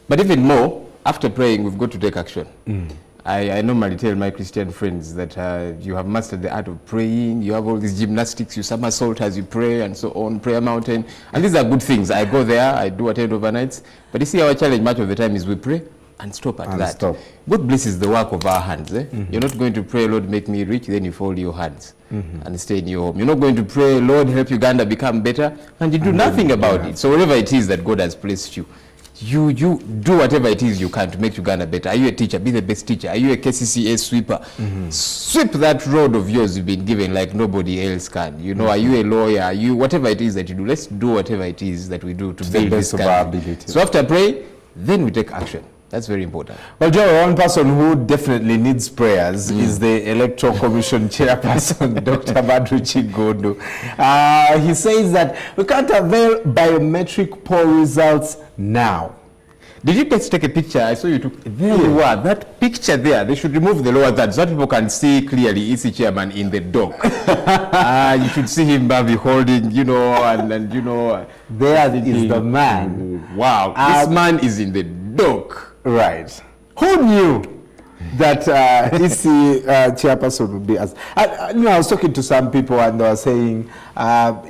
But even more, after praying, we've got to take action. I normally tell my Christian friends that you have mastered the art of praying. You have all these gymnastics, you somersault as you pray and so on, prayer mountain. And these are good things. I go there, I do attend overnights. But you see, our challenge much of the time is we pray and stop at that. God blesses the work of our hands. You're not going to pray, Lord, make me rich, then you fold your hands and stay in your home. You're not going to pray, Lord, help Uganda become better, and you do nothing about it. So whatever it is that God has placed you, you do whatever it is you can to make Uganda better. Are you a teacher? Be the best teacher. Are you a KCCA sweeper? Sweep that road of yours you've been given like nobody else can. You know, are you a lawyer? Are you, whatever it is that you do, let's do whatever it is that we do to build this country. So after pray, then we take action. That's very important. Well, Joe, one person who definitely needs prayers is the Electoral Commission chairperson, Dr. Badru Chigondo. He says that we can't avail biometric poll results now. Did you guys take a picture? I saw you took. There you are. That picture there, they should remove the lower third so that people can see clearly EC chairman in the dock. You should see him maybe holding, you know, and you know. There is the man. Wow. This man is in the dock. Right. Who knew that EC chairperson would be as? You know, I was talking to some people and they were saying,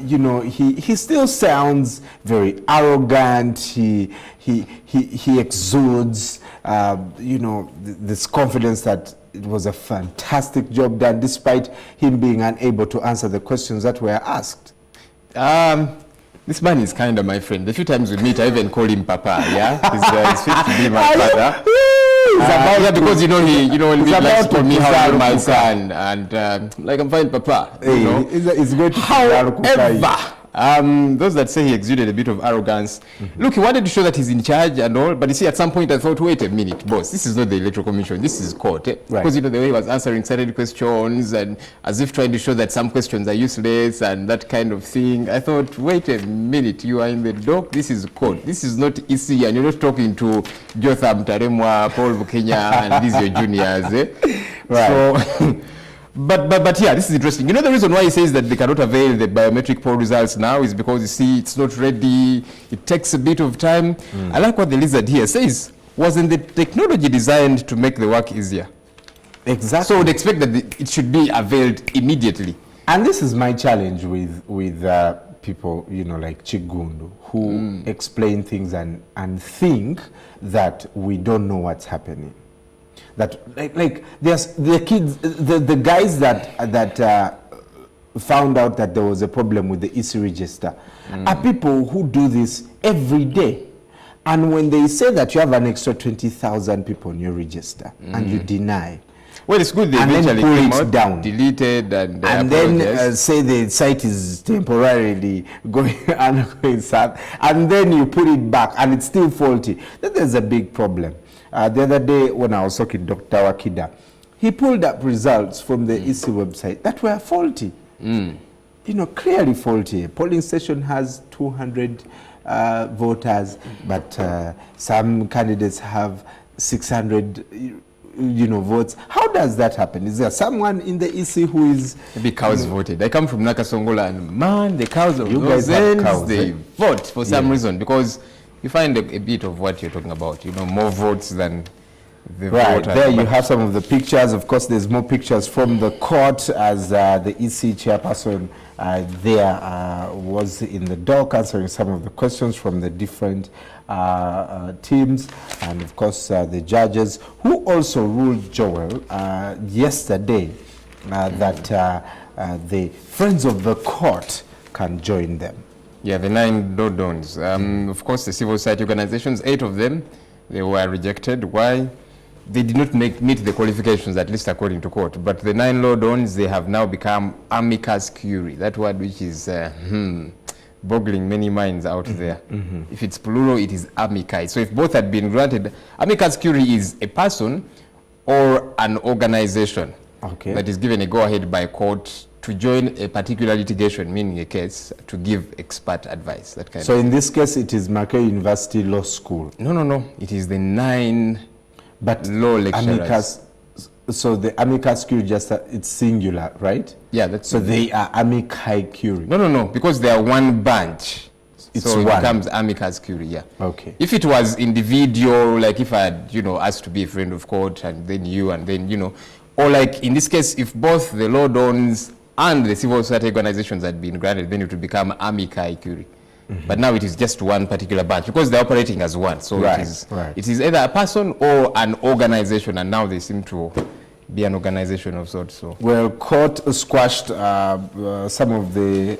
you know, he still sounds very arrogant. He exudes, you know, this confidence that it was a fantastic job done, despite him being unable to answer the questions that were asked. This man is kind of my friend. The few times we meet, I even call him Papa. Yeah, he's fit to be my father. Yeah, because you know he likes to me how my son, and like I'm fine, Papa. You know, it's going to. However, those that say he exuded a bit of arrogance, look, he wanted to show that he's in charge and all, but you see, at some point I thought, wait a minute, boss, this is not the Electoral Commission, this is court. Right. Because you know the way he was answering certain questions and as if trying to show that some questions are useless and that kind of thing. I thought, wait a minute, you are in the dock, this is court, this is not EC, and you're not talking to Jotham Taremwa, Paul Bukenya, and these your juniors. Right. So. But yeah, this is interesting. You know, the reason why he says that they cannot avail the biometric poll results now is because, you see, it's not ready. It takes a bit of time. I like what the lizard here says. Wasn't the technology designed to make the work easier? Exactly. So I would expect that it should be availed immediately. And this is my challenge with people, you know, like Chigundu, who explain things and think that we don't know what's happening. That like there's the kids, the guys that found out that there was a problem with the EC register are people who do this every day. And when they say that you have an extra 20,000 people on your register and you deny, well, it's good they eventually came out, down, deleted, and then say the site is temporarily going south, and then you put it back and it's still faulty. Then there's a big problem. The other day when I was talking to Dr. Wakida, he pulled up results from the EC website that were faulty. You know, clearly faulty. A polling station has 200 voters, but some candidates have 600 you know, votes. How does that happen? Is there someone in the EC who is... Maybe cows voted. I come from Nakasongola, and man, the cows of those ends, they vote for some reason, because you find a bit of what you're talking about, you know, more votes than the vote. There you have some of the pictures. Of course, there's more pictures from the court as the EC chairperson was in the dock answering some of the questions from the different teams, and of course the judges, who also ruled, Joel, yesterday that the friends of the court can join them. Yeah, the 9 law-dons. Of course, the civil society organizations, 8 of them, they were rejected. Why? They did not meet the qualifications, at least according to court. But the 9 law-dons, they have now become amicus curiae. That word which is boggling many minds out there. If it's plural, it is amici. So if both had been granted, amicus curiae is a person or an organization that is given a go-ahead by court to join a particular litigation, meaning a case, to give expert advice, that kind of thing. So in this case, it is Mackay University Law School? No. It is the 9 law lecturers. Amicus, so the amicus curiae, just it's singular, right? Yeah, that's so they are amici curiae. No, because they are one bunch. It's so it one. becomes amicus curiae, yeah. Okay. If it was individual, like if I had, asked to be a friend of court, and then you, and then, or like in this case, if both the law dons and the civil society organizations had been granted, then it would become amici curiae. But now it is just one particular branch because they're operating as one. So Right, it is either a person or an organization, and now they seem to be an organization of sorts. So Well, court squashed some of the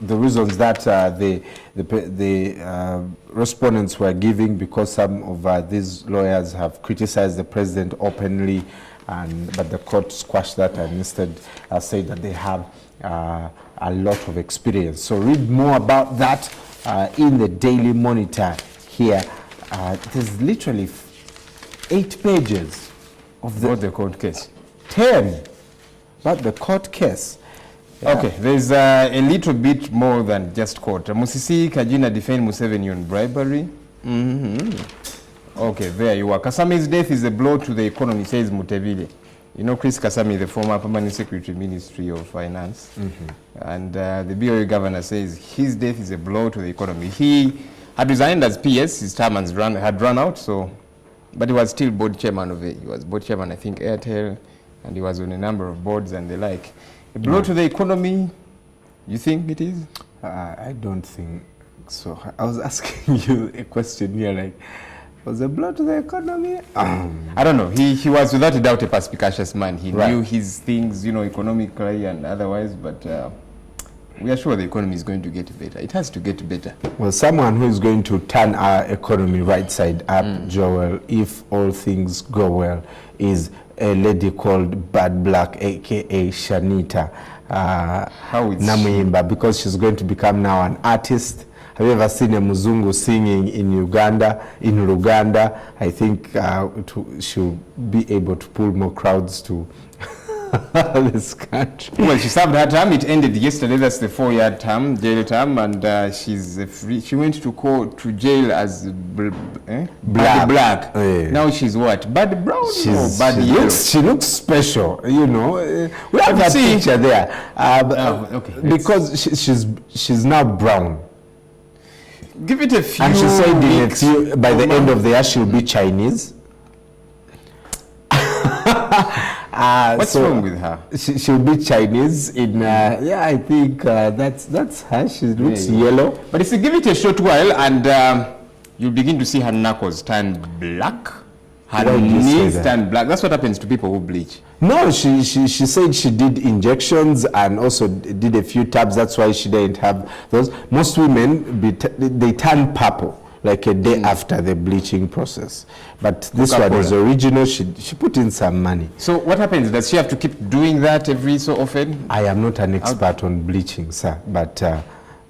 the reasons that the respondents were giving, because some of these lawyers have criticized the president openly, but the court squashed that and instead said that they have a lot of experience. So read more about that in the Daily Monitor here. There's literally 8 pages of the court case. 10 about the court case. Yeah. Okay, there's a little bit more than just court. Musisi Kajina defend Museveni on bribery. Okay, there you are. Kasami's death is a blow to the economy, says Mutevile. Chris Kasami, the former permanent secretary, Ministry of Finance, and the BOE governor says his death is a blow to the economy. He had resigned as PS, his term had run out, but he was still board chairman of it. He was board chairman, I think, Airtel, and he was on a number of boards and the like. A blow to the economy, you think it is? I don't think so. I was asking you a question here, like, was a blow to the economy? I don't know. He was without a doubt a perspicacious man. He Right. knew his things, economically and otherwise, but we are sure the economy is going to get better. It has to get better. Well, someone who is going to turn our economy right side up, Joel, if all things go well, is a lady called Bad Black, aka Shanita How is Namuyimba, because she's going to become now an artist. Have you ever seen a Muzungu singing in Uganda, in Luganda? I think she'll be able to pull more crowds to this country. Well, she served her term. It ended yesterday. That's the 4-year term, jail term, and she's free. She went to jail as black. Yeah. Now she's what? Bad brown or bad yellow? She looks special, We have that See. picture there. Okay. Because she's now brown. Give it a few And she said weeks. by the end of the year she'll be Chinese. What's wrong with her? She'll be Chinese in I think that's her. She looks yellow. But if you give it a short while, and you'll begin to see her knuckles turn black, her Why do you say knees that? turn black. That's what happens to people who bleach. No, she said she did injections and also did a few tabs. That's why she didn't have those. Most women, they turn purple like a day after the bleaching process. But this one is original. She put in some money. So what happens? Does she have to keep doing that every so often? I am not an expert on bleaching, sir, but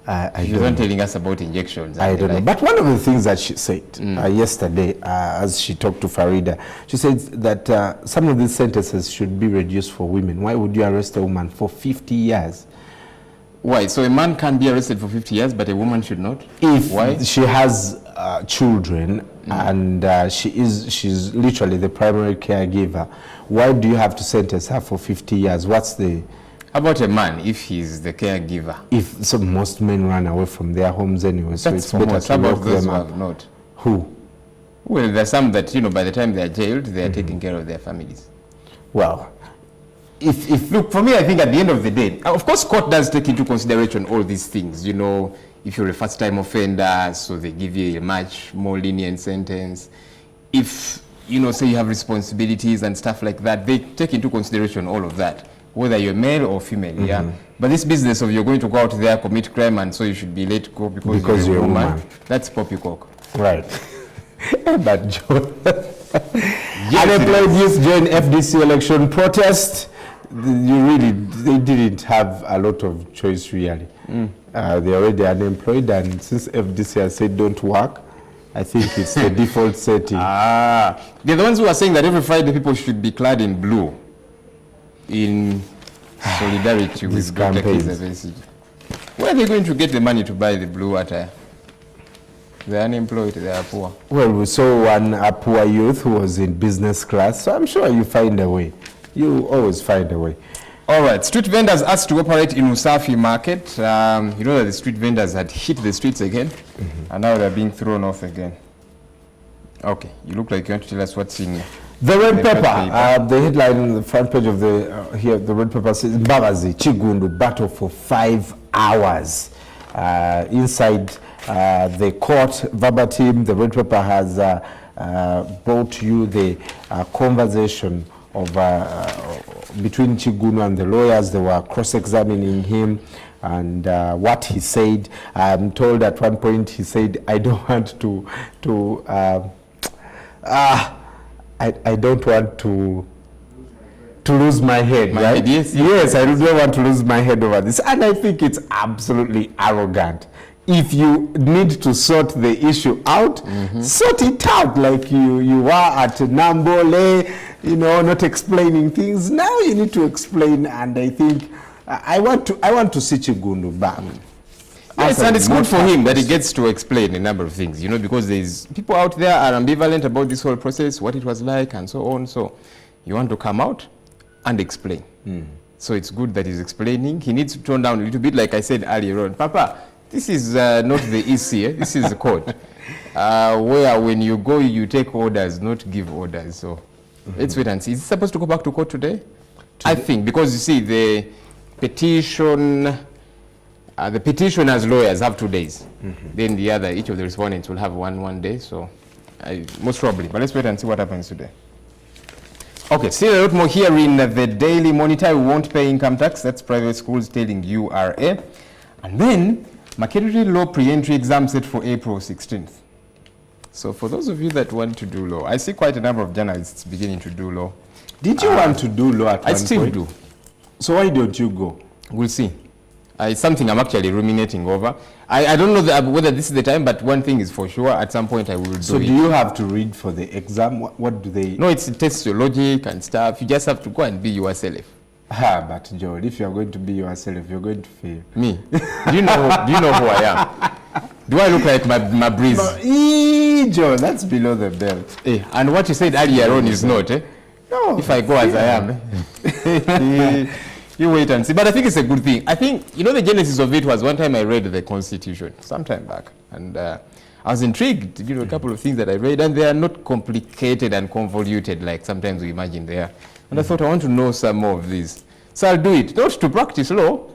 I She don't wasn't know. telling us about injections. I don't know. But one of the things that she said yesterday, as she talked to Farida, she said that some of these sentences should be reduced for women. Why would you arrest a woman for 50 years? Why? So a man can be arrested for 50 years, but a woman should not? If Why? she has children and she's literally the primary caregiver, why do you have to sentence her for 50 years? What's the... How about a man if he's the caregiver? If so, most men run away from their homes anyway, so That's it's for better most. to How about lock those them who up. have not? Who? Well, there's some that, by the time they're jailed, they're taking care of their families. Well, if Look, for me, I think at the end of the day, of course, court does take into consideration all these things. If you're a first-time offender, so they give you a much more lenient sentence. If, say you have responsibilities and stuff like that, they take into consideration all of that, whether you're male or female, yeah? But this business of you're going to go out there, commit crime, and so you should be let go because you're a woman, that's poppycock. right. But Joe, unemployed youth join FDC election protest. They didn't have a lot of choice really. They're already unemployed, and since FDC has said don't work, I think it's the default setting. They're the ones who are saying that every Friday people should be clad in blue in solidarity with Dr. campaigns. Kizza Besigye. Where are they going to get the money to buy the blue attire? They're unemployed, they are poor. Well, we saw a poor youth who was in business class, so I'm sure you find a way. You always find a way. All right, street vendors asked to operate in Usafi market. You know that the street vendors had hit the streets again, and now they're being thrown off again. Okay, you look like you want to tell us what's in the red paper. The headline on the front page of the here, the red paper says Mbagazi Chigundu battle for 5 hours. Inside the court verbatim, the red paper has brought you the conversation of between Chigundu and the lawyers. They were cross-examining him and what he said. I'm told at one point he said, I don't want I don't want to lose my head, right? Yes, I don't want to lose my head over this. And I think it's absolutely arrogant. If you need to sort the issue out, sort it out like you were at Nambole, you know, not explaining things. Now you need to explain, and I think I want to see Chigundu back. Yes, and it's good for him that he gets to explain a number of things, you know, because there's people out there are ambivalent about this whole process, what it was like, and so on. So you want to come out and explain. So it's good that he's explaining. He needs to tone down a little bit, like I said earlier on. Papa, this is not the EC, this is the court, where when you go, you take orders, not give orders. So let's wait and see. Is he supposed to go back to court today? I think, because you see, the petitioner's lawyers have 2 days. Then each of the respondents will have one day. So most probably. But let's wait and see what happens today. Okay, still a lot more here in the Daily Monitor. We won't pay income tax. That's private schools telling URA. And then, Makerere Law pre-entry exam set for April 16th. So for those of you that want to do law, I see quite a number of journalists beginning to do law. Did you want to do law at one point? I still do. So why don't you go? We'll see. It's something I'm actually ruminating over. I don't know whether this is the time, but one thing is for sure, at some point I will do it. So do you have to read for the exam? What do they... No, it tests your logic and stuff. You just have to go and be yourself. But Joel, if you're going to be yourself, you're going to fail. Me? Do you know who I am? Do I look like my breeze? No, Joel, that's below the belt. And what you said earlier on is not, No. If I go as I am. You wait and see. But I think it's a good thing. I think, you know, the genesis of it was one time I read the Constitution, some time back. And I was intrigued, you know, a couple of things that I read. And they are not complicated and convoluted like sometimes we imagine they are. And I thought I want to know some more of these. So I'll do it. Not to practice law.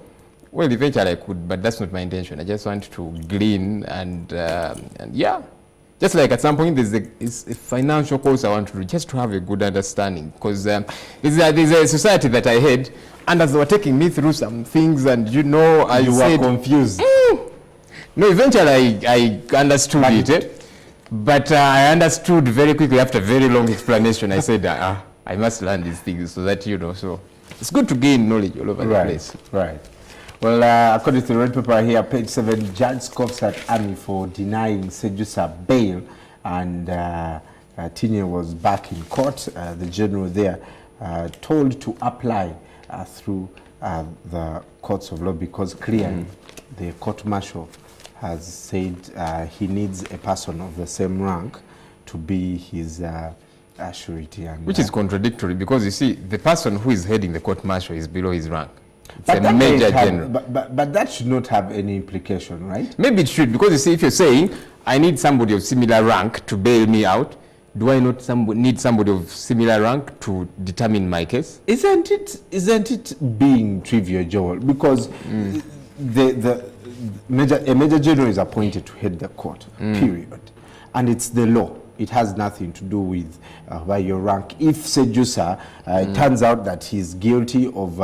Well, eventually I could, but that's not my intention. I just want to glean and yeah. Just like at some point, there's a financial course I want to do, just to have a good understanding. Because there's a society that I had, and as they were taking me through some things, and you know, I said... were confused. No, eventually I understood it. But I understood very quickly after a very long explanation. I said, I must learn these things so that, you know, so it's good to gain knowledge all over the place. Right. Well, according to the red paper here, page 7, judge scoffs at Army for denying Sejusa bail, and Tinye was back in court. The general there told to apply through the courts of law, because clearly the court-martial has said he needs a person of the same rank to be his surety. And, which is contradictory, because you see, the person who is heading the court-martial is below his rank. It's but a major general. But that should not have any implication, right? Maybe it should, because you see, if you're saying, I need somebody of similar rank to bail me out, do I not need somebody of similar rank to determine my case? Isn't it being trivial, Joel? Because a major general is appointed to head the court, period. And it's the law. It has nothing to do with by your rank. If Sejusa, it turns out that he's guilty of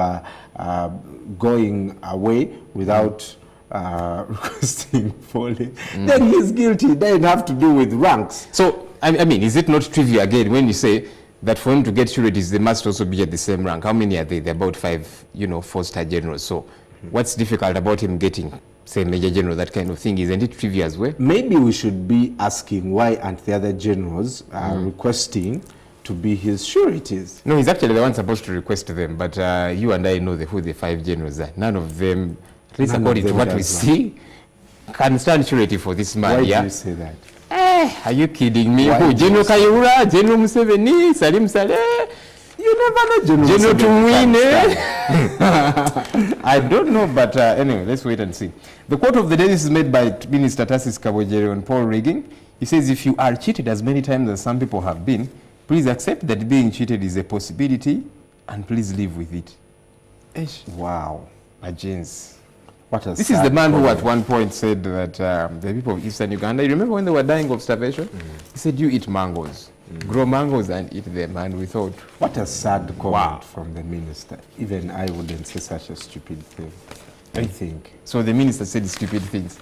going away without requesting fully, then he's guilty. It doesn't have to do with ranks. So, I mean, is it not trivial again when you say that for him to get sureties, they must also be at the same rank? How many are they? They're about 5, you know, 4-star generals. So what's difficult about him getting, say, major general, that kind of thing? Isn't it trivial as well? Maybe we should be asking why aren't the other generals requesting to be his sureties? No, he's actually the one supposed to request them, but you and I know who the 5 generals are. None of them, at least according to what we see, can stand surety for this man. Why do you say that? Are you kidding me? Who? General Kayihura, General Museveni, Salim Saleh? You never know, General to win, eh? I don't know, but anyway, let's wait and see. The quote of the day, this is made by Minister Tassis Kabojere on poll rigging. He says, if you are cheated as many times as some people have been, please accept that being cheated is a possibility and please live with it. Eish. Wow. My jeans. What a This is the man who problem. at one point said that the people of Eastern Uganda, you remember when they were dying of starvation? He said, you eat mangoes. Grow mangoes and eat them. And we thought, What a sad comment Wow. from the minister. Even I wouldn't say such a stupid thing. I think. so the minister said stupid things.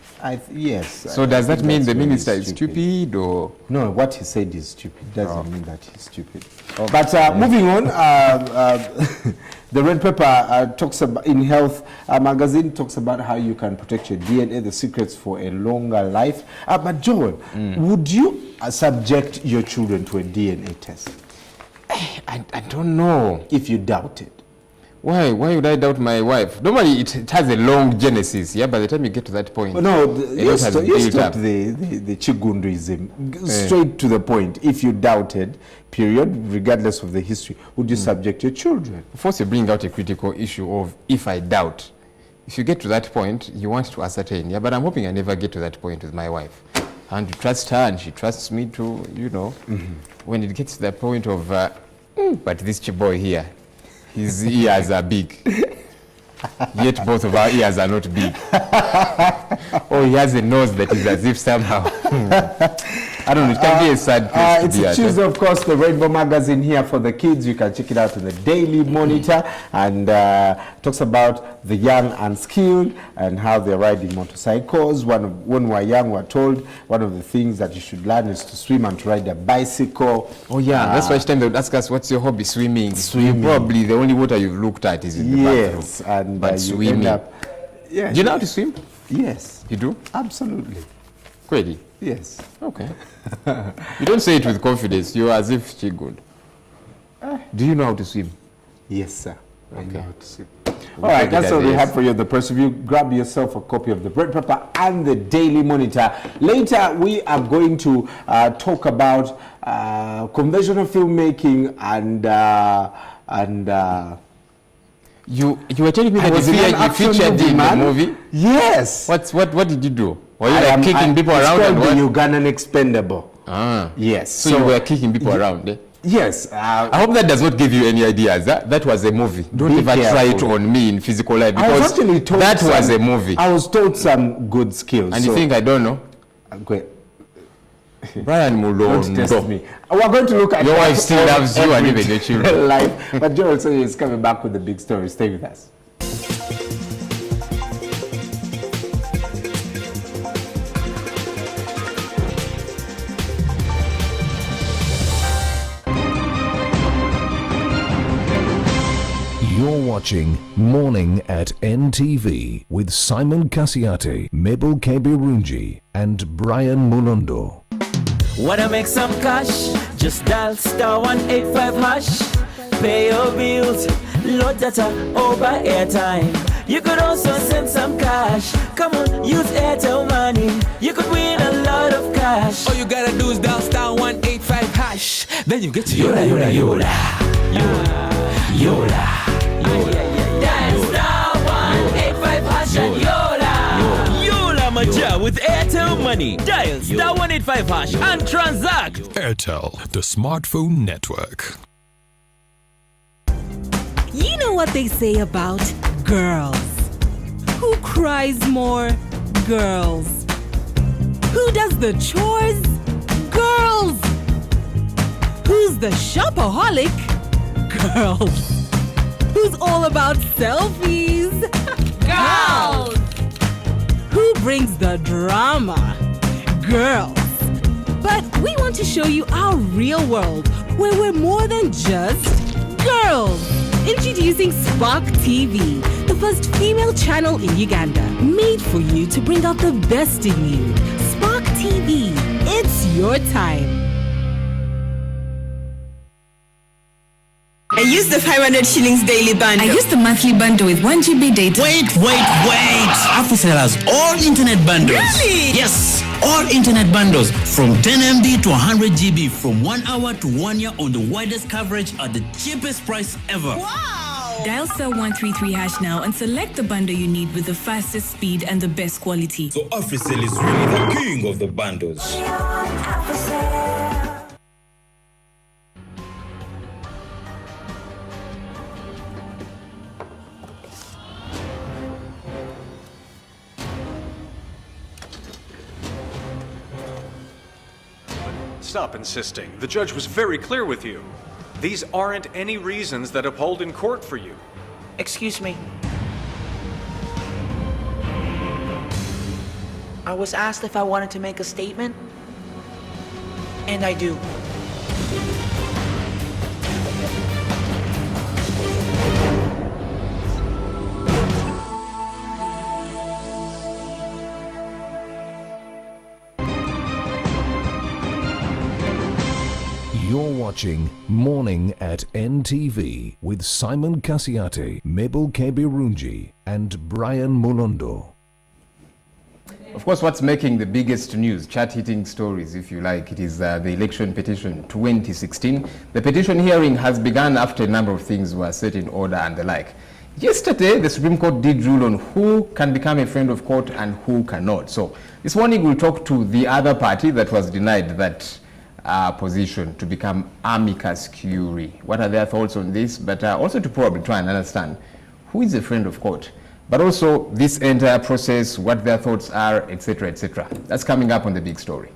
Yes. So does that think mean that's the very minister is stupid or? No, what he said is stupid. Doesn't mean that he's stupid. But moving on, the Red Pepper talks about, in Health magazine, talks about how you can protect your DNA, the secrets for a longer life. But Joel, would you subject your children to a DNA test I don't know. if you doubt it? Why would I doubt my wife? Normally it has a long genesis, yeah, by the time you get to that point. No, a you lot has built stop up. the chigunduism. Straight to the point. If you doubted, period, regardless of the history, would you subject your children? First you bring out a critical issue of if I doubt. If you get to that point, you want to ascertain, yeah, but I'm hoping I never get to that point with my wife. And you trust her and she trusts me too, you know. When it gets to the point of, but this boy here, his ears are big. Yet both of our ears are not big. Or he has a nose that is as if somehow. I don't know, it can be a sad place It's to be a at. Tuesday, of course, the Rainbow Magazine here for the kids. You can check it out in the Daily Monitor, and talks about the young and skilled and how they're riding motorcycles. When we were young, we were told one of the things that you should learn is to swim and to ride a bicycle. Oh yeah, that's why each time they would ask us, what's your hobby? Swimming. Probably the only water you've looked at is in the bathroom. Yes, and But you swimming. end up. Yeah, Do you know how to swim? Yes, You do? absolutely. Kweli? Yes. Okay. You don't say it with confidence. You're as if she good. Do you know how to swim? Yes, sir. I know how to swim. All We'll right, take it that's as all we yes. have for you. The press review. Grab yourself a copy of the Red Pepper and the Daily Monitor. Later, we are going to talk about conventional filmmaking and You were telling me that was you in an action featured movie, in the man. movie. Yes. What did you do? Were you I like am- kicking people it's around called and the what? Ugandan Expendable. Ah. Yes. So you were kicking people around. Eh? Yes. I hope that does not give you any ideas. That was a movie. Don't Be ever try it careful. on me in physical life I was because actually told that was some- a movie. I was told some good skills. And so you think I don't know? Okay. Brian Don't test Mulondo. me. We're going to look at Your that wife still on loves you and every even your children. life. But Joel Sonia is coming back with the big story. Stay with us. You're watching Morning at NTV with Simon Kasiate, Mabel Kebirunji, and Brian Mulondo. Wanna make some cash? Just dial *185#. Pay your bills, load data, or buy airtime. You could also send some cash. Come on, use Airtel money. You could win a lot of cash. All you gotta do is dial *185#. Then you get to Yola, yola, yola. Yola. Yola. Dial *185# and Yola. Yola Maja with Airtel Money. Dial *185# and transact. Airtel, the smartphone network. You know what they say about girls? Who cries more? Girls. Who does the chores? Girls. Who's the shopaholic? Girls. Who's all about selfies? Girls. Who brings the drama? Girls. But we want to show you our real world where we're more than just girls. Introducing Spark TV, the first female channel in Uganda, made for you to bring out the best in you. Spark TV, it's your time. I use the 500 shillings daily bundle. I use the monthly bundle with 1 GB data. Wait! Africell has all internet bundles. Really? Yes, all our internet bundles from 10 MB to 100 GB from 1 hour to 1 year on the widest coverage at the cheapest price ever. Wow! Dial *133 hash now and select the bundle you need with the fastest speed and the best quality. So Africell is really the king of the bundles. Stop insisting. The judge was very clear with you. These aren't any reasons that uphold in court for you. Excuse me. I was asked if I wanted to make a statement, and I do. You're watching Morning at NTV with Simon Kasiate, Mabel Kebirunji, and Brian Mulondo. Of course, what's making the biggest news, chat-hitting stories, if you like, it is the election petition 2016. The petition hearing has begun after a number of things were set in order and the like. Yesterday, the Supreme Court did rule on who can become a friend of court and who cannot. So this morning we'll talk to the other party that was denied that position to become amicus curiae. What are their thoughts on this? But also to probably try and understand who is a friend of court, but also this entire process, what their thoughts are, etc., etc. That's coming up on the big story.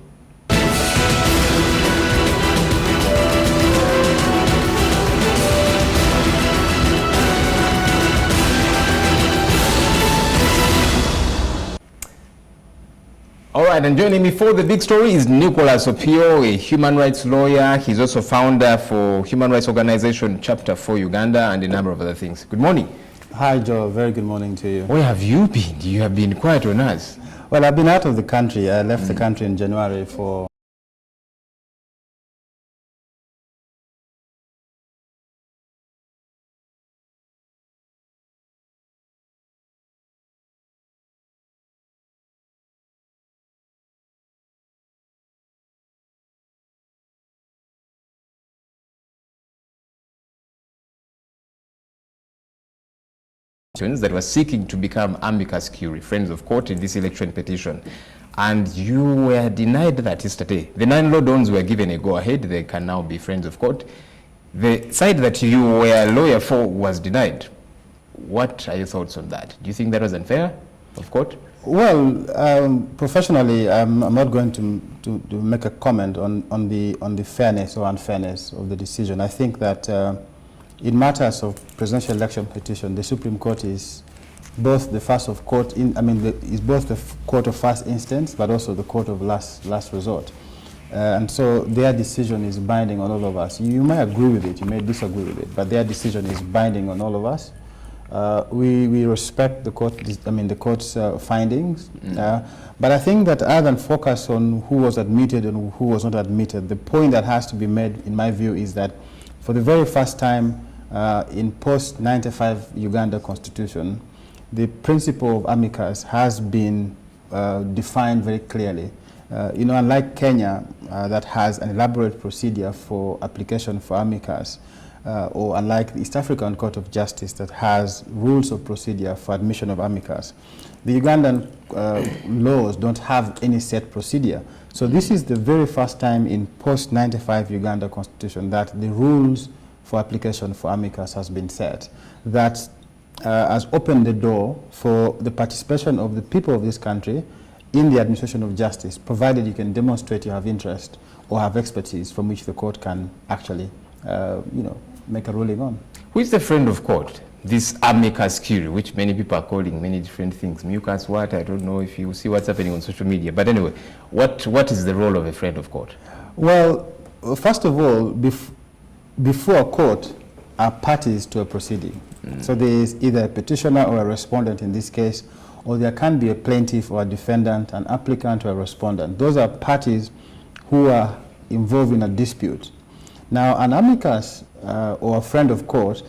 All right, and joining me for the big story is Nicholas Opio, a human rights lawyer. He's also founder for human rights organization Chapter for Uganda and a number of other things. Good morning. Hi, Joe. Very good morning to you. Where have you been? You have been quiet on us. Well, I've been out of the country. I left the country in January for that were seeking to become amicus curiae, friends of court, in this election petition. And you were denied that yesterday. The 9 law dons were given a go-ahead. They can now be friends of court. The side that you were a lawyer for was denied. What are your thoughts on that? Do you think that was unfair of court? Well, professionally, I'm not going to make a comment on the fairness or unfairness of the decision. I think that in matters of presidential election petition, the Supreme Court is both the first of court. Is both the court of first instance, but also the court of last resort. And so their decision is binding on all of us. You may agree with it, you may disagree with it, but their decision is binding on all of us. We respect the court. The court's findings. But I think that other than focus on who was admitted and who was not admitted, the point that has to be made, in my view, is that for the very first time in post-95 Uganda constitution, the principle of amicus has been defined very clearly. Unlike Kenya, that has an elaborate procedure for application for amicus, or unlike the East African Court of Justice that has rules of procedure for admission of amicus, the Ugandan laws don't have any set procedure. So this is the very first time in post-95 Uganda constitution that the rules for application for amicus has been set. That has opened the door for the participation of the people of this country in the administration of justice, provided you can demonstrate you have interest or have expertise from which the court can actually, make a ruling on. Who is the friend of court? This amicus curiae, which many people are calling many different things. Mucus, what? I don't know if you see what's happening on social media. But anyway, what is the role of a friend of court? Well, first of all, before a court are parties to a proceeding. So there is either a petitioner or a respondent in this case, or there can be a plaintiff or a defendant, an applicant or a respondent. Those are parties who are involved in a dispute. Now, an amicus or a friend of court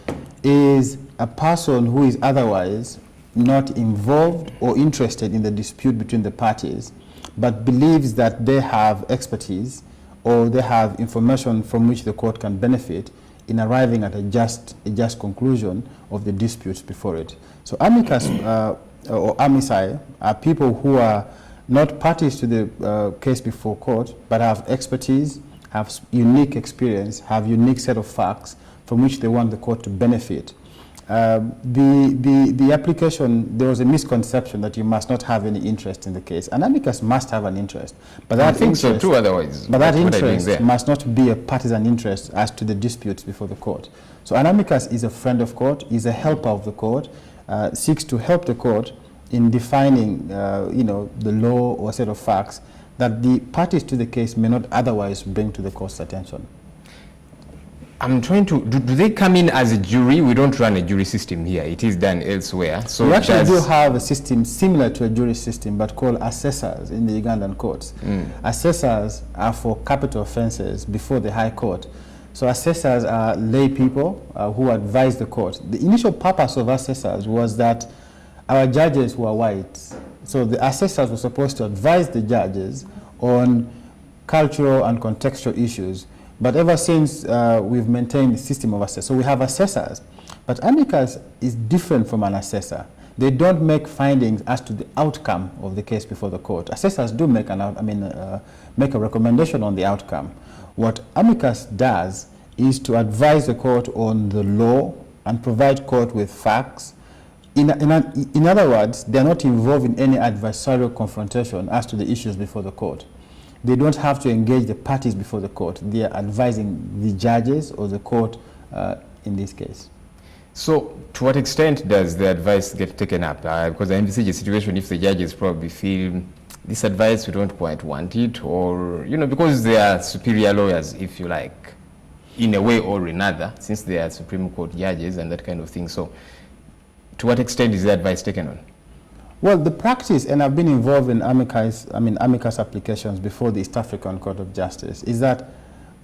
is a person who is otherwise not involved or interested in the dispute between the parties, but believes that they have expertise or they have information from which the court can benefit in arriving at a just conclusion of the disputes before it. So amicus or amici are people who are not parties to the case before court, but have expertise, have unique experience, have unique set of facts from which they want the court to benefit. The application, there was a misconception that you must not have any interest in the case. An amicus must have an interest, but that I think so too. Otherwise, but that interest must not be a partisan interest as to the disputes before the court. So an amicus is a friend of court, is a helper of the court, seeks to help the court in defining, the law or set of facts that the parties to the case may not otherwise bring to the court's attention. I'm trying to, do they come in as a jury? We don't run a jury system here. It is done elsewhere. So we actually do have a system similar to a jury system, but called assessors in the Ugandan courts. Assessors are for capital offenses before the High Court. So assessors are lay people who advise the court. The initial purpose of assessors was that our judges were white. So the assessors were supposed to advise the judges on cultural and contextual issues. But ever since, we've maintained the system of assessors. So we have assessors. But amicus is different from an assessor. They don't make findings as to the outcome of the case before the court. Assessors do make make a recommendation on the outcome. What amicus does is to advise the court on the law and provide court with facts. In other words, they are not involved in any adversarial confrontation as to the issues before the court. They don't have to engage the parties before the court. They are advising the judges or the court in this case. So, to what extent does the advice get taken up? Because I envisage a situation if the judges probably feel this advice, we don't quite want it, or, because they are superior lawyers, if you like, in a way or another, since they are Supreme Court judges and that kind of thing. So, to what extent is the advice taken on? Well, the practice, and I've been involved in amicus applications before the East African Court of Justice, is that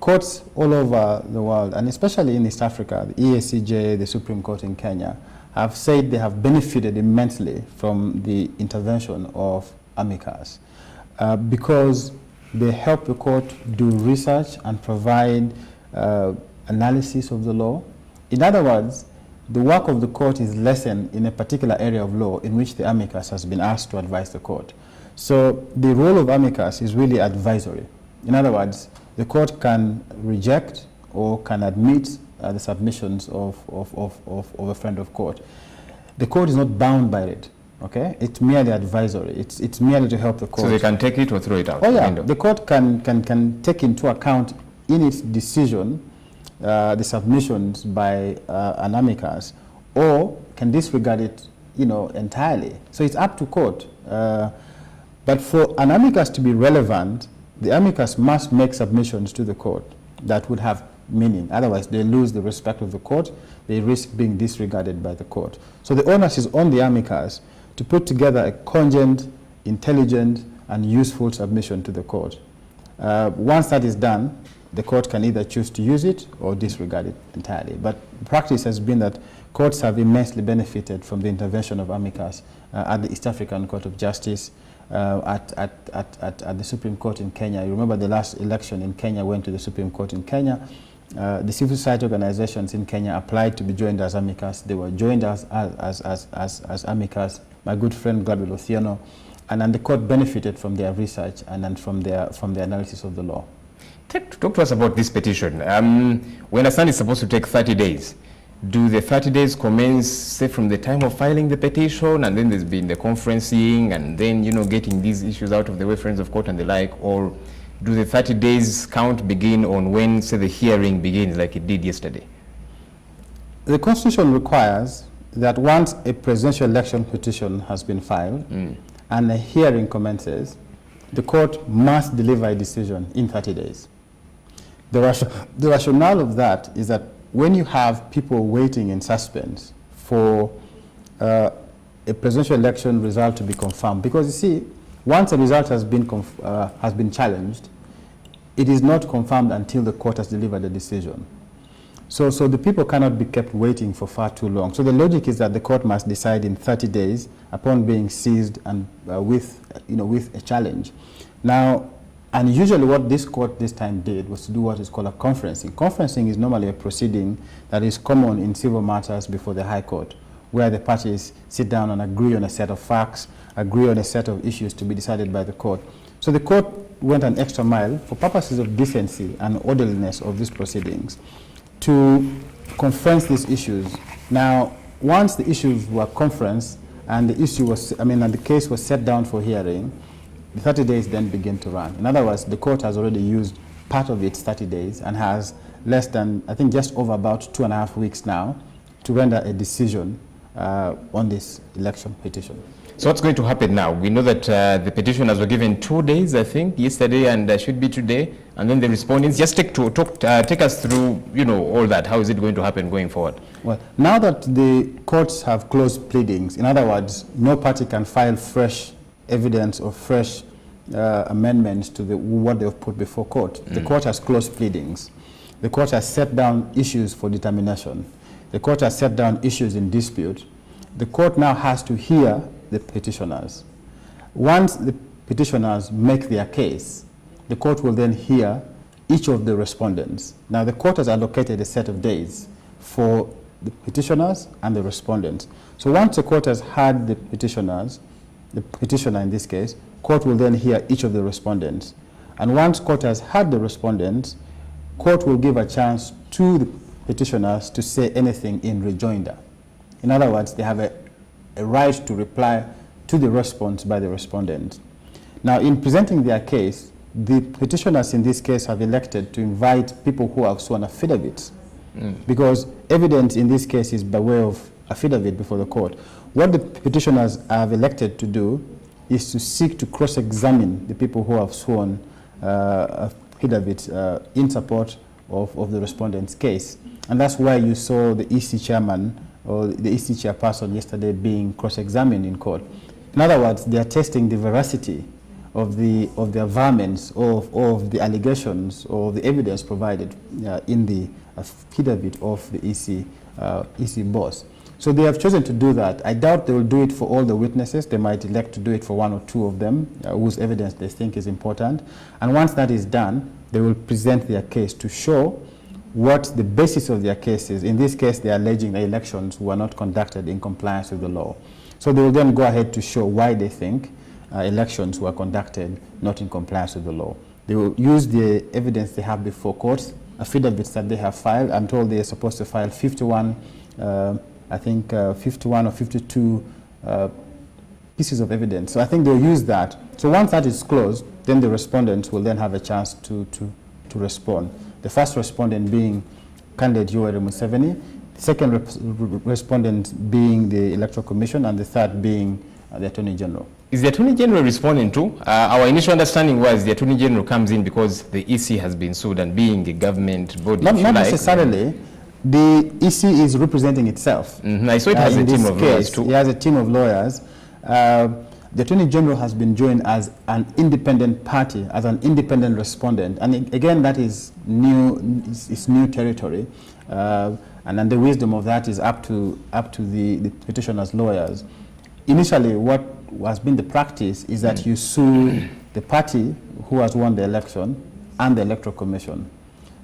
courts all over the world, and especially in East Africa, the EACJ, the Supreme Court in Kenya, have said they have benefited immensely from the intervention of amicus because they help the court do research and provide analysis of the law. In other words, the work of the court is lessened in a particular area of law in which the amicus has been asked to advise the court. So the role of amicus is really advisory. In other words, the court can reject or can admit the submissions of a friend of court. The court is not bound by it, okay? It's merely advisory. It's merely to help the court. So they can take it or throw it out? Oh yeah, the court can take into account in its decision the submissions by an amicus, or can disregard it, entirely. So it's up to court. But for an amicus to be relevant, the amicus must make submissions to the court that would have meaning. Otherwise, they lose the respect of the court. They risk being disregarded by the court. So the onus is on the amicus to put together a cogent, intelligent, and useful submission to the court. Once that is done, the court can either choose to use it or disregard it entirely. But the practice has been that courts have immensely benefited from the intervention of amicus at the East African Court of Justice, at the Supreme Court in Kenya. You remember the last election in Kenya went to the Supreme Court in Kenya. The civil society organizations in Kenya applied to be joined as amicus. They were joined as amicus. My good friend Gabriel Othieno, and then the court benefited from their research and then from their analysis of the law. Talk to us about this petition. We understand it's supposed to take 30 days. Do the 30 days commence, say, from the time of filing the petition, and then there's been the conferencing, and then, getting these issues out of the way, friends of court and the like, or do the 30 days count begin on when, say, the hearing begins, like it did yesterday? The Constitution requires that once a presidential election petition has been filed and a hearing commences, the court must deliver a decision in 30 days. The rationale of that is that when you have people waiting in suspense for a presidential election result to be confirmed, because you see, once a result has been challenged, it is not confirmed until the court has delivered a decision. So the people cannot be kept waiting for far too long. So the logic is that the court must decide in 30 days upon being seized and with a challenge. Now, and usually what this court this time did was to do what is called a conferencing. Conferencing is normally a proceeding that is common in civil matters before the High Court, where the parties sit down and agree on a set of facts, agree on a set of issues to be decided by the court. So the court went an extra mile for purposes of decency and orderliness of these proceedings to conference these issues. Now, once the issues were conferenced and the issue was, and the case was set down for hearing, the 30 days then begin to run. In other words, the court has already used part of its 30 days and has less than, I think just over about 2.5 weeks now to render a decision on this election petition. So what's going to happen now? We know that the petitioners were given 2 days, I think, yesterday, and should be today, and then the respondents. Just take us through, all that. How is it going to happen going forward? Well, now that the courts have closed pleadings, in other words, no party can file fresh evidence or fresh amendments to what they've put before court. The court has closed pleadings. The court has set down issues for determination. The court has set down issues in dispute. The court now has to hear the petitioners. Once the petitioners make their case, the court will then hear each of the respondents. Now, the court has allocated a set of days for the petitioners and the respondents. So once the court has heard the petitioners, the petitioner in this case, court will then hear each of the respondents. And once court has heard the respondents, court will give a chance to the petitioners to say anything in rejoinder. In other words, they have a right to reply to the response by the respondent. Now, in presenting their case, the petitioners in this case have elected to invite people who have sworn affidavits, because evidence in this case is by way of affidavit before the court. What the petitioners have elected to do is to seek to cross-examine the people who have sworn affidavits in support of the respondent's case. And that's why you saw the EC chairman or the EC chairperson yesterday being cross-examined in court. In other words, they are testing the veracity of the averments of the allegations or the evidence provided in the affidavit of the EC boss. So they have chosen to do that. I doubt they will do it for all the witnesses. They might elect to do it for one or two of them whose evidence they think is important. And once that is done, they will present their case to show what the basis of their case is. In this case, they are alleging the elections were not conducted in compliance with the law. So they will then go ahead to show why they think elections were conducted not in compliance with the law. They will use the evidence they have before courts, affidavits that they have filed. I'm told they are supposed to file 51 51 or 52 pieces of evidence. So I think they'll use that. So once that is closed, then the respondents will then have a chance to respond. The first respondent being candidate Yoweri Museveni, the second respondent being the Electoral Commission, and the third being the Attorney General. Is the Attorney General responding too? Our initial understanding was the Attorney General comes in because the EC has been sued, and being a government body. Not necessarily. The EC is representing itself. I saw it has a team of lawyers too. It has a team of lawyers. The Attorney General has been joined as an independent party, as an independent respondent. And again, that is new, it's new territory. And then the wisdom of that is up to the petitioner's lawyers. Initially, what has been the practice is that you sue the party who has won the election and the Electoral Commission.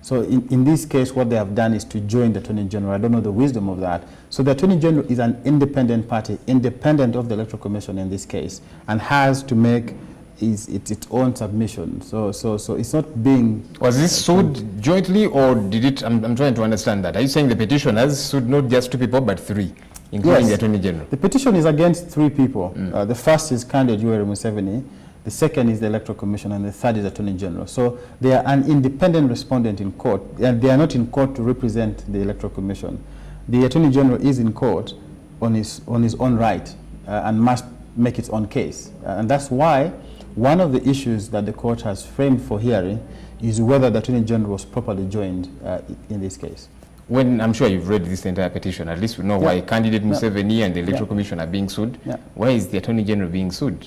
So in this case, what they have done is to join the Attorney General. I don't know the wisdom of that. So the Attorney General is an independent party, independent of the Electoral Commission in this case, and has to make its own submission. So it's not being... Was this sued jointly, or did it... I'm trying to understand that. Are you saying the petition has sued not just 2 people, but 3, including the Attorney General? The petition is against 3 people. The first is candidate Yoweri Museveni. The second is the Electoral Commission, and the third is Attorney General. So they are an independent respondent in court, and they are not in court to represent the Electoral Commission. The Attorney General is in court on his own right and must make its own case. And that's why one of the issues that the court has framed for hearing is whether the Attorney General was properly joined in this case. When I'm sure you've read this entire petition, at least we know why candidate Museveni and the Electoral Commission are being sued. Why is the Attorney General being sued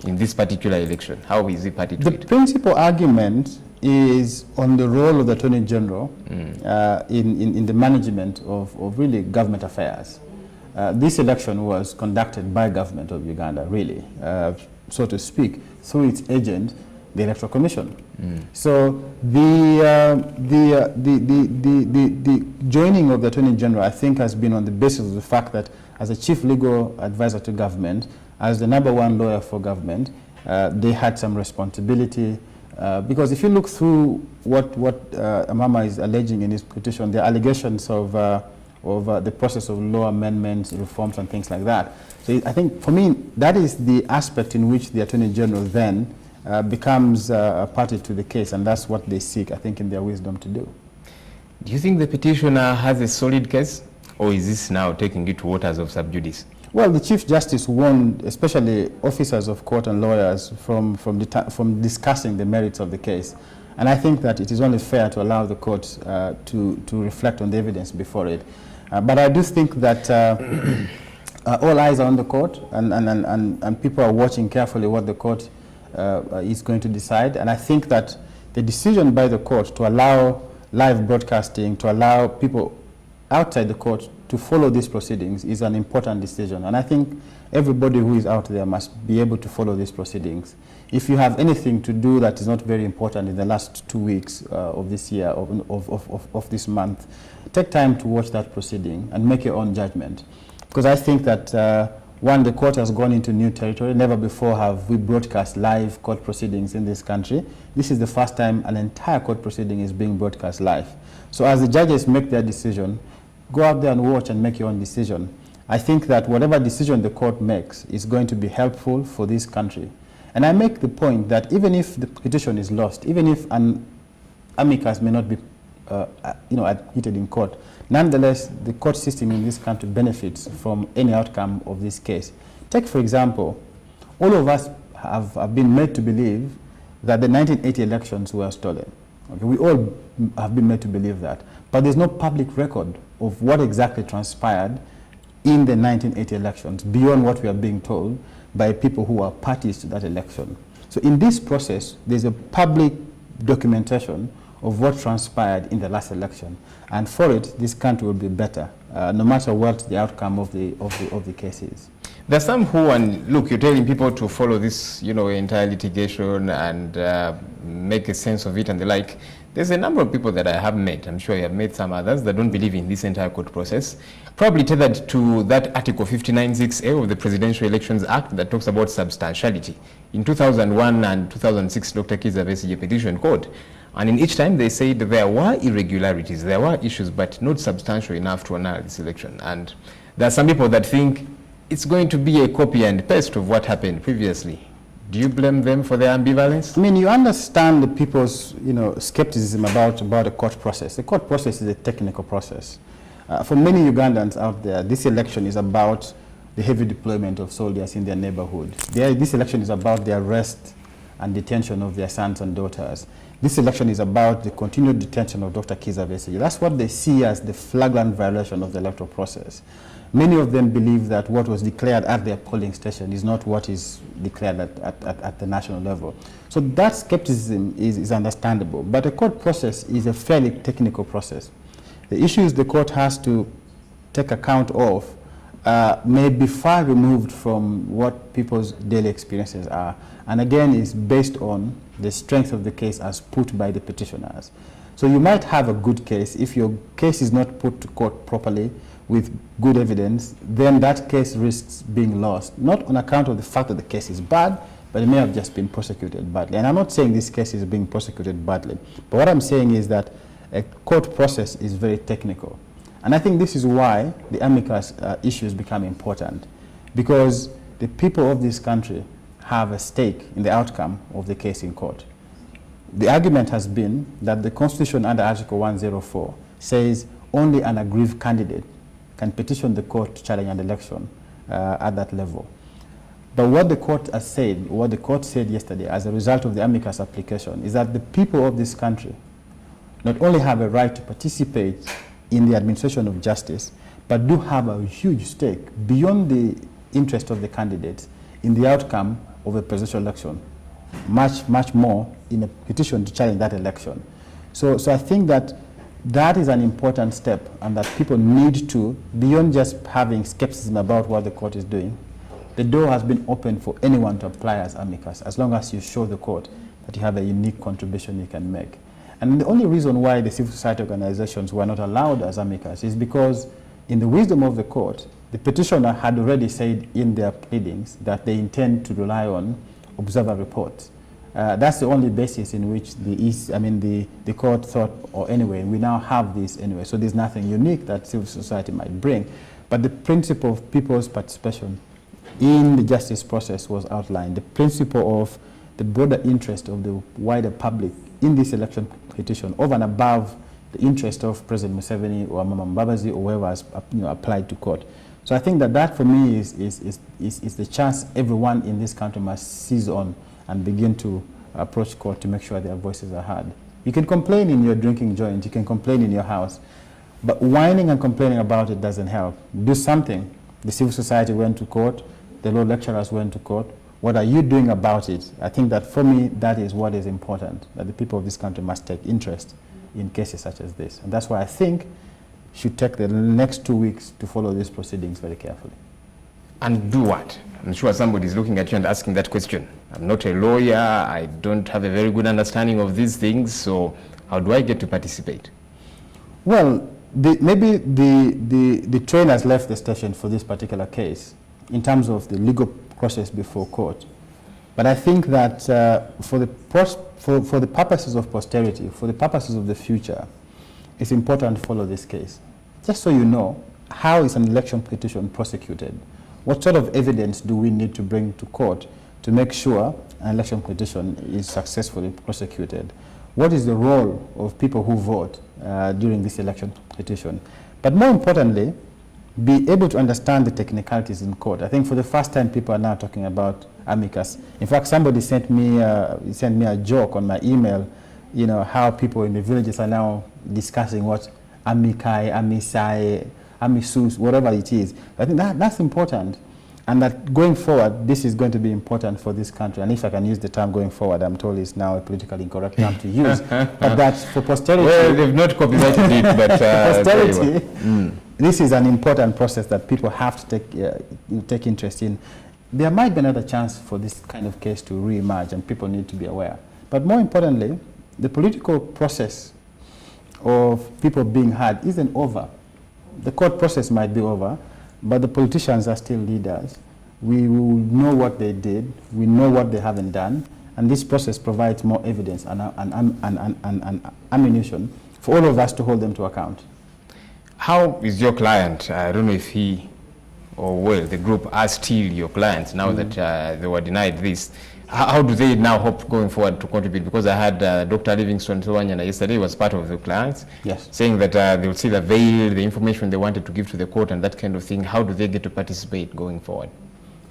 in this particular election? How is it particular? The principal argument is on the role of the Attorney General in the management of really government affairs. This election was conducted by government of Uganda, really, so to speak, through its agent, the Electoral Commission. So the joining of the Attorney General, I think, has been on the basis of the fact that as a chief legal advisor to government, as the #1 lawyer for government, they had some responsibility. Because if you look through what Amama is alleging in his petition, the allegations of the process of law amendments, reforms, and things like that. So I think, for me, that is the aspect in which the Attorney General then becomes a party to the case, and that's what they seek, I think, in their wisdom to do. Do you think the petitioner has a solid case, or is this now taking it to waters of sub judice? Well, the Chief Justice warned, especially officers of court and lawyers, from discussing the merits of the case. And I think that it is only fair to allow the court to reflect on the evidence before it. But I do think that all eyes are on the court, and people are watching carefully what the court is going to decide. And I think that the decision by the court to allow live broadcasting, to allow people outside the court to follow these proceedings is an important decision. And I think everybody who is out there must be able to follow these proceedings. If you have anything to do that is not very important in the last 2 weeks of this year, of this month, take time to watch that proceeding and make your own judgment. Because I think that, one, the court has gone into new territory. Never before have we broadcast live court proceedings in this country. This is the first time an entire court proceeding is being broadcast live. So as the judges make their decision, go out there and watch and make your own decision. I think that whatever decision the court makes is going to be helpful for this country. And I make the point that even if the petition is lost, even if an amicus may not be admitted in court, nonetheless, the court system in this country benefits from any outcome of this case. Take, for example, all of us have been made to believe that the 1980 elections were stolen. Okay, we all have been made to believe that. But there's no public record of what exactly transpired in the 1980 elections beyond what we are being told by people who are parties to that election. So in this process, there's a public documentation of what transpired in the last election. And for it, this country will be better, no matter what the outcome of the case is. There's some who, and look, you're telling people to follow this, entire litigation and make a sense of it and the like. There's a number of people that I have met, I'm sure you have met some others, that don't believe in this entire court process, probably tethered to that Article 59(6)(a) of the Presidential Elections Act that talks about substantiality. In 2001 and 2006, Dr. Kizza Besigye petitioned court, and in each time they said there were irregularities, there were issues, but not substantial enough to annul this election. And there are some people that think it's going to be a copy and paste of what happened previously. Do you blame them for their ambivalence? I mean, you understand the people's, skepticism about a court process. The court process is a technical process. For many Ugandans out there, this election is about the heavy deployment of soldiers in their neighborhood. This election is about the arrest and detention of their sons and daughters. This election is about the continued detention of Dr. Kizza Besigye. That's what they see as the flagrant violation of the electoral process. Many of them believe that what was declared at their polling station is not what is declared at the national level. So that skepticism is understandable. But the court process is a fairly technical process. The issues the court has to take account of may be far removed from what people's daily experiences are. And again, is based on the strength of the case as put by the petitioners. So you might have a good case. If your case is not put to court properly with good evidence, then that case risks being lost, not on account of the fact that the case is bad, but it may have just been prosecuted badly. And I'm not saying this case is being prosecuted badly, but what I'm saying is that a court process is very technical. And I think this is why the amicus issues become important, because the people of this country have a stake in the outcome of the case in court. The argument has been that the Constitution under Article 104 says only an aggrieved candidate can petition the court to challenge an election at that level. But what the court has said, what the court said yesterday as a result of the amicus application, is that the people of this country not only have a right to participate in the administration of justice, but do have a huge stake beyond the interest of the candidates in the outcome of a presidential election, much more in a petition to challenge that election. So I think that is an important step, and that people need to, beyond just having skepticism about what the court is doing, the door has been open for anyone to apply as amicus, as long as you show the court that you have a unique contribution you can make. And the only reason why the civil society organizations were not allowed as amicus is because, in the wisdom of the court, the petitioner had already said in their pleadings that they intend to rely on observer reports. That's the only basis in which the court thought, or anyway, we now have this anyway, so there's nothing unique that civil society might bring. But the principle of people's participation in the justice process was outlined. The principle of the broader interest of the wider public in this election petition, over and above the interest of President Museveni or Mama Mbabazi or whoever has applied to court. So I think that for me is the chance everyone in this country must seize on and begin to approach court to make sure their voices are heard. You can complain in your drinking joint, you can complain in your house, but whining and complaining about it doesn't help. Do something. The civil society went to court, the law lecturers went to court. What are you doing about it? I think that for me, that is what is important, that the people of this country must take interest in cases such as this. And that's why I think should take the next 2 weeks to follow these proceedings very carefully. And do what? I'm sure somebody is looking at you and asking that question. I'm not a lawyer, I don't have a very good understanding of these things, so how do I get to participate? Well, maybe the train has left the station for this particular case in terms of the legal process before court. But I think that for the purposes of posterity, for the purposes of the future, it's important to follow this case. Just so you know, how is an election petition prosecuted? What sort of evidence do we need to bring to court to make sure an election petition is successfully prosecuted? What is the role of people who vote during this election petition? But more importantly, be able to understand the technicalities in court. I think for the first time, people are now talking about amicus. In fact, somebody sent me a joke on my email, how people in the villages are now discussing what amici, amici, amisus, whatever it is. I think that's important. And that going forward, this is going to be important for this country. And if I can use the term going forward, I'm told it's now a politically incorrect term to use. But that's for posterity. Well, they've not copyrighted it, but posterity, this is an important process that people have to take interest in. There might be another chance for this kind of case to re-emerge, and people need to be aware. But more importantly, the political process of people being heard isn't over. The court process might be over, but the politicians are still leaders. We will know what they did, we know what they haven't done, and this process provides more evidence and ammunition for all of us to hold them to account. How is your client? I don't know if he, or well, the group are still your clients now that they were denied this. How do they now hope going forward to contribute? Because I had Dr. Livingstone Sewanyana yesterday, was part of the clients, yes, saying that they would still avail the information they wanted to give to the court and that kind of thing. How do they get to participate going forward?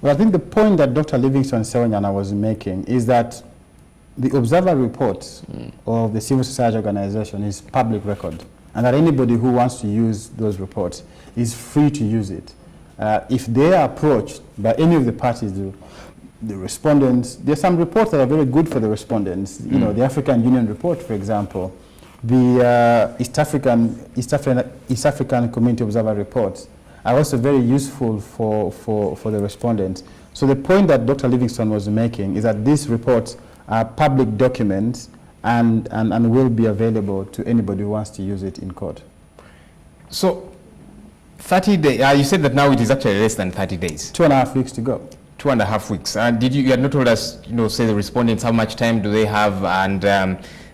Well, I think the point that Dr. Livingstone Sewanyana was making is that the observer reports of the civil society organization is public record, and that anybody who wants to use those reports is free to use it. If they are approached by any of the parties, the respondents, there are some reports that are very good for the respondents. The African Union report, for example, the East African Community Observer reports are also very useful for the respondents. So the point that Dr. Livingstone was making is that these reports are public documents and will be available to anybody who wants to use it in court. So 30 days, you said that now it is actually less than 30 days. 2.5 weeks to go. 2.5 weeks. Did you had not told us, say the respondents, how much time do they have, and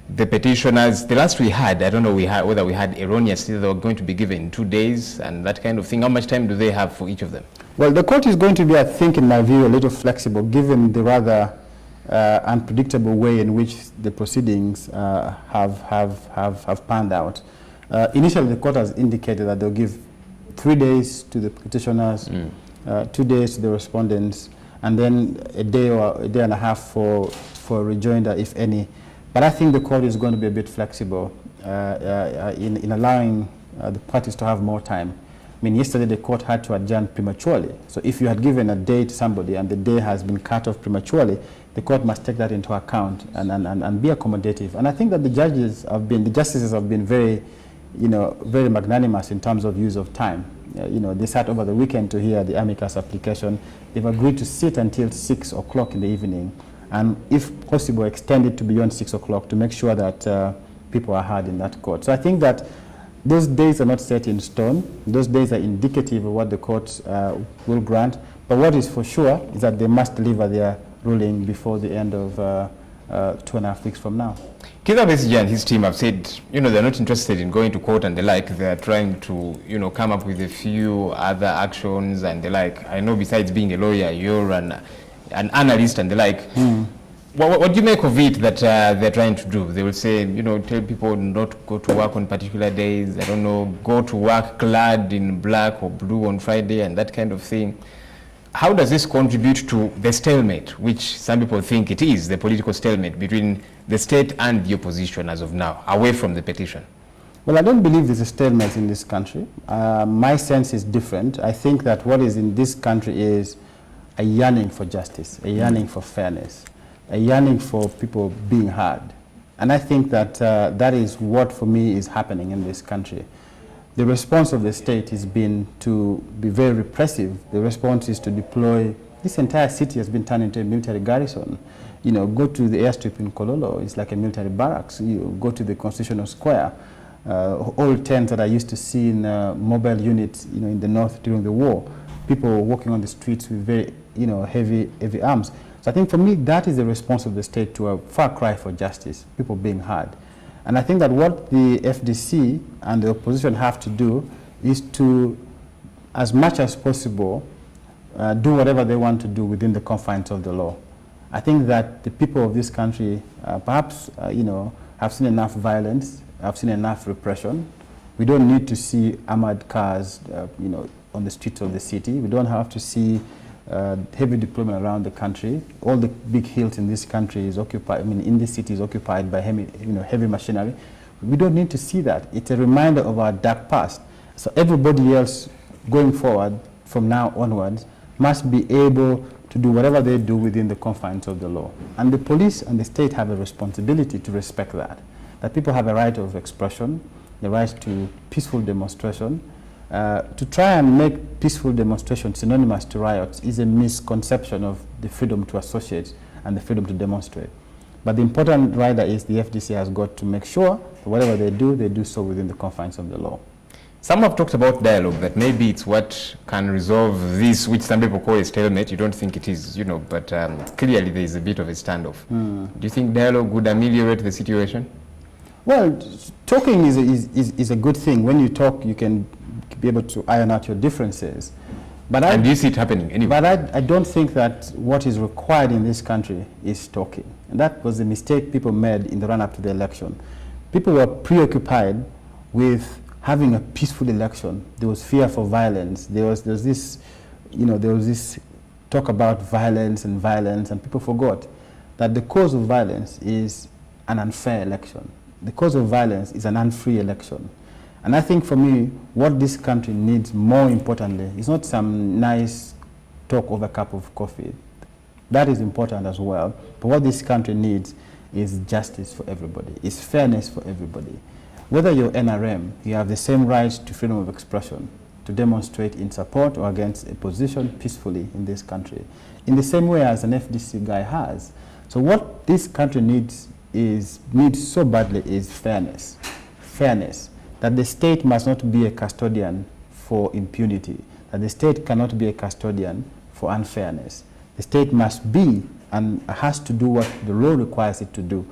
the petitioners, the last we had, I don't know whether we had erroneously, they were going to be given 2 days and that kind of thing. How much time do they have for each of them? Well, the court is going to be, I think, in my view, a little flexible, given the rather unpredictable way in which the proceedings have panned out. Initially, the court has indicated that they'll give 3 days to the petitioners, 2 days to the respondents, and then a day or a day and a half for rejoinder, if any. But I think the court is going to be a bit flexible in allowing the parties to have more time. I mean, yesterday the court had to adjourn prematurely. So if you had given a day to somebody and the day has been cut off prematurely, the court must take that into account and be accommodative. And I think that the justices have been very, very magnanimous in terms of use of time. They sat over the weekend to hear the amicus application. They've agreed to sit until 6 o'clock in the evening, and if possible, extend it to beyond 6 o'clock to make sure that people are heard in that court. So I think that those days are not set in stone. Those days are indicative of what the courts will grant. But what is for sure is that they must deliver their ruling before the end of 2.5 weeks from now. Kizza Besigye and his team have said, they're not interested in going to court and the like. They're trying to, come up with a few other actions and the like. I know besides being a lawyer, you're an analyst and the like. What do you make of it that they're trying to do? They will say, tell people not to go to work on particular days. I don't know, go to work clad in black or blue on Friday and that kind of thing. How does this contribute to the stalemate, which some people think it is, the political stalemate between the state and the opposition as of now, away from the petition? Well, I don't believe there's a stalemate in this country. My sense is different. I think that what is in this country is a yearning for justice, a yearning for fairness, a yearning for people being heard. And I think that that is what, for me, is happening in this country. The response of the state has been to be very repressive. The response is to deploy, this entire city has been turned into a military garrison. Go to the airstrip in Kololo, it's like a military barracks. Go to the Constitutional Square, old tents that I used to see in mobile units, in the north during the war. People walking on the streets with very, heavy arms. So I think for me, that is the response of the state to a far cry for justice, people being heard. And I think that what the FDC and the opposition have to do is to, as much as possible, do whatever they want to do within the confines of the law. I think that the people of this country perhaps, have seen enough violence, have seen enough repression. We don't need to see armored cars, on the streets of the city. We don't have to see heavy deployment around the country. All the big hills in this country is occupied, in this city is occupied by heavy machinery. We don't need to see that. It's a reminder of our dark past. So everybody else going forward from now onwards must be able to do whatever they do within the confines of the law. And the police and the state have a responsibility to respect that. That people have a right of expression, the right to peaceful demonstration. To try and make peaceful demonstrations synonymous to riots is a misconception of the freedom to associate and the freedom to demonstrate. But the important rider is the FDC has got to make sure that whatever they do so within the confines of the law. Some have talked about dialogue, that maybe it's what can resolve this, which some people call a stalemate. You don't think it is, but clearly there is a bit of a standoff. Do you think dialogue would ameliorate the situation? Well, talking is a good thing. When you talk, you can be able to iron out your differences. And do you see it happening anyway? But I don't think that what is required in this country is talking. And that was the mistake people made in the run-up to the election. People were preoccupied with having a peaceful election. There was fear for violence. There was this talk about violence, and people forgot that the cause of violence is an unfair election. The cause of violence is an unfree election. And I think for me, what this country needs more importantly is not some nice talk over a cup of coffee. That is important as well. But what this country needs is justice for everybody, is fairness for everybody. Whether you're NRM, you have the same right to freedom of expression, to demonstrate in support or against a position peacefully in this country, in the same way as an FDC guy has. So what this country needs so badly is fairness. Fairness. That the state must not be a custodian for impunity, that the state cannot be a custodian for unfairness. The state must be and has to do what the law requires it to do,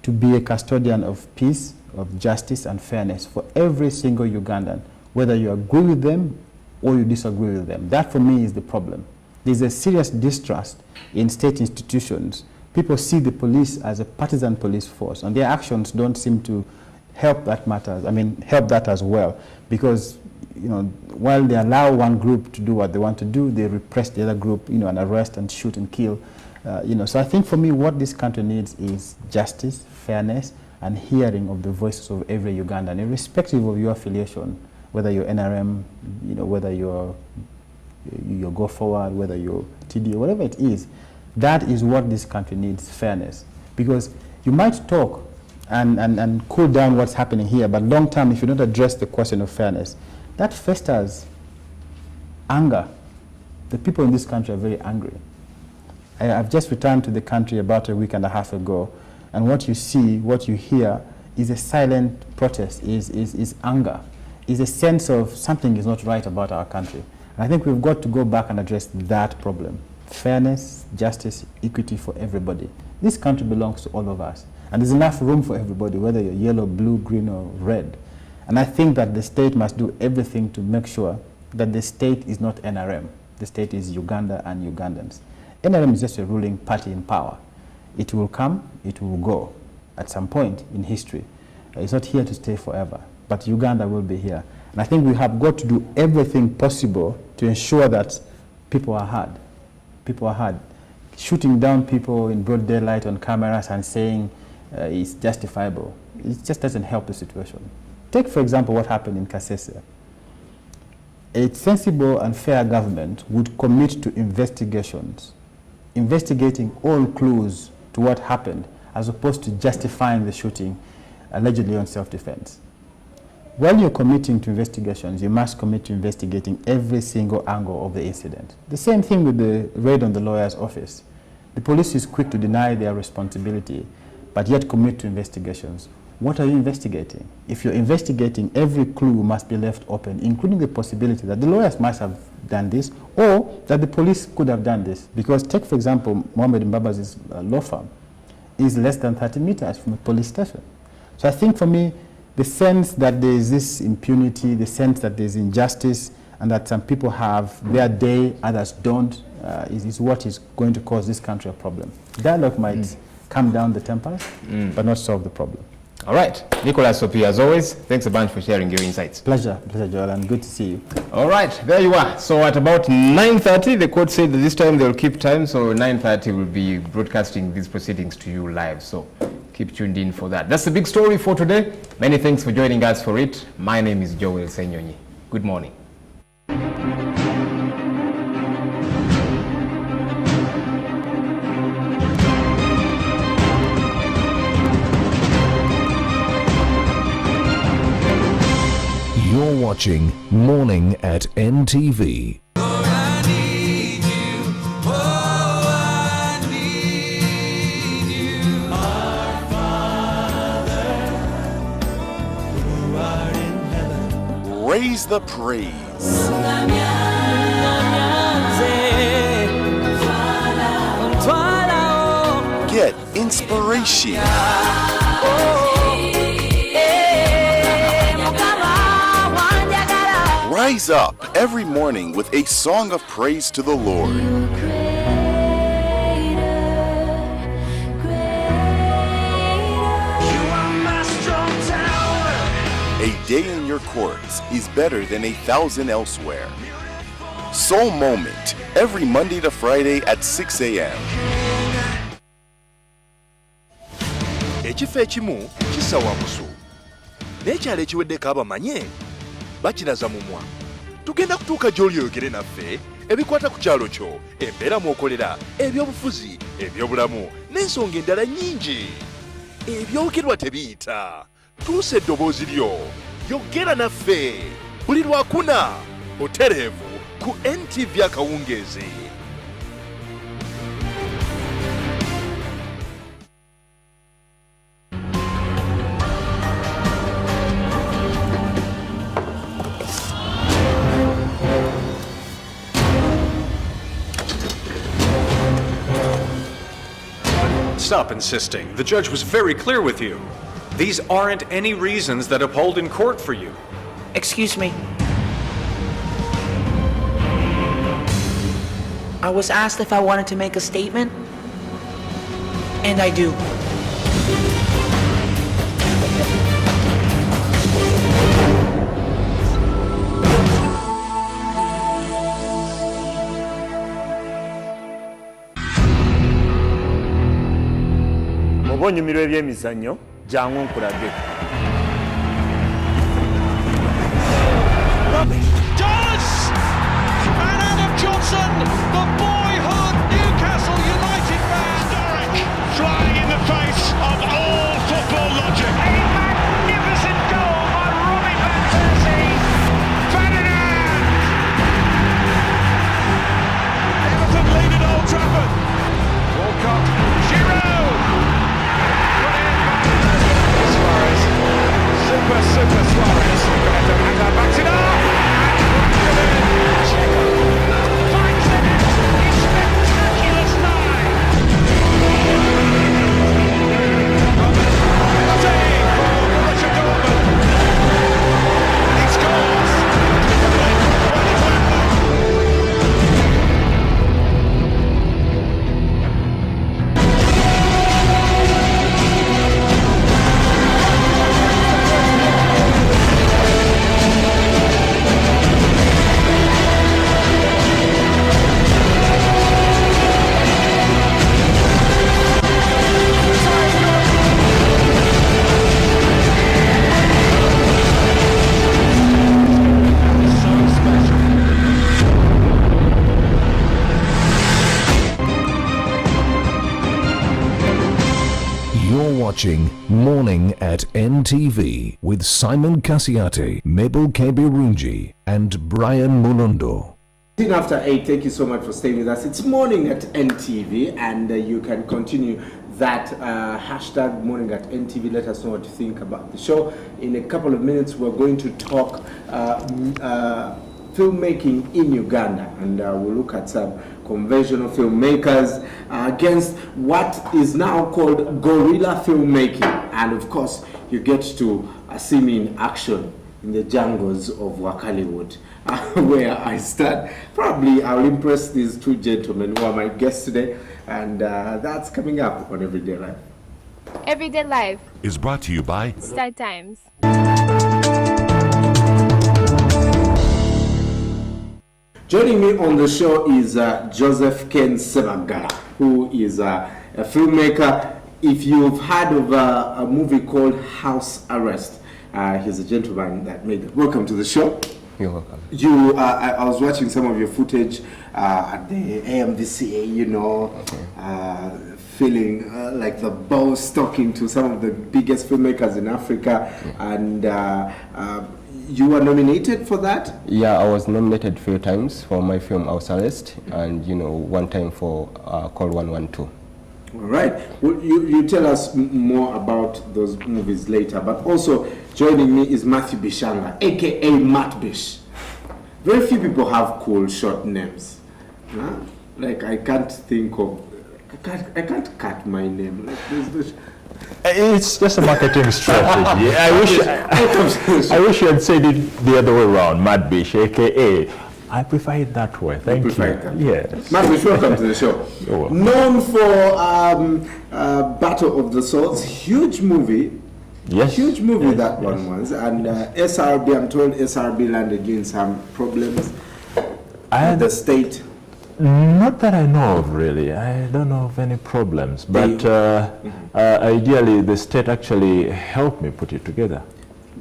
to be a custodian of peace, of justice and fairness for every single Ugandan, whether you agree with them or you disagree with them. That for me is the problem. There's a serious distrust in state institutions. People see the police as a partisan police force, and their actions don't seem to help that matters. Help that as well, because while they allow one group to do what they want to do, they repress the other group, and arrest and shoot and kill. So I think for me, what this country needs is justice, fairness, and hearing of the voices of every Ugandan, irrespective of your affiliation. whether you're NRM, whether you're Go Forward, whether you're TDO, whatever it is, that is what this country needs, fairness. Because you might talk and cool down what's happening here, but long term, if you don't address the question of fairness, that festers anger. The people in this country are very angry. I've just returned to the country about a week and a half ago, and what you see, what you hear, is a silent protest, is anger, is a sense of something is not right about our country. And I think we've got to go back and address that problem. Fairness, justice, equity for everybody. This country belongs to all of us. And there's enough room for everybody, whether you're yellow, blue, green, or red. And I think that the state must do everything to make sure that the state is not NRM. The state is Uganda and Ugandans. NRM is just a ruling party in power. It will come, it will go at some point in history. It's not here to stay forever, but Uganda will be here. And I think we have got to do everything possible to ensure that people are heard. People are heard. Shooting down people in broad daylight on cameras and saying it's justifiable, it just doesn't help the situation. Take, for example, what happened in Kasese. A sensible and fair government would commit to investigations, investigating all clues to what happened, as opposed to justifying the shooting allegedly on self-defense. While you're committing to investigations, you must commit to investigating every single angle of the incident. The same thing with the raid on the lawyer's office. The police is quick to deny their responsibility, but yet commit to investigations. What are you investigating? If you're investigating, every clue must be left open, including the possibility that the lawyers must have done this, or that the police could have done this. Because take, for example, Mohammed Mbabazi's law firm is less than 30 meters from a police station. So I think for me, the sense that there is this impunity, the sense that there's injustice, and that some people have their day, others don't, is what is going to cause this country a problem. Dialogue might calm down the tempers, but not solve the problem. All right. Nicholas Sopi, as always, thanks a bunch for sharing your insights. Pleasure, Joel, and good to see you. All right, there you are. So at about 9:30, the court said that this time they'll keep time, so 9:30 will be broadcasting these proceedings to you live. So keep tuned in for that. That's the big story for today. Many thanks for joining us for it. My name is Joel Senyonyi. Good morning. You're watching Morning at NTV. Raise the praise. Get inspiration. Rise up every morning with a song of praise to the Lord. A day in your courts is better than 1,000 elsewhere. Soul Moment, every Monday to Friday at 6 a.m. Ekifo ekimu kisawa musu n'ekyalo ekiweddeko abamanye bakiraza mumwa. Tugenda kutuuka gy'oli oyogere naffe ebikwata ku kyalo kyo, embeera mw'okolera, ebyobufuzi, ebyobulamu n'ensonga endala nnyingi. Ebyogerwa tebiyita. Tuusa eddoboozi lyo, yogera naffe buli lwakuna butereevu ku NTV akawungeezi. Stop insisting. The judge was very clear with you. These aren't any reasons that uphold in court for you. Excuse me. I was asked if I wanted to make a statement, and I do. Onyumirwa ebyemizannyo jangu nkulage. watching Morning at NTV with Simon Kasiate, Mabel Kebirunji, and Brian Mulondo. After 8, thank you so much for staying with us. It's Morning at NTV, and you can continue that hashtag Morning at NTV. Let us know what you think about the show. In a couple of minutes, we're going to talk filmmaking in Uganda, and we'll look at some conventional filmmakers against what is now called guerrilla filmmaking. And of course, you get to see me in action in the jungles of Wakaliwood, where I start. Probably I'll impress these two gentlemen who are my guests today, and that's coming up on Everyday Life. Everyday Life is brought to you by Star Times. Joining me on the show is Joseph Ken Sebagala, who is a filmmaker. If you've heard of a movie called House Arrest, he's a gentleman that made it. Welcome to the show. You're welcome. I was watching some of your footage at the AMVCA, you know, feeling like the boss talking to some of the biggest filmmakers in Africa, and you were nominated for that? Yeah, I was nominated a few times for my film House Arrest, and one time for Call 112. All right. Well, you tell us more about those movies later, but also joining me is Matthew Bishanga, aka Matt Bish. Very few people have cool short names. Huh? Like I can't cut my name. Like there's It's just a marketing strategy. I wish you had said it the other way around. Matt Bish, aka. I prefer it that way. Thank you. Yes. Matt Bish, welcome to the show. Known for Battle of the Swords, huge movie. Yes. Huge movie that one was. And SRB, I'm told SRB landed you in some problems. The state. Not that I know of, really. I don't know of any problems. But ideally, the state actually helped me put it together.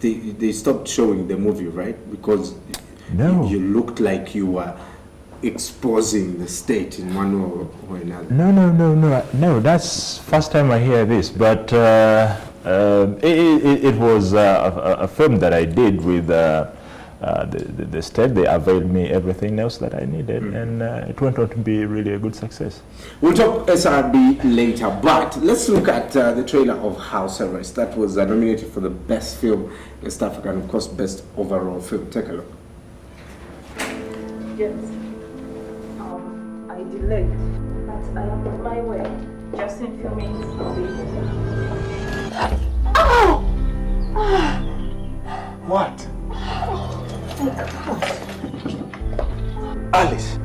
They stopped showing the movie, right? Because you looked like you were exposing the state in one way or another. No. That's first time I hear this. But it was a film that I did with the state. They availed me everything else that I needed, and it went on to be really a good success. We'll talk SRB later, but let's look at the trailer of House Arrest. That was nominated for the best film in West Africa and of course best overall film. Take a look. Yes. I delayed, but I am on my way. Just in a few minutes, I'll be here. Oh! What? Alice.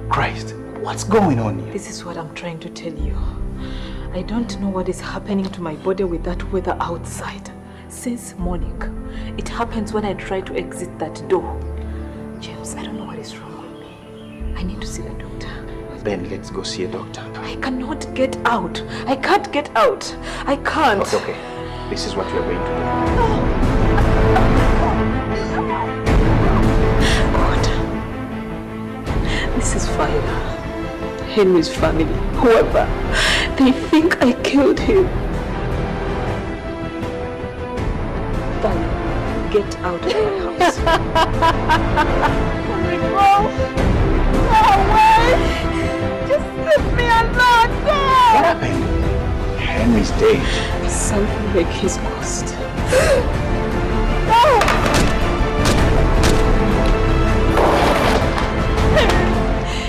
Christ, what's going on here? This is what I'm trying to tell you. I don't know what is happening to my body with that weather outside. Since morning. It happens when I try to exit that door. James, I don't know what is wrong with me. I need to see the doctor. Then let's go see a doctor. I cannot get out. I can't get out. I can't. Okay. This is what we are going to do. God. This is fire. Henry's family, whoever, they think I killed him. Fine, get out of my house. No! No way! Just leave me alone! No! What happened? Henry's dead. Something like his ghost. No!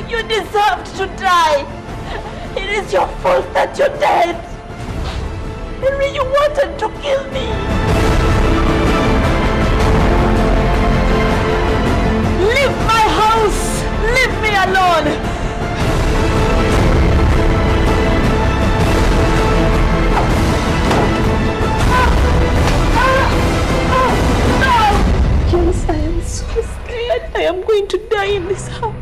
You deserved to die. It is your fault that you're dead. Henry, you wanted to kill me. Leave my house. Leave me alone. Yes, I am so scared. I am going to die in this house.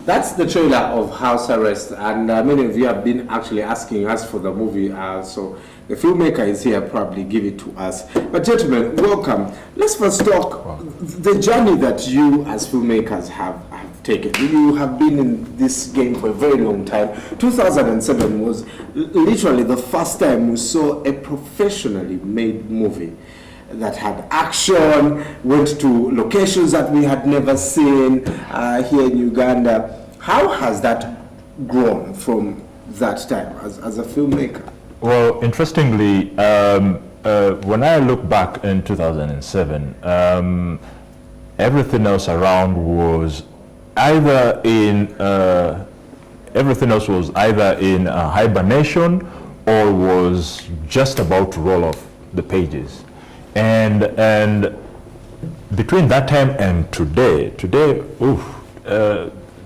That's the trailer of House Arrest, and many of you have been actually asking us for the movie, so the filmmaker is here, probably give it to us. But gentlemen, welcome. Let's first talk the journey that you as filmmakers have take it. You have been in this game for a very long time. 2007 was literally the first time we saw a professionally made movie that had action, went to locations that we had never seen here in Uganda. How has that grown from that time as a filmmaker? Well, interestingly, when I look back in 2007, everything else around was either in hibernation or was just about to roll off the pages. And between that time and today,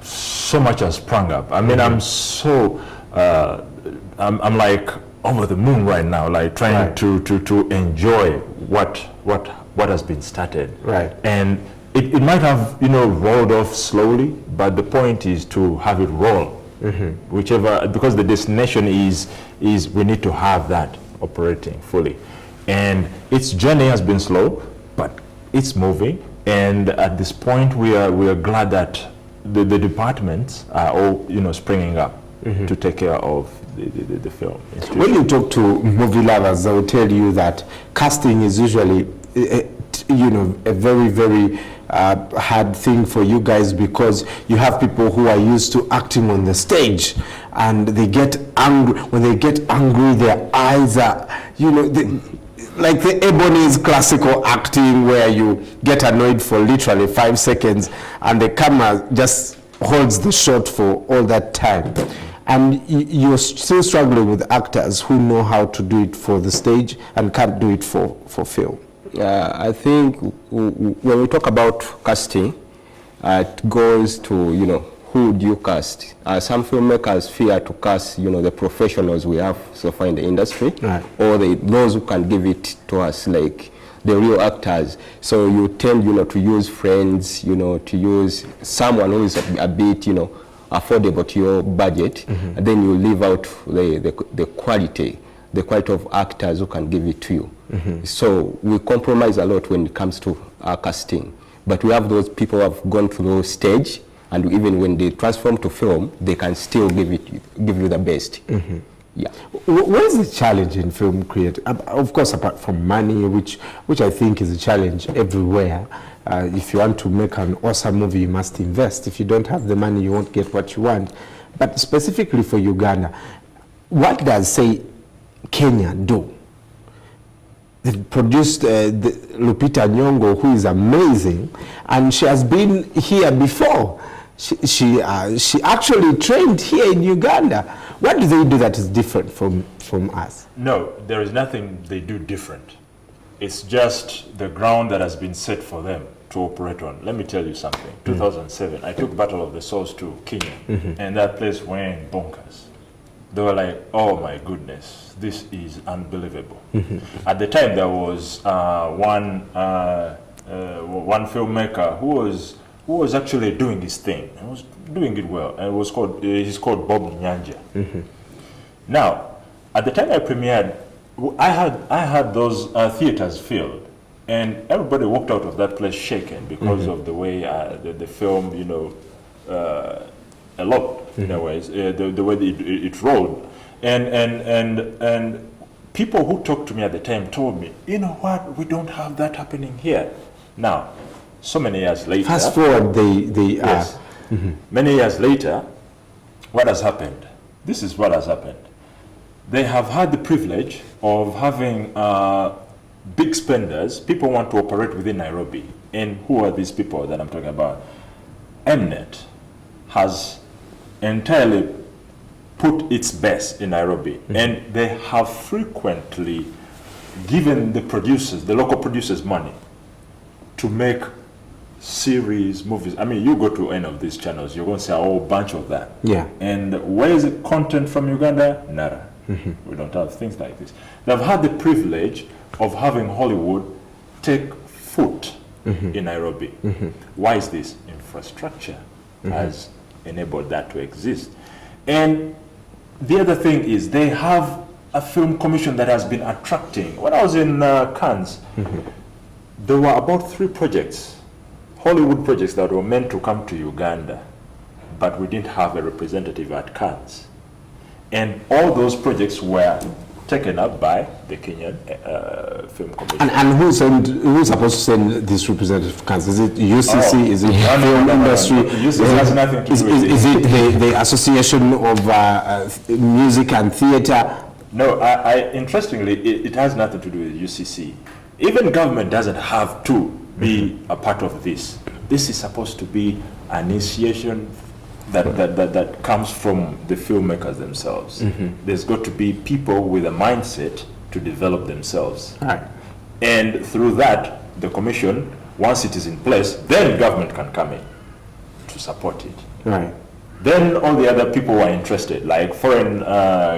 so much has sprung up. I mean, I'm so I'm like over the moon right now, like trying to enjoy what has been started. Right. And it might have, rolled off slowly, but the point is to have it roll. Whichever, because the destination is we need to have that operating fully. And its journey has been slow, but it's moving. And at this point, we are glad that the departments are all, springing up to take care of the film. When you talk to movie lovers, they will tell you that casting is usually, a very, very hard thing for you guys, because you have people who are used to acting on the stage, and they get angry. When they get angry, their eyes are, like the Ebony's classical acting, where you get annoyed for literally 5 seconds and the camera just holds the shot for all that time. And you're still struggling with actors who know how to do it for the stage and can't do it for film. I think when we talk about casting, it goes to, who do you cast? Some filmmakers fear to cast, the professionals we have so far in the industry, or those who can give it to us, like the real actors. So you tend, to use friends, to use someone who is a bit, affordable to your budget, and then you leave out the quality of actors who can give it to you. So we compromise a lot when it comes to casting. But we have those people who have gone to those stage, and even when they transform to film, they can still give you the best. Yeah. What is the challenge in film creation? Of course, apart from money, which I think is a challenge everywhere. If you want to make an awesome movie, you must invest. If you don't have the money, you won't get what you want. But specifically for Uganda, what does, say, Kenya do? They've produced Lupita Nyong'o, who is amazing, and she has been here before. She actually trained here in Uganda. What do they do that is different from us? No, there is nothing they do different. It's just the ground that has been set for them to operate on. Let me tell you something. 2007, I took Battle of the Souls to Kenya, and that place went bonkers. They were like, oh my goodness, this is unbelievable. At the time, there was one filmmaker who was actually doing his thing. He was doing it well, and he's called Bob Nyanja. Now, at the time I premiered, I had those theaters filled, and everybody walked out of that place shaken because of the way the film, a lot in a ways, the way it rolled, and people who talked to me at the time told me, you know what, we don't have that happening here. Now, so many years later. Fast forward, yes. Many years later, what has happened? This is what has happened. They have had the privilege of having big spenders. People want to operate within Nairobi. And who are these people that I'm talking about? Mnet has entirely put its best in Nairobi. And they have frequently given the producers, the local producers, money to make series, movies. I mean, you go to any of these channels, you're going to see a whole bunch of that. Yeah. And where is the content from Uganda? Nada. We don't have things like this. They've had the privilege of having Hollywood take foot in Nairobi. Why is this? Infrastructure has enabled that to exist. And the other thing is they have a film commission that has been attracting. When I was in Cannes, there were about 3 projects, Hollywood projects, that were meant to come to Uganda. but we didn't have a representative at Cannes. And all those projects were taken up by the Kenyan Film Commission. And who's supposed to send this representative to Cannes? Is it UCC? Is it film industry? UCC has nothing to do with it. Is it the Association of Music and Theatre? No, interestingly, it has nothing to do with UCC. Even government doesn't have to be a part of this. This is supposed to be an initiation that comes from the filmmakers themselves. There's got to be people with a mindset to develop themselves. Right. And through that, the commission, once it is in place, then government can come in to support it. Right. Then all the other people who are interested, like foreign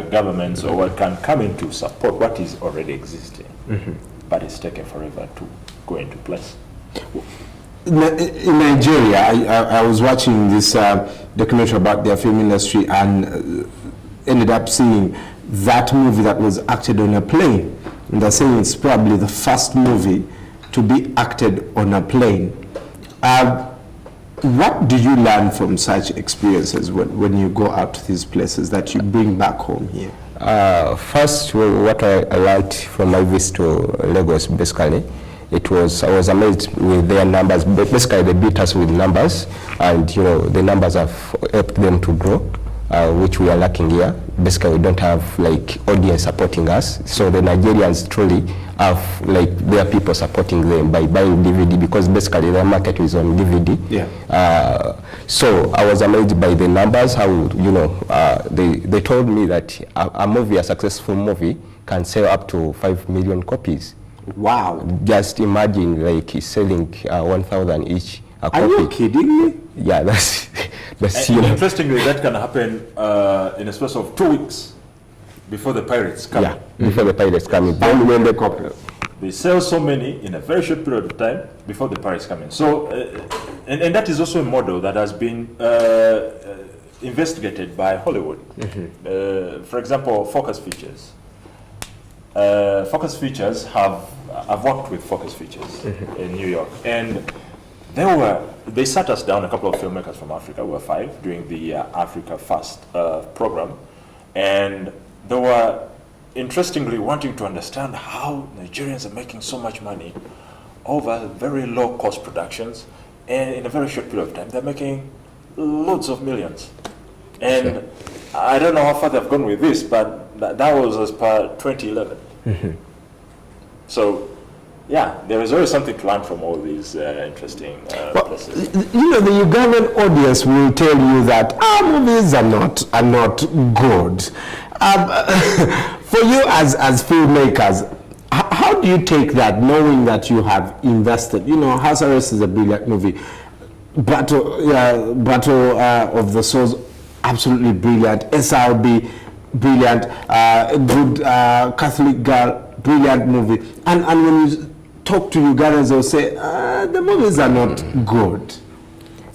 governments or what, can come in to support what is already existing. But it's taken forever to go into place. In Nigeria, I was watching this documentary about their film industry and ended up seeing that movie that was acted on a plane. And they're saying it's probably the first movie to be acted on a plane. What do you learn from such experiences when you go out to these places that you bring back home here? First, what I learned from my visit to Lagos, basically, I was amazed with their numbers. Basically, they beat us with numbers, and the numbers have helped them to grow, which we are lacking here. Basically, we don't have like audience supporting us, so the Nigerians truly have like their people supporting them by buying DVD, because basically their market is on DVD. Yeah. So I was amazed by the numbers. How they told me that a successful movie can sell up to 5 million copies. Wow. Just imagine, like, he's selling 1,000 each a copy. Are you kidding me? Yeah, that's Interestingly, that can happen in a space of 2 weeks before the pirates come. Yeah, before the pirates come in. Then when the copy. They sell so many in a very short period of time before the pirates come in. So, and that is also a model that has been investigated by Hollywood. For example, Focus Features. Focus Features I've worked with Focus Features in New York, and they sat us down, a couple of filmmakers from Africa, we were 5, during the Africa Fast program, and they were interestingly wanting to understand how Nigerians are making so much money over very low cost productions, and in a very short period of time they're making loads of millions. And I don't know how far they've gone with this, but that was as per 2011. So, yeah, there is always something to learn from all these interesting places. The Ugandan audience will tell you that our movies are not good. For you as filmmakers, how do you take that, knowing that you have invested? House Arrest is a brilliant movie. Battle of the Souls, absolutely brilliant. SRB, brilliant. Good Catholic Girl, brilliant movie. And when you talk to Ugandans, they'll say, the movies are not good.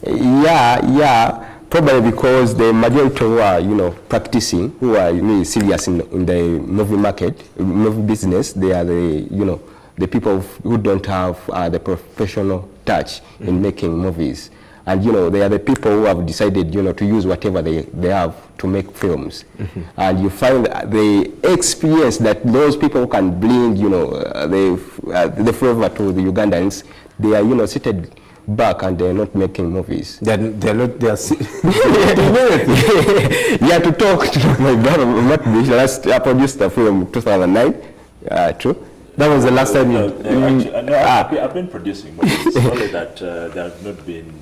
Yeah. Probably because the majority who are, practicing, who are really serious in the movie market, movie business, they are the people who don't have the professional touch in making movies. And, they are the people who have decided, to use whatever they have to make films. And you find the experience that those people can bring, the flavor to the Ugandans, they are, seated back and they're not making movies. They're yeah, to talk to my brother, I produced a film in 2009, true. That was the last time you... I've been producing movies, only that there have not been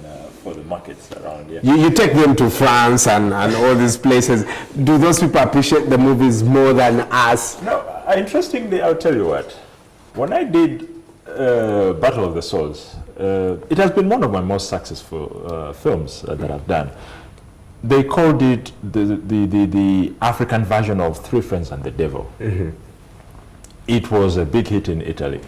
for the markets around here. You take them to France and all these places. Do those people appreciate the movies more than us? No, interestingly, I'll tell you what. When I did Battle of the Souls, it has been one of my most successful films that I've done. They called it the African version of Three Friends and the Devil. It was a big hit in Italy.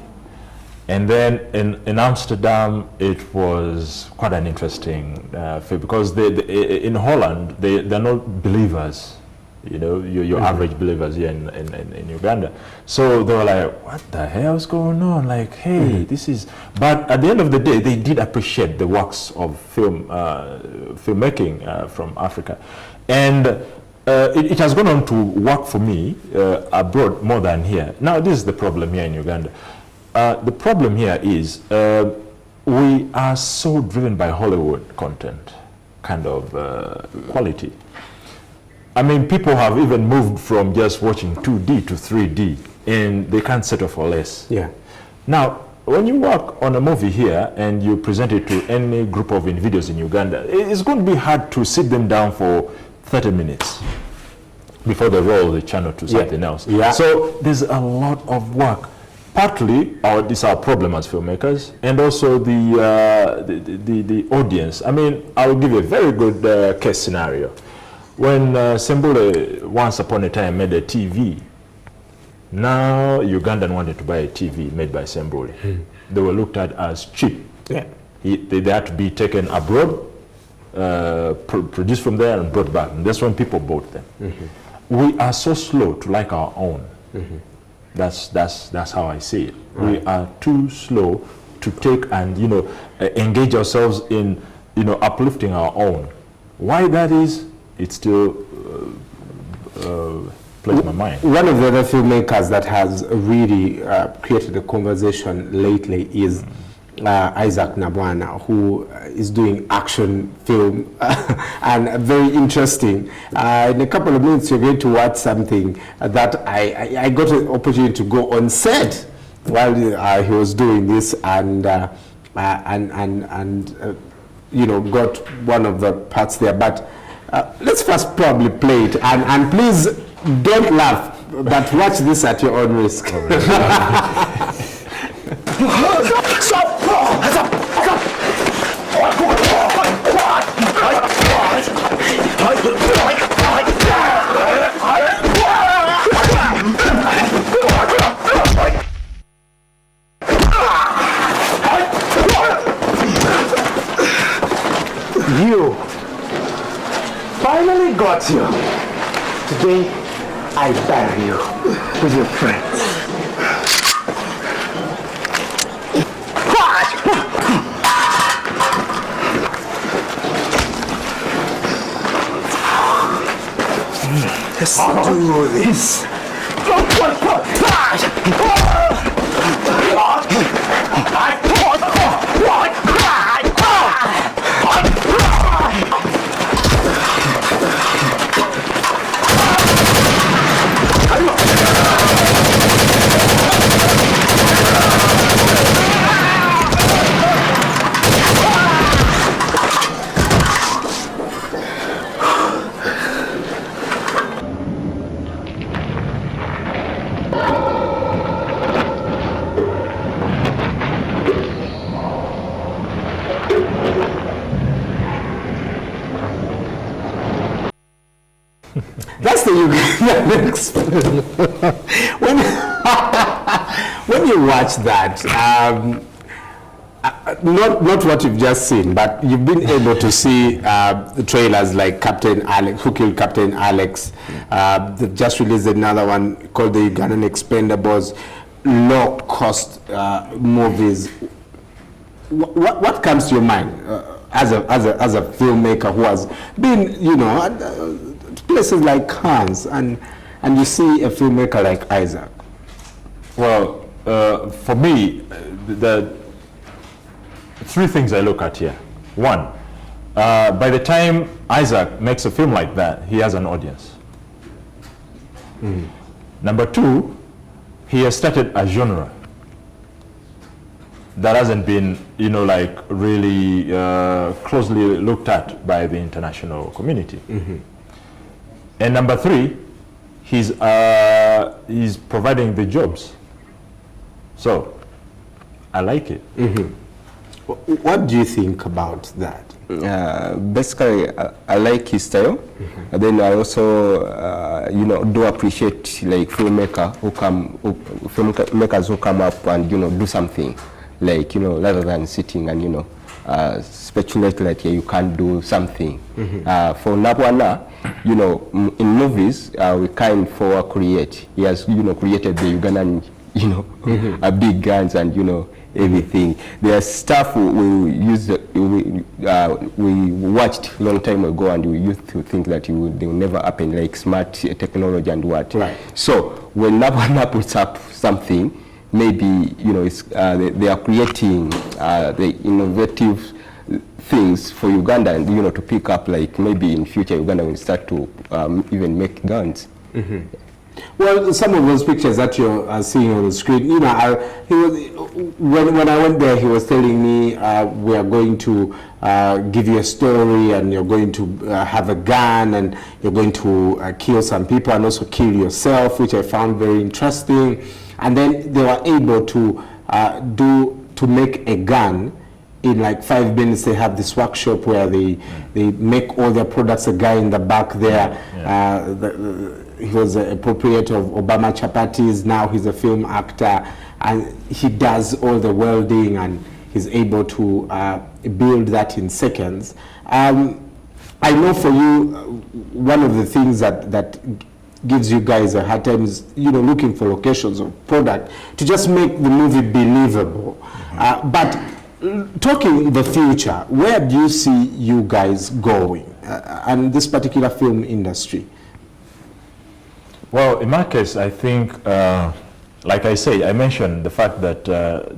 And then in Amsterdam, it was quite an interesting film, because in Holland, they're not believers you know, your average believers here in Uganda. So they were like, what the hell's going on? Like, hey, this is... But at the end of the day, they did appreciate the works of filmmaking from Africa. And it has gone on to work for me abroad more than here. Now, this is the problem here in Uganda. The problem here is we are so driven by Hollywood content, kind of quality. I mean, people have even moved from just watching 2D to 3D, and they can't settle for less. Yeah. Now, when you work on a movie here and you present it to any group of individuals in Uganda, it's going to be hard to sit them down for 30 minutes before they roll the channel to something else. Yeah. So there's a lot of work. Partly, this is our problem as filmmakers, and also the audience. I mean, I will give you a very good case scenario. When Sembule once upon a time made a TV, now Ugandan wanted to buy a TV made by Sembule. They were looked at as cheap. Yeah. They had to be taken abroad, produced from there and brought back. And that's when people bought them. We are so slow to like our own. That's how I see it. We are too slow to take and, you know, engage ourselves in, you know, uplifting our own. Why that is, it still plays my mind. One of the other filmmakers that has really created a conversation lately is Isaac Nabwana, who is doing action film and very interesting. In a couple of minutes, you're going to watch something that I got an opportunity to go on set while he was doing this, and you know, got one of the parts there. But let's first probably play it, and please don't laugh, but watch this at your own risk. You finally got you. Today, I bury you with your friends. Let's do this. That's the Ugandan experience. When you watch that, not what you've just seen, but you've been able to see the trailers like Captain Alex, Who Killed Captain Alex. They've just released another one called the Ugandan Expendables, low-cost movies. What comes to your mind as a filmmaker who has been, you know, places like Cannes, and you see a filmmaker like Isaac? Well, for me, the three things I look at here. One, by the time Isaac makes a film like that, he has an audience. Number two, he has started a genre that hasn't been, you know, like really closely looked at by the international community. And number three, he's providing the jobs. So, I like it. What do you think about that? Basically, I like his style. And then I also, you know, do appreciate like filmmakers who come up and, you know, do something like, you know, rather than sitting and, you know, speculate like you can't do something. For Nabwana, you know, in movies, we kind for create. He has, you know, created the Ugandan, you know, big guns and, you know, everything. There's stuff we used, we watched a long time ago, and we used to think that they will never happen, like smart technology and what. Right. So when Nabwana puts up something, maybe, you know, it's, they are creating the innovative things for Uganda, and, you know, to pick up, like maybe in future Uganda will start to even make guns. Well, some of those pictures that you're seeing on the screen, you know, when I went there, he was telling me, we are going to give you a story, and you're going to have a gun, and you're going to kill some people and also kill yourself, which I found very interesting. And then they were able to make a gun in like 5 minutes. They have this workshop where they make all their products. A guy in the back there, he was a proprietor of Obama Chapatis. Now he's a film actor, and he does all the welding, and he's able to build that in seconds. I know for you, one of the things that gives you guys a hard time is, you know, looking for locations of product to just make the movie believable. But talking the future, where do you see you guys going and this particular film industry? Well, in my case, I think, like I say, I mentioned the fact that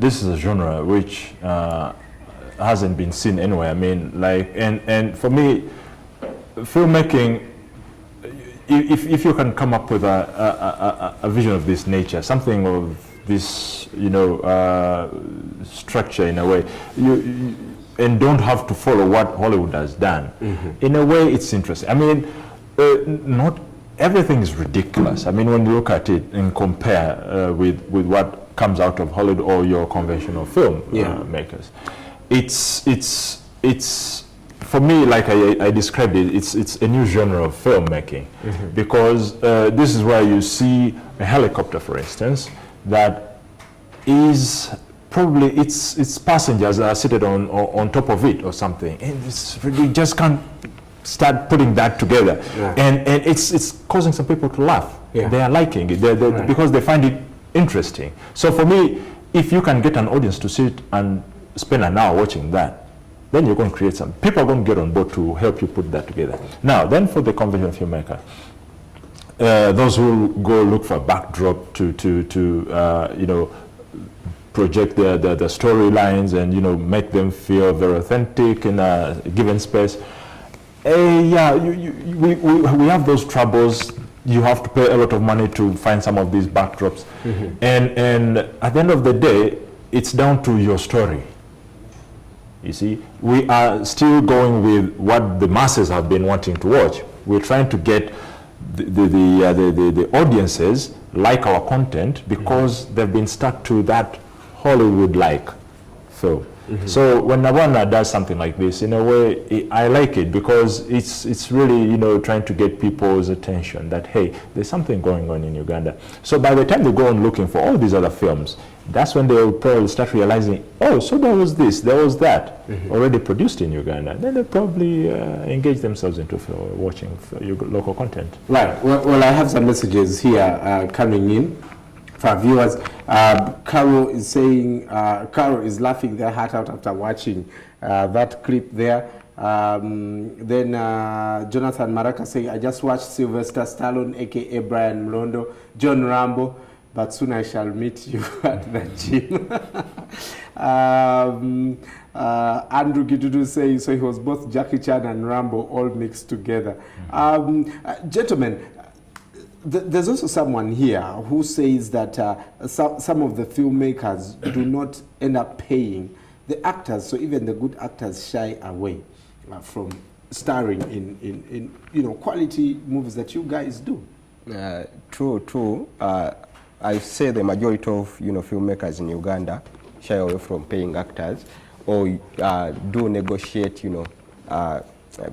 this is a genre which hasn't been seen anywhere. I mean, like, and for me, filmmaking, if you can come up with a vision of this nature, something of this, you know, structure in a way, and don't have to follow what Hollywood has done. In a way, it's interesting. I mean, not everything is ridiculous. I mean, when you look at it and compare with what comes out of Hollywood or your conventional film makers, it's for me, like I described it, it's a new genre of filmmaking, because this is where you see a helicopter, for instance, that is probably its passengers are seated on top of it or something, and you just can't start putting that together, and it's causing some people to laugh. They are liking it because they find it interesting. So for me, if you can get an audience to sit and spend an hour watching that, then you're going to create some. People are going to get on board to help you put that together. Now, then for the conventional filmmaker, those who go look for a backdrop to you know, project the storylines and, you know, make them feel very authentic in a given space. We have those troubles. You have to pay a lot of money to find some of these backdrops, and at the end of the day, it's down to your story. You see, we are still going with what the masses have been wanting to watch. We're trying to get the audiences like our content because they've been stuck to that Hollywood-like film. So when Nabwana does something like this, in a way, I like it because it's really, you know, trying to get people's attention that, hey, there's something going on in Uganda. So by the time they go on looking for all these other films, that's when they'll probably start realizing, oh, so there was this, there was that, already produced in Uganda. Then they'll probably engage themselves into watching local content. Right. Well, I have some messages here coming in for viewers. Carol is saying, Carol is laughing their heart out after watching that clip there. Then Jonathan Maraka saying, I just watched Sylvester Stallone, aka Brian Mlondo, John Rambo, but soon I shall meet you at the gym. Andrew Gidudu saying, so he was both Jackie Chan and Rambo all mixed together. Gentlemen, there's also someone here who says that some of the filmmakers do not end up paying the actors, so even the good actors shy away from starring in you know, quality movies that you guys do. True. I say the majority of, you know, filmmakers in Uganda shy away from paying actors, or do negotiate, you know,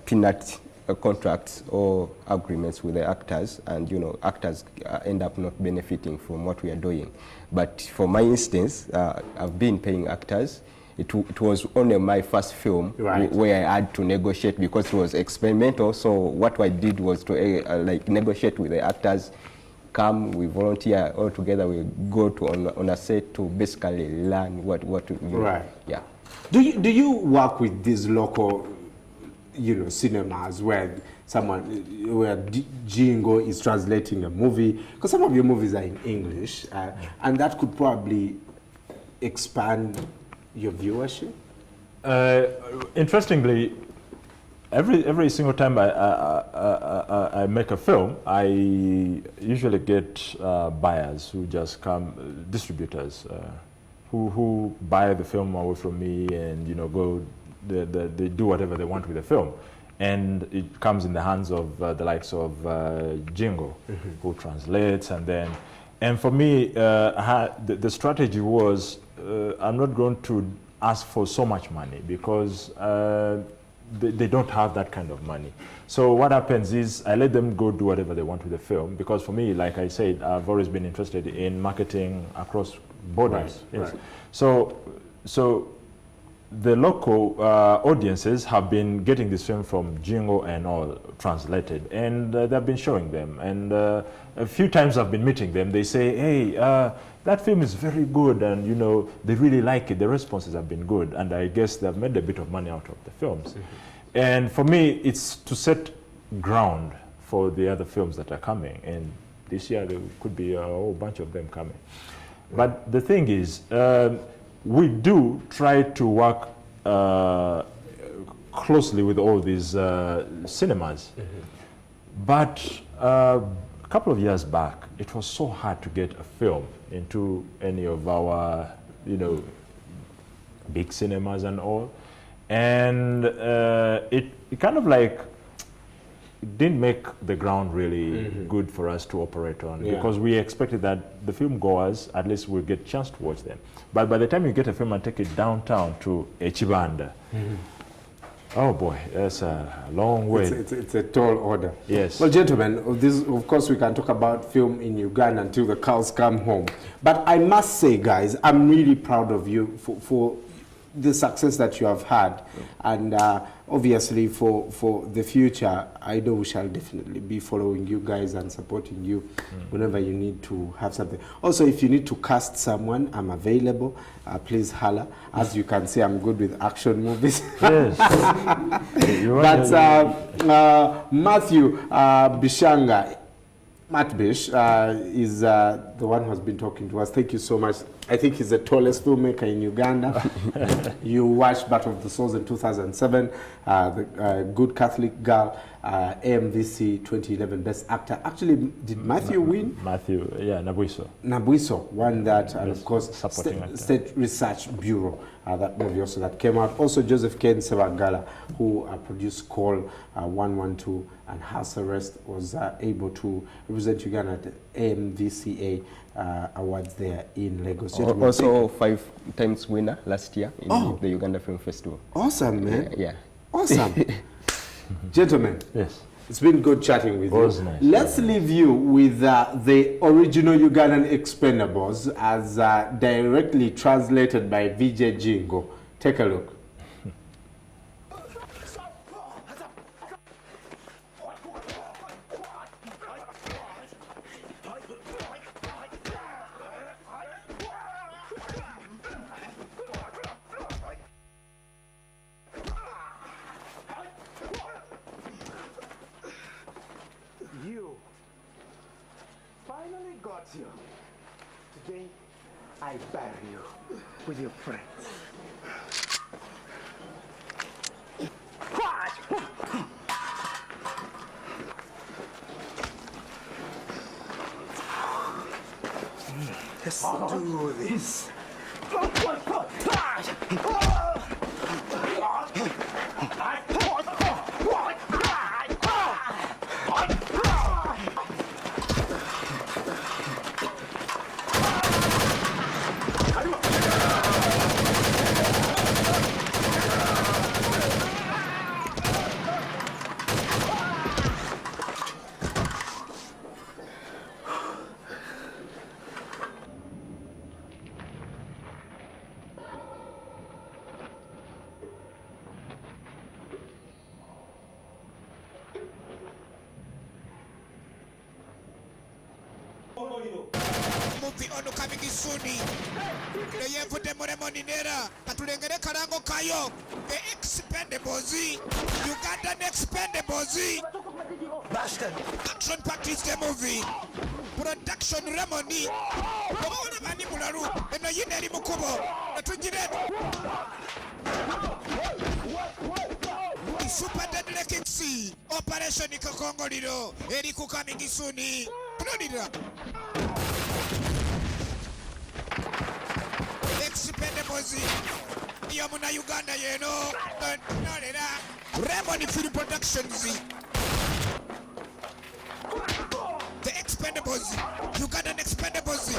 peanut contracts or agreements with the actors, and actors end up not benefiting from what we are doing. But for my instance, I've been paying actors. It was only my first film where I had to negotiate because it was experimental. So what I did was to like negotiate with the actors. Come, we volunteer all together. We go to on a set to basically learn what to do. Right. Yeah. Do you work with these local, cinemas where Jingo is translating a movie? Because some of your movies are in English, and that could probably expand your viewership. Interestingly, every single time I make a film, I usually get buyers who just come, distributors who buy the film away from me, and go, they do whatever they want with the film, and it comes in the hands of the likes of Jingo, who translates, and for me, the strategy was I'm not going to ask for so much money because they don't have that kind of money. So what happens is I let them go do whatever they want with the film, because for me, like I said, I've always been interested in marketing across borders. Right, yes. right. So the local audiences have been getting this film from Jingo and all translated, and they've been showing them. And a few times I've been meeting them, they say, hey, that film is very good, and they really like it. The responses have been good, and I guess they've made a bit of money out of the films. And for me, it's to set ground for the other films that are coming, and this year there could be a whole bunch of them coming. But the thing is, we do try to work closely with all these cinemas, but a couple of years back, it was so hard to get a film into any of our, big cinemas and all, and it kind of like didn't make the ground really good for us to operate on, because we expected that the film goers at least will get a chance to watch them. But by the time you get a film and take it downtown to Echibanda, oh boy, that's a long way. It's a tall order. Yes. Well, gentlemen, of course we can talk about film in Uganda until the cows come home. But I must say, guys, I'm really proud of you for the success that you have had, and obviously for the future, I know we shall definitely be following you guys and supporting you whenever you need to have something. Also, if you need to cast someone, I'm available. Please holler. As you can see, I'm good with action movies. Yes. But Matthew Bishanga, Matt Bish, is the one who has been talking to us. Thank you so much. I think he's the tallest filmmaker in Uganda. You watched Battle of the Souls in 2007, the Good Catholic Girl, AMVC 2011 Best Actor. Actually, did Matthew win? Matthew, yeah, Nabuiso. Nabuiso won that, and Yes, of course, supporting State Research Bureau, that movie also that came out. Also, Joseph Ken Sebagala, who produced Call 112 and House Arrest, was able to represent Uganda at the AMVCA awards there in Lagos. Also 5 times winner last year in the Uganda Film Festival. Awesome, man. Yeah. Awesome. Gentlemen, yes, it's been good chatting with you. Nice. Let's leave you with the original Ugandan Expendables as directly translated by VJ Jingo. Take a look. Finally got you. Today, I bury you with your friends. Let's do this. Movie ono coming soon. Leye vute moremo ninera. Katulengere karango kayo. The Expendables. Ugandan Expendables. Action package the movie. Production Ramoni. Obaona bani mularu. Eno yineri mukubo. Natujire. Super Deadly Kicks. Operation Ikakongoliro. Eriku coming soon. Nonira. Expendables. Yamuna Uganda yeno. Nonira. Ramoni Film Productions. The Expendables, Ugandan Expendables.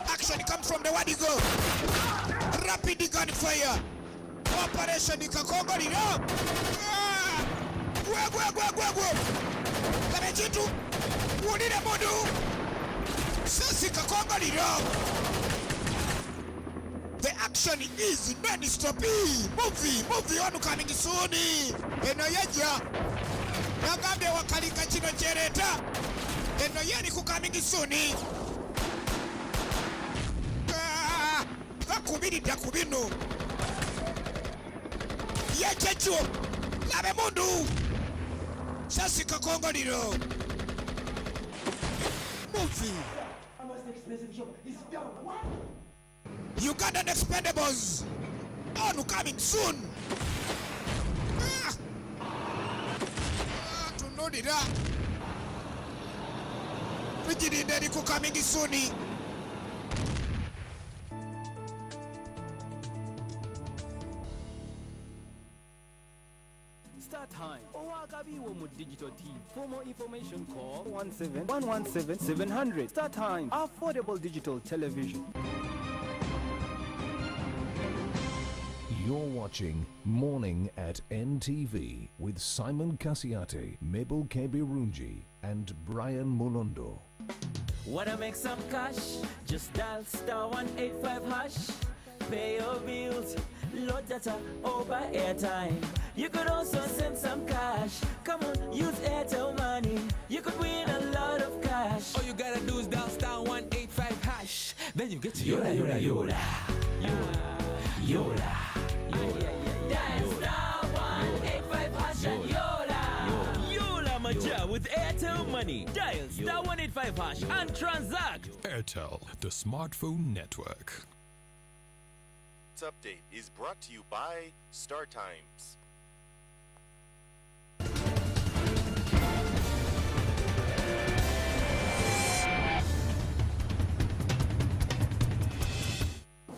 Action comes from the Wadigo. Rapid gunfire. Operation Ikakongoliro. Gwa. Kamejitu. Unire modu. Sisi Ikakongoliro. The action is non-stop. Movie on coming soon. Eno yeja. Nagambe wakalika chino chereta. Eno yeri kukamingi suni. Kakubiri dakubino. Yechecho. Labe mundu. Sasi Kakongoliro. Movie. Ugandan Expendables. On coming soon. Nonira. Vijirinderi kukamingi suni. Start time. Owagabiwo mu digital TV. For more information, call 117-117-700. Start time. Affordable digital television. You're watching Morning at NTV with Simon Kasiate, Mabel Kebirunji, and Brian Mulondo. Wanna make some cash? Just dial *185#. Pay your bills, load data, or buy airtime. You could also send some cash. Come on, use Airtel money. You could win a lot of cash. All you gotta do is dial *185#. Then you get to Yola. Dial *185# and Yola Maja with Airtel money. Dial *185# and transact. Airtel, the smartphone network. This update is brought to you by Star Times.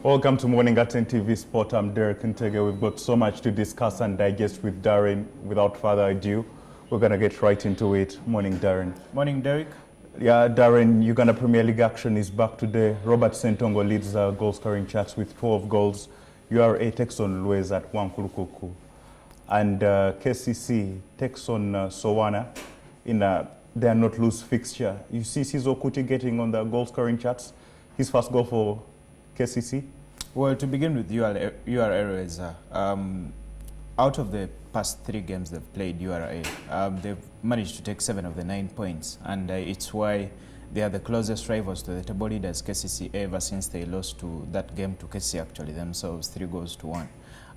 Welcome to Morning at NTV Sport. I'm Derek Ntege. We've got so much to discuss and digest with Darren. Without further ado, we're going to get right into it. Morning, Darren. Morning, Derek. Yeah, Darren, Uganda Premier League action is back today. Robert Sentongo leads goal scoring charts with 12 goals. URA takes on Luez at Wankulukuku. And KCC takes on Sowana in their not-lose fixture. You see Sizo Kuti getting on the goal scoring charts. His first goal for KCC? Well, to begin with, URA is out of the past 3 games they've played, URA, they've managed to take 7 of the 9 points, and it's why they are the closest rivals to the table leaders KCC ever since they lost to that game to KCC actually themselves 3-1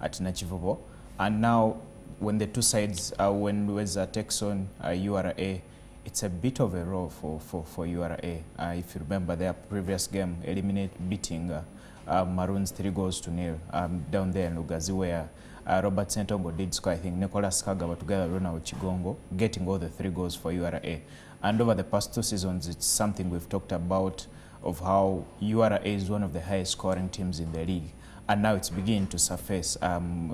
at Nachivobo. And now when the two sides when Lueza takes on URA, it's a bit of a row for URA. If you remember their previous game, beating Maroons 3-0 down there in Lugazi, where Robert Sentongo did score. I think Nicholas Kagaba together with Ronald Chigongo getting all the 3 goals for URA. And over the past 2 seasons, it's something we've talked about of how URA is one of the highest scoring teams in the league. And now it's beginning to surface.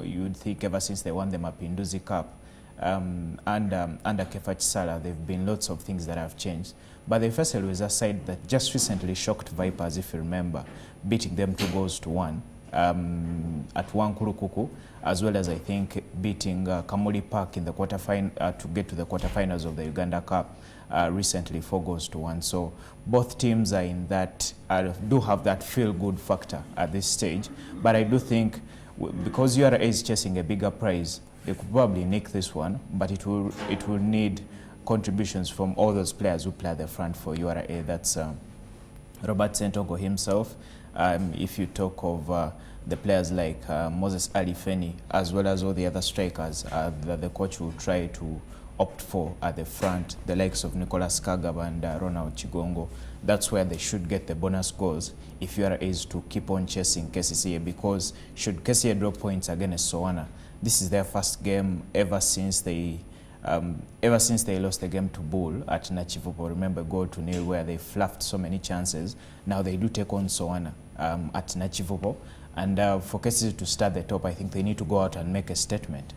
You'd think ever since they won the Mapinduzi Cup, under Kefa Chisala, there have been lots of things that have changed. But they first was a side that just recently shocked Vipers, if you remember, beating them 2-1 at Wankulukuku, as well as I think beating Kamuli Park in the quarterfinal to get to the quarterfinals of the Uganda Cup recently 4-1. So both teams are in that do have that feel-good factor at this stage. But I do think because URA is chasing a bigger prize, they could probably nick this one, but it will need contributions from all those players who play at the front for URA. That's Robert Sentongo himself. If you talk of the players like Moses Ali Feni, as well as all the other strikers that the coach will try to opt for at the front, the likes of Nicolas Kagaba and Ronald Chigongo, that's where they should get the bonus goals if URA is to keep on chasing KCCA, because should KCCA drop points against Sowana, this is their first game ever since they lost the game to Bull at Nachivupo. Remember, 0-0, where they fluffed so many chances. Now they do take on Sowana at Nachivupo. And for KCCA to start the top, I think they need to go out and make a statement.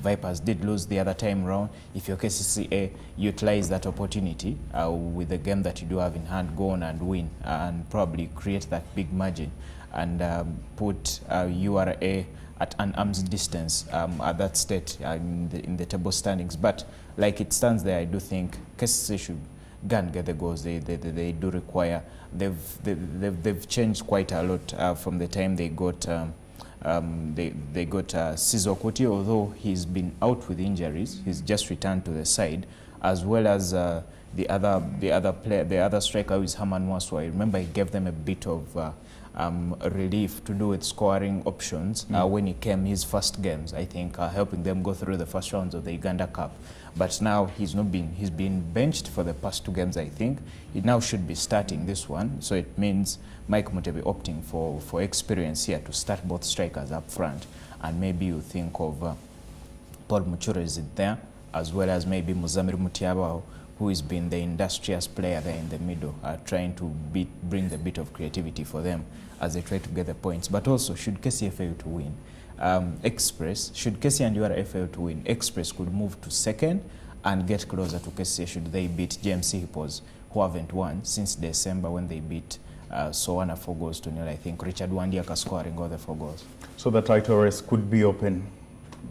Vipers did lose the other time round. If your KCCA utilize that opportunity with the game that you do have in hand, go on and win and probably create that big margin and put URA at an arm's distance at that state in the table standings. But like it stands there, I do think KCCA should go and get the goals they do require. They've changed quite a lot from the time they got Sizo Kuti, although he's been out with injuries. He's just returned to the side, as well as the other striker who is Herman Waswa. I remember he gave them a bit of relief to do with scoring options when he came his first games, I think, helping them go through the first rounds of the Uganda Cup. But now he's been benched for the past 2 games, I think. He now should be starting this one, so it means Mike Mutebi opting for experience here to start both strikers up front, and maybe you think of Paul Muchuro is there, as well as maybe Muzamiru Mutiabao, who has been the industrious player there in the middle, trying to bring the bit of creativity for them as they try to get the points. But also, should KCA fail to win, should KCA and URA fail to win, Express could move to second and get closer to KCA should they beat JMC Hippos, who haven't won since December when they beat Sowana 4-0. I think Richard Wandiaka scoring all the 4 goals. So the title race could be open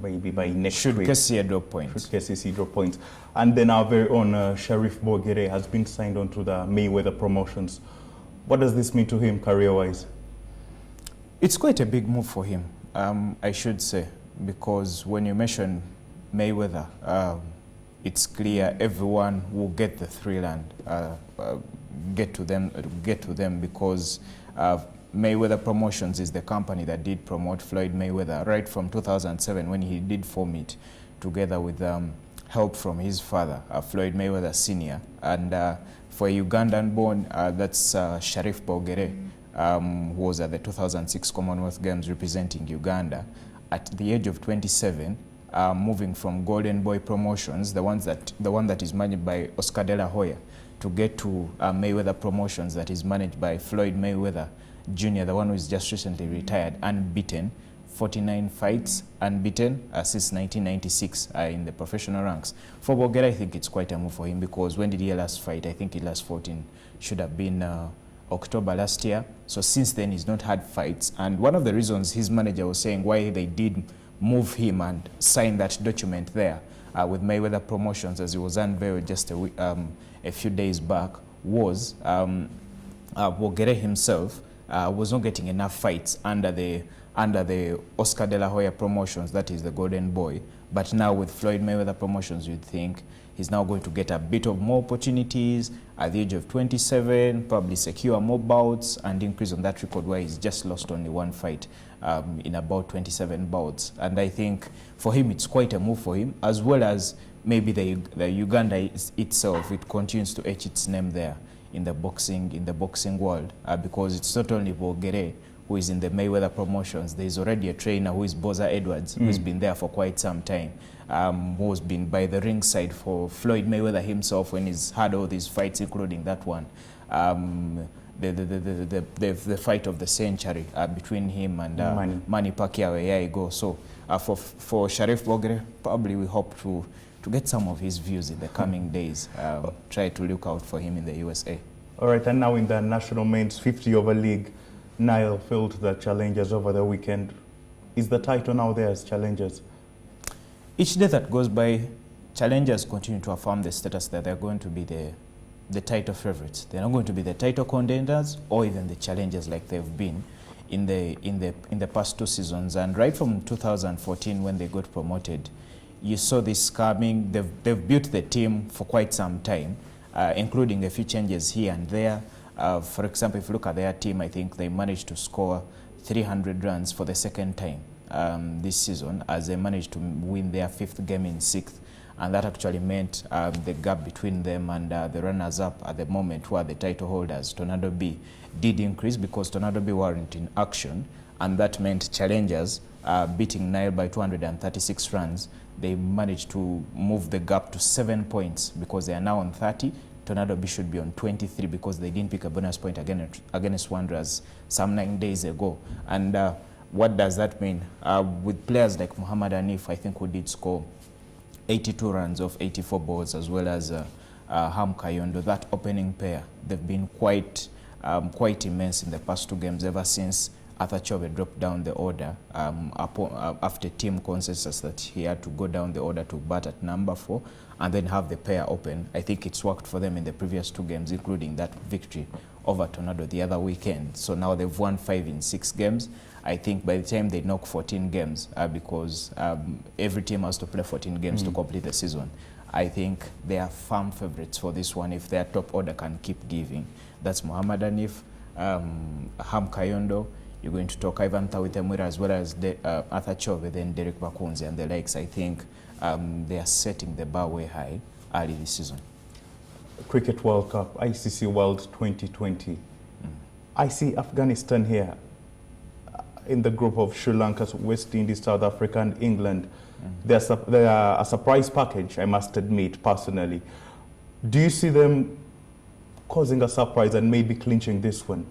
maybe by next week. Should KCA drop points. Should KCC drop points. And then our very own Sheriff Bogere has been signed on to the Mayweather Promotions. What does this mean to him career-wise? It's quite a big move for him, I should say, because when you mention Mayweather, it's clear everyone will get the thrill and get to them because Mayweather Promotions is the company that did promote Floyd Mayweather right from 2007 when he did form it together with help from his father, Floyd Mayweather Sr. And for a Ugandan born, that's Sharif Bogere, who was at the 2006 Commonwealth Games representing Uganda. At the age of 27, moving from Golden Boy Promotions, the one that is managed by Oscar De La Hoya, to get to Mayweather Promotions that is managed by Floyd Mayweather Jr., the one who is just recently retired, unbeaten, 49 fights, unbeaten since 1996 in the professional ranks. For Bogere, I think it's quite a move for him because when did he last fight? I think he last fought in, should have been October last year. So since then, he's not had fights. And one of the reasons his manager was saying why they did move him and sign that document there with Mayweather Promotions, as it was unveiled just a few days back, was Bogere himself was not getting enough fights under the Oscar De La Hoya Promotions, that is the Golden Boy. But now with Floyd Mayweather Promotions, you'd think he's now going to get a bit of more opportunities at the age of 27, probably secure more bouts and increase on that record where he's just lost only 1 fight in about 27 bouts. And I think for him, it's quite a move for him, as well as maybe the Uganda itself, it continues to etch its name there in the boxing world, because it's not only Bogere who is in the Mayweather Promotions. There's already a trainer who is Boza Edwards, who's been there for quite some time, who's been by the ringside for Floyd Mayweather himself when he's had all these fights, including that one, the fight of the century between him and Manny Pacquiao a year ago. So for Sharif Bogere, probably we hope to get some of his views in the coming days. Try to look out for him in the USA. All right, and now in the National Men's 50-over league, Nile failed the challengers over the weekend. Is the title now there as challengers? Each day that goes by, challengers continue to affirm the status that they're going to be the title favorites. They're not going to be the title contenders or even the challengers like they've been in the past 2 seasons. And right from 2014 when they got promoted you saw this coming. They've built the team for quite some time, including a few changes here and there. For example, if you look at their team, I think they managed to score 300 runs for the second time this season, as they managed to win their 5th game in 6th. And that actually meant the gap between them and the runners-up at the moment, who are the title holders, Tornado B, did increase because Tornado B weren't in action, and that meant challengers beating Nile by 236 runs. They managed to move the gap to 7 points because they are now on 30. Tornado B should be on 23 because they didn't pick a bonus point against Wanderers some 9 days ago. And what does that mean? With players like Muhammad Hanif, I think, who did score 82 runs off 84 balls, as well as Ham Kayondo, that opening pair, they've been quite immense in the past 2 games ever since Arthur Chove dropped down the order after team consensus that he had to go down the order to bat at number 4 and then have the pair open. I think it's worked for them in the previous 2 games, including that victory over Tornado the other weekend. So now they've won 5 in 6 games. I think by the time they knock 14 games, because every team has to play 14 games to complete the season, I think they are firm favorites for this one if their top order can keep giving. That's Muhammad Hanif, Ham Kayondo. You're going to talk Ivan Tawitemwira, as well as Arthur Chove, then Derek Bakunzi and the likes. I think they are setting the bar way high early this season. Cricket World Cup, ICC World 2020. I see Afghanistan here in the group of Sri Lanka, West Indies, South Africa, and England. They are a surprise package, I must admit, personally. Do you see them causing a surprise and maybe clinching this one?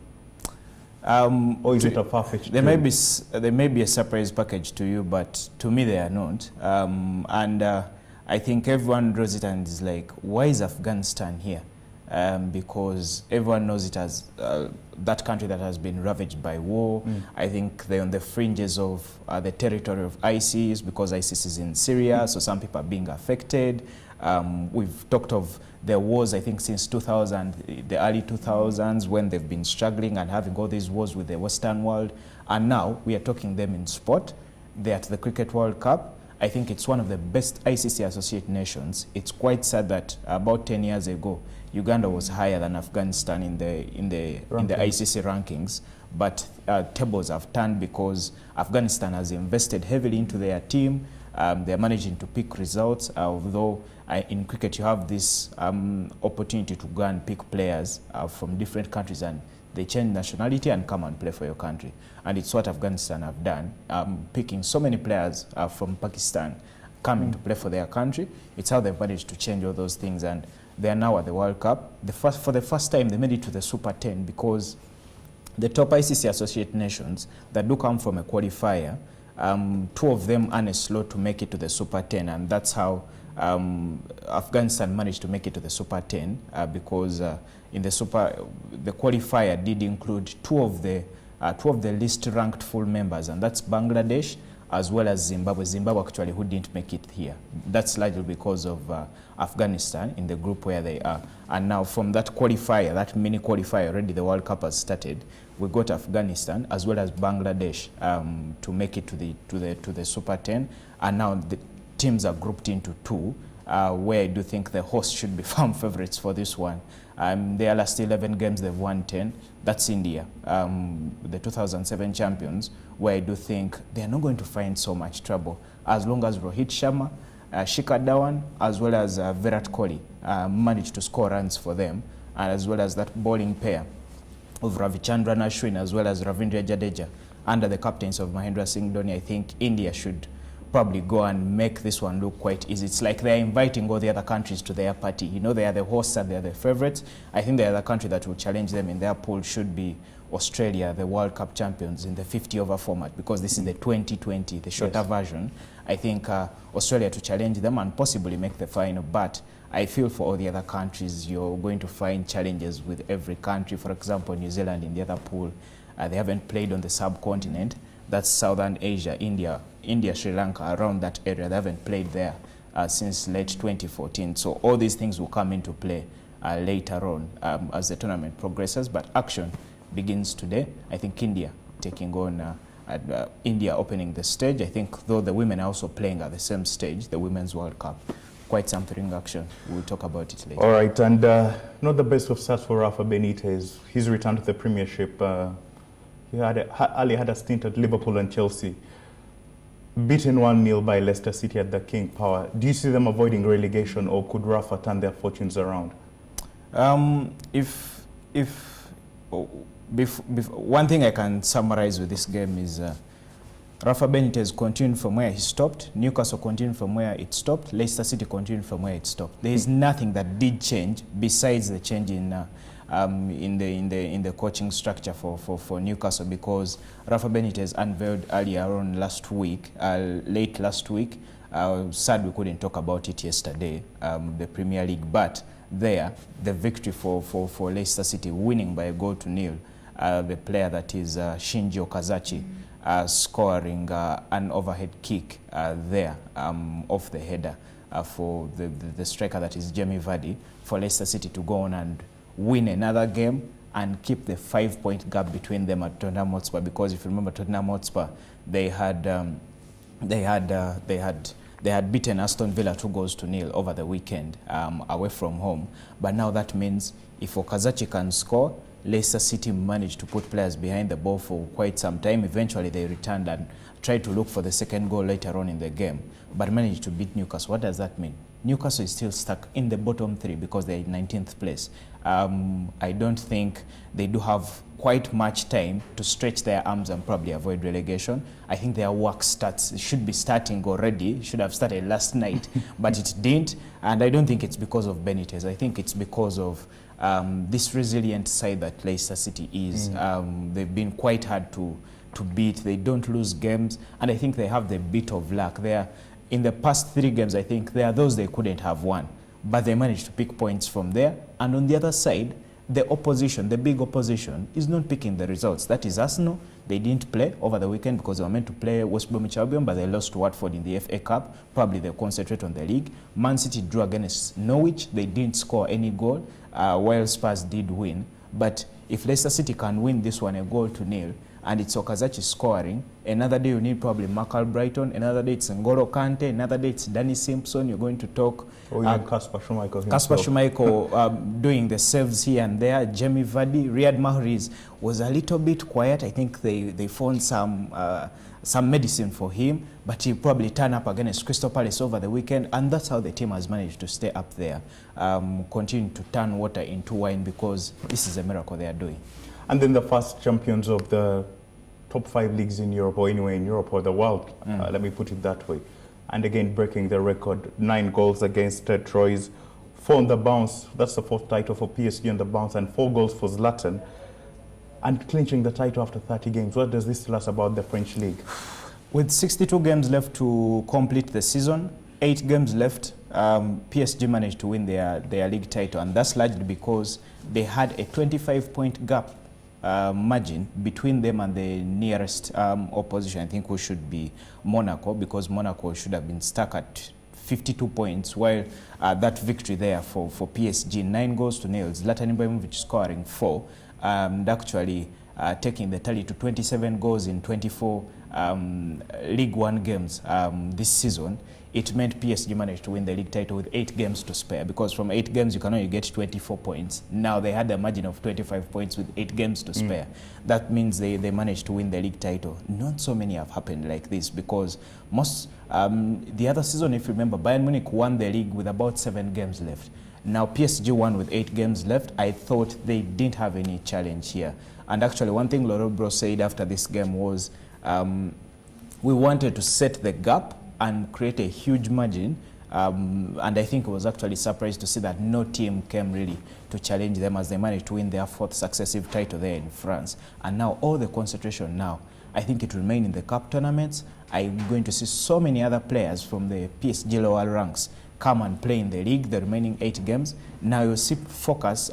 Or is it a far-fetched dream? There may be a surprise package to you, but to me they are not. I think everyone draws it and is like, why is Afghanistan here? Because everyone knows it as that country that has been ravaged by war. I think they're on the fringes of the territory of ISIS, because ISIS is in Syria, so some people are being affected. We've talked of the wars, I think, since 2000, the early 2000s, when they've been struggling and having all these wars with the Western world. And now we are talking them in sport. They're at the Cricket World Cup. I think it's one of the best ICC associate nations. It's quite sad that about 10 years ago, Uganda was higher than Afghanistan in the ICC rankings, but tables have turned because Afghanistan has invested heavily into their team. They're managing to pick results, although in cricket you have this opportunity to go and pick players from different countries, and they change nationality and come and play for your country. And it's what Afghanistan have done, picking so many players from Pakistan coming to play for their country. It's how they've managed to change all those things, and they are now at the World Cup. For the first time, they made it to the Super 10, because the top ICC associate nations that do come from a qualifier, 2 of them earn a slot to make it to the Super 10, and that's how Afghanistan managed to make it to the Super 10, because in the qualifier did include two of the least ranked full members, and that's Bangladesh as well as Zimbabwe. Zimbabwe actually, who didn't make it here. That's largely because of Afghanistan in the group where they are. And now from that qualifier, that mini qualifier, already the World Cup has started. We got Afghanistan as well as Bangladesh to make it to the Super 10, and now the teams are grouped into 2, where I do think the host should be firm favorites for this one. Their last 11 games, they've won 10. That's India, the 2007 champions, where I do think they're not going to find so much trouble as long as Rohit Sharma, Shikhar Dhawan, as well as Virat Kohli manage to score runs for them, and as well as that bowling pair of Ravichandran Ashwin as well as Ravindra Jadeja under the captains of Mahendra Singh Dhoni. I think India should probably go and make this one look quite easy. It's like they're inviting all the other countries to their party. You know, they are the hosts and they are the favorites. I think the other country that will challenge them in their pool should be Australia, the World Cup champions, in the 50-over format, because this is the 2020, the shorter version. I think Australia to challenge them and possibly make the final, but I feel for all the other countries, you're going to find challenges with every country. For example, New Zealand in the other pool, they haven't played on the subcontinent. That's Southern Asia, India, Sri Lanka, around that area. They haven't played there since late 2014. So all these things will come into play later on as the tournament progresses, but action begins today. I think India taking on India opening the stage. I think though the women are also playing at the same stage, the Women's World Cup. Quite some thrilling action. We'll talk about it later. All right, and not the best of starts for Rafa Benitez. His return to the Premiership. He early had a stint at Liverpool and Chelsea. Beaten 1-0 by Leicester City at the King Power. Do you see them avoiding relegation, or could Rafa turn their fortunes around? One thing I can summarize with this game is Rafa Benitez continued from where he stopped, Newcastle continued from where it stopped, Leicester City continued from where it stopped. There is nothing that did change besides the change in the coaching structure for Newcastle, because Rafa Benitez unveiled earlier on last week, late last week. Sad we couldn't talk about it yesterday, the Premier League, but there the victory for Leicester City, winning by a goal to nil. The player that is Shinji Okazachi scoring an overhead kick there off the header for the striker that is Jamie Vardy, for Leicester City to go on and win another game and keep the 5-point gap between them at Tottenham Hotspur. Because if you remember, Tottenham Hotspur, they had beaten Aston Villa 2-0 over the weekend away from home. But now that means if Okazachi can score, Leicester City managed to put players behind the ball for quite some time. Eventually they returned and tried to look for the second goal later on in the game, but managed to beat Newcastle. What does that mean? Newcastle is still stuck in the bottom 3 because they're in 19th place. I don't think they do have quite much time to stretch their arms and probably avoid relegation. I think their work should be starting already, should have started last night, but it didn't. And I don't think it's because of Benitez. I think it's because of this resilient side that Leicester City is. They've been quite hard to beat. They don't lose games, and I think they have the bit of luck. In the past 3 games, I think there are those they couldn't have won, but they managed to pick points from there. And on the other side, the opposition, the big opposition, is not picking the results. That is Arsenal. They didn't play over the weekend because they were meant to play West Bromwich Albion, but they lost to Watford in the FA Cup. Probably they'll concentrate on the league. Man City drew against Norwich. They didn't score any goal, while Spurs did win. But if Leicester City can win this one 1-0, and it's Okazachi scoring, another day you need probably Mark Albrighton, another day it's N'Golo Kante, another day it's Danny Simpson. You're going to talk Kasper Schmeichel. Kasper Schmeichel doing the saves here and there. Jamie Vardy, Riyad Mahrez was a little bit quiet. I think they found some medicine for him, but he probably turned up against Crystal Palace over the weekend, and that's how the team has managed to stay up there, continue to turn water into wine, because this is a miracle they are doing. And then the first champions of the top 5 leagues in Europe, or anywhere in Europe or the world, let me put it that way. And again, breaking the record, 9 goals against Troyes, 4 on the bounce. That's the 4th title for PSG on the bounce, and 4 goals for Zlatan, and clinching the title after 30 games. What does this tell us about the French league? With 62 games left to complete the season, 8 games left, PSG managed to win their league title, and that's largely because they had a 25-point gap margin between them and the nearest opposition. I think we should be Monaco, because Monaco should have been stuck at 52 points, while that victory there for PSG, 9-0, Zlatan Ibrahimovic scoring 4, and actually taking the tally to 27 goals in 24 League One games this season. It meant PSG managed to win the league title with 8 games to spare, because from 8 games you can only get 24 points. Now they had a margin of 25 points with 8 games to spare. That means they managed to win the league title. Not so many have happened like this, because most the other season, if you remember, Bayern Munich won the league with about 7 games left. Now PSG won with 8 games left. I thought they didn't have any challenge here. And actually one thing Laurent Bro said after this game was, we wanted to set the gap and create a huge margin, and I think I was actually surprised to see that no team came really to challenge them, as they managed to win their 4th successive title there in France. And now all the concentration now, I think it will remain in the cup tournaments. I'm going to see so many other players from the PSG lower ranks come and play in the league, the remaining 8 games. Now you'll see focus.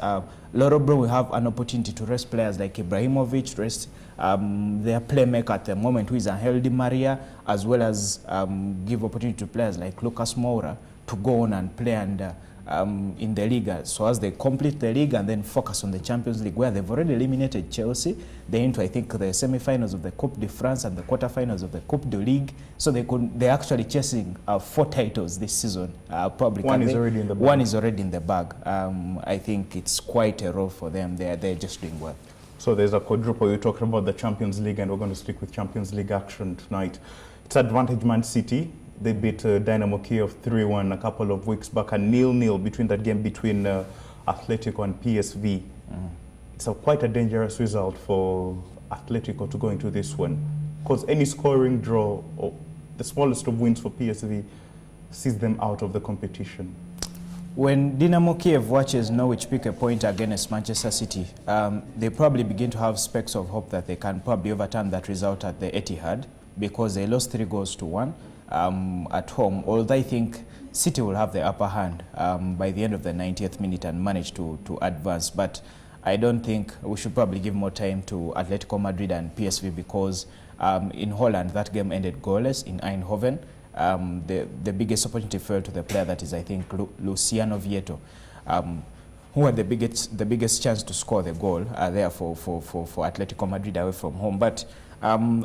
Laurent Blanc will have an opportunity to rest players like Ibrahimovic, rest their playmaker at the moment, who is Angel Di Maria, as well as give opportunity to players like Lucas Moura to go on and play and in the league, so as they complete the league and then focus on the Champions League, where they've already eliminated Chelsea. They're into, I think, the semi-finals of the Coupe de France and the quarter-finals of the Coupe de Ligue. So they're actually chasing 4 titles this season. Probably one is already in the bag. One is already in the bag. I think it's quite a role for them. They're just doing well. So there's a quadruple. You're talking about the Champions League, and we're going to stick with Champions League action tonight. It's advantage Man City. They beat Dynamo Kiev 3-1 a couple of weeks back, and 0-0 between that game between Atletico and PSV. It's quite a dangerous result for Atletico to go into this one, because any scoring draw or the smallest of wins for PSV sees them out of the competition. When Dynamo Kiev watches Norwich pick a point against Manchester City, they probably begin to have specks of hope that they can probably overturn that result at the Etihad, because they lost 3-1 at home. Although I think City will have the upper hand by the end of the 90th minute and manage to advance. But I don't think we should probably give more time to Atletico Madrid and PSV, because in Holland that game ended goalless in Eindhoven. The biggest opportunity fell to the player that is, I think, Luciano Vieto, who had the biggest chance to score the goal there for Atletico Madrid away from home. But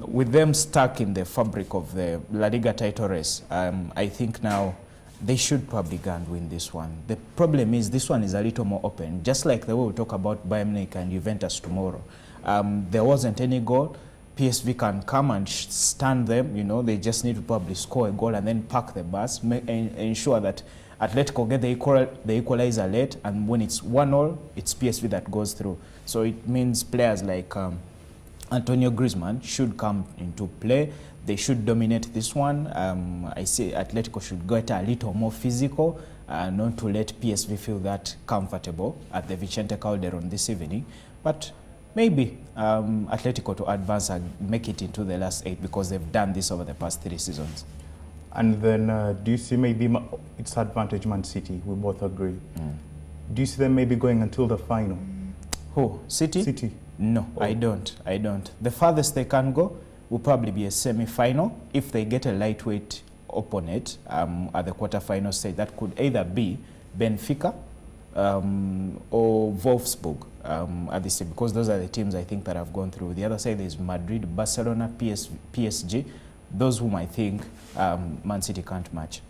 with them stuck in the fabric of the La Liga title race, I think now they should probably go and win this one. The problem is this one is a little more open, just like the way we talk about Bayern Munich and Juventus tomorrow. There wasn't any goal. PSV can come and stand them, you know, they just need to probably score a goal and then park the bus, ensure that Atletico get the equalizer late, and when it's 1-1, it's PSV that goes through. So it means players like Antonio Griezmann should come into play. They should dominate this one. I say Atletico should get a little more physical, not to let PSV feel that comfortable at the Vicente Calderon this evening. But maybe Atletico to advance and make it into the last 8, because they've done this over the past 3 seasons. And then do you see maybe it's advantage Man City? We both agree. Do you see them maybe going until the final? Who? City? City. No, I don't. The farthest they can go will probably be a semi-final if they get a lightweight opponent at the quarter-final stage. That could either be Benfica or Wolfsburg at this stage, because those are the teams I think that have gone through. The other side is Madrid, Barcelona, PSG, those whom I think Man City can't match.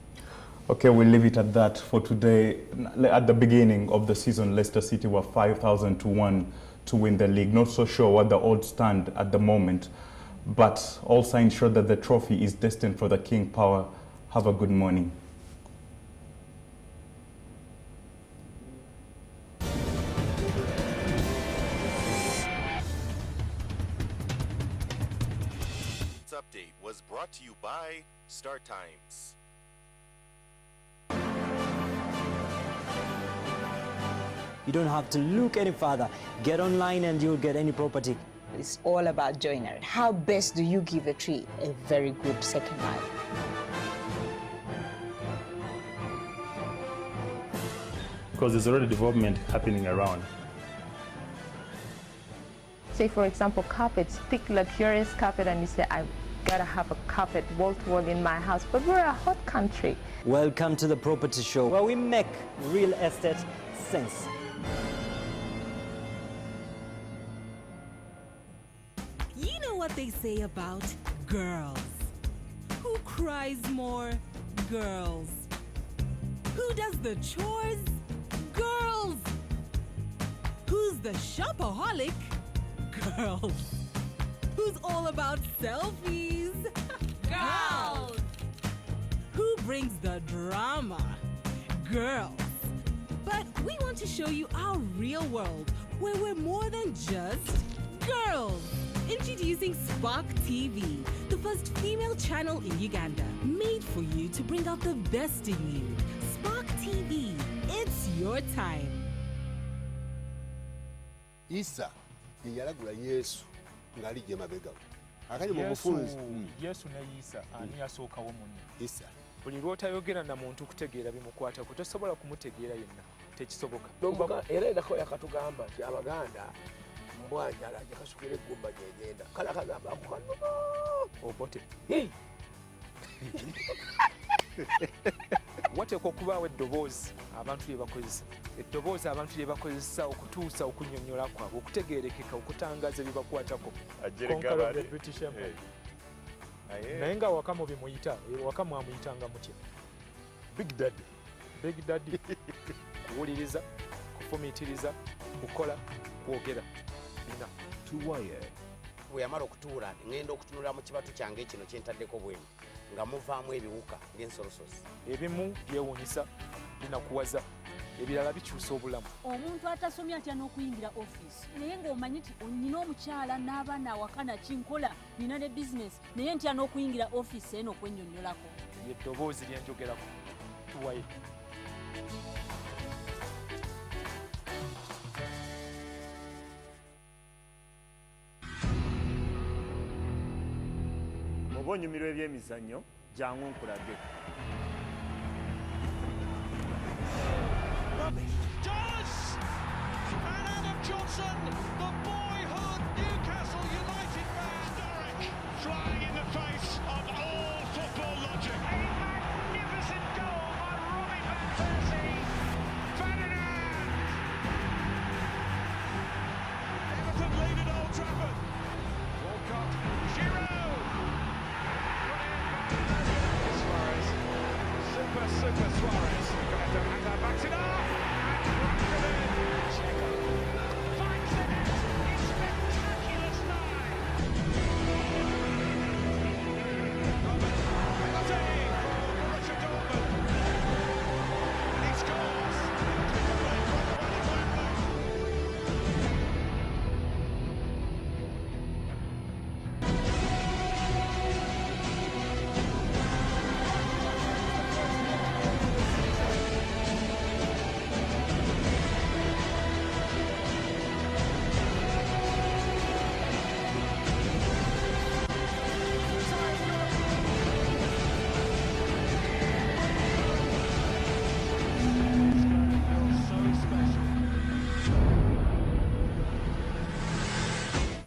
Okay, we'll leave it at that for today. At the beginning of the season, Leicester City were 5,000 to 1 to win the league. Not so sure what the odds stand at the moment, but all signs show that the trophy is destined for the King Power. Have a good morning. This update was brought to you by Star Times. You don't have to look any further. Get online and you'll get any property. It's all about joinery. How best do you give a tree a very good second life? Because there's already development happening around. Say, for example, carpets, thick, luxurious carpet, and you say, I've got to have a carpet wall-to-wall in my house, but we're a hot country. Welcome to the Property Show, where we make real estate sense. You know what they say about girls? Who cries more? Girls. Who does the chores? Girls. Who's the shopaholic? Girls. Who's all about selfies? Girls. Who brings the drama? Girls. But we want to show you our real world, where we're more than just girls. Introducing Spark TV, the first female channel in Uganda, made for you to bring out the best in you. Spark TV, it's your time. Isa yalagula Yesu ngali je mabega. Akali mu bufunzi. Yesu ne Isa ani yasookawo munne. Isa. Buli lw'otayogera na muntu kutegeera bimukwata kutosobola kumutegeera yenna tekisoboka. Era edako yakatugamba nti Abaganda mbwanjala jakasukira eggumba gyegenda kala kagamba akukano obote. wateekwa okubaawo eddoboozi abantu lye bakozesa, eddoboozi abantu lye bakozesa okutuusa okunnyonnyola kwabwe, okutegeerekeka, okutangaza ebibakwatako. Conqueror of the British Empire. Naye nga waka mubimuyita, waka mwamuyitanga mutya? Big Daddy. Big Daddy. Kuwuliriza, kufumiitiriza, kukola, kwogera. Bina. Tuwaye. bwe yamala okutuula ngenda okutunula mu kibatu kyange kino kyentaddeko bwemu nga muvaamu ebiwuka by'ensolosozi. Ebimu byewuunyisa, binakuwaza, ebirala bikyusa obulamu. Omuntu atasomye atya n'okuyingira ofiisi naye ng'omanyi nti nina omukyala n'abaana awaka nakinkola nina ne bizinesi naye ntya n'okuyingira ofiisi eno okwennyonnyolako. Eddoboozi lye njogerako. Tuwaye. Oba onyumirwa ebyemizannyo jangu nkulage. Johnson, the boyhood Newcastle United man, Derek, flying in the face of all football logic. A magnificent goal by Robin van Persie. Ferdinand! Everton lead at Old Trafford. Walcott, Giroud. Suarez. Super Suarez. Gonna have to hand that back to now.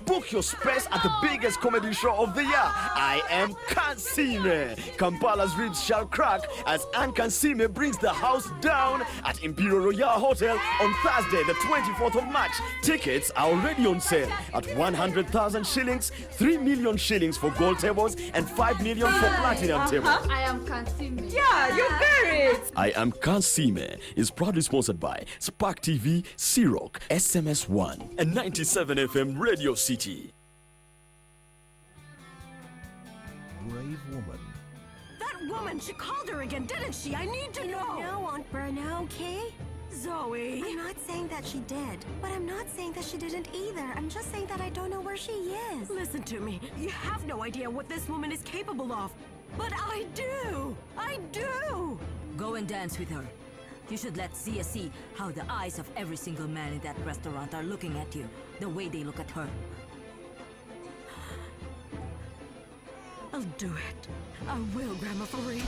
Book your space at the biggest comedy show of the year. I Am Kansime. Kampala's ribs shall crack as Anne Kansime brings the house down at Imperial Royal Hotel on Thursday, the 24th of March. Tickets are already on sale at 100,000 shillings, 3 million shillings for gold tables, and 5 million for platinum tables. I Am Kansime. Yeah, you got it. I Am Kansime is proudly sponsored by Spark TV, C-Rock, SMS1, and 97 FM Radio City. Brave woman. That woman, she called her again, didn't she? I need to know. No, Aunt Berna, okay? Zoe. I'm not saying that she did, but I'm not saying that she didn't either. I'm just saying that I don't know where she is. Listen to me. You have no idea what this woman is capable of. But I do. I do. Go and dance with her. You should let Sia see how the eyes of every single man in that restaurant are looking at you, the way they look at her. I'll do it. I will, Grandma Farid.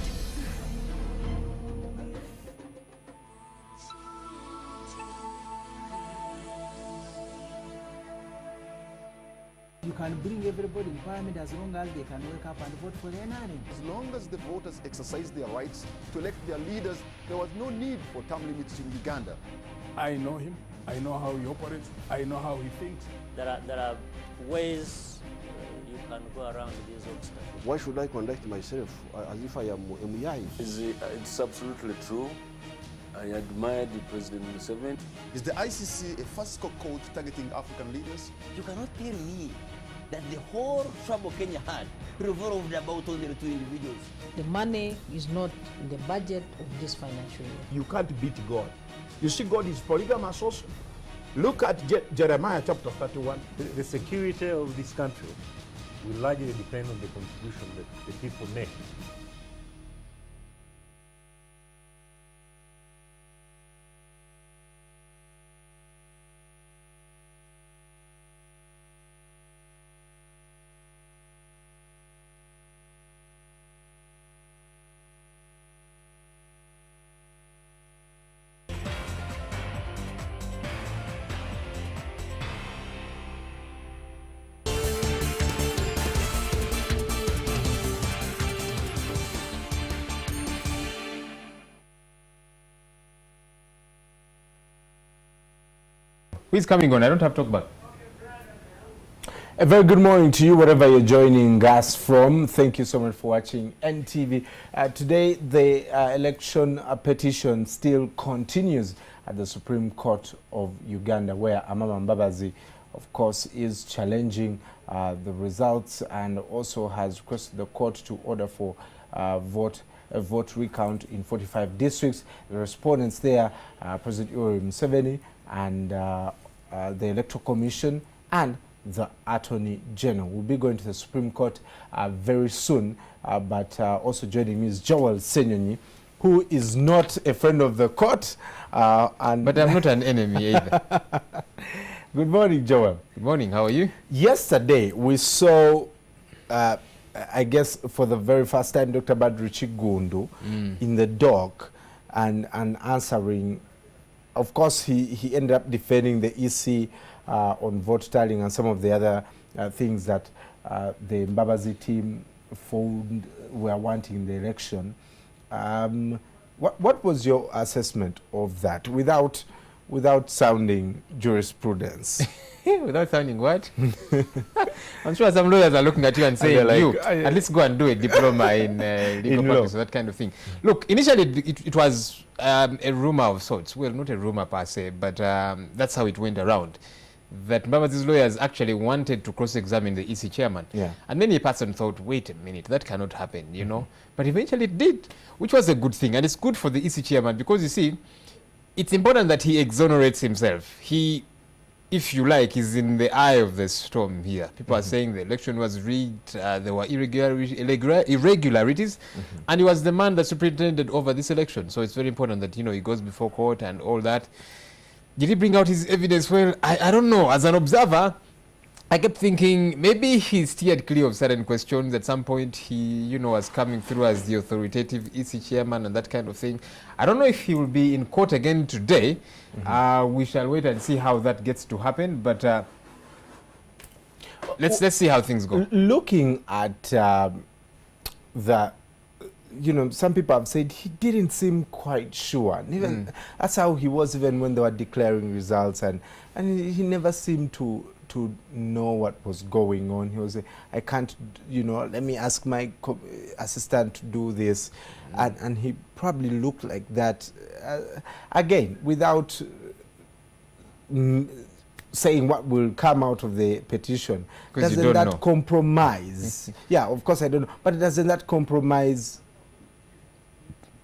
You can bring everybody in parliament as long as they can wake up and vote for their NRM. As long as the voters exercise their rights to elect their leaders, there was no need for term limits in Uganda. I know him. I know how he operates. I know how he thinks. There are ways you can go around these obstacles. Why should I conduct myself as if I am a Muyai? It's absolutely true. I admired President Museveni. Is the ICC a fascistic code targeting African leaders? You cannot tell me that the whole trouble Kenya had revolved about only the two individuals. The money is not in the budget of this financial year. You can't beat God. You see, God is polygamous also. Look at Jeremiah chapter 31. The security of this country will largely depend on the contribution that the people make. Who is coming on? I don't have talk back. A very good morning to you, wherever you're joining us from. Thank you so much for watching NTV. Today, the election petition still continues at the Supreme Court of Uganda, where Amama Mbabazi, of course, is challenging the results and also has requested the court to order for a vote recount in 45 districts. The respondents there are President Yoweri Museveni and the Electoral Commission and the Attorney General. We'll be going to the Supreme Court very soon, but also joining me is Joel Senyonyi, who is not a friend of the court. But I'm not an enemy either. Good morning, Joel. Good morning. How are you? Yesterday, we saw, I guess, for the very first time, Dr. Badru Chigundu in the dock and answering. Of course, he ended up defending the EC on vote tallying and some of the other things that the Mbabazi team found were wanting in the election. What was your assessment of that without sounding jurisprudence? Without sounding what? I'm sure some lawyers are looking at you and saying, like, you, at least go and do a diploma in legal practice or that kind of thing. Look, initially it was a rumor of sorts. Well, not a rumor per se, but that's how it went around. That Mbabazi's lawyers actually wanted to cross-examine the EC chairman. Yeah. And many person thought, wait a minute, that cannot happen, you know. But eventually it did, which was a good thing. And it's good for the EC chairman because, you see, it's important that he exonerates himself. He, if you like, is in the eye of the storm here. People are saying the election was rigged, there were irregularities, and he was the man that superintended over this election. So it's very important that, you know, he goes before court and all that. Did he bring out his evidence? Well, I don't know. As an observer, I kept thinking maybe he steered clear of certain questions. At some point, he, you know, was coming through as the authoritative EC chairman and that kind of thing. I don't know if he will be in court again today. We shall wait and see how that gets to happen. But let's see how things go. Looking at the, you know, some people have said he didn't seem quite sure. And even that's how he was even when they were declaring results, and he never seemed to know what was going on. He was, I can't, you know, let me ask my assistant to do this, and he probably looked like that. Again, without saying what will come out of the petition, doesn't that compromise? Yeah, of course I don't know, but doesn't that compromise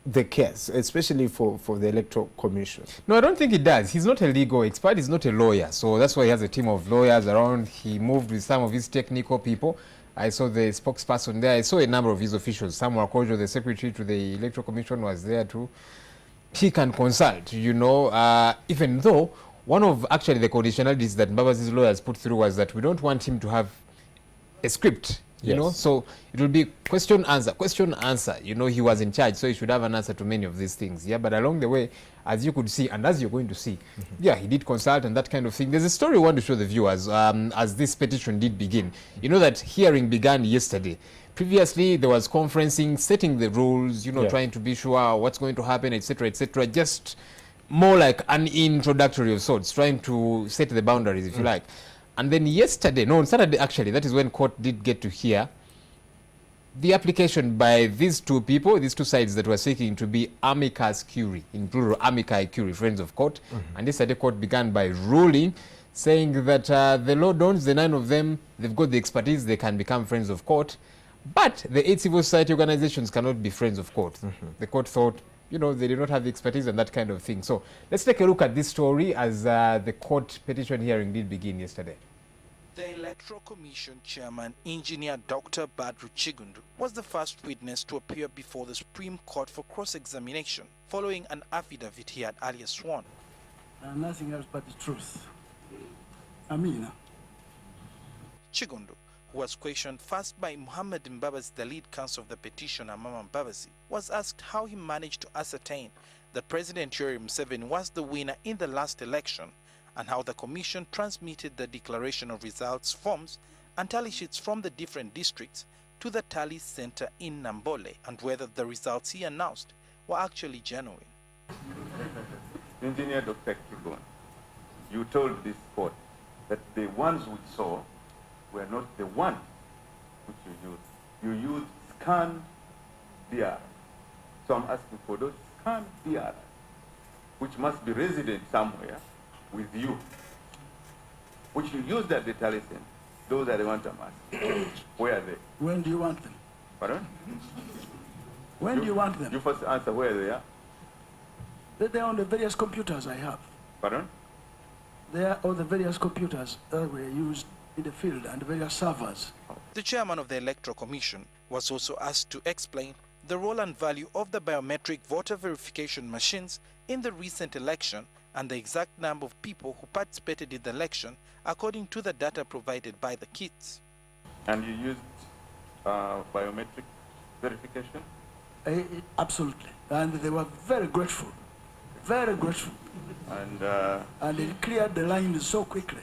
the case, especially for the Electoral Commission? No, I don't think it does. He's not a legal expert. He's not a lawyer. So that's why he has a team of lawyers around. He moved with some of his technical people. I saw the spokesperson there. I saw a number of his officials. Samuel Kojo, the secretary to the Electoral Commission, was there too. He can consult, you know, even though one of actually the conditionalities that Mbabazi's lawyers put through was that we don't want him to have a script. You know, so it will be question, answer. You know, he was in charge, so he should have an answer to many of these things. Yeah, but along the way, as you could see, and as you're going to see, yeah, he did consult and that kind of thing. There's a story we want to show the viewers as this petition did begin. You know that hearing began yesterday. Previously, there was conferencing, setting the rules, you know, trying to be sure what's going to happen, etc., just more like an introductory of sorts, trying to set the boundaries, if you like. And then yesterday, no, on Saturday actually, that is when court did get to hear the application by these two people, these two sides that were seeking to be amicus curiae, in plural, amici curiae, friends of court. And yesterday court began by ruling, saying that the law dons, the 9 of them, they've got the expertise, they can become friends of court. But the 8 civil society organizations cannot be friends of court. The court thought, you know, they did not have the expertise and that kind of thing. So let's take a look at this story as the court petition hearing did begin yesterday. The Electoral Commission Chairman, Engineer Dr. Badru Chigundu, was the first witness to appear before the Supreme Court for cross-examination, following an affidavit he had earlier sworn. Nothing else but the truth. Amina. Chigundu, who was questioned first by Muhammad Mbabazi, the lead counsel of the petition, Amama Mbabazi, was asked how he managed to ascertain that President Yoweri Museveni was the winner in the last election, and how the commission transmitted the declaration of results forms and tally sheets from the different districts to the tally center in Nambole, and whether the results he announced were actually genuine. Engineer Dr. Kibon, you told this court that the ones we saw were not the ones which you used. You used scanned DRI. So I'm asking for those scanned DRI, which must be resident somewhere with you, which you used at the Tally Center. Those are the ones I'm asking. Where are they? When do you want them? Pardon? When do you want them? You first answer where they are. They're on the various computers I have. Pardon? They are on the various computers that were used in the field and the various servers. The chairman of the Electoral Commission was also asked to explain the role and value of the biometric voter verification machines in the recent election and the exact number of people who participated in the election according to the data provided by the kits. And you used biometric verification? Absolutely. And they were very grateful. Very grateful. And it cleared the lines so quickly.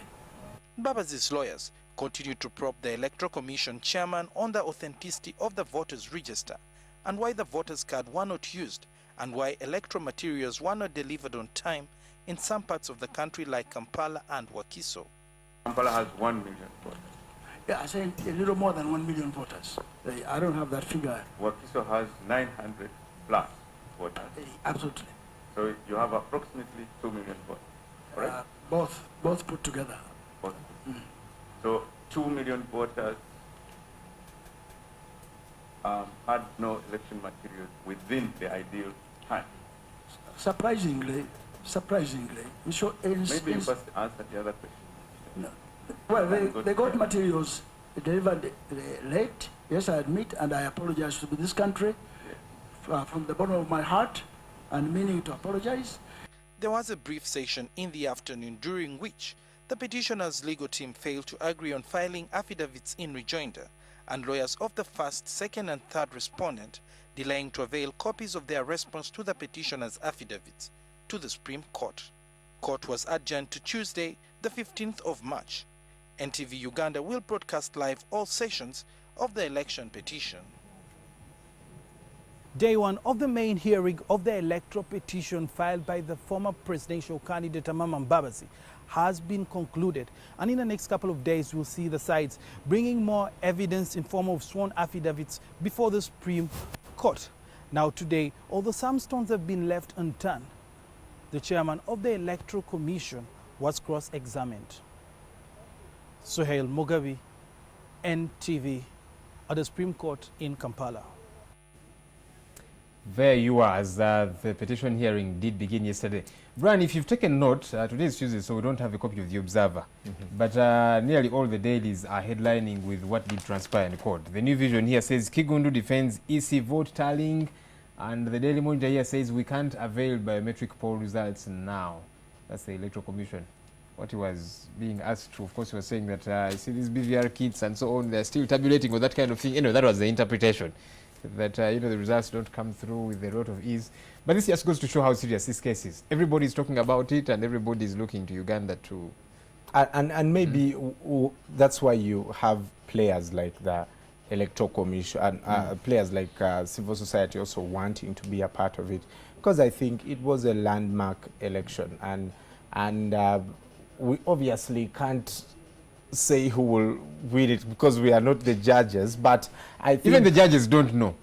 Mbabazi's lawyers continue to probe the Electoral Commission chairman on the authenticity of the voters' register and why the voters' card were not used and why electoral materials were not delivered on time in some parts of the country like Kampala and Wakiso. Kampala has 1 million voters. Yeah, I say a little more than 1 million voters. I don't have that figure. Wakiso has 900 plus voters. Absolutely. So you have approximately 2 million voters, correct? Both put together. Both. So 2 million voters had no election materials within the ideal time. Surprisingly, maybe you first answer the other question. No. Well, they got materials delivered late. Yes, I admit, and I apologize to this country from the bottom of my heart, and meaning to apologize. There was a brief session in the afternoon during which the petitioner's legal team failed to agree on filing affidavits in rejoinder, and lawyers of the first, second, and third respondent delaying to avail copies of their response to the petitioner's affidavits to the Supreme Court. Court was adjourned to Tuesday, the 15th of March. NTV Uganda will broadcast live all sessions of the election petition. Day one of the main hearing of the electoral petition filed by the former presidential candidate Amama Mbabazi has been concluded, and in the next couple of days we'll see the sides bringing more evidence in form of sworn affidavits before the Supreme Court. Now today, although some stones have been left unturned, the chairman of the Electoral Commission was cross-examined. Suhail Mugabi, NTV, at the Supreme Court in Kampala. There you are, as the petition hearing did begin yesterday. Brian, if you've taken note, today is Tuesday, so we don't have a copy of the Observer. But nearly all the dailies are headlining with what did transpire in court. The New Vision here says Kigundu defends EC vote tallying, and the Daily Monitor here says we can't avail biometric poll results now. That's the Electoral Commission. What he was being asked to, of course, he was saying that you see these BVR kits and so on, they're still tabulating or that kind of thing. You know, that was the interpretation. That you know, the results don't come through with a lot of ease. But this just goes to show how serious this case is. Everybody is talking about it, and everybody is looking to Uganda to... And maybe that's why you have players like the Electoral Commission and players like civil society also wanting to be a part of it, because I think it was a landmark election, and we obviously can't say who will win it because we are not the judges, but I think even the judges don't know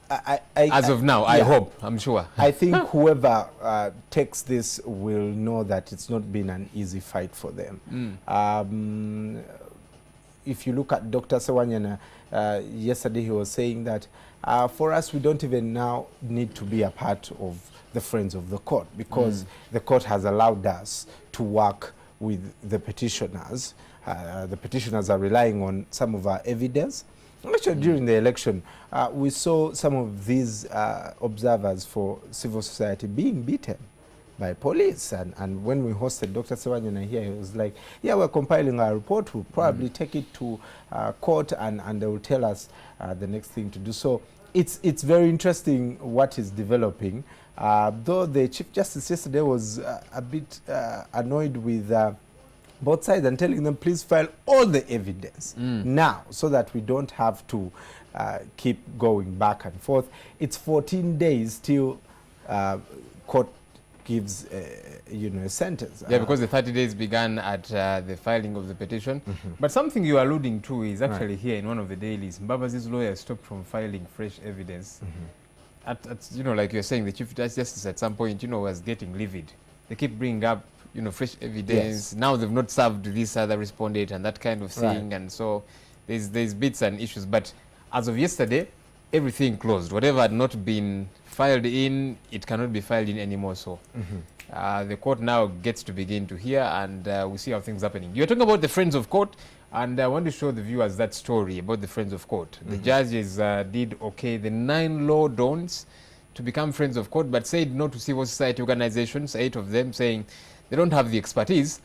as of now. I hope, I'm sure. I think whoever takes this will know that it's not been an easy fight for them. If you look at Dr. Sewanyana, yesterday he was saying that for us we don't even now need to be a part of the Friends of the Court, because the court has allowed us to work with the petitioners. The petitioners are relying on some of our evidence. Actually, during the election, we saw some of these observers for civil society being beaten by police. And when we hosted Dr. Sewanyana here, he was like, yeah, we're compiling our report. We'll probably take it to court, and they will tell us the next thing to do. So it's very interesting what is developing. Though the Chief Justice yesterday was a bit annoyed with both sides and telling them, please file all the evidence now, so that we don't have to keep going back and forth. It's 14 days till court gives a sentence. Yeah, because the 30 days began at the filing of the petition. But something you are alluding to is actually here in one of the dailies. Mbabazi's lawyer stopped from filing fresh evidence. At like you're saying, the Chief Justice at some point, was getting livid. They keep bringing up, fresh evidence. Yes. Now they've not served this other respondent and that kind of thing. And so there's bits and issues. But as of yesterday, everything closed. Whatever had not been filed in, it cannot be filed in anymore. So the court now gets to begin to hear, and we see how things are happening. You're talking about the Friends of Court, and I want to show the viewers that story about the Friends of Court. The judges did okay the 9 law dons to become Friends of Court, but said no to civil society organizations, 8 of them, saying they don't have the expertise.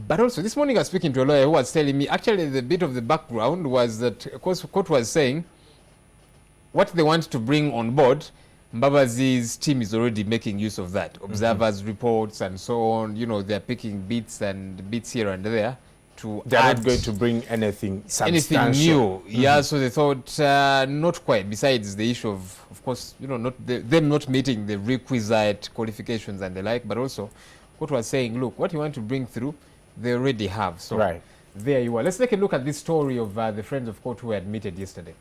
But also, this morning I was speaking to a lawyer who was telling me, actually the bit of the background was that, of course, the court was saying what they want to bring on board, Mbabazi's team is already making use of that. Observers' reports and so on, they're picking bits here and there to They're not going to bring anything substantial. Anything new. Yeah, so they thought not quite, besides the issue of course, them not meeting the requisite qualifications and the like, but also what was saying, look, what you want to bring through, they already have. So there you are. Let's take a look at this story of the Friends of Court who were admitted yesterday.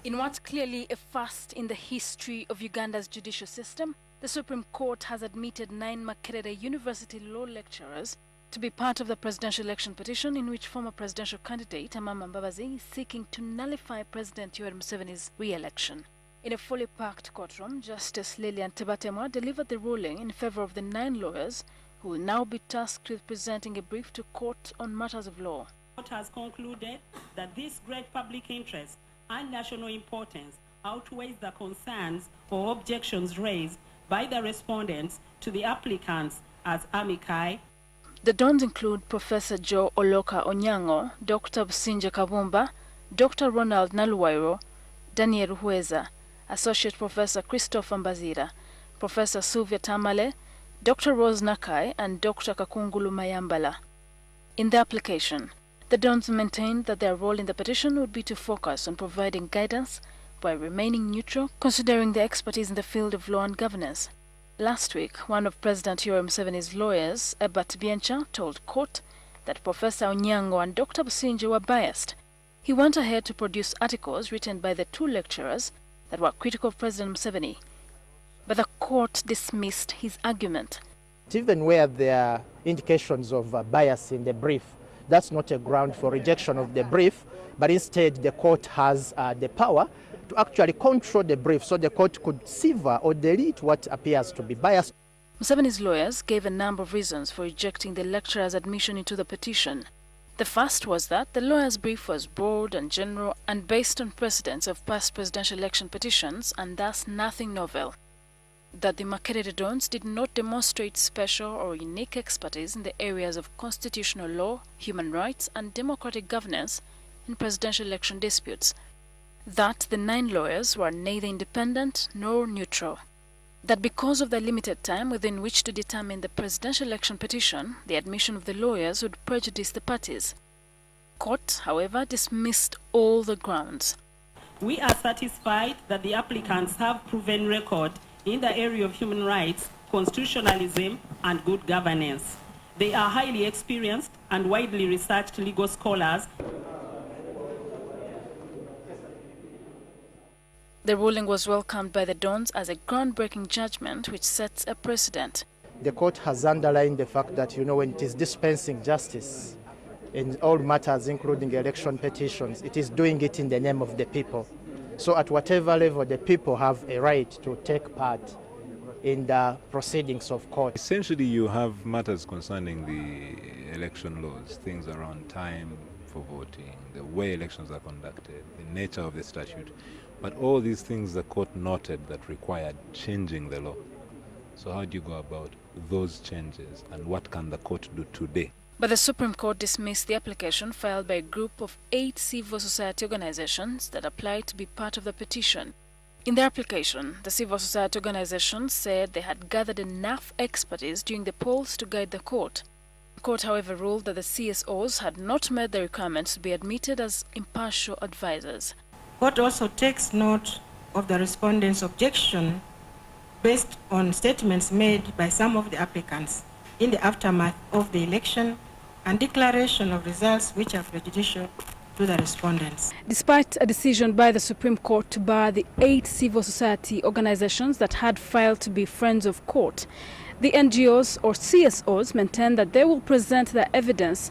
In what's clearly a first in the history of Uganda's judicial system, the Supreme Court has admitted 9 Makerere University law lecturers to be part of the presidential election petition in which former presidential candidate Amama Mbabazi is seeking to nullify President Yoweri Museveni's re-election. In a fully packed courtroom, Justice Lilian Tebatemwa delivered the ruling in favor of the 9 lawyers who will now be tasked with presenting a brief to court on matters of law. The court has concluded that this great public interest and national importance outweighs the concerns or objections raised by the respondents to the applicants as amici. The dons include Professor Joe Oloka Onyango, Dr. Businje Kabumba, Dr. Ronald Naluwairo, Daniel Hueza, Associate Professor Christopher Mbazira, Professor Sylvia Tamale, Dr. Rose Nakai, and Dr. Kakungulu Mayambala. In the application, the dons maintained that their role in the petition would be to focus on providing guidance while remaining neutral, considering their expertise in the field of law and governance. Last week, one of President Yoweri Museveni's lawyers, Ebert Biencha, told court that Professor Onyango and Dr. Businje were biased. He went ahead to produce articles written by the 2 lecturers that were critical of President Museveni, but the court dismissed his argument. Even where there are indications of bias in the brief, that's not a ground for rejection of the brief, but instead the court has the power to actually control the brief, so the court could sever or delete what appears to be biased. Museveni's lawyers gave a number of reasons for rejecting the lecturer's admission into the petition. The first was that the lawyer's brief was broad and general and based on precedents of past presidential election petitions and thus nothing novel. That the Makerere dons did not demonstrate special or unique expertise in the areas of constitutional law, human rights, and democratic governance in presidential election disputes. That the 9 lawyers were neither independent nor neutral. That because of the limited time within which to determine the presidential election petition, the admission of the lawyers would prejudice the parties. Court, however, dismissed all the grounds. We are satisfied that the applicants have proven record in the area of human rights, constitutionalism, and good governance. They are highly experienced and widely researched legal scholars. The ruling was welcomed by the dons as a groundbreaking judgment which sets a precedent. The court has underlined the fact that, when it is dispensing justice in all matters, including election petitions, it is doing it in the name of the people. So at whatever level, the people have a right to take part in the proceedings of court. Essentially, you have matters concerning the election laws, things around time for voting, the way elections are conducted, the nature of the statute. But all these things the court noted that required changing the law. So how do you go about those changes, and what can the court do today? But the Supreme Court dismissed the application filed by a group of 8 civil society organizations that applied to be part of the petition. In their application, the civil society organizations said they had gathered enough expertise during the polls to guide the court. The court, however, ruled that the CSOs had not met the requirements to be admitted as impartial advisors. Court also takes note of the respondents' objection based on statements made by some of the applicants in the aftermath of the election and declaration of results which are prejudicial to the respondents. Despite a decision by the Supreme Court to bar the 8 civil society organizations that had filed to be friends of court, the NGOs or CSOs maintain that they will present their evidence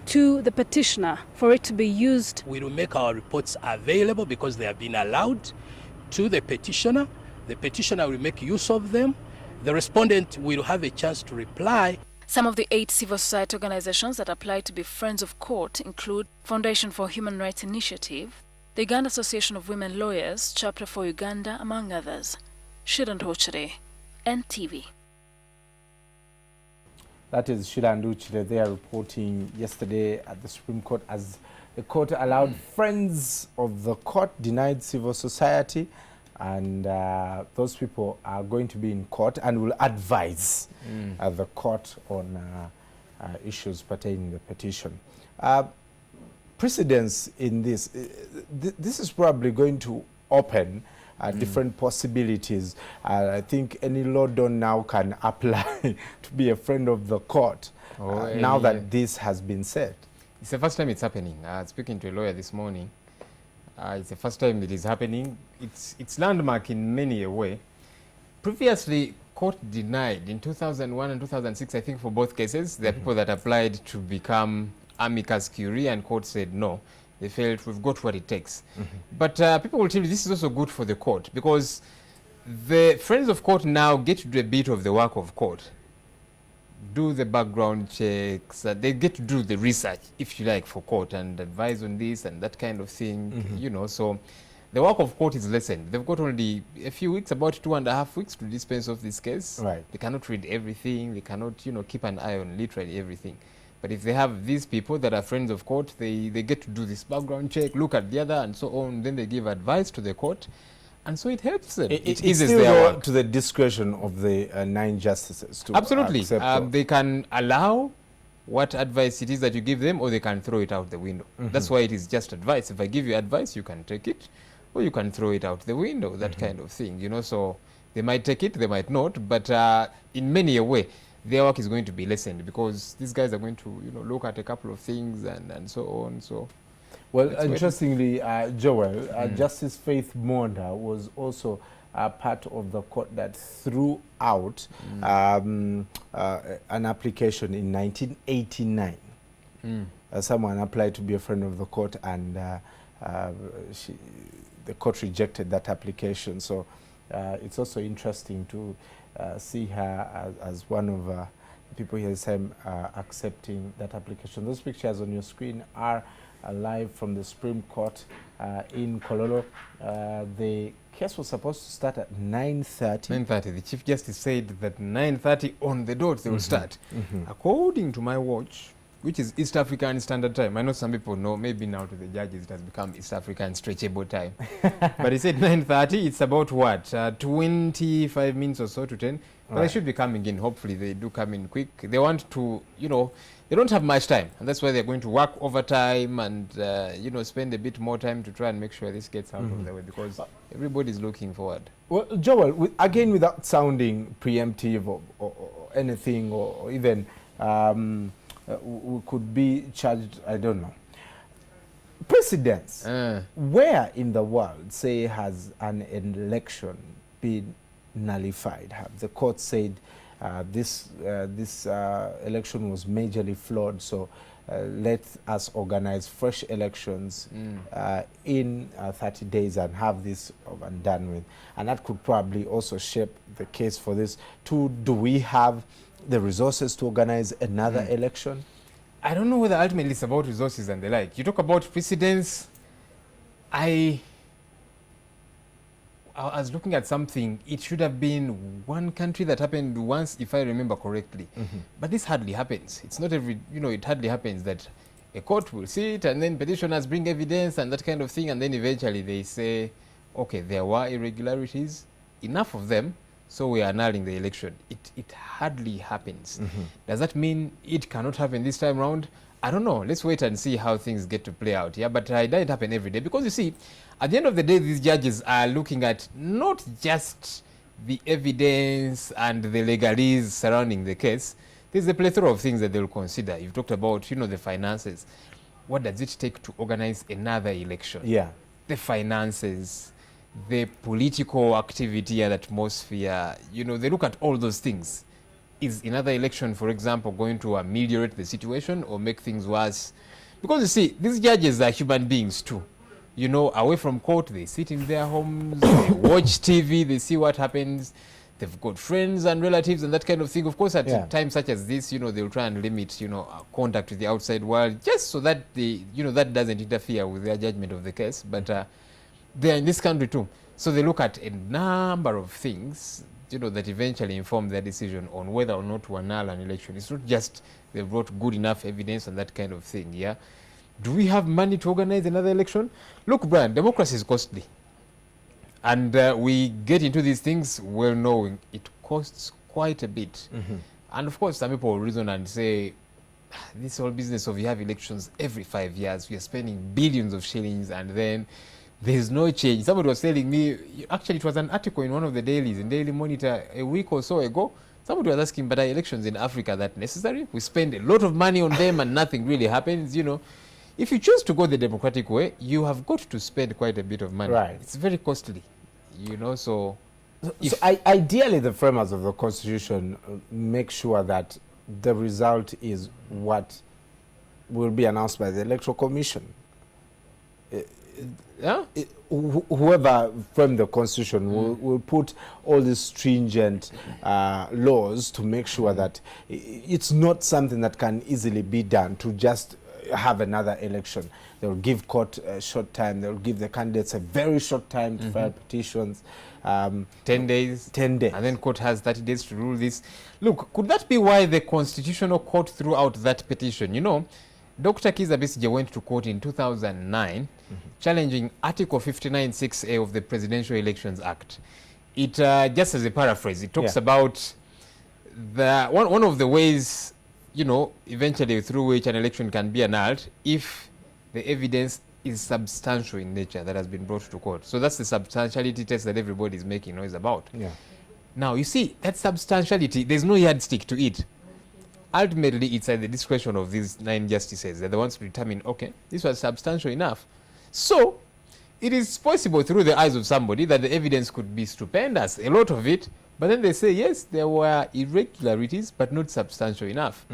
to the petitioner for it to be used. We will make our reports available because they have been allowed to the petitioner. The petitioner will make use of them. The respondent will have a chance to reply. Some of the 8 civil society organizations that applied to be friends of court include Foundation for Human Rights Initiative, the Uganda Association of Women Lawyers, Chapter for Uganda, among others. Shiran Hochire, NTV. That is Shila Nduchire. They are reporting yesterday at the Supreme Court as the court allowed friends of the court, denied civil society, and those people are going to be in court and will advise the court on issues pertaining to the petition. Precedence in this, this is probably going to open different possibilities. I think any law done now can apply to be a friend of the court now that this has been said. It's the first time it's happening. Speaking to a lawyer this morning, it's the first time it is happening. It's landmark in many a way. Previously, court denied in 2001 and 2006, I think for both cases, there are people that applied to become amicus curiae and court said no. They felt we've got what it takes. But people will tell you this is also good for the court because the friends of court now get to do a bit of the work of court. Do the background checks, they get to do the research, if you like, for court and advise on this and that kind of thing, you know. So the work of court is lessened. They've got only a few weeks, about 2.5 weeks to dispense of this case. Right. They cannot read everything. They cannot, you know, keep an eye on literally everything. But if they have these people that are friends of court, they get to do this background check, look at the other and so on, then they give advice to the court. And so it helps them. It eases their work. To the discretion of the 9 justices to absolutely. accept They can allow what advice it is that you give them, or they can throw it out the window. That's why it is just advice. If I give you advice, you can take it, or you can throw it out the window, that kind of thing, you know. So they might take it, they might not, but in many a way, their work is going to be lessened because these guys are going to, you know, look at a couple of things and so on. So, well, interestingly, Joel, Justice Faith Monda was also part of the court that threw out an application in 1989. Someone applied to be a friend of the court, and the court rejected that application. So it's also interesting to see her as one of the people here accepting that application. Those pictures on your screen are live from the Supreme Court in Kololo. The case was supposed to start at 9:30. 9:30. The Chief Justice said that 9:30 on the dot they will start. According to my watch, which is East African Standard Time. I know some people know, maybe now to the judges it has become East African Stretchable Time. But he said 9:30, it's about what? 25 minutes or so to 10. But they should be coming in. Hopefully they do come in quick. They want to, you know, they don't have much time. And that's why they're going to work overtime and, you know, spend a bit more time to try and make sure this gets out of the way because everybody's looking forward. Well, Joel, again, without sounding preemptive or anything, or even we could be charged, I don't know. Precedents. Where in the world, say, has an election been nullified? Have the court said this election was majorly flawed, so let us organize fresh elections in 30 days and have this over and done with? And that could probably also shape the case for this. Do we have the resources to organize another election? I don't know whether ultimately it's about resources and the like. You talk about precedents. I was looking at something. It should have been one country that happened once, if I remember correctly. But this hardly happens. It's not every, you know, it hardly happens that a court will sit and then petitioners bring evidence and that kind of thing, and then eventually they say, okay, there were irregularities, enough of them, so we are annulling the election. It hardly happens. Does that mean it cannot happen this time round? I don't know. Let's wait and see how things get to play out. Yeah, but it doesn't happen every day because you see, at the end of the day, these judges are looking at not just the evidence and the legalese surrounding the case, there's a plethora of things that they'll consider. You've talked about, you know, the finances. What does it take to organize another election? Yeah. The finances, the political activity and atmosphere, you know, they look at all those things. Is another election, for example, going to ameliorate the situation or make things worse? Because you see, these judges are human beings too. You know, away from court, they sit in their homes, they watch TV, they see what happens. They've got friends and relatives and that kind of thing. Of course, at times such as this, you know, they'll try and limit, you know, contact with the outside world, just so that you know, that doesn't interfere with their judgment of the case. But they're in this country too. So they look at a number of things, you know, that eventually inform their decision on whether or not to annul an election. It's not just they brought good enough evidence and that kind of thing, yeah? Do we have money to organize another election? Look, Brian, democracy is costly. And we get into these things well knowing it costs quite a bit. And of course, some people will reason and say, this whole business of you have elections every 5 years, we are spending billions of shillings and then there's no change. Somebody was telling me, actually it was an article in one of the dailies, in Daily Monitor, a week or so ago. Somebody was asking, but are elections in Africa that necessary? We spend a lot of money on them and nothing really happens, you know. If you choose to go the democratic way, you have got to spend quite a bit of money. Right. It's very costly, you know, so... So ideally, the framers of the Constitution make sure that the result is what will be announced by the Electoral Commission. Whoever framed the Constitution will put all these stringent laws to make sure that it's not something that can easily be done to just have another election. They'll give court a short time. They'll give the candidates a very short time to file petitions. 10 days. 10 days. And then court has 30 days to rule this. Look, could that be why the Constitutional Court threw out that petition? You know, Dr. Kizza Besigye went to court in 2009 challenging Article 59(6)(a) of the Presidential Elections Act. It, just as a paraphrase, it talks about the one of the ways, you know, eventually through which an election can be annulled if the evidence is substantial in nature that has been brought to court. So that's the substantiality test that everybody is making noise about. Yeah. Now, you see, that substantiality, there's no yardstick to it. Ultimately, it's at the discretion of these 9 justices. They're the ones to determine, okay, this was substantial enough. So, it is possible through the eyes of somebody that the evidence could be stupendous, a lot of it, but then they say, yes, there were irregularities, but not substantial enough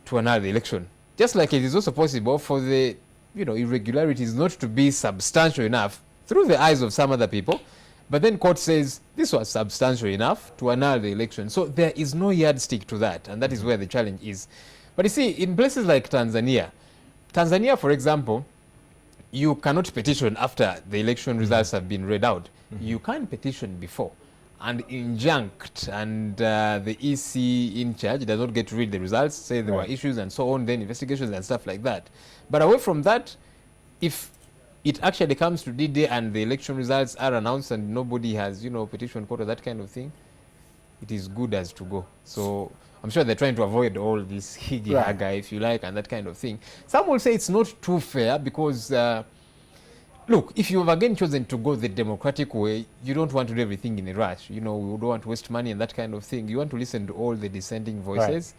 to annul the election. Just like it is also possible for the, you know, irregularities not to be substantial enough through the eyes of some other people, but then court says this was substantial enough to annul the election. So there is no yardstick to that, and that is where the challenge is. But you see, in places like Tanzania, for example, you cannot petition after the election results have been read out. You can petition before and injunct, and the EC in charge does not get to read the results, say there were issues and so on, then investigations and stuff like that. But away from that, if it actually comes to D-Day and the election results are announced and nobody has, you know, petition court or that kind of thing, it is good as to go. So I'm sure they're trying to avoid all this higgy-haga, if you like, and that kind of thing. Some will say it's not too fair because, look, if you've again chosen to go the democratic way, you don't want to do everything in a rush. You know, we don't want to waste money and that kind of thing. You want to listen to all the dissenting voices.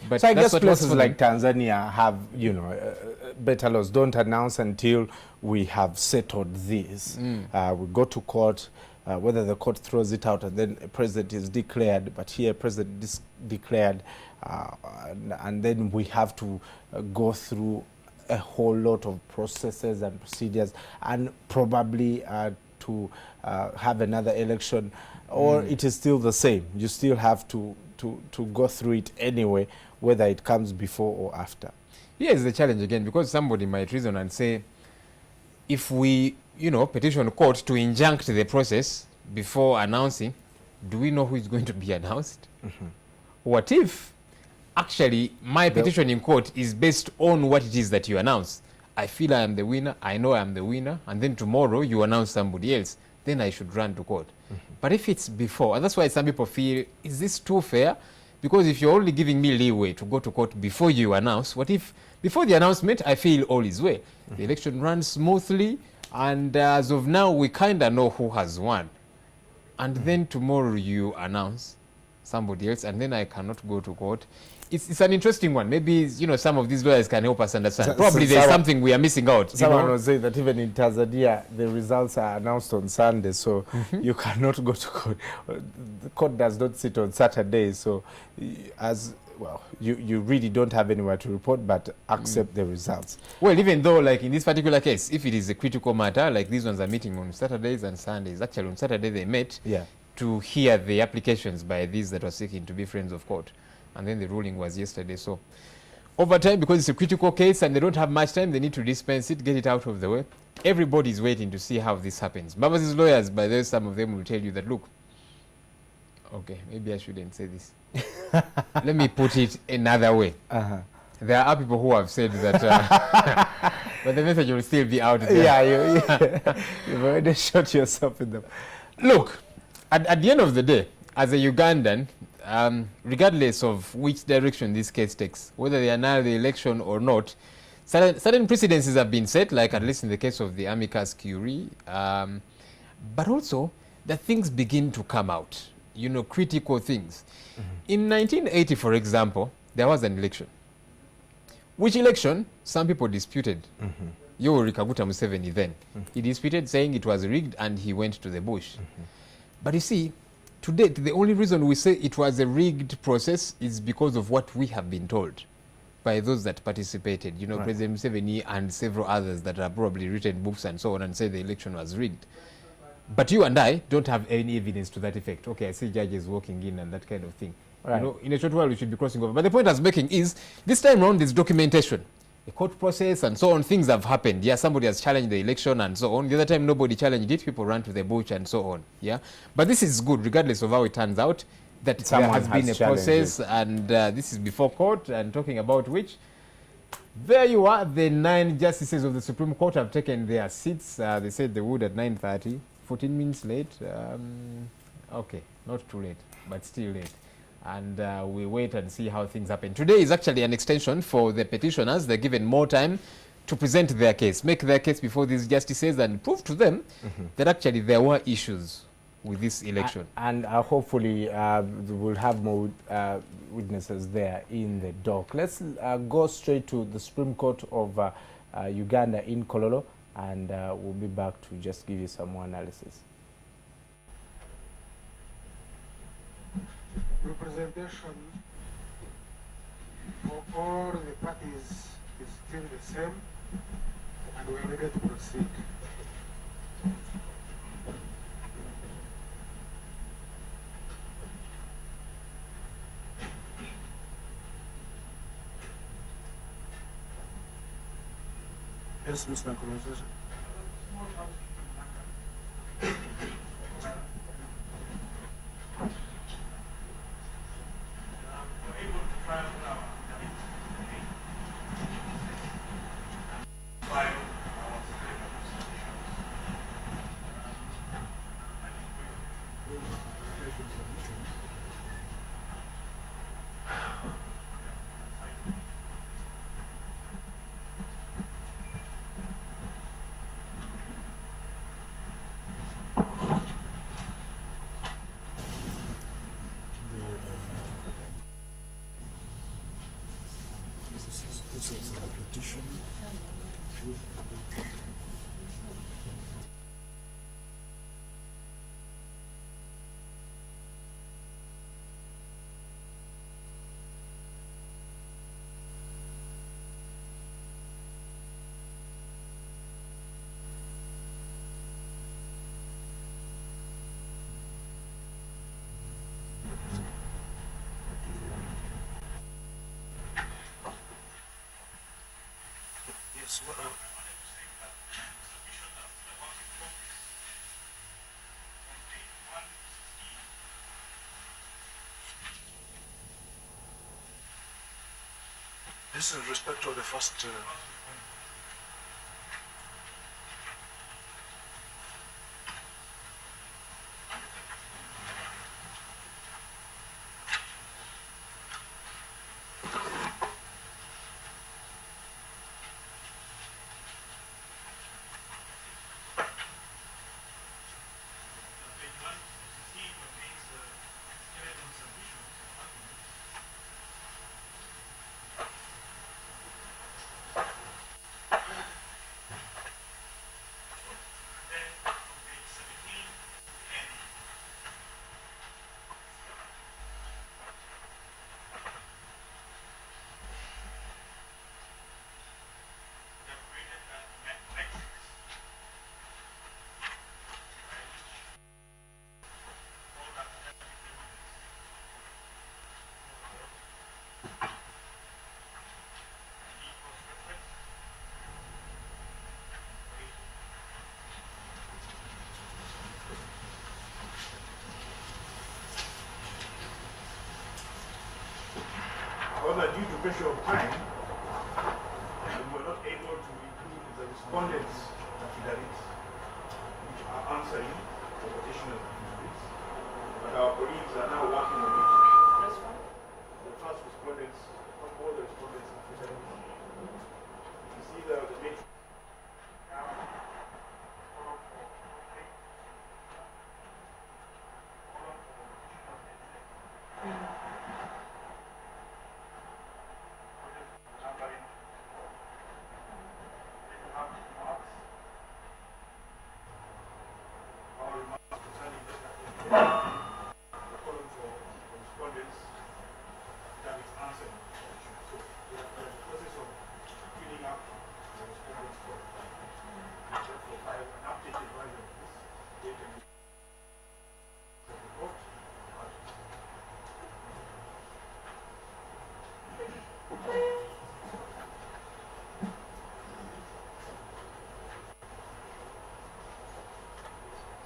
But so I guess places like Tanzania have, you know, better laws. Don't announce until we have settled this. We go to court, whether the court throws it out and then a president is declared, but here president is declared, and then we have to go through a whole lot of processes and procedures and probably to have another election, or it is still the same. You still have to go through it anyway, whether it comes before or after. Here's the challenge again, because somebody might reason and say, if we, you know, petition court to injunct the process before announcing, do we know who is going to be announced? What if actually my petition in court is based on what it is that you announce? I feel I am the winner, I know I am the winner, and then tomorrow you announce somebody else, then I should run to court. But if it's before, and that's why some people feel, is this too fair? Because if you're only giving me leeway to go to court before you announce, what if before the announcement I feel all is well? The election runs smoothly, and as of now we kind of know who has won. and then tomorrow you announce somebody else, and then I cannot go to court. It's an interesting one. Maybe, you know, some of these lawyers can help us understand. Probably there's something we are missing out. Someone was saying that even in Tanzania, the results are announced on Sunday, so you cannot go to court. The court does not sit on Saturday, so as well, you really don't have anywhere to report but accept the results. Well, even though, like in this particular case, if it is a critical matter, like these ones are meeting on Saturdays and Sundays. Actually, on Saturday they met to hear the applications by these that were seeking to be friends of court. And then the ruling was yesterday. So over time, because it's a critical case and they don't have much time, they need to dispense it, get it out of the way. Everybody's waiting to see how this happens. Mbabazi's lawyers, by the way, some of them will tell you that, look, okay, maybe I shouldn't say this. Let me put it another way. There are people who have said that, but the message will still be out there. You've already shot yourself in the... Look, at the end of the day, as a Ugandan, regardless of which direction this case takes, whether they annul the election or not, certain precedences have been set, like at least in the case of the amicus curiae, but also that things begin to come out, you know, critical things. In 1980, for example, there was an election. Which election? Some people disputed. Yoweri Kaguta Museveni then. He disputed, saying it was rigged, and he went to the bush. But you see, to date, the only reason we say it was a rigged process is because of what we have been told by those that participated. You know, President Museveni and several others that have probably written books and so on and say the election was rigged. But you and I don't have any evidence to that effect. Okay, I see judges walking in and that kind of thing. You know, in a short while we should be crossing over. But the point I was making is, this time around there's documentation. A court process and so on, things have happened. Yeah, somebody has challenged the election and so on. The other time nobody challenged it, people ran to the bush and so on. Yeah, but this is good, regardless of how it turns out, that Someone there has been a process and this is before court, and talking about which, there you are, the 9 justices of the Supreme Court have taken their seats. They said they would at 9:30, 14 minutes late. Okay, not too late, but still late. And we wait and see how things happen. Today is actually an extension for the petitioners. They're given more time to present their case, make their case before these justices and prove to them that actually there were issues with this election. And hopefully we'll have more witnesses there in the dock. Let's go straight to the Supreme Court of Uganda in Kololo, and we'll be back to just give you some more analysis. Representation for all the parties is still the same, and we are ready to proceed. Yes, Mr. Nkurunziza. This is the petition. Yes, this is in respect of the first However, due to pressure of time, we were not able to include the respondents' affidavits, which are answering the petitioner's affidavits. But our colleagues are now working on it. The first respondents, all the respondents' affidavits. You see the matrix.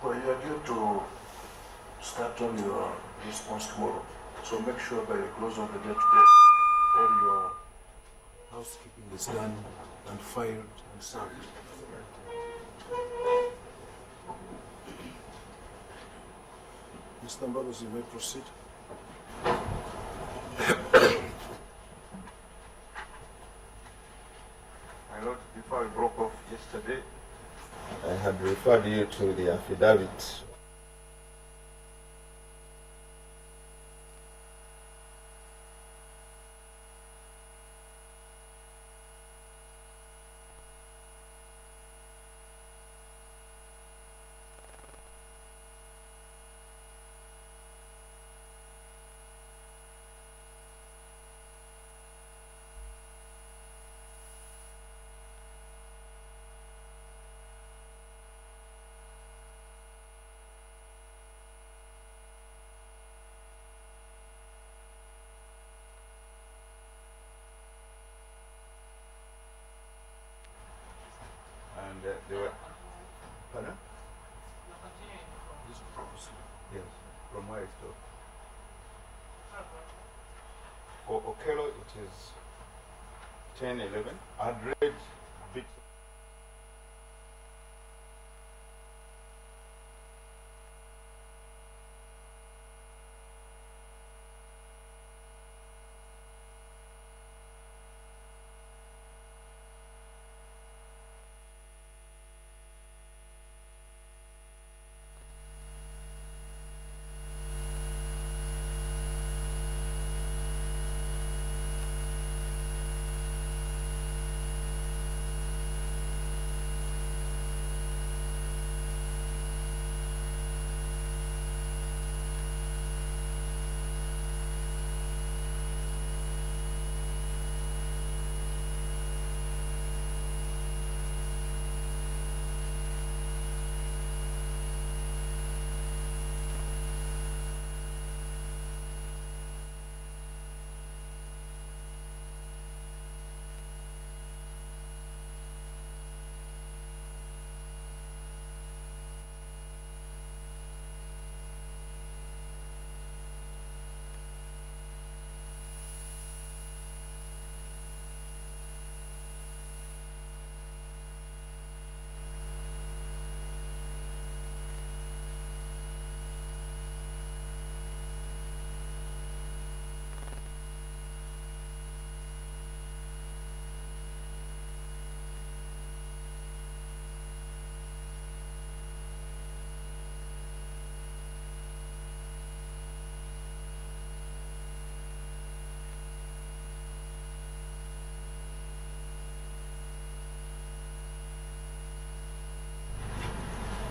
Well, you are due to start on your response tomorrow. So make sure by the close of the day today, all your housekeeping is done and filed and served. Mr. Mbabas, you may proceed. My Lord, before we broke off yesterday, I had referred you to the affidavit. And they were, pardon? Yes, from where I stopped. For Okello, it is 10:11. I had read bits.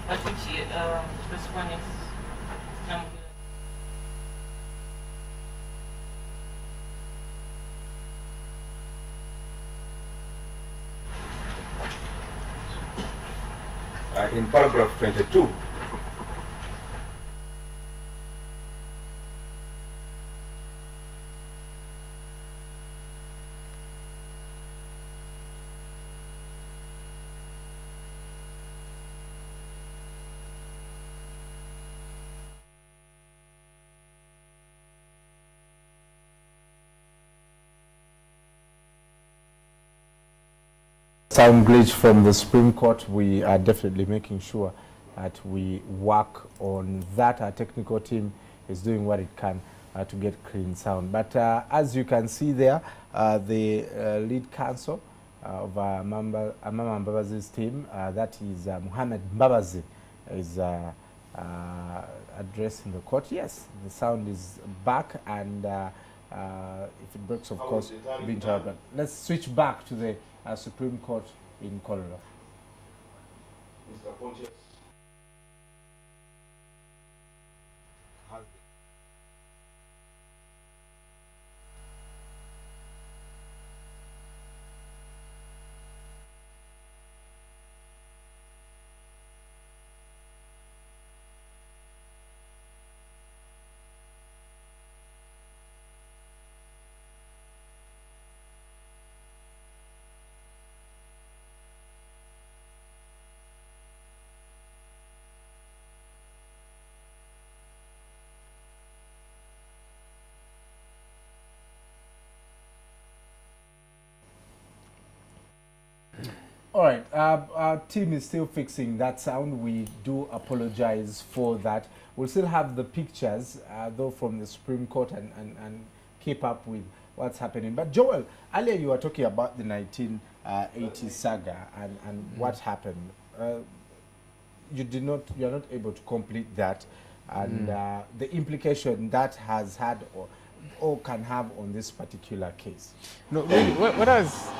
I think she responded. In paragraph 22, Sound glitch from the Supreme Court. We are definitely making sure that we work on that. Our technical team is doing what it can to get clean sound. But as you can see there, the lead counsel of Mama Mbabazi's team, that is Muhammad Mbabazi, is addressing the court. Yes, the sound is back, and if it breaks, of course, we'll be interrupted. Let's switch back to the Supreme Court in Colorado. Mr. Pontius. All right, our team is still fixing that sound. We do apologize for that. We'll still have the pictures, though, from the Supreme Court and keep up with what's happening. But Joel, earlier you were talking about the 1980 saga and what happened. You are not able to complete that, and the implication that has had or can have on this particular case. No, really, what has...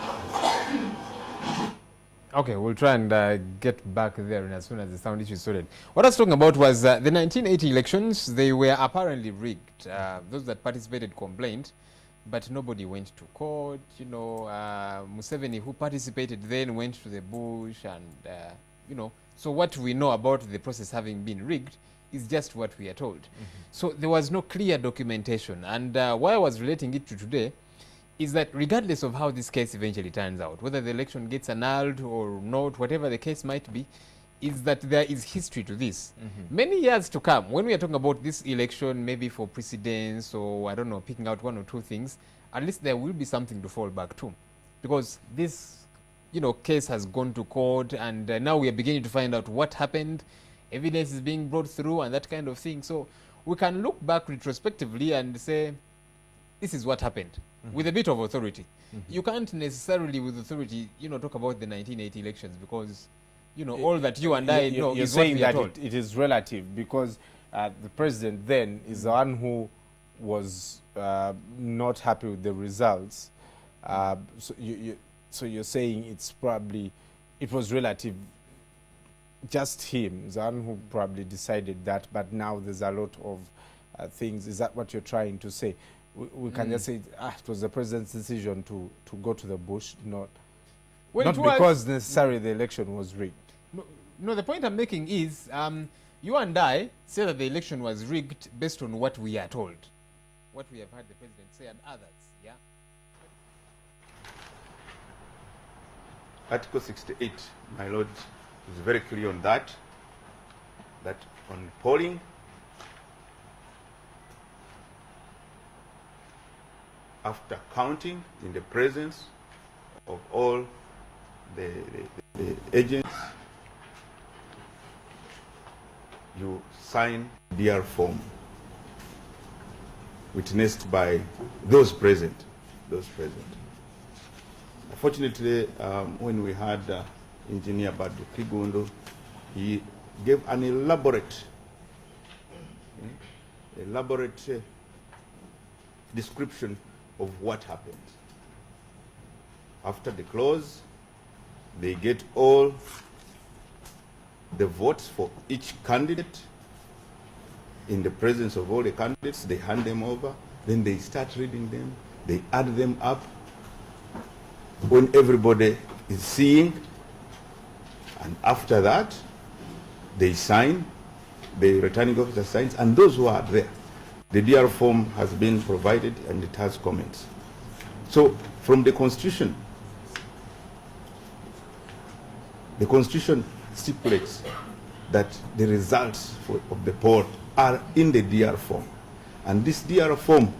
Okay, we'll try and get back there as soon as the sound issue is sorted. What I was talking about was the 1980 elections. They were apparently rigged. Those that participated complained, but nobody went to court. You know, Museveni, who participated then, went to the bush, and you know. So what we know about the process having been rigged is just what we are told. So there was no clear documentation. And why I was relating it to today is that regardless of how this case eventually turns out, whether the election gets annulled or not, whatever the case might be, is that there is history to this. Many years to come, when we are talking about this election, maybe for precedence or, I don't know, picking out one or two things, at least there will be something to fall back to. Because this, you know, case has gone to court, and now we are beginning to find out what happened. Evidence is being brought through and that kind of thing. So we can look back retrospectively and say, this is what happened, with a bit of authority. You can't necessarily, with authority, you know, talk about the 1980 elections because, you know, all that you and I know is what we are told. It is relative because the president then is the one who was not happy with the results. So you're saying it's probably, it was relative, just him, the one who probably decided that, but now there's a lot of things. Is that what you're trying to say? We can just say it was the president's decision to go to the bush, not because necessarily the election was rigged. No, the point I'm making is you and I say that the election was rigged based on what we are told, what we have heard the president say and others. Yeah. Article 68, my lord, is very clear on that on polling, after counting in the presence of all the agents, you sign DR form witnessed by those present. Unfortunately, when we had Engineer Badu Kigundo, he gave an elaborate description of what happened. After the close, they get all the votes for each candidate in the presence of all the candidates. They hand them over, then they start reading them, they add them up when everybody is seeing, and after that they sign, the returning officer signs, and those who are there, the DR form has been provided and it has comments. So from the Constitution stipulates that the results of the poll are in the DR form. And this DR form,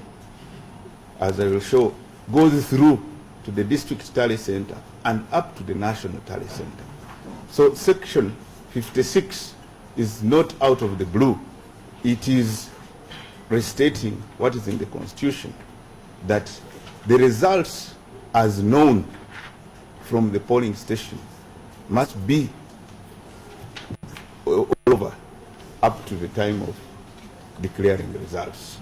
as I will show, goes through to the district tally center, and up to the national tally center. So section 56 is not out of the blue. It is restating what is in the Constitution, that the results as known from the polling station must be all over up to the time of declaring the results.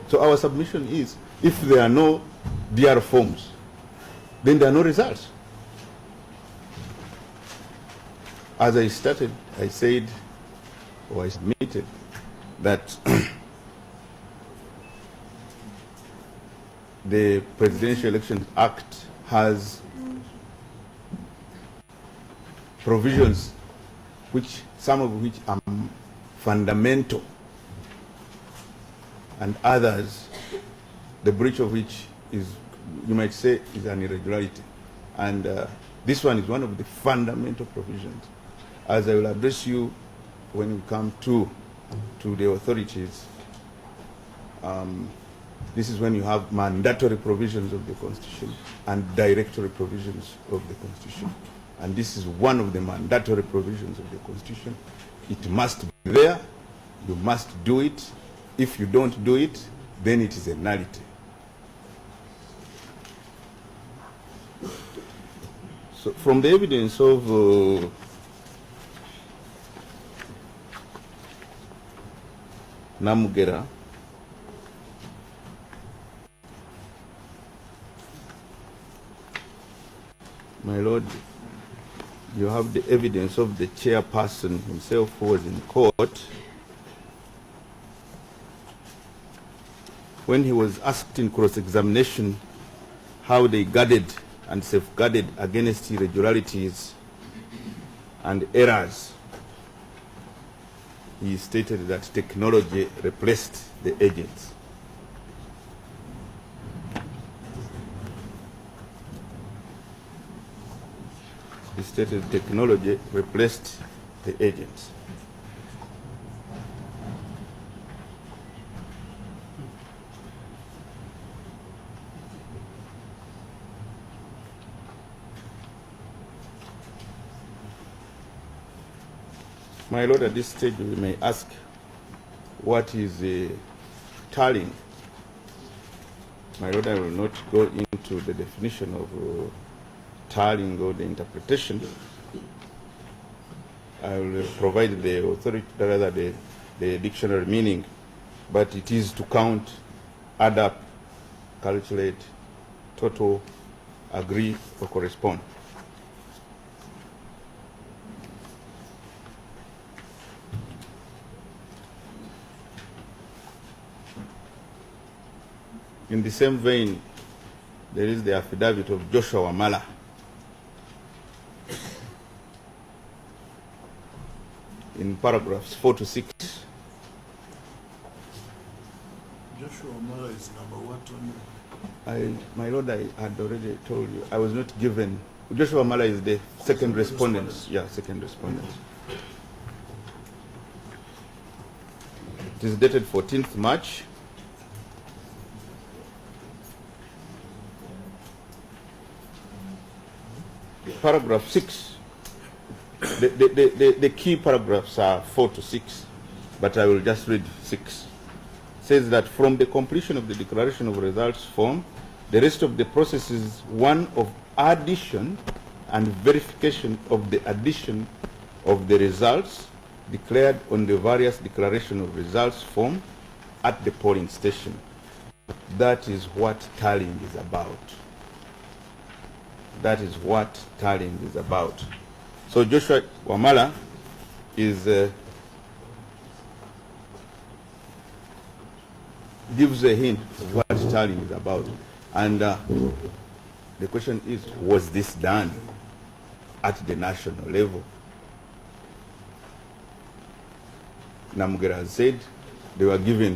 So our submission is, if there are no DR forms, then there are no results. As I started, I said, or I submitted, that the Presidential Elections Act has provisions which, some of which are fundamental, and others, the breach of which is, you might say, is an irregularity. And this one is one of the fundamental provisions. As I will address you when we come to the authorities, this is when you have mandatory provisions of the Constitution and directory provisions of the Constitution. And this is one of the mandatory provisions of the Constitution. It must be there. You must do it. If you don't do it, then it is a nullity. So from the evidence of Namugera, my Lord, you have the evidence of the chairperson himself who was in court when he was asked in cross-examination how they guarded and safeguarded against irregularities and errors. He stated that technology replaced the agents. He stated technology replaced the agents. My Lord, at this stage we may ask, what is tallying? My Lord, I will not go into the definition of tallying or the interpretation. I will provide the authority, rather the dictionary meaning, but it is to count, add up, calculate, total, agree, or correspond. In the same vein, there is the affidavit of Joshua Wamala. In paragraphs 4 to 6. Joshua Wamala is number what? My Lord, I had already told you, I was not given. Joshua Wamala is the second respondent. Yeah, second respondent. It is dated 14th March. Paragraph 6, the key paragraphs are 4 to 6, but I will just read 6. Says that from the completion of the declaration of results form, the rest of the process is one of addition and verification of the addition of the results declared on the various declaration of results form at the polling station. That is what tallying is about. That is what tallying is about. So Joshua Wamala is gives a hint of what tallying is about. And the question is, was this done at the national level? Namugera has said they were given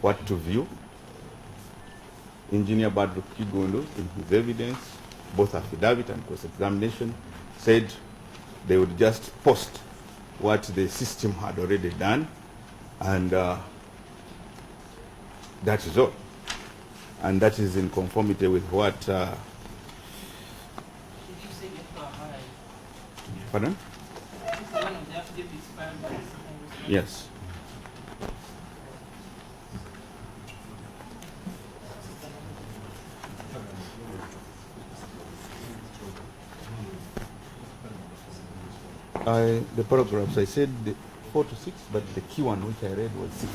what to view. Engineer Badru Kigondo, in his evidence, both affidavit and cross-examination, said they would just post what the system had already done, and That is all. And that is in conformity with what... Pardon? Yes. The paragraphs, I said 4 to 6, but the key one which I read was 6.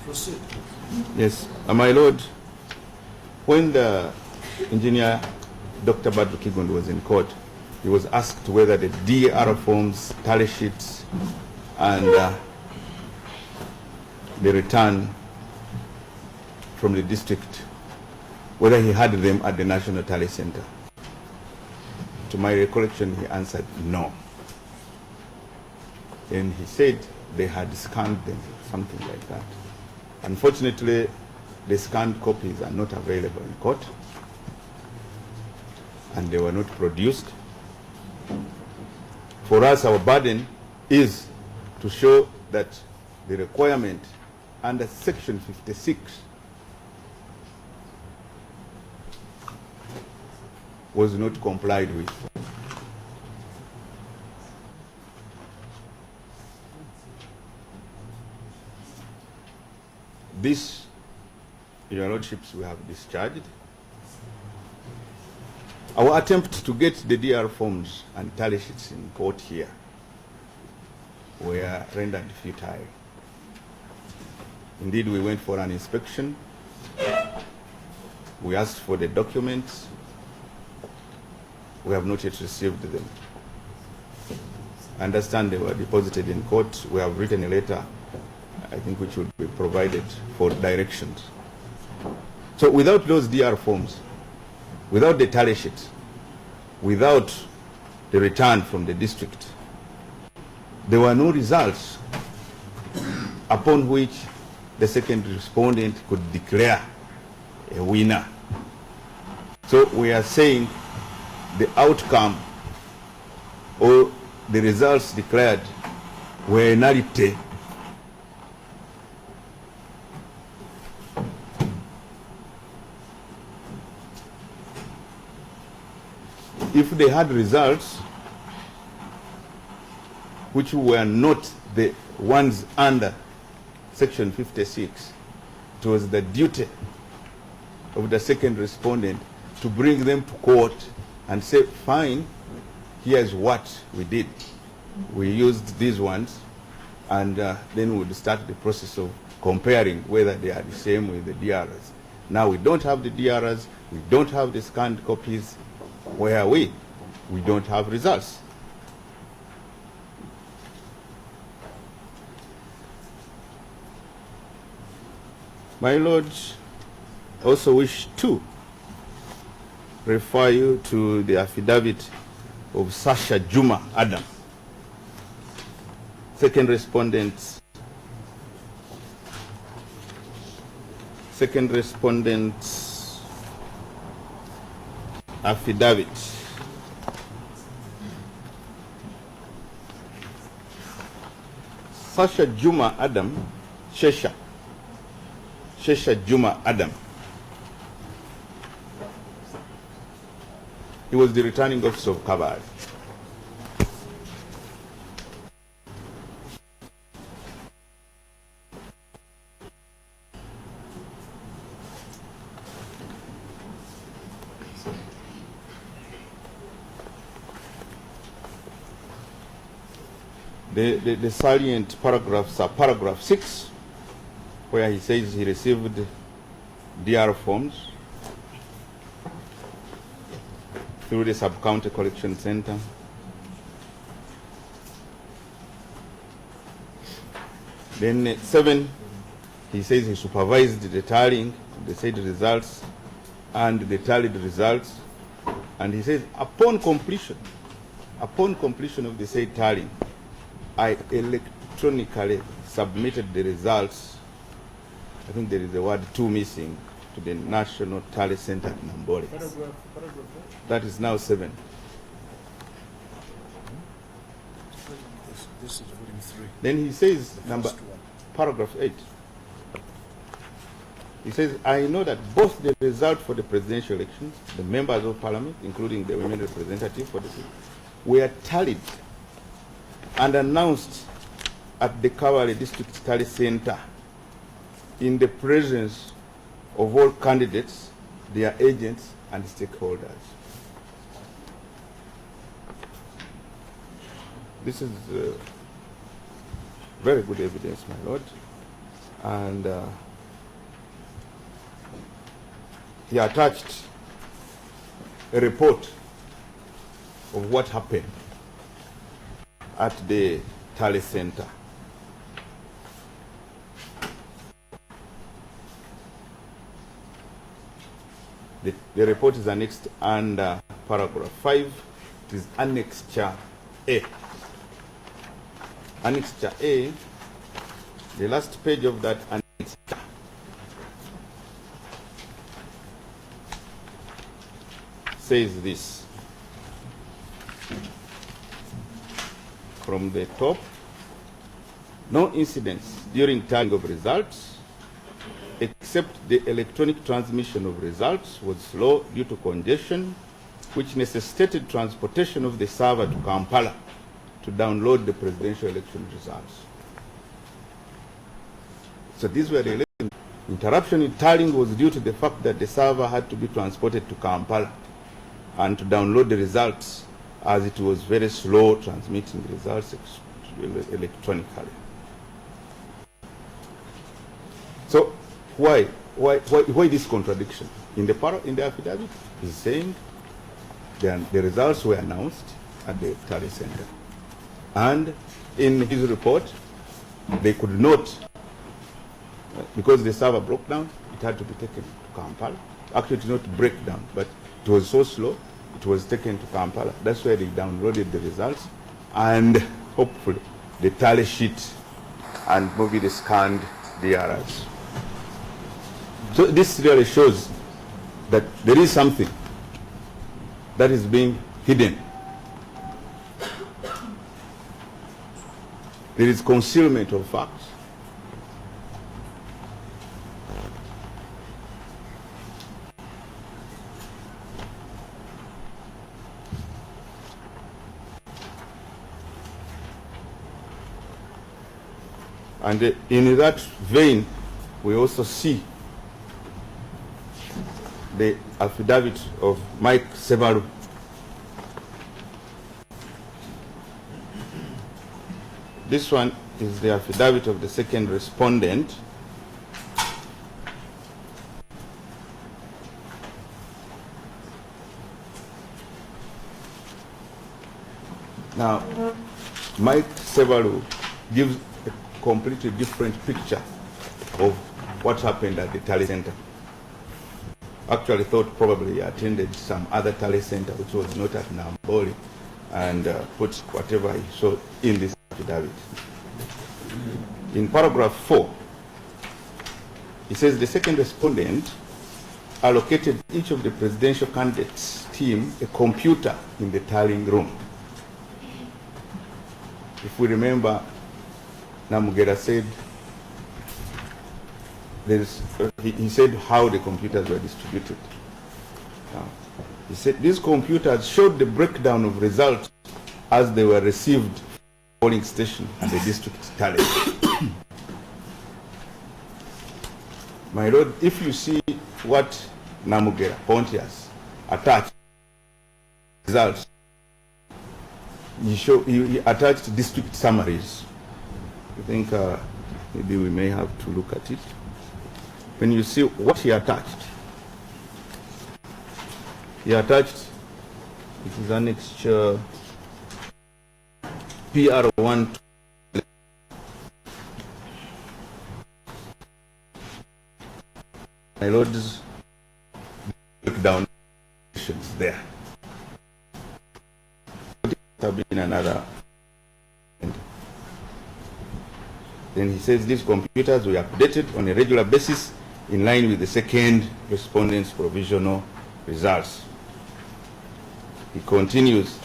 Proceed. Yes, my Lord, when the engineer Dr. Badru Kigundu was in court, he was asked whether the DER forms, tally sheets, and the return from the district, whether he had them at the National Tally Center. To my recollection, he answered no. And he said they had scanned them, something like that. Unfortunately, the scanned copies are not available in court, and they were not produced. For us, our burden is to show that the requirement under Section 56 was not complied with. This, Your Lordships, we have discharged. Our attempt to get the DR forms and tally sheets in court here were rendered futile. Indeed, we went for an inspection. We asked for the documents. We have not yet received them. I understand they were deposited in court. We have written a letter, I think, which would be provided for directions. So without those DR forms, without the tally sheet, without the return from the district, there were no results upon which the second respondent could declare a winner. So we are saying the outcome or the results declared were nullity. If they had results which were not the ones under Section 56, it was the duty of the second respondent to bring them to court and say, fine, here's what we did. We used these ones, and then we would start the process of comparing whether they are the same with the DRs. Now we don't have the DRs, we don't have the scanned copies. Where are we? We don't have results. My Lord, I also wish to refer you to the affidavit of Sasha Juma Adam, second respondent's affidavit. Sasha Juma Adam, Shesha Juma Adam. He was the returning officer of Kabari. The salient paragraphs are paragraph 6, where he says he received DR forms through the sub-county collection center. Then 7, he says he supervised the tallying, the said results, and the tallied results. And he says upon completion of the said tallying, I electronically submitted the results. I think there is the word 2 missing, to the National Tally Center at Nambole. Paragraph. That is now 7. This is volume 3. Then he says, paragraph 8. He says, I know that both the result for the presidential elections, the members of parliament, including the women representative for the city, were tallied and announced at the Kawale District Tally Center in the presence of all candidates, their agents, and stakeholders. This is very good evidence, my lord. And he attached a report of what happened at the Tally Center. The report is annexed under paragraph 5. It is annexure A. Annexure A, the last page of that annexure says this. From the top, no incidents during tallying of results except the electronic transmission of results was slow due to congestion, which necessitated transportation of the server to Kampala to download the presidential election results. So these were the elections. Interruption in tallying was due to the fact that the server had to be transported to Kampala and to download the results, as it was very slow transmitting the results electronically. So why this contradiction? In the affidavit, he's saying the results were announced at the Tally Center. And in his report, they could not, because the server broke down, it had to be taken to Kampala. Actually, it did not break down, but it was so slow, it was taken to Kampala. That's where they downloaded the results, and hopefully the tally sheet, and maybe they scanned the errors. So this really shows that there is something that is being hidden. There is concealment of facts. And in that vein, we also see the affidavit of Mike Sevalu. This one is the affidavit of the second respondent. Now, Mike Sevalu gives a completely different picture of what happened at the Tally Center. Actually thought probably he attended some other Tally Center which was not at Namboli, and put whatever he saw in this affidavit. In paragraph 4, he says the second respondent allocated each of the presidential candidates' team a computer in the tallying room. If we remember, Namugera said, he said how the computers were distributed. He said these computers showed the breakdown of results as they were received from the polling station and the district tally. My lord, if you see what Namugera, Pontius, attached results, he attached district summaries. I think maybe we may have to look at it. When you see what he attached, it is annexure PR1. My lords, breakdown there. Have been another. Then he says these computers were updated on a regular basis in line with the second respondent's provisional results. He continues.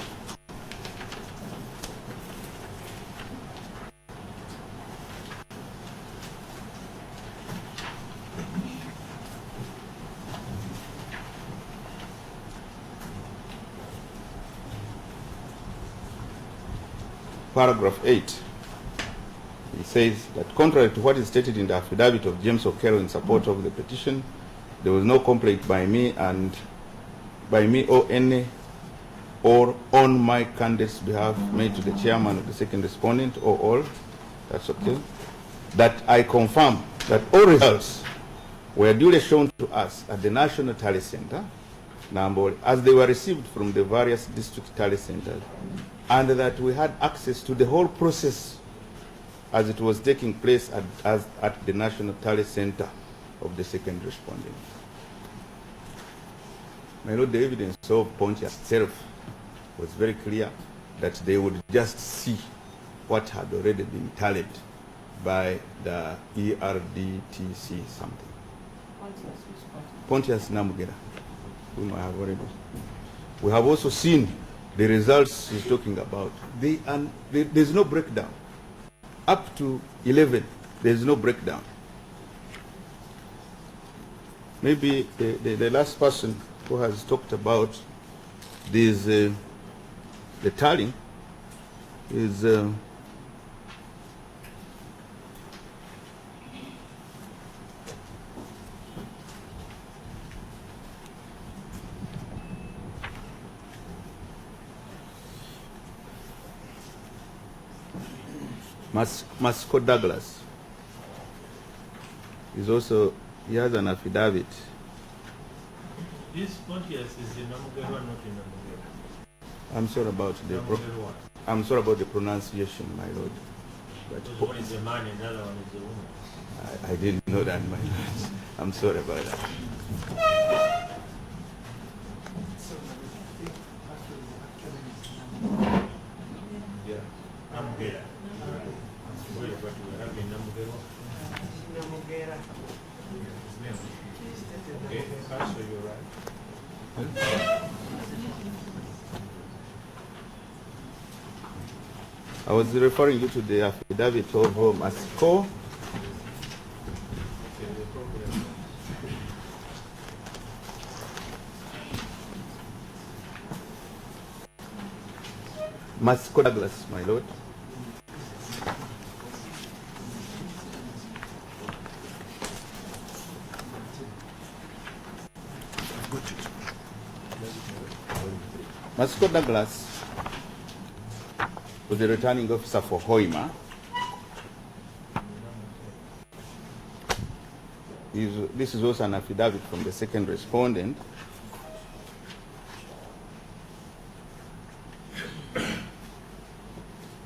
paragraph 8, he says that contrary to what is stated in the affidavit of James O'Carroll in support of the petition, there was no complaint by me or any or on my candidate's behalf made to the chairman of the second respondent or all. That's okay. That I confirm that all results were duly shown to us at the National Tally Center, Nambole, as they were received from the various district tally centers, and that we had access to the whole process as it was taking place at the National Tally Center of the second respondent. My Lord, the evidence of Pontius itself was very clear that they would just see what had already been tallied by the ERDTC something. Pontius Namugera, whom I have already. We have also seen the results he's talking about. There's no breakdown. Up to 11, there's no breakdown. Maybe the last person who has talked about this, the tallying is Masco Douglas. Is also, he has an affidavit. This Pontius is in Namugera, not in Namugera. I'm sorry about the pronunciation, my lord. But one is a man and the other one is a woman. I didn't know that, my lord. I'm sorry about that. Yeah, Namugera. But we have in Namugera. Namugera. Okay, Pastor, you're right. I was referring you to the affidavit of Masco. Masco Douglas, my lord. Masco Douglas was the returning officer for Hoima. This is also an affidavit from the second respondent.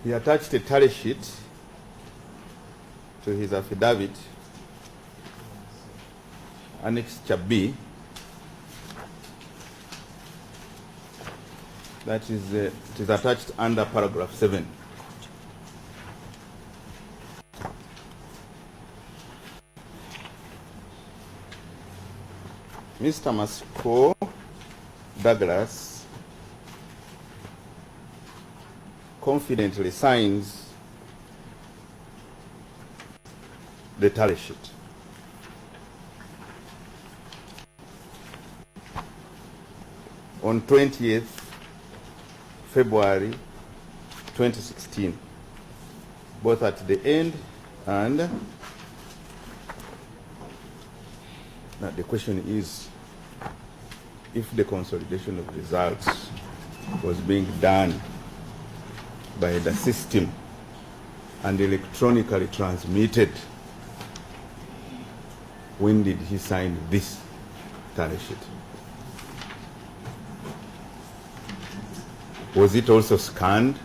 He attached a tally sheet to his affidavit, Annexure B. That is, it is attached under paragraph 7. Mr. Masco Douglas confidently signs the tally sheet. On 20th February 2016, both at the end and now the question is if the consolidation of results was being done by the system and electronically transmitted, when did he sign this tally sheet? Was it also scanned?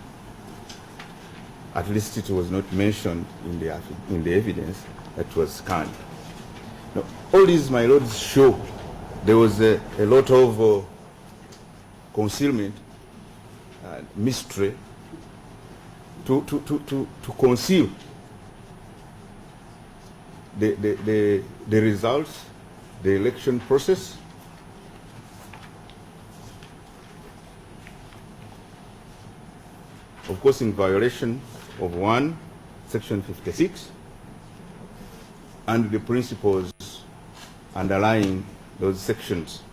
At least it was not mentioned in the evidence that it was scanned. Now, all these, my lords, show there was a lot of concealment and mystery to conceal the results, the election process. Of course, in violation of Section 56, and the principles underlying those sections.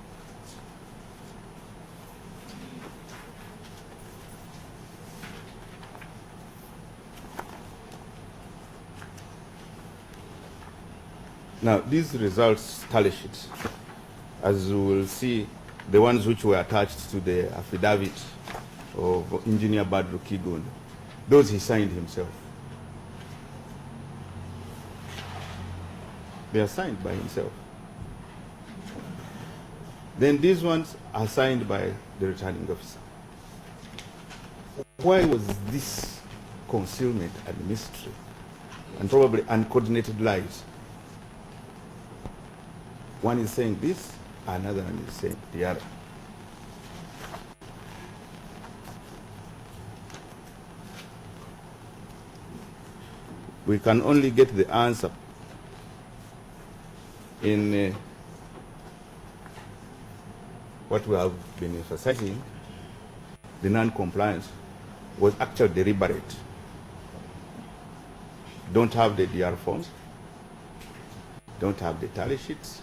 Now, these results tally sheets, as you will see, the ones which were attached to the affidavit of Engineer Badru Kigun, those he signed himself. They are signed by himself. Then these ones are signed by the returning officer. Why was this concealment and mystery and probably uncoordinated lies? One is saying this, another one is saying the other. We can only get the answer in what we have been emphasizing. The non-compliance was actually deliberate. Don't have the DR forms, don't have the tally sheets,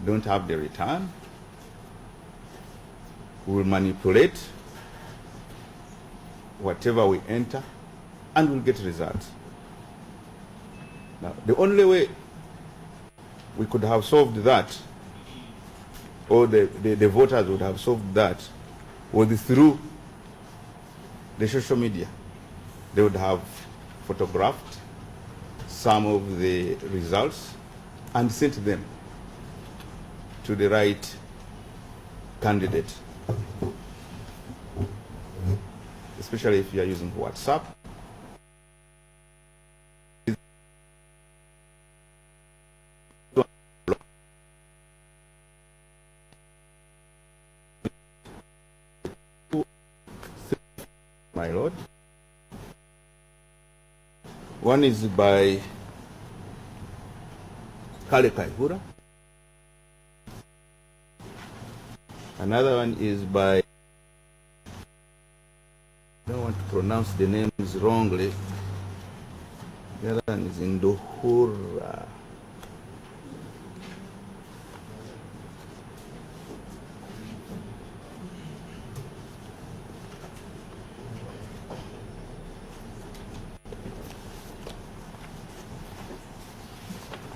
don't have the return. We will manipulate whatever we enter and we'll get results. Now, the only way we could have solved that, or the voters would have solved that, was through the social media. They would have photographed some of the results and sent them to the right candidate, especially if you are using WhatsApp. My Lord. One is by Kale Kaihura. Another one is by, I don't want to pronounce the names wrongly. The other one is Ndohura.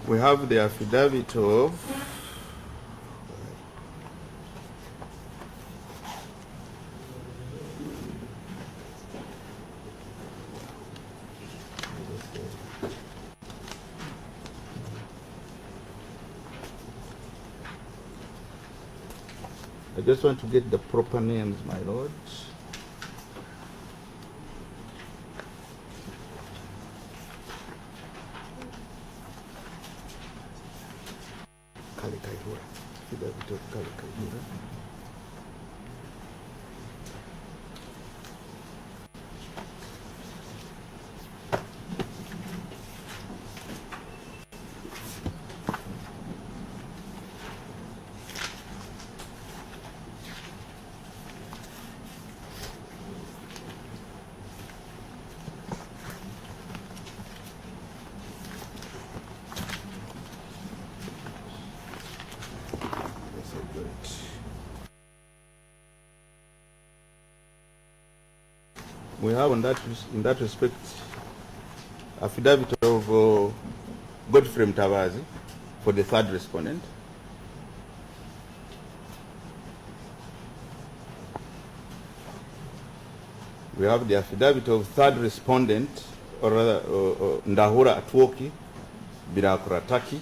We have the affidavit of I just want to get the proper names, my lords. We have in that respect affidavit of Godfrey Mtavazi for the third respondent. We have the affidavit of third respondent, or rather Ndahura Atwoki Birakurataki,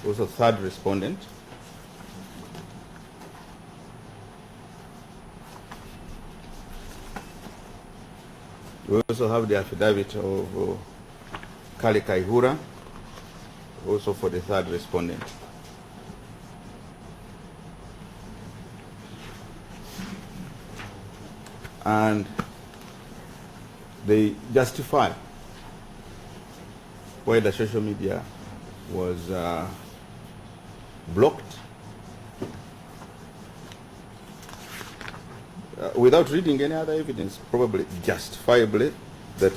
also third respondent. We also have the affidavit of Kale Kaihura, also for the third respondent. And they justify why the social media was blocked without reading any other evidence, probably justifiably, that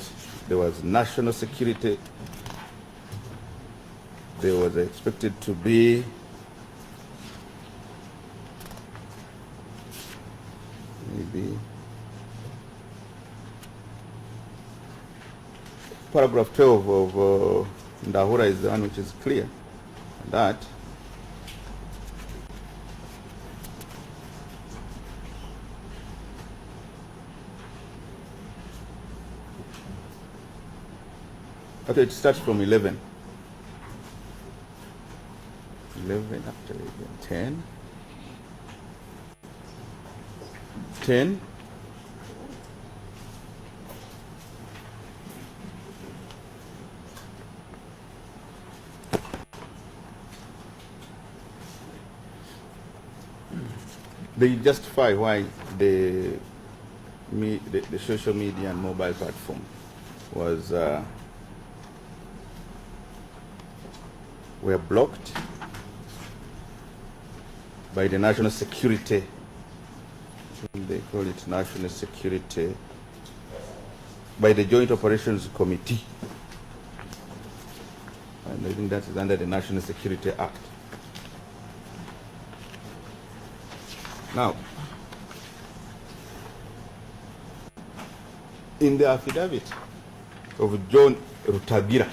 there was national security. There was expected to be maybe paragraph 12 of Ndahura is the one which is clear. That okay, it starts from 11. 11 actually, 10. 10. They justify why the social media and mobile platform was were blocked by the national security. They call it national security, by the Joint Operations Committee, and I think that is under the National Security Act. Now, in the affidavit of John Rutagira,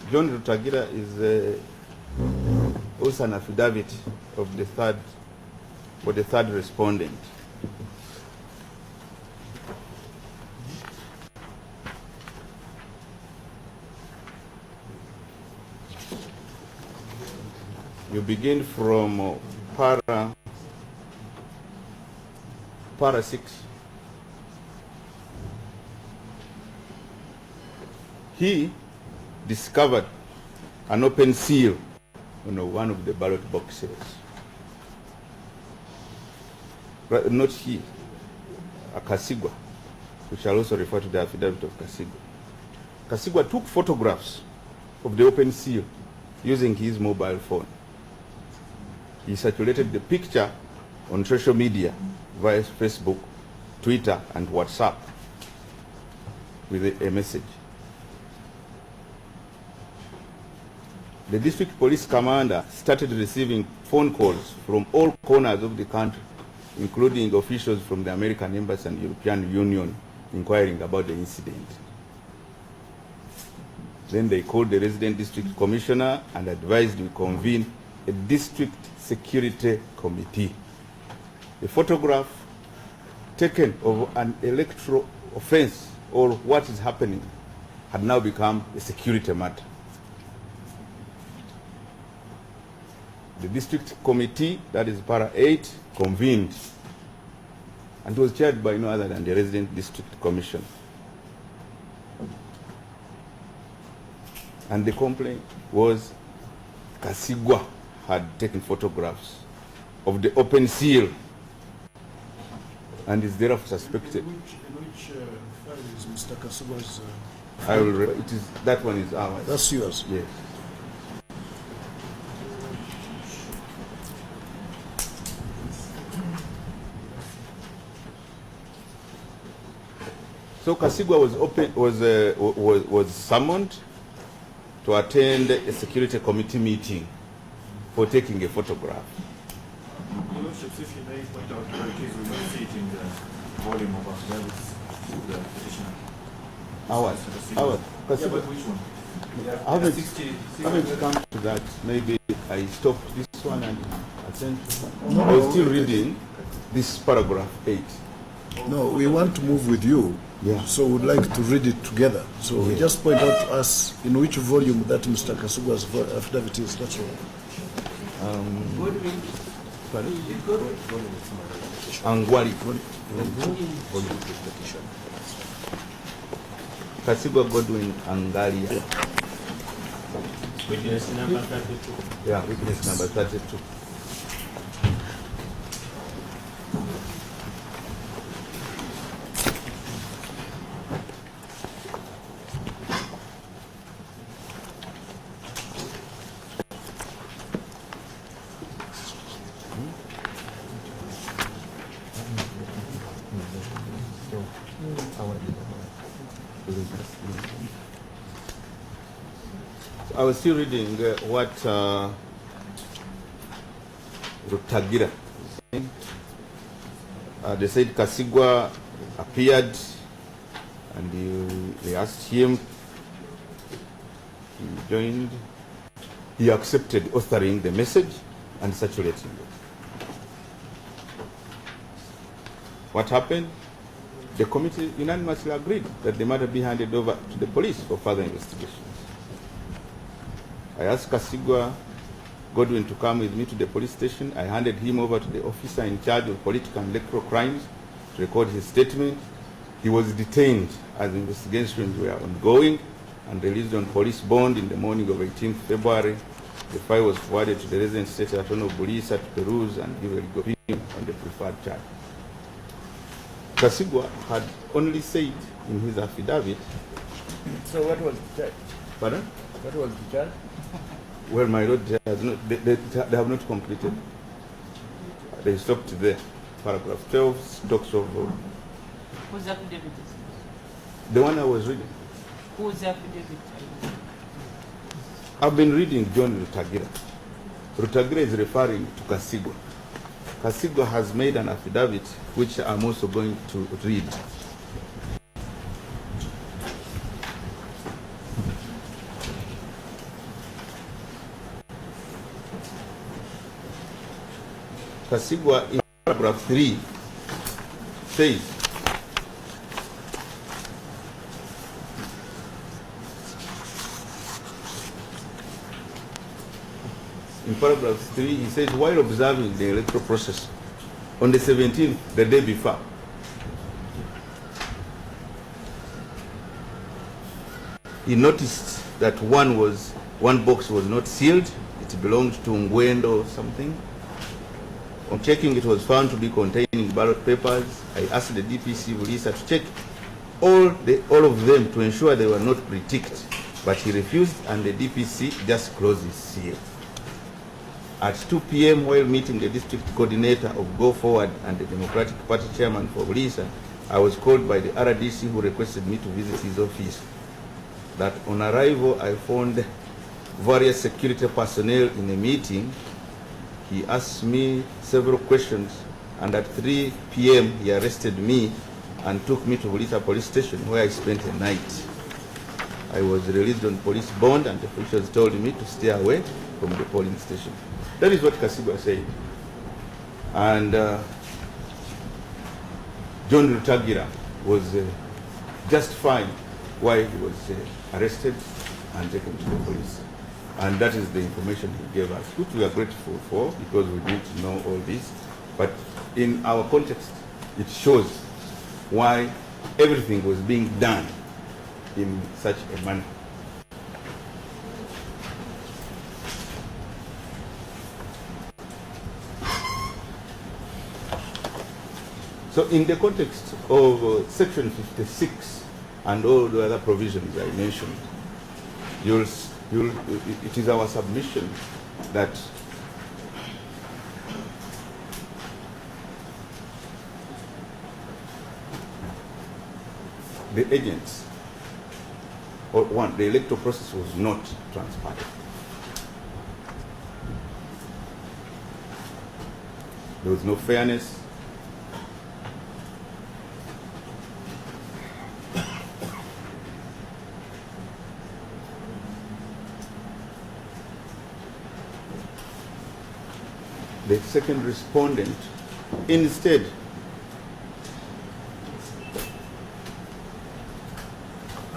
John Rutagira is also an affidavit of the third respondent. You begin from para 6. He discovered an open seal on one of the ballot boxes. But not he, Kasigwa, which shall also refer to the affidavit of Kasigwa. Kasigwa took photographs of the open seal using his mobile phone. He circulated the picture on social media via Facebook, Twitter, and WhatsApp with a message. The district police commander started receiving phone calls from all corners of the country, including officials from the American Embassy and European Union inquiring about the incident. Then they called the resident district commissioner and advised we convene a district security committee. The photograph taken of an electoral offense or what is happening had now become a security matter. The district committee, that is para 8, convened and was chaired by no other than the resident district commissioner. And the complaint was Kasigwa had taken photographs of the open seal and is therefore suspected. In which file is Mr. Kasigwa's? That one is ours. That's yours? Yes. So Kasigwa was summoned to attend a security committee meeting for taking a photograph. Your Lordship, if you may point out the case we might see it in the volume of affidavits of the petitioner. Ours. Yeah, but which one? I haven't come to that. Maybe I stopped this one and I was still reading this paragraph 8. No, we want to move with you. Yeah. So we'd like to read it together. So we just point out to us in which volume that Mr. Kasugwa's affidavit is. That's all. Angwali. Kasigwa Godwin Angalia. Witness number 32. Yeah, witness number 32. I was still reading what Rutagira is saying. They said Kasigwa appeared and they asked him. He joined. He accepted authoring the message and circulating it. What happened? The committee unanimously agreed that the matter be handed over to the police for further investigations. I asked Kasigwa Godwin to come with me to the police station. I handed him over to the officer in charge of political and electoral crimes to record his statement. He was detained as investigations were ongoing and released on police bond in the morning of 18th February. The file was forwarded to the resident state attorney of Bulisa to peruse and give a legal opinion on the preferred charge. Kasigwa had only said in his affidavit. So what was the charge? Pardon? What was the charge? Well, my lord, they have not completed. They stopped there. Paragraph 12 talks of Whose affidavit is the one I was reading. Whose affidavit? I've been reading John Rutagira. Rutagira is referring to Kasigwa. Kasigwa has made an affidavit which I'm also going to read. Kasigwa in paragraph 3 says, in paragraph 3 he says, while observing the electoral process on the 17th, the day before, he noticed that one box was not sealed. It belonged to Ngwendo or something. On checking, it was found to be containing ballot papers. I asked the DPC Bulisa to check all of them to ensure they were not pre-ticked, but he refused and the DPC just closed his seal. At 2 p.m. while meeting the district coordinator of Go Forward and the Democratic Party chairman for Bulisa, I was called by the RDC who requested me to visit his office. That on arrival, I found various security personnel in a meeting. He asked me several questions, and at 3 p.m. he arrested me and took me to Bulisa police station where I spent a night. I was released on police bond and the officials told me to stay away from the polling station. That is what Kasigwa said. And John Rutagira was justified why he was arrested and taken to the police. And that is the information he gave us, which we are grateful for because we need to know all this. But in our context, it shows why everything was being done in such a manner. So in the context of Section 56 and all the other provisions I mentioned, it is our submission that the agents, or one, the electoral process was not transparent. There was no fairness. The second respondent instead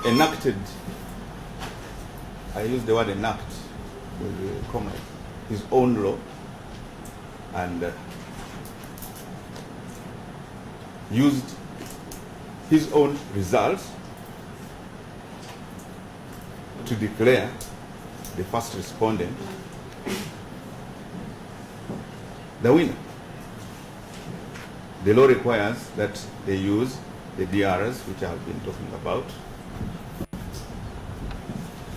enacted, I use the word enact with the comrade, his own law and used his own results to declare the first respondent the winner. The law requires that they use the DRs, which I have been talking about.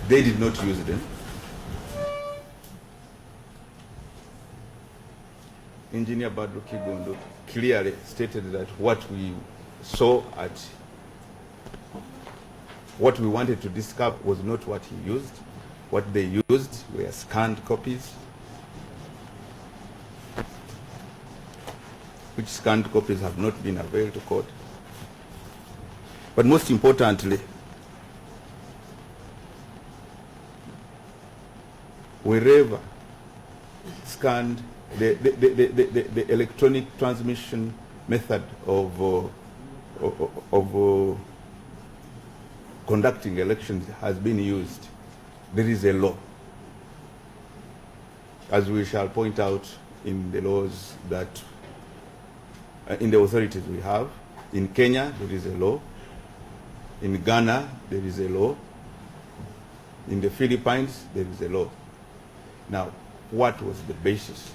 They did not use them. Engineer Badru Kigondo clearly stated that what we saw at what we wanted to discover was not what he used. What they used were scanned copies. which scanned copies have not been availed to court. But most importantly, wherever scanned, the electronic transmission method of conducting elections has been used, there is a law, as we shall point out in the laws that, in the authorities we have. In Kenya, there is a law. In Ghana, there is a law. In the Philippines, there is a law. Now, what was the basis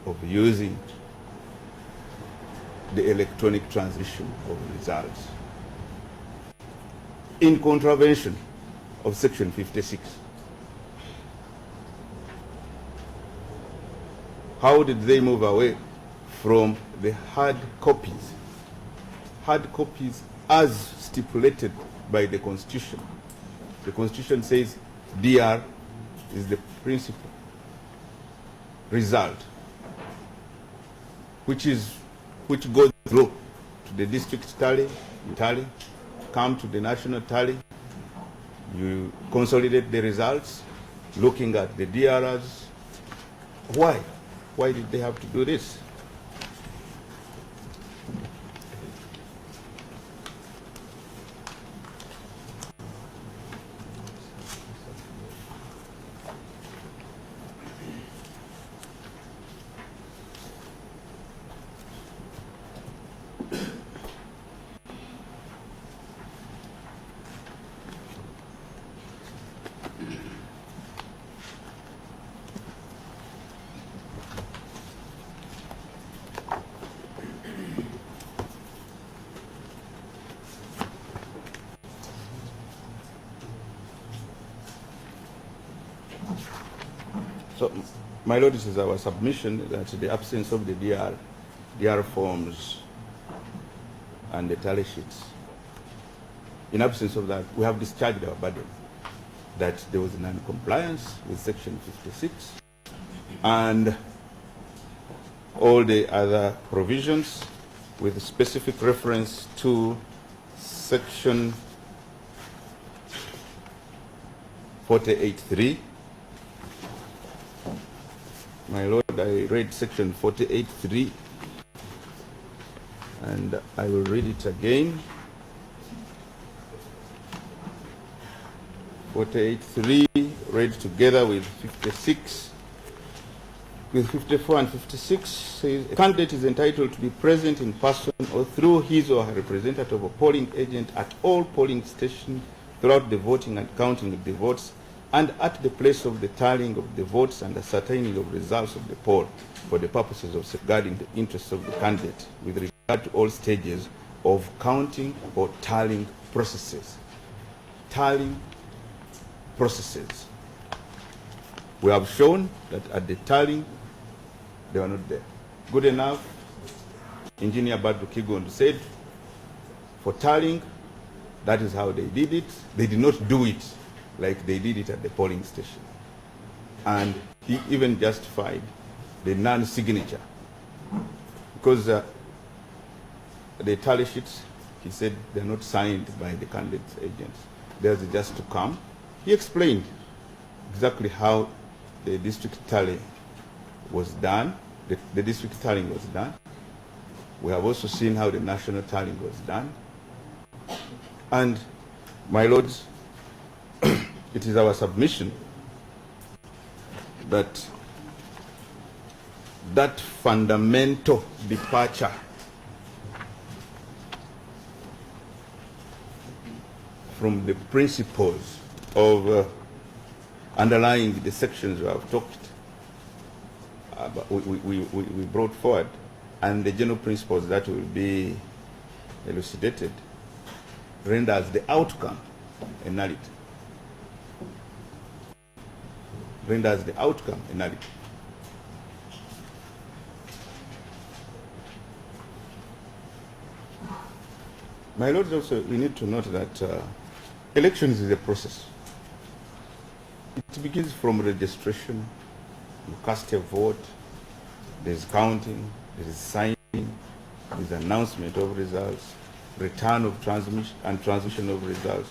of using the electronic transmission of results? In contravention of Section 56. How did they move away from the hard copies? Hard copies as stipulated by the Constitution. The Constitution says DR is the principal result, which goes through to the district tally, come to the national tally, you consolidate the results, looking at the DRs. Why? Why did they have to do this? So, my Lord, this is our submission that the absence of the DR forms and the tally sheets, in absence of that, we have discharged our burden, that there was non-compliance with Section 56 and all the other provisions with specific reference to Section 48.3. My Lord, I read Section 48.3 and I will read it again. 48.3 read together with 56, with 54 and 56 says, a candidate is entitled to be present in person or through his or her representative or polling agent at all polling stations throughout the voting and counting of the votes and at the place of the tallying of the votes and ascertaining of results of the poll for the purposes of safeguarding the interests of the candidate with regard to all stages of counting or tallying processes. Tallying processes. We have shown that at the tallying, they were not there. Good enough, Engineer Badu Kigondo said, for tallying, that is how they did it. They did not do it like they did it at the polling station. And he even justified the non-signature. Because the tally sheets, he said, they're not signed by the candidate's agents. They're just to come. He explained exactly how the district tally was done. The district tallying was done. We have also seen how the national tallying was done. And, my lords, it is our submission that that fundamental departure from the principles of underlying the sections we have talked about, we brought forward, and the general principles that will be elucidated, renders the outcome a nullity. Renders the outcome a nullity. My lords, also we need to note that elections is a process. It begins from registration, you cast a vote, there's counting, there is signing, is announcement of results, return of transmission and transmission of results,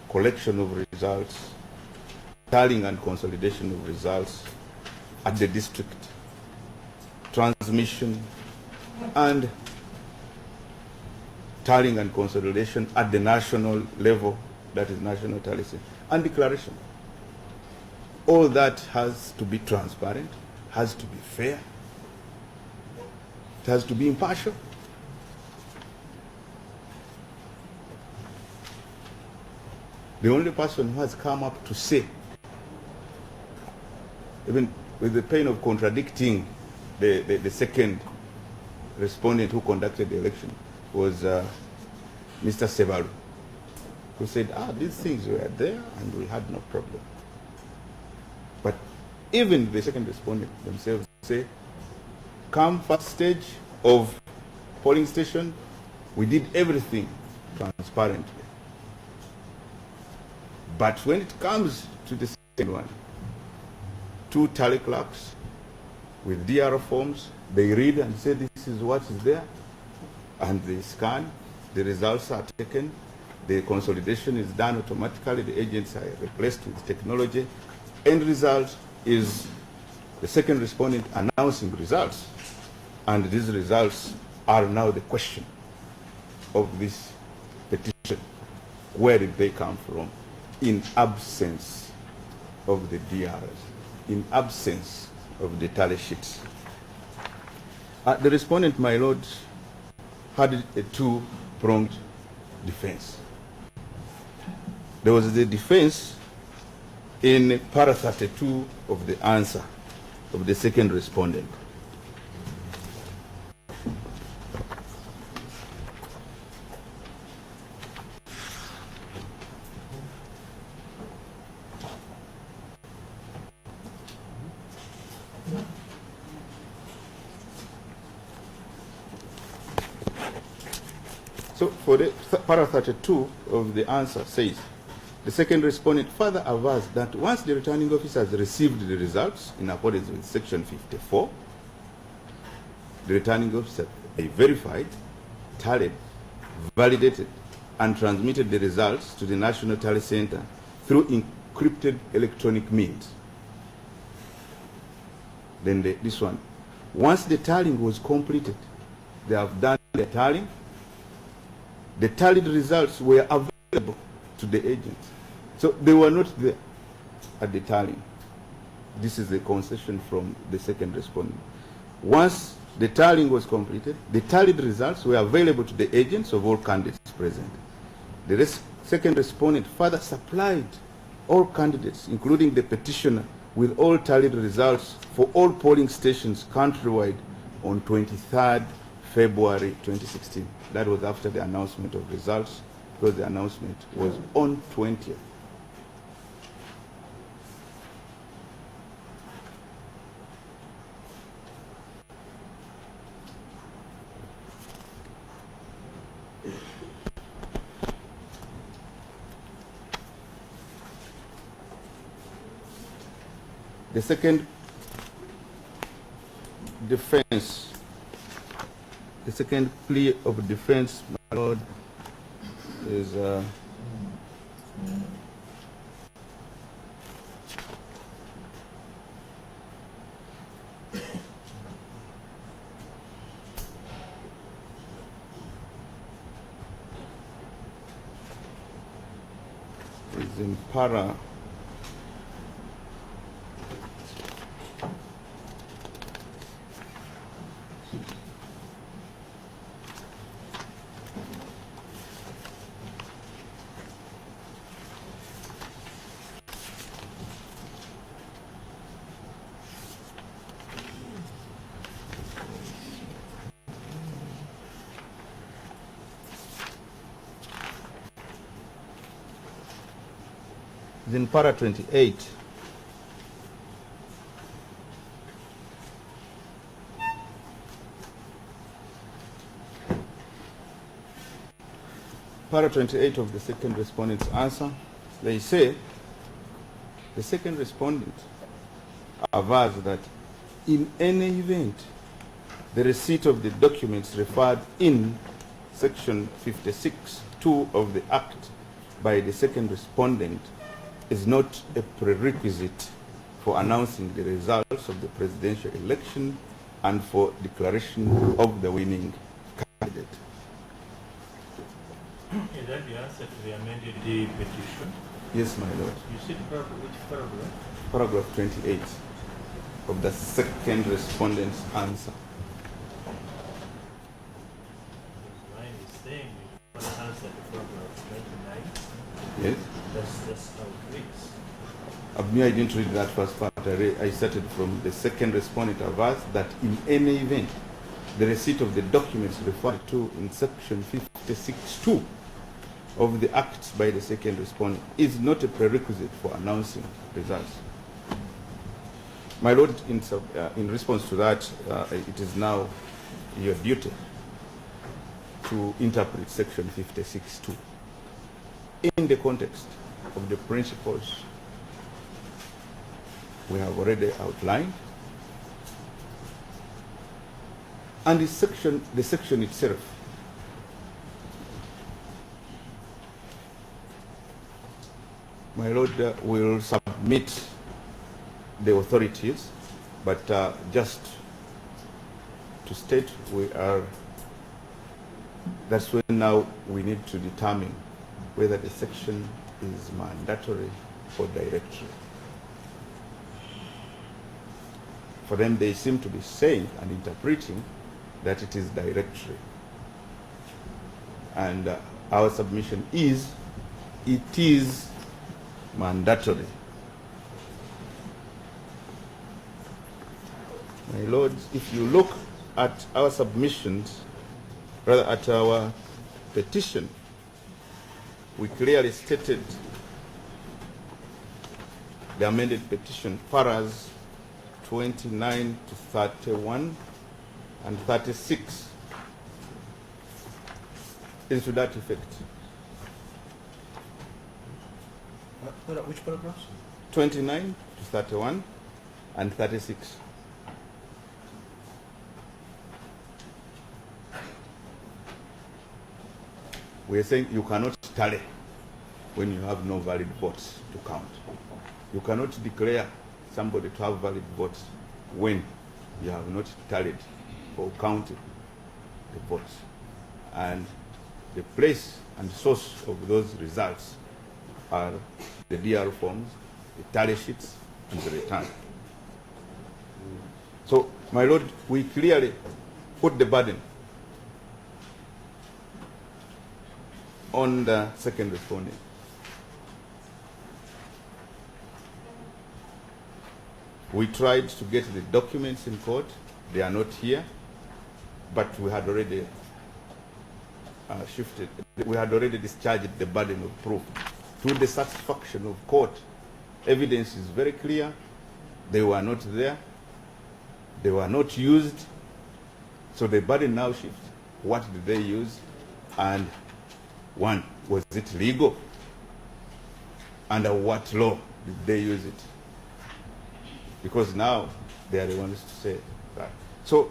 collection of results, tallying and consolidation of results at the district, transmission and tallying and consolidation at the national level, that is national tally, and declaration. All that has to be transparent, has to be fair, it has to be impartial. The only person who has come up to say, even with the pain of contradicting the second respondent who conducted the election, was Mr. Sebalu, who said, these things were there and we had no problem. But even the second respondent themselves say, come first stage of polling station, we did everything transparently. But when it comes to the second one, 2 tally clerks with DR forms, they read and say this is what is there, and they scan, the results are taken, the consolidation is done automatically, the agents are replaced with technology, end result is the second respondent announcing results, and these results are now the question of this petition. Where did they come from? In absence of the DRs, in absence of the tally sheets. The respondent, my lord, had a 2-pronged defense. There was the defense in para 32 of the answer of the second respondent. So for the para 32 of the answer says, the second respondent further avers that once the returning officer has received the results in accordance with section 54, the returning officer verified, tallied, validated, and transmitted the results to the National Tally Center through encrypted electronic means. Then this one, once the tallying was completed, they have done the tallying. The tallied results were available to the agents. So they were not there at the tallying. This is the concession from the second respondent. Once the tallying was completed, the tallied results were available to the agents of all candidates present. The second respondent further supplied all candidates, including the petitioner, with all tallied results for all polling stations countrywide on 23rd February 2016. That was after the announcement of results, because the announcement was on 20th. The second defense, the second plea of defense, my lord, is in para 28. Para 28 of the second respondent's answer, they say the second respondent avers that in any event the receipt of the documents referred in section 56(2) of the Act by the second respondent is not a prerequisite for announcing the results of the presidential election and for declaration of the winning candidate. Is that the answer to the amended petition? Yes, my lord. You said which paragraph? Paragraph 28 of the second respondent's answer. Mine is saying you want to answer to paragraph 29. Yes. That's how it reads. I didn't read that first part. I started from the second respondent advice that in any event, the receipt of the documents referred to in section 56(2) of the Act by the second respondent is not a prerequisite for announcing results. My lord, in response to that, it is now your duty to interpret section 56(2) in the context of the principles we have already outlined, and the section itself my lord will submit the authorities, but just to state, that's when now we need to determine whether the section is mandatory or directory. For them, they seem to be saying and interpreting that it is directory. And our submission is, it is mandatory. My lords, if you look at our submissions, rather at our petition, we clearly stated the amended petition, paras 29 to 31 and 36 is to that effect. Which paragraphs? 29 to 31 and 36. We are saying you cannot tally when you have no valid votes to count. You cannot declare somebody to have valid votes when you have not tallied or counted the votes. And the place and source of those results are the DR forms, the tally sheets, and the return. So, my lord, we clearly put the burden on the second respondent. We tried to get the documents in court. They are not here, but we had already we had already discharged the burden of proof to the satisfaction of court. Evidence is very clear. They were not there. They were not used. So the burden now shifts. What did they use? And one, was it legal? Under what law did they use it? Because now they are the ones to say that. So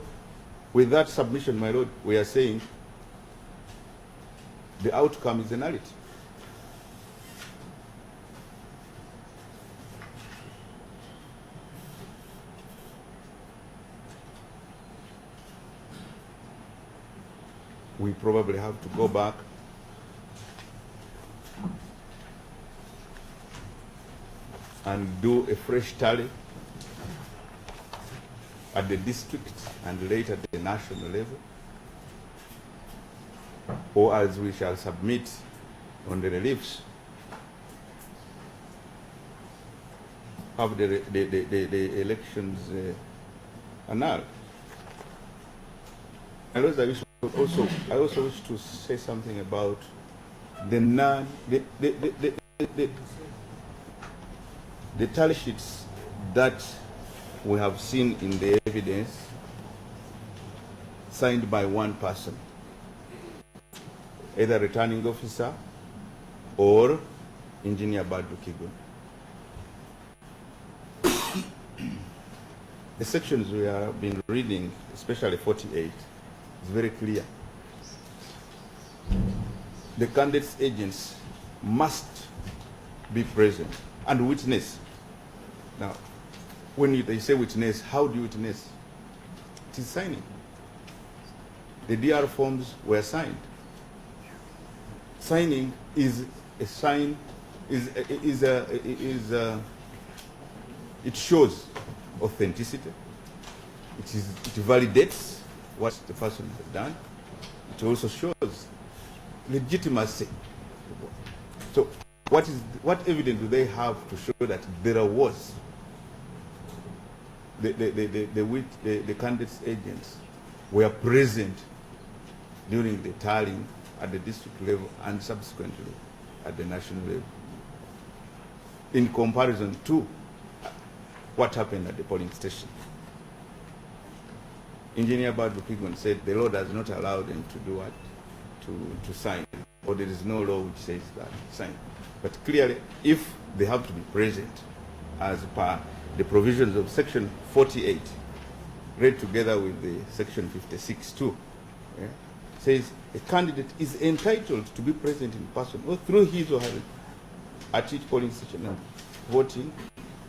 with that submission, my lord, we are saying the outcome is a nullity. We probably have to go back and do a fresh tally at the district and later at the national level, or as we shall submit on the reliefs, have the elections annulled. And I also wish to say something about the tally sheets that we have seen in the evidence signed by one person, either returning officer or engineer Badu Kigun. the sections we have been reading, especially 48, is very clear. The candidates' agents must be present and witness. Now, when they say witness, how do you witness? It is signing. The DR forms were signed. Signing is a sign, it shows authenticity. It validates what the person has done. It also shows legitimacy. So what evidence do they have to show that there was the candidates' agents were present during the tallying at the district level and subsequently at the national level, in comparison to what happened at the polling station? Engineer Badu Pigon said the law does not allow them to do what? To sign, or there is no law which says that sign. But clearly, if they have to be present as per the provisions of section 48, read together with the section 56 too, yeah, says a candidate is entitled to be present in person or through his or her at each polling station and voting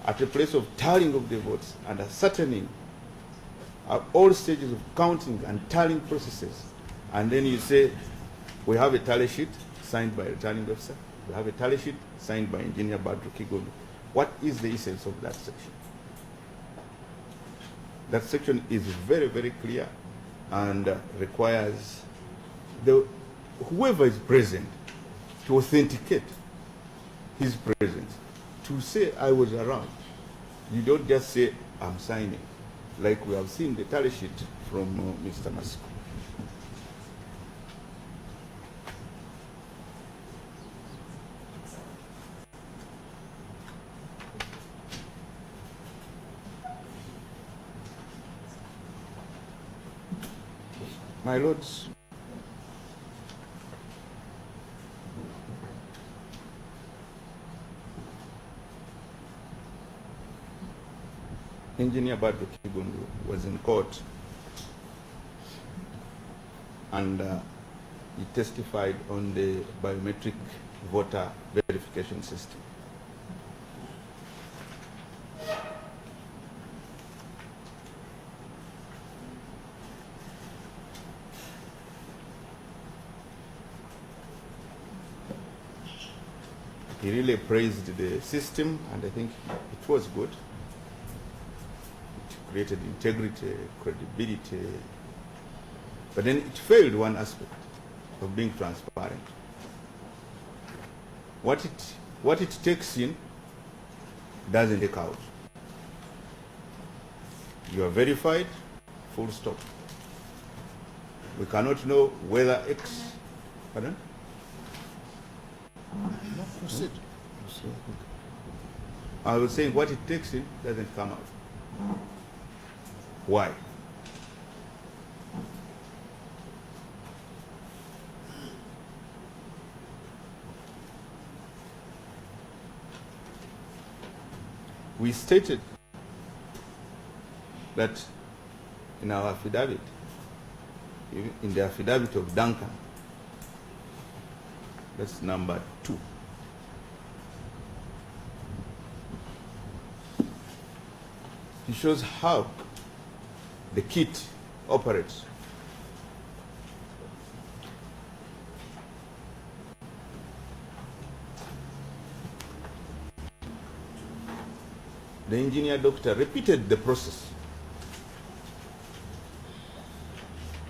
at a place of tallying of the votes and ascertaining all stages of counting and tallying processes. And then you say, we have a tally sheet signed by a returning officer. We have a tally sheet signed by Engineer Badru Kigondo. What is the essence of that section? That section is very, very clear and requires whoever is present to authenticate his presence, to say, I was around. You don't just say, I'm signing, like we have seen the tally sheet from Mr. Masiko. My lords, Engineer Badru Kigondo was in court and he testified on the biometric voter verification system. He really praised the system, and I think it was good. It created integrity, credibility, but then it failed one aspect of being transparent. What it takes in doesn't take out. You are verified, full stop. We cannot know whether X, pardon? No, proceed. I was saying what it takes in doesn't come out. Why? We stated that in our affidavit, in the affidavit of Duncan, that's number 2. He shows how the kit operates. The engineer doctor repeated the process.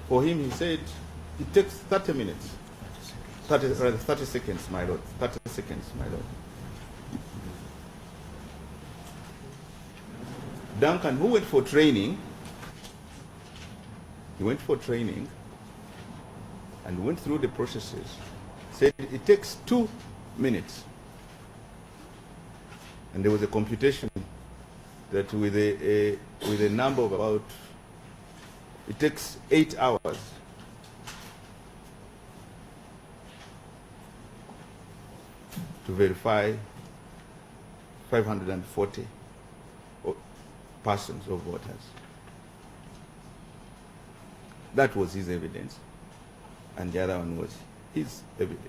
For him, he said, it takes 30 minutes. 30 seconds, my lord. 30 seconds, my lord. Duncan, who went for training, he went for training and went through the processes, said it takes 2 minutes. And there was a computation that with a number of about, it takes 8 hours. To verify 540 persons or voters. That was his evidence, and the other one was his evidence.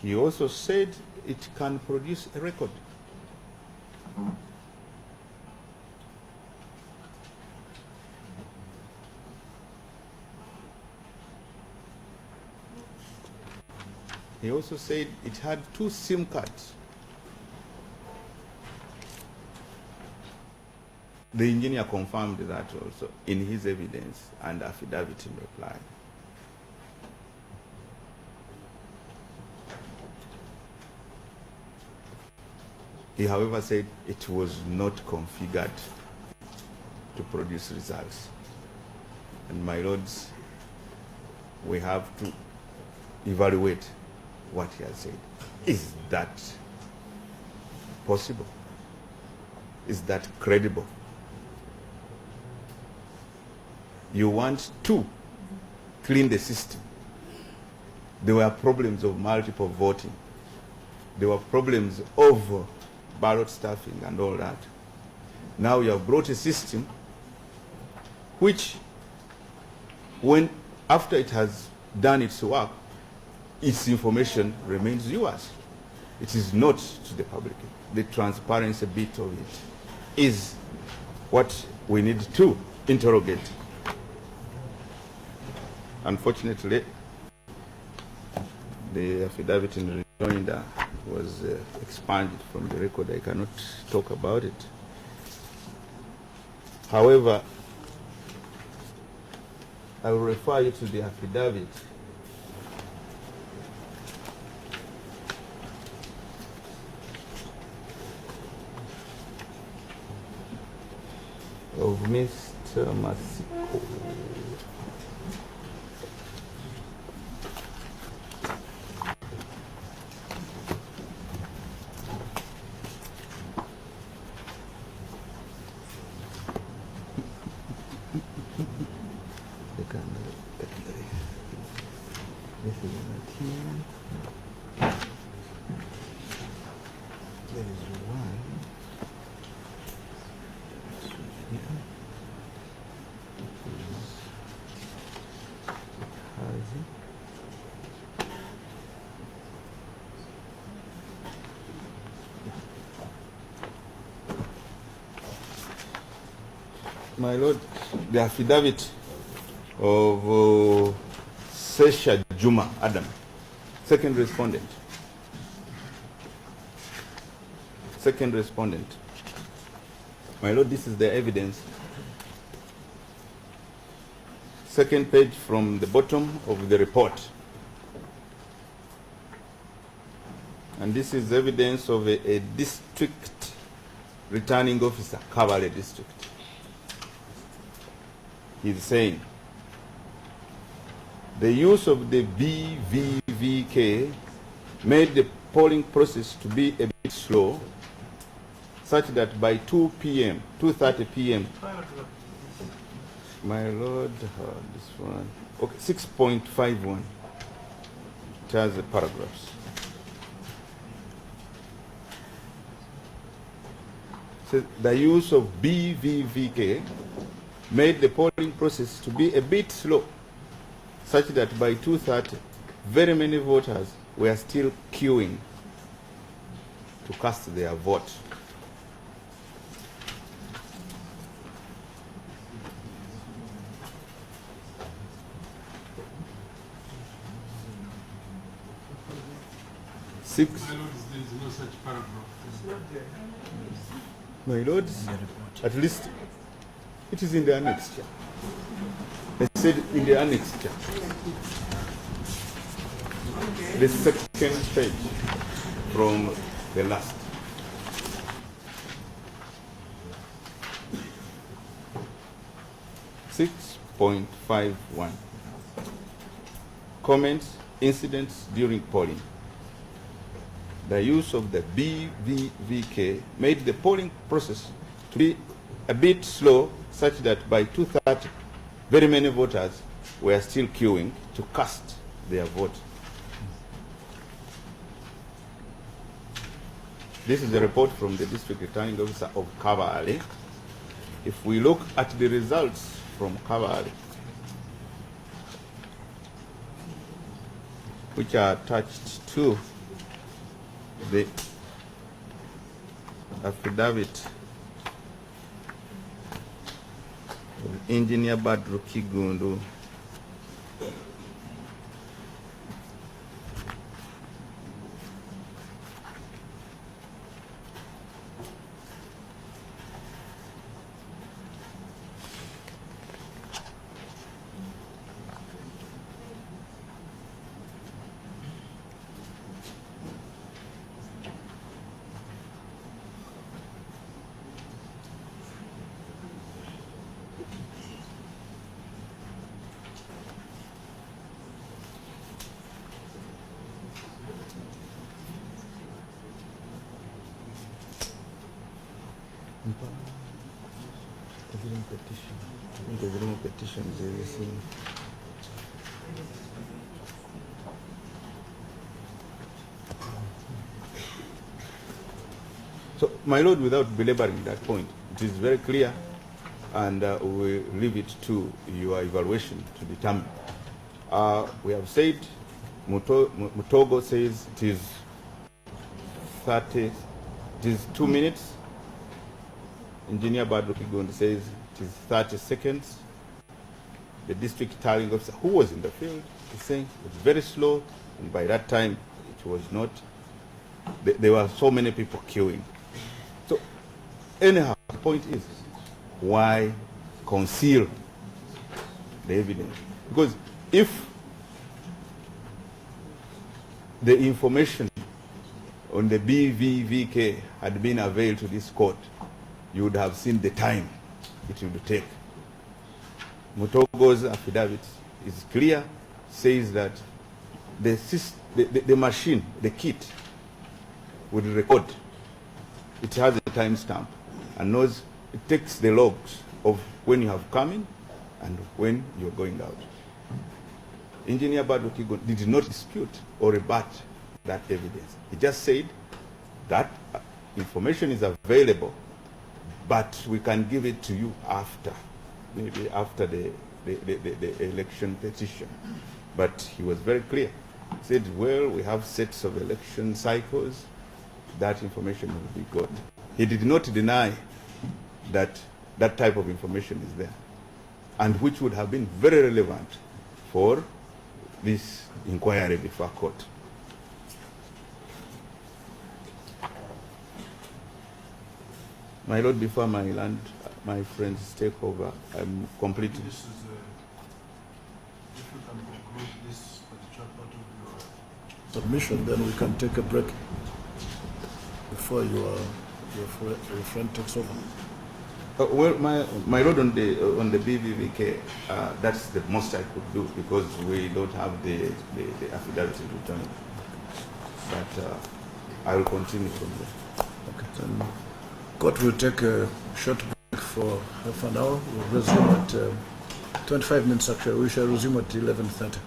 He also said it can produce a record. He also said it had 2 SIM cards. The engineer confirmed that also in his evidence and affidavit in reply. He, however, said it was not configured to produce results. And my lords, we have to evaluate what he has said. Is that possible? Is that credible? You want to clean the system. There were problems of multiple voting. There were problems of ballot stuffing and all that. Now you have brought a system which, when after it has done its work, its information remains yours. It is not to the public. The transparency bit of it is what we need to interrogate. Unfortunately, the affidavit in rejoinder was expunged from the record. I cannot talk about it. However, I will refer you to the affidavit of Mr. Masiko. My lord, the affidavit of Sesha Juma Adam, second respondent. Second respondent. My lord, this is the evidence. Second page from the bottom of the report. And this is evidence of a district returning officer, Kavale district. He's saying the use of the BVVK made the polling process to be a bit slow, such that by 2:30 p.m. My lord, this one, okay, 6.51. It has the paragraphs. So the use of BVVK made the polling process to be a bit slow, such that by 2:30, very many voters were still queuing to cast their vote. Six. My lords, there is no such paragraph. My lords, at least it is in the annexure. They said in the annexure. The second page from the last. (6.51) Comments, incidents during polling. The use of the BVVK made the polling process to be a bit slow, such that by 2:30, very many voters were still queuing to cast their vote. This is a report from the District Returning Officer of Kabale. If we look at the results from Kabale, which are attached to the affidavit of Engineer Badru Kigundu, So, my Lord, without belaboring that point, it is very clear, and we leave it to your evaluation to determine. We have said, Mutogo says it is 2 minutes. Engineer Badru Kigundu says it is 30 seconds. The district tallying officer, who was in the field, is saying it's very slow, and by that time it was not. There were so many people queuing. So, anyhow, the point is, why conceal the evidence? Because if the information on the BVVK had been availed to this court, you would have seen the time it would take. Mutogo's affidavit is clear, says that the machine, the kit, would record. It has a timestamp and knows, it takes the logs of when you have come in and when you're going out. Engineer Badru Kigundu did not dispute or rebut that evidence. He just said that information is available, but we can give it to you after, maybe after the election petition. But he was very clear. He said, well, we have sets of election cycles, that information will be got. He did not deny that that type of information is there, and which would have been very relevant for this inquiry before court. My Lord, before my my friends take over, I'm completing. This is if you can conclude this particular part of your submission, then we can take a break before your friend takes over. Well, my Lord, on the BVVK, that's the most I could do because we don't have the affidavit in return. But I will continue from there. Okay. Then court will take a short break for half an hour. We'll resume at 25 minutes actually. We shall resume at 11:30.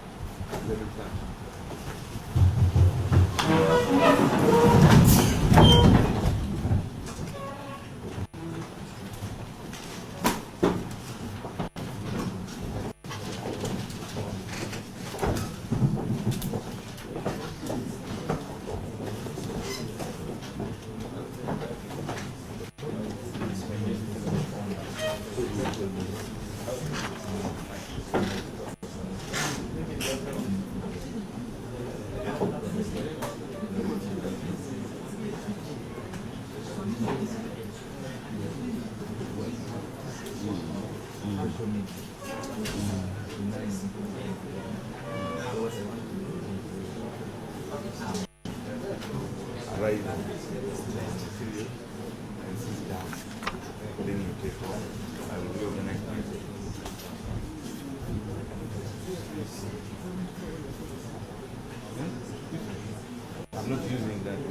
I'm not using that to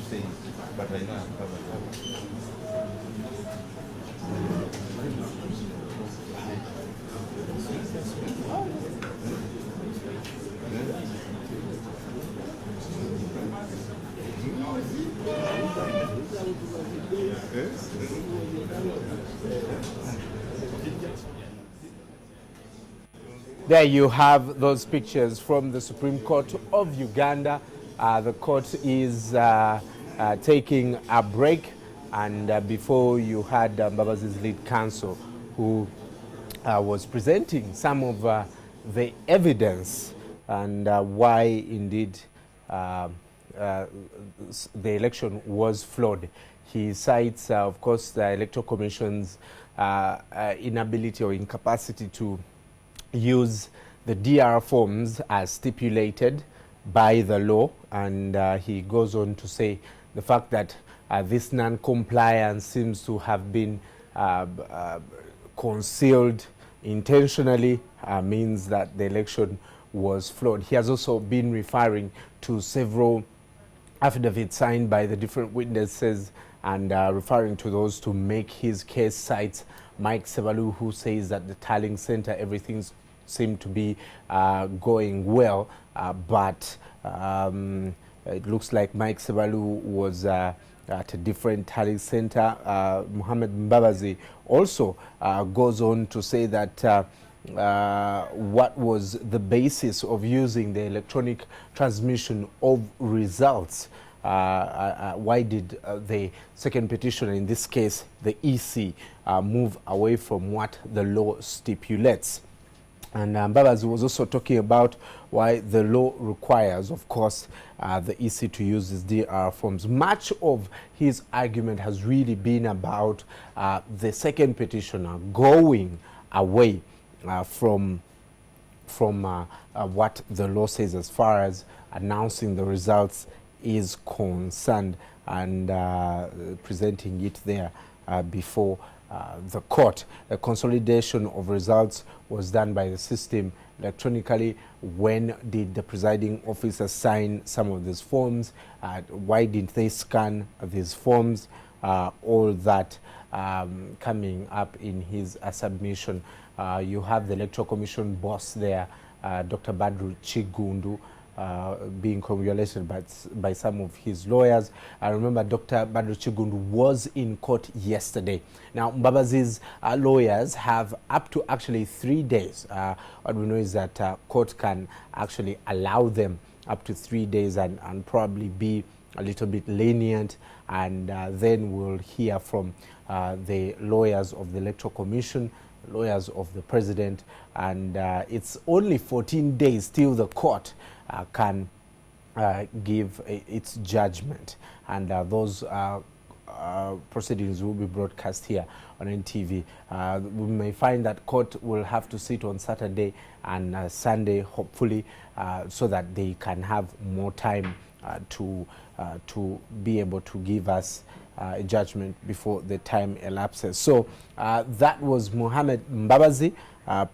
say, but I know I'm covered. There you have those pictures from the Supreme Court of Uganda. The court is taking a break, and before you had Mbabazi's lead counsel who was presenting some of the evidence and why indeed the election was flawed. He cites, of course, the Electoral Commission's inability or incapacity to use the DR forms as stipulated by the law, and he goes on to say the fact that this non-compliance seems to have been concealed intentionally means that the election was flawed. He has also been referring to several affidavits signed by the different witnesses and referring to those to make his case. Cites Mike Sebalu, who says that the tallying center, everything seemed to be going well, but it looks like Mike Sebalu was at a different tallying center. Mohamed Mbabazi also goes on to say that what was the basis of using the electronic transmission of results? Why did the second petitioner, in this case the EC, move away from what the law stipulates? And Mbabazi was also talking about why the law requires, of course, the EC to use these DR forms. Much of his argument has really been about the second petitioner going away from what the law says as far as announcing the results is concerned, and presenting it there before the court. A consolidation of results was done by the system electronically. When did the presiding officer sign some of these forms? Why didn't they scan these forms? All that coming up in his submission. You have the Electoral Commission boss there, Dr. Badru Chigundu, being congratulated by some of his lawyers. I remember Dr. Badru Chigundu was in court yesterday. Now, Mbabazi's lawyers have up to actually 3 days. What we know is that court can actually allow them up to 3 days and probably be a little bit lenient, and then we'll hear from the lawyers of the Electoral Commission, lawyers of the president, and it's only 14 days till the court can give its judgment, and those proceedings will be broadcast here on NTV. We may find that court will have to sit on Saturday and Sunday, hopefully, so that they can have more time to be able to give us a judgment before the time elapses. So that was Mohamed Mbabazi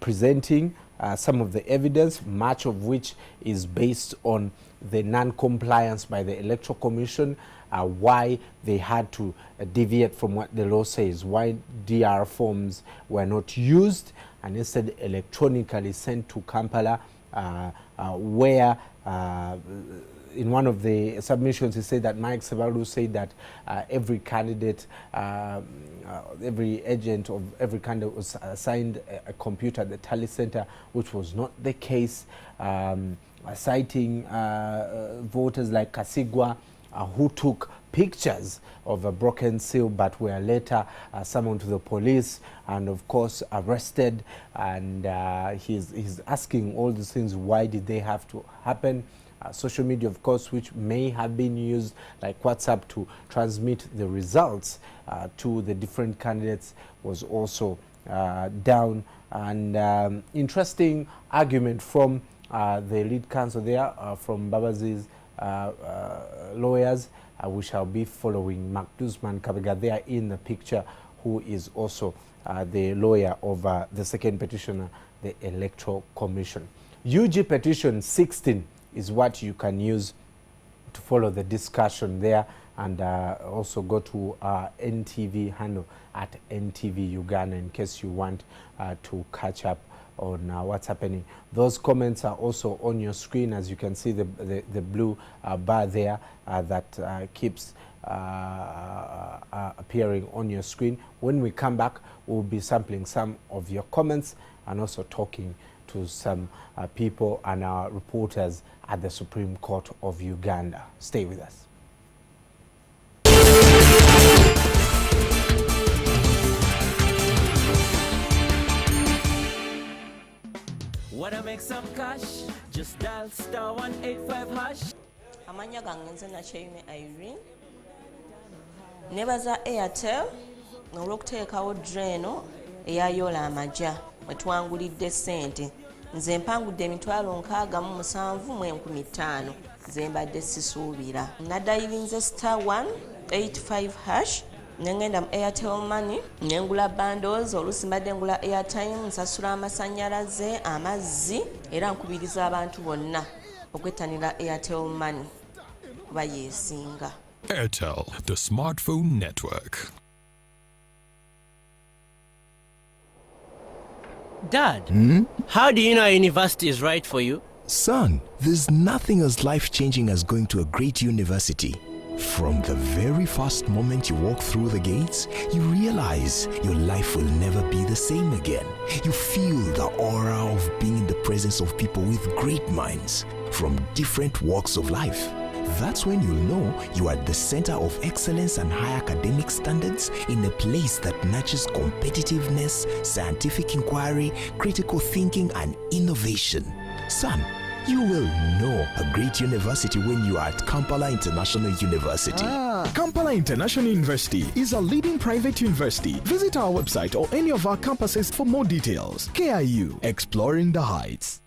presenting some of the evidence, much of which is based on the non-compliance by the Electoral Commission, why they had to deviate from what the law says, why DR forms were not used and instead electronically sent to Kampala, where in one of the submissions he said that Mike Sebalu said that every candidate, every agent of every candidate was assigned a computer at the tally center, which was not the case, citing voters like Kasigwa, who took pictures of a broken seal but were later summoned to the police and of course arrested, and he's asking all these things, why did they have to happen? Social media, of course, which may have been used like WhatsApp to transmit the results to the different candidates, was also down. And interesting argument from the lead counsel there, from Mbabazi's lawyers. We shall be following Mark Duzman Kabega there in the picture, who is also the lawyer of the second petitioner, the Electoral Commission. UG Petition 16 is what you can use to follow the discussion there, and also go to our NTV handle at NTV Uganda in case you want to catch up on what's happening. Those comments are also on your screen, as you can see the blue bar there that keeps appearing on your screen. When we come back, we'll be sampling some of your comments and also talking to some people and our reporters at the Supreme Court of Uganda. Stay with us. Wanna make some cash? Just dial *185#. Amanya gange nze Nakyeyune Irene. Nebaza Airtel olw'okuteekawo dreno eyayola amaja mwetwangulidde ssente. Nze mpangudde $67,500 nze mbadde sisuubira. Nadayirinze *185#. Nengenda mu Airtel Money nengula bundles, oluusi mbadde ngula airtime, nsasula amasannyalaze, amazzi, era nkubiriza abantu bonna okwettanira Airtel Money kuba yeesinga. Airtel, the smartphone network. Dad, how do you know university is right for you? Son, there's nothing as life-changing as going to a great university. From the very first moment you walk through the gates, you realize your life will never be the same again. You feel the aura of being in the presence of people with great minds from different walks of life. That's when you'll know you are at the center of excellence and high academic standards in a place that nurtures competitiveness, scientific inquiry, critical thinking, and innovation. Son, you will know a great university when you are at Kampala International University. Kampala International University is a leading private university. Visit our website or any of our campuses for more details. KIU, exploring the heights.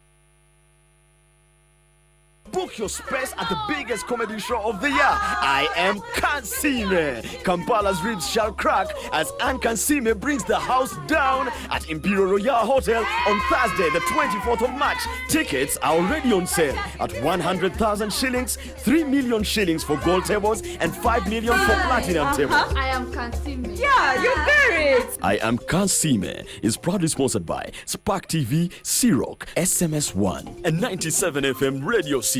Book your space at the biggest comedy show of the year. I am Kansime. Kampala's ribs shall crack as Anne Kansime brings the house down at Imperial Royal Hotel on Thursday, the 24th of March. Tickets are already on sale at 100,000 shillings, 3 million shillings for gold tables, and 5 million for platinum tables. I am Kansime. Yeah, you got it. I am Kansime is proudly sponsored by Spark TV, C-Rock, SMS1, and 97 FM Radio City.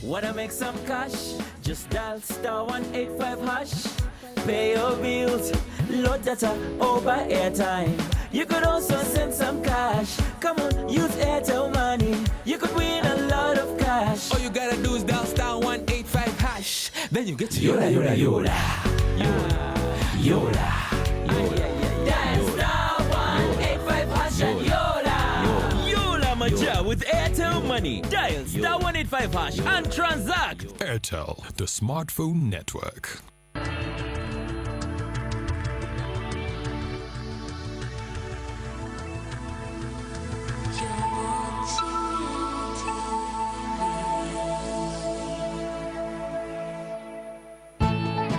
Wanna make some cash? Just dial *185#. Pay your bills, load data, or buy airtime. You could also send some cash. Come on, use Airtel Money. You could win a lot of cash. All you gotta do is dial *185#. Then you get to Yola, Yola, Yola. Yola, Yola. Dial *185# and Yola. Yola Maja with Airtel Money. Dial *185# and transact. Airtel, the smartphone network.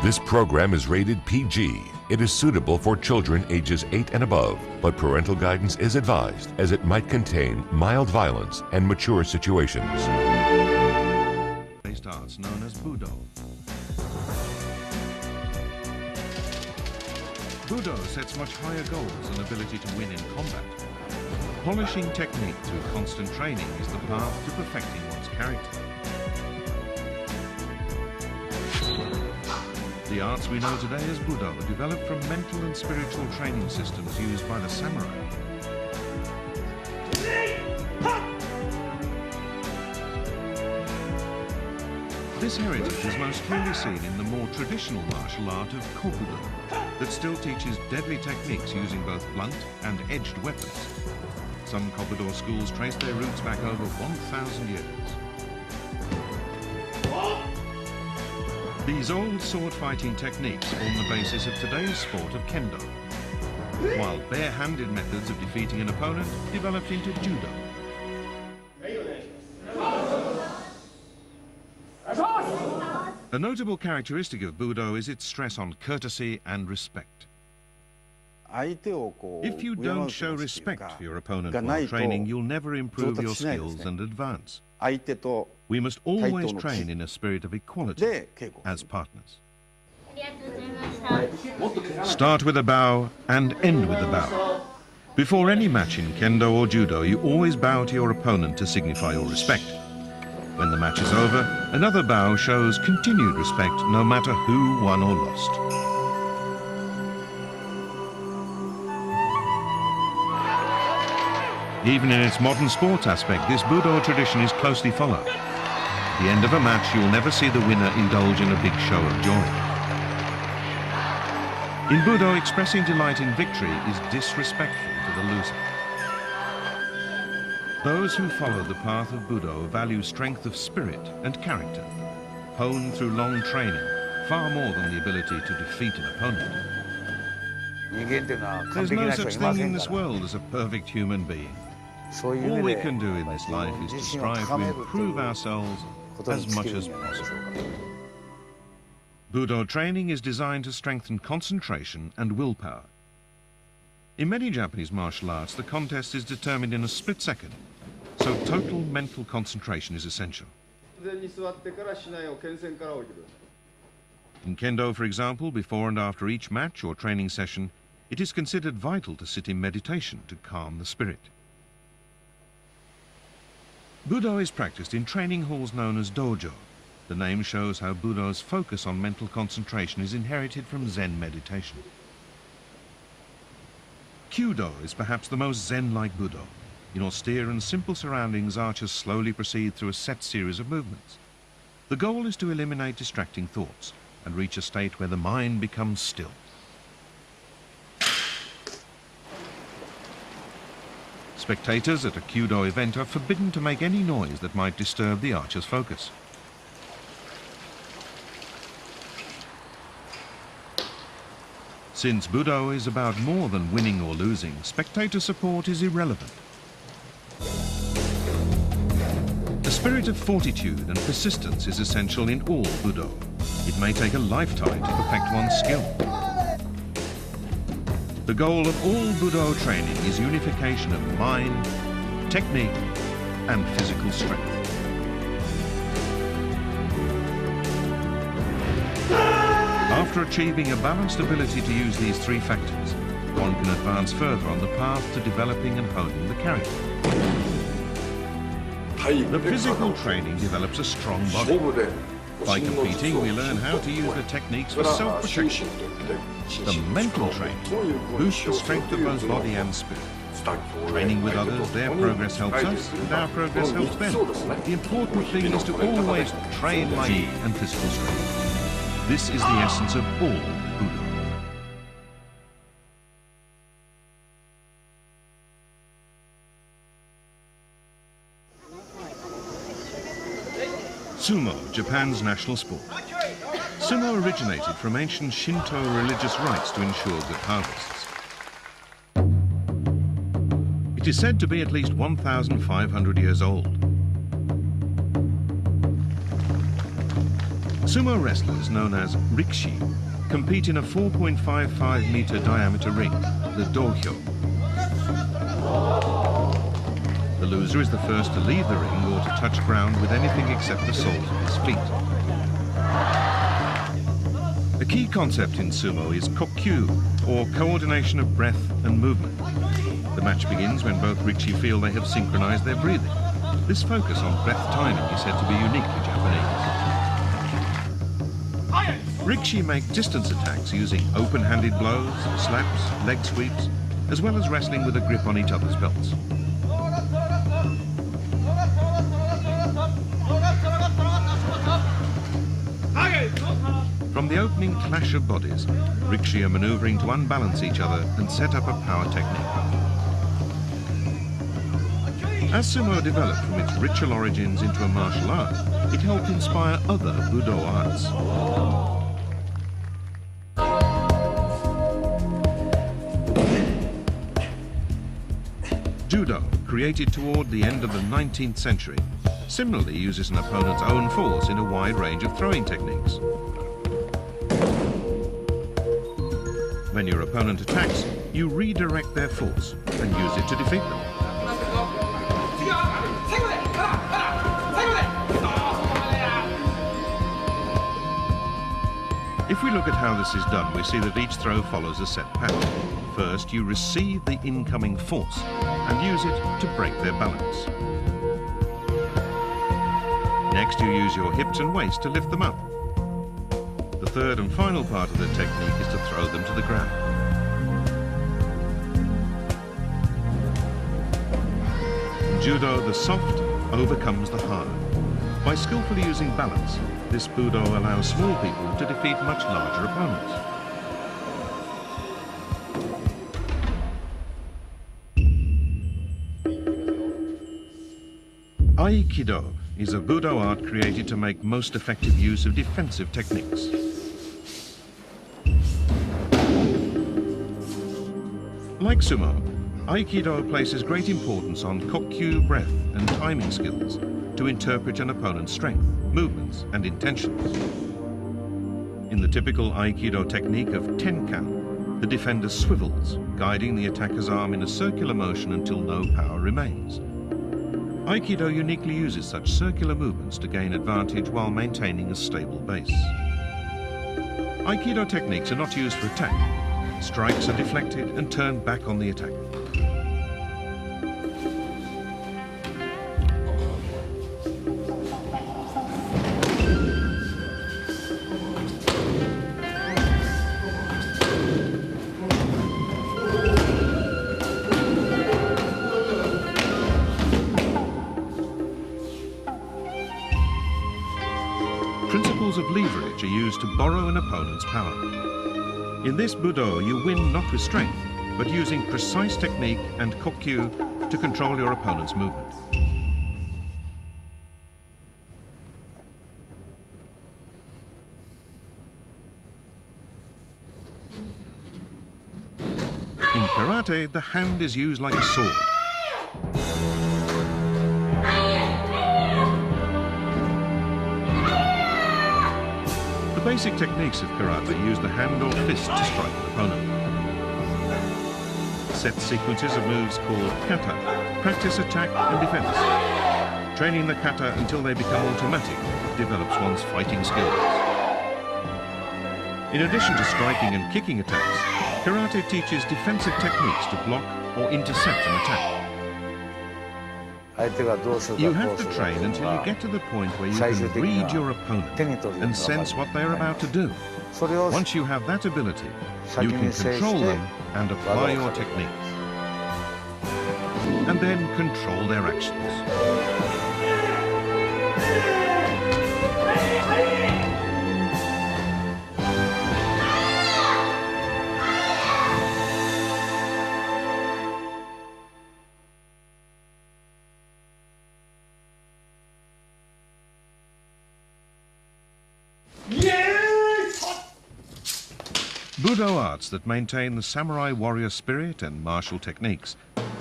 This program is rated PG. It is suitable for children ages 8 and above, but parental guidance is advised as it might contain mild violence and mature situations. Based arts known as Budo. Budo sets much higher goals than ability to win in combat. Polishing technique through constant training is the path to perfecting one's character. The arts we know today as Budo are developed from mental and spiritual training systems used by the samurai. This heritage is most clearly seen in the more traditional martial art of Kobudo, that still teaches deadly techniques using both blunt and edged weapons. Some Kobudo schools trace their roots back over 1,000 years. These old sword-fighting techniques form the basis of today's sport of Kendo, while bare-handed methods of defeating an opponent developed into Judo. A notable characteristic of Budo is its stress on courtesy and respect. If you don't show respect for your opponent while training, you'll never improve your skills and advance. We must always train in a spirit of equality as partners. Start with a bow and end with a bow. Before any match in Kendo or Judo, you always bow to your opponent to signify your respect. When the match is over, another bow shows continued respect no matter who won or lost. Even in its modern sports aspect, this Budo tradition is closely followed. At the end of a match, you'll never see the winner indulge in a big show of joy. In Budo, expressing delight in victory is disrespectful to the loser. Those who follow the path of Budo value strength of spirit and character, honed through long training, far more than the ability to defeat an opponent. There's no such thing in this world as a perfect human being. All we can do in this life is to strive to improve ourselves as much as possible. Budo training is designed to strengthen concentration and willpower. In many Japanese martial arts, the contest is determined in a split second, so total mental concentration is essential. In Kendo, for example, before and after each match or training session, it is considered vital to sit in meditation to calm the spirit. Budo is practiced in training halls known as dojo. The name shows how Budo's focus on mental concentration is inherited from Zen meditation. Kyudo is perhaps the most Zen-like Budo. In austere and simple surroundings, archers slowly proceed through a set series of movements. The goal is to eliminate distracting thoughts and reach a state where the mind becomes still. Spectators at a Kyudo event are forbidden to make any noise that might disturb the archer's focus. Since Budo is about more than winning or losing, spectator support is irrelevant. The spirit of fortitude and persistence is essential in all Budo. It may take a lifetime to perfect one's skill. The goal of all Budo training is unification of mind, technique, and physical strength. After achieving a balanced ability to use these three factors, one can advance further on the path to developing and honing the character. The physical training develops a strong body. By competing, we learn how to use the techniques for self-protection. The mental training boosts the strength of both body and spirit. Training with others, their progress helps us, and our progress helps them. The important thing is to always train like and physical strength. This is the essence of all Budo. Sumo, Japan's national sport. Sumo originated from ancient Shinto religious rites to ensure good harvests. It is said to be at least 1,500 years old. Sumo wrestlers, known as rikishi, compete in a 4.55-meter diameter ring, the dohyo. The loser is the first to leave the ring or to touch ground with anything except the soles of his feet. A key concept in sumo is kokyu, or coordination of breath and movement. The match begins when both rikishi feel they have synchronized their breathing. This focus on breath timing is said to be uniquely Japanese. Rikishi make distance attacks using open-handed blows, slaps, leg sweeps, as well as wrestling with a grip on each other's belts. From the opening clash of bodies, rikishi are maneuvering to unbalance each other and set up a power technique. As sumo developed from its ritual origins into a martial art, it helped inspire other Budo arts. Judo, created toward the end of the 19th century, similarly uses an opponent's own force in a wide range of throwing techniques. When your opponent attacks, you redirect their force and use it to defeat them. If we look at how this is done, we see that each throw follows a set pattern. First, you receive the incoming force and use it to break their balance. Next, you use your hips and waist to lift them up. The third and final part of the technique is to throw them to the ground. Judo, the soft overcomes the hard. By skillfully using balance, this Budo allows small people to defeat much larger opponents. Aikido is a Budo art created to make most effective use of defensive techniques. Like sumo, Aikido places great importance on kokyu, breath, and timing skills to interpret an opponent's strength, movements, and intentions. In the typical Aikido technique of tenkan, the defender swivels, guiding the attacker's arm in a circular motion until no power remains. Aikido uniquely uses such circular movements to gain advantage while maintaining a stable base. Aikido techniques are not used for attack. Strikes are deflected and turned back on the attacker. Principles of leverage are used to borrow an opponent's power. In this Budo, you win not with strength, but using precise technique and kokyu to control your opponent's movement. In karate, the hand is used like a sword. The basic techniques of karate use the hand or fist to strike an opponent. Set sequences of moves called kata practice attack and defense. Training the kata until they become automatic develops one's fighting skills. In addition to striking and kicking attacks, karate teaches defensive techniques to block or intercept an attack. You have to train until you get to the point where you can read your opponent and sense what they're about to do. Once you have that ability, you can control them and apply your techniques. And then control their actions. Budo arts that maintain the samurai warrior spirit and martial techniques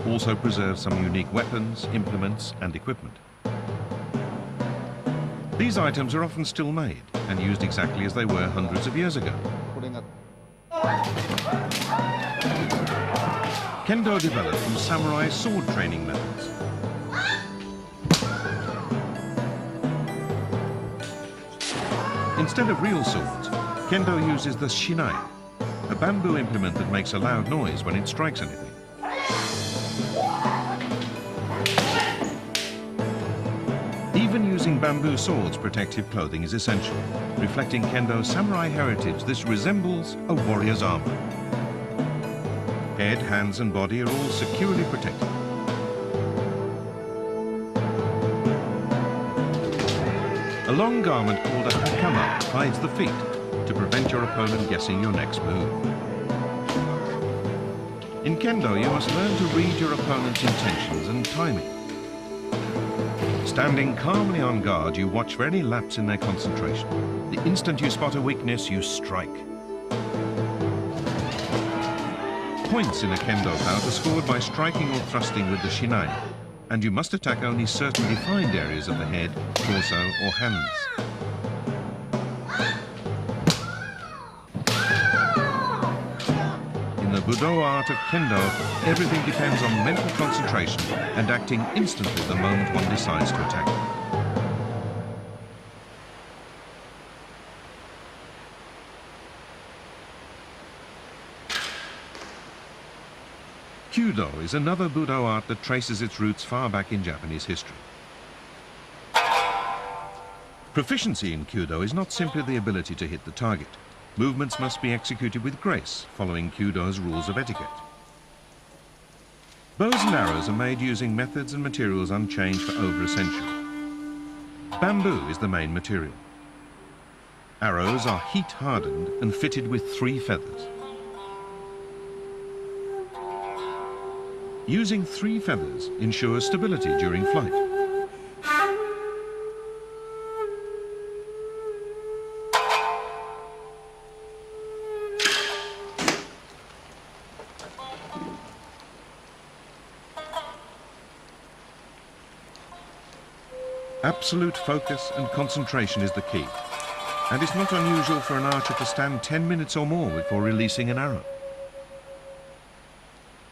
also preserve some unique weapons, implements, and equipment. These items are often still made and used exactly as they were hundreds of years ago. Kendo developed from samurai sword training methods. Instead of real swords, Kendo uses the shinai, a bamboo implement that makes a loud noise when it strikes anything. Even using bamboo swords, protective clothing is essential. Reflecting Kendo's samurai heritage, this resembles a warrior's armor. Head, hands, and body are all securely protected. A long garment called a hakama hides the feet to prevent your opponent guessing your next move. In Kendo, you must learn to read your opponent's intentions and timing. Standing calmly on guard, you watch for any lapse in their concentration. The instant you spot a weakness, you strike. Points in a Kendo bout are scored by striking or thrusting with the shinai, and you must attack only certain defined areas of the head, torso, or hands. In the Budo art of Kendo, everything depends on mental concentration and acting instantly the moment one decides to attack. Kyudo is another Budo art that traces its roots far back in Japanese history. Proficiency in Kyudo is not simply the ability to hit the target. Movements must be executed with grace, following Kyudo's rules of etiquette. Bows and arrows are made using methods and materials unchanged for over a century. Bamboo is the main material. Arrows are heat hardened and fitted with 3 feathers. Using 3 feathers ensures stability during flight. Absolute focus and concentration is the key, and it's not unusual for an archer to stand 10 minutes or more before releasing an arrow.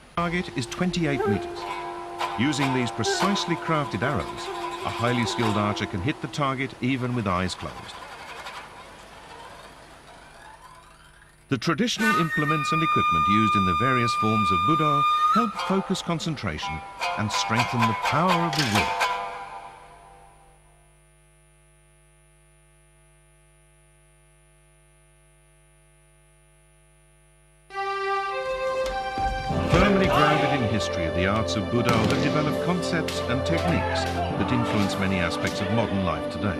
The target is 28 meters. Using these precisely crafted arrows, a highly skilled archer can hit the target even with eyes closed. The traditional implements and equipment used in the various forms of Budo help focus concentration and strengthen the power of the will. Firmly grounded in history, the arts of Budo have developed concepts and techniques that influence many aspects of modern life today.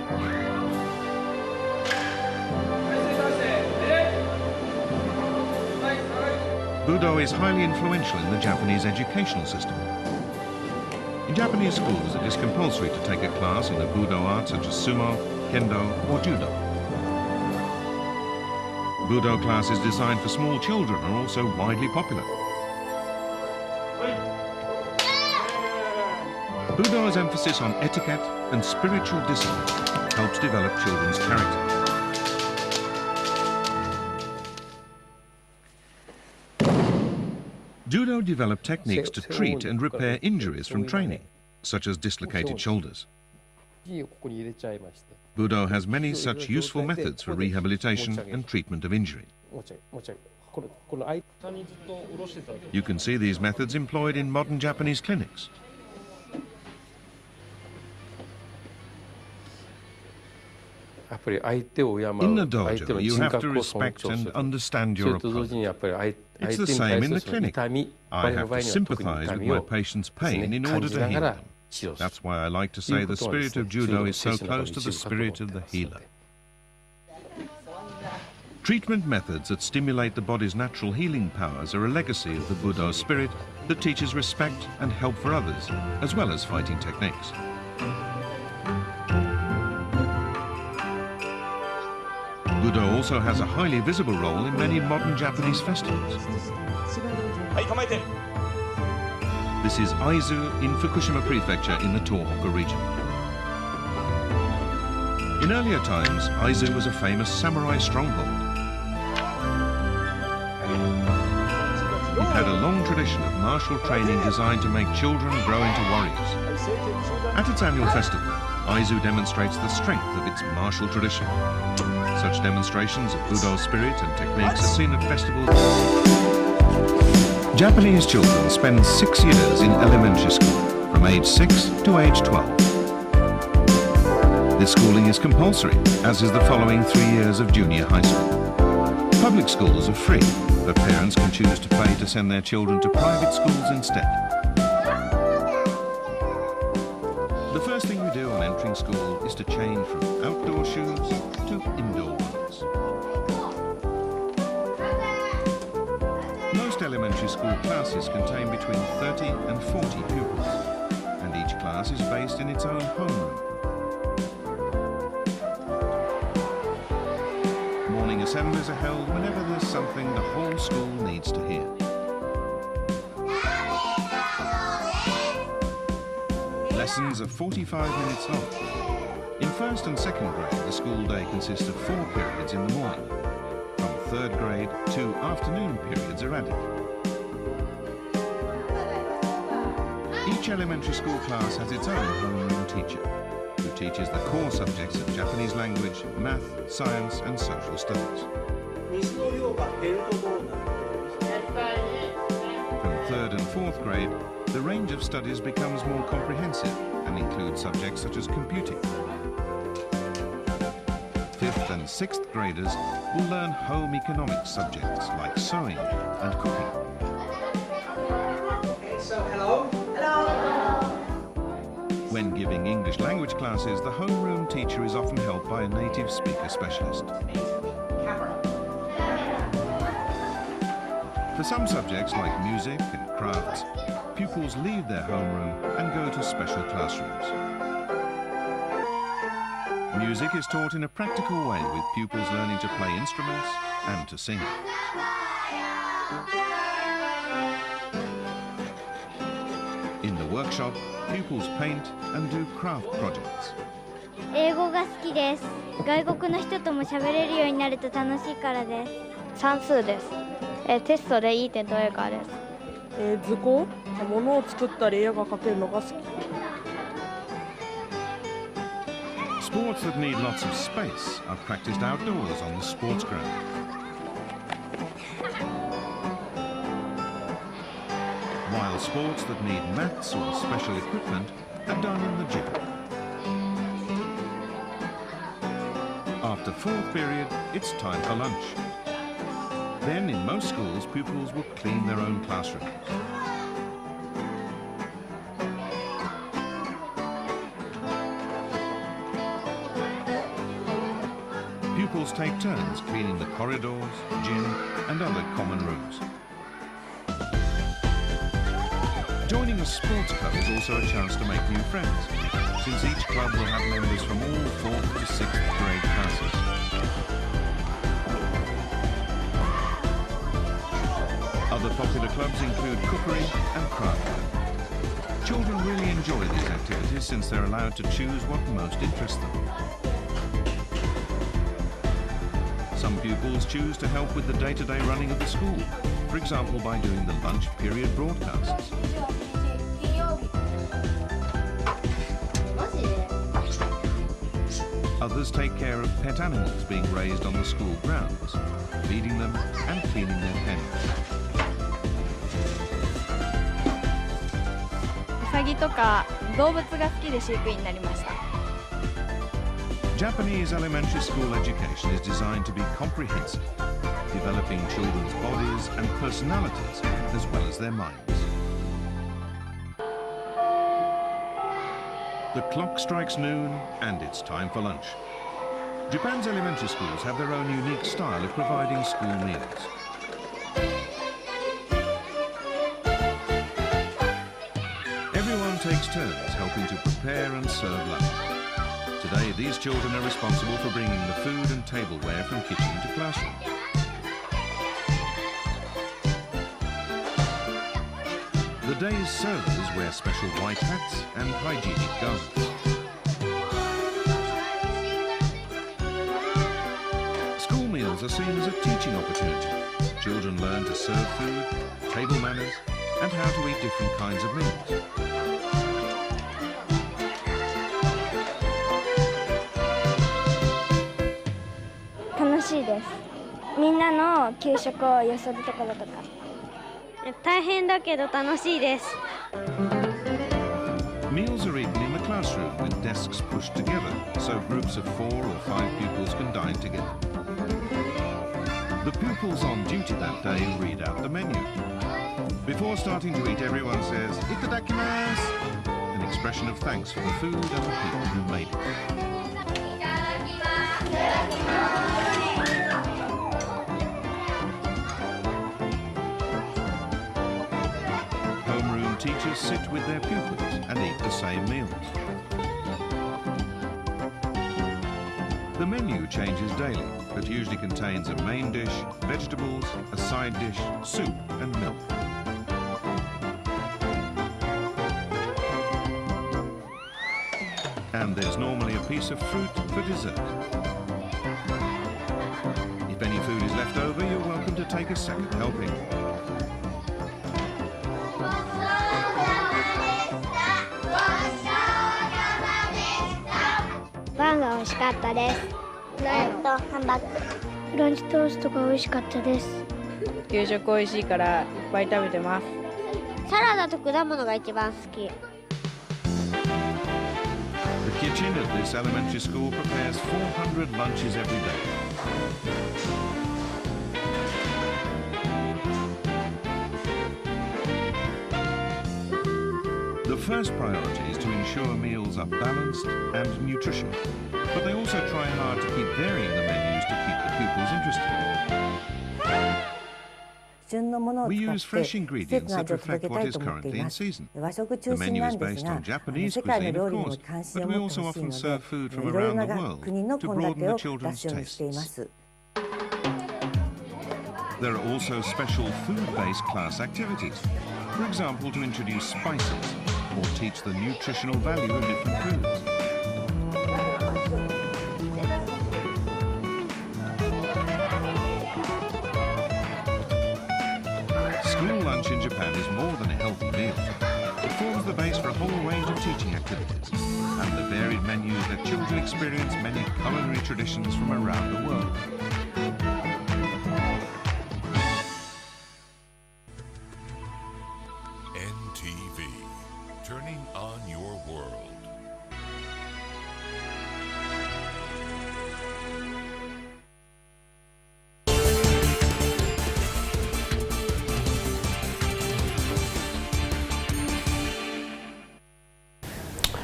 Budo is highly influential in the Japanese educational system. In Japanese schools, it is compulsory to take a class in the Budo arts such as sumo, kendo, or judo. Budo classes designed for small children are also widely popular. Budo's emphasis on etiquette and spiritual discipline helps develop children's character. Judo developed techniques to treat and repair injuries from training, such as dislocated shoulders. Budo has many such useful methods for rehabilitation and treatment of injury. You can see these methods employed in modern Japanese clinics. In the dojo, you have to respect and understand your opponent. It's the same in the clinic. I have to sympathize with my patient's pain in order to heal them. That's why I like to say the spirit of judo is so close to the spirit of the healer. Treatment methods that stimulate the body's natural healing powers are a legacy of the Budo spirit that teaches respect and help for others, as well as fighting techniques. Budo also has a highly visible role in many modern Japanese festivals. This is Aizu in Fukushima Prefecture in the Tohoku region. In earlier times, Aizu was a famous samurai stronghold. It had a long tradition of martial training designed to make children grow into warriors. At its annual festival, Aizu demonstrates the strength of its martial tradition. Such demonstrations of Budo spirit and techniques are seen at festivals. Japanese children spend 6 years in elementary school, from age 6 to age 12. This schooling is compulsory, as is the following 3 years of junior high school. Public schools are free, but parents can choose to pay to send their children to private schools instead. The first thing we do on entering school is to change from outdoor shoes to indoor ones. Most elementary school classes contain between 30 and 40 pupils, and each class is based in its own homeroom. Morning assemblies are held whenever there's something the whole school needs to hear. Lessons are 45 minutes long. In first and second grade, the school day consists of 4 periods in the morning. From third grade, 2 afternoon periods are added. Each elementary school class has its own homeroom teacher, who teaches the core subjects of Japanese language, math, science, and social studies. From third and fourth grade, the range of studies becomes more comprehensive and includes subjects such as computing. 5th and 6th graders will learn home economics subjects like sewing and cooking. So, hello. English language classes, the homeroom teacher is often helped by a native speaker specialist. For some subjects like music and crafts, pupils leave their homeroom and go to special classrooms. Music is taught in a practical way, with pupils learning to play instruments and to sing. In the workshop, pupils paint and do craft projects. 英語が好きです。外国の人とも喋れるようになると楽しいからです。算数です。テストでいい点取れるからです。図工、物を作ったり絵が描けるのが好き。 Sports that need lots of space are practiced outdoors on the sports ground. While sports that need mats or special equipment are done in the gym. After fourth period, it's time for lunch. Then, in most schools, pupils will clean their own classroom. Pupils take turns cleaning the corridors, gym, and other common rooms. Joining a sports club is also a chance to make new friends, since each club will have members from all 4th to 6th grade classes. Other popular clubs include cookery and craft club. Children really enjoy these activities since they're allowed to choose what most interests them. Some pupils choose to help with the day-to-day running of the school, for example by doing the lunch period broadcasts. Others take care of pet animals being raised on the school grounds, feeding them and cleaning their pens. ウサギとか動物が好きで飼育員になりました。 Japanese elementary school education is designed to be comprehensive, developing children's bodies and personalities as well as their minds. The clock strikes noon and it's time for lunch. Japan's elementary schools have their own unique style of providing school meals. Everyone takes turns helping to prepare and serve lunch. Today, these children are responsible for bringing the food and tableware from kitchen to classroom. The day's servers wear special white hats and hygienic garments. School meals are seen as a teaching opportunity. Children learn to serve food, table manners, and how to eat different kinds of meals. 楽しいです。みんなの給食をよそるところとか。大変だけど楽しいです。Meals are eaten in the classroom with desks pushed together, so groups of 4 or 5 pupils can dine together. The pupils on duty that day read out the menu. Before starting to eat, everyone says, "Itadakimasu," an expression of thanks for the food and the people who made it. Homeroom teachers sit with their pupils and eat the same meals. The menu changes daily, but usually contains a main dish, vegetables, a side dish, soup and milk. And there's normally a piece of fruit for dessert. If any food is left over, you're welcome to take a second helping. パンが美味しかったです。ハンバーグ。フランチトーストが美味しかったです。給食美味しいからいっぱい食べてます。サラダと果物が一番好き。The kitchen at this elementary school prepares 400 lunches every day. The first priority is to ensure meals are balanced and nutritional, but they also try hard to keep varying the menus to keep the pupils interested. We use fresh ingredients that reflect what is currently in season. The menu is based on Japanese cuisine, of course, but we also often serve food from around the world to broaden the children's tastes. There are also special food-based class activities, for example, to introduce spices or teach the nutritional value of different foods. School lunch in Japan is more than a healthy meal. It forms the base for a whole range of teaching activities, and the varied menus let children experience many culinary traditions from around the world. NTV, turning on your world.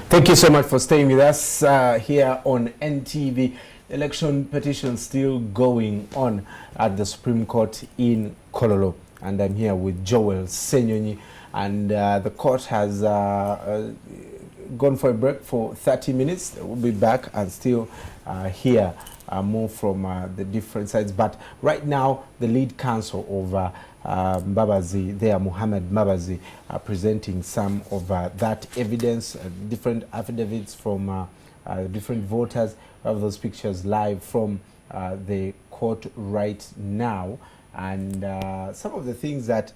Thank you so much for staying with us here on NTV. Election petition still going on at the Supreme Court in Kololo, and I'm here with Joel Senyonyi, and the court has gone for a break for 30 minutes. We'll be back and still hear more from the different sides. But right now, the lead counsel of Mbabazi, there, Muhammad Mbabazi, presenting some of that evidence, different affidavits from different voters. We have those pictures live from the court right now, and some of the things that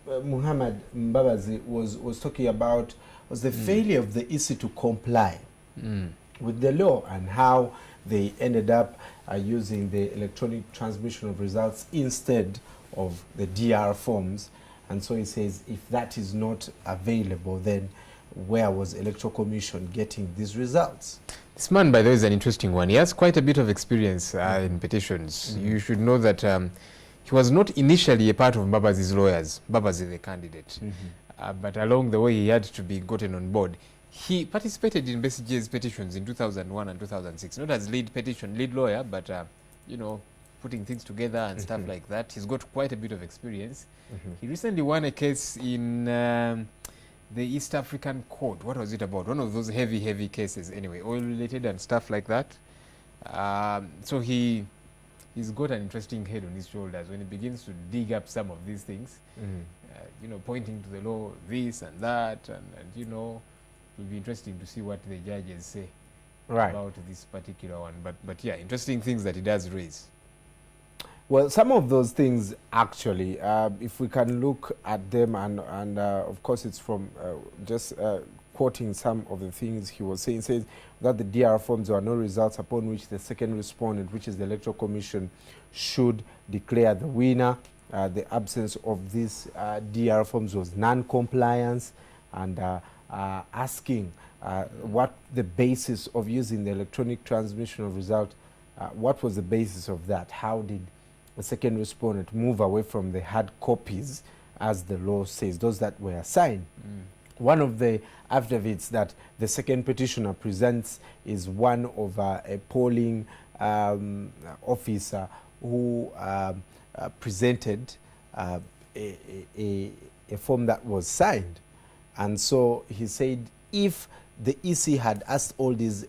Muhammad Mbabazi was talking about was the failure of the EC to comply with the law, and how they ended up using the electronic transmission of results instead of the DR forms. And so he says, if that is not available, then where was Electoral Commission getting these results? This man, by the way, is an interesting one. He has quite a bit of experience in petitions. You should know that he was not initially a part of Mbabazi's lawyers, Mbabazi the candidate. But along the way, he had to be gotten on board. He participated in Besigye's petitions in 2001 and 2006, not as lead lawyer, but, you know, putting things together and stuff like that. He's got quite a bit of experience. He recently won a case in the East African Court. What was it about? One of those heavy cases, anyway, oil-related and stuff like that. So he's got an interesting head on his shoulders when he begins to dig up some of these things, you know, pointing to the law, this and that, and you know, it will be interesting to see what the judges say about this particular one. But yeah, interesting things that he does raise. Well, some of those things, actually, if we can look at them, and of course it's from just quoting some of the things he was saying, says that the DR forms were no results upon which the second respondent, which is the Electoral Commission, should declare the winner. The absence of these DR forms was non-compliance, and asking what the basis of using the electronic transmission of result, what was the basis of that? How did the second respondent move away from the hard copies, as the law says, those that were signed? One of the affidavits that the second petitioner presents is one of a polling officer who presented a form that was signed. And so he said, if the EC had asked all these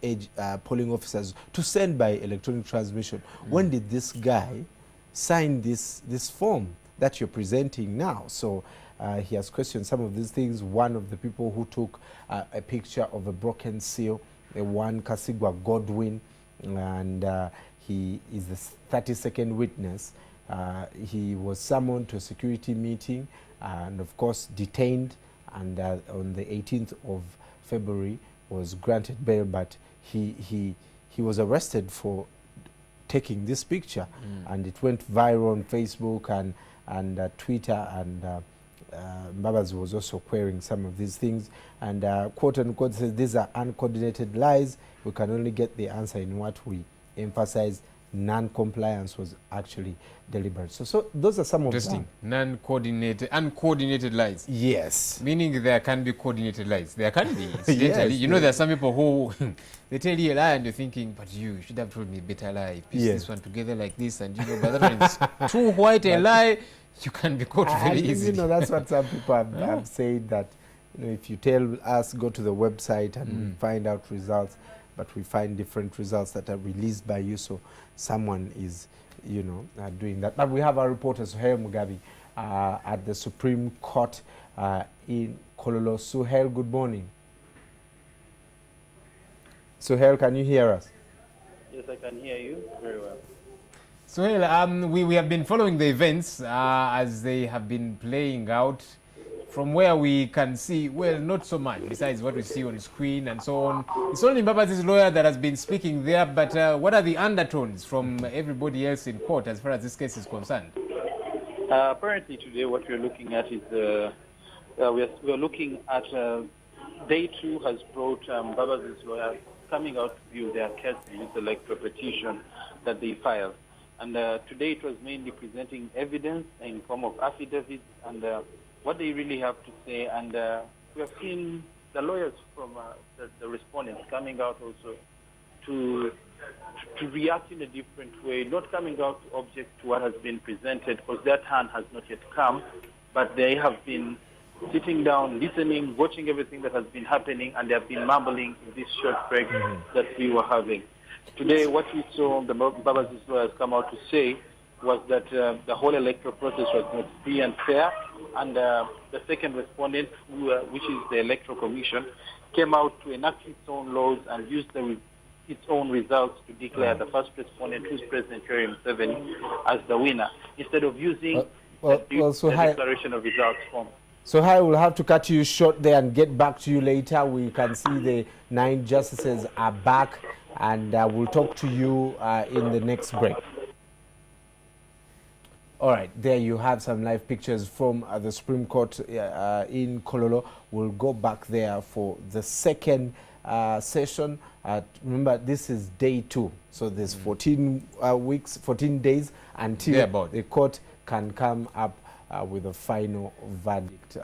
polling officers to send by electronic transmission, when did this guy sign this form that you're presenting now? So he has questioned some of these things. One of the people who took a picture of a broken seal, one Kasigwa Godwin, and he is the 32nd witness. He was summoned to a security meeting and of course detained, and on the 18th of February was granted bail, but he was arrested for taking this picture, and it went viral on Facebook and Twitter, and Mbabazi was also querying some of these things, and quote unquote says these are uncoordinated lies. We can only get the answer in what we emphasize non-compliance was actually deliberate. So those are some of Interesting. Non-coordinated, uncoordinated lies. Yes. Meaning there can be coordinated lies. There can be. Incidentally, Yes, you know, there are some people who they tell you a lie and you're thinking, but you should have told me a better lie. Piece this one together like this, and you know, by that time it's too white a lie. You can be caught very easily. You know, that's what some people have said, that you know, if you tell us go to the website and find out results, but we find different results that are released by you, so someone is, you know, doing that. But we have our reporter Suhail Mugabi at the Supreme Court in Kololo. Suhail, good morning. Suhail, can you hear us? Yes, I can hear you very well. Suhail, we have been following the events as they have been playing out. From where we can see, well, not so much, besides what we see on screen and so on. It's only Mbabazi's lawyer that has been speaking there, but what are the undertones from everybody else in court as far as this case is concerned? Apparently today what we're looking at is, we're looking at day 2 has brought Mbabazi's lawyer coming out to view their case in this electoral petition that they filed. And today it was mainly presenting evidence in form of affidavits and what they really have to say, and we have seen the lawyers from the respondents coming out also to react in a different way, not coming out to object to what has been presented, because their turn has not yet come, but they have been sitting down, listening, watching everything that has been happening, and they have been mumbling in this short break that we were having. Today, what we saw the Mbabazi's lawyers come out to say was that the whole electoral process was not free and fair, and the second respondent, which is the Electoral Commission, came out to enact its own laws and used its own results to declare the first respondent, who's President Yoweri Museveni, as the winner, instead of using the declaration of results form. So I will have to cut you short there and get back to you later. We can see the 9 justices are back, and we'll talk to you in the next break. All right, there you have some live pictures from the Supreme Court in Kololo. We'll go back there for the second session. Remember, this is day 2, so there's 14 days until the court can come up with a final verdict.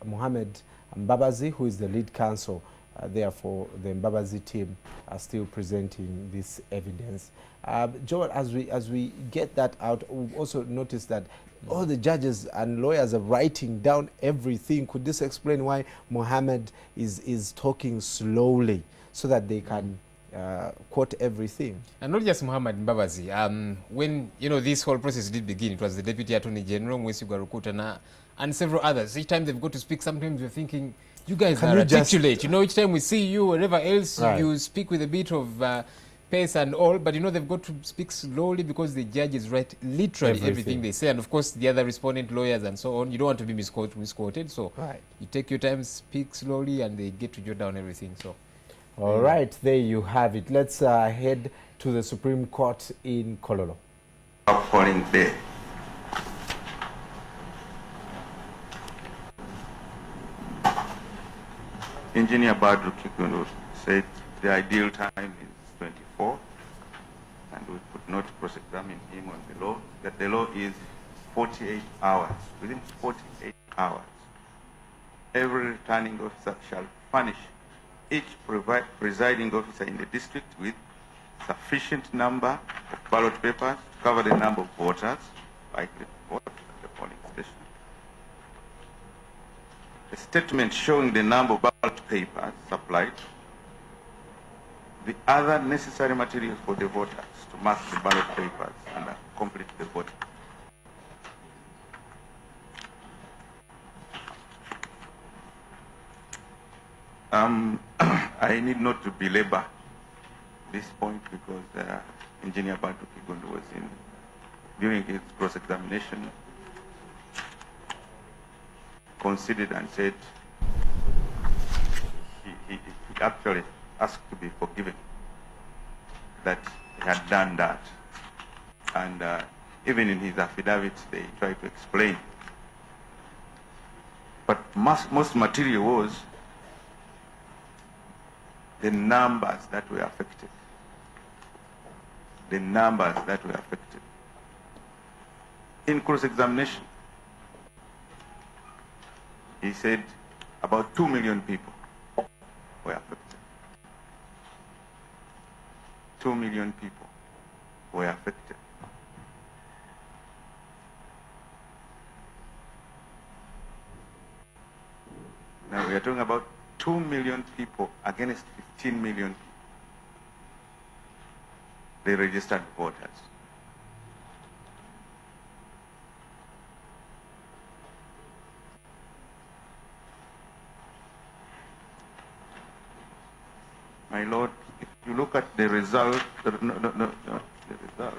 Mohamed Mbabazi, who is the lead counsel, therefore the Mbabazi team are still presenting this evidence. Joel, as we get that out, we also notice that all the judges and lawyers are writing down everything. Could this explain why Mohamed is talking slowly so that they can quote everything? And not just Mohamed Mbabazi. When this whole process did begin, it was the Deputy Attorney General, Mwesi Gwarukutana, and several others. Each time they've got to speak, sometimes we're thinking, you guys are articulate. Each time we see you, wherever else, you speak with a bit of pace and all, but they've got to speak slowly because the judges write literally everything they say, and of course the other respondent lawyers and so on. You don't want to be misquoted, so you take your time, speak slowly, and they get to jot down everything. So, all right, there you have it. Let's head to the Supreme Court in Kololo. Polling day. Engineer Badru Kikundo said the ideal time is 24, and we could not cross-examine him on the law, that the law is 48 hours. Within 48 hours, every returning officer shall furnish each presiding officer in the district with sufficient number of ballot papers to cover the number of voters likely to vote at the polling station. A statement showing the number of ballot papers supplied, the other necessary materials for the voters to mark the ballot papers and complete the voting. I need not to belabor this point because Engineer Badru Kikundo was during his cross-examination, considered and said he actually asked to be forgiven that he had done that. And even in his affidavit, they tried to explain. But most material was the numbers that were affected. the numbers that were affected. In cross-examination, he said about 2 million people were affected. 2 million people were affected. Now we are talking about 2 million people against 15 million people, the registered voters. My Lord, if you look at the result, the result.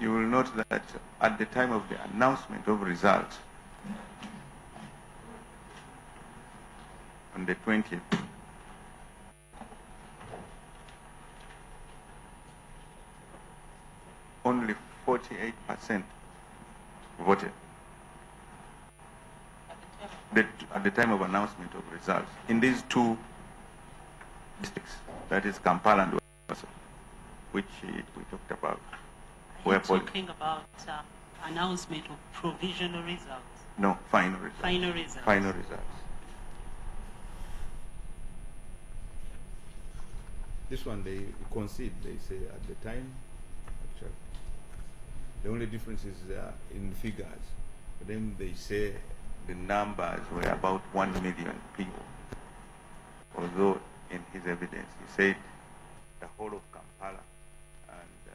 You will note that at the time of the announcement of results, on the 20th, only 48% voted. At the time of announcement of results, in these two districts, that is Kampala and West, which we talked about. We're talking about announcement of provisional results. No, final results. Final results. Final results. This one they concede, they say at the time, actually. The only difference is in figures. But then they say the numbers were about 1 million people. Although in his evidence he said the whole of Kampala and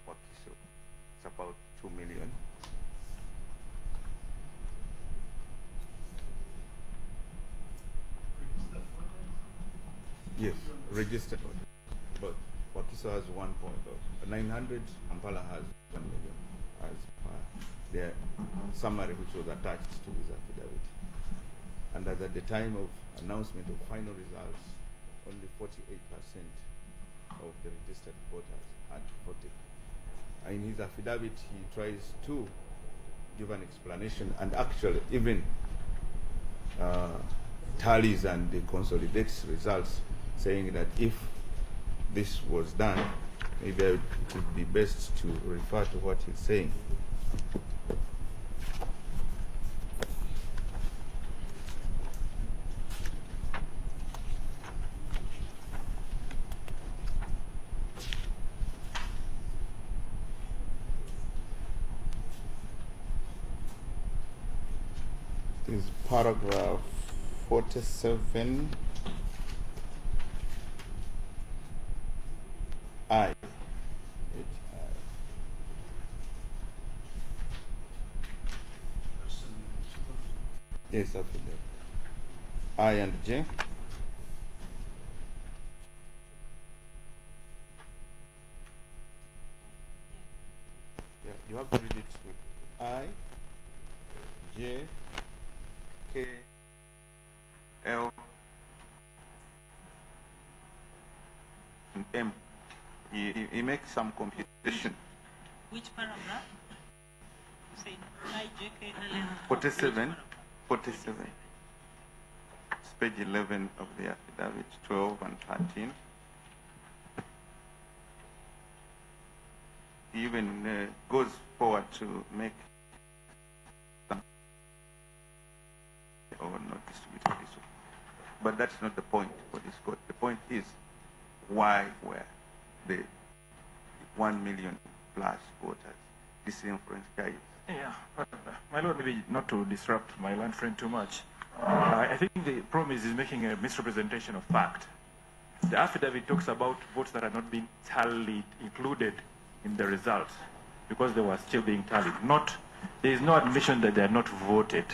Wakiso is about 2 million. Yes, registered voters. But Wakiso has 900, Kampala has 1 million as their summary which was attached to his affidavit. And as at the time of announcement of final results, only 48% of the registered voters had voted. In his affidavit, he tries to give an explanation and actually even tallies and consolidates results, saying that if this was done, maybe it would be best to refer to what he's saying. This is paragraph 47. I. Yes, after that. I and J. Yeah, you have to read it with I, J, K, L, and M. He makes some computation. Which paragraph? You say I, J, K, L, M. 47. It's page 11 of the affidavit, 12 and 13. He even goes forward to make some or not distribute this way. But that's not the point for this court. The point is, why were the 1 million plus voters disinfranchised? Yeah, but my lord, maybe not to disrupt my learned friend too much. I think the problem is he's making a misrepresentation of fact. The affidavit talks about votes that are not being tallied, included in the results, because they were still being tallied. There is no admission that they are not voted.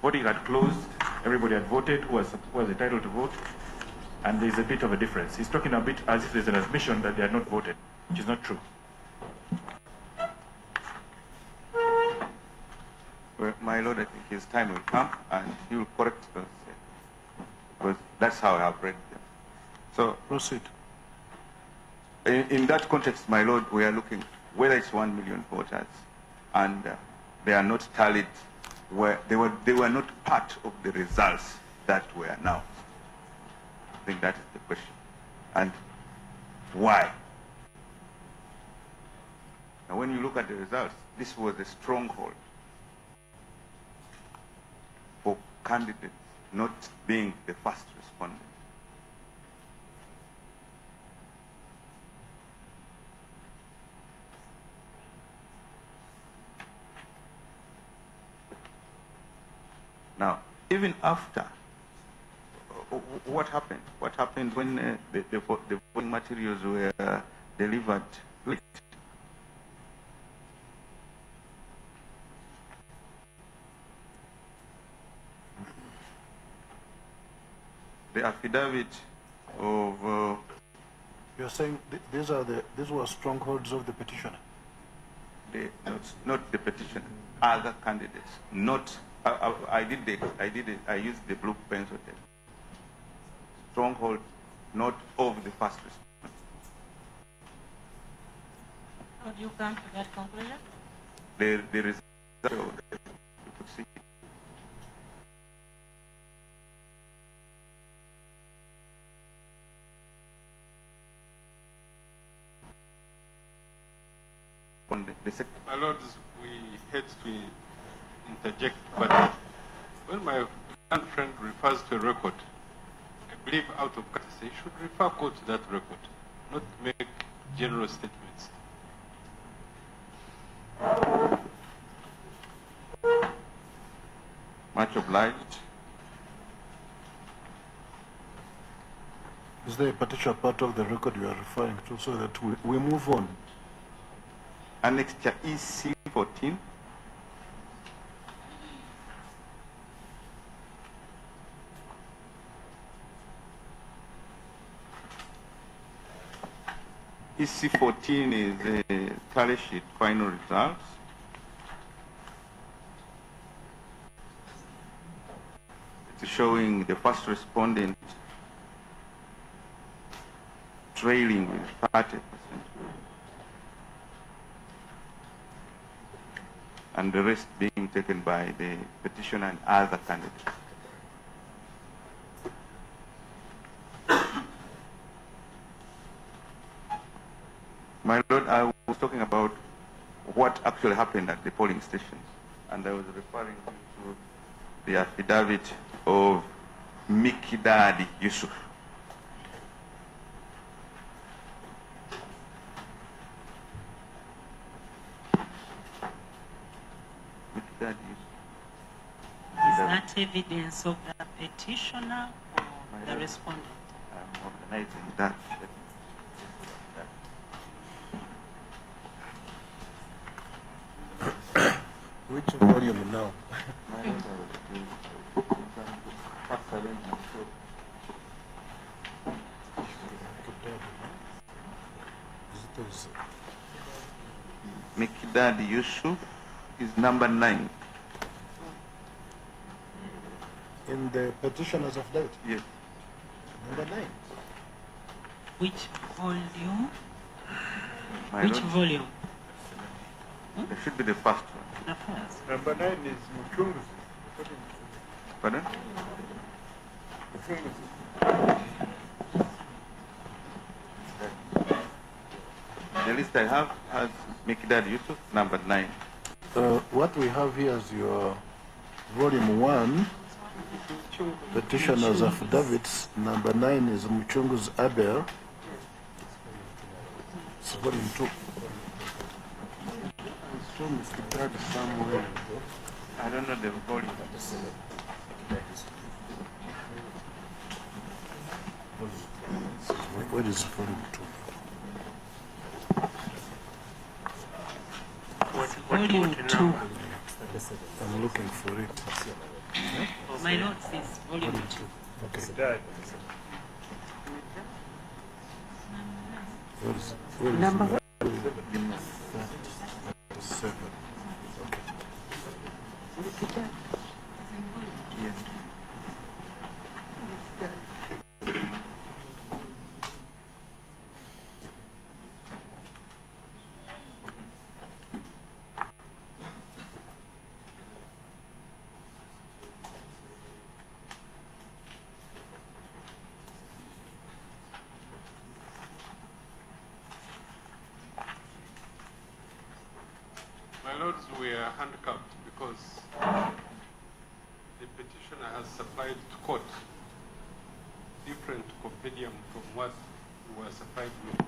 Voting had closed, everybody had voted who was entitled to vote, and there's a bit of a difference. He's talking a bit as if there's an admission that they are not voted, which is not true. Well, my lord, I think his time will come and he will correct us That's how I have read them. So proceed. In that context, my Lord, we are looking whether it's 1 million voters, and they are not tallied. Where they were not part of the results that were announced. I think that is the question. And why? Now, when you look at the results, this was a stronghold for candidates not being the first respondent. Now, even after, what happened? What happened when the voting materials were delivered late? The affidavit of... You're saying these were strongholds of the petitioner? Not the petitioner, other candidates, not... I used the blue pencil test. Stronghold, not of the first responder. How do you come to that conclusion? The result, you could see. My lords, we hate to interject, but when my friend refers to a record, I believe out of courtesy, he should refer court to that record, not make general statements. Much obliged. Is there a particular part of the record you are referring to so that we move on? Annexure EC14. EC14 is a tally sheet final results. It's showing the first respondent trailing with 30%. And the rest being taken by the petitioner and other candidates. My Lord, I was talking about what actually happened at the polling stations, and I was referring to the affidavit of Mikdad Yusuf. Is that evidence of the petitioner or the respondent? I'm organizing that. Which volume now? Mikdad Yusuf is number 9. In the petitioner's affidavit? Yes. Number 9. Which volume? Which volume? It should be the first one. The first. Number 9 is Muchunguzi. Pardon? The list I have has Mikdad Yusuf, number 9. What we have here is your volume 1, petitioner's affidavits. Number 9 is Muchunguzi Abel. It's volume 2. Somewhere. I don't know the volume. What is volume 2? Volume 2. I'm looking for it. My notes is volume 2. Okay. Where is Number 7. Okay. ones were handicapped because the petitioner has supplied to court different compendium from what we were supplied with. We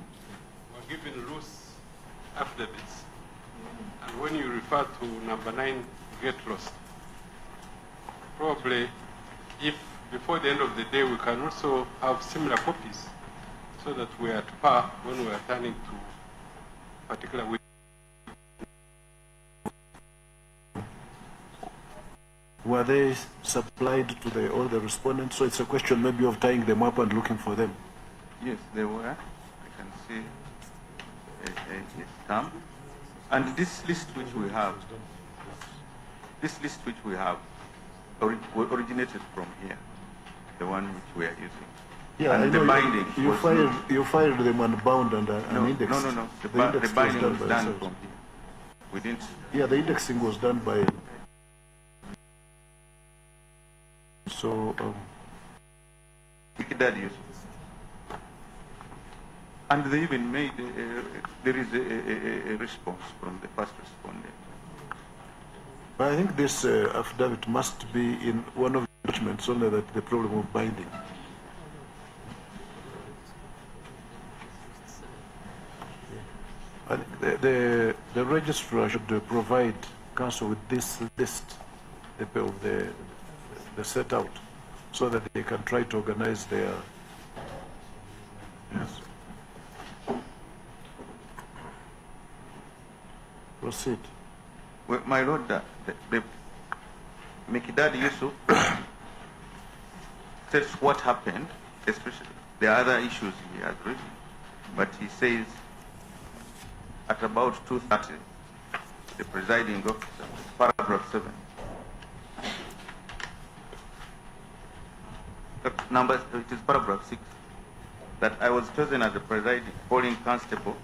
were given loose affidavits, and when you refer to number 9, you get lost. Probably, if before the end of the day we can also have similar copies, so that we are at par when we are turning to particular witness. Were they supplied to all the respondents? So it's a question maybe of tying them up and looking for them. Yes, they were. I can see a stamp. And this list which we have, originated from here, the one which we are using. Yeah, and I know the binding. You filed them unbound and indexed. No. The binding was done yourselves. from here. We didn't. Yeah, the indexing was done by. So. And they even made, there is a response from the first respondent. But I think this affidavit must be in one of the documents, only that the problem of binding. I think the registrar should provide counsel with this list of the set out, so that they can try to organize their. Yes. Proceed. Well, my lord, the Mikidad Yusuf says what happened, especially the other issues he has written, but he says at about 2:30, the presiding officer, paragraph 7, it is paragraph 6, that I was chosen as the presiding polling constable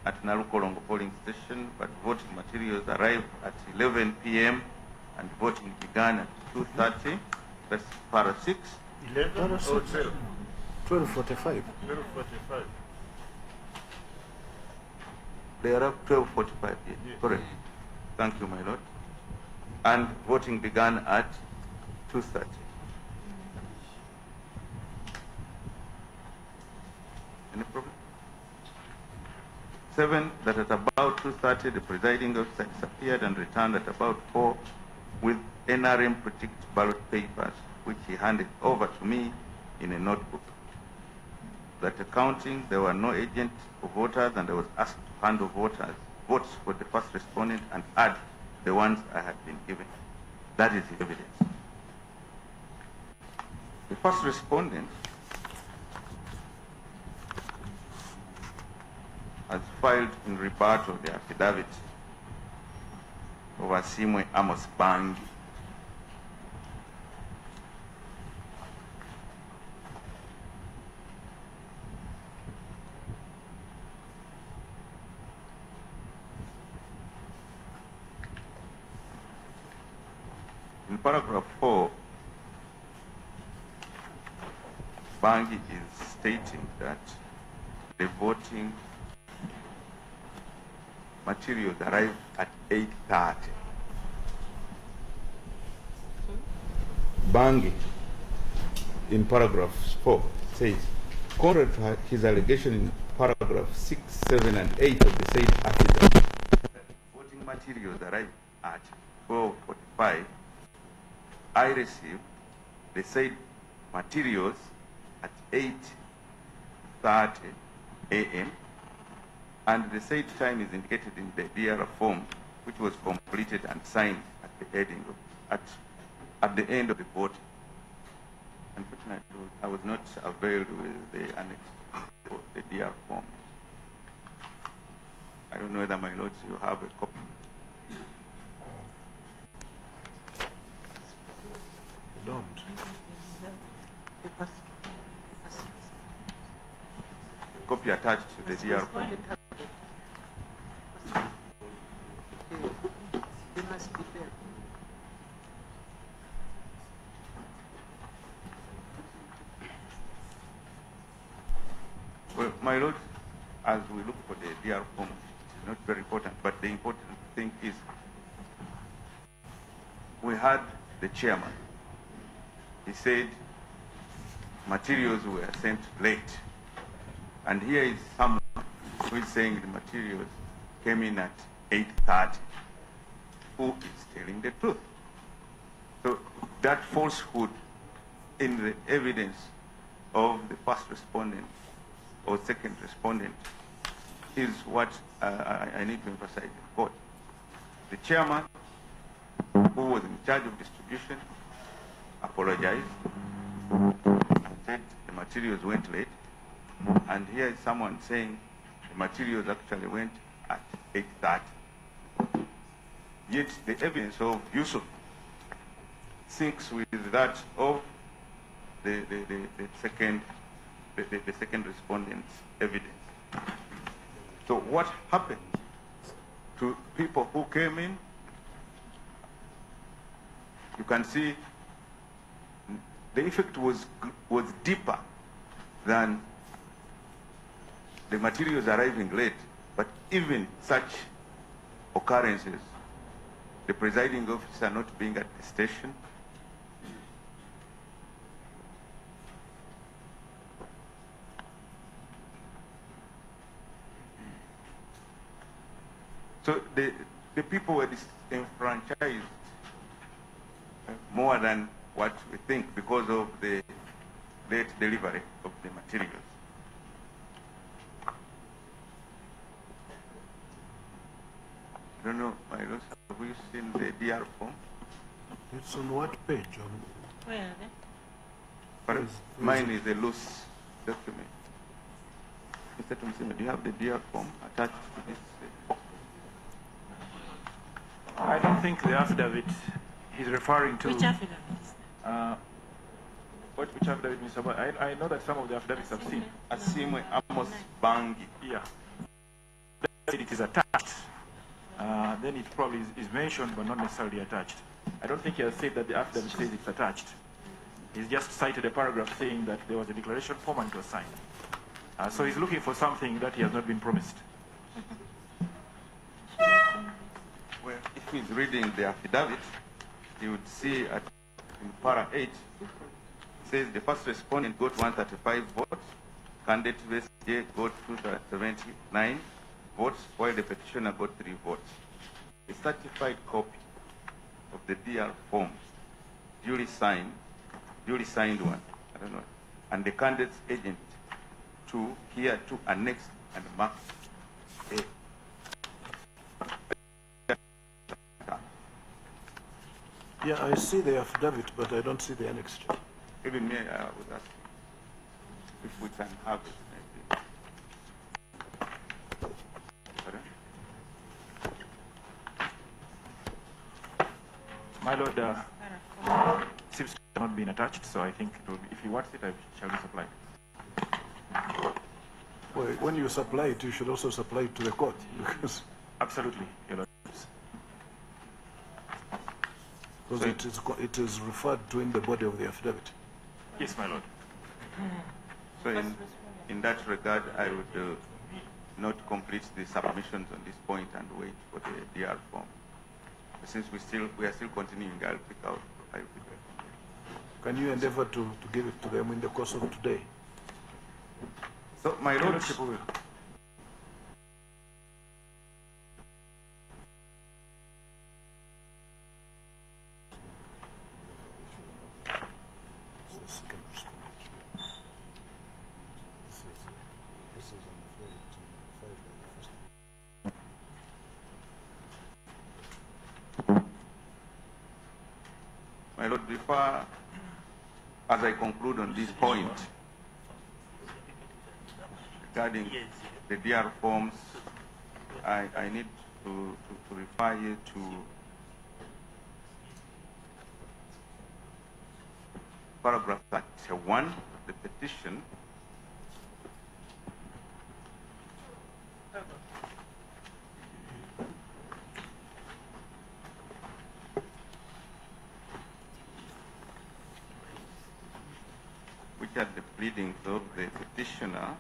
at Narukolongo polling station, but voting materials arrived at 11 p.m. and voting began at 2:30. That's para 6. 11 or 12:45. 12:45. They are up 12:45. Yes. Correct. Thank you, my lord. And voting began at 2:30. Any problem? 7, that at about 2:30, the presiding officer disappeared and returned at about 4 with NRM protected ballot papers, which he handed over to me in a notebook. That accounting, there were no agent for voters, and I was asked to handle votes for the first respondent and add the ones I had been given. That is the evidence. The first respondent has filed in rebuttal the affidavit of Asimwe Amos Bangi. In paragraph 4, Bangi is stating that the voting materials arrived at 8:30. Bangi, in paragraph 4, says, contrary to his allegation in paragraph 6, 7, and 8 of the said affidavit, voting materials arrived at 12:45. I received the said materials at 8:30 a.m. and the said time is indicated in the DR form, which was completed and signed at the heading of, at the end of the voting. Unfortunately, I was not availed with the annex of the DR form. I don't know whether, my lords, you have a copy. Don't. Copy attached to the DR form. Well, my lord, as we look for the DR form, it's not very important, but the important thing is we had the chairman. He said materials were sent late. And here is someone who is saying the materials came in at 8:30. Who is telling the truth? So that falsehood in the evidence of the first respondent or second respondent is what I need to emphasize in court. The chairman, who was in charge of distribution, apologized and said the materials went late. And here is someone saying the materials actually went at 8:30. Yet the evidence of Yusuf syncs with that of the second respondent's evidence. So what happened to people who came in? You can see the effect was deeper than the materials arriving late. But even such occurrences, the presiding officer not being at the station, so the people were disenfranchised more than what we think because of the late delivery of the materials. I don't know, my lord, have you seen the DR form? It's on what page? Where are they? But mine is a loose document. Mr. Tumsima, do you have the DR form attached to this? I don't think the affidavit he's referring to. Which affidavit? Which affidavit, Mr. Boy? I know that some of the affidavits I've seen. Asimwe Amos Bangi. Yeah. It is attached. Then it probably is mentioned but not necessarily attached. I don't think he has said that the affidavit says it's attached. He's just cited a paragraph saying that there was a declaration form and it was signed. So he's looking for something that he has not been promised. Well, if he's reading the affidavit, he would see in para 8, it says the first respondent got 135 votes, candidate VSJ got 279 votes, while the petitioner got 3 votes. A certified copy of the DR form, duly signed one, I don't know, and the candidate's agent to annex and mark A. Yeah, I see the affidavit, but I don't see the annex. Even me, I would ask if we can have it, maybe. My lord, seems to have not been attached, so I think it will be, if he wants it, I shall be supplied. Well, when you supply it, you should also supply it to the court, because... Absolutely, Your Lord. Because it is referred to in the body of the affidavit. Yes, my lord. So in that regard, I would not complete the submissions on this point and wait for the DR form. But since we are still continuing, I'll pick out. Can you endeavor to give it to them in the course of today? So, my lord, my lord, before, as I conclude on this point, regarding the DR forms, I need to refer you to paragraph 31, the petition. Which are the pleadings of the petitioner.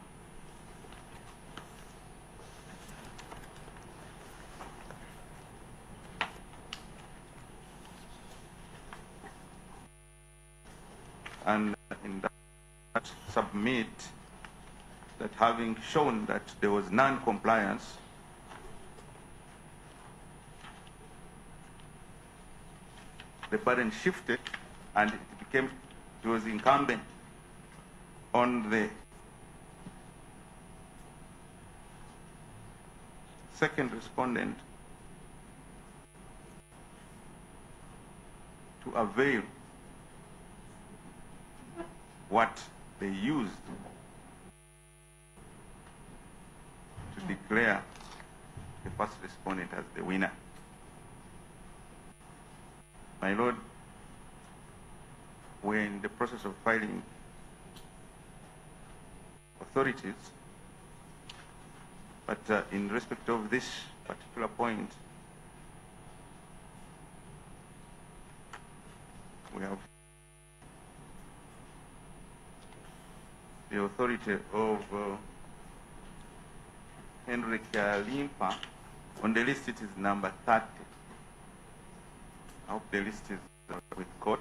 and in that submit that having shown that there was non-compliance, the burden shifted and it was incumbent on the second respondent to avail what they used to declare the first respondent as the winner. My Lord, we're in the process of filing authorities, but in respect of this particular point, we have the authority of Henry Kalimpa. On the list it is number 30. I hope the list is with court.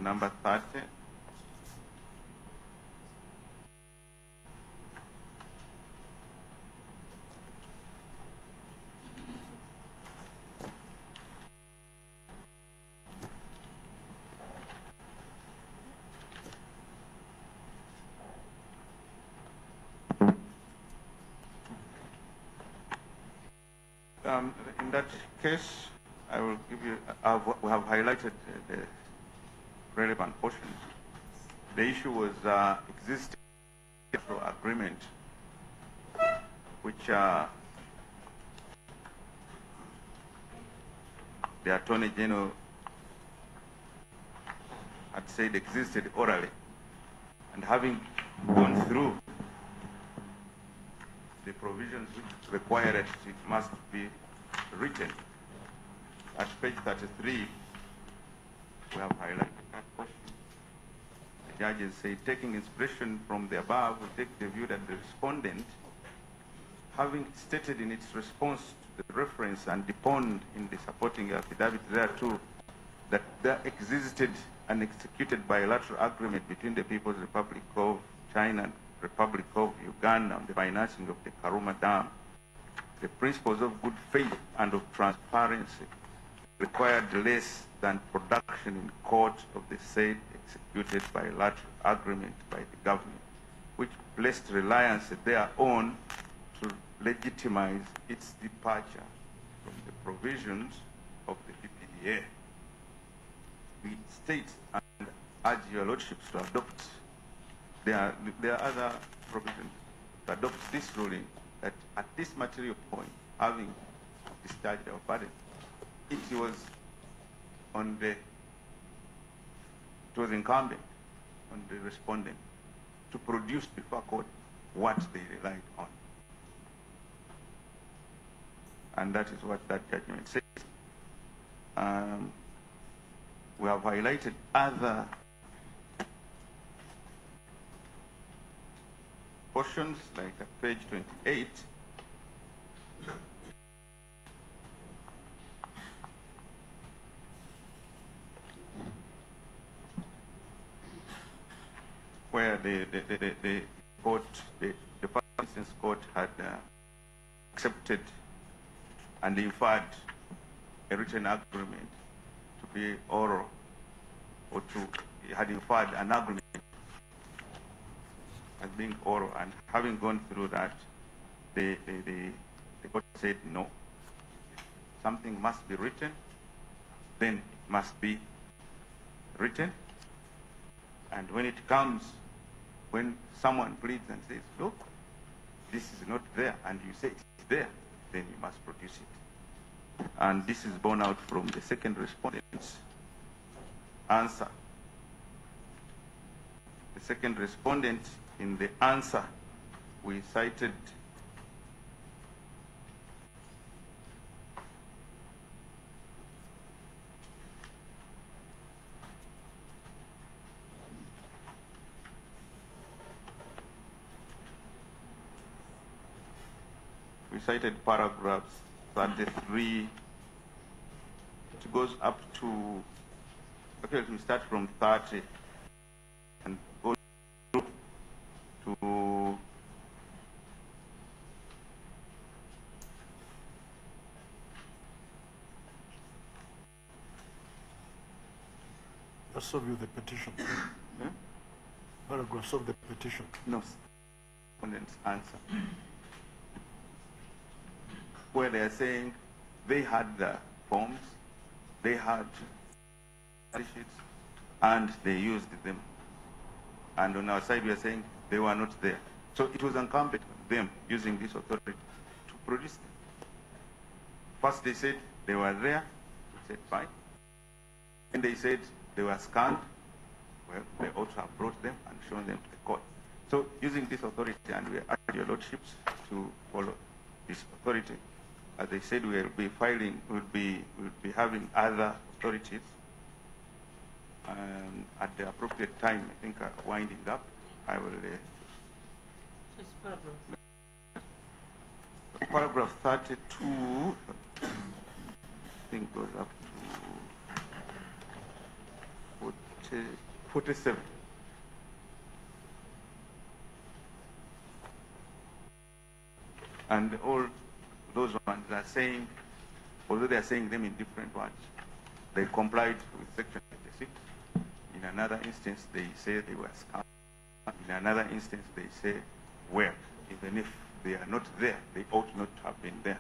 Number 30. In that case, I will give you, we have highlighted the relevant portions. The issue was existing agreement, which the Attorney General had said existed orally, and having gone through the provisions which require it must be written. At page 33, we have highlighted that portion. The judges say, taking inspiration from the above, we take the view that the respondent, having stated in its response to the reference and deponed in the supporting affidavit thereto, that there existed an executed bilateral agreement between the People's Republic of China and Republic of Uganda on the financing of the Karuma Dam, the principles of good faith and of transparency required less than production in court of the said executed bilateral agreement by the government, which placed reliance thereon to legitimize its departure from the provisions of the PPDA. We state and urge your lordships to adopt. There are other provisions to adopt this ruling that at this material point, having discharged our burden, it was incumbent on the respondent to produce before court what they relied on. And that is what that judgment says. We have highlighted other portions, like at page 28, where the court, the first instance court had accepted and inferred a written agreement to be oral, or had inferred an agreement as being oral, and having gone through that, the court said no. Something must be written, then it must be written. And when it comes, when someone pleads and says, look, this is not there, and you say it's there, then you must produce it. And this is borne out from the second respondent's answer. The second respondent, in the answer, we cited recited paragraphs 33. It goes up to, okay, we start from 30 and go to Let's review the petition. Paragraphs of the petition. No, respondent's answer. Where they are saying they had the forms, they had sheets, and they used them. And on our side, we are saying they were not there. So it was incumbent on them, using this authority, to produce them. First, they said they were there. We said fine. And they said they were scanned. Well, they ought to have brought them and shown them to the court. So using this authority, and we urge your lordships to follow this authority. As they said, we'll be filing, we'll be having other authorities at the appropriate time. I think winding up, I will. Paragraph 32, I think goes up to 47. And all those ones are saying, although they are saying them in different words, they complied with section 56. In another instance, they say they were scammed. In another instance, they say, well, even if they are not there, they ought not to have been there.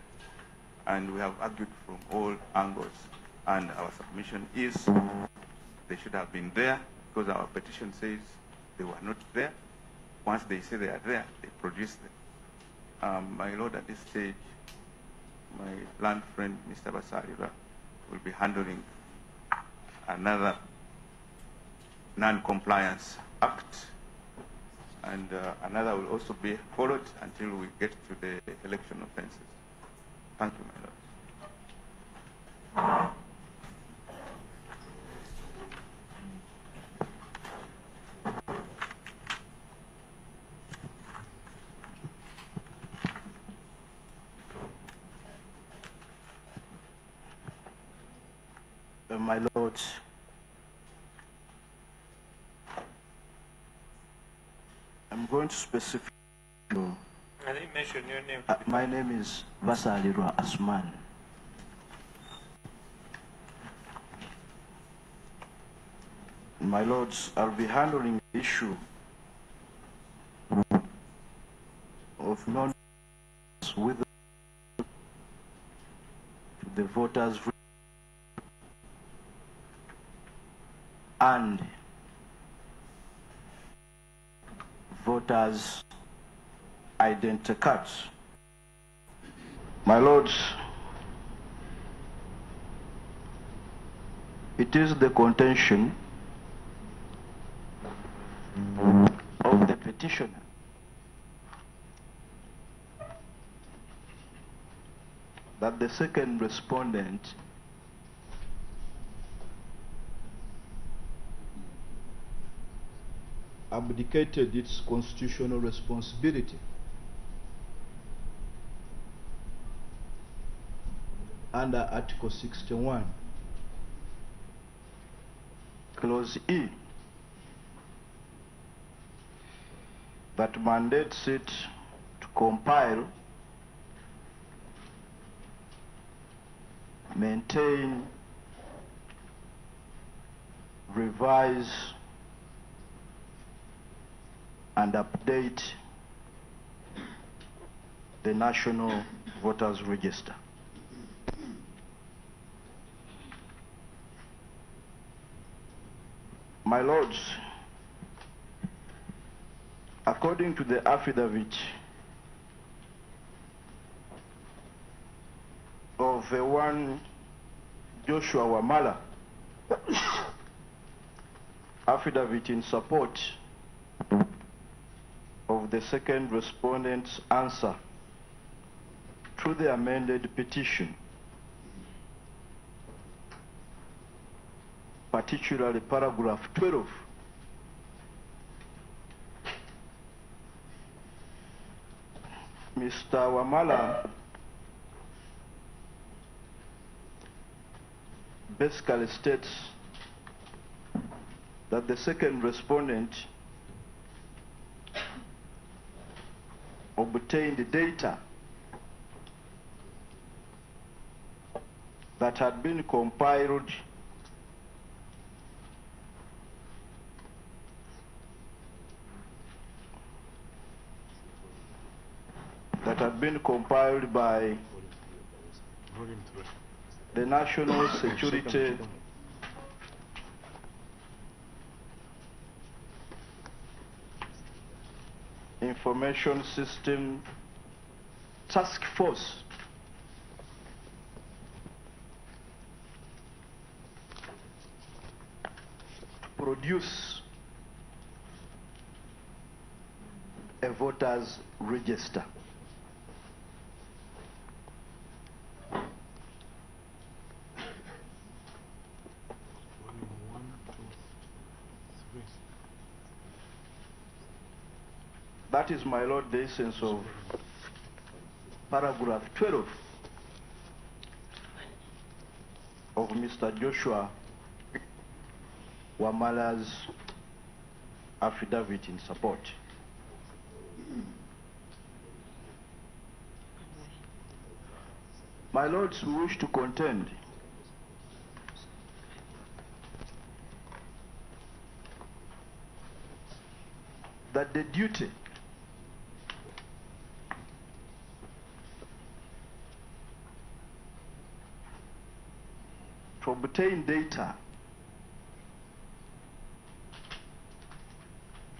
And we have argued from all angles. And our submission is they should have been there, because our petition says they were not there. Once they say they are there, they produce them. My Lord, at this stage, my land friend, Mr. Basalira, will be handling another non-compliance act, and another will also be followed until we get to the election offenses. Thank you, my Lord. My Lord, I'm going to specify. I didn't mention your name. My name is Basalira Asman. My Lords, I'll be handling the issue of non with the voters and voters' identity cards. My Lords, it is the contention of the petitioner that the second respondent abdicated its constitutional responsibility under Article 61, Clause E, that mandates it to compile, maintain, revise, and update the National Voters Register. My Lords, according to the affidavit of one Joshua Wamala, affidavit in support of the second respondent's answer to the amended petition, particularly paragraph 12, Mr. Wamala basically states that the second respondent obtained data that had been compiled by the National Security Information System Task Force to produce a voters register. That is, my Lord, the essence of paragraph 12 of Mr. Joshua Wamala's affidavit in support. My Lords, we wish to contend that the duty to obtain data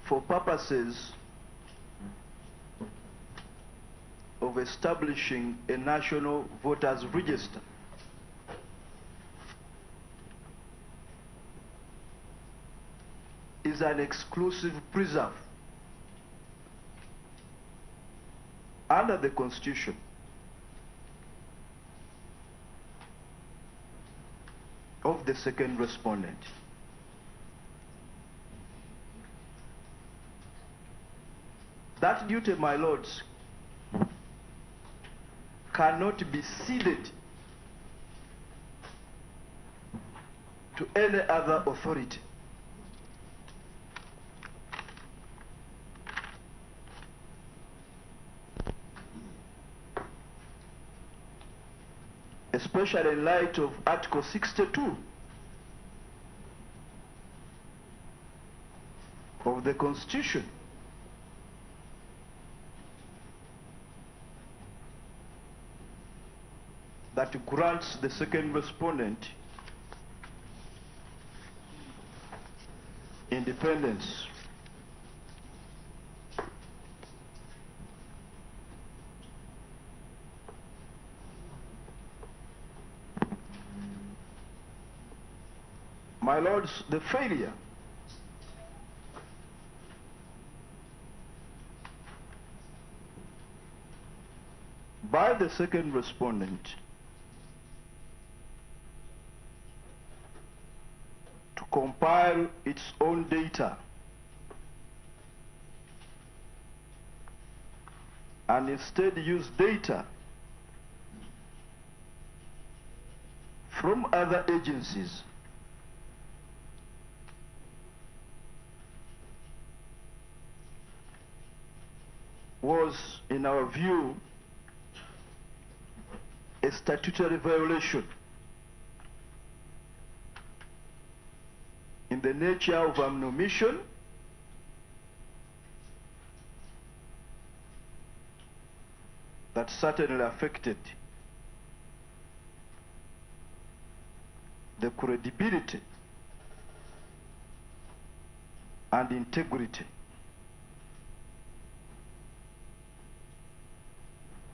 for purposes of establishing a national voters register is an exclusive preserve under the Constitution of the second respondent. That duty, my lords, cannot be ceded to any other authority. Especially in light of Article 62 of the Constitution, that grants the second respondent independence. My lords, the failure by the second respondent to compile its own data and instead use data from other agencies was, in our view, a statutory violation in the nature of an omission that certainly affected the credibility and integrity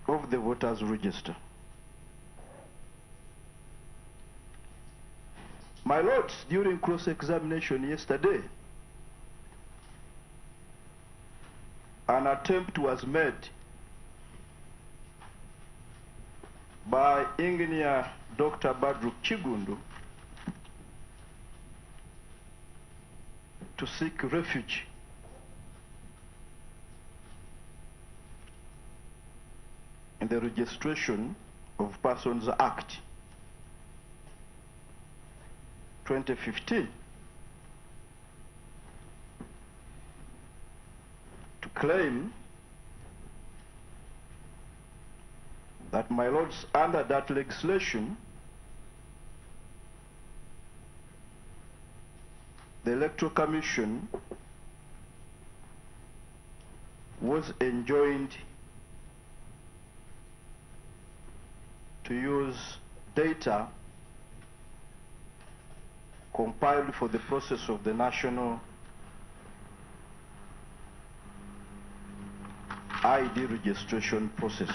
of the voters register. My lords, during cross-examination yesterday, an attempt was made by Engineer Dr. Badruk Chigundu to seek refuge in the Registration of Persons Act. 2015 to claim that, my lords, under that legislation, the Electoral Commission was enjoined to use data compiled for the process of the national ID registration process.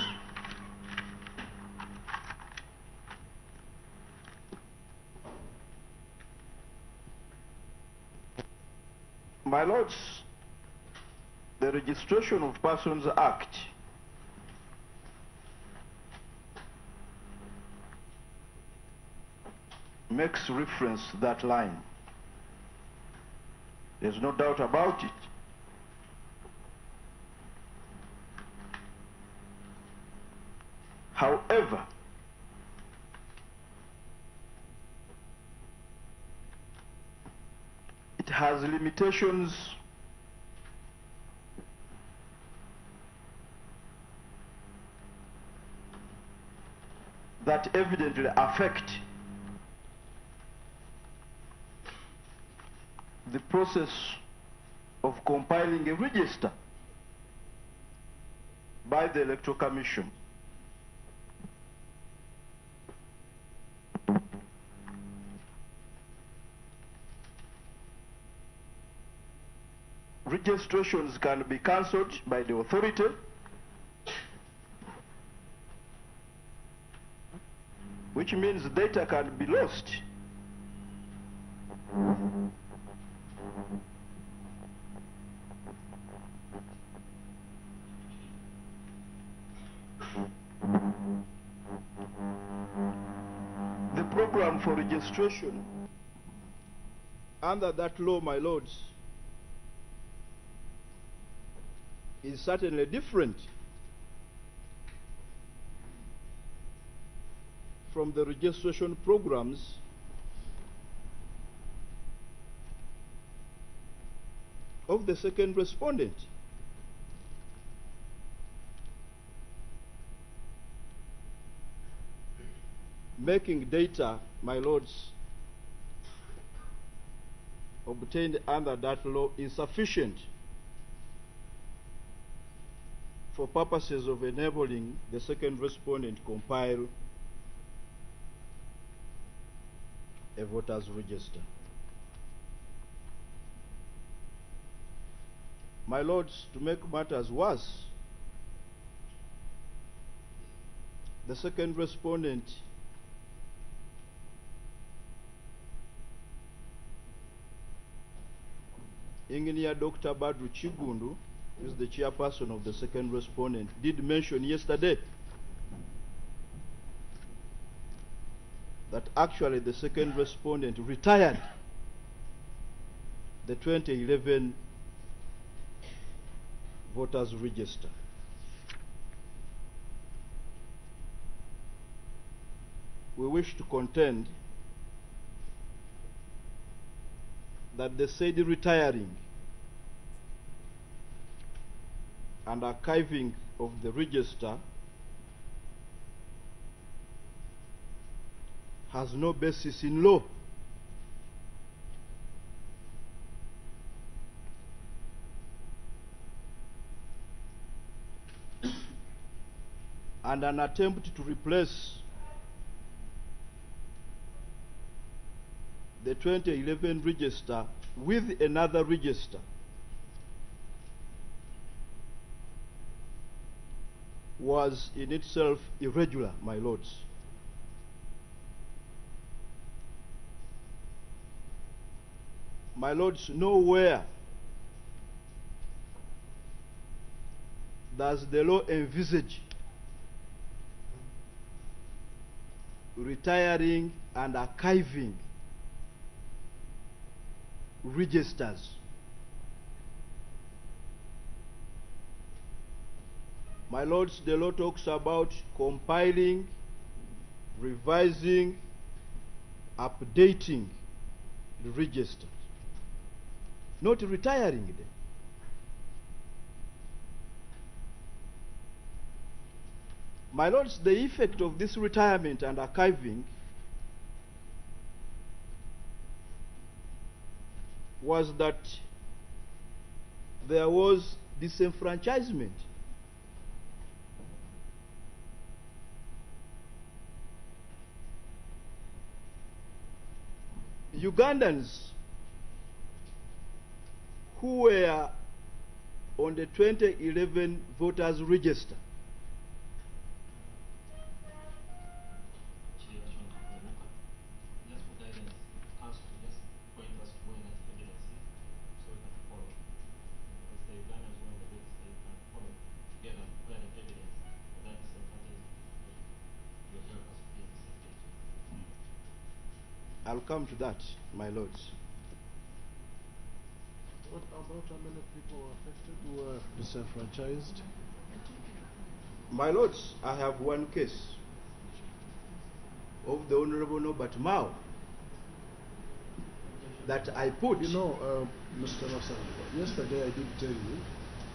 My lords, the Registration of Persons Act makes reference to that line. There's no doubt about it. However, it has limitations that evidently affect the process of compiling a register by the Electoral Commission. Registrations can be cancelled by the authority, which means data can be lost. The program for registration under that law, my lords, is certainly different from the registration programs of the second respondent. Making data, my lords, obtained under that law insufficient for purposes of enabling the second respondent compile a voter's register. My lords, to make matters worse, the second respondent Engineer Dr. Badru Chigundu, who is the chairperson of the second respondent, did mention yesterday that actually the second respondent retired the 2011 voters register. We wish to contend that the said retiring and archiving of the register has no basis in law. And an attempt to replace the 2011 register with another register was in itself irregular, my lords. My lords, nowhere does the law envisage retiring and archiving registers. My lords, the law talks about compiling, revising, updating registered, not retiring them. My lords, the effect of this retirement and archiving was that there was disenfranchisement. Ugandans who were on the 2011 voters register I'll come to that, my lords. What about how many people were affected who were disenfranchised? My lords, I have one case of the Honorable Norbert Mao that I put. You know, Mr. Masamba, yesterday I did tell you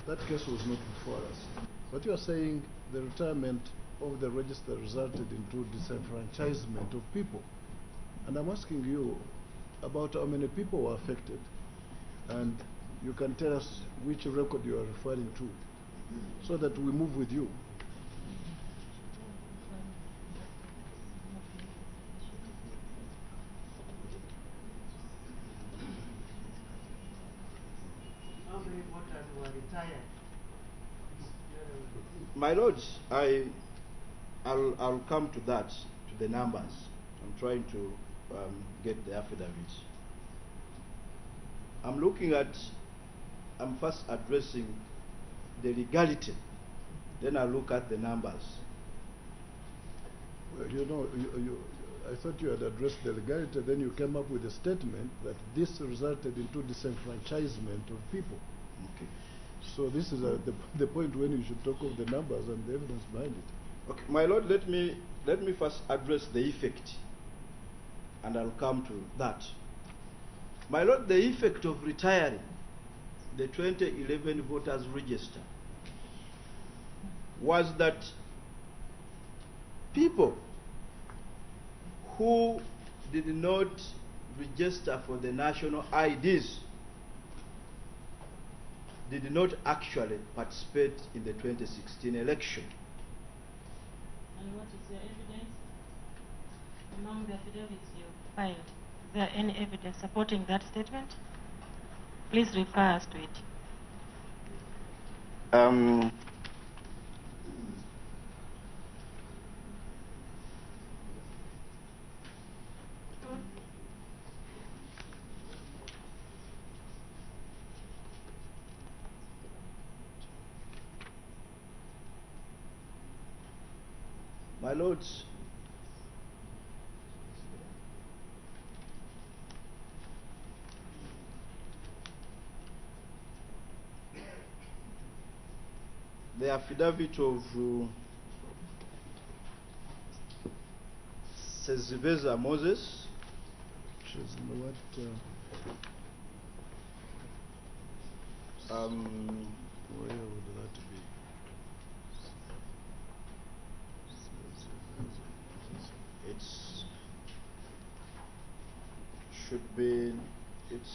that case was not before us. But you are saying the retirement of the register resulted into disenfranchisement of people. And I'm asking you about how many people were affected. And you can tell us which record you are referring to so that we move with you. How many voters were retired? My lords, I'll come to that, to the numbers. I'm trying to get the affidavits. I'm first addressing the legality, then I'll look at the numbers. Well, you know, I thought you had addressed the legality, then you came up with a statement that this resulted into disenfranchisement of people. Okay. So this is the point when you should talk of the numbers and the evidence behind it. Okay, my lord, let me first address the effect, and I'll come to that. My lord, the effect of retiring the 2011 voters register was that people who did not register for the national IDs did not actually participate in the 2016 election. And what is your evidence? Among the affidavits you filed, is there any evidence supporting that statement? Please refer us to it. My lords, the affidavit of Sezibeza Moses, which is in what? Where would that be? It's should be it's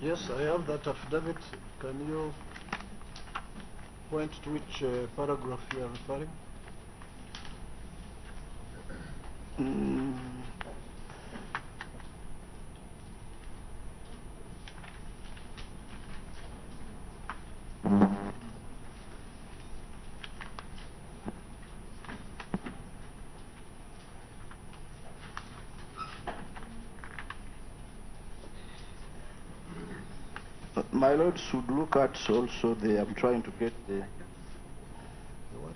Yes, I have that affidavit. Can you point to which paragraph you are referring? My lord should look at also the, I'm trying to get the what?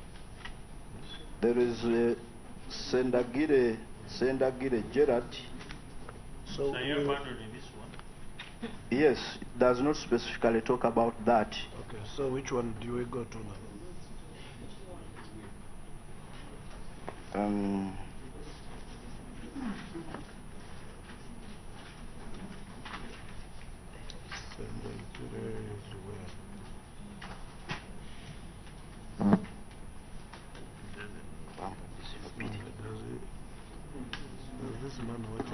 There is Sendagire Gerard. So you're abandoning this one? Yes, it does not specifically talk about that. Okay, so which one do we go to now? This man, what is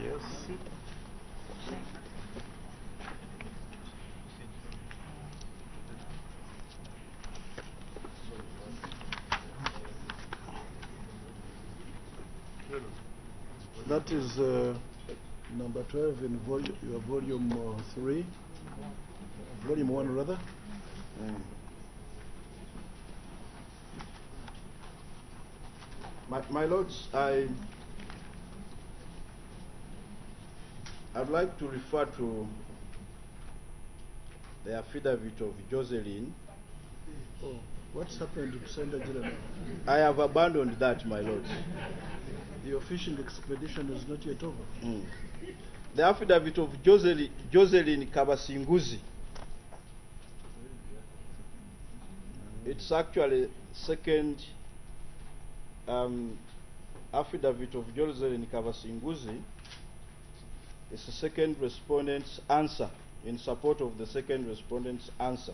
yes. That is number 12 in your volume 3. Volume 1 rather. My lords, I'd like to refer to the affidavit of Jocelyn. Oh, what's happened to Sender General? I have abandoned that, my lords. Your fishing expedition is not yet over. The affidavit of Jocelyn Kabasinguzi. It's actually second affidavit of Jocelyn Kabasinguzi. It's the second respondent's answer, in support of the second respondent's answer.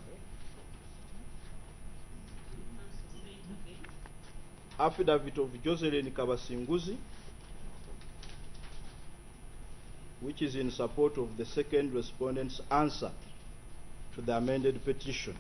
Affidavit of Jocelyn Kabasinguzi, which is in support of the second respondent's answer to the amended petition.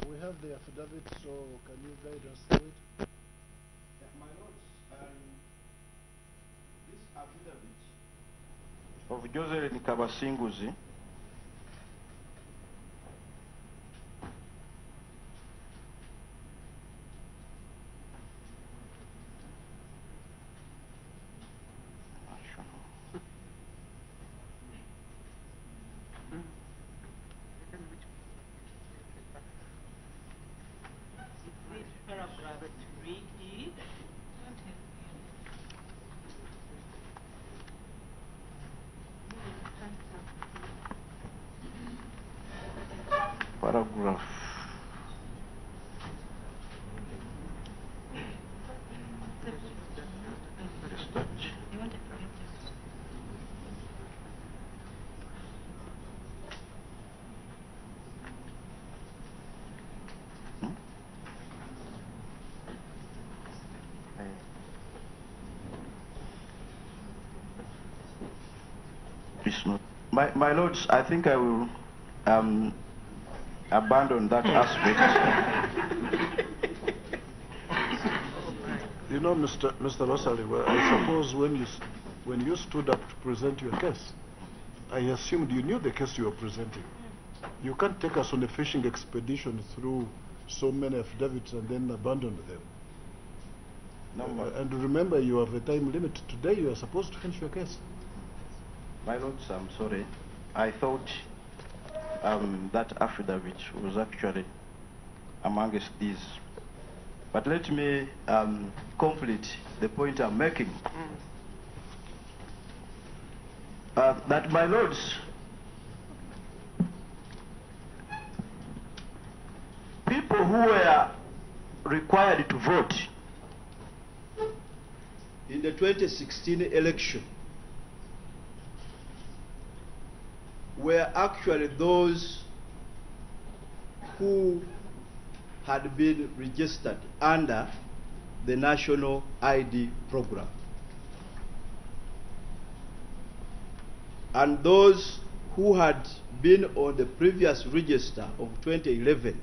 We have the affidavit, so can you guide us through it? My lords, this affidavit of Jocelyn Kabasinguzi paragraph. My lords, I think I will abandon that aspect. You know, Mr. Rosali, well, I suppose when you stood up to present your case, I assumed you knew the case you were presenting. You can't take us on a fishing expedition through so many affidavits and then abandon them. No, and remember, you have a time limit. Today you are supposed to finish your case. My lords, I'm sorry. I thought that affidavit was actually amongst these. But let me complete the point I'm making. That, my lords, people who were required to vote in the 2016 election were actually those who had been registered under the National ID program. And those who had been on the previous register of 2011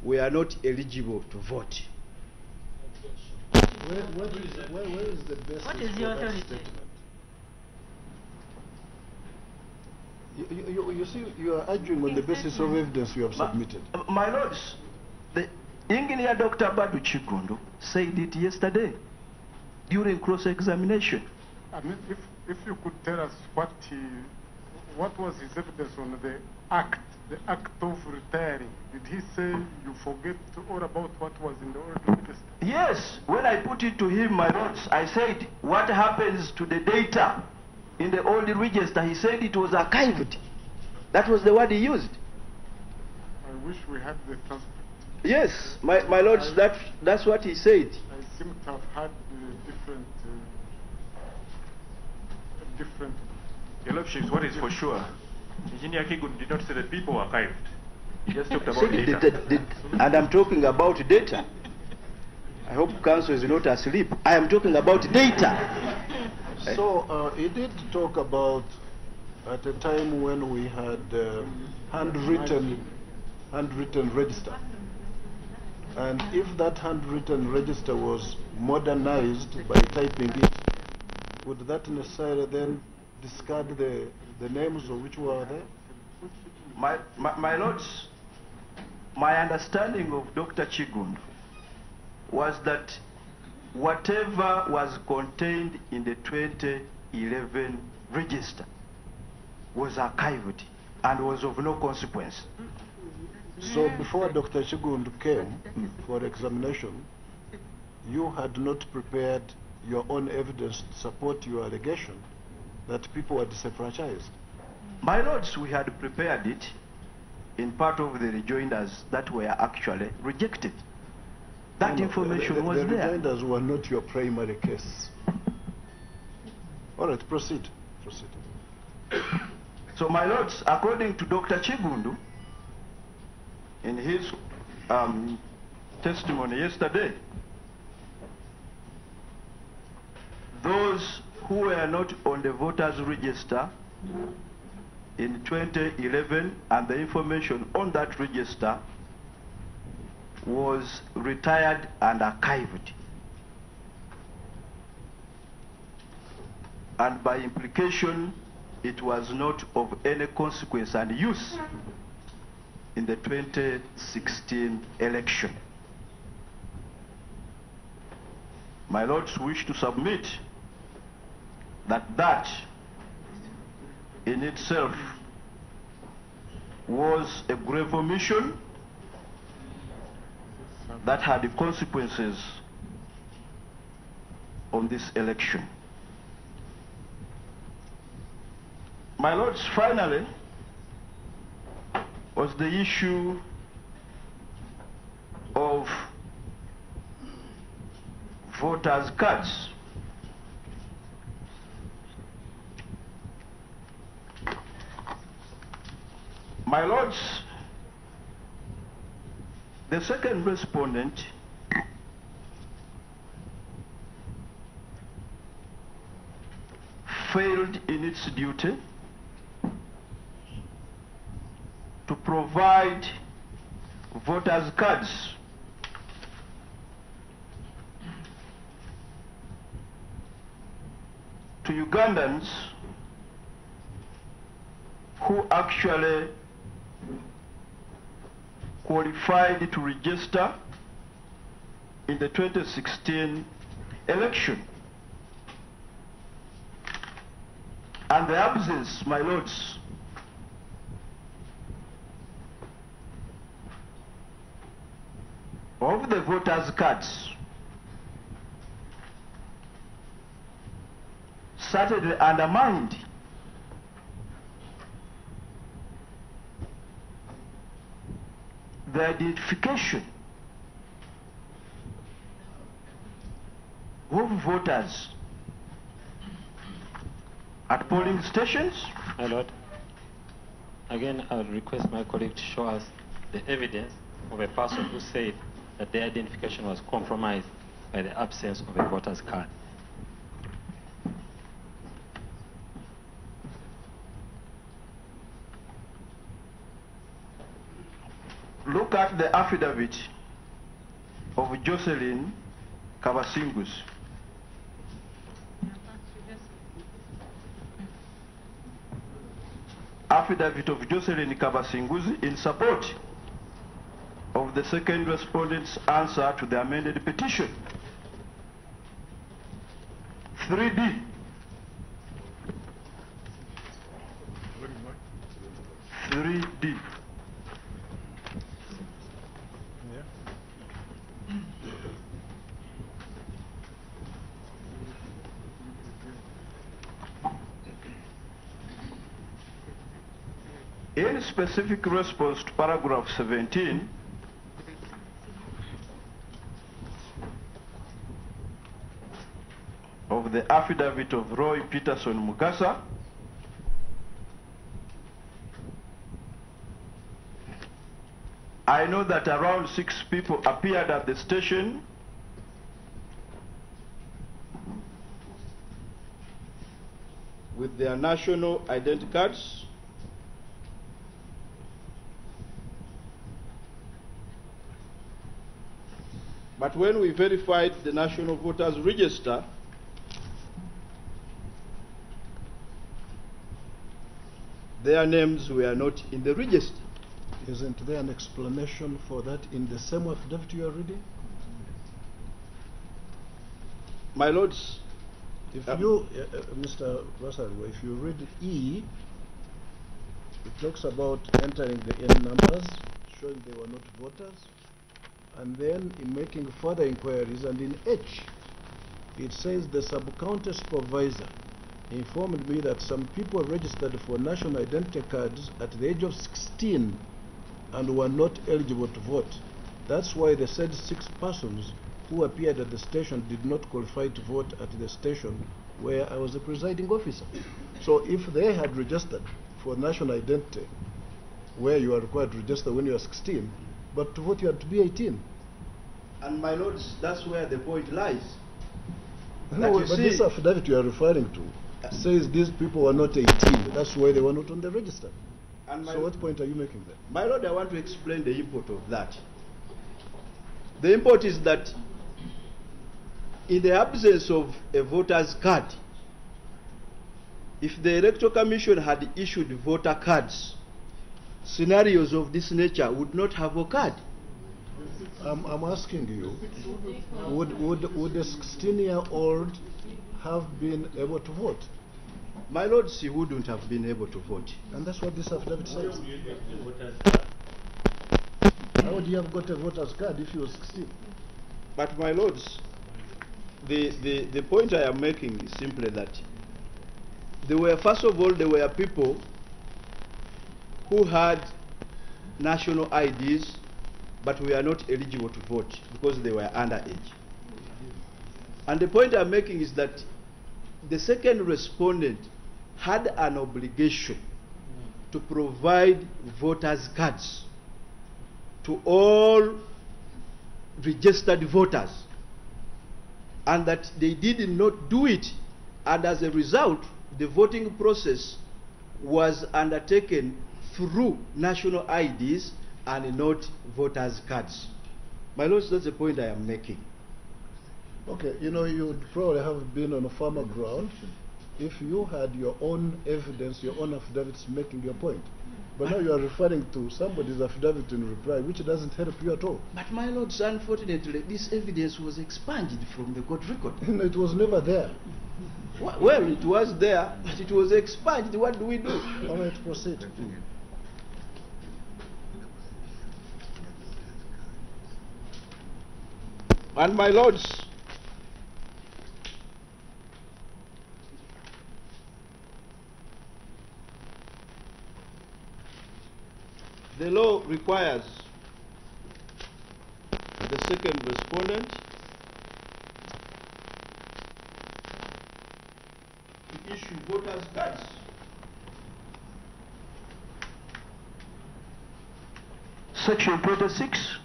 were not eligible to vote. Where is the basis? What is your authority? You see, you are arguing on the basis of evidence you have submitted. My lords, the engineer Dr. Badu Chikondo said it yesterday during cross-examination. I mean, if you could tell us what was his evidence on the act of retiring. Did he say you forget all about what was in the old register? Yes, when I put it to him, my lords, I said, what happens to the data in the old register? He said it was archived. That was the word he used. I wish we had the transcript. Yes, my lords, that's what he said. I seem to have had different. Your Lordships, what is for sure, Engineer Kigun did not say that people were archived. He just talked about data. And I'm talking about data. I hope Council is not asleep. I am talking about data. So he did talk about at a time when we had handwritten register. And if that handwritten register was modernized by typing it, would that necessarily then discard the names of which were there? My lords, my understanding of Dr. Chigund was that whatever was contained in the 2011 register was archived and was of no consequence. So before Dr. Chigund came for examination, you had not prepared your own evidence to support your allegation that people were disenfranchised? My lords, we had prepared it in part of the rejoinders that were actually rejected. That information was there. The rejoinders were not your primary case. All right, proceed. So, my lords, according to Dr. Chigundu, in his testimony yesterday, those who were not on the voters register in 2011 and the information on that register was retired and archived. And by implication, it was not of any consequence and use in the 2016 election. My lords wish to submit that in itself was a grave omission that had consequences on this election. My lords, finally, was the issue of voters' cards. My lords, the second respondent failed in its duty provide voters' cards to Ugandans who actually qualified to register in the 2016 election. And the absence, my lords, of the voters' cards certainly undermined the identification of voters at polling stations. My Lord, again, I would request my colleague to show us the evidence of a person who said that their identification was compromised by the absence of a voter's card. Look at the affidavit of Jocelyn Kabasingus. Affidavit of Jocelyn Kabasingus in support of the second respondent's answer to the amended petition. 3D. 3D. In specific response to paragraph 17, of the affidavit of Roy Peterson Mugasa, I know that around 6 people appeared at the station with their national identity cards. But when we verified the National Voters Register, their names were not in the register. Isn't there an explanation for that in the same affidavit you are reading? My lords, if you, Mr. Rosario, if you read E, it talks about entering the N numbers, showing they were not voters. And then in making further inquiries, and in H, it says the sub-county supervisor informed me that some people registered for national identity cards at the age of 16 and were not eligible to vote. That's why the said 6 persons who appeared at the station did not qualify to vote at the station where I was the presiding officer. So if they had registered for national identity, where you are required to register when you are 16, but to vote you had to be 18. And my lords, that's where the point lies. No, but this affidavit you are referring to says these people were not 18. That's why they were not on the register. And so what point are you making there? My lord, I want to explain the import of that. The import is that in the absence of a voter's card, if the Electoral Commission had issued voter cards, scenarios of this nature would not have occurred. I'm asking you, would a 16-year-old have been able to vote? My lords, he wouldn't have been able to vote. And that's what this affidavit says. How would you have got a voter's card if you were 16? But my lords, the point I am making is simply that first of all, there were people who had national IDs but were not eligible to vote because they were underage. And the point I'm making is that the second respondent had an obligation to provide voters' cards to all registered voters, and that they did not do it, and as a result, the voting process was undertaken through national IDs and not voters' cards. My lords, that's the point I am making. Okay, you know, you would probably have been on a firmer ground if you had your own evidence, your own affidavits making your point. But now you are referring to somebody's affidavit in reply, which doesn't help you at all. But my lords, unfortunately, this evidence was expunged from the court record. No, it was never there. Well, it was there, but it was expunged. What do we do? All right, proceed. And my lords, the law requires the second respondent to issue voters' cards. Section 26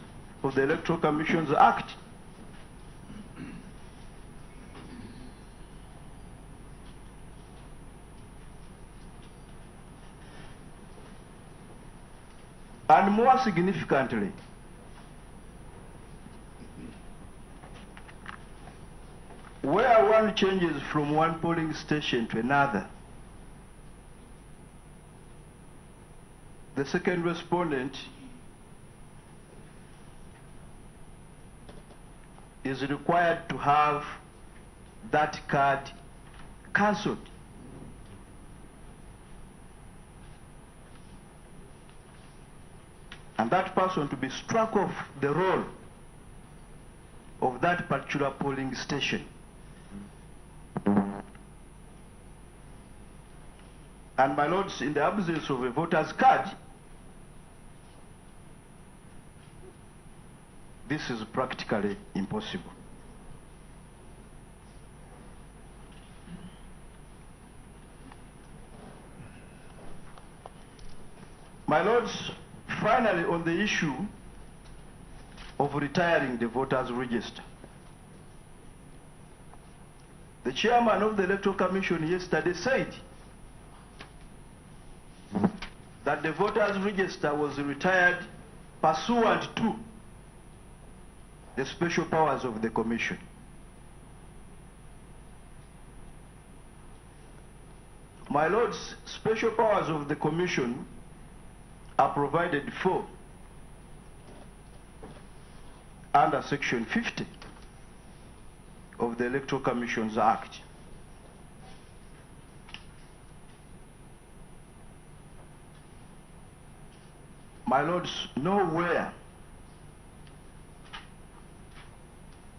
of the Electoral Commissions Act and more significantly, where one changes from one polling station to another, the second respondent is required to have that card cancelled. And that person to be struck off the roll of that particular polling station. And my lords, in the absence of a voter's card, this is practically impossible. My lords, finally, on the issue of retiring the voters' register, the chairman of the Electoral Commission yesterday said that the voters' register was retired pursuant to the special powers of the Commission. My lords, special powers of the Commission are provided for under Section 50 of the Electoral Commissions Act. My lords, nowhere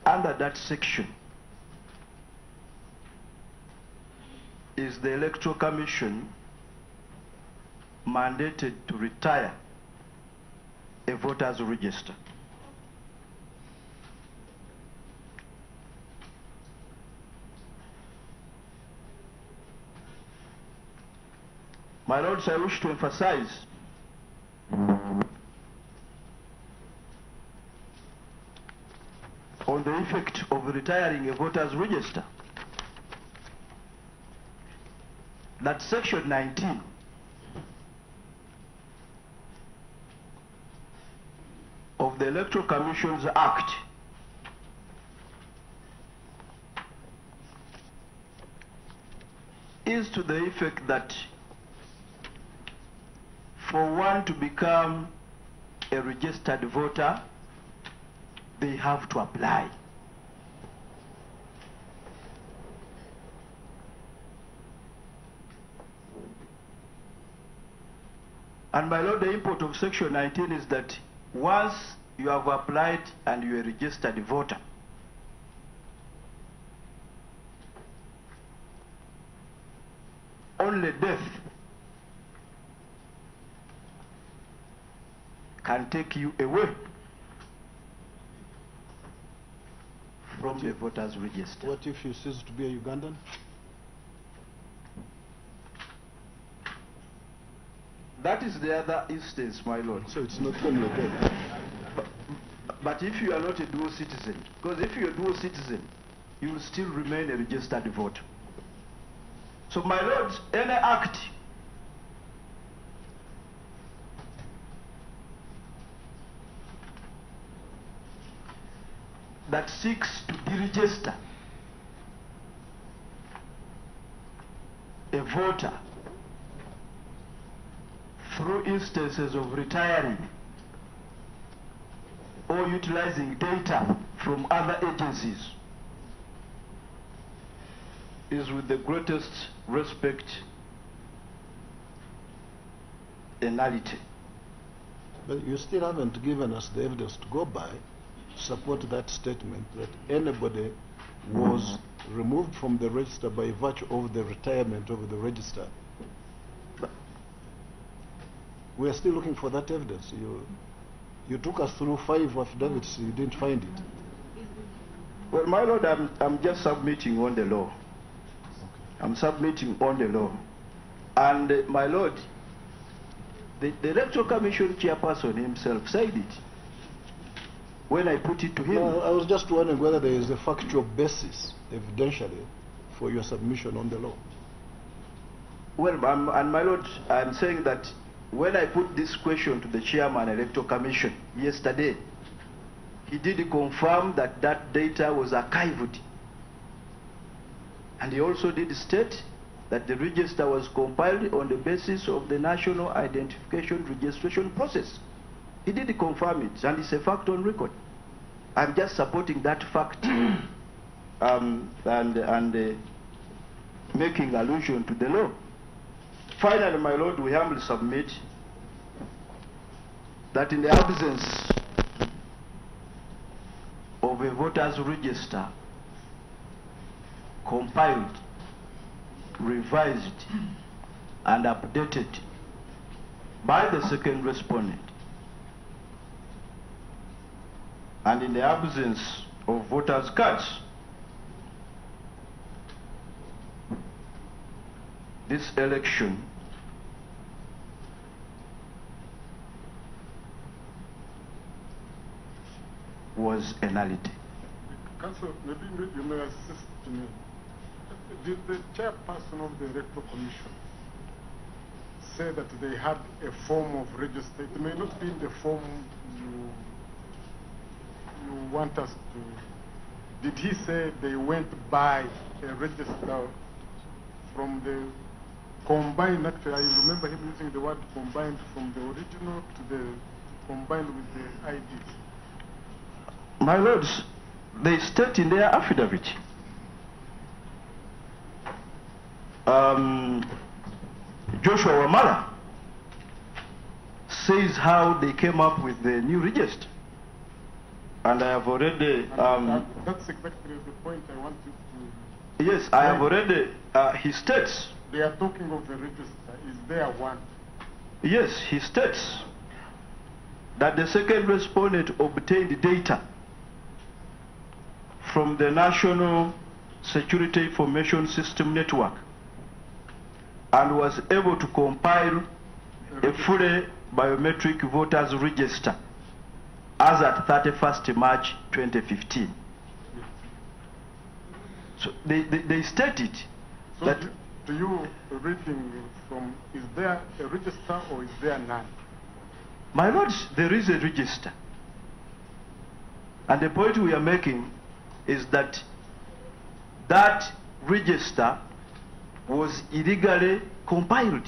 under that section is the Electoral Commission mandated to retire a voter's register. My lords, I wish to emphasize on the effect of retiring a voter's register that Section 19 of the Electoral Commissions Act is to the effect that for one to become a registered voter, they have to apply. And my lord, the import of Section 19 is that once you have applied and you are a registered voter, only death can take you away from the voters' register. What if you cease to be a Ugandan? That is the other instance, my lord. So it's not only death. But if you are not a dual citizen, because if you are a dual citizen, you will still remain a registered voter. So, my lords, any act that seeks to deregister a voter through instances of retiring or utilizing data from other agencies is with the greatest respect a nullity. But you still haven't given us the evidence to go by to support that statement that anybody was removed from the register by virtue of the retirement of the register. But we are still looking for that evidence. You took us through 5 affidavits, you didn't find it. Well, my lord, I'm just submitting on the law. I'm submitting on the law. And my lord, the Electoral Commission chairperson himself said it when I put it to him. No, I was just wondering whether there is a factual basis, evidentially, for your submission on the law. Well, and my lord, I'm saying that when I put this question to the chairman Electoral Commission yesterday, he did confirm that that data was archived. And he also did state that the register was compiled on the basis of the National Identification Registration Process. He did confirm it, and it's a fact on record. I'm just supporting that fact and making allusion to the law. Finally, my lord, we humbly submit that in the absence of a voters register compiled, revised, and updated by the second respondent, and in the absence of voters' cards, this election was a nullity. Council, maybe you may assist me. Did the chairperson of the Electoral Commission say that they had a form of register? It may not be in the form you want us to. Did he say they went by a register from the combined? Actually, I remember him using the word combined, from the original to the combined with the IDs. My lords, they state in their affidavit Joshua Wamala says how they came up with the new register. And I have already... that's exactly the point I want you to... Yes, I have already... he states... They are talking of the register. Is there one? Yes, he states that the second respondent obtained data from the National Security Information System Network and was able to compile a fully biometric voters register as at 31st March 2015. So they stated so that... Do you reading from, is there a register or is there none? My lords, there is a register. And the point we are making is that that register was illegally compiled.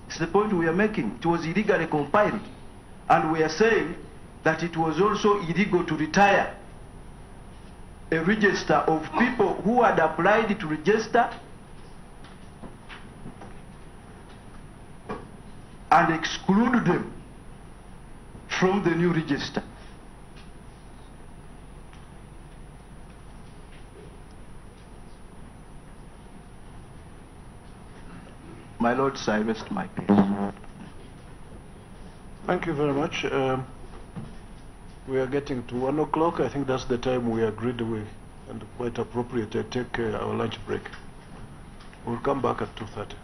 It's the point we are making. It was illegally compiled. And we are saying that it was also illegal to retire a register of people who had applied to register and exclude them from the new register. My lords, I rest my case. Thank you very much. We are getting to 1 o'clock. I think that's the time we agreed with, and quite appropriate. I take our lunch break. We'll come back at 2:30.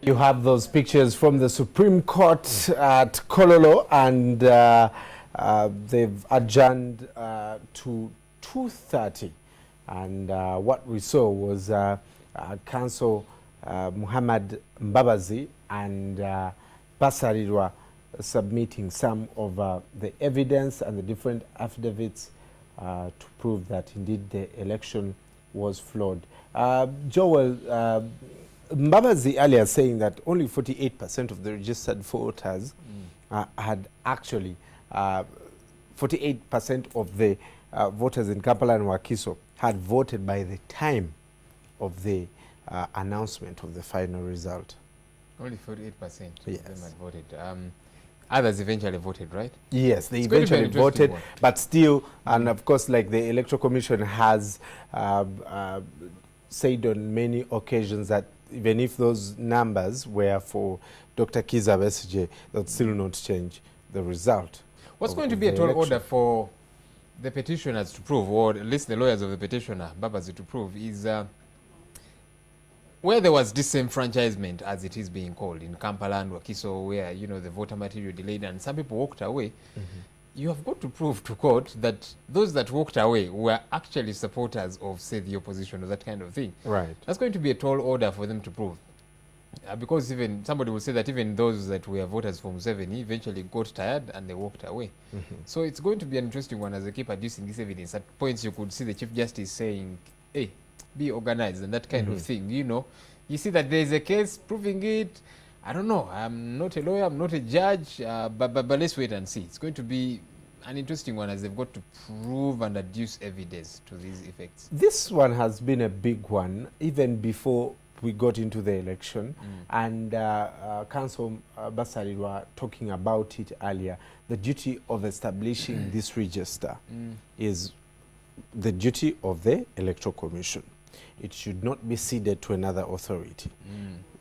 You have those pictures from the Supreme Court at Kololo, and they've adjourned to 2:30. And what we saw was Counsel Muhammad Mbabazi and Basarirwa submitting some of the evidence and the different affidavits to prove that indeed the election was flawed. Joel, Mbabazi earlier saying that only 48% of the registered voters had actually, 48% of the voters in Kampala and Wakiso had voted by the time of the announcement of the final result. Only 48% yes. of them had voted. Others eventually voted, right? Yes, they eventually voted, but still, and of course, like the Electoral Commission has said on many occasions that even if those numbers were for Dr. Kizza Besigye, that still not change the result. What's going to be a tall order for the petitioners to prove, or at least the lawyers of the petitioner, Mbabazi, to prove, is where there was disenfranchisement, as it is being called, in Kampala and Wakiso, where, you know, the voter material delayed and some people walked away, you have got to prove to court that those that walked away were actually supporters of, say, the opposition or that kind of thing. Right. That's going to be a tall order for them to prove. Because even somebody will say that even those that were voters from Museveni eventually got tired and they walked away. So it's going to be an interesting one as they keep adducing this evidence. At points you could see the Chief Justice saying, hey, be organized and that kind of thing. You know, you see that there is a case proving it. I don't know. I'm not a lawyer. I'm not a judge. But let's wait and see. It's going to be an interesting one as they've got to prove and adduce evidence to these effects. This one has been a big one even before we got into the election, and Council Basari were talking about it earlier. The duty of establishing this register is the duty of the Electoral Commission. It should not be ceded to another authority,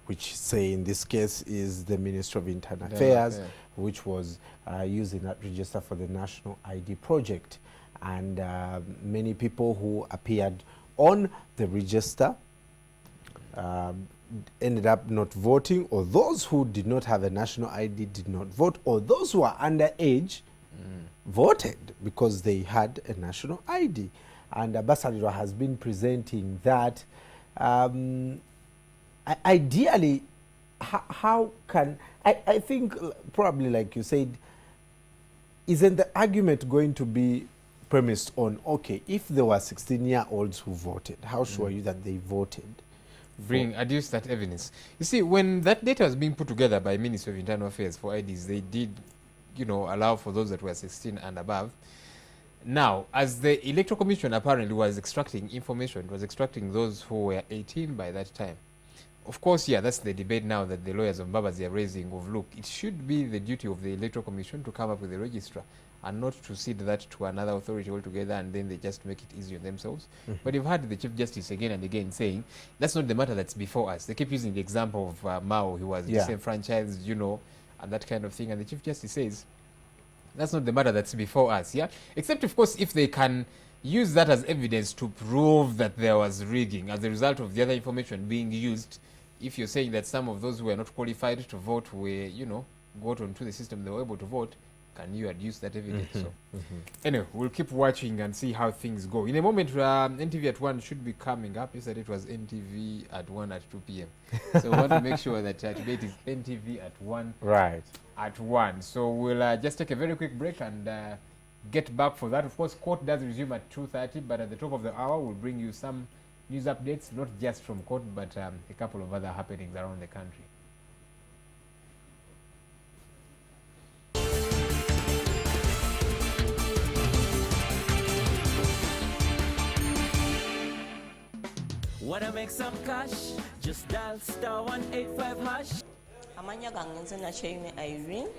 which, say, in this case is the Ministry of Internal Affairs, which was using that register for the National ID project. And many people who appeared on the register ended up not voting, or those who did not have a national ID did not vote, or those who are underage voted because they had a national ID. And Basalirwa has been presenting that ideally, how can, I think probably like you said, isn't the argument going to be premised on, okay, if there were 16-year-olds who voted, how sure are you that they voted? Adduce that evidence. You see, when that data was being put together by Ministry of Internal Affairs for IDs, they did, you know, allow for those that were 16 and above. Now, as the Electoral Commission apparently was extracting information, it was extracting those who were 18 by that time. Of course, yeah, that's the debate now that the lawyers of Mbabazi are raising of, look, it should be the duty of the Electoral Commission to come up with a registrar and not to cede that to another authority altogether and then they just make it easy on themselves. But you've had the Chief Justice again and again saying, that's not the matter that's before us. They keep using the example of Mao, who was disenfranchised, you know, and that kind of thing. And the Chief Justice says, that's not the matter that's before us, yeah? Except, of course, if they can use that as evidence to prove that there was rigging as a result of the other information being used. If you're saying that some of those who were not qualified to vote were, you know, got onto the system, they were able to vote, can you adduce that evidence? So, anyway, we'll keep watching and see how things go. In a moment, NTV at 1 should be coming up. You said it was NTV at 1 at 2 p.m. So we want to make sure that today it is NTV at 1. Right. At 1. So we'll just take a very quick break and get back for that. Of course, court does resume at 2:30, but at the top of the hour, we'll bring you some news updates, not just from court, but a couple of other happenings around the country. Wanna make some cash? Just dial *185 hash. Amanya gange nze Nakyeyune Irene.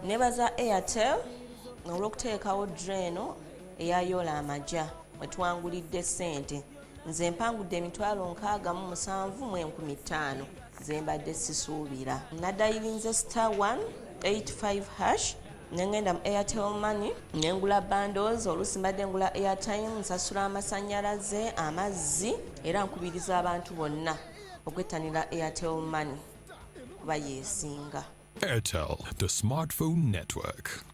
Nebaza Airtel olw'okuteekawo dreno eyayoola amagya wetwangulidde ssente. Nze mpangudde $6,750 ze mbadde sisuubira. Nadayirinze *185 hash. Nengenda mu Airtel Money, nengula bundles, oluusi mbadde ngula airtime, nsasula amasannyalaze, amazzi, era nkubiriza abantu bonna okwettanira Airtel Money kuba yeesinga. Airtel, the smartphone network.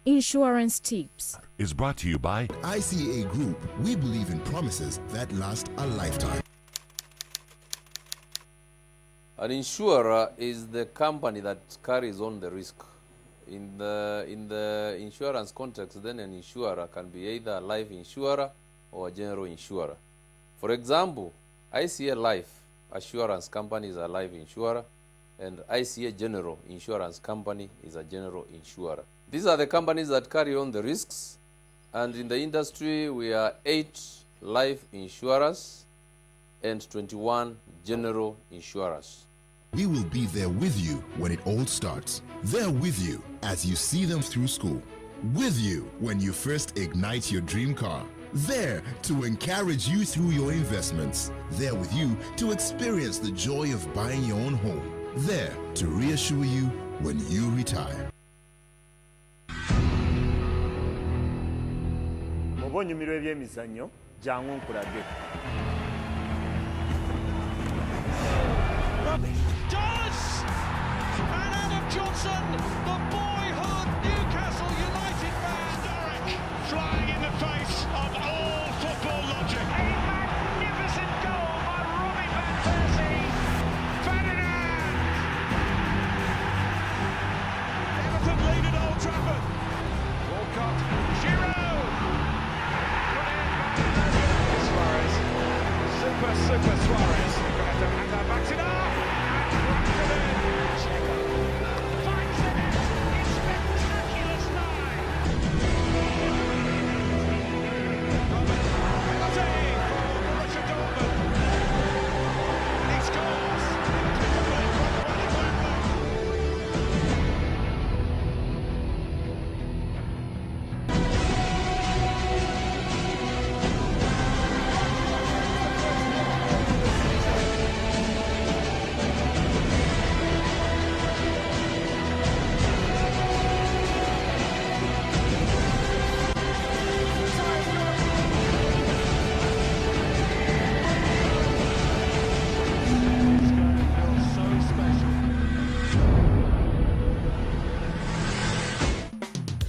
Insurance tips Is brought to you by ICA Group. We believe in promises that last a lifetime. An insurer is the company that carries on the risk. In the insurance context, then an insurer can be either a life insurer or a general insurer. For example, ICA Life Assurance Company is a life insurer, and ICA General Insurance Company is a general insurer. These are the companies that carry on the risks, and in the industry we are 8 life insurers and 21 general insurers. We will be there with you when it all starts. There with you as you see them through school. With you when you first ignite your dream car. There to encourage you through your investments. There with you to experience the joy of buying your own home. There to reassure you when you retire. Mubonyumiro ebyemizannyo jangu nkulage. Does! And Adam Johnson, the boyhood Newcastle United man, historic, flying in the face of all football logic. A magnificent goal by Robbie van Persie. Ferdinand! Everton lead at Old Trafford. Walcott, Giroud! Suarez. Super Suarez. And backs it up.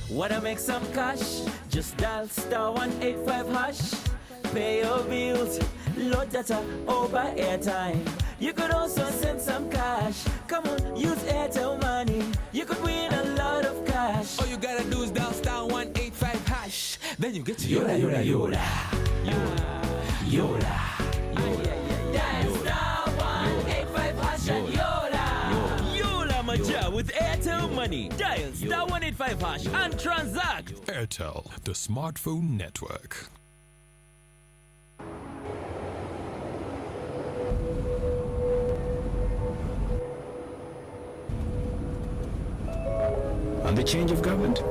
Wanna make some cash? Just dial *185#. Pay your bills, load data, or buy airtime. You could also send some cash. Come on, use Airtel Money. You could win a lot of cash. All you gotta do is dial *185#. Then you get to Yola, Yola, Yola. Yola. Dial *185# and Yola. Yola Maja with Airtel Money. Dial *185# and transact. Airtel, the smartphone network. And the change of government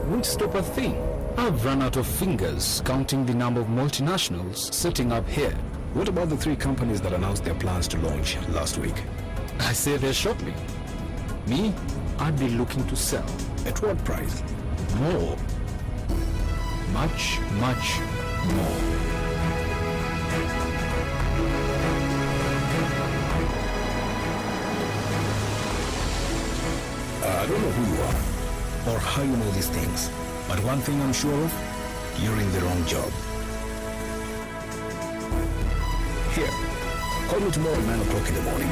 won't stop a thing. I've run out of fingers counting the number of multinationals sitting up here. What about the 3 companies that announced their plans to launch last week? I say they're shortly. Me, I'd be looking to sell. At what price? More. Much, much more. I don't know who you are or how you know these things, but one thing I'm sure of, you're in the wrong job. Here, call me tomorrow at 9 o'clock in the morning.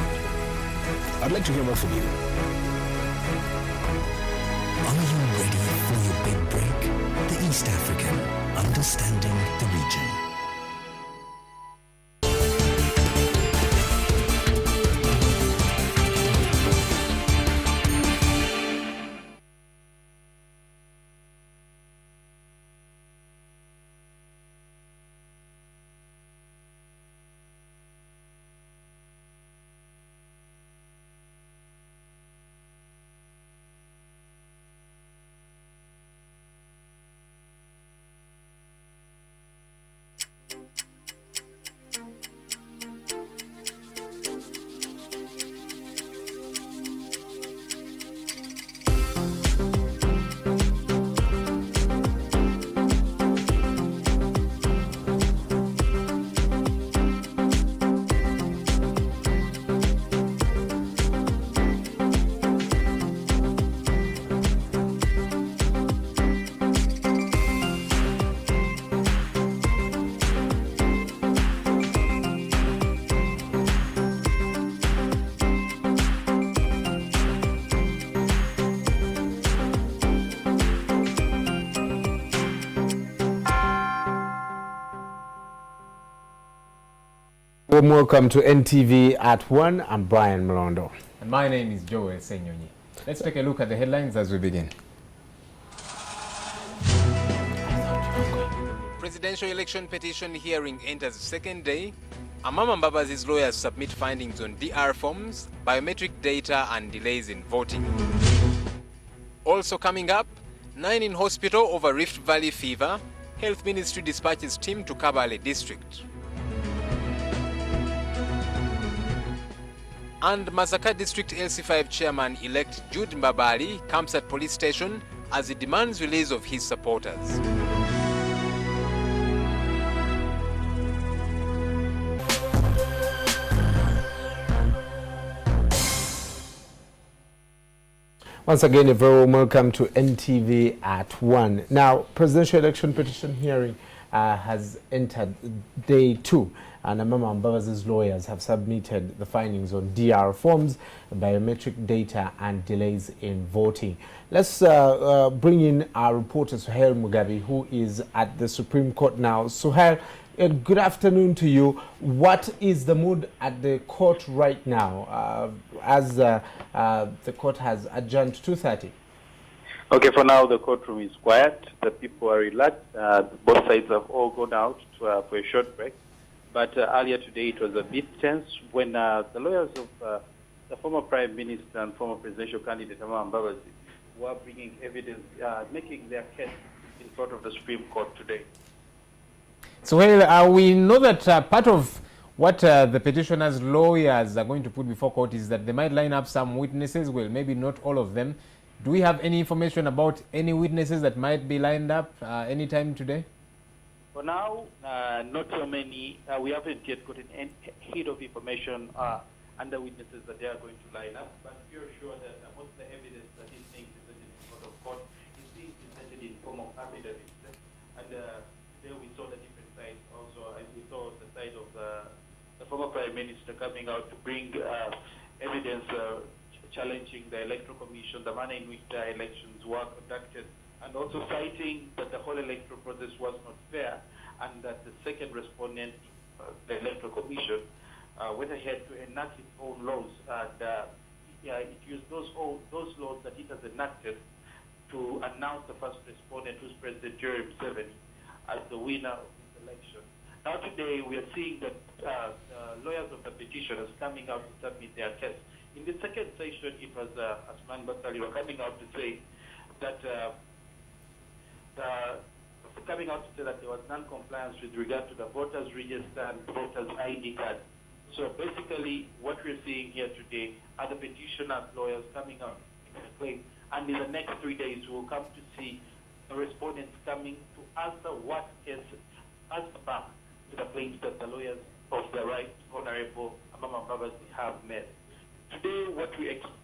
I'd like to hear more from you. Are you ready for your big break? The East African, understanding the region. Warm welcome to NTV at 1. I'm Brian Malondo. And my name is Joel Senyonyi. Let's take a look at the headlines as we begin. Presidential election petition hearing enters second day. Amama Mbabazi's lawyers submit findings on DR forms, biometric data and delays in voting. Also coming up, 9 in hospital over Rift Valley fever. Health Ministry dispatches team to Kabale district. And Masaka District LC5 Chairman-elect Jude Mbabali comes at police station as he demands release of his supporters. Once again, a very warm welcome to NTV at 1. Now, presidential election petition hearing has entered day 2, and Amama Mbabazi's lawyers have submitted the findings on DR forms, biometric data, and delays in voting. Let's bring in our reporter Suhail Mugabe, who is at the Supreme Court now. Suhail, good afternoon to you. What is the mood at the court right now, as the court has adjourned to 2:30? Okay, for now the courtroom is quiet. The people are relaxed. Both sides have all gone out for a short break. But earlier today it was a bit tense when the lawyers of the former Prime Minister and former presidential candidate Amama Mbabazi were bringing evidence, making their case in front of the Supreme Court today. So we know that part of what the petitioner's lawyers are going to put before court is that they might line up some witnesses, well, maybe not all of them. Do we have any information about any witnesses that might be lined up anytime today? For now, not so many. We haven't yet gotten any hint of information and the witnesses that they are going to line up, but we are sure that most of the evidence that is being presented in front of court is being presented in form of affidavits. And there we saw the different sides also, and we saw the side of the former Prime Minister coming out to bring evidence challenging the Electoral Commission, the manner in which the elections were conducted, and also citing that the whole electoral process was not fair, and that the second respondent, the Electoral Commission, went ahead to enact its own laws, and it used those laws that it has enacted to announce the first respondent, who's President Jerry Museveni, as the winner of this election. Now today we are seeing that lawyers of the petitioners coming out to submit their case. In the second session, it was Asman Basali were coming out to say that there was non-compliance with regard to the voters' register and voters' ID card. So basically, what we're seeing here today are the petitioners' lawyers coming out to explain, and in the next 3 days, we will come to see the respondents coming to answer what cases, answer back to the claims that the lawyers of the Right Honorable Amama Mbabazi have made. Today, what we expect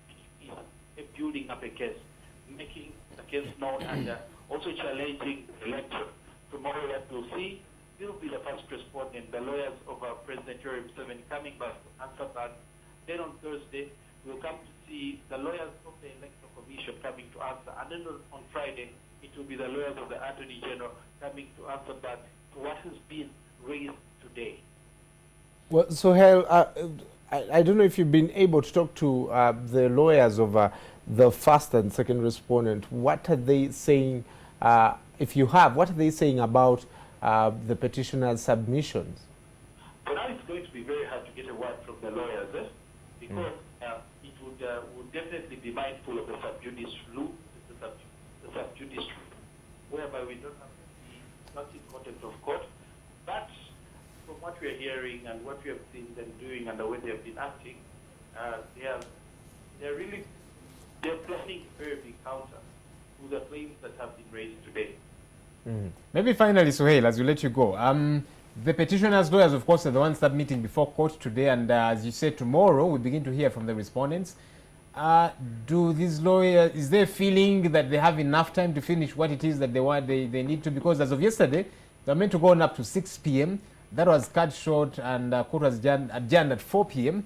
is building up a case, making the case known, and also challenging the election. Tomorrow, what we'll see will be the first respondent, the lawyers of President Jerry Museveni coming back to answer back. Then on Thursday, we'll come to see the lawyers of the Electoral Commission coming to answer. And then on Friday, it will be the lawyers of the Attorney General coming to answer back to what has been raised today. Well, Suhail, I don't know if you've been able to talk to the lawyers of the first and second respondent. What are they saying, if you have, what are they saying about the petitioner's submissions? For now, it's going to be very hard to get a word from the lawyers, because it would definitely be mindful of the sub judice rule, the sub judice rule, whereby we don't have to be not in contempt of court. But from what we are hearing and what we have seen them doing and the way they have been acting, they're planning a very big counter to the claims that have been raised today. Maybe finally, Suhail, as we let you go, the petitioners' lawyers, of course, are the ones submitting before court today, and as you said, tomorrow we begin to hear from the respondents. Do these lawyers, is there a feeling that they have enough time to finish what it is that they need to? Because as of yesterday, they were meant to go on up to 6 p.m. That was cut short, and court was adjourned at 4 p.m.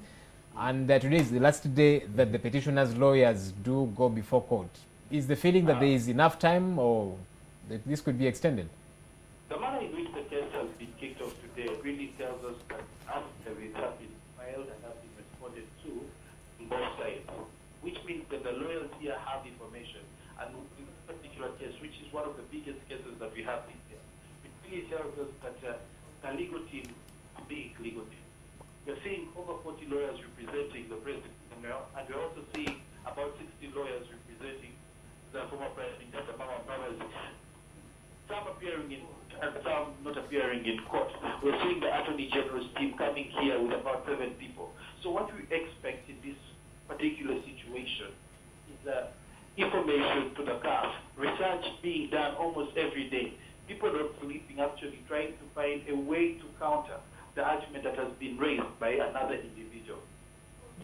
And today is the last day that the petitioners' lawyers do go before court. Is the feeling that there is enough time, or that this could be extended? The manner in which the case has been kicked off today really tells us that affidavits have been filed and have been responded to on both sides, which means that the lawyers here have information. And in this particular case, which is one of the biggest cases that we have in here, it really tells us that the legal team, a big legal team. We're seeing over 40 lawyers representing the president now, and we're also seeing about 60 lawyers representing the former president, Dr. Mama Brothers, some appearing in and some not appearing in court. We're seeing the Attorney General's team coming here with about 7 people. So what we expect in this particular situation is information to the CAF, research being done almost every day, people not sleeping, actually trying to find a way to counter the argument that has been raised by another individual.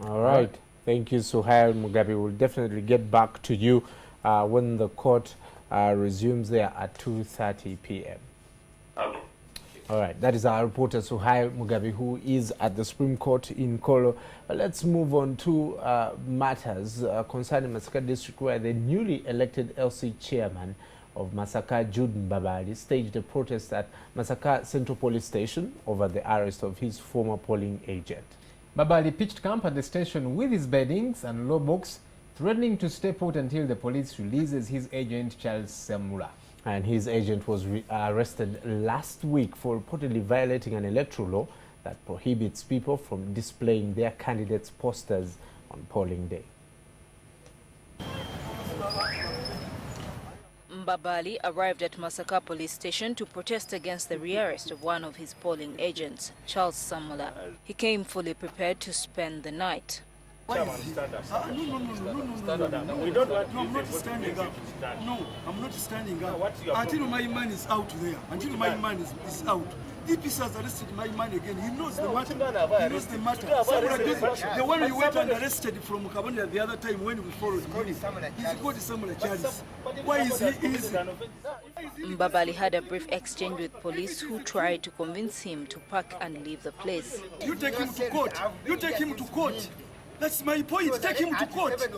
All right. Thank you, Suhail Mugabe. We'll definitely get back to you when the court resumes there at 2:30 p.m. Okay. All right. That is our reporter, Suhail Mugabe, who is at the Supreme Court in Kolo. Let's move on to matters concerning Masaka District, where the newly elected LC chairman of Masaka, Jude Mbabali, staged a protest at Masaka Central Police Station over the arrest of his former polling agent. Mbabali pitched camp at the station with his beddings and law box, threatening to stay put until the police releases his agent, Charles Samula. And his agent was arrested last week for reportedly violating an electoral law that prohibits people from displaying their candidates' posters on polling day. Mbabali arrived at Masaka police station to protest against the rearrest of one of his polling agents, Charles Samula. He came fully prepared to spend the night. No. We don't want I'm not standing up. No, I'm not standing up. Until my man is out there. Until my man is out. DPC has arrested my man again. He knows the matter. He knows the matter. The one we went and arrested from Kabonda the other time when we followed him. He's called Samuel Charles. Why is he easy? Mbabali had a brief exchange with police who tried to convince him to pack and leave the place. You take him to court. You take him to court. That's my point. Take him to court.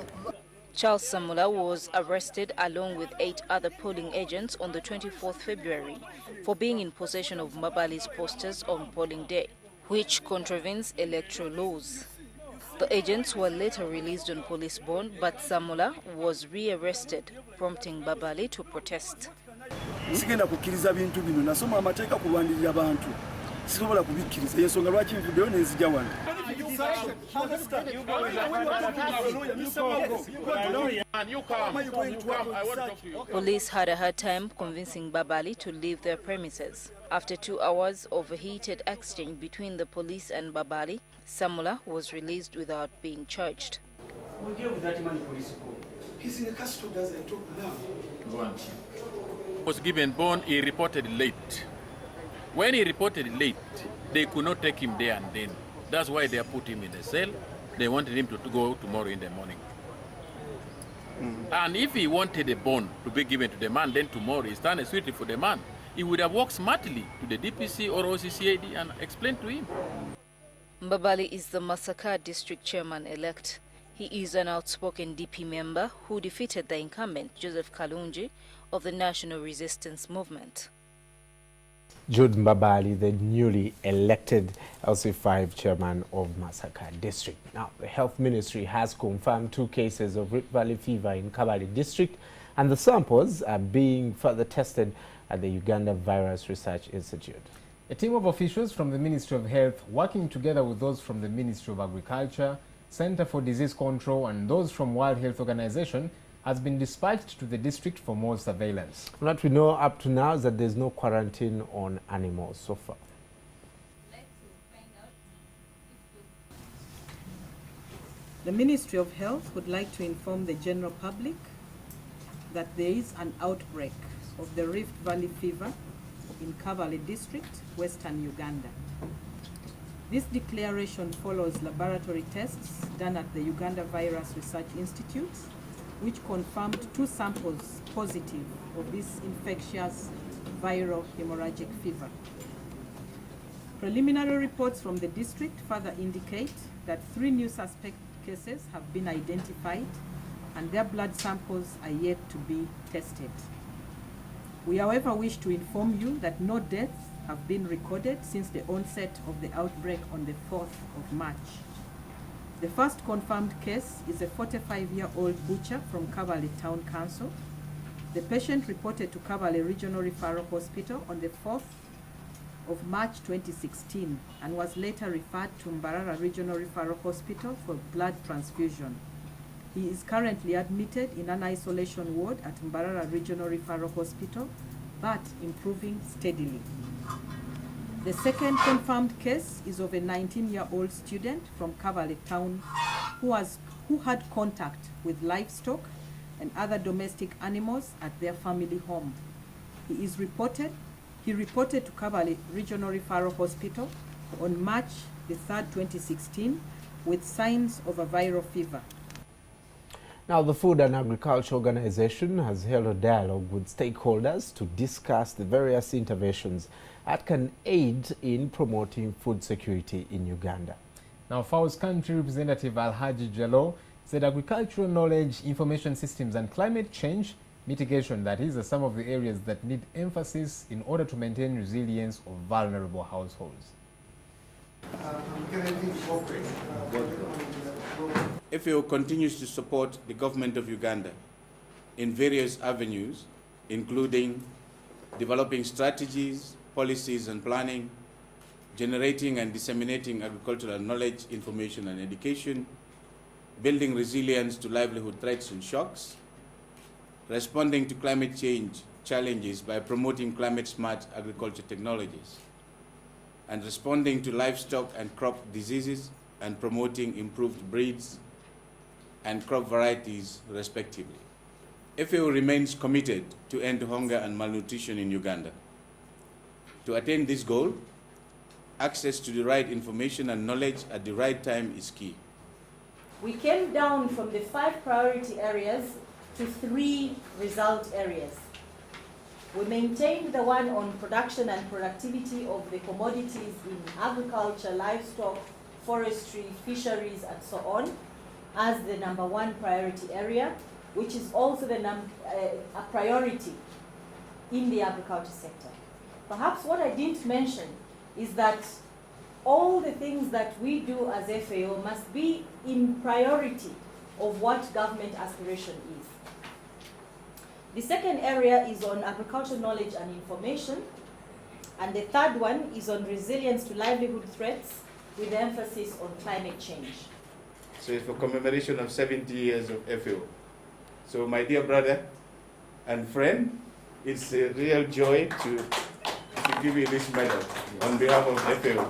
Charles Samula was arrested along with 8 other polling agents on the 24th February for being in possession of Mbabali's posters on polling day, which contravenes electoral laws. The agents were later released on police bond, but Samula was re-arrested, prompting Mbabali to protest. Sigenda kukkiriza bintu bino nasoma amateeka kulwanirira abantu sisobola kubikkiriza yensonga lwaki nvuddeyo nenzija wano. Police had a hard time convincing Mbabali to leave their premises. After 2 hours of a heated exchange between the police and Mbabali, Samula was released without being charged. He's in custody as I talk now. Was given bond, he reported late. When he reported late, they could not take him there and then. That's why they put him in a cell. They wanted him to go tomorrow in the morning. And if he wanted a bond to be given to the man, then tomorrow he stand a suit for the man. He would have walked smartly to the DPC or OCCAD and explained to him. Mbabali is the Masaka district chairman-elect. He is an outspoken DP member who defeated the incumbent, Joseph Kalunji, of the National Resistance Movement. Jude Mbabali, the newly elected LC5 chairman of Masaka district. Now, the Health Ministry has confirmed 2 cases of Rift Valley fever in Kabale district, and the samples are being further tested at the Uganda Virus Research Institute. A team of officials from the Ministry of Health, working together with those from the Ministry of Agriculture, Center for Disease Control and those from World Health Organization, has been dispatched to the district for more surveillance. What we know up to now is that there's no quarantine on animals so far. The Ministry of Health would like to inform the general public that there is an outbreak of the Rift Valley fever in Kabale district, Western Uganda. This declaration follows laboratory tests done at the Uganda Virus Research Institute, which confirmed 2 samples positive of this infectious viral hemorrhagic fever. Preliminary reports from the district further indicate that 3 new suspect cases have been identified and their blood samples are yet to be tested. We, however, wish to inform you that no deaths have been recorded since the onset of the outbreak on the 4th of March. The first confirmed case is a 45-year-old butcher from Kabaale Town Council. The patient reported to Kabaale Regional Referral Hospital on the 4th of March 2016 and was later referred to Mbarara Regional Referral Hospital for blood transfusion. He is currently admitted in an isolation ward at Mbarara Regional Referral Hospital, but improving steadily. The second confirmed case is of a 19-year-old student from Kabaale Town who had contact with livestock and other domestic animals at their family home. He reported to Kabaale Regional Referral Hospital on March the 3rd, 2016 with signs of a viral fever. Now, the Food and Agriculture Organization has held a dialogue with stakeholders to discuss the various interventions that can aid in promoting food security in Uganda. Now, FAO's country representative Alhaji Jallo said agricultural knowledge, information systems and climate change mitigation, that is, are some of the areas that need emphasis in order to maintain resilience of vulnerable households. FAO continues to support the government of Uganda in various avenues, including developing strategies, policies and planning, generating and disseminating agricultural knowledge, information and education, building resilience to livelihood threats and shocks, responding to climate change challenges by promoting climate-smart agriculture technologies, and responding to livestock and crop diseases and promoting improved breeds and crop varieties, respectively. FAO remains committed to end hunger and malnutrition in Uganda. To attain this goal, access to the right information and knowledge at the right time is key. We came down from the 5 priority areas to 3 result areas. We maintained the one on production and productivity of the commodities in agriculture, livestock, forestry, fisheries, and so on as the #1 priority area, which is also a priority in the agriculture sector. Perhaps what I didn't mention is that all the things that we do as FAO must be in priority of what government aspiration is. The second area is on agricultural knowledge and information, and the third one is on resilience to livelihood threats with emphasis on climate change. So it's for commemoration of 70 years of FAO. So my dear brother and friend, it's a real joy to give you this medal on behalf of FAO.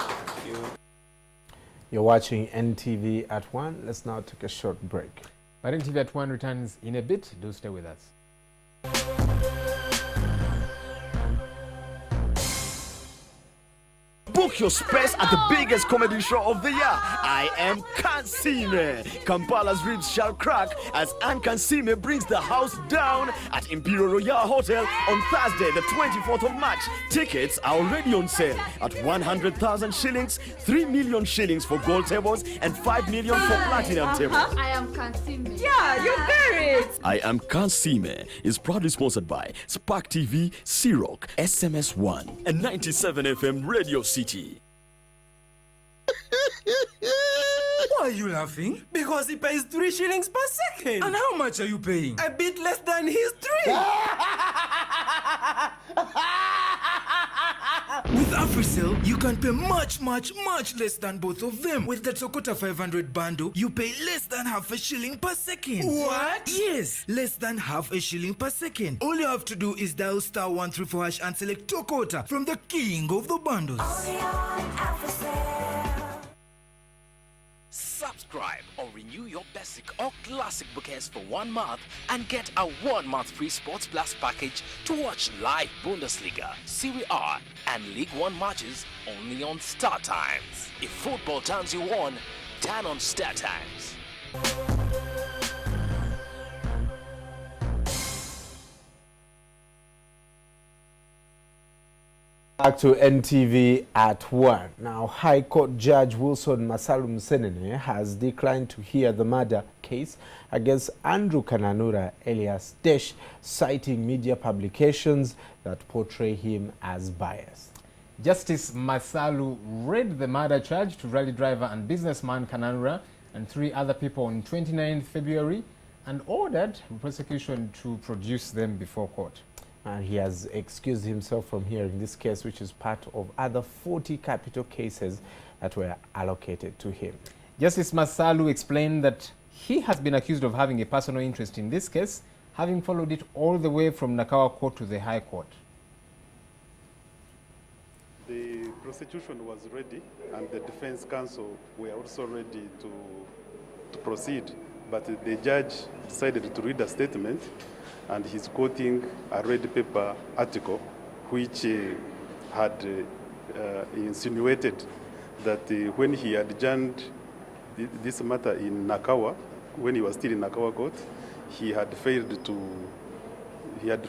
You're watching NTV at 1. Let's now take a short break. But NTV at 1 returns in a bit. Do stay with us. Book your space at the biggest comedy show of the year. I Am Kansime. Kampala's ribs shall crack as Anne Kansime brings the house down at Imperial Royal Hotel on Thursday, the 24th of March. Tickets are already on sale at 100,000 shillings, 3 million shillings for gold tables, and 5 million for platinum tables. I Am Kansime. Yeah, you got it. I Am Kansime is proudly sponsored by Spark TV, C-Rock, SMS1, and 97 FM Radio City. Why are you laughing? Because he pays 3 shillings per second. And how much are you paying? A bit less than his 3. With AfriCell, you can pay much less than both of them. With the Tokota 500 bundle, you pay less than half a shilling per second. What? Yes, less than half a shilling per second. All you have to do is dial *134# and select Tokota from the king of the bundles. Only on AfriCell. Subscribe or renew your basic or classic bouquets for 1 month and get a 1-month free Sports Plus package to watch live Bundesliga, Serie A, and League One matches only on Star Times. If football turns you on, turn on Star Times. Back to NTV at 1. Now, High Court Judge Wilson Masalum Senene has declined to hear the murder case against Andrew Kananura alias Desh, citing media publications that portray him as biased. Justice Masalu read the murder charge to rally driver and businessman Kananura and 3 other people on 29th February and ordered the prosecution to produce them before court. And he has excused himself from hearing this case, which is part of other 40 capital cases that were allocated to him. Justice Masalu explained that he has been accused of having a personal interest in this case, having followed it all the way from Nakawa Court to the High Court. The prosecution was ready and the defense counsel were also ready to proceed, but the judge decided to read a statement, and he's quoting a red paper article which had insinuated that when he had adjourned this matter in Nakawa, when he was still in Nakawa Court, he had failed to, he had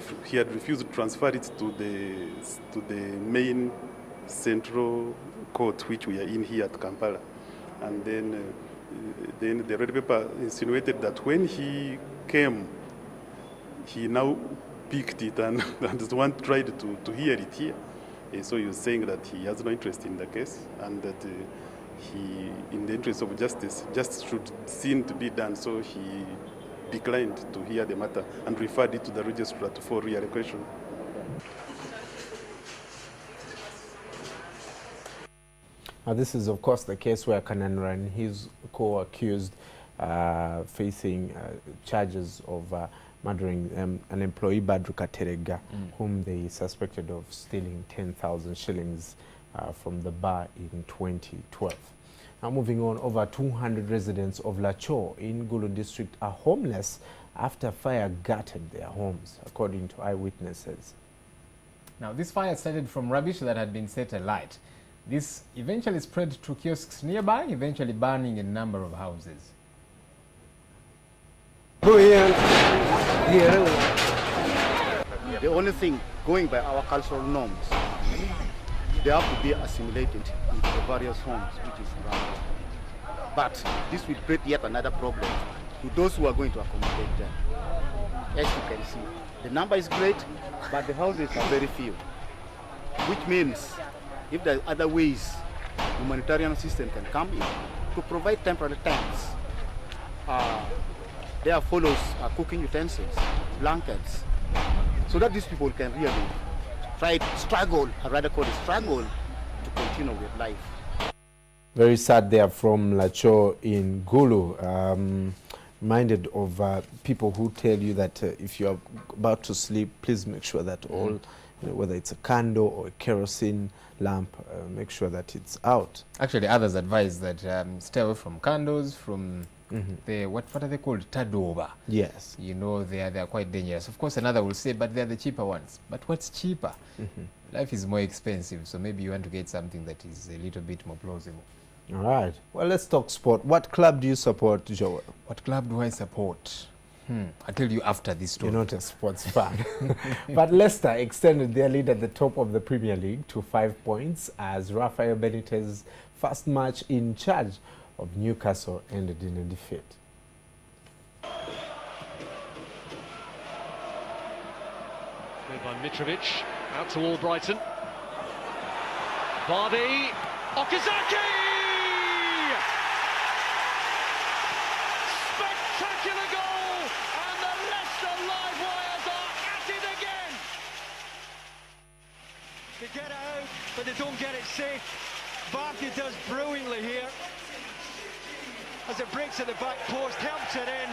refused to transfer it to the main central court, which we are in here at Kampala. And then the red paper insinuated that when he came, he now picked it and one tried to hear it here. So he was saying that he has no interest in the case and that he, in the interest of justice should seem to be done. So he declined to hear the matter and referred it to the registrar for re-allocation. Now, this is, of course, the case where Kananura and his co-accused facing charges of murdering an employee, Badru Katerega, whom they suspected of stealing 10,000 shillings from the bar in 2012. Now, moving on, over 200 residents of Lacho in Gulu district are homeless after fire gutted their homes, according to eyewitnesses. Now, this fire started from rubbish that had been set alight. This eventually spread to kiosks nearby, eventually burning a number of houses. The only thing, going by our cultural norms, they have to be assimilated into the various homes which is around. But this will create yet another problem to those who are going to accommodate them. As you can see, the number is great, but the houses are very few, which means if there are other ways humanitarian assistance can come in to provide temporary tents. There follows cooking utensils, blankets, so that these people can really try to struggle, I rather call it struggle, to continue with life. Very sad there from Lacho in Gulu. Reminded of people who tell you that if you are about to sleep, please make sure that all, whether it's a candle or a kerosene lamp, make sure that it's out. Actually, others advise that stay away from candles, from the, what are they called? Tadoba. Yes. You know, they are quite dangerous. Of course, another will say, but they're the cheaper ones. But what's cheaper? Life is more expensive, so maybe you want to get something that is a little bit more plausible. All right. Well, let's talk sport. What club do you support, Joel? What club do I support? I'll tell you after this story. You're not a sports fan. But Leicester extended their lead at the top of the Premier League to 5 points as Rafael Benitez's first match in charge of Newcastle ended in a defeat. Played by Mitrovic, out to Albrighton. Vardy, Okazaki! Spectacular goal! And the Leicester live wires are at it again! They get it out, but they don't get it safe. Vardy does brilliantly here. As it breaks at the back post, helps it in.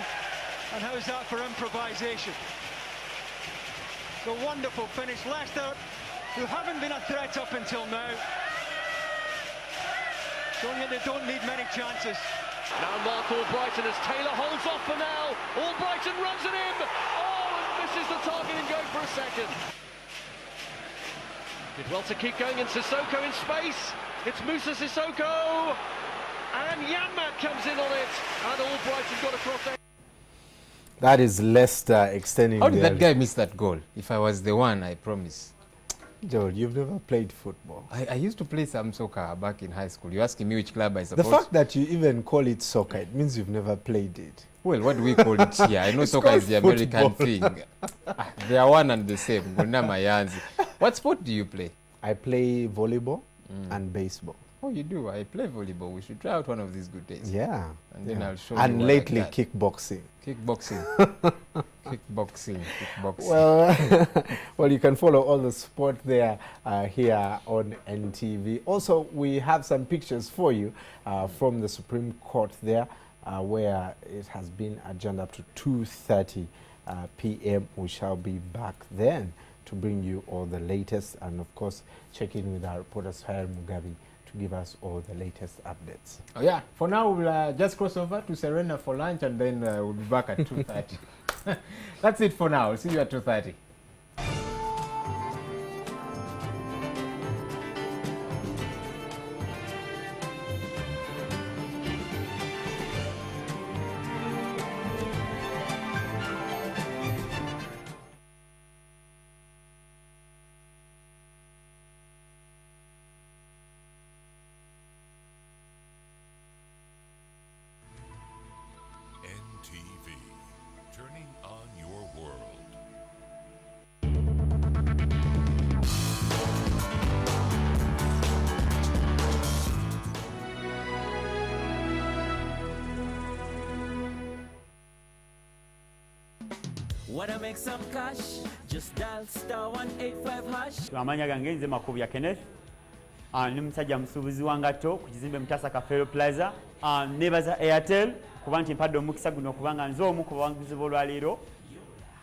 And how's that for improvisation? The wonderful finish. Leicester, who haven't been a threat up until now, showing that they don't need many chances. Now Mark Albrighton as Taylor holds off for now. Albrighton runs it in. Oh, and misses the target and going for a second. Did well to keep going, and Sissoko in space. It's Musa Sissoko. And Yanmat comes in on it. And Albrighton got across there. That is Leicester extending. How did that guy miss that goal? If I was the one, I promise. Joel, you've never played football. I used to play some soccer back in high school. You're asking me which club I support? The fact that you even call it soccer, it means you've never played it. Well, what do we call it here? I know soccer is the American thing. They are one and the same. What sport do you play? I play volleyball and baseball. Oh, you do? I play volleyball. We should try out one of these good days. Yeah. And then I'll show you. And what lately, I got. kickboxing. Kickboxing. Kickboxing. Well, you can follow all the sport there here on NTV. Also, we have some pictures for you from the Supreme Court there, where it has been adjourned up to 2:30 p.m. We shall be back then to bring you all the latest, and of course, check in with our reporter Sahir Mugabi to give us all the latest updates. Oh yeah, for now we'll just cross over to Serena for lunch, and then we'll be back at 2:30. That's it for now. We'll see you at 2:30. NTV, turning on your world. Wanna make some cash? Just dial *185#. Amanya gange nze Makubya Kenneth. Ni musajja musuubuzi wa ngatto ku kizimbe Mutasa Cafe Plaza. Nebaza Airtel kuba nti mpadde omukisa guno okubanga nze omu ku bawanguzi b'olwaleero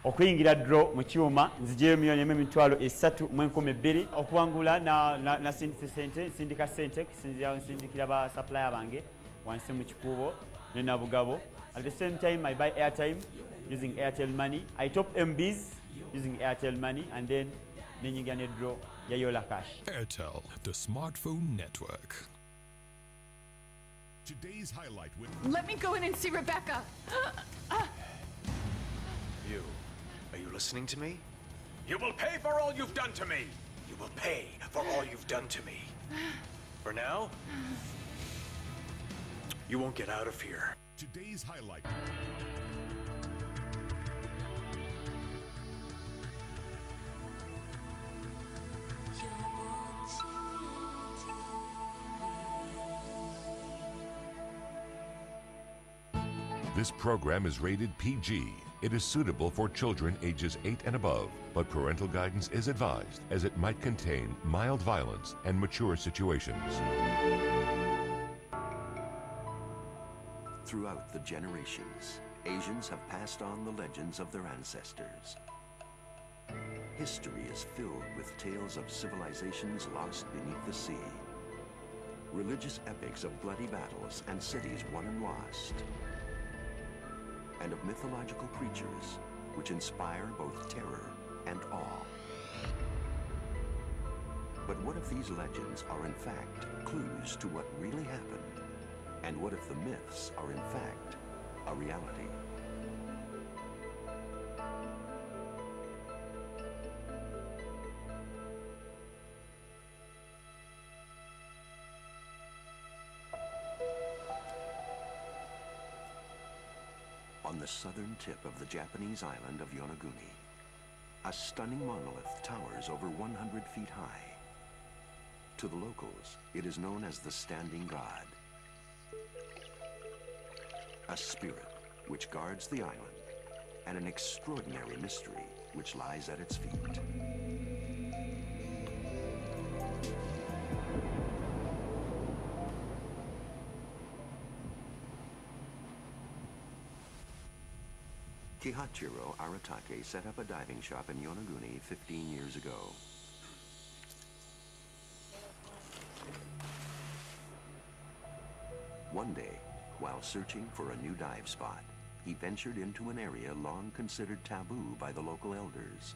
okuyingira draw mu kyuma nzijeyo $3,312,000 okuwangula na sindika sente kusinzira nsindikira ba supplier bange wansi mu kikubo ne nabugabo. At the same time, I buy airtime using Airtel money. I top MBs using Airtel money, and then ninyiga ne draw ya Yola Cash. Airtel, the smartphone network. Today's highlight with... Let me go in and see Rebecca. Are you listening to me? You will pay for all you've done to me. You will pay for all you've done to me. For now, you won't get out of here. Today's highlight. This program is rated PG. It is suitable for children ages 8 and above, but parental guidance is advised as it might contain mild violence and mature situations. Throughout the generations, Asians have passed on the legends of their ancestors. History is filled with tales of civilizations lost beneath the sea, religious epics of bloody battles and cities won and lost, and of mythological creatures which inspire both terror and awe. But what if these legends are in fact clues to what really happened? And what if the myths are in fact a reality? On the southern tip of the Japanese island of Yonaguni, a stunning monolith towers over 100 feet high. To the locals, it is known as the Standing God, a spirit which guards the island, and an extraordinary mystery which lies at its feet. Kihachiro Aratake set up a diving shop in Yonaguni 15 years ago. One day, while searching for a new dive spot, he ventured into an area long considered taboo by the local elders.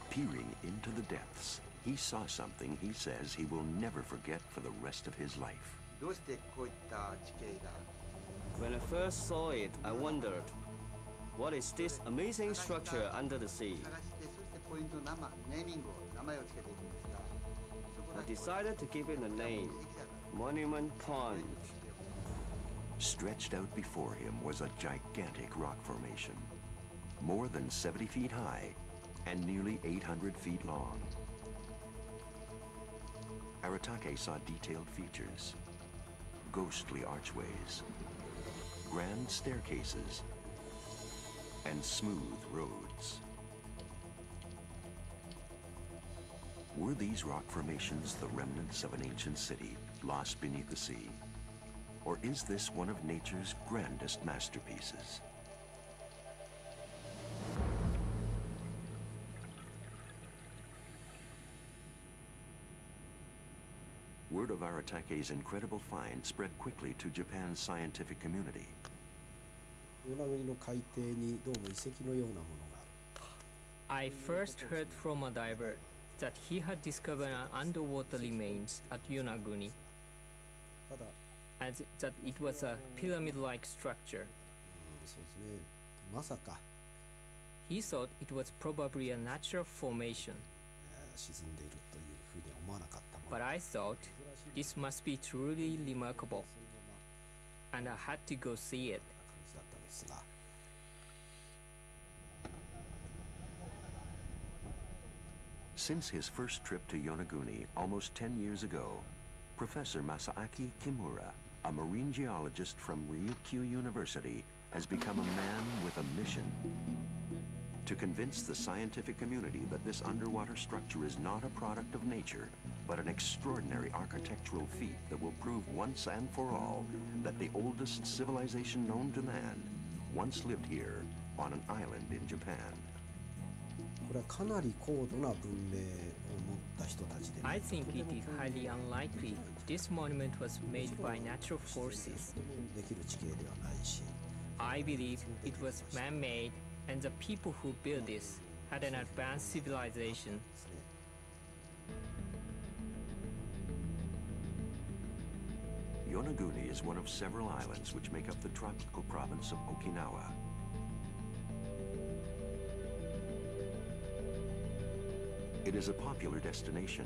Peering into the depths, he saw something he says he will never forget for the rest of his life. When I first saw it, I wondered, what is this amazing structure under the sea? I decided to give it a name, Monument Pond. Stretched out before him was a gigantic rock formation, more than 70 feet high and nearly 800 feet long. Aratake saw detailed features, ghostly archways, grand staircases, and smooth roads. Were these rock formations the remnants of an ancient city lost beneath the sea? Or is this one of nature's grandest masterpieces? Word of Aratake's incredible find spread quickly to Japan's scientific community. I first heard from a diver that he had discovered an underwater remains at Yonaguni, and that it was a pyramid-like structure. He thought it was probably a natural formation. But I thought this must be truly remarkable, and I had to go see it. Since his first trip to Yonaguni almost 10 years ago, Professor Masaaki Kimura, a marine geologist from Ryukyu University, has become a man with a mission: to convince the scientific community that this underwater structure is not a product of nature, but an extraordinary architectural feat that will prove once and for all that the oldest civilization known to man once lived here on an island in Japan. I think it is highly unlikely this monument was made by natural forces. I believe it was man-made, and the people who built this had an advanced civilization. Yonaguni is one of several islands which make up the tropical province of Okinawa. It is a popular destination.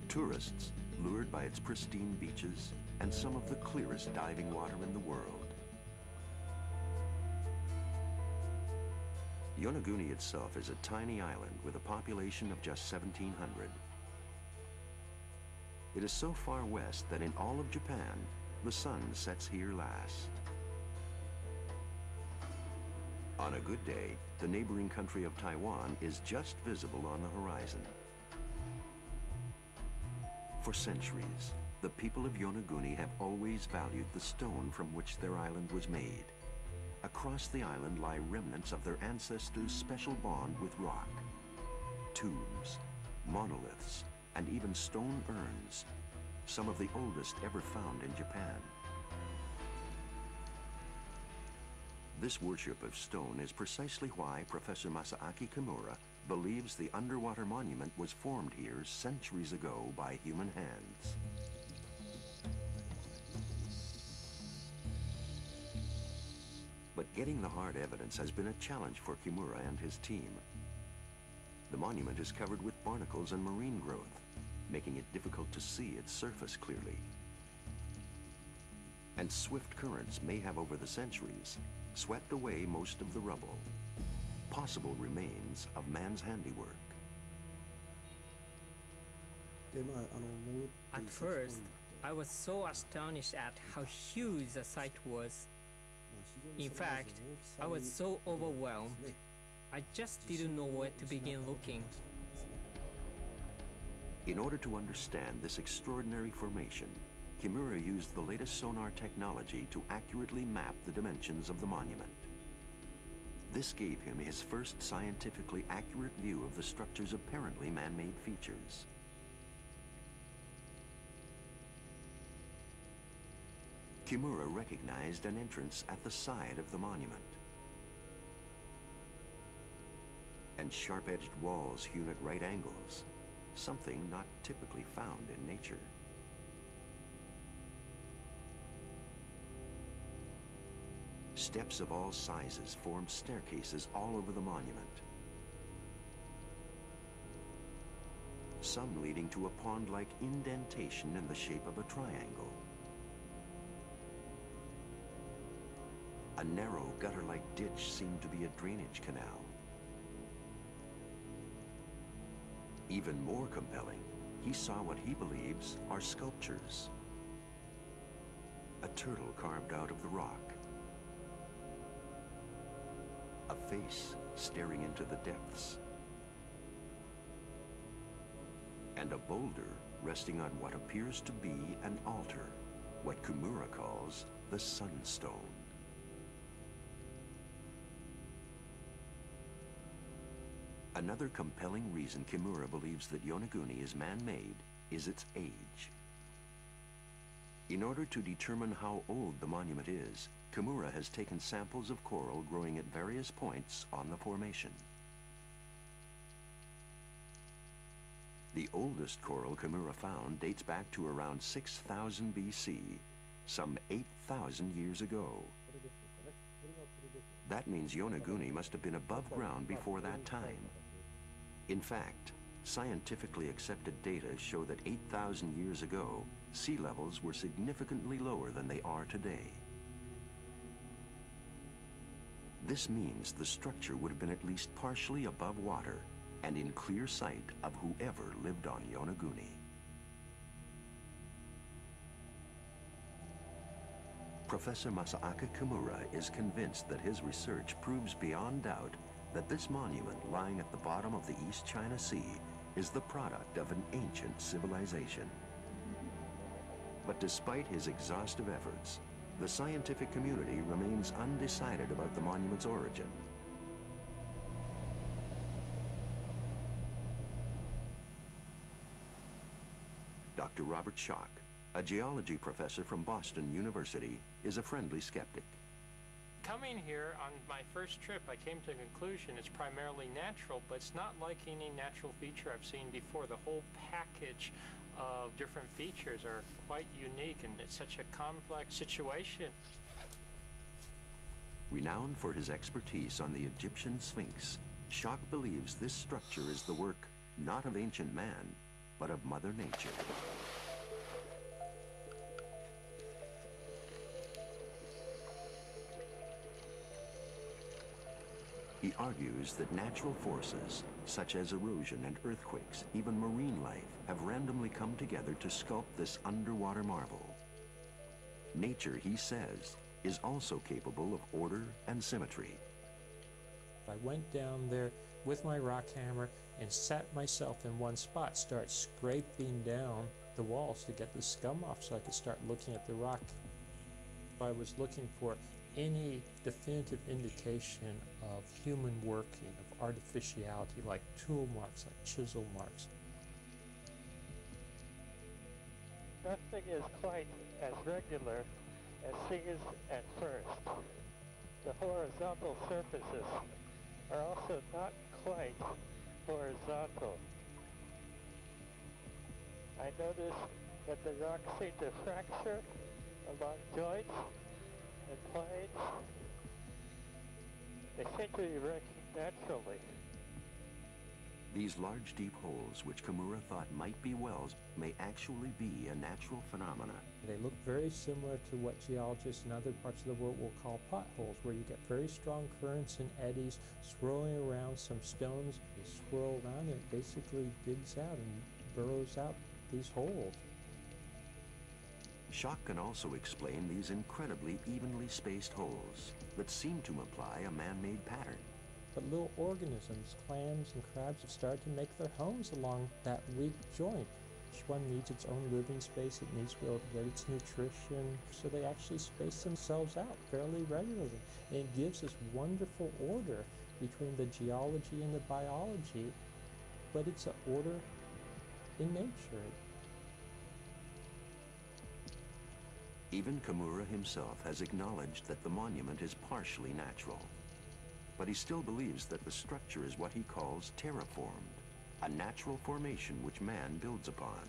Tourists, lured by its pristine beaches and some of the clearest diving water in the world. Yonaguni itself is a tiny island with a population of just 1,700. It is so far west that in all of Japan, the sun sets here last. On a good day, the neighboring country of Taiwan is just visible on the horizon. For centuries, the people of Yonaguni have always valued the stone from which their island was made. Across the island lie remnants of their ancestors' special bond with rock. Tombs, monoliths, and even stone urns, some of the oldest ever found in Japan. This worship of stone is precisely why Professor Masaaki Kimura believes the underwater monument was formed here centuries ago by human hands. But getting the hard evidence has been a challenge for Kimura and his team. The monument is covered with barnacles and marine growth, making it difficult to see its surface clearly. And swift currents may have over the centuries swept away most of the rubble, possible remains of man's handiwork. At first, I was so astonished at how huge the site was. In fact, I was so overwhelmed, I just didn't know where to begin looking. In order to understand this extraordinary formation, Kimura used the latest sonar technology to accurately map the dimensions of the monument. This gave him his first scientifically accurate view of the structure's apparently man-made features. Kimura recognized an entrance at the side of the monument, and sharp-edged walls hewn at right angles, something not typically found in nature. Steps of all sizes formed staircases all over the monument, some leading to a pond-like indentation in the shape of a triangle. A narrow gutter-like ditch seemed to be a drainage canal. Even more compelling, he saw what he believes are sculptures. A turtle carved out of the rock. A face staring into the depths. And a boulder resting on what appears to be an altar, what Kimura calls the Sunstone. Another compelling reason Kimura believes that Yonaguni is man-made is its age. In order to determine how old the monument is, Kimura has taken samples of coral growing at various points on the formation. The oldest coral Kimura found dates back to around 6,000 BC, some 8,000 years ago. That means Yonaguni must have been above ground before that time. In fact, scientifically accepted data show that 8,000 years ago, sea levels were significantly lower than they are today. This means the structure would have been at least partially above water and in clear sight of whoever lived on Yonaguni. Professor Masaaki Kimura is convinced that his research proves beyond doubt that this monument lying at the bottom of the East China Sea is the product of an ancient civilization. But despite his exhaustive efforts, the scientific community remains undecided about the monument's origin. Dr. Robert Schock, a geology professor from Boston University, is a friendly skeptic. Coming here on my first trip, I came to the conclusion it's primarily natural, but it's not like any natural feature I've seen before. The whole package of different features are quite unique, and it's such a complex situation. Renowned for his expertise on the Egyptian Sphinx, Schock believes this structure is the work not of ancient man, but of Mother Nature. He argues that natural forces, such as erosion and earthquakes, even marine life, have randomly come together to sculpt this underwater marvel. Nature, he says, is also capable of order and symmetry. I went down there with my rock hammer and sat myself in one spot, start scraping down the walls to get the scum off so I could start looking at the rock. I was looking for any definitive indication of human working, of artificiality, like tool marks, like chisel marks. Nothing is quite as regular as seems at first. The horizontal surfaces are also not quite horizontal. I noticed that the rocks seem to fracture along joints and planes. They seem to be working naturally. These large, deep holes, which Kimura thought might be wells, may actually be a natural phenomena. They look very similar to what geologists in other parts of the world will call potholes, where you get very strong currents and eddies swirling around some stones. They swirl around and it basically digs out and burrows out these holes. Schock can also explain these incredibly evenly spaced holes that seem to imply a man-made pattern. But little organisms, clams and crabs, have started to make their homes along that weak joint. Each one needs its own living space. It needs to be able to get its nutrition. So they actually space themselves out fairly regularly. And it gives this wonderful order between the geology and the biology, but it's an order in nature. Even Kimura himself has acknowledged that the monument is partially natural. But he still believes that the structure is what he calls terraformed, a natural formation which man builds upon.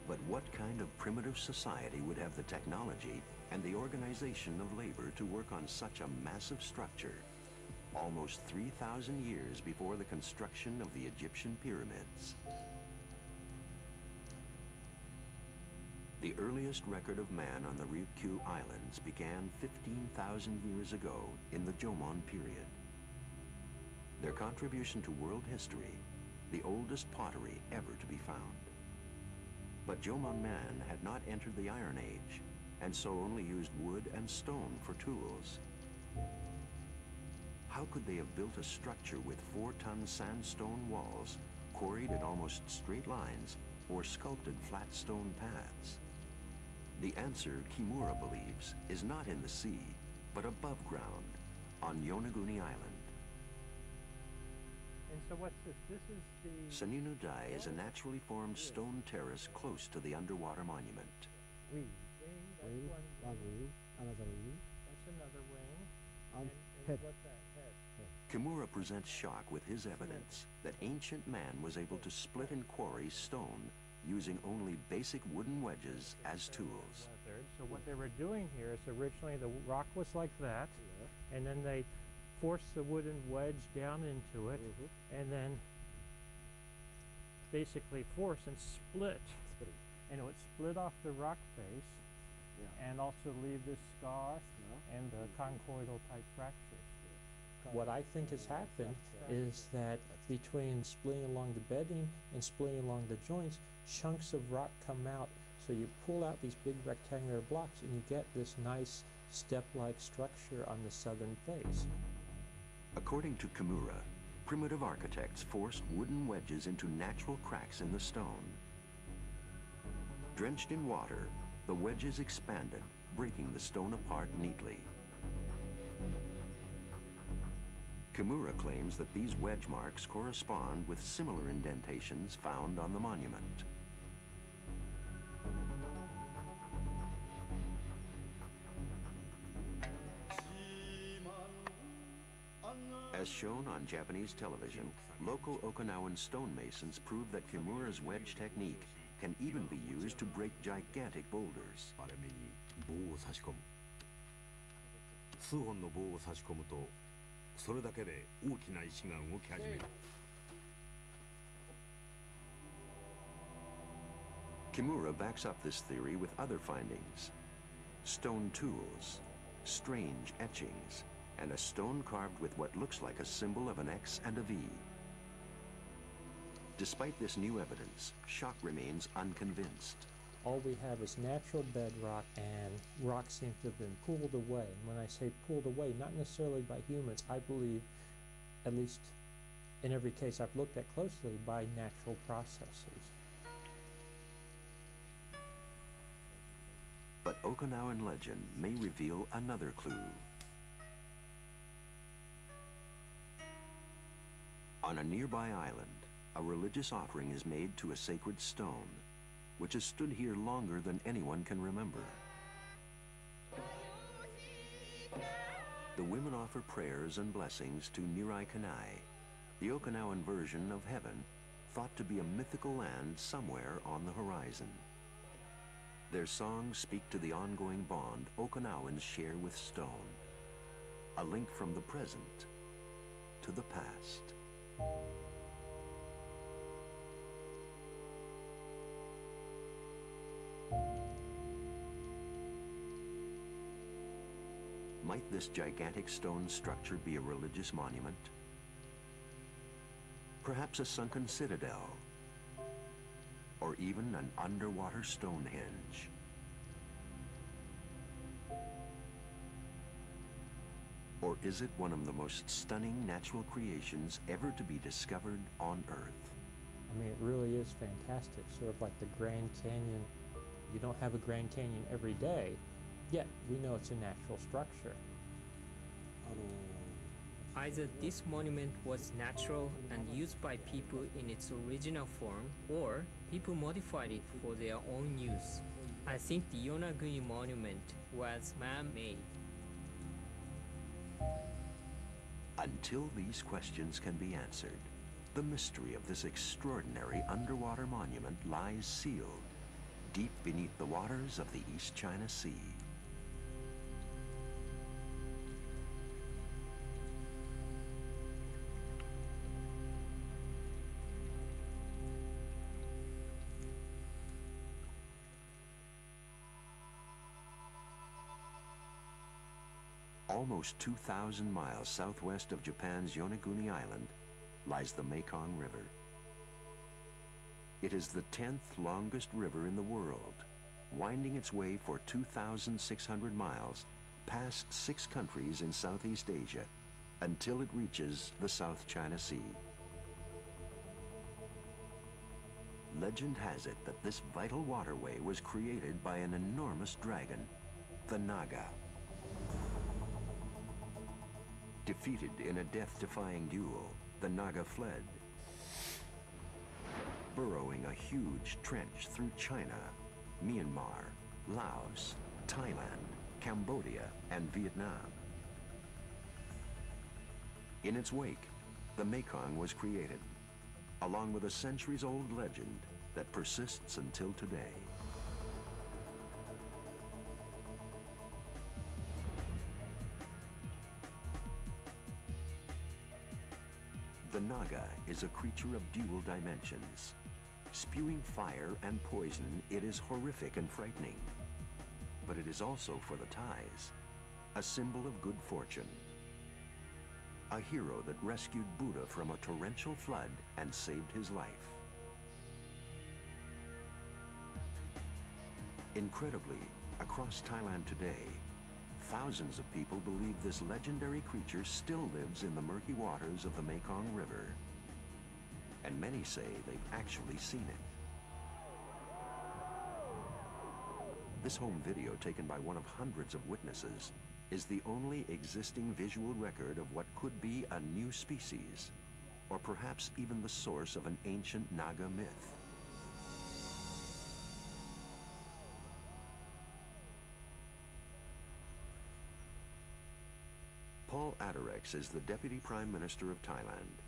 But what kind of primitive society would have the technology and the organization of labor to work on such a massive structure, almost 3,000 years before the construction of the Egyptian pyramids? The earliest record of man on the Ryukyu Islands began 15,000 years ago in the Jomon period. Their contribution to world history, the oldest pottery ever to be found. But Jomon man had not entered the Iron Age, and so only used wood and stone for tools. How could they have built a structure with 4-ton sandstone walls, quarried at almost straight lines, or sculpted flat stone paths? The answer, Kimura believes, is not in the sea, but above ground, on Yonaguni Island. And so what's this? This is the... Saninu Dai is a naturally formed stone terrace close to the underwater monument. Wing, that's one wing. Another wing. That's another wing. And what's that? Head. Kimura presents shock with his evidence that ancient man was able to split and quarry stone using only basic wooden wedges as tools. So what they were doing here is originally the rock was like that, and then they forced the wooden wedge down into it, and then basically force and split. And it would split off the rock face, and also leave this scar and the conchoidal type fractures. What I think has happened is that between splitting along the bedding and splitting along the joints, chunks of rock come out. So you pull out these big rectangular blocks and you get this nice step-like structure on the southern face. According to Kimura, primitive architects forced wooden wedges into natural cracks in the stone. Drenched in water, the wedges expanded, breaking the stone apart neatly. Kimura claims that these wedge marks correspond with similar indentations found on the monument. As shown on Japanese television, local Okinawan stonemasons prove that Kimura's wedge technique can even be used to break gigantic boulders. 棒を差し込む。数本の棒を差し込むと、それだけで大きな石が動き始める。Kimura backs up this theory with other findings. Stone tools, strange etchings, and a stone carved with what looks like a symbol of an X and a V. Despite this new evidence, Shock remains unconvinced. All we have is natural bedrock, and rock seems to have been pulled away. And when I say pulled away, not necessarily by humans, I believe, at least in every case I've looked at closely, by natural processes. But Okinawan legend may reveal another clue. On a nearby island, a religious offering is made to a sacred stone, which has stood here longer than anyone can remember. The women offer prayers and blessings to Nirai Kanai, the Okinawan version of heaven, thought to be a mythical land somewhere on the horizon. Their songs speak to the ongoing bond Okinawans share with stone, a link from the present to the past. Might this gigantic stone structure be a religious monument? Perhaps a sunken citadel, or even an underwater Stonehenge. Or is it one of the most stunning natural creations ever to be discovered on Earth? I mean, it really is fantastic, sort of like the Grand Canyon. You don't have a Grand Canyon every day, yet we know it's a natural structure. Either this monument was natural and used by people in its original form, or people modified it for their own use. I think the Yonaguni monument was man-made. Until these questions can be answered, the mystery of this extraordinary underwater monument lies sealed deep beneath the waters of the East China Sea. Almost 2,000 miles southwest of Japan's Yonaguni Island lies the Mekong River. It is the 10th longest river in the world, winding its way for 2,600 miles past 6 countries in Southeast Asia until it reaches the South China Sea. Legend has it that this vital waterway was created by an enormous dragon, the Naga. Defeated in a death-defying duel, the Naga fled, burrowing a huge trench through China, Myanmar, Laos, Thailand, Cambodia, and Vietnam. In its wake, the Mekong was created, along with a centuries-old legend that persists until today. The Naga is a creature of dual dimensions. Spewing fire and poison, it is horrific and frightening. But it is also, for the Thais, a symbol of good fortune. A hero that rescued Buddha from a torrential flood and saved his life. Incredibly, across Thailand today, thousands of people believe this legendary creature still lives in the murky waters of the Mekong River. And many say they've actually seen it. This home video, taken by one of hundreds of witnesses, is the only existing visual record of what could be a new species, or perhaps even the source of an ancient Naga myth. Paul Adorex is the Deputy Prime Minister of Thailand.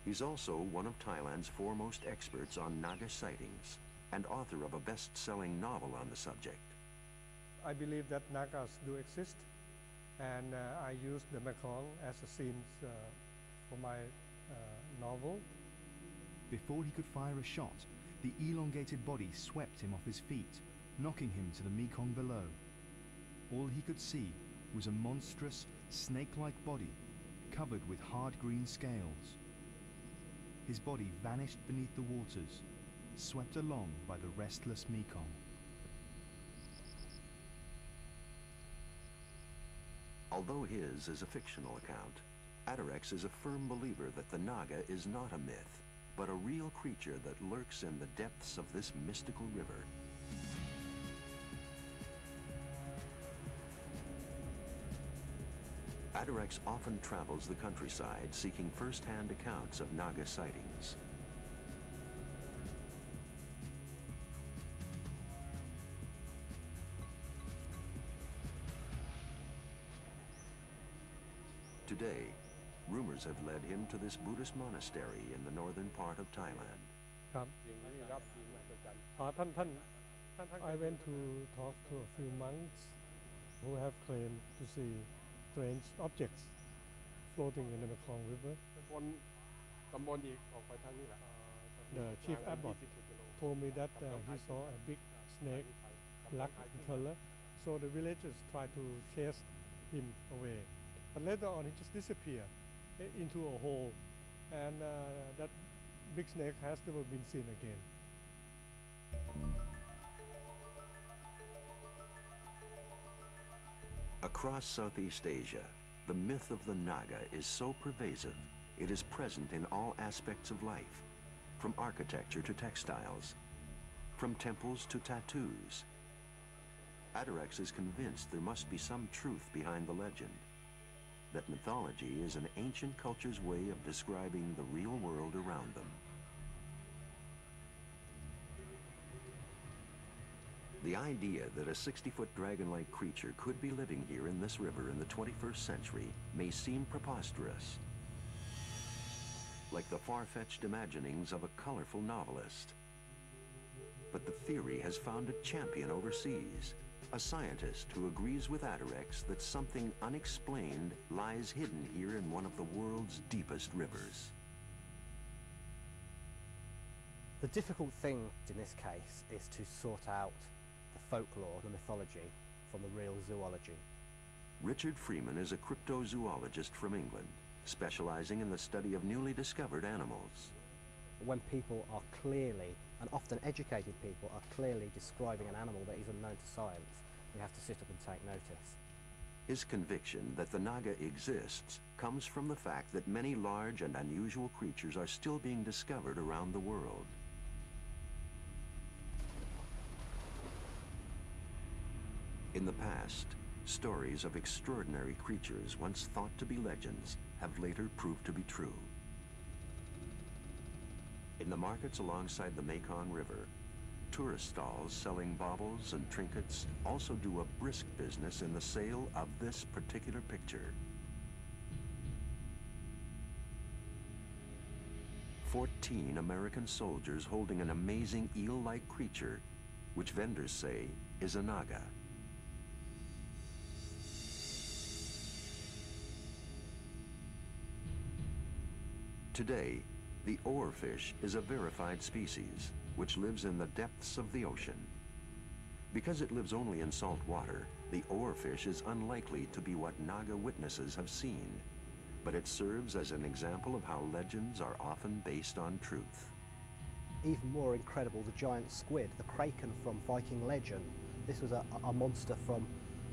He's also one of Thailand's foremost experts on Naga sightings and author of a best-selling novel on the subject. I believe that Nagas do exist, and I use the Mekong as a scene for my novel. Before he could fire a shot, the elongated body swept him off his feet, knocking him to the Mekong below. All he could see was a monstrous, snake-like body covered with hard green scales. His body vanished beneath the waters, swept along by the restless Mekong. Although his is a fictional account, Adorex is a firm believer that the Naga is not a myth, but a real creature that lurks in the depths of this mystical river. Adorex often travels the countryside seeking first-hand accounts of Naga sightings. Today, rumors have led him to this Buddhist monastery in the northern part of Thailand. I went to talk to a few monks who have claimed to see strange objects floating in the Mekong River. The chief abbot told me that he saw a big snake, black in color, so the villagers tried to chase him away. But later on he just disappeared into a hole, and that big snake has never been seen again. Across Southeast Asia, the myth of the Naga is so pervasive, it is present in all aspects of life, from architecture to textiles, from temples to tattoos. Adorex is convinced there must be some truth behind the legend, that mythology is an ancient culture's way of describing the real world around them. The idea that a 60-foot dragon-like creature could be living here in this river in the 21st century may seem preposterous, like the far-fetched imaginings of a colorful novelist. But the theory has found a champion overseas, a scientist who agrees with Adorex that something unexplained lies hidden here in one of the world's deepest rivers. The difficult thing in this case is to sort out the folklore, the mythology, from the real zoology. Richard Freeman is a cryptozoologist from England, specializing in the study of newly discovered animals. When people are clearly, and often educated people, are clearly describing an animal that is unknown to science, we have to sit up and take notice. His conviction that the Naga exists comes from the fact that many large and unusual creatures are still being discovered around the world. In the past, stories of extraordinary creatures once thought to be legends have later proved to be true. In the markets alongside the Mekong River, tourist stalls selling baubles and trinkets also do a brisk business in the sale of this particular picture. 14 American soldiers holding an amazing eel-like creature, which vendors say is a Naga. Today, the oarfish is a verified species, which lives in the depths of the ocean. Because it lives only in salt water, the oarfish is unlikely to be what Naga witnesses have seen, but it serves as an example of how legends are often based on truth. Even more incredible, the giant squid, the kraken from Viking legend. This was a monster from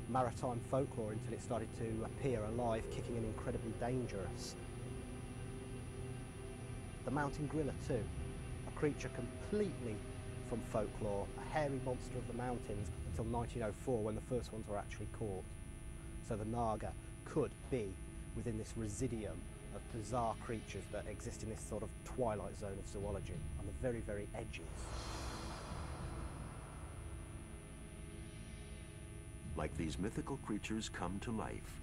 maritime folklore until it started to appear alive, kicking and incredibly dangerous. The mountain gorilla too, a creature completely from folklore, a hairy monster of the mountains until 1904 when the first ones were actually caught. So the Naga could be within this residuum of bizarre creatures that exist in this sort of twilight zone of zoology, on the very, very edges. Like these mythical creatures come to life,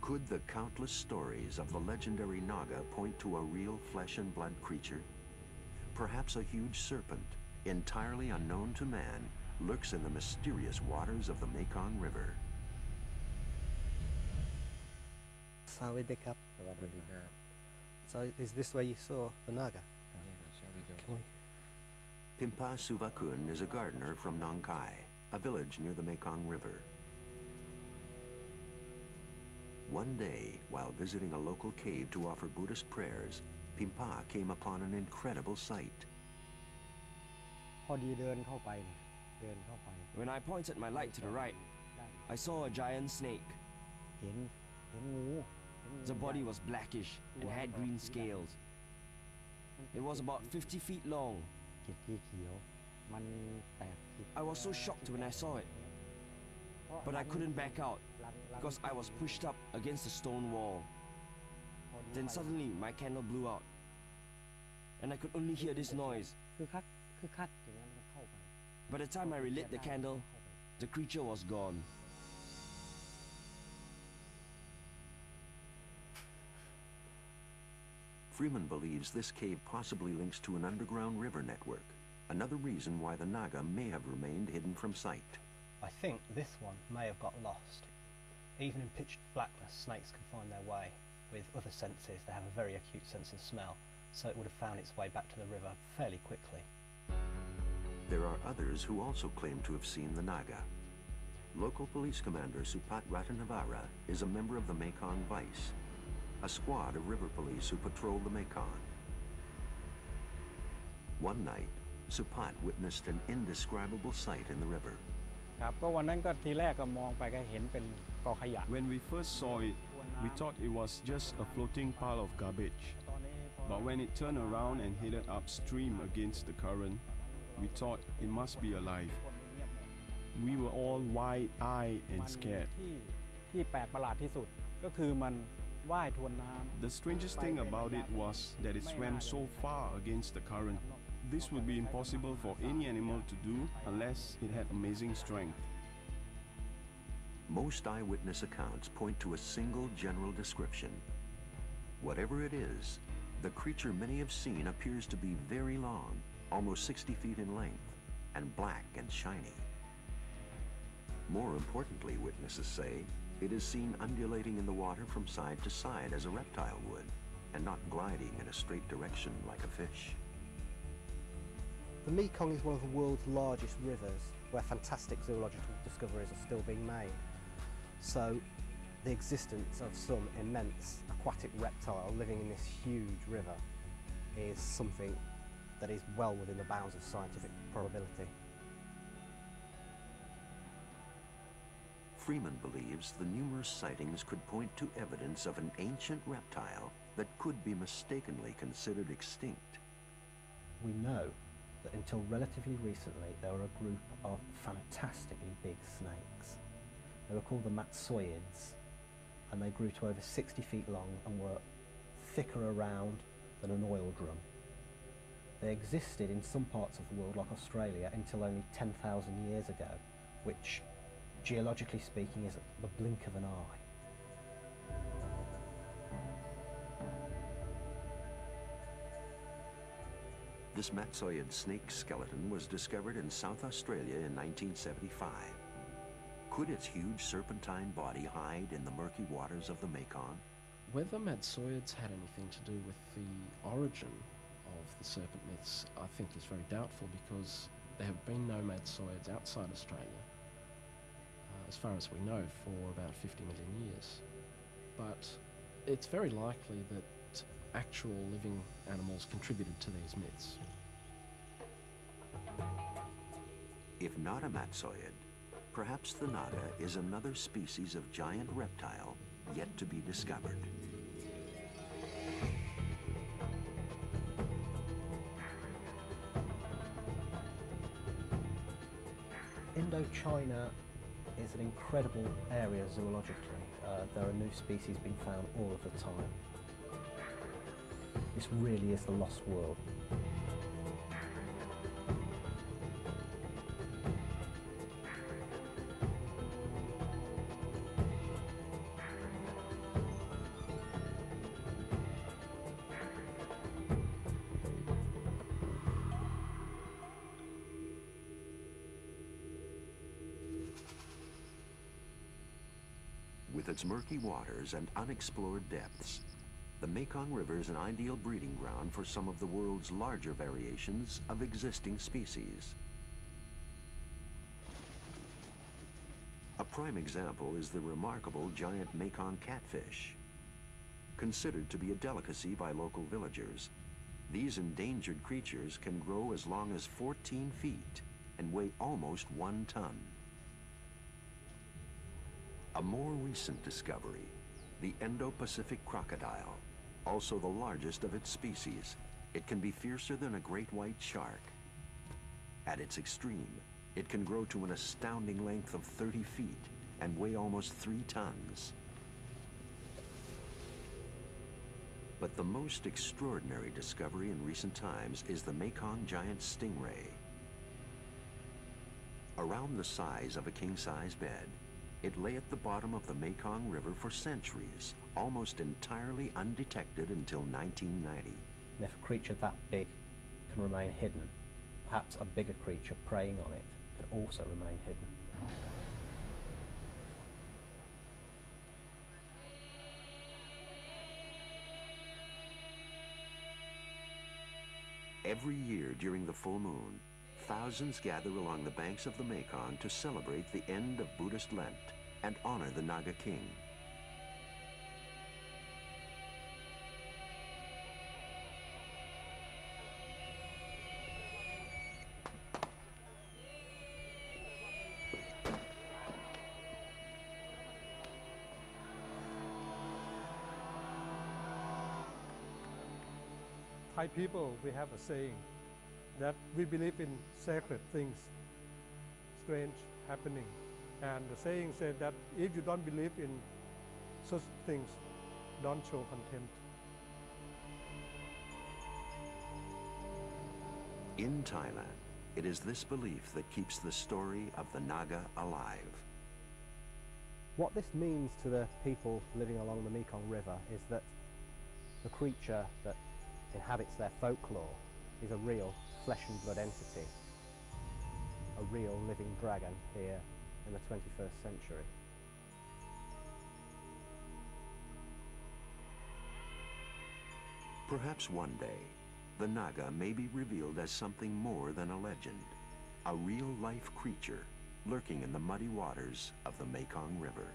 could the countless stories of the legendary Naga point to a real flesh and blood creature? Perhaps a huge serpent, entirely unknown to man, lurks in the mysterious waters of the Mekong River. So is this where you saw the Naga? Can we? Pimpa Suvakun is a gardener from Nong Khai, a village near the Mekong River. One day, while visiting a local cave to offer Buddhist prayers, Pimpa came upon an incredible sight. When I pointed my light to the right, I saw a giant snake. The body was blackish and had green scales. It was about 50 feet long. I was so shocked when I saw it, but I couldn't back out because I was pushed up against the stone wall. Then suddenly my candle blew out, and I could only hear this noise. By the time I relit the candle, the creature was gone. Freeman believes this cave possibly links to an underground river network, another reason why the Naga may have remained hidden from sight. I think this one may have got lost. Even in pitch blackness, snakes can find their way. With other senses, they have a very acute sense of smell, so it would have found its way back to the river fairly quickly. There are others who also claim to have seen the Naga. Local police commander Supat Ratanavara is a member of the Mekong Vice, a squad of river police who patrol the Mekong. One night, Supat witnessed an indescribable sight in the river. When we first saw it, we thought it was just a floating pile of garbage. But when it turned around and headed upstream against the current, we thought it must be alive. We were all wide-eyed and scared. The strangest thing about it was that it swam so far against the current. This would be impossible for any animal to do unless it had amazing strength. Most eyewitness accounts point to a single general description. Whatever it is, the creature many have seen appears to be very long, almost 60 feet in length, and black and shiny. More importantly, witnesses say, it is seen undulating in the water from side to side as a reptile would, and not gliding in a straight direction like a fish. The Mekong is one of the world's largest rivers. where fantastic zoological discoveries are still being made. So the existence of some immense aquatic reptile living in this huge river is something that is well within the bounds of scientific probability. Freeman believes the numerous sightings could point to evidence of an ancient reptile that could be mistakenly considered extinct. We know that until relatively recently there were a group of fantastically big snakes. They were called the Matsoids, and they grew to over 60 feet long and were thicker around than an oil drum. They existed in some parts of the world, like Australia, until only 10,000 years ago, which, geologically speaking, is at the blink of an eye. This Matsoid snake skeleton was discovered in South Australia in 1975. Could its huge serpentine body hide in the murky waters of the Mekong? Whether Matsoids had anything to do with the origin of the serpent myths, I think is very doubtful, because there have been no Matsoids outside Australia, as far as we know, for about 50 million years. But it's very likely that actual living animals contributed to these myths. If not a Matsoid, perhaps the Naga is another species of giant reptile yet to be discovered. Indochina is an incredible area zoologically. There are new species being found all of the time. This really is the lost world. With its murky waters and unexplored depths, the Mekong River is an ideal breeding ground for some of the world's larger variations of existing species. A prime example is the remarkable giant Mekong catfish. Considered to be a delicacy by local villagers, these endangered creatures can grow as long as 14 feet and weigh almost 1 ton. A more recent discovery, the Indo-Pacific crocodile, also the largest of its species. It can be fiercer than a great white shark. At its extreme, it can grow to an astounding length of 30 feet and weigh almost 3 tons. But the most extraordinary discovery in recent times is the Mekong giant stingray. Around the size of a king-size bed, it lay at the bottom of the Mekong River for centuries, almost entirely undetected until 1990. And if a creature that big can remain hidden, perhaps a bigger creature preying on it can also remain hidden. Every year during the full moon, thousands gather along the banks of the Mekong to celebrate the end of Buddhist Lent and honor the Naga king. Thai people, we have a saying that we believe in sacred things, strange happening. And the saying said that if you don't believe in such things, don't show contempt. In Thailand, it is this belief that keeps the story of the Naga alive. What this means to the people living along the Mekong River is that the creature that inhabits their folklore is a real flesh and blood entity, a real living dragon here in the 21st century. Perhaps one day, the Naga may be revealed as something more than a legend, a real-life creature lurking in the muddy waters of the Mekong River.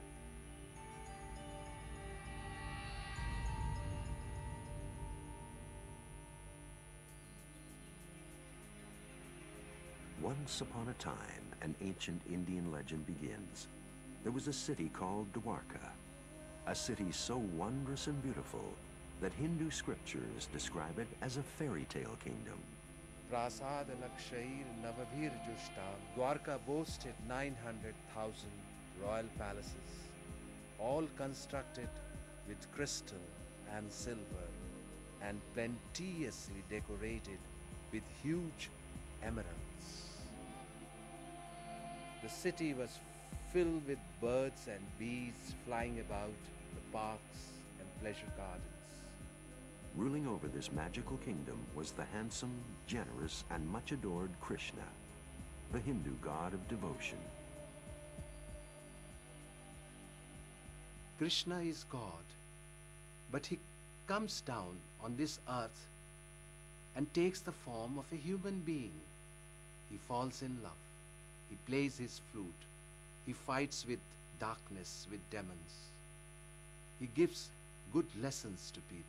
Once upon a time, an ancient Indian legend begins. There was a city called Dwarka, a city so wondrous and beautiful that Hindu scriptures describe it as a fairy tale kingdom. Prasad Lakshair Navavir Jushta, Dwarka boasted 900,000 royal palaces, all constructed with crystal and silver and plenteously decorated with huge emeralds. The city was filled with birds and bees flying about the parks and pleasure gardens. Ruling over this magical kingdom was the handsome, generous, and much adored Krishna, the Hindu god of devotion. Krishna is God, but he comes down on this earth and takes the form of a human being. He falls in love. He plays his flute. He fights with darkness, with demons. He gives good lessons to people.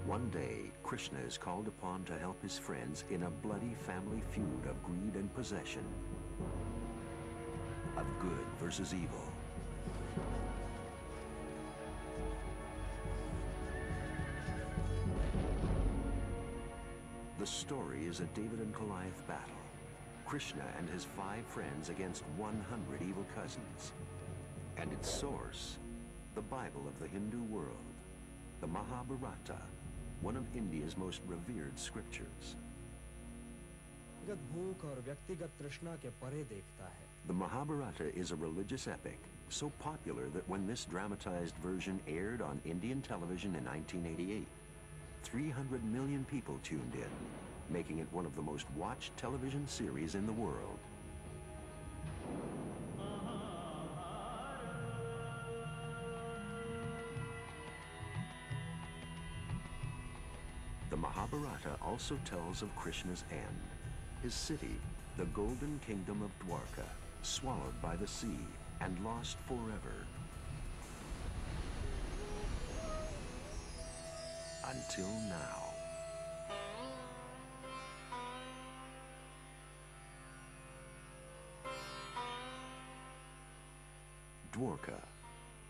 One day, Krishna is called upon to help his friends in a bloody family feud of greed and possession, of good versus evil. The story is a David and Goliath battle. Krishna and his 5 friends against 100 evil cousins. And its source, the Bible of the Hindu world, the Mahabharata, one of India's most revered scriptures. The Mahabharata is a religious epic, so popular that when this dramatized version aired on Indian television in 1988, 300 million people tuned in, making it one of the most watched television series in the world. The Mahabharata also tells of Krishna's end. His city, the golden kingdom of Dwarka, swallowed by the sea and lost forever. Until now. Dwarka,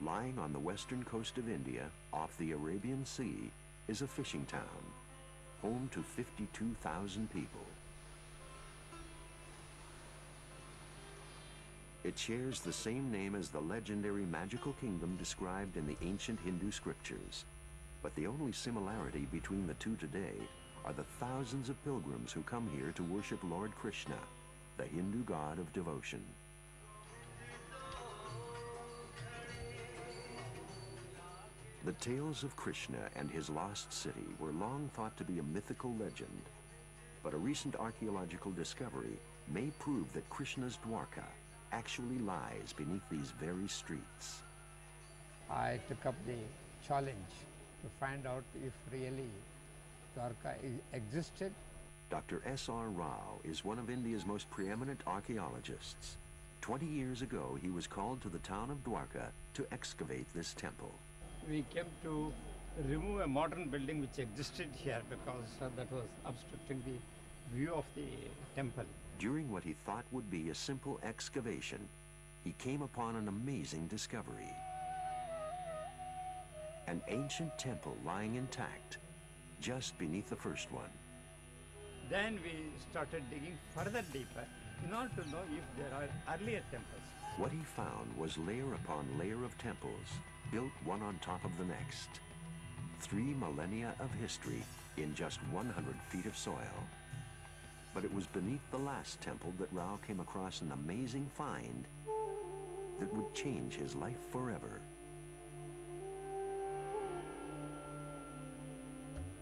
lying on the western coast of India, off the Arabian Sea, is a fishing town, home to 52,000 people. It shares the same name as the legendary magical kingdom described in the ancient Hindu scriptures. But the only similarity between the two today are the thousands of pilgrims who come here to worship Lord Krishna, the Hindu god of devotion. The tales of Krishna and his lost city were long thought to be a mythical legend, but a recent archaeological discovery may prove that Krishna's Dwarka actually lies beneath these very streets. I took up the challenge to find out if really Dwarka existed. Dr. S.R. Rao is one of India's most preeminent archaeologists. 20 years ago, he was called to the town of Dwarka to excavate this temple. We came to remove a modern building which existed here because that was obstructing the view of the temple. During what he thought would be a simple excavation, he came upon an amazing discovery. An ancient temple lying intact, just beneath the first one. Then we started digging further deeper in order to know if there are earlier temples. What he found was layer upon layer of temples, built one on top of the next. 3 millennia of history in just 100 feet of soil. But it was beneath the last temple that Rao came across an amazing find that would change his life forever.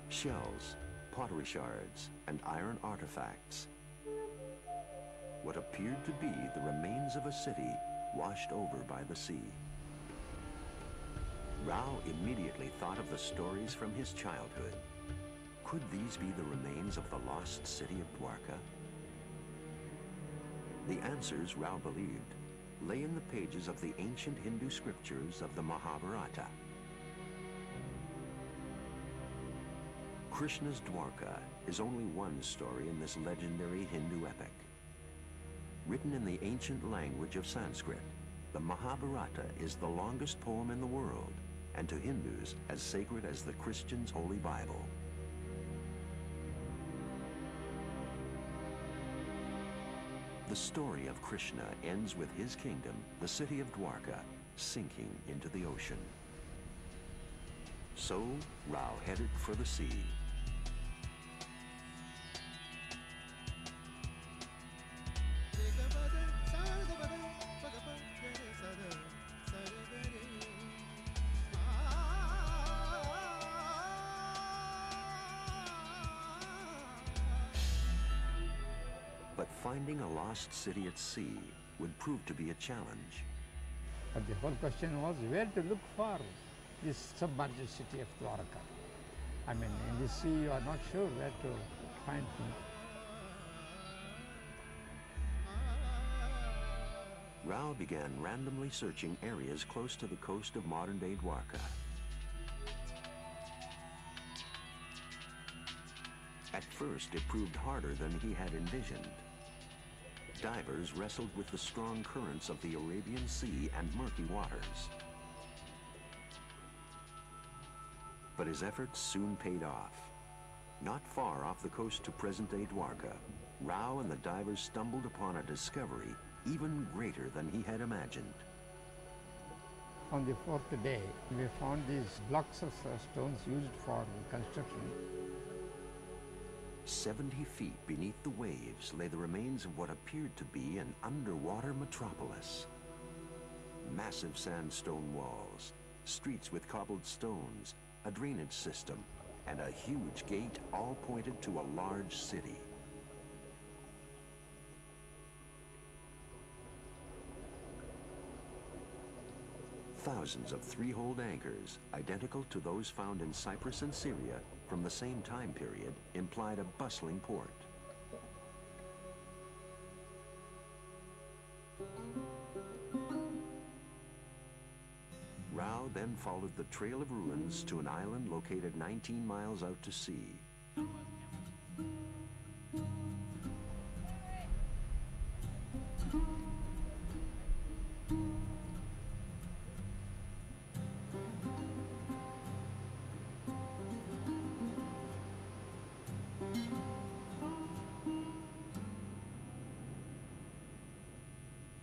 Shells, pottery shards, and iron artifacts. What appeared to be the remains of a city washed over by the sea. Rao immediately thought of the stories from his childhood. Could these be the remains of the lost city of Dwarka? The answers, Rao believed, lay in the pages of the ancient Hindu scriptures of the Mahabharata. Krishna's Dwarka is only one story in this legendary Hindu epic. Written in the ancient language of Sanskrit, the Mahabharata is the longest poem in the world, and to Hindus as sacred as the Christians' Holy Bible. The story of Krishna ends with his kingdom, the city of Dwarka, sinking into the ocean. So, Rao headed for the sea. But finding a lost city at sea would prove to be a challenge. But the whole question was where to look for this submerged city of Dwarka. I mean, in the sea you are not sure where to find it. Rao began randomly searching areas close to the coast of modern-day Dwarka. At first, it proved harder than he had envisioned. Divers wrestled with the strong currents of the Arabian Sea and murky waters. But his efforts soon paid off. Not far off the coast to present-day Dwarka, Rao and the divers stumbled upon a discovery even greater than he had imagined. On the fourth day, we found these blocks of stones used for construction. 70 feet beneath the waves lay the remains of what appeared to be an underwater metropolis. Massive sandstone walls, streets with cobbled stones, a drainage system, and a huge gate all pointed to a large city. Thousands of three-holed anchors, identical to those found in Cyprus and Syria from the same time period, implied a bustling port. Rao then followed the trail of ruins to an island located 19 miles out to sea.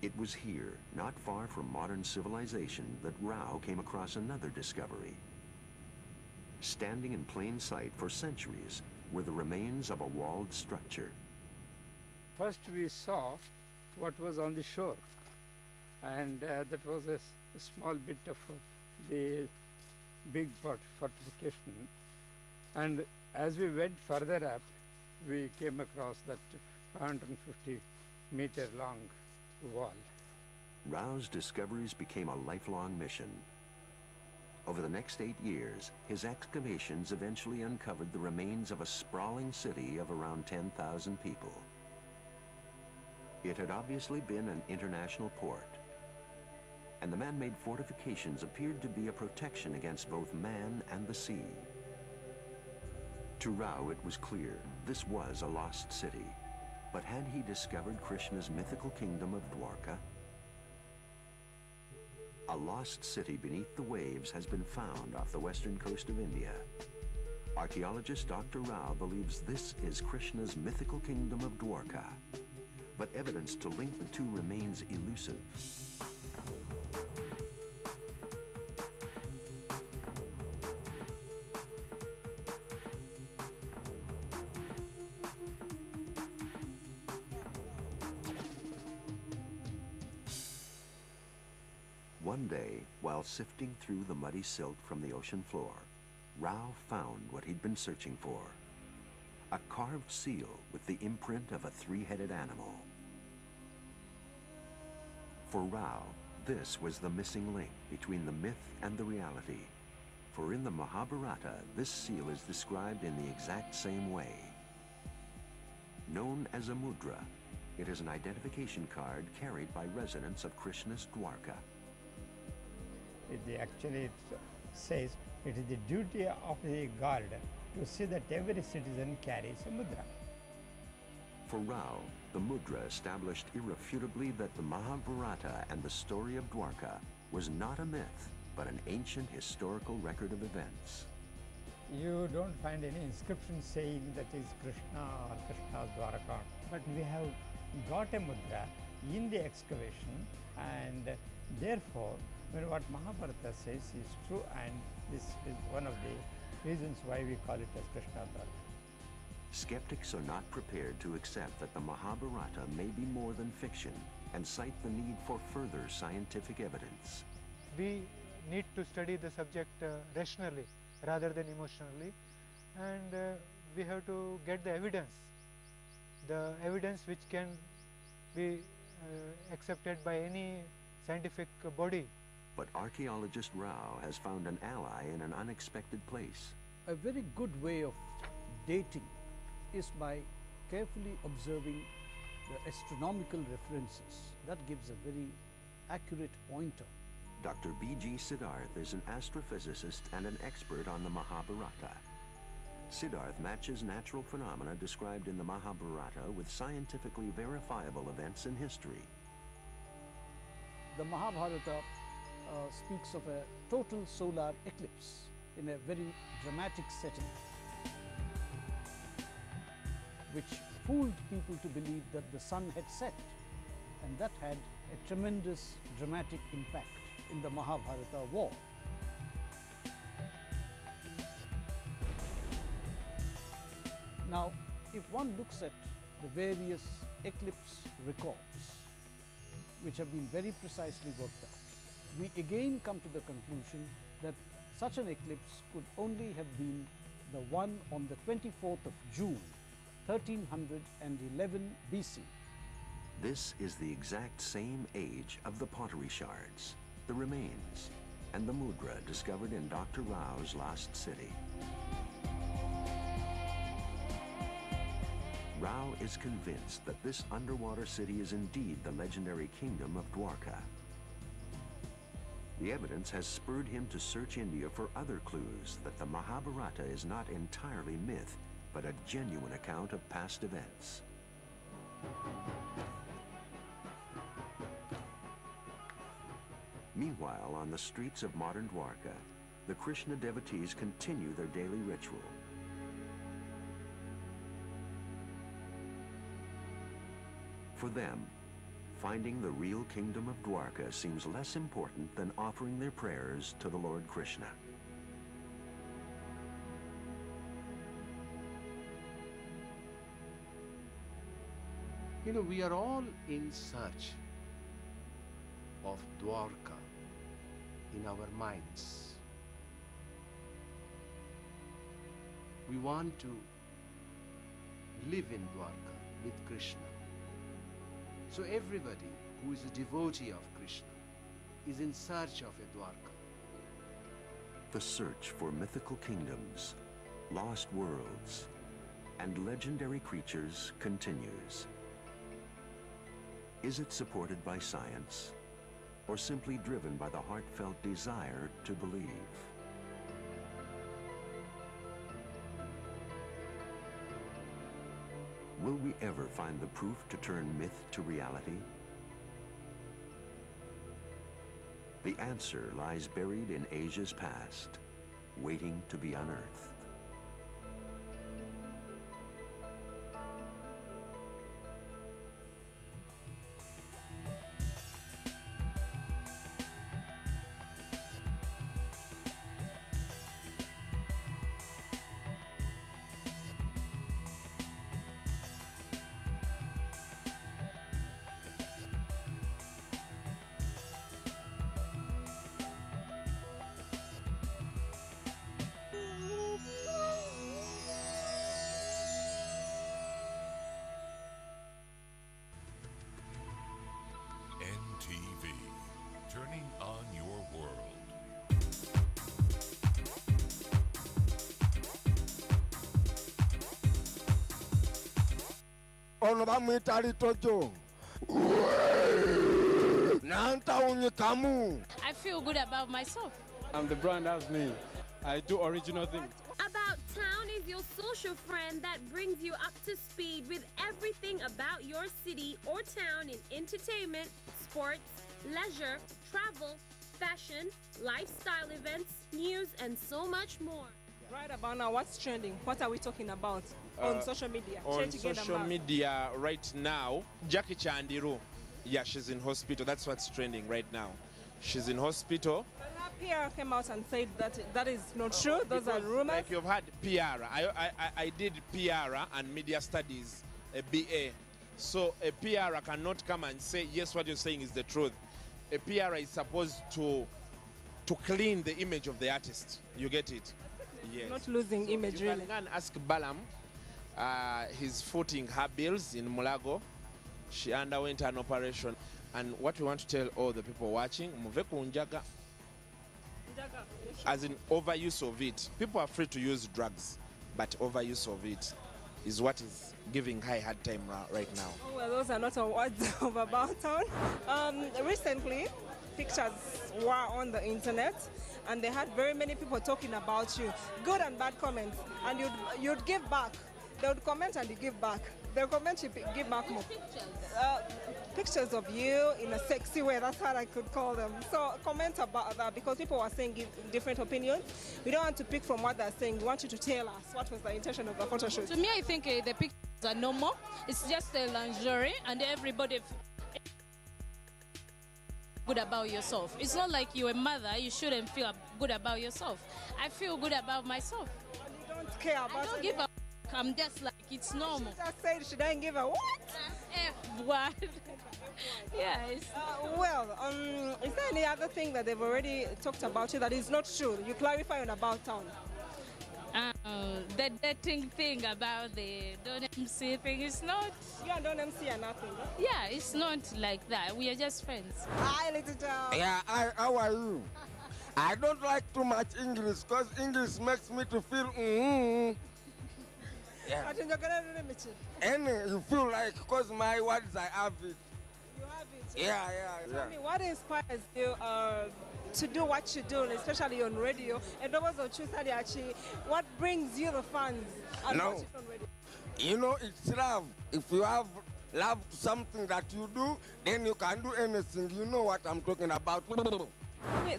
It was here, not far from modern civilization, that Rao came across another discovery. Standing in plain sight for centuries were the remains of a walled structure. First we saw what was on the shore, and that was a small bit of the big fortification. And as we went further up, we came across that 150-meter long wall. Rao's discoveries became a lifelong mission. Over the next 8 years, his excavations eventually uncovered the remains of a sprawling city of around 10,000 people. It had obviously been an international port, and the man-made fortifications appeared to be a protection against both man and the sea. To Rao, it was clear this was a lost city. But had he discovered Krishna's mythical kingdom of Dwarka? A lost city beneath the waves has been found off the western coast of India. Archaeologist Dr. Rao believes this is Krishna's mythical kingdom of Dwarka, but evidence to link the two remains elusive. One day, while sifting through the muddy silt from the ocean floor, Rao found what he'd been searching for. A carved seal with the imprint of a three-headed animal. For Rao, this was the missing link between the myth and the reality. For in the Mahabharata, this seal is described in the exact same way. Known as a mudra, it is an identification card carried by residents of Krishna's Dwarka. Actually, it says it is the duty of the guard to see that every citizen carries a mudra. For Rao, the mudra established irrefutably that the Mahabharata and the story of Dwarka was not a myth, but an ancient historical record of events. You don't find any inscription saying that is Krishna or Krishna's Dwaraka, but we have got a mudra in the excavation, and therefore, what Mahabharata says is true, and this is one of the reasons why we call it as Krishna Dwaraka. Skeptics are not prepared to accept that the Mahabharata may be more than fiction and cite the need for further scientific evidence. We need to study the subject rationally rather than emotionally, and we have to get the evidence which can be accepted by any scientific body. But archaeologist Rao has found an ally in an unexpected place. A very good way of dating is by carefully observing the astronomical references. That gives a very accurate pointer. Dr. B.G. Siddharth is an astrophysicist and an expert on the Mahabharata. Siddharth matches natural phenomena described in the Mahabharata with scientifically verifiable events in history. The Mahabharata speaks of a total solar eclipse in a very dramatic setting, which fooled people to believe that the sun had set, and that had a tremendous dramatic impact in the Mahabharata war. Now, if one looks at the various eclipse records, which have been very precisely worked out, we again come to the conclusion that such an eclipse could only have been the one on the 24th of June, 1311 BC. This is the exact same age of the pottery shards, the remains, and the mudra discovered in Dr. Rao's lost city. Rao is convinced that this underwater city is indeed the legendary kingdom of Dwarka. The evidence has spurred him to search India for other clues that the Mahabharata is not entirely myth, but a genuine account of past events. Meanwhile, on the streets of modern Dwarka, the Krishna devotees continue their daily ritual. For them, finding the real kingdom of Dwarka seems less important than offering their prayers to the Lord Krishna. We are all in search of Dwarka in our minds. We want to live in Dwarka with Krishna. So everybody who is a devotee of Krishna is in search of a Dwarka. The search for mythical kingdoms, lost worlds, and legendary creatures continues. Is it supported by science, or simply driven by the heartfelt desire to believe? Will we ever find the proof to turn myth to reality? The answer lies buried in Asia's past, waiting to be unearthed. ono bamwita Litojo. Nantawunye kamu. I feel good about myself. I'm the brand as me. I do original things. About Town is your social friend that brings you up to speed with everything about your city or town in entertainment, sports, leisure, travel, fashion, lifestyle events, news, and so much more. Right about now, what's trending? What are we talking about on social media? On social media right now, Jackie Chandiru. Yeah, she's in hospital. That's what's trending right now. She's in hospital. But her PR came out and said that that is not true. Those are rumors. Like you've had PR. I did PR and media studies, a BA. So a PR cannot come and say, yes, what you're saying is the truth. A PR is supposed to clean the image of the artist. You get it? Yes. Not losing image, you really. You can ask Balam. He's footing her bills in Mulago. She underwent an operation. And what we want to tell all the people watching, as in overuse of it. People are free to use drugs, but overuse of it is what is giving her a hard time right now. Oh, well, those are not words of About Town. Recently, pictures were on the internet, and they had very many people talking about you. Good and bad comments, and you'd give back. They would comment and you give back. They'll comment, you give back more. Pictures of you in a sexy way, that's what I could call them. So comment about that, because people are saying different opinions. We don't want to pick from what they're saying. We want you to tell us what was the intention of the photo shoot. To me, I think the pictures are normal. It's just a lingerie, and everybody good about yourself. It's not like you're a mother, you shouldn't feel good about yourself. I feel good about myself. And you don't care about I don't give a I'm just like, it's normal. She just said she didn't give a what? What? Yes. Well, is there any other thing that they've already talked about you that is not true? You clarify on About Town. The dating thing about the Don MC thing is not... You and Don MC are nothing, huh? Yeah, it's not like that. We are just friends. Hi, Little Town. Yeah, how are you? I don't like too much English, because English makes me to feel Yeah. And you feel like, because my words, I have it. You have it? Yeah. Tell me, what inspires you to do what you do, especially on radio? And what brings you the fans and watching on radio? You know, it's love. If you have love to something that you do, then you can do anything. You know what I'm talking about.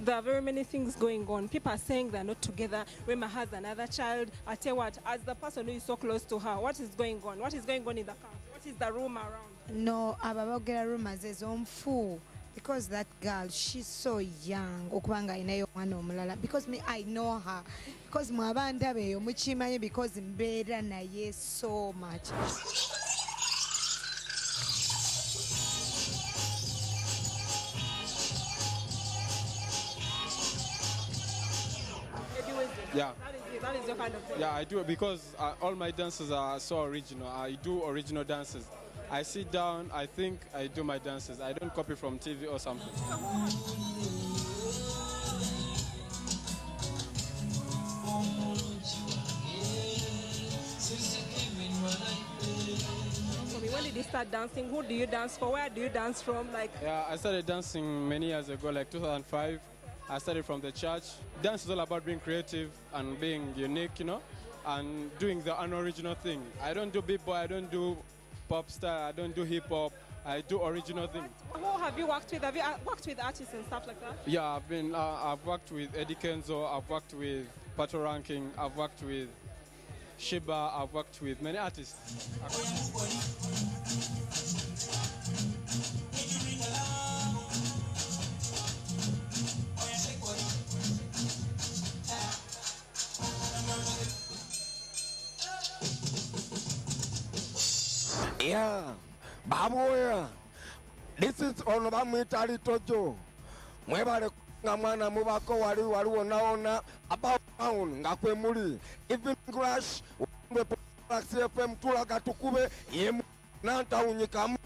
There are very many things going on. People are saying they're not together. Rema has another child. I tell you what, as the person who is so close to her, what is going on? What is going on in the camp? What is the rumor around? No, ababogera rumors is on full. Because that girl, she's so young. Okubanga inayo mwana omulala. Because me, I know her. Because mwabanda beyo muchimanyi because mbera naye so much. Yeah. That is your kind of thing. Yeah, I do it because all my dances are so original. I do original dances. I sit down, I think, I do my dances. I don't copy from TV or something. When did you start dancing? Who do you dance for? Where do you dance from? Yeah, I started dancing many years ago, like 2005. I started from the church. Dance is all about being creative and being unique, you know, and doing the unoriginal thing. I don't do beat boy, I don't do pop star, I don't do hip hop. I do original things. Who have you worked with? Have you worked with artists and stuff like that? Yeah, I've worked with Eddie Kenzo, I've worked with Pato Ranking, I've worked with Shiba, I've worked with many artists. Yeah, Babu, this is on Bamwita Litojo. Mwebale mwana mubako wali naona about town ngakwe muri. Even crash we FM tulaga tukube yemu nanta unyikamu.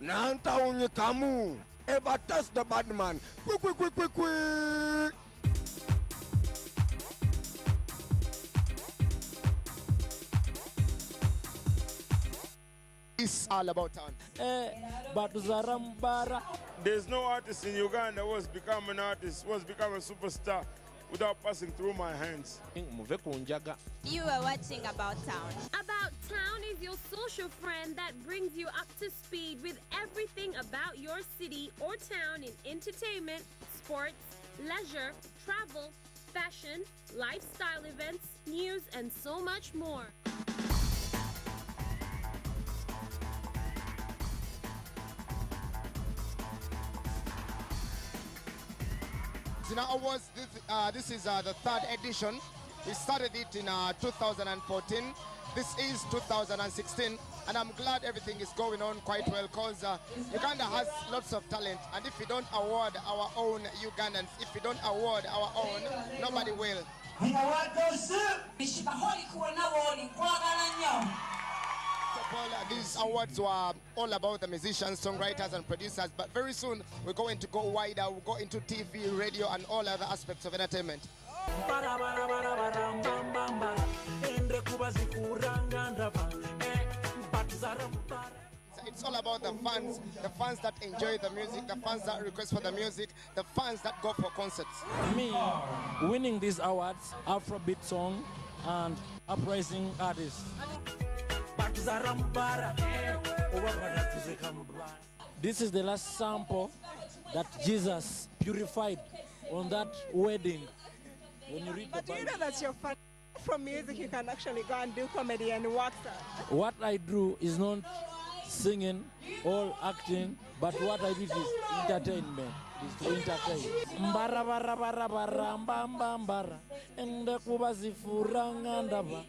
Nanta unyikamu. Ever touch the bad man. Quick. It's all about town. There's no artist in Uganda who has become an artist, who has become a superstar without passing through my hands. You are watching About Town. About Town is your social friend that brings you up to speed with everything about your city or town in entertainment, sports, leisure, travel, fashion, lifestyle events, news, and so much more. Zina Awards, this is the third edition. We started it in 2014. This is 2016, and I'm glad everything is going on quite well because Uganda has lots of talent, and if we don't award our own Ugandans, if we don't award our own, nobody will. These awards were all about the musicians, songwriters, and producers, but very soon we're going to go wider. We'll go into TV, radio, and all other aspects of entertainment. It's all about the fans that enjoy the music, the fans that request for the music, the fans that go for concerts. Me winning these awards, Afrobeat song and uprising artists. This is the last sample that Jesus purified on that wedding. When you read but the Bible, you know that you're fan from music, you can actually go and do comedy and work that. what I do is not singing or acting, but what I do is entertainment. Is to entertain. Mbara bara bara bara mbamba mbara ende kuba zifuranga ndaba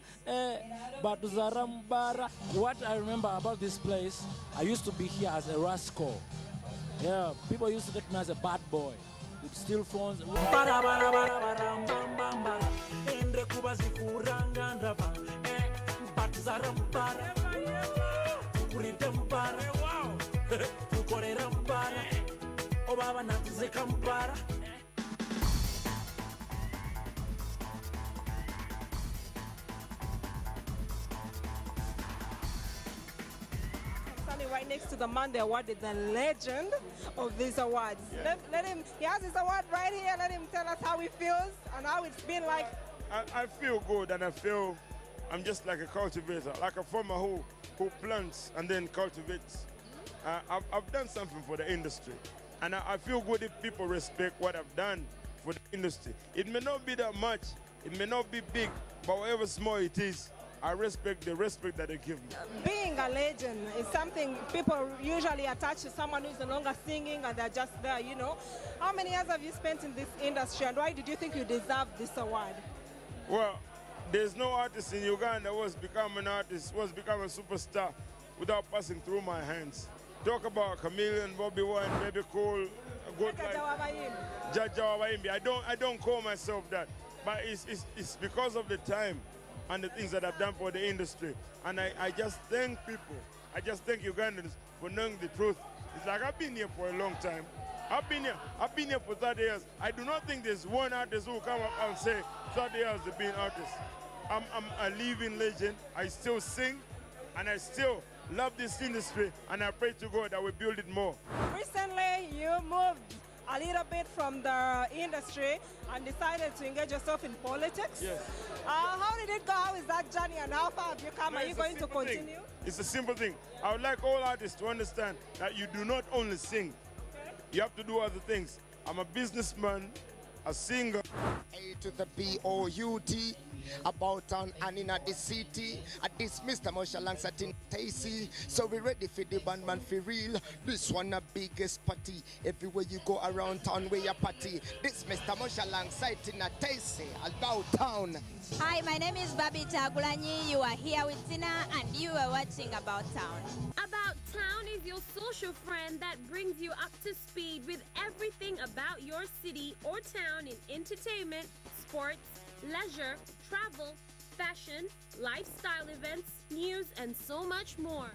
batuzara mbara. What I remember about this place, I used to be here as a rascal. Yeah, people used to take me as a bad boy with steel phones. Bara bara bara bara mbamba mbara ende kuba zifuranga ndaba batuzara mbara kurite mbara tukorera mbara. Standing right next to the man they awarded the legend of these awards. Yeah. Let him, he has his award right here. Let him tell us how he feels and how it's been like. I feel good, and I feel I'm just like a cultivator, like a farmer who plants and then cultivates. I've done something for the industry. And I feel good if people respect what I've done for the industry. It may not be that much, it may not be big, but whatever small it is, I respect the respect that they give me. Being a legend is something people usually attach to someone who's no longer singing and they're just there, you know. How many years have you spent in this industry, and why did you think you deserved this award? Well, there's no artist in Uganda who has become an artist, who has become a superstar without passing through my hands. Talk about Chameleon, Bobby Wine, Baby Cool, Good Life, Jaja Waimbi. I don't call myself that, but it's because of the time and the things that I've done for the industry. And I just thank people. I just thank Ugandans for knowing the truth. It's like I've been here for a long time. I've been here for 30 years. I do not think there's one artist who will come up and say 30 years of being artist. I'm a living legend. I still sing, and I still love this industry, and I pray to God that we build it more. Recently, you moved a little bit from the industry and decided to engage yourself in politics. Yes. How did it go? How is that journey, and how far have you come? Are you going to continue? It's a simple thing. I would like all artists to understand that you do not only sing. Okay. You have to do other things. I'm a businessman, a singer. A to the B-O-U-T, About Town and in the city. At this Mr. Moshe alongside in Tacy. So we ready for the bandman for real. This one the biggest party. Everywhere you go around town where you party. This Mr. Moshe alongside in Tacy, About Town. Hi, my name is Babi Tagulanyi. You are here with Tina and you are watching About Town. About Town is your social friend that brings you up to speed with everything about your city or town in entertainment, sports, leisure, travel, fashion, lifestyle events, news, and so much more.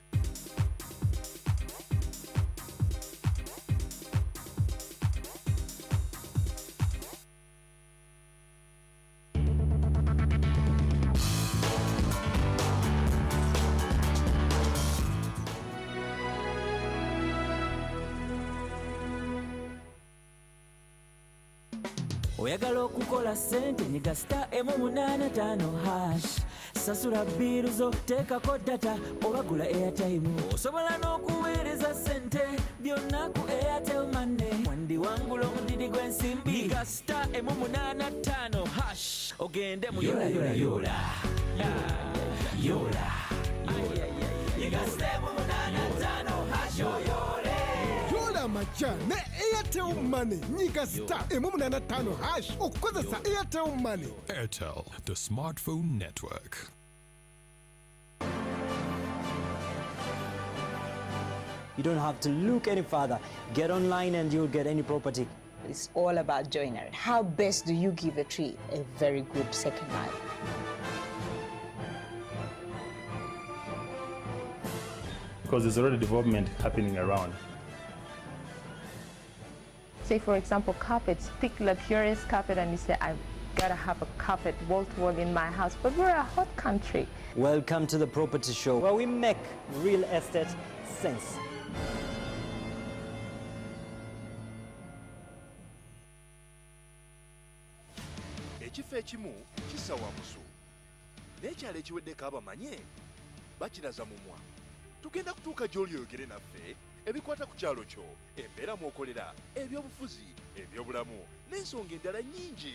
oyagala okukola ssente nyiga star *85# sasula bbiiru zo teekako data obagula airtime osobola n'okuweereza ssente byonna ku airtel money wandiwangula omudidi gw'ensimbi nyiga star *85# ogende mu yola nyiga star *85# yoyole yola macha ne airtel money nyiga star *85# okukozesa airtel money. Airtel, the smartphone network. You don't have to look any further. Get online and you'll get any property. It's all about joinery. How best do you give a tree a very good second life? Because there's already development happening around. Say, for example, carpets, thick, luxurious carpet, and you say, I've got to have a carpet wall-to-wall in my house, but we're a hot country. Welcome to the Property Show, where we make real estate sense. Ekifo ekimu kissa wamusu n'ekyalo ekiweddeko abamanye bakiraza mumwa tugenda kutuuka gy'oli oyogere naffe ebikwata ku kyalo kyo embeera mw'okolera ebyobufuzi ebyobulamu n'ensonga endala nnyingi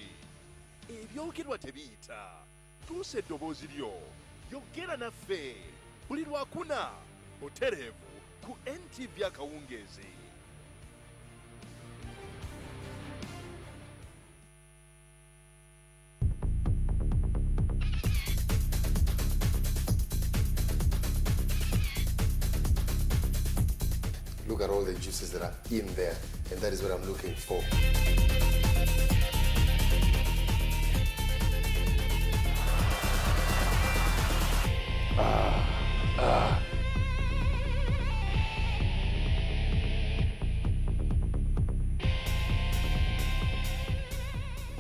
ebyogerwa tebiyita tuusa eddoboozi lyo yogera naffe buli lwakuna butereevu ku NTV akawungeezi. Look at all the juices that are in there, and that is what I'm looking for.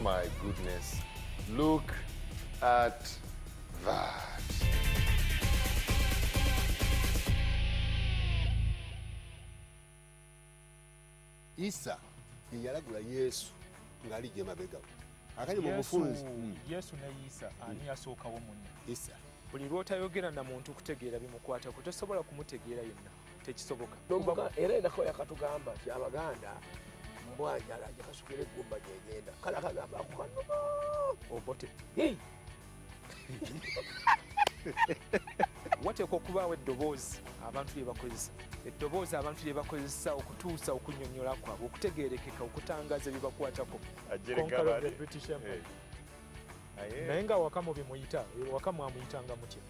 My goodness, look at that. Isa yalagula Yesu ngali je mabega akali mu mufunzi Yesu ne Isa ani yasookawo munne Isa buli lwotayogera na muntu kutegeera bimukwata kutosobola kumutegeera yenna tekisoboka era endako yakatugamba nti Abaganda mbwanjala jakasukira eggumba gyegenda kale akagamba akukano obote wateekwa okubaawo eddoboozi abantu lye bakozesa eddoboozi abantu lye bakozesa okutuusa okunnyonnyola kwabwe okutegeerekeka okutangaza ebibakwatako naye nga waka mubimuyita waka mwamuyitanga mutya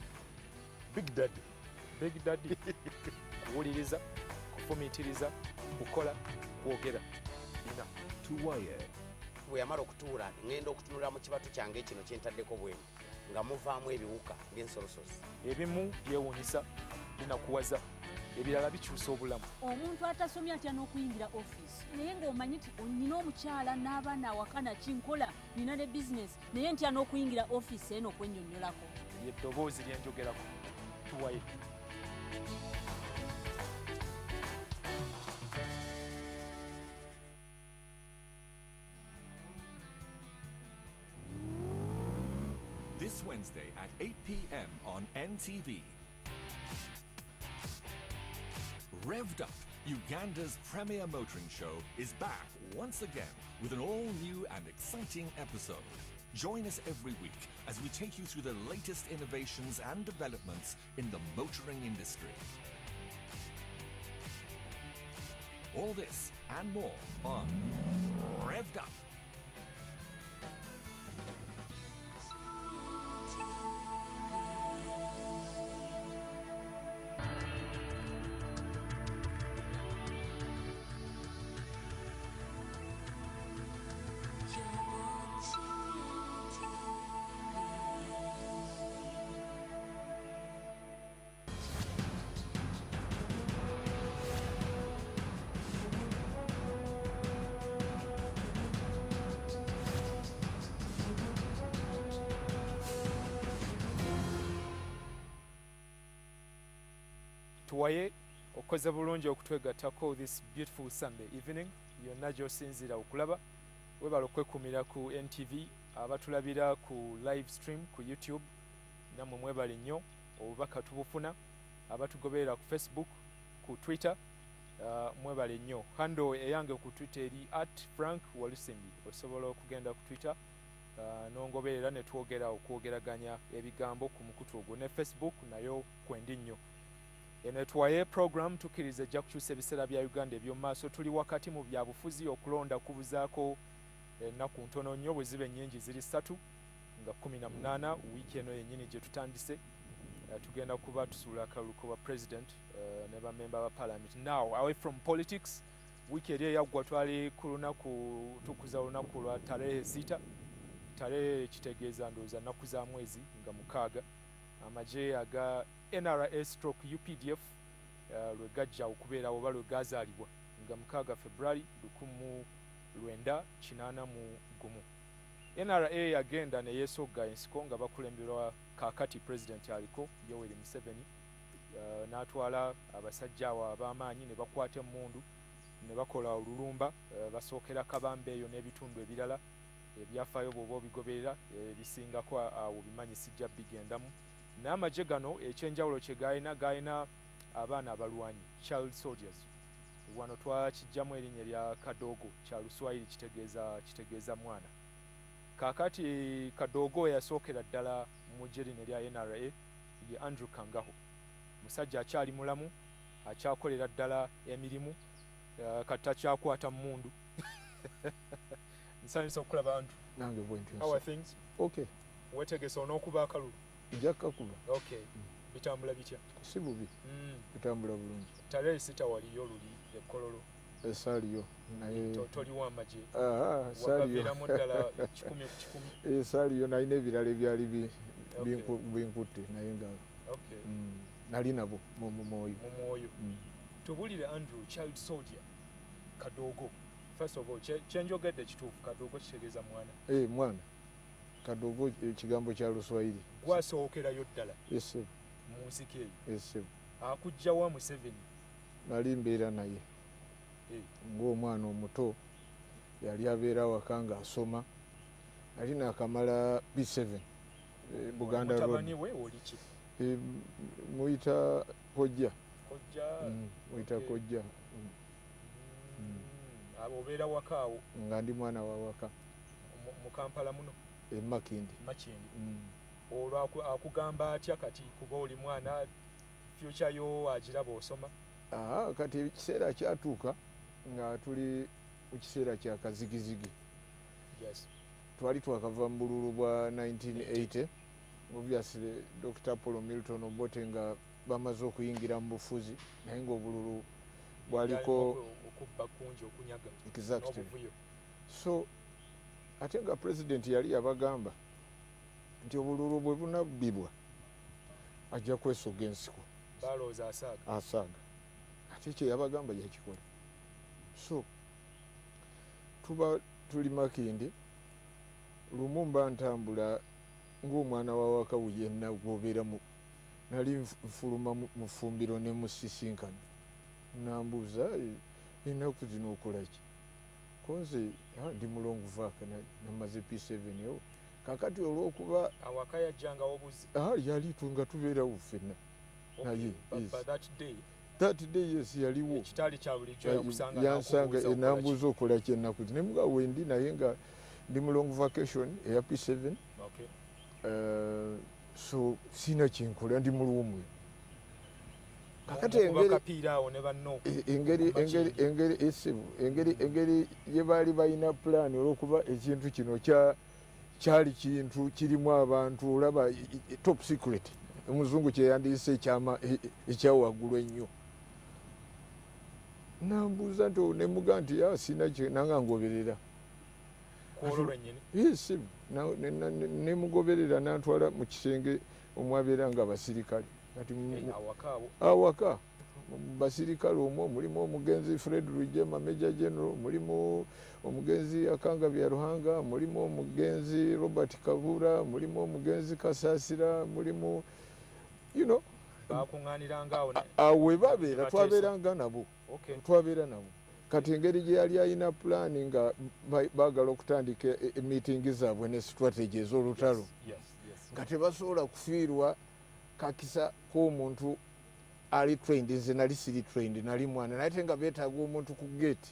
big daddy kuwuliriza kufumiitiriza kukola kwogera ina tuwaye bwe yamala okutuula ngenda okutunula mu kibatu kyange kino kyentaddeko bwenu nga muvaamu ebiwuka ng'ensolosozi ebimu byewuunyisa binakuwaza ebirala bikyusa obulamu omuntu atasomye atya n'okuyingira ofiisi naye ng'omanyi nti nina omukyala n'abaana awaka nakinkola nina ne bizinesi naye ntya n'okuyingira ofiisi eno okwennyonnyolako yeddoboozi lyenjogerako tuwaye This Wednesday at 8 p.m. on NTV. Revved Up, Uganda's premier motoring show, is back once again with an all-new and exciting episode. Join us every week as we take you through the latest innovations and developments in the motoring industry. All this and more on Revved Up. tuwaye okoze bulungi okutwegattako this beautiful Sunday evening yonna gy'osinziira okulaba webala okwekumira ku NTV abatulabira ku live stream ku YouTube namwe mwebale nnyo obubaka tubufuna abatugoberera ku Facebook ku Twitter mwebale nnyo handle eyange ku Twitter eri @Frank Walusimbi osobola okugenda ku Twitter nongoberera ne okwogeraganya ebigambo ku mukutu ogwo ne Facebook nayo kwendi nnyo eno etwaye program tukiriza ejja kukyusa ebiseera bya Uganda eby'omu maaso tuli wakati mu byabufuzi okulonda kubuzaako ennaku ntono nnyo bwe ziba ennyingi ziri 3 nga 18 wiiki eno yennyini gye tutandise tugenda kuba tusuula akalulu k'obwa president ne bamemba ba parliament. Now away from politics, wiiki eri eyaggwa twali ku lunaku tukuza olunaku lwa tarehe 6 tarehe kitegeeza ndowooza nnaku za mwezi nga 6 amagye aga NRA stroke UPDF lwe gajja okubeerawo oba lwe gazaalibwa nga 6 February 1981. NRA yagenda ne yeesogga ensiko nga bakulemberwa kaakati president aliko Yoweri Museveni n'atwala abasajja abo ab'amaanyi ne bakwata emmundu ne bakola olulumba basookera Kabambe eyo n'ebitundu ebirala ebyafaayo bw'oba obigoberera ebisingako awo bimanyi sijja bigendamu n'amagye gano ekyenjawulo kye gayina abaana abalwanyi child soldiers wano twakijjamu erinnya lya Kadogo kya Luswayiri kitegeeza mwana kaakati Kadogo yasookera ddala mu gye lino lya NRA ye Andrew Kangaho musajja akyali mulamu akyakolera ddala emirimu kati takyakwata mmundu nsanyusa okulaba Andrew nange bwentyo how are things okay wetegese onookuba akalulu njakkakuba okay bitambula bitya si bubi bitambula bulungi tarehe 6 waliyo luli ekkololo esaaliyo naye toliwo amagye saaliyo ddala 1,000 ku 1,000 esaaliyo nalina ebirala ebyali binkutte naye nga nali nabo mu mwoyo tubulire Andrew child soldier Kadogo first of all kyenjogedde kituufu Kadogo kitegeeza mwana mwana Kadogo ekigambo kya Luswayiri gwasookerayo ddala esebo mu nsiko eyo esebo akujja wa Museveni nali mbeera naye ng'omwana omuto yali abeera waka nga asoma nali naakamala B7 Buganda Road mutabani we oliki muyita kojja muyita kojja obeera waka awo nga ndi mwana wa waka mu Kampala muno Makindi olwo akugamba atya kati kuba oli mwana future yo agiraba osoma kati ekiseera kyatuuka nga tuli mu kiseera kya kazigizigi twali twakava mu bululu bwa 1980 obviously Dr. Paul Milton Obote nga bamaze okuyingira mu bufuzi naye ng'obululu bwaliko okubba kungi okunyaga exactly so ate nga president yali yabagamba nti obululu bwe bunabbibwa ajja kwesoga ensiko balooza asaaga ate kye yabagamba yakikola so tuba tuli Makindi lumu mba ntambula ng'omwana wa waka yenna gwobeera nali nfuluma mu ffumbiro ne musisinkana nambuuza ennaku zino okola ki koze ndi mulonguvaaka namaze P7 yo kakati olw'okuba awaka yajjanga obuzi yali nga tubeerawo ffenna naye that day yes yaliwo ekitali kya bulijjo yansanga enambuuza okola ki ennaku zino nemuga wendi naye nga ndi mu long vacation eya P7 so sina kyenkola ndi mulumwe kakati engeri gye baali balina plan olw'okuba ekintu kino kyali kintu kirimu abantu olaba top secret omuzungu kyeyandiyise ekyawaggulu ennyo nambuuza nti nemuga nti sina nanga ngoberera nemugoberera nantwala mu kisenge omwabeera nga abasirikale kati awaka basirikale omwo mulimu omugenzi Fred Rujema Major General, mulimu omugenzi Akanga Byaruhanga, mulimu omugenzi Robert Kabura, mulimu omugenzi Kasasira, mulimu bakunganiranga awo awe babeera twabeeranga nabo twabeera nabo kati engeri gye yali alina pulaani nga baagala okutandika emiitingi zaabwe ne strategy ez'olutalo nga tebasobola kufiirwa kakisa k'omuntu ali trained. Nze nali siri trained, nali mwana naye te nga beetaaga omuntu ku gate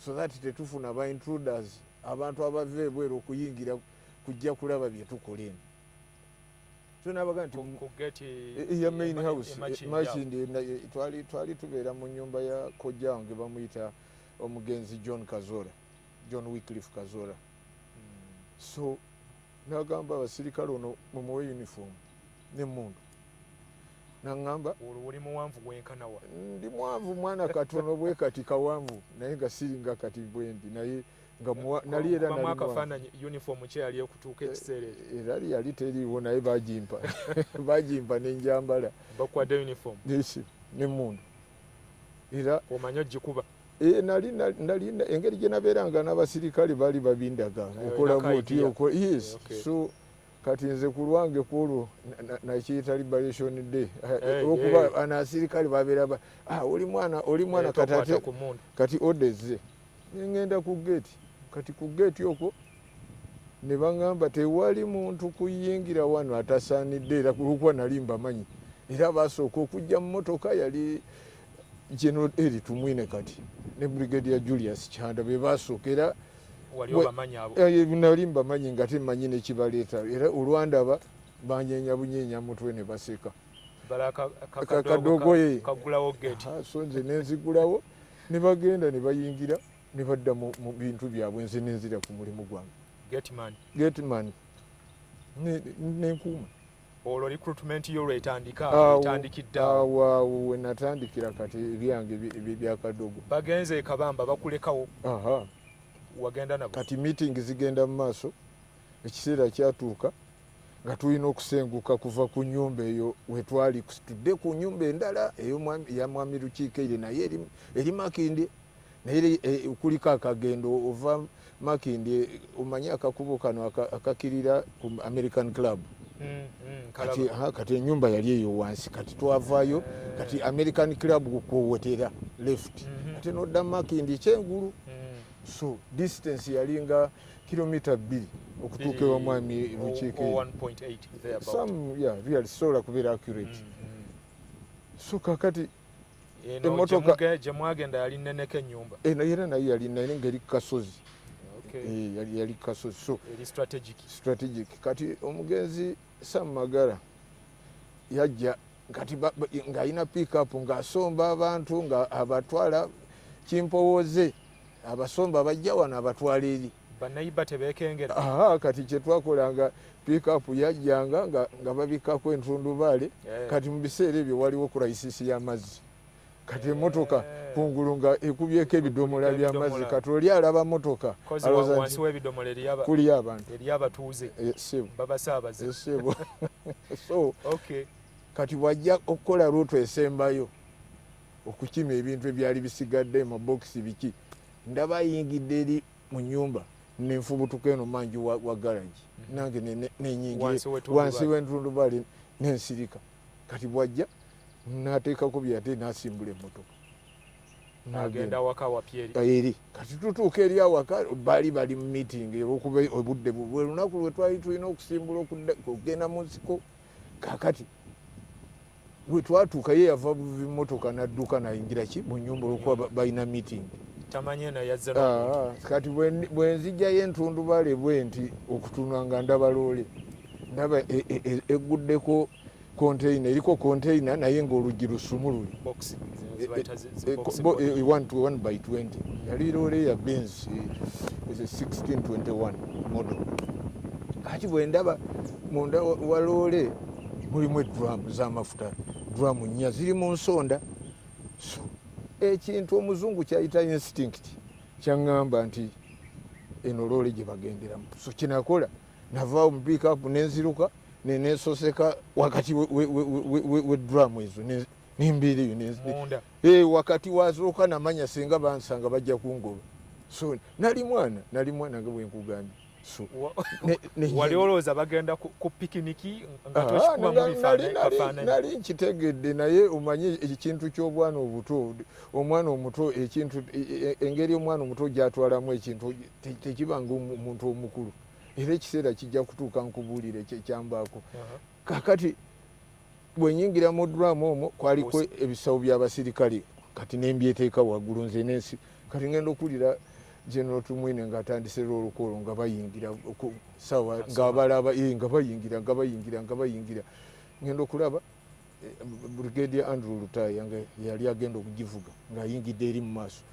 so that tetufuna ba intruders, abantu abava ebweru okuyingira kujja kulaba bye tukola eno. So nabaga nti ya main house Makindi twali tubeera mu nyumba ya kojja wange bamuyita omugenzi John Wycliffe Kazola. So nagamba abasirikale ono mumuwe uniform n'emmundu. Nangamba oli muwanvu gwenkanawa. Ndi mwanvu mwana katono bwe kati kawanvu naye nga siringa kati bwendi naye nga nali era nali akafaananyi uniform kye yali okutuuka ekiseera era yali teriiwo naye bagimpa n'enjambala bakwadde uniform n'emmundu era omanyi ogikuba. nali engeri gye nabeeranga n'abasirikale baali babindaga okola bwoti yes. So kati nze ku lwange kwolwo nakiyita liberation day okuba anasirikale babeera oli mwana kati odeze ngenda ku gate. Kati ku gate okwo ne baŋŋamba tewali muntu kuyingira wano atasaanidde era kulukwa nali mbamanyi era basooka okujja mu motoka yali General Eri Tumwine kati ne Brigadier Julius Chanda be basooka era nali mbamanyi nga temanyi nekibaleeta era olwandaba banyeenya bunyeenya mutwe ne baseka kadogoye so nze nenzigulawo ne bagenda ne bayingira ne badda mu bintu byabwe nze nenzira ku mulimu gwange Getman nenkuuma. Olwo recruitment yo etandikidde awo we natandikira kati ebyange byakadogo. Bagenze Kabamba bakulekawo. Wagenda nabo kati meeting zigenda mu maaso ekiseera kyatuuka nga tulina okusenguka kuva ku nyumba eyo wetwali tudde ku nyumba endala ya mwami Lukiiko eri naye eri Makindi naye kuliko akagendo ova Makindi omanyi akakubo kano akakirira ku American Club. Kati enyumba yali eyo wansi kati twavaayo kati American Club kuwotera left kati nodda Makindi kyengulu. So distance yalinga kilomita 2 okutuuka ewa mwami Lukiiko 1.8 there about. Really sola kubeera accurate. So kakati emotoka gye mwagenda yali nneneko ennyumba era naye yali naye ngeri kasozi. Yali kasozi so strategic. Kati omugenzi Sam Magara yajja kati ng'alina pick up ng'asomba abantu nga abatwala Kimpowooze abasomba bajja wano abatwala eri banayiba tebeekengera. Kati kye twakolanga pick up yajjanga nga babikako entundubaale kati mu biseera ebyo waliwo crisis y'amazzi kati emotoka kungulu nga ekubyeko ebidomola by'amazzi kati oli alaba motoka wansi w'ebidomola kuli abantu eri abatuuze babasaabaze sebo. So kati wajja okukola luutu esembayo okukima ebintu ebyali bisigadde mu bokisi biki ndaba ayingidde eri mu nnyumba nenfubutuka eno mangi wa garage nange nenyingira wansi w'entundubaali nensirika kati bwajja nateekako byate nasimbula emmotoka agenda awaka wapyeri eri kati tutuuka eri awaka bali mu meeting olwokuba obudde bwe lunaku lwe twali tulina okusimbula okugenda mu nsiko kakati bwe twatuuka ye yava buvi mmotoka n'adduka nayingira ki mu nnyumba olwokuba balina meeting tamanye na yazze kati bwe nzijjayo entundubaale bwe nti okutunula nga ndaba loole ndaba egguddeko container eriko container naye ng'oluggi lusumulule 1/20 yali loole ya Benz 1621 model. Kati bwe ndaba munda wa loole mulimu edrum z'amafuta drum nnya ziri mu nsonda. So ekintu omuzungu kyayita instinct kyaŋŋamba nti eno loole gye bagenderamu. So kinakola navaawo mu pick up nenziruka nesoseka wakati we drum ezo nembeereyo wakati wazooka namanya singa bansanga bajja kungoba. So nali mwana nga bwe nkugambye. wali olowooza bagenda ku pikiniki nga toshikuba mu bifaananyi nali nkitegedde naye omanyi ekintu ky'obwana obuto omwana omuto ekintu engeri omwana omuto gy'atwalamu ekintu tekibanga omuntu omukulu era ekiseera kijja kutuuka nkubuulire kyambaako kakati bwenyingira mu drama omwo kwaliko ebisawo by'abasirikale kati nembyeteeka waggulu nze nensi kati ngenda okulira General Tumwine ng'atandise olukolo nga bayingira sawa ng'abalaba nga bayingira ngenda okulaba Brigadier Andrew Lutaya nga yali agenda okugivuga ng'ayingidde eri mu maaso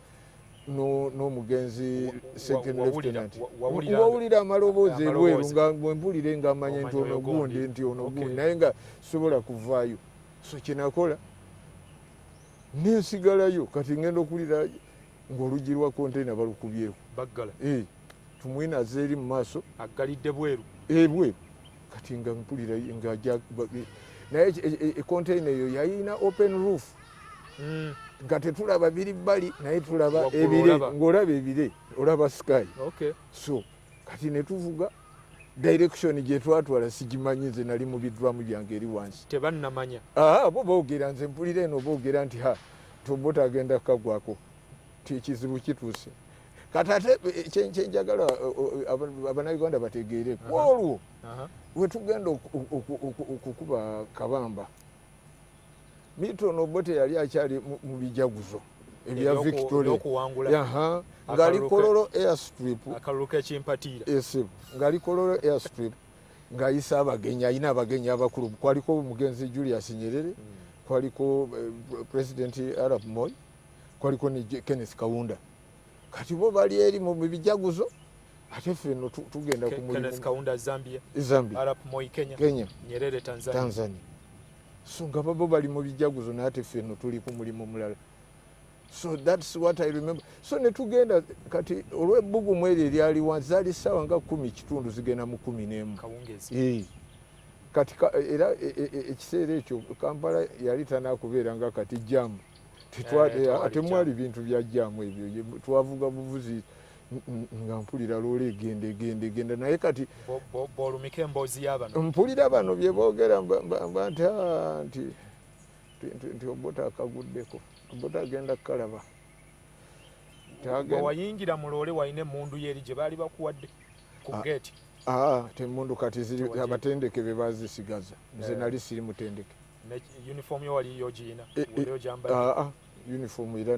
n'omugenzi second lieutenant wawulira amaloboozi ebweru nga bwempulire ng'amanya nti ono gundi naye nga sobola kuvaayo so kyenakola nensigalayo kati ngenda okulira ng'oluggi lwa konteyina balukubyeko baggala Tumwine aze eri mu maaso aggalidde bweru kati nga mpulira ng'ajja naye konteyina eyo yayina open roof nga tetulaba biri bbali naye tulaba ebire ng'olaba ebire olaba sky so kati ne tuvuga direction gye twatwala sigimanyi nze nali mu bidramu byange eri wansi tebannamanya bo boogera nze mpulira eno boogera nti tobota agenda kukagwako ekizibu kituuse kati ate kyenjagala abannayuganda bategeere olwo wetugenda okukuba kabamba Milton Obote yali akyali mu bijaguzo ebya Victoria ngali Kololo airstrip akalulu k'ekimpatiira ngali Kololo airstrip ng'ayisa abagenyi ayina abagenyi abakulu kwaliko omugenzi Julius Nyerere kwaliko President Arap Moi kwaliko ne Kenneth Kaunda kati bo bali eri mu bijaguzo ate ffe no tugenda ku mulimu Kenneth Kaunda Zambia Arap Moi Kenya Nyerere Tanzania so nga bo bali mu bijaguzo n'ate ffe no tuli ku mulimu mulala so that's what I remember so ne tugenda kati olw'ebbugumu eryo eryali wansi zaali ssaawa nga 10 kitundu zigenda mu 11 kati era ekiseera ekyo Kampala yali tanakubeera nga kati jamu temwali bintu bya jamu ebyo twavuga buvuzi nga mpulira loole egenda naye kati bolumika emboozi y'abano mpulira bano bye boogera nti Obota akaguddeko Obota agenda kukalaba wayingira mu loole walina emmundu yeri gye baali bakuwadde ku geeti temmundu kati ziri abatendeke be bazisigaza nze nali siri mutendeke uniform yo wali yogiyina uniform era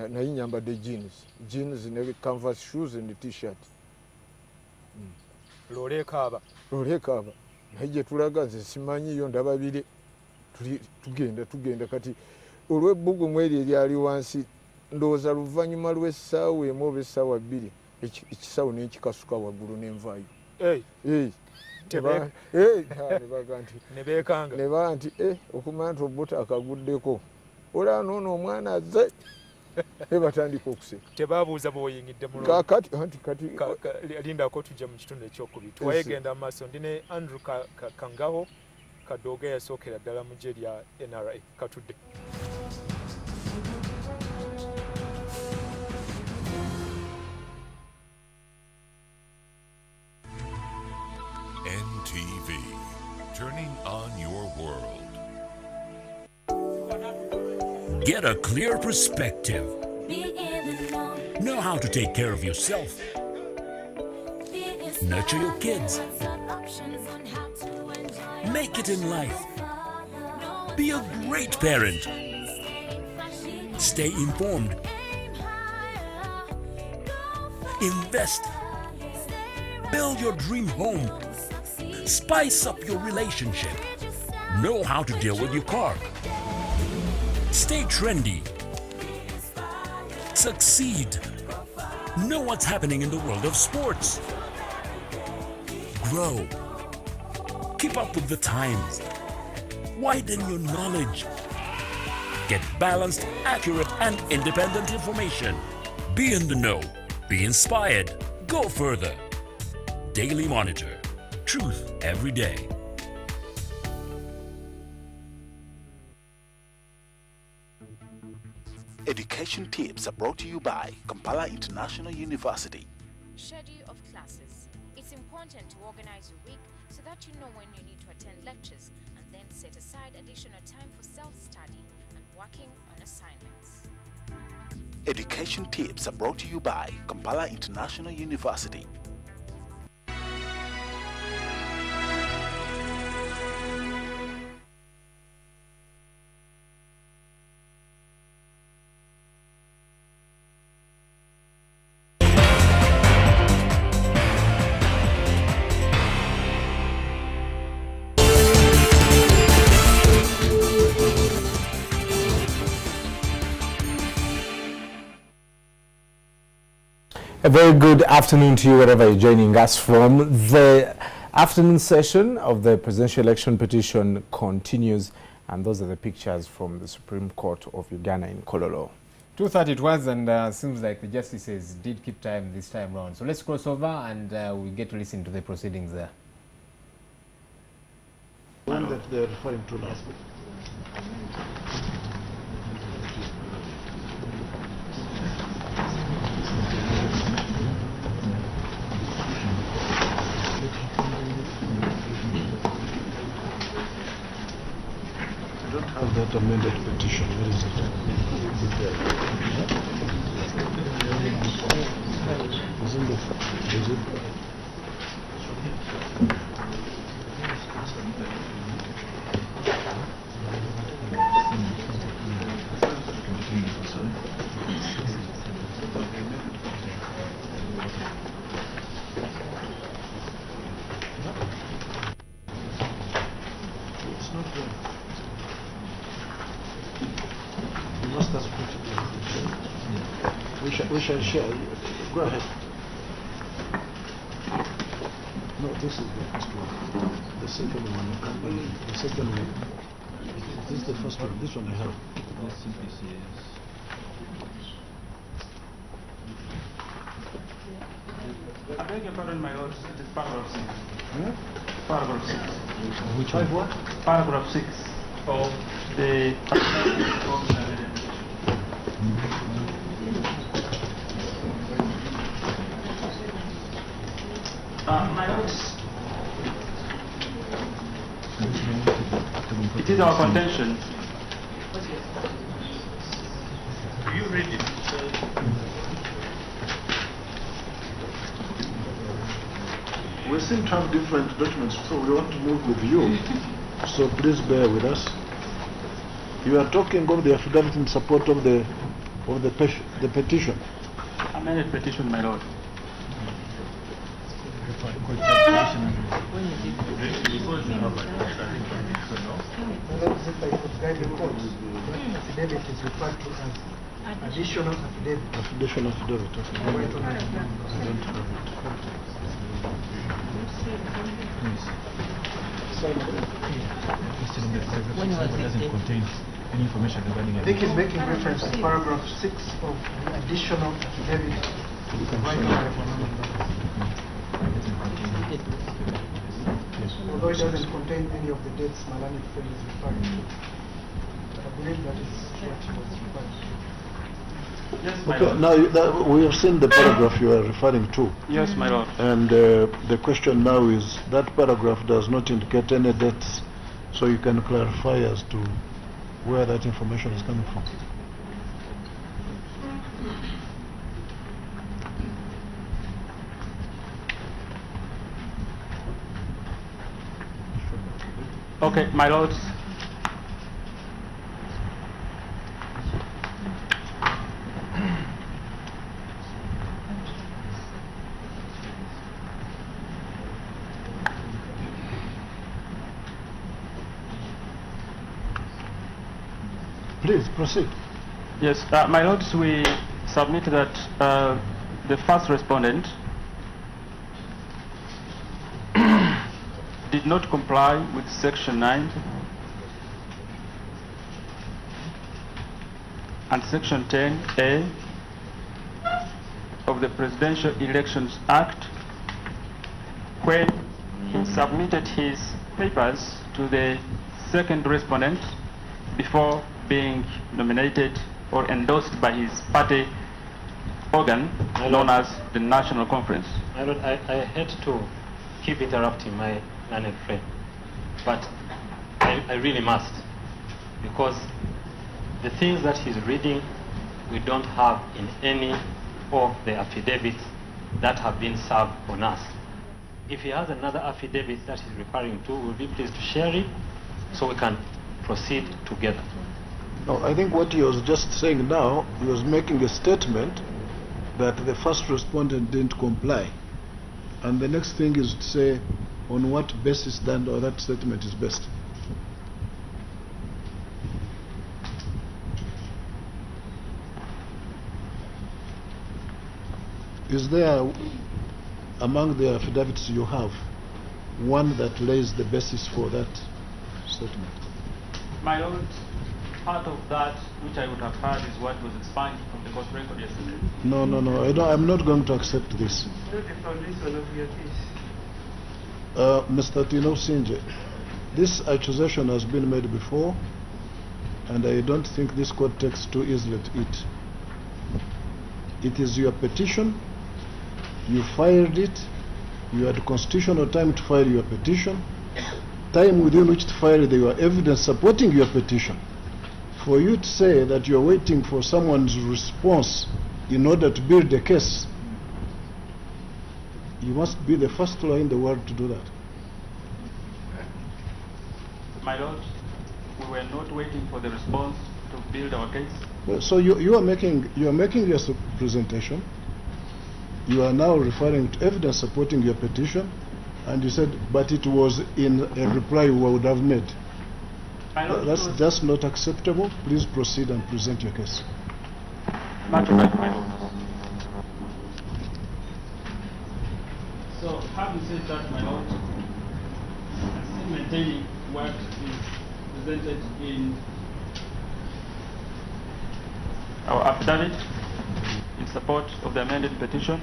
naye nyambadde jeans ne canvas shoes and t-shirt loole ekaaba naye gye tulaga nze simanyiyo ndababire tugenda kati olw'ebbugumu eryo eryali wansi ndowooza luvannyuma lw'essaawa emu oba essaawa 2 ekisawo n'ekikasuka waggulu n'envaayo ne baa nti okumanya nti Obota akaguddeko olaba noono omwana azze batandika okuseka tebabuuza bw'oyingidde mu kati lindako tujja mu kitundu ekyokubiri twayegenda mu maaso ndi ne Andrew Kangaho kadooga yasookera ddala mu gye lya NRA katudde NTV, turning on your world. Get a clear perspective. Know how to take care of yourself. Nurture your kids. Make it in life. Be a great parent. Stay informed. Invest. Build your dream home. Spice up your relationship. Know how to deal with your car. Stay trendy. Succeed. Know what's happening in the world of sports. Grow. Keep up with the times. Widen your knowledge. Get balanced, accurate, and independent information. Be in the know. Be inspired. Go further. Daily Monitor. Truth every day. Education tips are brought to you by Kampala International University. Schedule of classes. It's It's important to organize your week so that you know when you need to attend lectures and then set aside additional time for self-study and working on assignments. Education tips are brought to you by Kampala International University. A very good afternoon to you wherever you're joining us from. The afternoon session of the presidential election petition continues, and those are the pictures from the Supreme Court of Uganda in Kololo. 2:30 it was, and seems like the justices did keep time this time round. So let's cross over and we'll get to listen to the proceedings there. One that they're referring to now. I don't have that amended petition. Where is it? Is in the is it? It's not there. You must have put it there. We shall share. Go ahead. No, this is the first one. The second one, the second one. This is the first one. This one I have. I beg your pardon, my lord. It is paragraph 6. Paragraph 6. Which one? What? Paragraph 6 of the... my lords, it is our contention. Do you read it? We seem to have different documents, so we want to move with you. So please bear with us. You are talking of the affidavit in support of the petition. Amended petition, my lord. Affidavit is referred to as additional affidavit. Additional affidavit. Doesn't contain any information regarding I think he's making reference to paragraph 6 of the additional affidavit. Although it doesn't contain any of the dates Malani is referring to. But I believe that is what he was referring to. Yes, my okay, lord. now we have seen the paragraph you are referring to. Yes, my lord. And the question now is that paragraph does not indicate any dates, so you can clarify as to where that information is coming from. Okay, my lords. Please proceed. Yes, my lords, we submit that the first respondent did not comply with Section 9 and Section 10A of the Presidential Elections Act when he submitted his papers to the second respondent before being nominated or endorsed by his party organ known as the National Conference. My Lord, I hate to keep interrupting my learned friend, but I really must, because the things that he's reading we don't have in any of the affidavits that have been served on us. If he has another affidavit that he's referring to, we'll be pleased to share it so we can proceed together. No, I think what he was just saying now, he was making a statement that the first respondent didn't comply. And the next thing is to say on what basis then or that statement is based. Is there, among the affidavits you have, one that lays the basis for that statement? My Lord, part of that which I would have heard is what was expunged from the court record yesterday. No, I'm not going to accept this. Mr. Tino Sinje, this accusation has been made before, and I don't think this court takes too easily to it. It is your petition. You filed it. You had constitutional time to file your petition. Time within which to file your evidence supporting your petition. For you to say that you're waiting for someone's response in order to build a case, you must be the first lawyer in the world to do that. My Lord, we were not waiting for the response to build our case. Well, so you are making your presentation. You are now referring to evidence supporting your petition, and you said, but it was in a reply we would have made. That's just not acceptable. Please proceed and present your case. Much obliged, my Lord. So, having said that, my Lord, I'm still maintaining what is presented in our affidavit in support of the amended petition.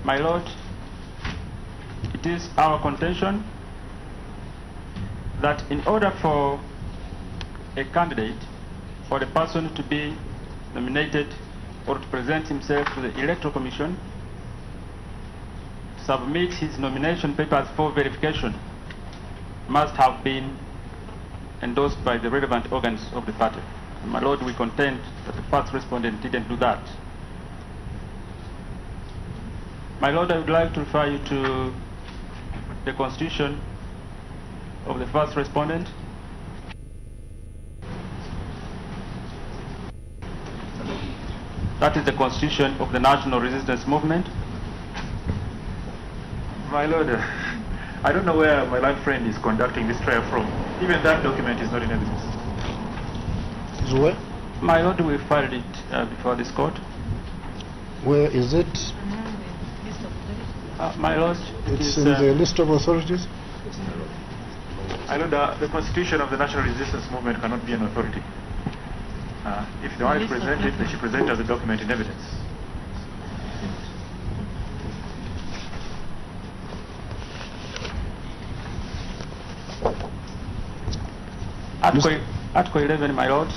My Lord, it is our contention that in order for a candidate or a person to be nominated or to present himself to the Electoral Commission, to submit his nomination papers for verification, must have been endorsed by the relevant organs of the party. And my Lord, we contend that the first respondent didn't do that. My Lord, I would like to refer you to the constitution of the first respondent. That is the constitution of the National Resistance Movement. My Lord, I don't know where my learned friend is conducting this trial from. Even that document is not in evidence. Is where? My Lord, we filed it before this court. Where is it? My Lord, it's in the list of authorities? My Lord, the constitution of the National Resistance Movement cannot be an authority. If they want to present it, they should present it as a document in evidence. Article 11, my Lord.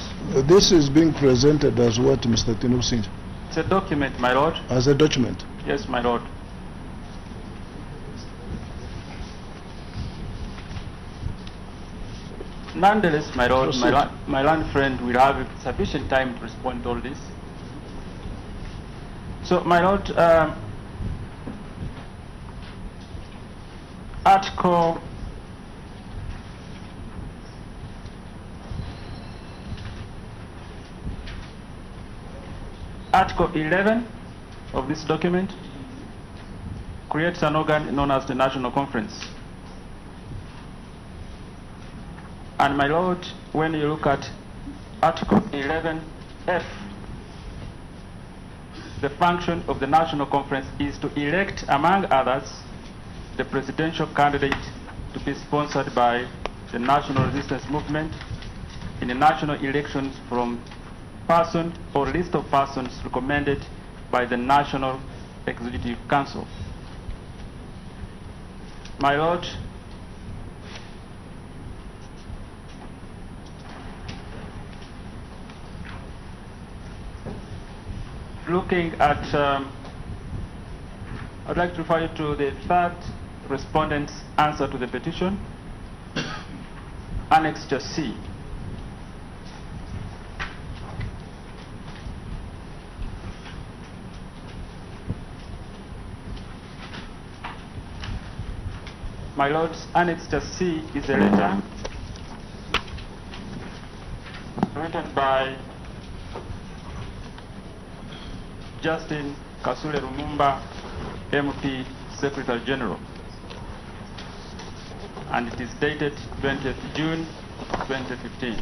This is being presented as what, Mr. Tinusin? It's a document, my Lord. As a document? Yes, my Lord. Nonetheless, my Lord, my learned friend will have sufficient time to respond to all this. So, my Lord, Article 11 of this document creates an organ known as the National Conference. And my Lord, when you look at Article 11F, the function of the National Conference is to elect, among others, the presidential candidate to be sponsored by the National Resistance Movement in the national elections from person or list of persons recommended by the National Executive Council. My Lord, looking at, I'd like to refer you to the third respondent's answer to the petition, Annexure C. My Lords, Annexure C is a letter written by Justin Kasule Lumumba, MP, Secretary General, and it is dated 20th June 2015.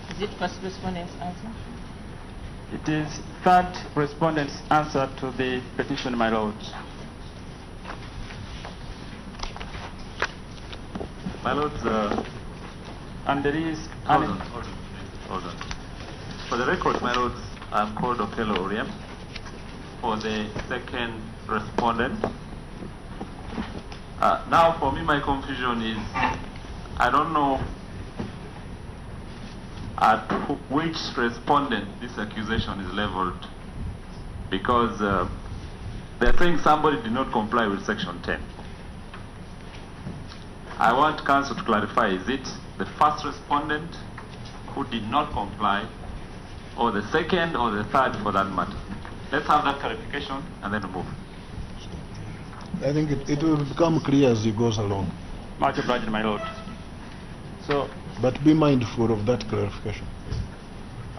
Is it first respondent's answer? It is third respondent's answer to the petition, my Lords. My Lords, and there is... Hold on. For the record, my Lords, I'm called Okello Oriem for the second respondent. Now, for me, my confusion is, I don't know at which respondent this accusation is leveled, because they're saying somebody did not comply with Section 10. I want Council to clarify, is it the first respondent who did not comply, or the second, or the third for that matter? Let's have that clarification and then move. I think it will become clear as it goes along. Much obliged, my Lord. So, but be mindful of that clarification.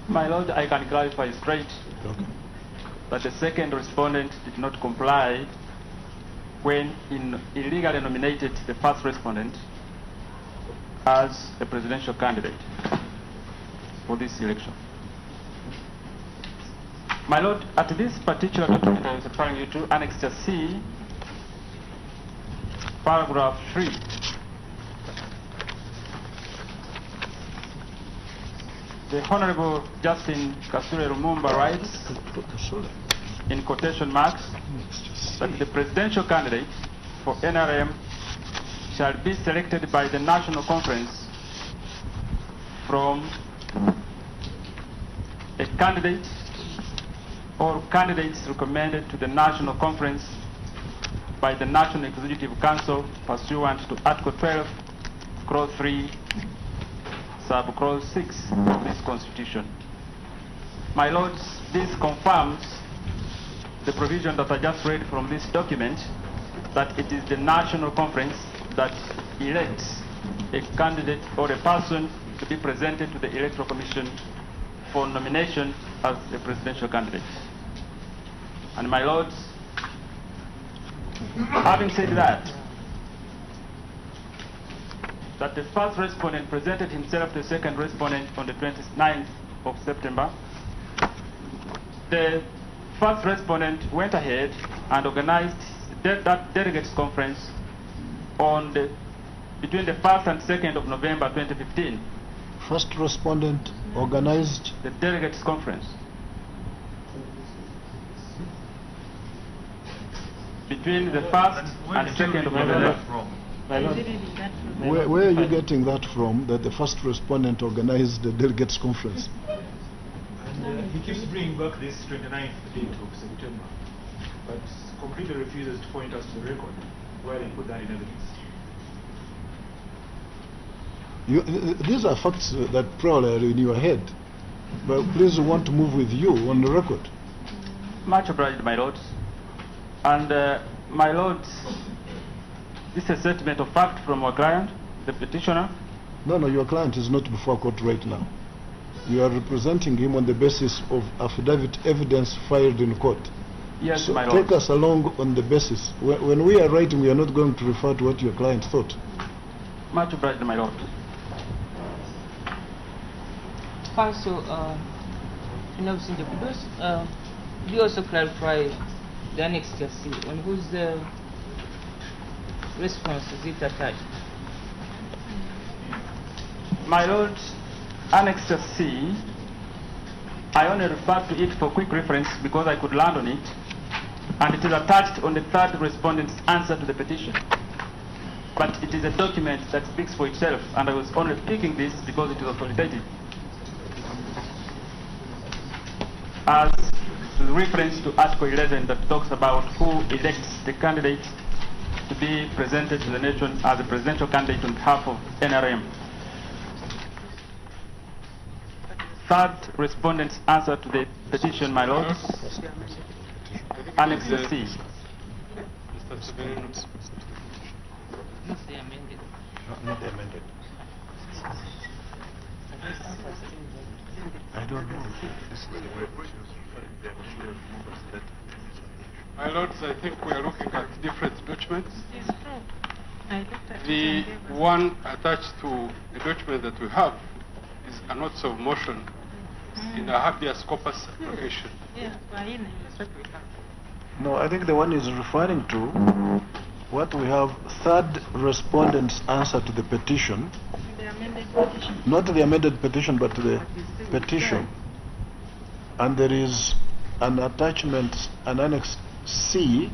My Lord, I can clarify straight that the second respondent did not comply when illegally nominated the first respondent as a presidential candidate for this election. My Lord, at this particular document I was referring you to, Annexure C, paragraph 3, the Honorable Justin Kasule Lumumba writes, in quotation marks, that the presidential candidate for NRM shall be selected by the National Conference from a candidate or candidates recommended to the National Conference by the National Executive Council pursuant to Article 12, Clause 3, Sub-Clause 6 of this Constitution. My Lords, this confirms the provision that I just read from this document, that it is the National Conference that elects a candidate or a person to be presented to the Electoral Commission for nomination as a presidential candidate. And my Lords, having said that the first respondent presented himself to the second respondent on the 29th of September, the first respondent went ahead and organized that delegates conference on between the 1st and 2nd of November 2015. First respondent organized the delegates conference between the 1st and 2nd of November. Where are you getting that from, that the first respondent organized the delegates conference? And he keeps bringing back this 29th date of September, but completely refuses to point us to the record where they put that in evidence. These are facts that probably are in your head, but please, we want to move with you on the record. Much obliged, my Lords. And my Lords, this is a statement of fact from our client, the petitioner. No, your client is not before court right now. You are representing him on the basis of affidavit evidence filed in court. Yes, so my Lord. Take us along on the basis. When we are writing, we are not going to refer to what your client thought. Much obliged, my Lord. Counsel, could you also clarify the Annexure C? On whose response is it attached? My Lord, Annexure C, I only refer to it for quick reference because I could land on it, and it is attached on the third respondent's answer to the petition. But it is a document that speaks for itself, and I was only picking this because it is authoritative. as the reference to Article 11 that talks about who elects the candidate to be presented to the nation as a presidential candidate on behalf of NRM. Third respondent's answer to the petition, my lords. Annex C. Not amended. I don't know. My lords, I think we are looking at different documents. The one attached to the document that we have is a notice of motion in a habeas corpus application. No, I think the one is referring to what we have, third respondent's answer to the petition. Not the amended petition, but the petition. And there is an attachment, an Annex C,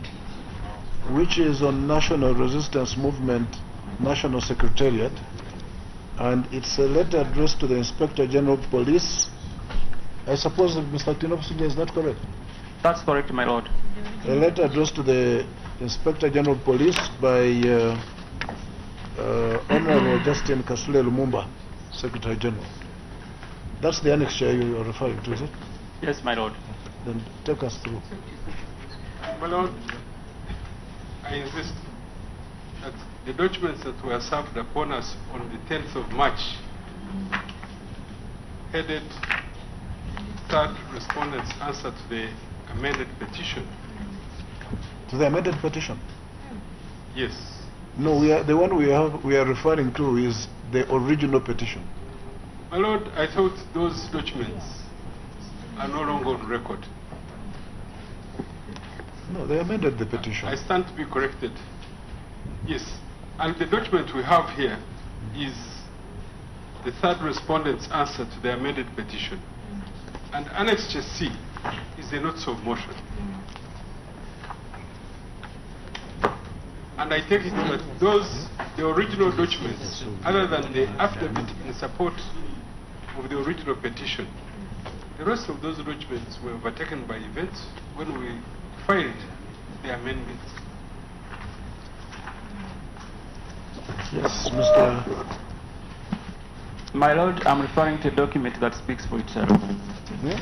which is on National Resistance Movement, National Secretariat. And it's a letter addressed to the Inspector General of Police. I suppose, Mr. Tinopsija, is that correct? That's correct, my lord. A letter addressed to the Inspector General of Police by Honorable Justin Kasule Lumumba, Secretary General. That's the annex you are referring to, is it? Yes, my lord. Then take us through. My lord, I insist that the documents that were served upon us on the 10th of March, headed third respondent's answer to the amended petition. To the amended petition? Yes. No, the one we are referring to is the original petition. My lord, I thought those documents are no longer on record. No, they amended the petition. I stand to be corrected. Yes. And the document we have here is the third respondent's answer to the amended petition. And Annex C is the notice of motion. And I take it that the original documents, other than the affidavit in support of the original petition, the rest of those documents were overtaken by events when we filed the amendments. Yes, Mr. My lord, I'm referring to a document that speaks for itself. Yeah?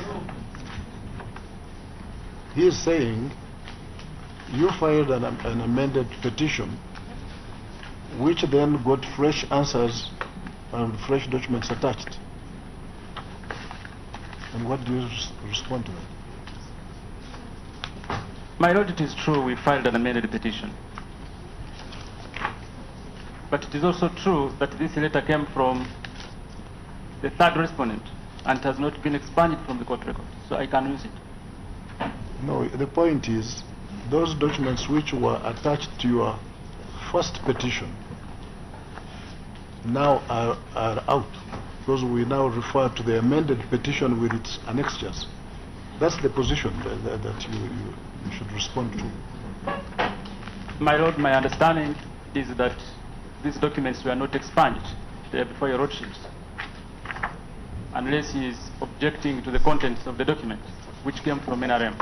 He is saying you filed an amended petition which then got fresh answers and fresh documents attached. And what do you respond to that? My lord, it is true we filed an amended petition. But it is also true that this letter came from the third respondent and has not been expunged from the court record. So I can use it. No, the point is, those documents which were attached to your first petition now are out, because we now refer to the amended petition with its annexures. That's the position that you should respond to. My lord, my understanding is that these documents were not expunged. They are before your lordships, unless he is objecting to the contents of the document, which came from NRM.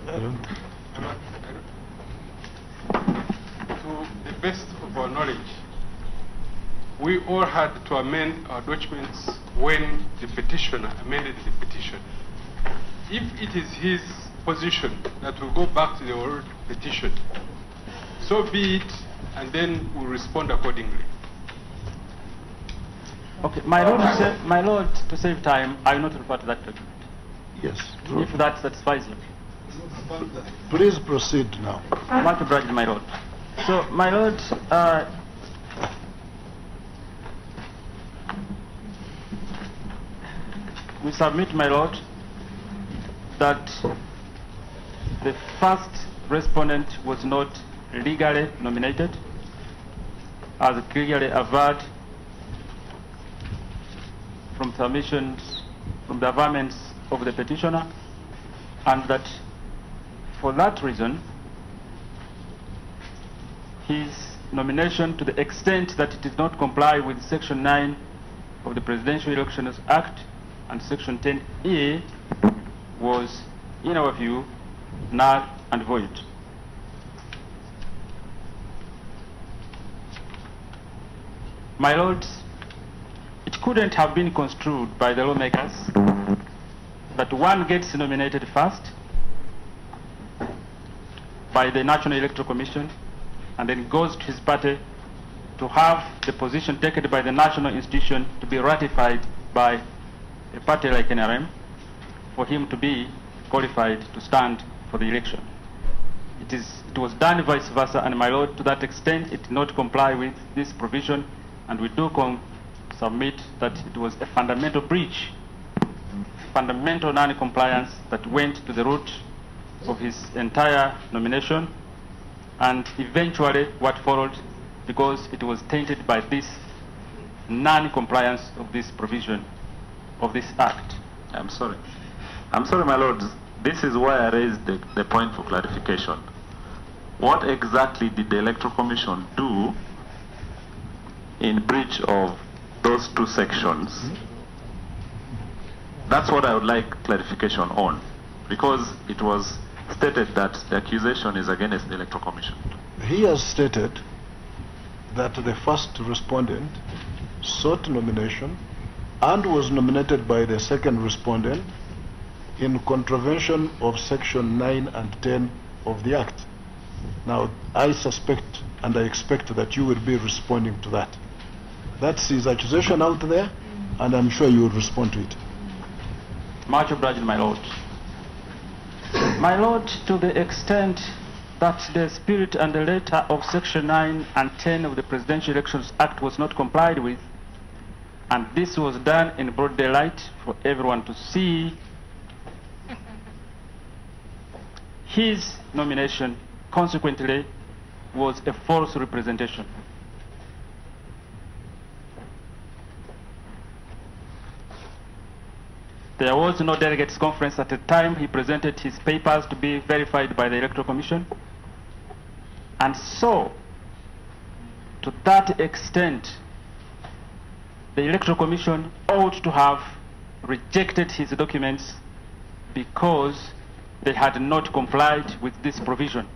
I don't. To the best of our knowledge, we all had to amend our documents when the petitioner amended the petition. If it is his position that we'll go back to the old petition, so be it, and then we'll respond accordingly. Okay, my lord, to save time, I will not refer to that document. Yes. If that satisfies you. Please proceed now. Much obliged, my lord. So, my lord, we submit, my lord, that the first respondent was not legally nominated, as clearly averred from submissions, from the averments of the petitioner, and that for that reason, his nomination, to the extent that it did not comply with Section 9 of the Presidential Elections Act and Section 10E, was, in our view, null and void. My lords, it couldn't have been construed by the lawmakers that one gets nominated first by the National Electoral Commission and then goes to his party to have the position taken by the national institution to be ratified by a party like NRM for him to be qualified to stand for the election. It was done vice versa, and my lord, to that extent, it did not comply with this provision, and we do submit that it was a fundamental breach, fundamental non-compliance that went to the root of his entire nomination, and eventually what followed, because it was tainted by this non-compliance of this provision of this act. I'm sorry, my lords. This is why I raised the point for clarification. What exactly did the Electoral Commission do in breach of those two sections? That's what I would like clarification on, because it was stated that the accusation is against the Electoral Commission. He has stated that the first respondent sought nomination and was nominated by the second respondent in contravention of section 9 and 10 of the Act. Now, I suspect and I expect that you will be responding to that. That's his accusation out there, and I'm sure you will respond to it. Much obliged, my lord. My lord, to the extent that the spirit and the letter of section 9 and 10 of the Presidential Elections Act was not complied with, and this was done in broad daylight for everyone to see, his nomination consequently was a false representation. There was no delegates conference at the time he presented his papers to be verified by the Electoral Commission. And so, to that extent, the Electoral Commission ought to have rejected his documents because they had not complied with this provision.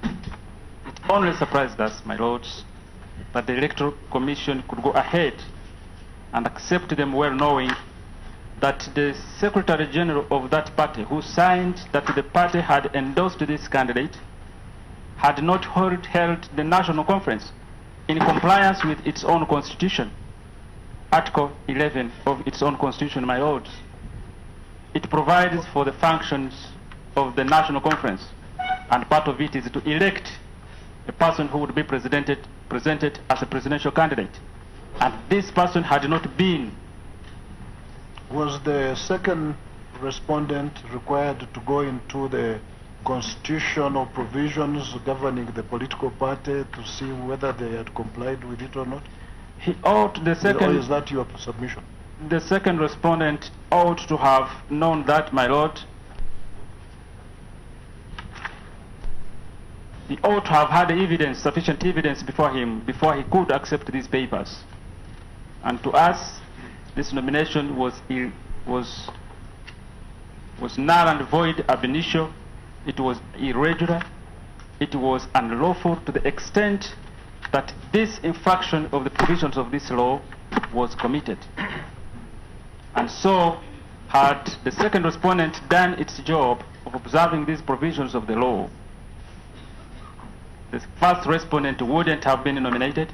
It only surprised us, my lords, that the Electoral Commission could go ahead and accept them, well knowing that the Secretary General of that party, who signed that the party had endorsed this candidate, had not held the National Conference in compliance with its own constitution, Article 11 of its own constitution, my lords. It provides for the functions of the National Conference, and part of it is to elect a person who would be presented as a presidential candidate. And this person had not been. Was the second respondent required to go into the constitutional provisions governing the political party to see whether they had complied with it or not? He ought, the second... Or is that your submission? The second respondent ought to have known that, my lord. He ought to have had evidence, sufficient evidence before him, before he could accept these papers. And to us, this nomination was null and void ab initio. It was irregular. It was unlawful to the extent that this infraction of the provisions of this law was committed. And so, had the second respondent done its job of observing these provisions of the law, the first respondent wouldn't have been nominated.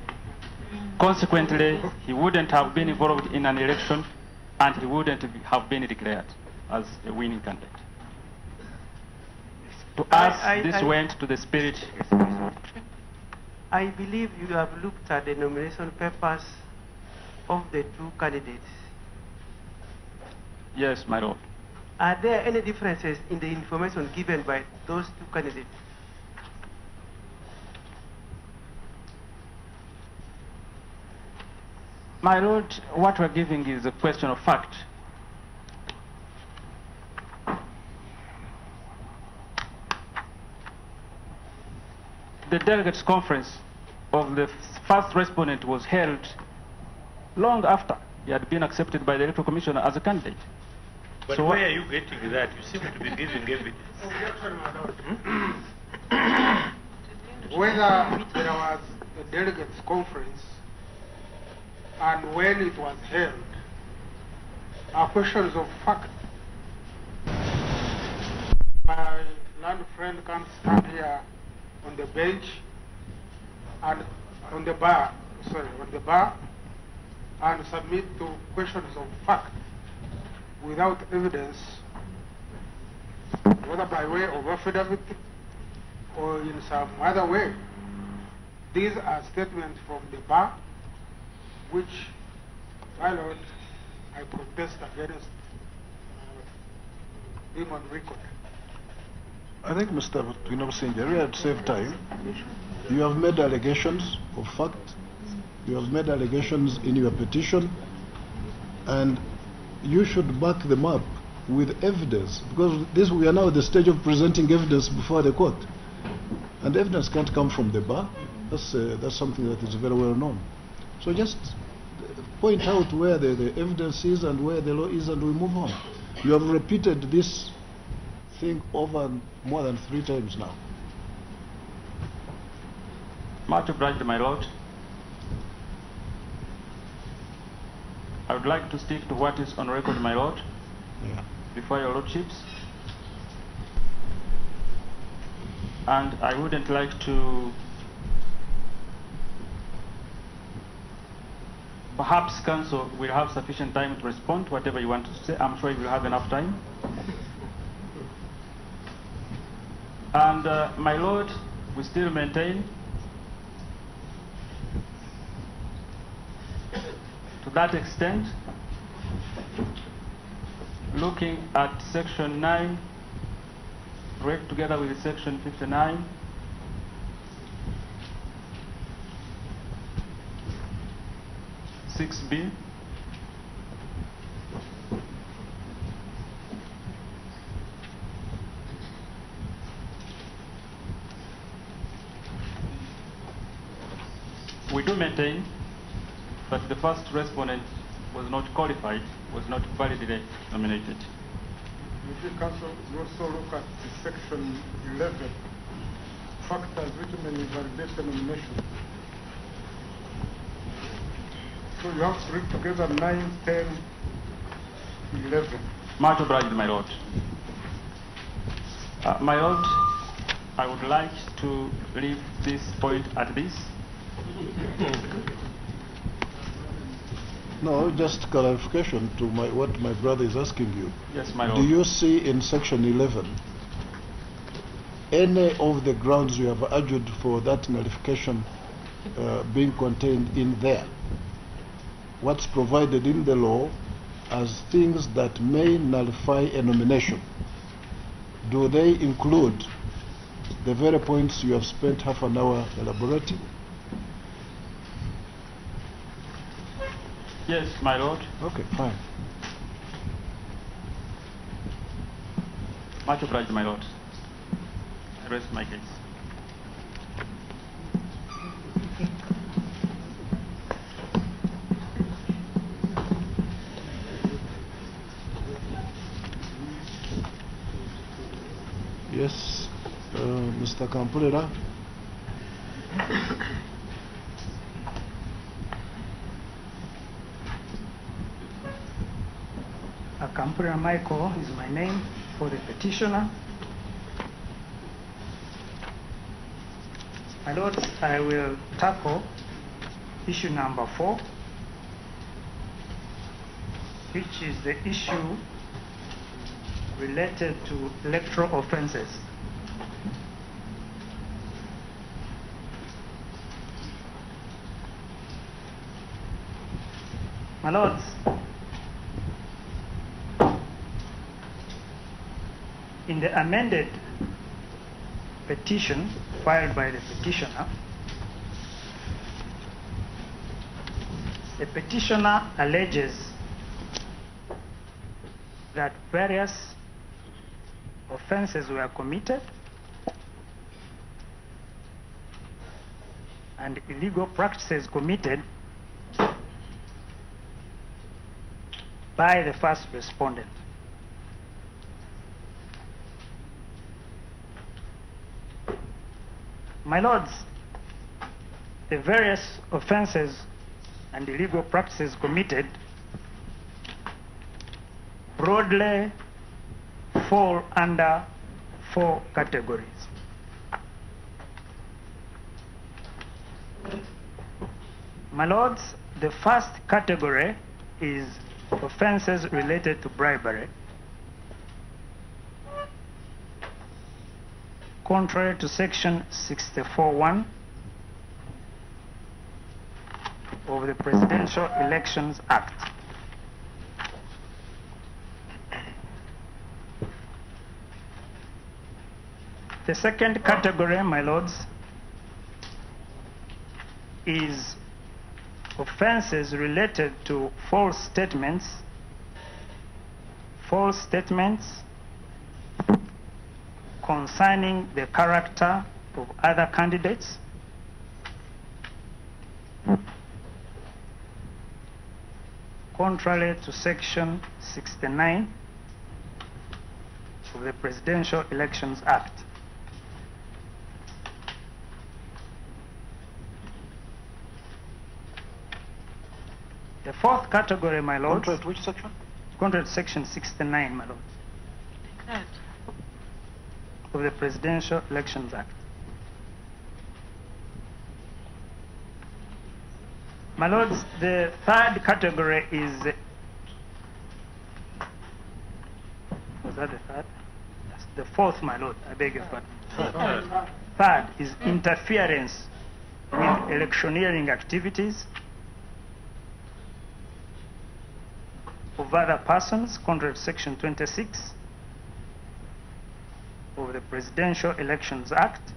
Consequently, he wouldn't have been involved in an election, and he wouldn't have been declared as a winning candidate. To us, this went to the spirit. I believe you have looked at the nomination papers of the two candidates. Yes, my lord. Are there any differences in the information given by those two candidates? My lord, what we're giving is a question of fact. The delegates' conference of the first respondent was held long after he had been accepted by the Electoral Commission as a candidate. But So where are you getting that? You seem to be giving evidence. Whether there was a delegates conference and when it was held are questions of fact. My learned friend can't stand here on the bench and on the bar and submit to questions of fact without evidence, whether by way of affidavit or in some other way. These are statements from the bar which, my lord, I protest against being on record. I think, Mr. Sinjari, at the same time, you have made allegations of fact, you have made allegations in your petition, and you should back them up with evidence, because we are now at the stage of presenting evidence before the court, and evidence can't come from the bar. That's something that is very well known. So just point out where the evidence is and where the law is, and we move on. You have repeated this thing over more than 3 times now. Much obliged, my lord. I would like to stick to what is on record, my lord, before your lordships. And I wouldn't like to perhaps counsel will have sufficient time to respond to whatever you want to say. I'm sure you will have enough time. And my lord, we still maintain to that extent, looking at section 9 read together with section 59, (6)(b), we do maintain that the first respondent was not qualified, was not validly nominated. If you counsel, you also look at section 11, factors which may invalidate the nomination. So you have to read together 9, 10, 11. Much obliged, my lord. My lord, I would like to leave this point at this. No, just clarification to what my brother is asking you. Yes, my lord. Do you see in section 11 any of the grounds you have argued for that nullification being contained in there? What's provided in the law as things that may nullify a nomination? Do they include the very points you have spent half an hour elaborating? Yes, my lord. Okay, fine. Much obliged, my lord. I rest my case. Yes, Mr. Kampulera. Kampulera Michael is my name for the petitioner. My lord, I will tackle issue number 4, which is the issue related to electoral offenses. My lords, in the amended petition filed by the petitioner, the petitioner alleges that various offenses were committed and illegal practices committed by the first respondent. My lords, the various offences and illegal practices committed broadly fall under 4 categories. My lords, the first category is offences related to bribery, contrary to section 64(1) of the Presidential Elections Act. The second category, my lords, is offences related to false statements concerning the character of other candidates, contrary to section 69 of the Presidential Elections Act. The fourth category, my lords. Contrary to which section? Contrary to section 69, my lords. Of the Presidential Elections Act. My lords, the third category is... Was that the third? That's the fourth, my lord. I beg your pardon. Third is interference with electioneering activities of other persons, contrary to section 26 of the Presidential Elections Act.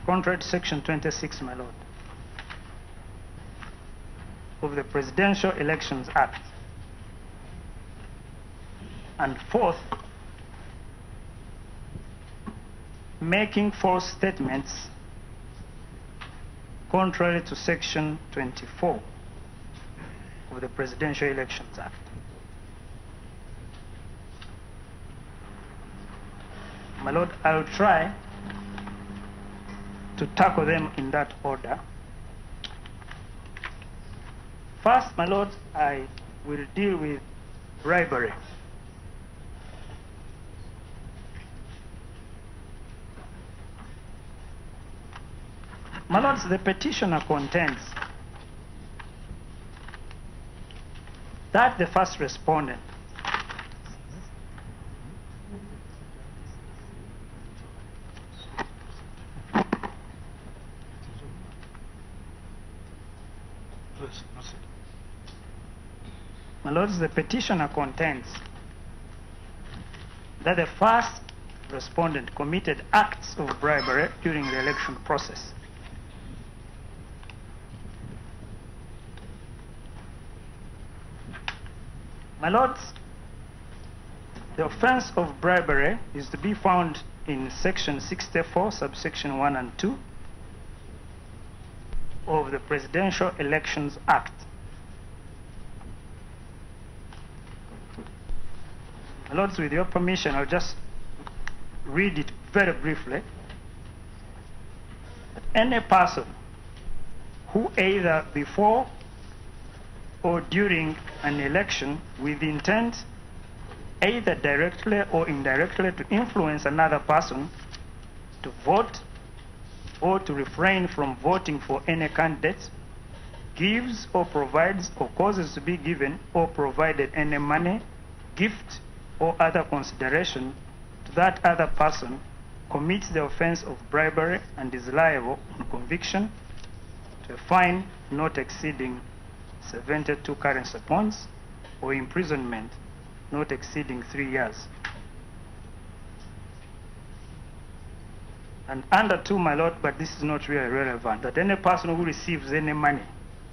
Contrary to section 26, my lord, of the Presidential Elections Act. And fourth, making false statements contrary to section 24 of the Presidential Elections Act. My lord, I'll try to tackle them in that order. First, my lord, I will deal with bribery. My lords, the petitioner contends that the first respondent My lords, the petitioner contends that the first respondent committed acts of bribery during the election process. My lords, the offense of bribery is to be found in section 64, subsection 1 and 2 of the Presidential Elections Act. My lords, with your permission, I'll just read it very briefly. Any person who either before or during an election with intent either directly or indirectly to influence another person to vote or to refrain from voting for any candidate, gives or provides or causes to be given or provided any money, gift, or other consideration to that other person commits the offense of bribery and is liable on conviction to a fine not exceeding 72 currency pounds or imprisonment not exceeding 3 years. And under 2, my lord, but this is not really relevant, that any person who receives any money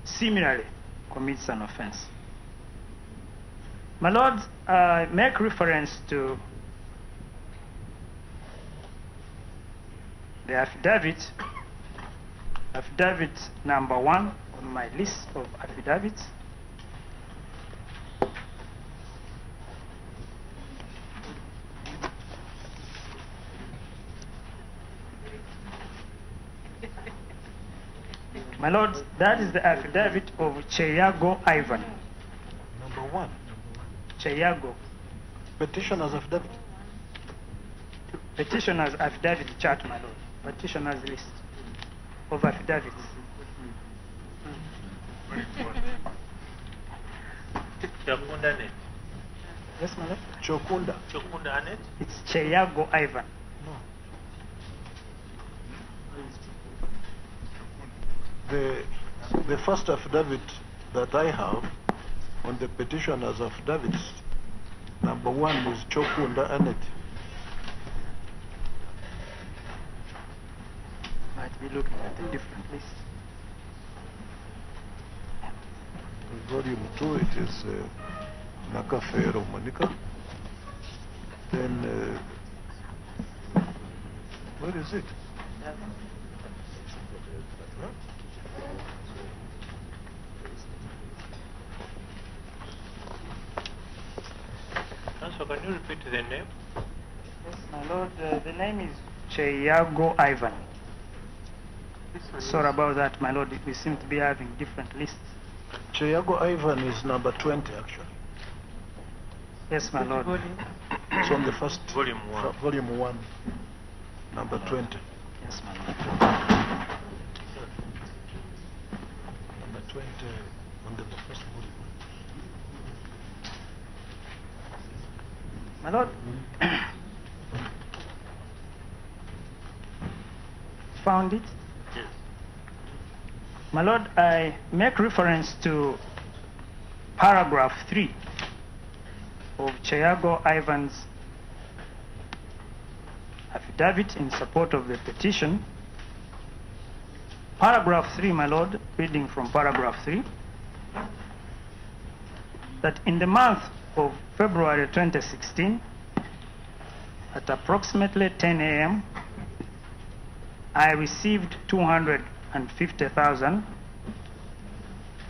similarly commits an offense. My lord, I make reference to the affidavit number 1 on my list of affidavits. My Lord, that is the affidavit of Cheyago Ivan. Number 1. Cheyago. Petitioner's affidavit. Petitioner's affidavit chart, my Lord. Petitioner's list of affidavits. Chakunda net. Yes, my Lord. Chokunda. Chakunda net. It's Cheyago Ivan. The first affidavit that I have on the petitioner's affidavits, number 1 is Chokunda Anet. Might be looking at a different list. Volume 2, it is Nakafero Monica. Then, where is it? So can you repeat the name? Yes, my Lord. The name is Cheyago Ivan. Sorry about that, my Lord. We seem to be having different lists. Cheyago Ivan is number 20, actually. Yes, my Lord. It's on the first volume 1. Volume 1, number 20. Yes, my Lord. Number 20 on the first volume. My Lord, found it? Yes. My Lord, I make reference to paragraph 3 of Cheyago Ivan's affidavit in support of the petition. Paragraph 3, my Lord, reading from paragraph 3, that in the month of February 2016, at approximately 10 a.m., I received 250,000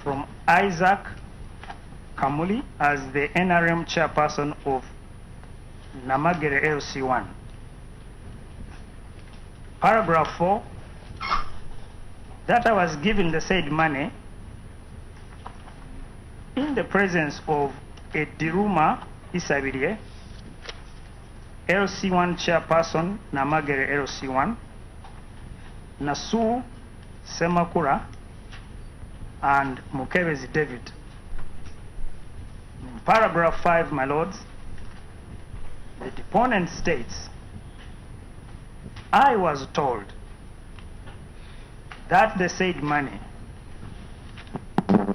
from Isaac Kamuli as the NRM chairperson of Namagere LC1. Paragraph 4, that I was given the said money in the presence of Ediruma Isabirie, LC1 chairperson, Namagere LC1, Nasu Semakura, and Mukebezi David. In paragraph 5, my lords, the deponent states, I was told that the said money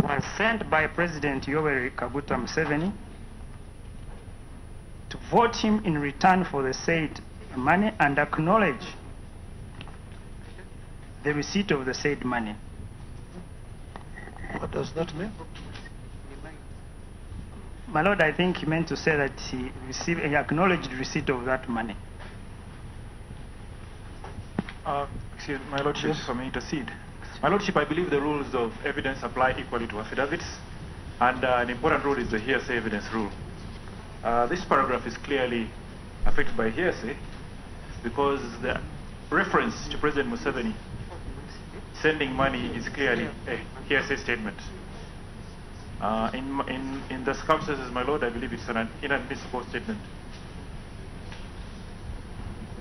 was sent by President Yoweri Kaguta Museveni to vote him in return for the said money and acknowledge the receipt of the said money. What does that mean? My Lord, I think he meant to say that he acknowledged receipt of that money. Excuse my Lordship, if I may intercede. My Lordship, I believe the rules of evidence apply equally to affidavits, and an important rule is the hearsay evidence rule. This paragraph is clearly affected by hearsay because the reference to President Museveni sending money is clearly a hearsay statement. In the circumstances, my Lord, I believe it's an inadmissible statement.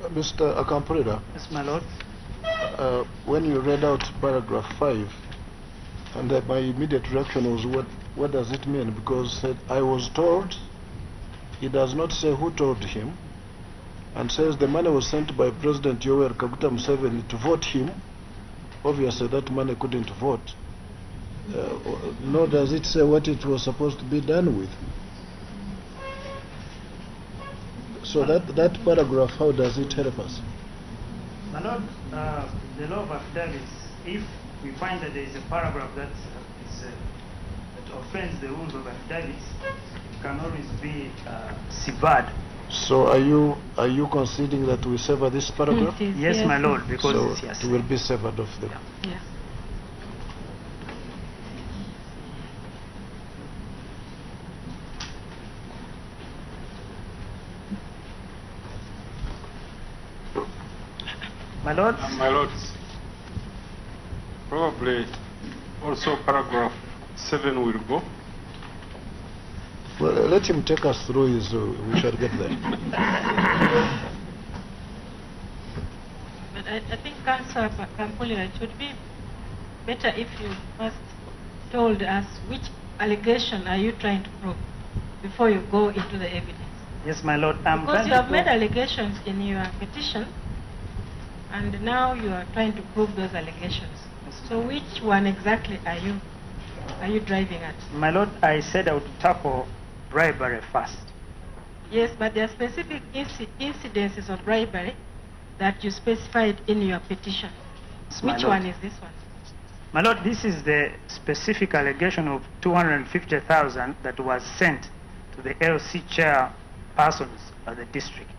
Mr. Akampreda. Yes, my Lord. When you read out paragraph 5, and my immediate reaction was, what does it mean? Because said, I was told, he does not say who told him, and says the money was sent by President Yoweri Kaguta Museveni to vote him. Obviously that money couldn't vote. Nor does it say what it was supposed to be done with. So that paragraph, how does it help us? My Lord, the law of affidavits, if we find that there is a paragraph that offends the rules of affidavits, it can always be severed. So are you conceding that we sever this paragraph? Yes, yes, my Lord, because so it's yes. It will be severed of them. Yeah. My Lords, probably also paragraph 7 will go. Well, let him take us through his, we shall get there. But I think, Councillor Kampulira, it would be better if you first told us which allegation are you trying to prove before you go into the evidence. Yes, my lord. Because you have made allegations in your petition, and now you are trying to prove those allegations. So which one exactly are you driving at? My lord, I said I would tackle bribery first. Yes, but there are specific incidences of bribery that you specified in your petition. Yes, my which lord. one is this one? My lord, this is the specific allegation of 250,000 that was sent to the LC chairpersons of the district.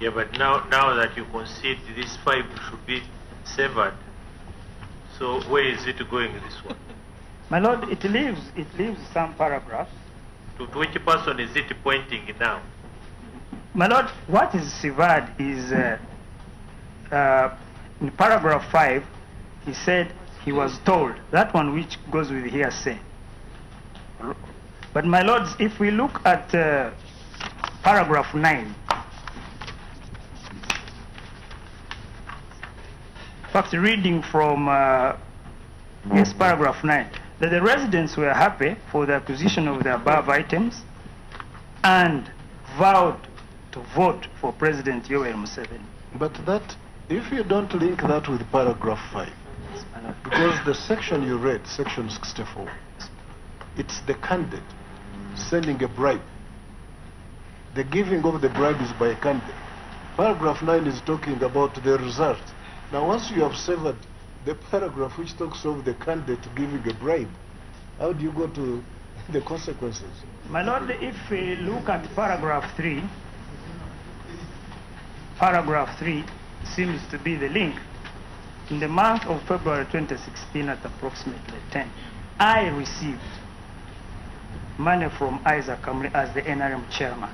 Yeah, but now that you concede this 5 should be severed, so where is it going, this one? My lord, it leaves some paragraphs. To which person is it pointing now? My lord, what is severed is in paragraph 5, he said he was told. That one which goes with hearsay. But my lords, if we look at paragraph 9, in fact, reading from yes, paragraph 9, that the residents were happy for the acquisition of the above items and vowed to vote for President Yoweri Museveni. But that, if you don't link that with paragraph 5, because the section you read, section 64, it's the candidate sending a bribe. The giving of the bribe is by a candidate. Paragraph 9 is talking about the result. Now, once you have severed the paragraph which talks of the candidate giving a bribe, how do you go to the consequences? My lord, if we look at paragraph 3, paragraph 3 seems to be the link. In the month of February 2016 at approximately 10, I received money from Isaac Kamli as the NRM chairman.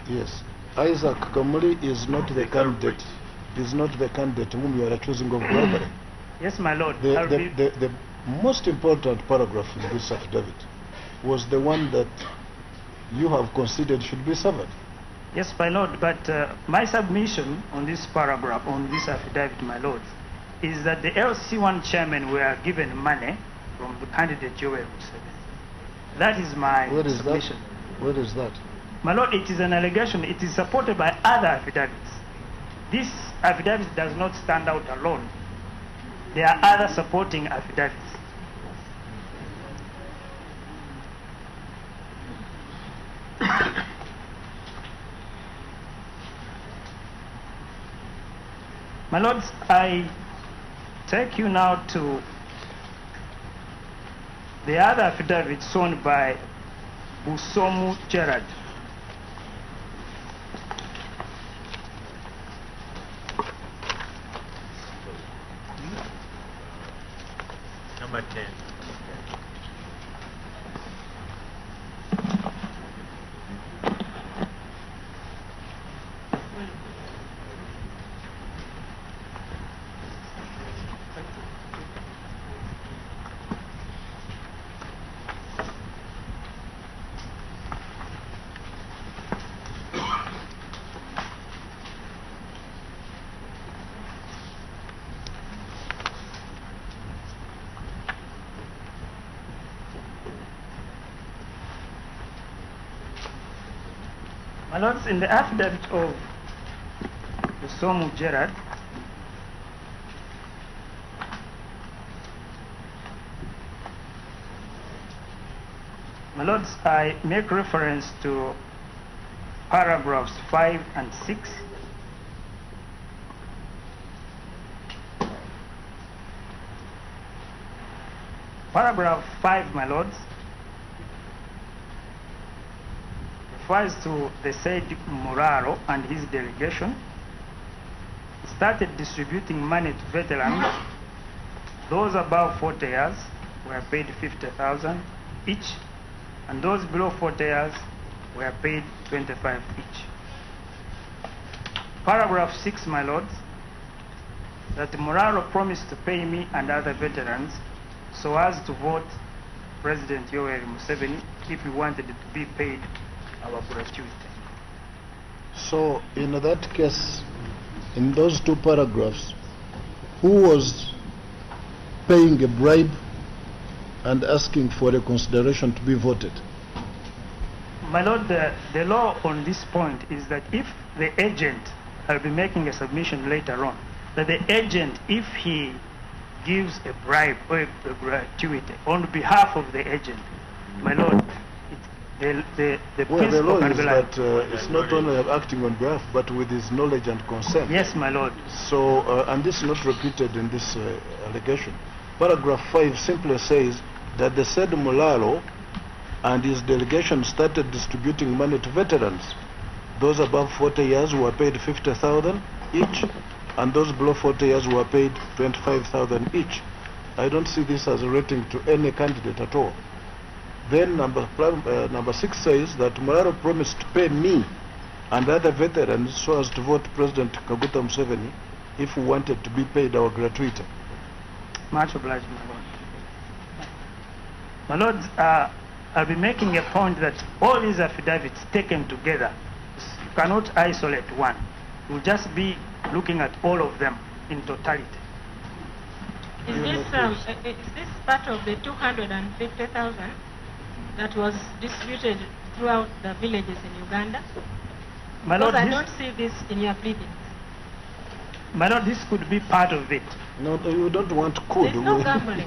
Yes. Isaac Kamuli is not the candidate. Is not the candidate whom you are accusing of bribery. Yes, my lord. The most important paragraph in this affidavit was the one that you have considered should be severed. Yes, my lord, but my submission on this paragraph, on this affidavit, my lord, is that the LC1 chairman were given money from the candidate Yoweri Museveni. That is my submission. Where is that? My lord, it is an allegation. It is supported by other affidavits. This affidavit does not stand out alone. There are other supporting affidavits. My lords, I take you now to the other affidavit shown by Busomu Gerard. Number 10. My lords, in the affidavit of Busomu Gerard, my lords, I make reference to paragraphs 5 and 6. Paragraph 5, my lords, refers to the said Muraro and his delegation. He started distributing money to veterans. Those above 40 years were paid 50,000 each, and those below 40 years were paid 25 each. Paragraph 6, my lords, that Moraro promised to pay me and other veterans so as to vote President Yoweri Museveni if we wanted to be paid our gratuity. So in that case, in those two paragraphs, who was paying a bribe and asking for a consideration to be voted? My Lord, the law on this point is that if the agent, I'll be making a submission later on, that the agent, if he gives a bribe or a gratuity on behalf of the agent, my Lord, the Well, the law principle is that it's not only acting on behalf, but with his knowledge and consent. Yes, my Lord. So, and this is not repeated in this allegation. Paragraph 5 simply says that the said Mulalo and his delegation started distributing money to veterans. Those above 40 years were paid 50,000 each, and those below 40 years were paid 25,000 each. I don't see this as a rating to any candidate at all. Then number 6 says that Mulalo promised to pay me and other veterans so as to vote President Kaguta Museveni if we wanted to be paid our gratuity. Much obliged, my Lord. My Lord, I'll be making a point that all these affidavits taken together, you cannot isolate one. You'll just be looking at all of them in totality. Is this part of the 250,000 that was distributed throughout the villages in Uganda? My Lord, because I don't see this in your pleadings. My Lord, this could be part of it. No, you don't want could. There's no gambling.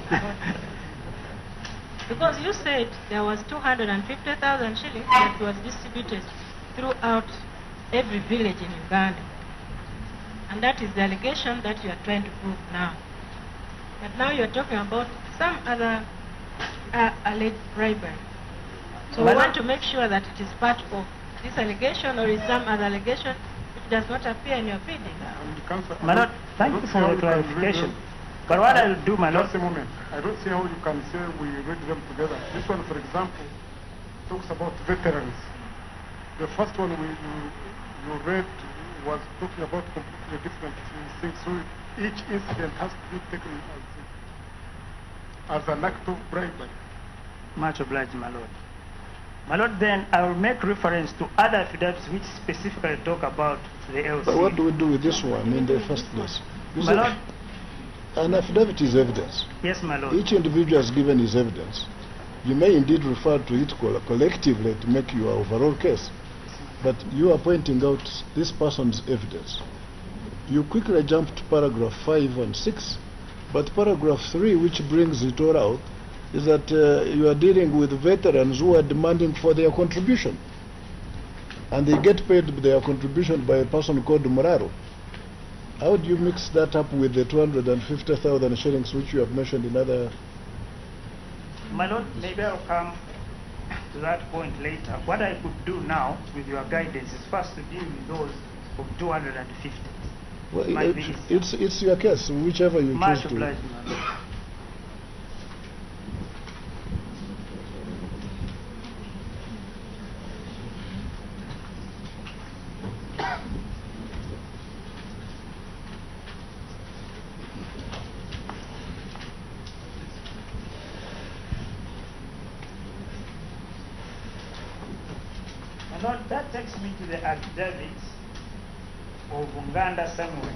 Because you said there was 250,000 shillings that was distributed throughout every village in Uganda. And that is the allegation that you are trying to prove now. But now you are talking about some other alleged bribery. So we want to make sure that it is part of this allegation or is some other allegation which does not appear in your pleading. My Lord, thank you for the clarification. But what I'll do, my Lord... Just a moment. I don't see how you can say we read them together. This one, for example, talks about veterans. The first one you read was talking about completely different things. So each incident has to be taken as an act of bribery. Much obliged, my Lord. My Lord, then I will make reference to other affidavits which specifically talk about the LC. But what do we do with this one in the first place? My Lord, an affidavit is evidence. yes, my Lord. Each individual has given his evidence. You may indeed refer to it collectively to make your overall case, but you are pointing out this person's evidence. You quickly jump to paragraph 5 and 6, but paragraph 3, which brings it all out, is that you are dealing with veterans who are demanding for their contribution. And they get paid their contribution by a person called Moraro. How do you mix that up with the 250,000 shillings which you have mentioned in other... My Lord, maybe I'll come to that point later. What I could do now, with your guidance, is first to deal with those of 250. Well, it's your case, whichever you Much choose to... obliged, my Lord. Lord, that takes me to the affidavits of Uganda Samuel.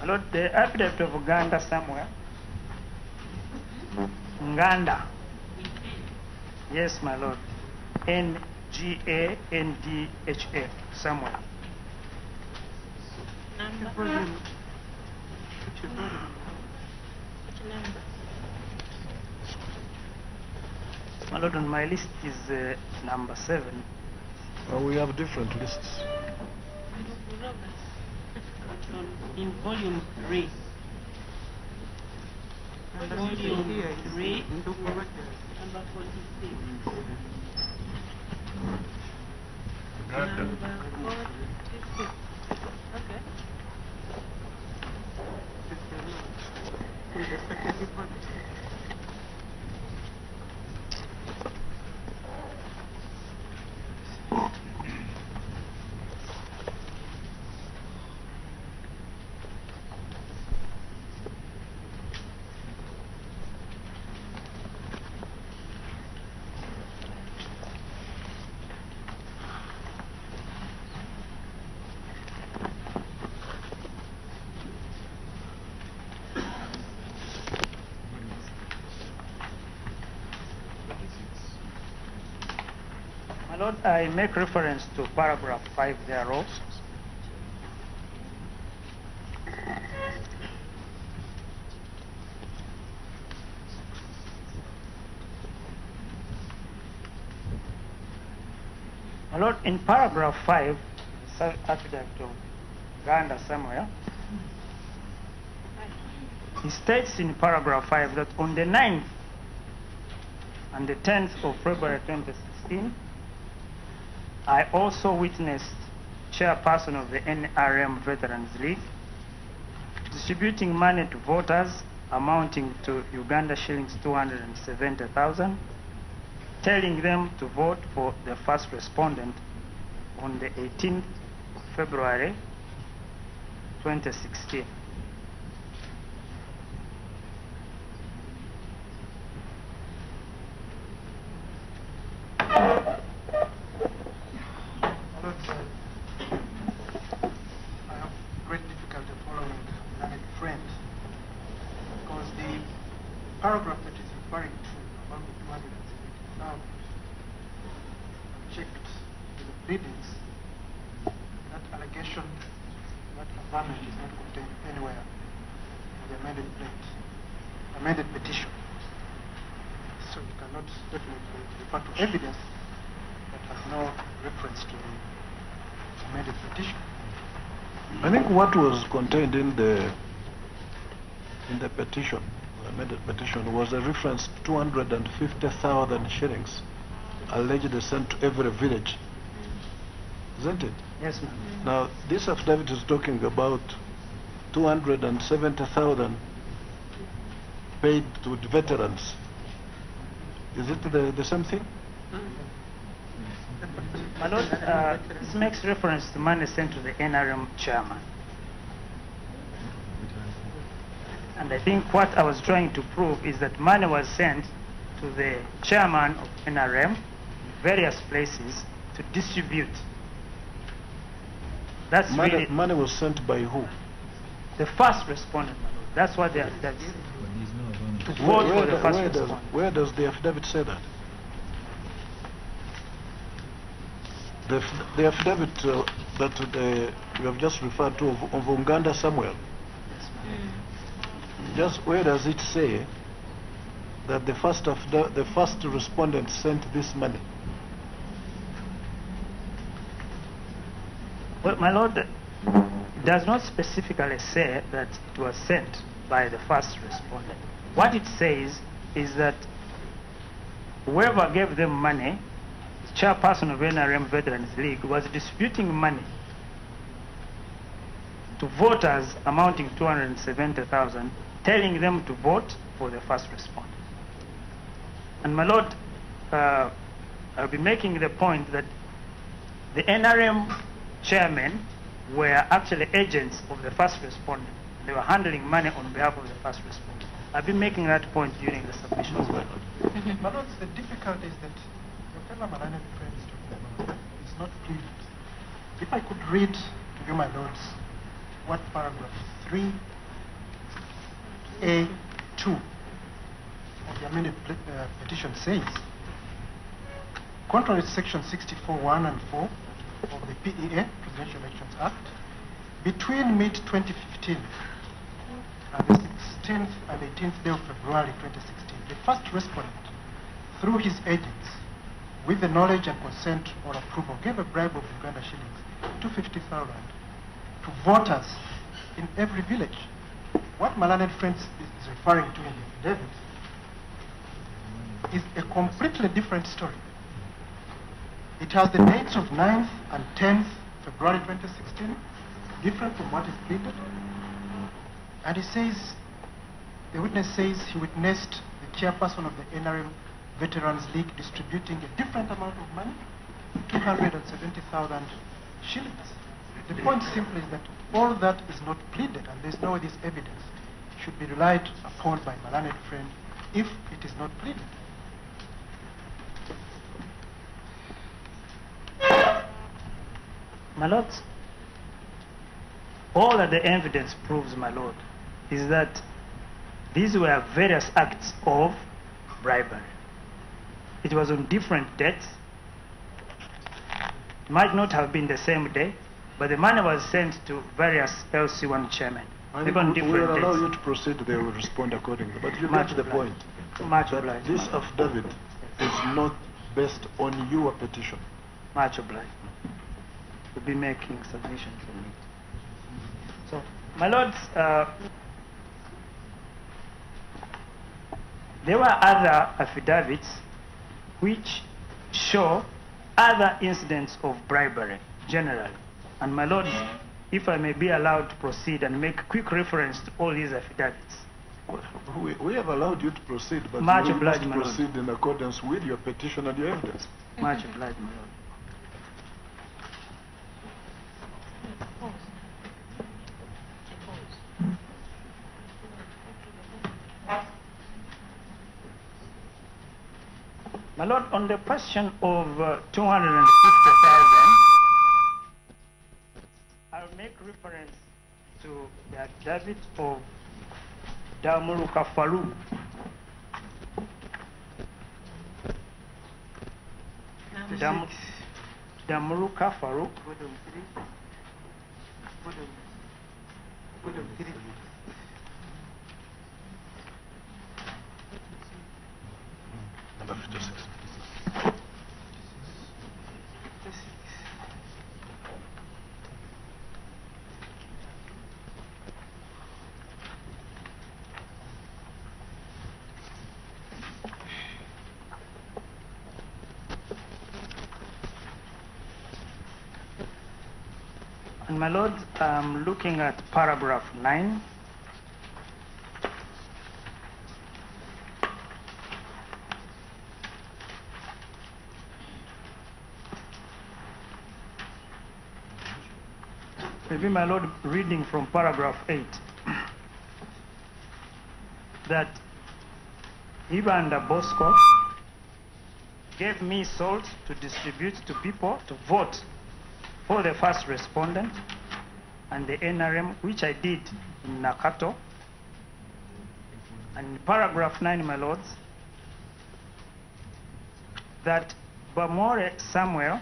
Lord, the affidavit of Uganda Samuel. Nganda. Yes, my Lord. Ngandha Samuel. Number? Which number? My Lord, on my list is number 7. We have different lists. In volume 3. Volume 3, number 46. Number 46. Okay. Lord, I make reference to paragraph 5 thereof. My Lord, in paragraph 5, affidavit of Ganda somewhere, he states in paragraph 5 that on the 9th and the 10th of February 2016, I also witnessed chairperson of the NRM Veterans League distributing money to voters amounting to Uganda shillings 270,000, telling them to vote for the first respondent on the 18th of February 2016. Paragraph that is referring to about the 270,000 checked to the pleadings, that allegation, that affirmation is not contained anywhere in the amended petition. So you cannot definitely refer to evidence that has no reference to the amended petition. I think what was contained in the petition, amended petition, was a reference to 250,000 shillings allegedly sent to every village, isn't it? Yes, ma'am. Now, this affidavit is talking about 270,000 paid to the veterans. Is it the same thing? My Lord, this makes reference to money sent to the NRM chairman. And I think what I was trying to prove is that money was sent to the chairman of NRM in various places to distribute. That's really money was sent by who? The first respondent, my Lord. That's what they are. To vote for the first respondent. Where does the affidavit say that? The affidavit that you have just referred to of Uganda Samuel. Just where does it say that the first respondent sent this money? Well, my Lord, it does not specifically say that it was sent by the first respondent. What it says is that whoever gave them money, the chairperson of NRM Veterans League, was distributing money to voters amounting to 270,000, telling them to vote for the first respondent. And my Lord, I'll be making the point that the NRM chairmen were actually agents of the first respondent. They were handling money on behalf of the first respondent. I've been making that point during the submissions. My Lord, the difficulty is that whatever Malane Friend is talking about is not pleaded. If I could read to you, my Lords, what paragraph 3A2 of the amended petition says. Contrary to section 64(1) and 4 of the PEA, Presidential Elections Act, between mid-2015 and the 16th and 18th day of February 2016, the first respondent, through his agents, with the knowledge and consent or approval, gave a bribe of Uganda shillings 250,000 to voters in every village. What Malane Friends is referring to in the affidavit is a completely different story. It has the dates of 9th and 10th February 2016, different from what is pleaded. And he says, the witness says he witnessed the chairperson of the NRM Veterans League distributing a different amount of money, 270,000 shillings. The point simply is that all that is not pleaded, and there's no way this evidence should be relied upon by Malane Friend if it is not pleaded. My Lord, all that the evidence proves, my Lord, is that these were various acts of bribery. It was on different dates, It might not have been the same day, but the money was sent to various LC1 chairmen. And Even we different will allow dates. you to proceed, they will respond accordingly. But you Much get the point. Much that obliged. this affidavit is not based on your petition. Much obliged. We'll be making submission from it. So, my lords, there were other affidavits which show other incidents of bribery generally. And my lords, if I may be allowed to proceed and make quick reference to all these affidavits. We have allowed you to proceed, but Much you obliged, must my lord. proceed in accordance with your petition and your evidence. Much obliged, my lord. My lord, on the question of 250,000, I'll make reference to the affidavit of Damuruka Faru. Damuruka Faru. Number 56. And my lord, I'm looking at paragraph 9. Maybe my lord, reading from paragraph 8, that Ibanda Bosco gave me salt to distribute to people to vote for the first respondent and the NRM, which I did in Nakato. And in paragraph 9, my lords, that Bamore Samuel,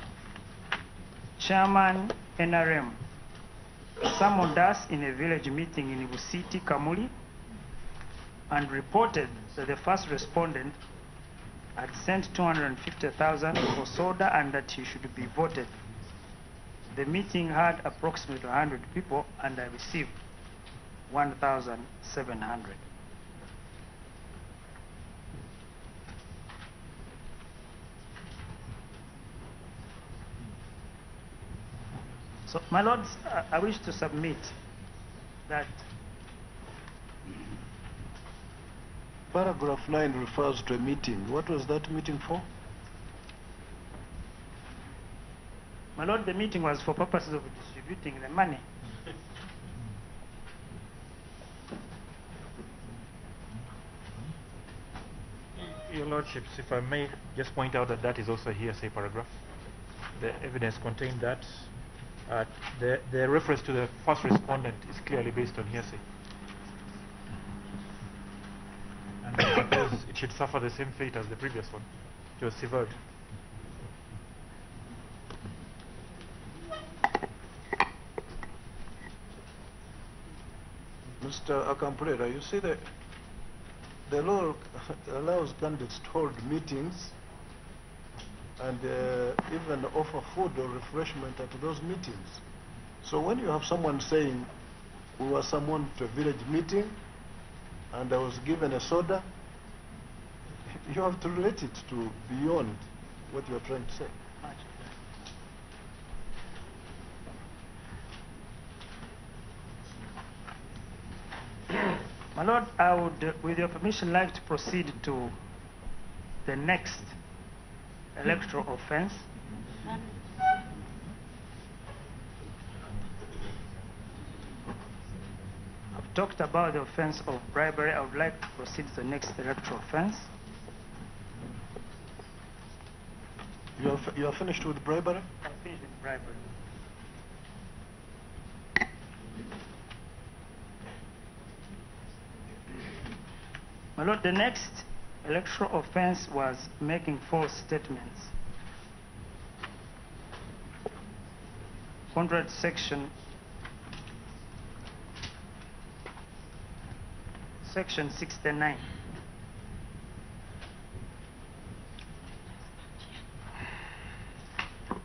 chairman NRM, summoned us in a village meeting in Busiti, Kamuli, and reported that the first respondent had sent 250,000 for soda and that he should be voted. The meeting had approximately 100 people and I received 1,700. So, my lords, I wish to submit that Paragraph 9 refers to a meeting. What was that meeting for? my lord, the meeting was for purposes of distributing the money. Your Lordships, if I may just point out that that is also a hearsay paragraph. The evidence contained that the reference to the first respondent is clearly based on hearsay. And I suppose it should suffer the same fate as the previous one. It was severed. Mr. Akamprera, you see that the law allows candidates to hold meetings and even offer food or refreshment at those meetings. So when you have someone saying, we were summoned to a village meeting and I was given a soda, you have to relate it to beyond what you're trying to say. My lord, I would, with your permission, like to proceed to the next electoral offense. I've talked about the offense of bribery. I would like to proceed to the next electoral offense. You are finished with bribery? I'm finished with bribery. My lord, the next electoral offense was making false statements. contrary to section 69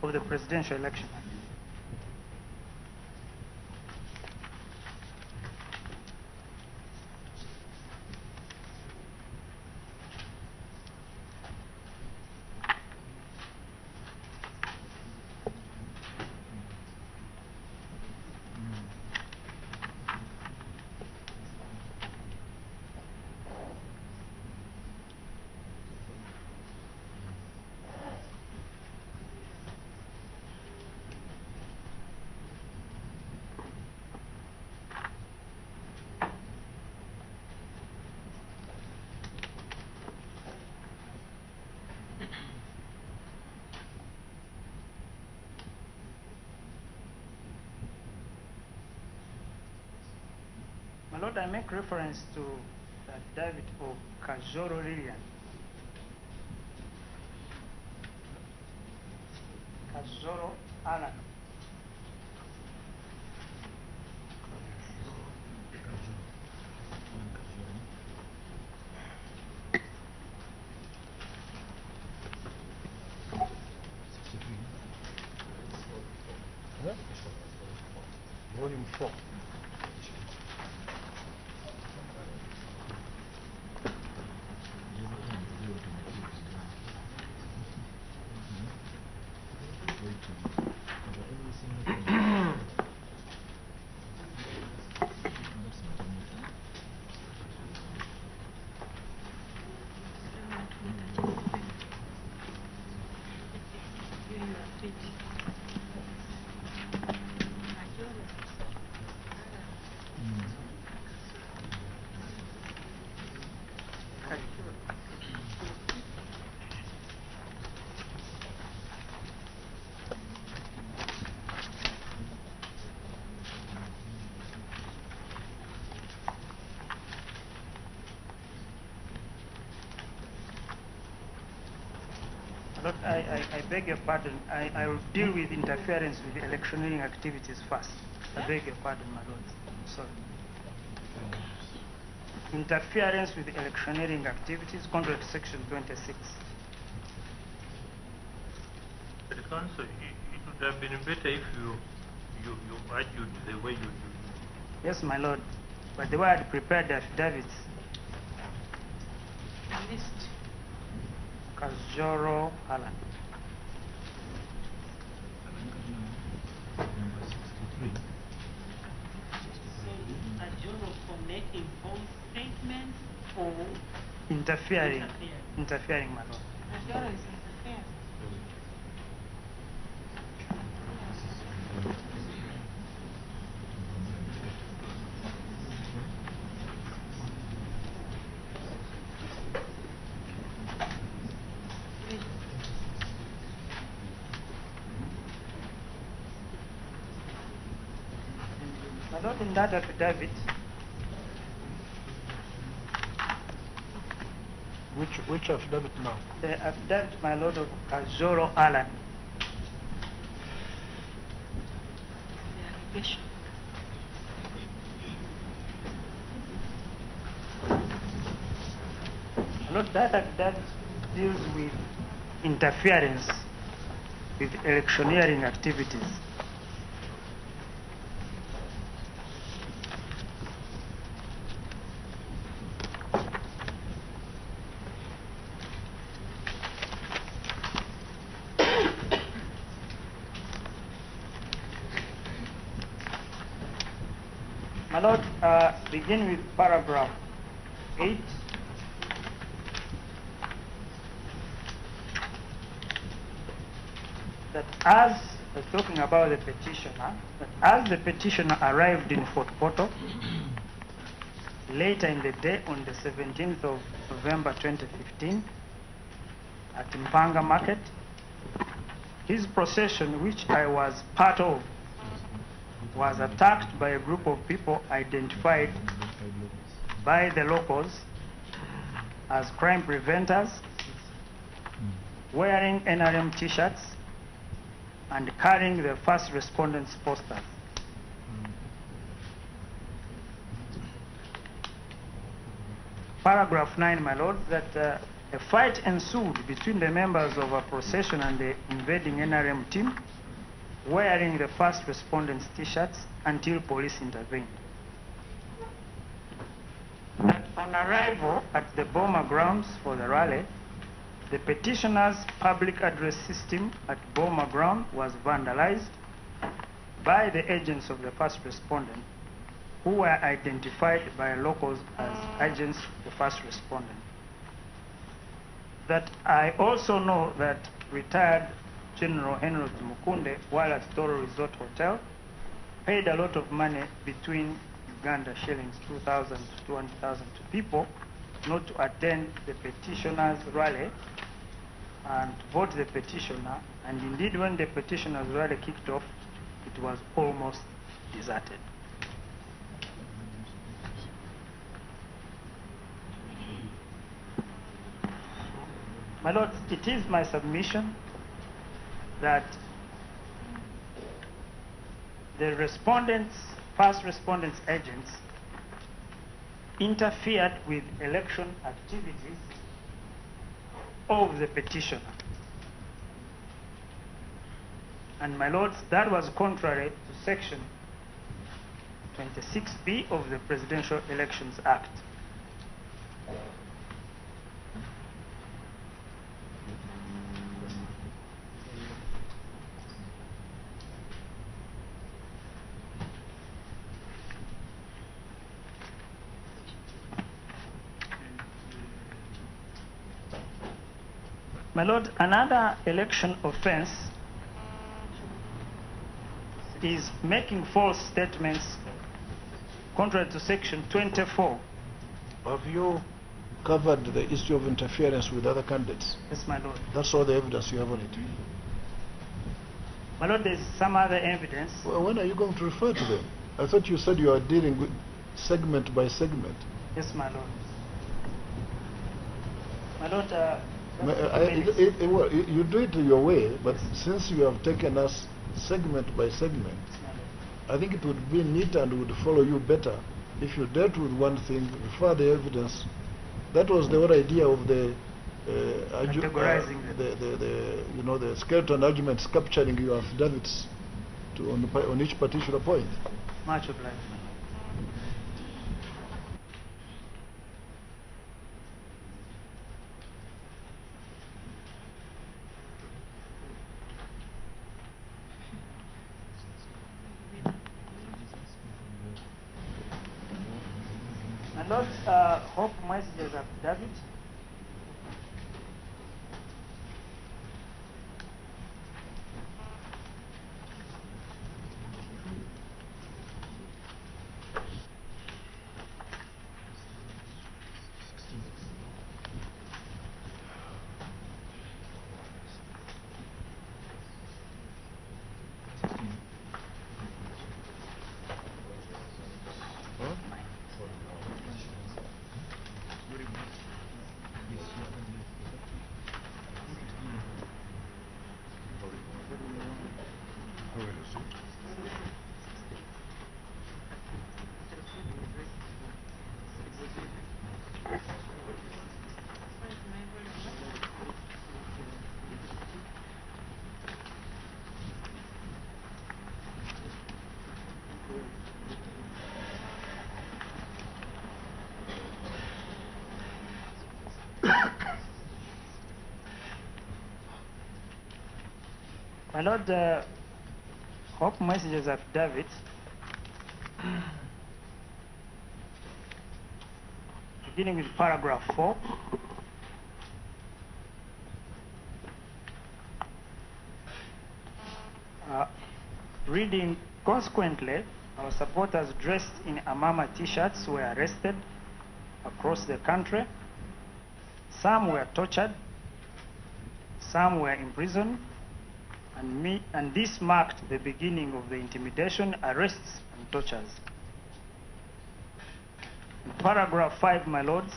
of the Presidential Election Act. My Lord, I make reference to David of Kajoro Lilian. Kajoro Alan. Volume 4. Lord, I beg your pardon. I will deal with interference with the electioneering activities first. I beg your pardon, my Lord. Sorry. Interference with the electioneering activities, contrary to section 26. But Council, it would have been better if you argued the way you do. Yes, my Lord. But the way I had prepared the affidavits. List. Kajoro Alan. Kajoro for making false statements or Interfering, my Lord. Kajoro is interfering. My Lord, in that affidavit, Which affidavit now? the affidavit, my Lord, of Kajoro Alan. The allegation. My Lord, that affidavit deals with interference with electioneering activities. My Lord, begin with paragraph 8. That as, talking about the petitioner, that as the petitioner arrived in Fort Portal later in the day on the 17th of November 2015 at Mpanga Market, his procession, which I was part of, was attacked by a group of people identified by the locals as crime preventers, wearing NRM t-shirts and carrying the first respondents' posters. Paragraph 9, my lord, that a fight ensued between the members of a procession and the invading NRM team wearing the first respondents' t-shirts until police intervened. That on arrival at the Boma grounds for the rally, the petitioner's public address system at Boma ground was vandalized by the agents of the first respondent, who were identified by locals as agents of the first respondent. That I also know that retired General Henry Mukunde, while at Toro Resort Hotel, paid a lot of money between Uganda shillings 2,000 to 200,000 to people not to attend the petitioner's rally and vote the petitioner. And indeed, when the petitioner's rally kicked off, it was almost deserted. My lord, it is my submission that the respondents, first respondents agents, interfered with election activities of the petitioner. And my lords, that was contrary to section 26B of the Presidential Elections Act. My lord, another election offense is making false statements contrary to section 24. Have you covered the issue of interference with other candidates? Yes, my lord. That's all the evidence you have on it. My lord, there's some other evidence. Well, when are you going to refer to them? I thought you said you are dealing with segment by segment. Yes, my lord. My lord, well, you do it your way, but since you have taken us segment by segment, I think it would be neat and would follow you better if you dealt with one thing, refer the evidence. That was the whole idea of the the skeleton arguments capturing your affidavits on each particular point. Much obliged. My lord, Hope Messages affidavit. My lord, Hope Messages affidavit beginning with paragraph 4. Reading, consequently, our supporters dressed in Amama t-shirts were arrested across the country. Some were tortured, some were imprisoned, and this marked the beginning of the intimidation, arrests, and tortures. In paragraph 5, my lords,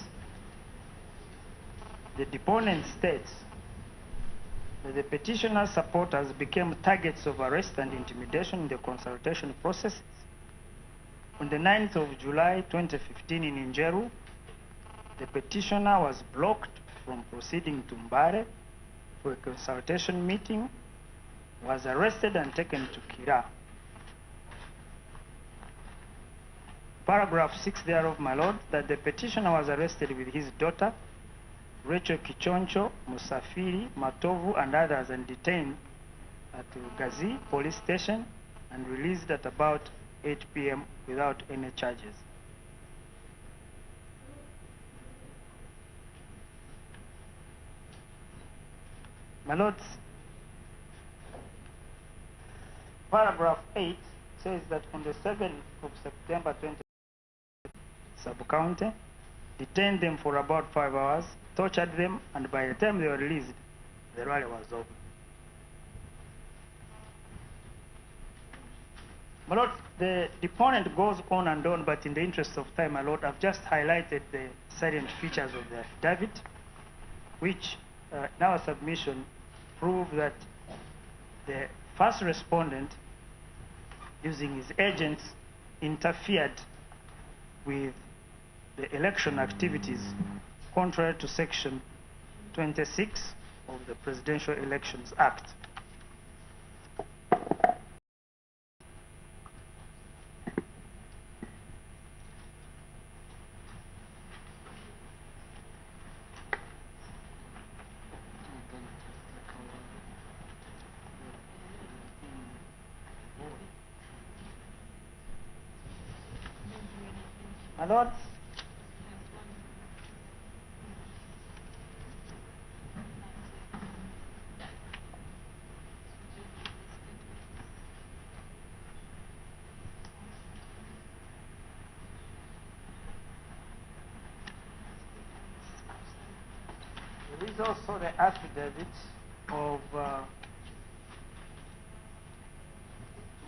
the deponent states The petitioner's supporters became targets of arrest and intimidation in the consultation process. On the 9th of July 2015 in Njeru, the petitioner was blocked from proceeding to Mbare for a consultation meeting, was arrested and taken to Kira. Paragraph 6 thereof, my lord, that the petitioner was arrested with his daughter, Rachel Kichoncho, Musafiri, Matovu, and others, and detained at Gazi police station and released at about 8 p.m. without any charges. My lords, paragraph 8 says that on the 7th of September 20, sub-county detained them for about 5 hours, tortured them, and by the time they were released, the rally was over. My lord, the deponent goes on and on, but in the interest of time, my lord, I've just highlighted the salient features of the affidavit, which in our submission prove that the first respondent, using his agents, interfered with the election activities contrary to Section 26 of the Presidential Elections Act. My lords, there is also the affidavit of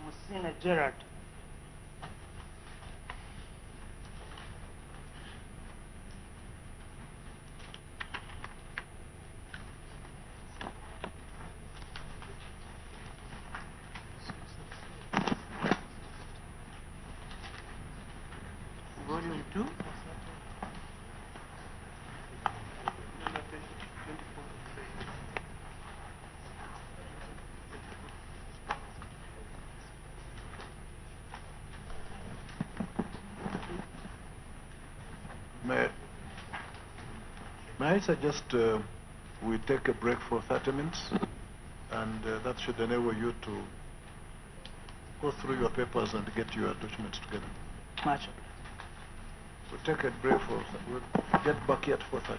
Musina Gerard. Volume 2. May I suggest we take a break for 30 minutes, and that should enable you to go through your papers and get your documents together. Much. We'll take a break for, we'll get back here at 4:30.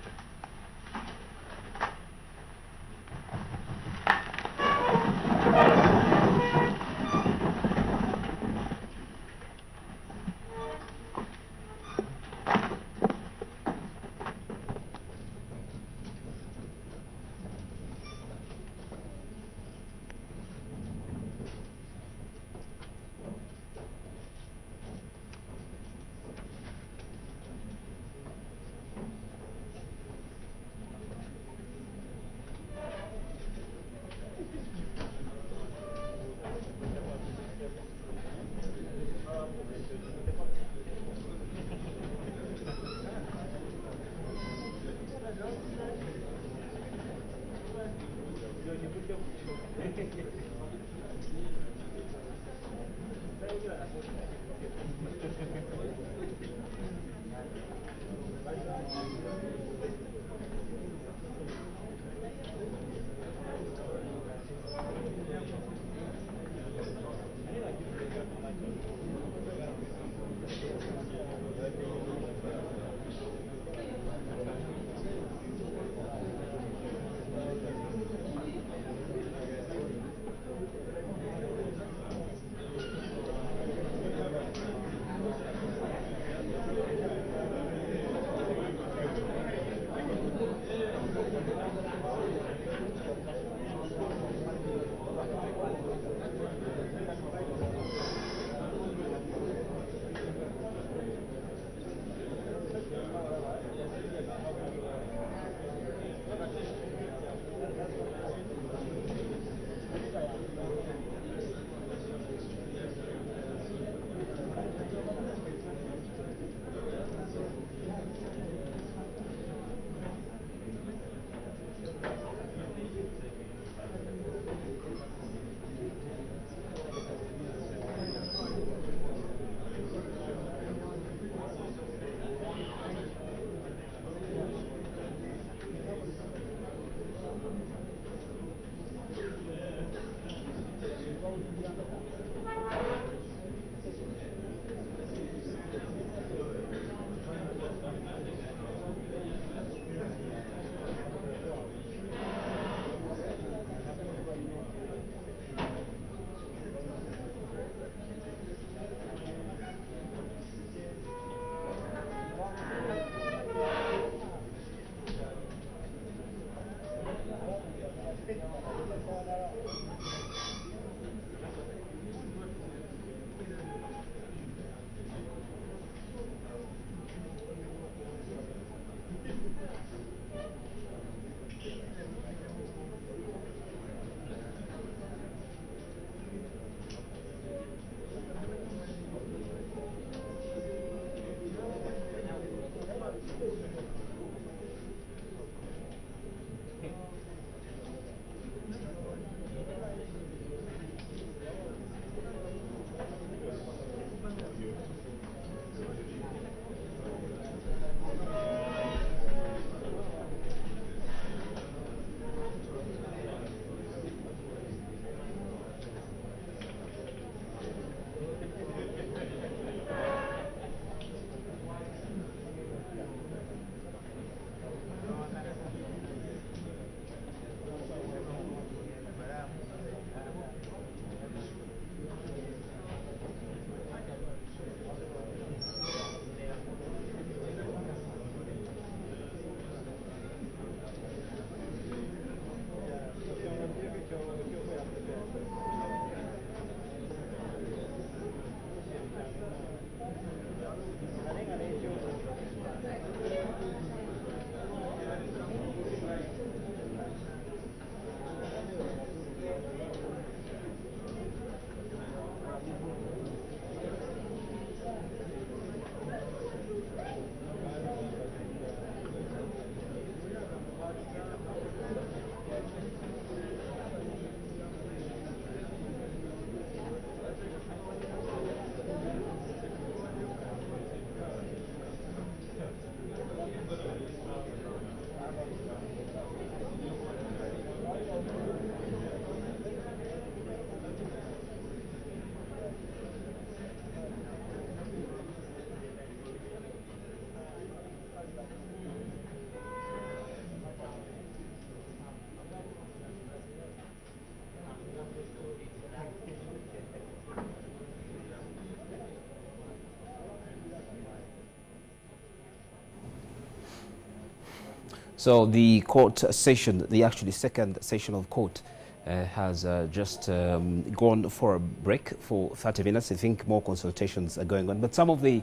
So the court session, the actually second session of court, has just gone for a break for 30 minutes. I think more consultations are going on. But some of the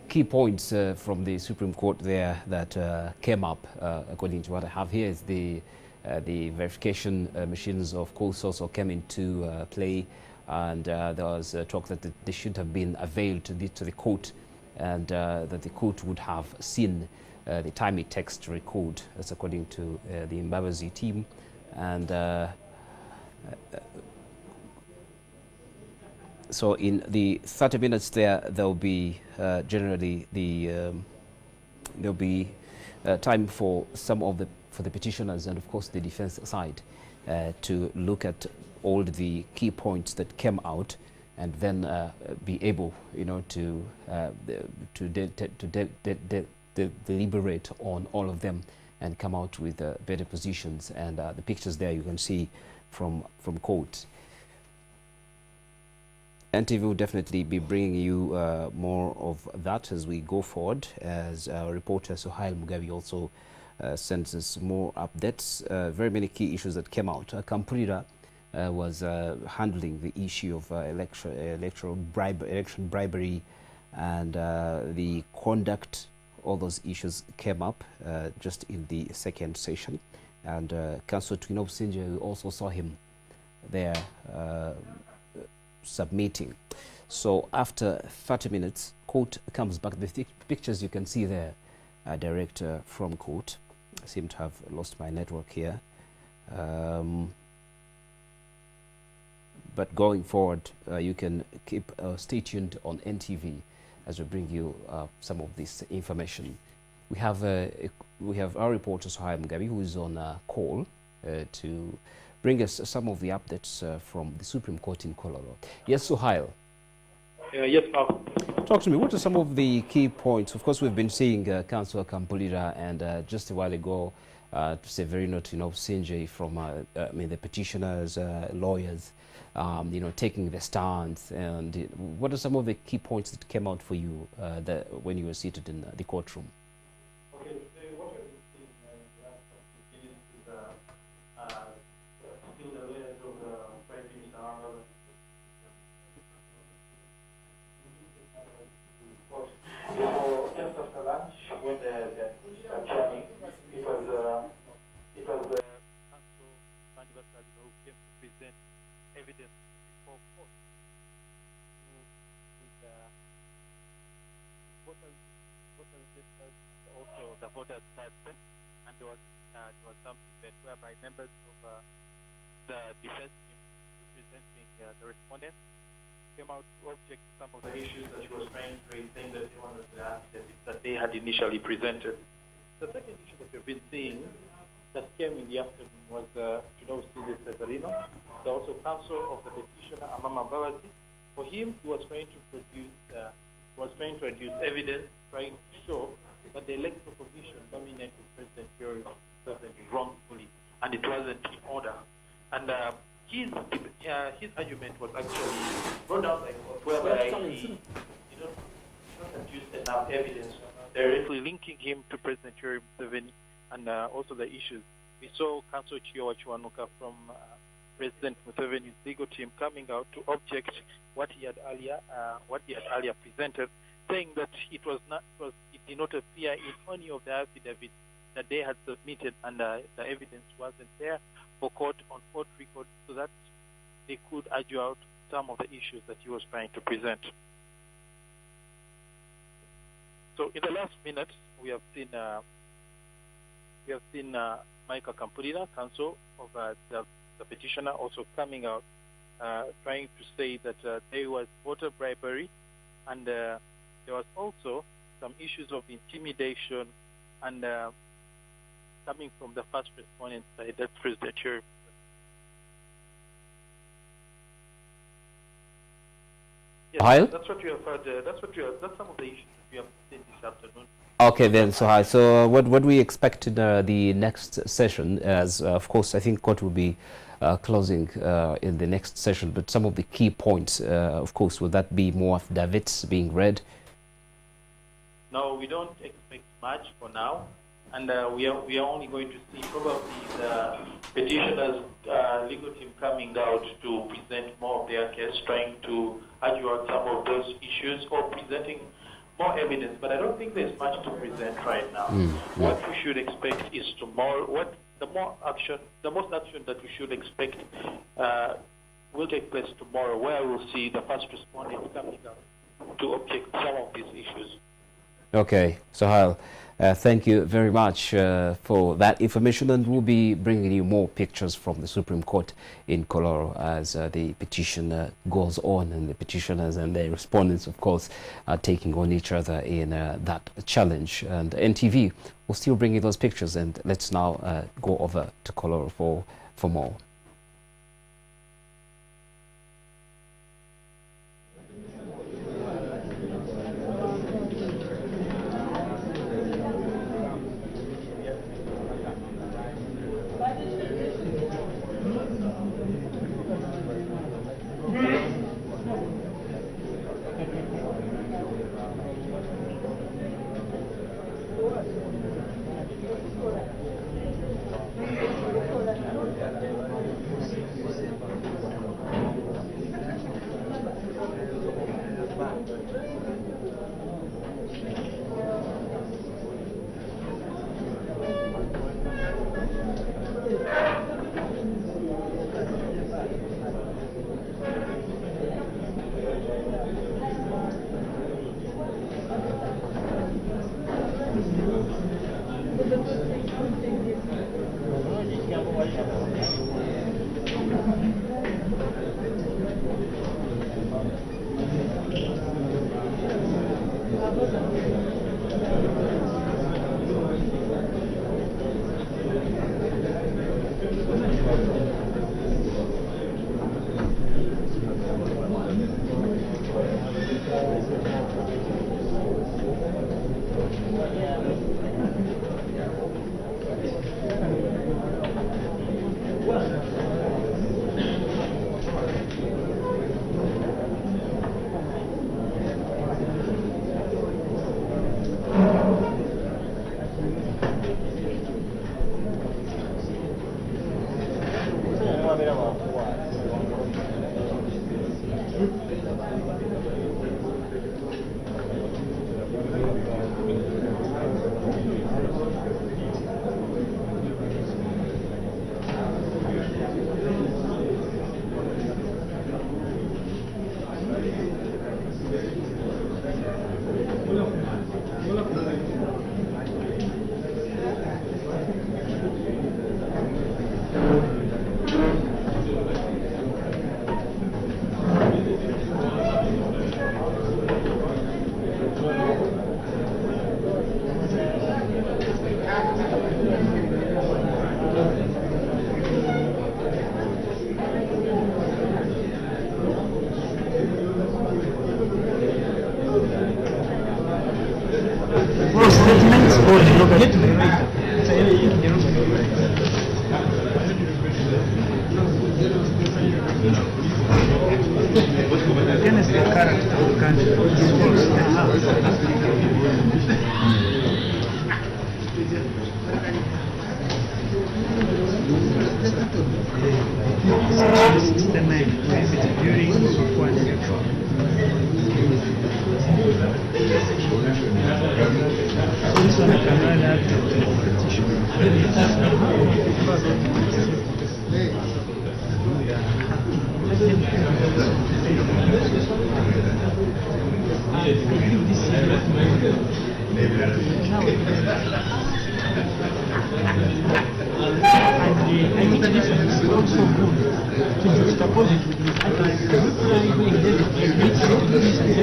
key points from the Supreme Court there that came up, according to what I have here, is the verification machines of course also came into play, and there was talk that they should have been availed to the court, and that the court would have seen the time it takes to record. That's according to the Mbabazi team. And so in the 30 minutes there'll be generally there'll be time for the petitioners and of course the defense side to look at all the key points that came out, and then be able, to deliberate on all of them and come out with better positions. And the pictures there you can see from court. NTV will definitely be bringing you more of that as we go forward, as our reporter Suhail Mugabi also sends us more updates. Very many key issues that came out. Kampurira was handling the issue of election bribery and the conduct. All those issues came up just in the second session. And Councillor Twinob Sinje, we also saw him there submitting. So after 30 minutes, court comes back. The pictures you can see there are direct from court. I seem to have lost my network here. But going forward, you can stay tuned on NTV as we bring you some of this information. We have our reporter Suhail Mugabi, who is on call to bring us some of the updates from the Supreme Court in Kololo. Yes, Suhail. Yes, Mark. Talk to me. What are some of the key points? Of course, we've been seeing Councillor Kampulira and just a while ago, Severino Twinob Sinje from the petitioners, lawyers, taking the stance. And what are some of the key points that came out for you when you were seated in the courtroom? Okay, what we've seen in the last couple of days is still the lawyers of the Prime Minister Arnold. Just after lunch, when the chairman, it was the council anniversary who came to present evidence before court with voter registers, also the voters card, and there was something that whereby members of the defense team representing the respondents came out to object to some of the issues that she was trying to raise, saying that they wanted to ask that they had initially presented. The second issue that we've been seeing that came in the afternoon was Cesarino, the also counsel of the petitioner Amama Mbabazi. For him, he was trying to produce evidence, trying to show that the electoral commission nominated President Yoweri Museveni wrongfully, and it wasn't in order. And his argument was actually brought out by court, whereby he did not produce enough evidence directly linking him to President Yoweri Museveni and also the issues. We saw Counsel Chiyowa Chiwanuka from President Museveni's legal team coming out to object what he had earlier presented, saying that it did not appear in any of the affidavits that they had submitted, and the evidence wasn't there for court on court record, so that they could argue out some of the issues that he was trying to present. So in the last minute, we have seen Micah Kampulira, counsel of the petitioner, also coming out trying to say that there was voter bribery, and there was also some issues of intimidation and coming from the first respondent side, that's President Yoweri. Yes, that's what you have heard. That's some of the issues that we have seen this afternoon. Okay, then, so what do we expect in the next session? As of course, I think court will be closing in the next session, but some of the key points, of course, will that be more affidavits being read? No, we don't expect much for now. and we are only going to see probably the petitioners' legal team coming out to present more of their case, trying to argue on some of those issues or presenting more evidence. But I don't think there's much to present right now. What we should expect is tomorrow. The most action that we should expect will take place tomorrow, where we'll see the first respondents coming out to object some of these issues. Okay, Sohail, thank you very much for that information, and we'll be bringing you more pictures from the Supreme Court in Koloro as the petition goes on, and the petitioners and the respondents, of course, are taking on each other in that challenge. And NTV will still bring you those pictures, and let's now go over to Koloro for more.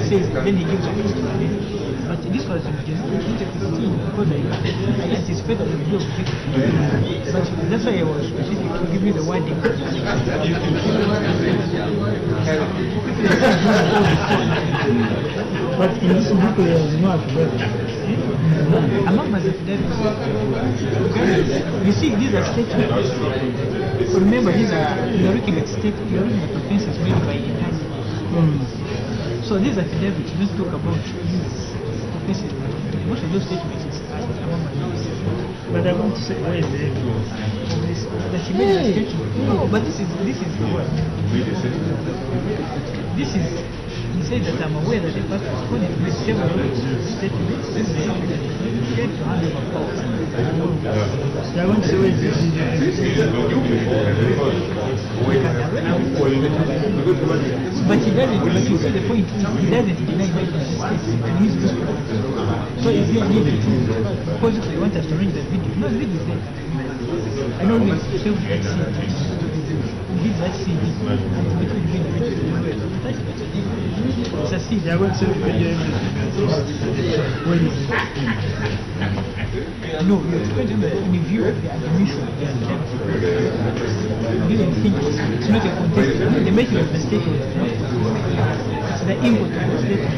Then he gives it to me. But this was in 2015 because I anticipated the view of it. But that's why I was specific to give you the wording. But in this book there is no affidavit. Among my affidavits, you see these are statements. Remember, these are, you're looking at offenses made by a person. So these affidavits just talk about his cases, most of those statements is among my notes. But I want to say, where is the evidence of this? That he made a statement. No, but this is what? This is, he said that I'm aware that the past responded with several statements. This is something that he said to hand over powers. I want to say, where is the But he doesn't, but you see the point is, he doesn't deny making mistakes and use this point. So if you need to, because if you want us to read the video, no, read the thing. I know we still that CD. Read that CD. It's a CD. I want to say video when is it? No, you're depending on the view of the admission. You don't think it's not a contest. The making of the statement. It's the input of the statement.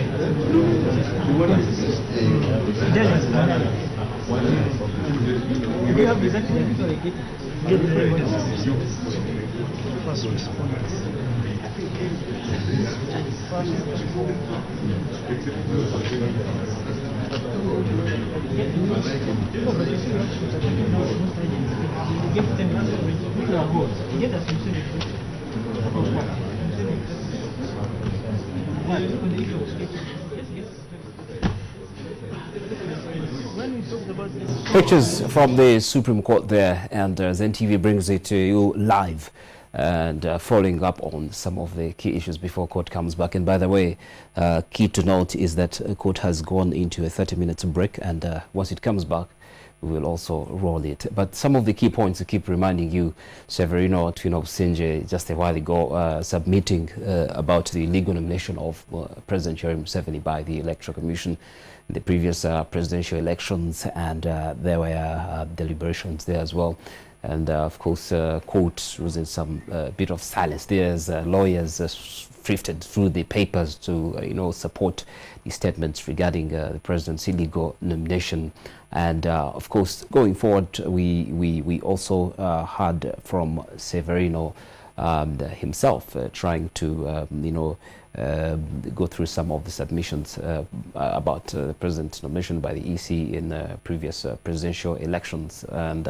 It doesn't matter. Do you have exactly the video I get the evidence? First respondents. Pictures from the Supreme Court there, and Zen TV brings it to you live, and following up on some of the key issues before court comes back. And by the way, key to note is that court has gone into a 30-minute break, and once it comes back, we will also roll it. But some of the key points to keep reminding you, Severino Sinje just a while ago submitting about the legal nomination of President Yoweri Museveni by the Electoral Commission in the previous presidential elections, and there were deliberations there as well. And of course, court was in some bit of silence. There's lawyers drifted through the papers to support the statements regarding the president's illegal nomination. And of course, going forward, we also heard from Severino himself trying to go through some of the submissions about the president's nomination by the EC in previous presidential elections. And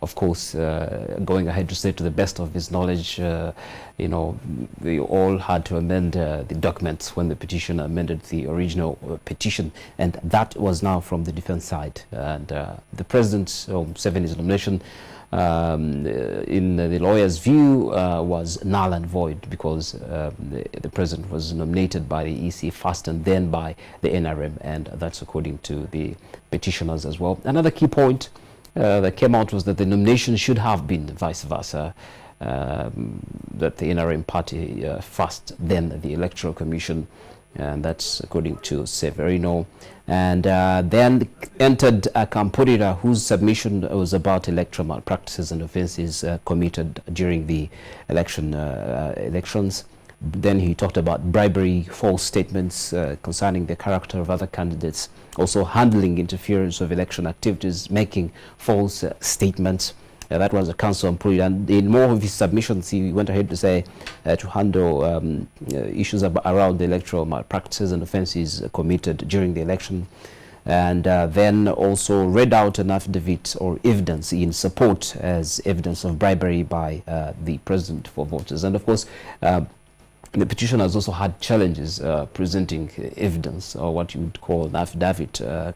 of course, going ahead to say, to the best of his knowledge, they all had to amend the documents when the petition amended the original petition, and that was now from the defense side. And the president's Museveni's nomination, in the lawyer's view, was null and void, because the president was nominated by the EC first and then by the NRM, and that's according to the petitioners as well. Another key point that came out was that the nomination should have been vice versa, that the NRM party first, then the Electoral Commission, and that's according to Severino. And then entered Kampurira, whose submission was about electoral malpractices and offences committed during the elections. Then he talked about bribery, false statements concerning the character of other candidates, also handling interference of election activities, making false statements. That was a counsel on Puri. And in more of his submissions, he went ahead to say to handle issues around the electoral malpractices and offences committed during the election. And then also read out an affidavit or evidence in support as evidence of bribery by the president for voters. And of course, the petitioners also had challenges presenting evidence, or what you would call an affidavit, to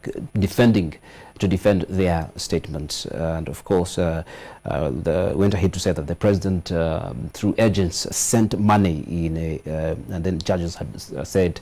defend their statements. And of course, went ahead to say that the president, through agents, sent money in and then judges had said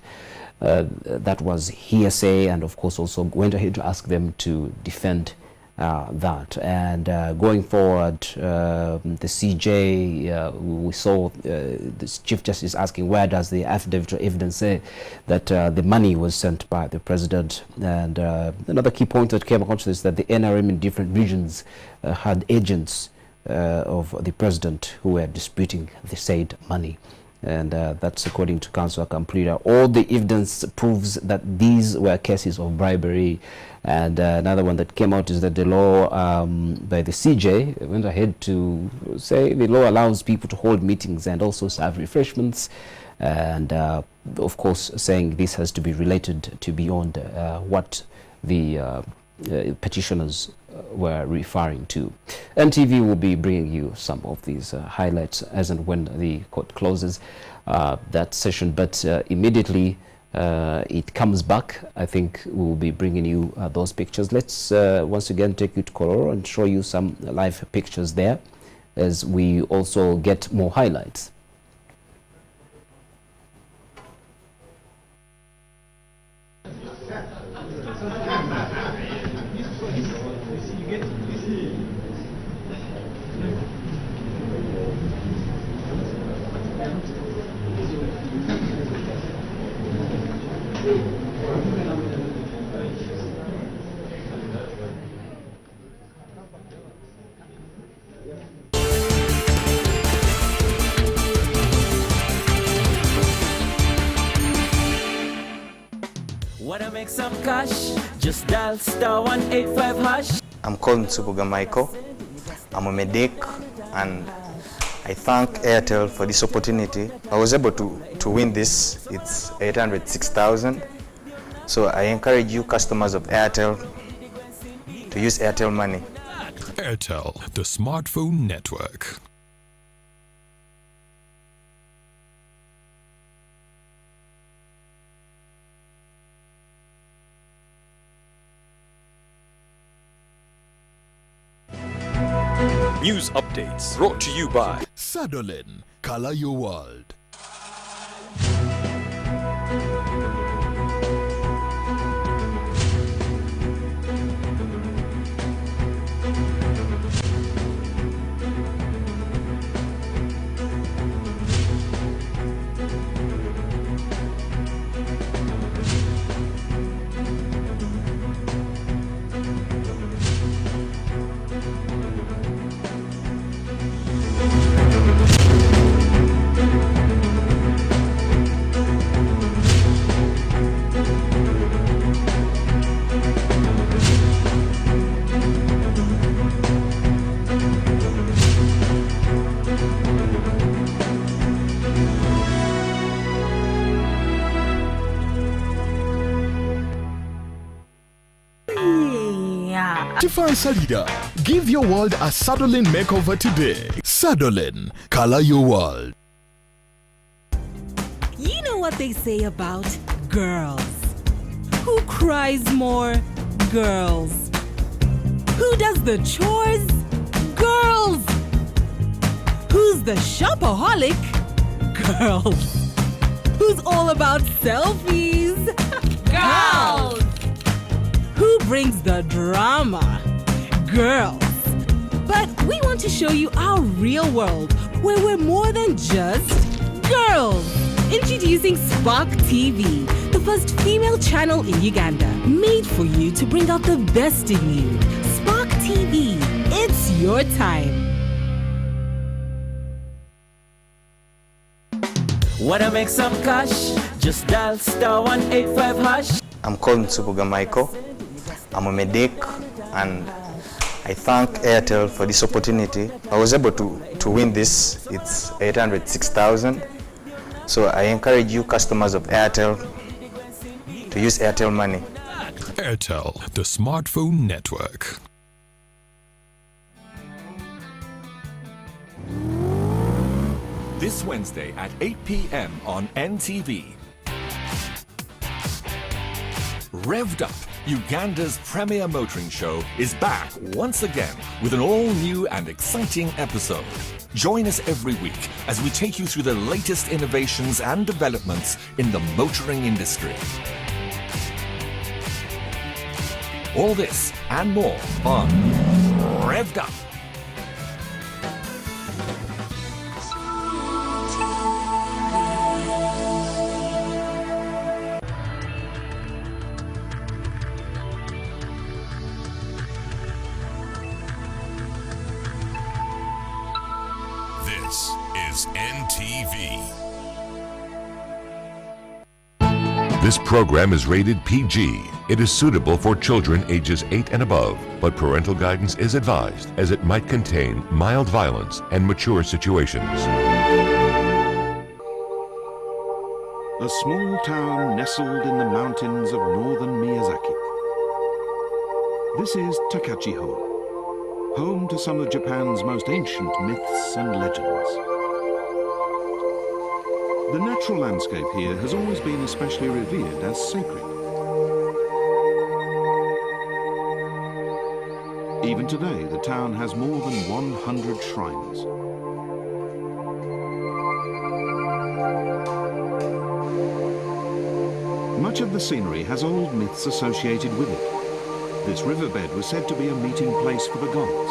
that was hearsay, and of course also went ahead to ask them to defend that. And going forward, the CJ, we saw the Chief Justice asking, where does the affidavit or evidence say that the money was sent by the president? And another key point that came across is that the NRM in different regions had agents of the president who were disputing the said money. And that's according to Counsel Kamprira. All the evidence proves that these were cases of bribery. And another one that came out is that the law by the CJ went ahead to say the law allows people to hold meetings and also serve refreshments. And of course, saying this has to be related to beyond what the petitioners were referring to. NTV will be bringing you some of these highlights as and when the court closes that session, but immediately it comes back, I think we'll be bringing you those pictures. Let's once again take you to Kororo and show you some live pictures there as we also get more highlights. Wanna make some cash? Just dial *185#. I'm called Nsubuga Michael. I'm a medic, and I thank Airtel for this opportunity. I was able to win this. It's 806,000. So I encourage you customers of Airtel to use Airtel Money. Airtel, the smartphone network. News updates brought to you by Sadolin, color your world. Tifa Salida, give your world a Sadolin makeover today. Sadolin, color your world. You know what they say about girls? Who cries more? Girls. Who does the chores? Girls. Who's the shopaholic? Girls. Who's all about selfies? Girls. Who brings the drama? Girls. But we want to show you our real world, where we're more than just girls. Introducing Spark TV, the first female channel in Uganda, made for you to bring out the best in you. Spark TV, it's your time. Wanna make some cash? Just dial *185#. I'm called Nsubuga Michael. I'm a medic, and I thank Airtel for this opportunity. I was able to win this. It's 806,000. So I encourage you customers of Airtel to use Airtel Money. Airtel, the smartphone network. this Wednesday at 8 p.m. on NTV. Revved Up, Uganda's premier motoring show, is back once again with an all-new and exciting episode. Join us every week as we take you through the latest innovations and developments in the motoring industry. All this and more on Revved Up. This is NTV. This program is rated PG. It is suitable for children ages 8 and above, but parental guidance is advised as it might contain mild violence and mature situations. A small town nestled in the mountains of northern Miyazaki. This is Takachiho, home to some of Japan's most ancient myths and legends. The natural landscape here has always been especially revered as sacred. Even today, the town has more than 100 shrines. Much of the scenery has old myths associated with it. This riverbed was said to be a meeting place for the gods.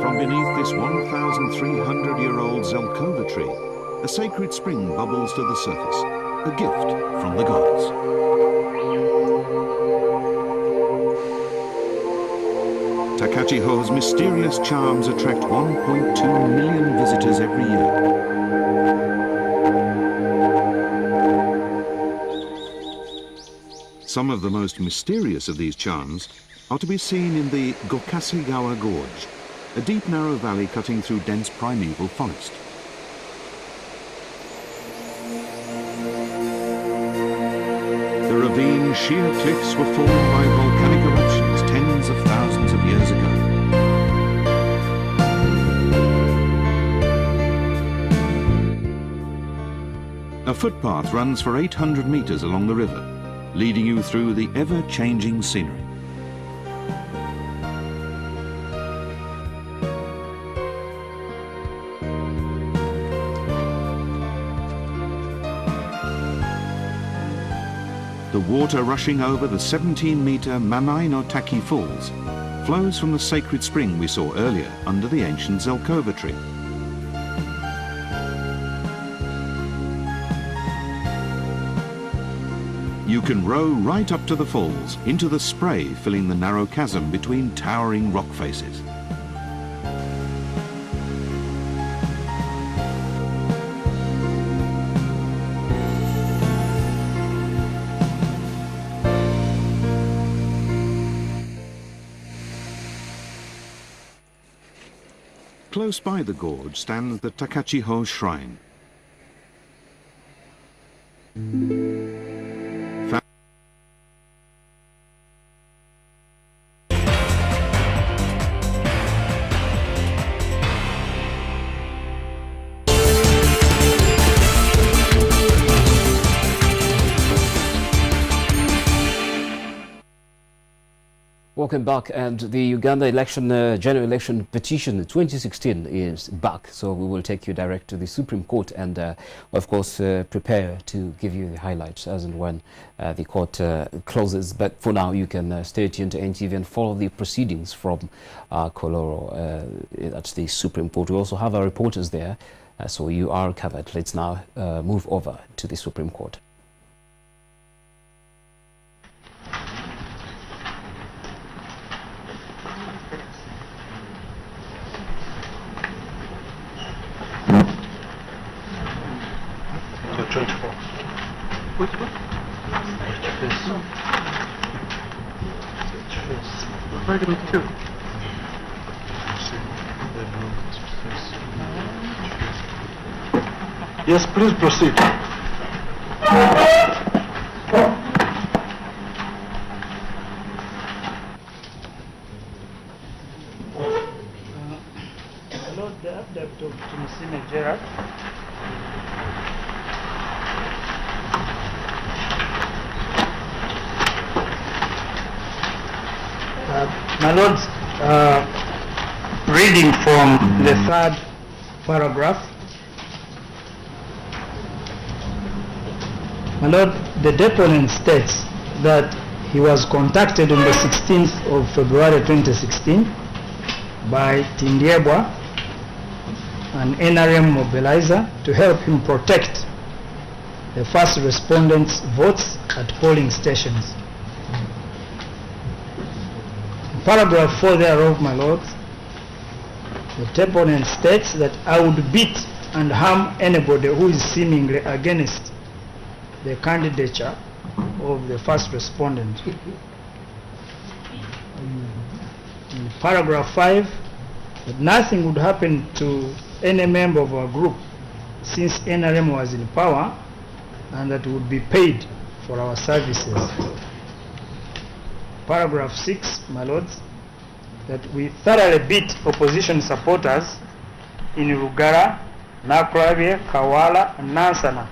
From beneath this 1,300-year-old Zelkova tree, a sacred spring bubbles to the surface, a gift from the gods. Takachiho's mysterious charms attract 1.2 million visitors every year. Some of the most mysterious of these charms are to be seen in the Gokasigawa Gorge, a deep narrow valley cutting through dense primeval forest. The ravine sheer cliffs were formed by volcanic eruptions tens of thousands of years ago. A footpath runs for 800 meters along the river, leading you through the ever-changing scenery. The water rushing over the 17-meter Manai no Taki Falls flows from the sacred spring we saw earlier under the ancient Zelkova tree. You can row right up to the falls, into the spray filling the narrow chasm between towering rock faces. Close by the gorge stands the Takachiho Shrine. Welcome back, and the Uganda election, general election petition 2016 is back, so we will take you direct to the Supreme Court and of course prepare to give you the highlights as and when the court closes. But for now you can stay tuned to NTV and follow the proceedings from Koloro, that's the Supreme Court. We also have our reporters there, so you are covered. Let's now move over to the Supreme Court. Which one? Argument 2. Yes, please proceed. Lord, the abduct of Tumusime Gerard. My Lord, reading from the third paragraph. My Lord, the deponent states that he was contacted on the 16th of February 2016 by Tindiebwa, an NRM mobilizer, to help him protect the first respondents' votes at polling stations. In paragraph 4 thereof, my Lord, the deponent states that I would beat and harm anybody who is seemingly against the candidature of the first respondent. In paragraph 5, that nothing would happen to any member of our group since NRM was in power, and that would be paid for our services. Paragraph 6, my lords, that we thoroughly beat opposition supporters in Rugara, Nakrabye, Kawala, and Nansana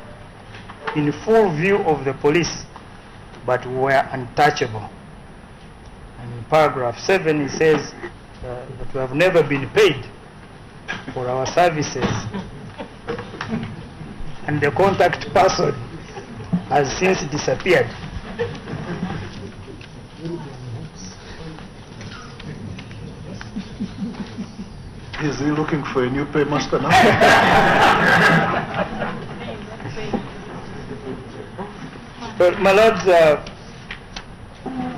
in full view of the police, but were untouchable. And in paragraph 7, he says that we have never been paid for our services, and the contact person has since disappeared. Is he looking for a new paymaster now? Well, my lords,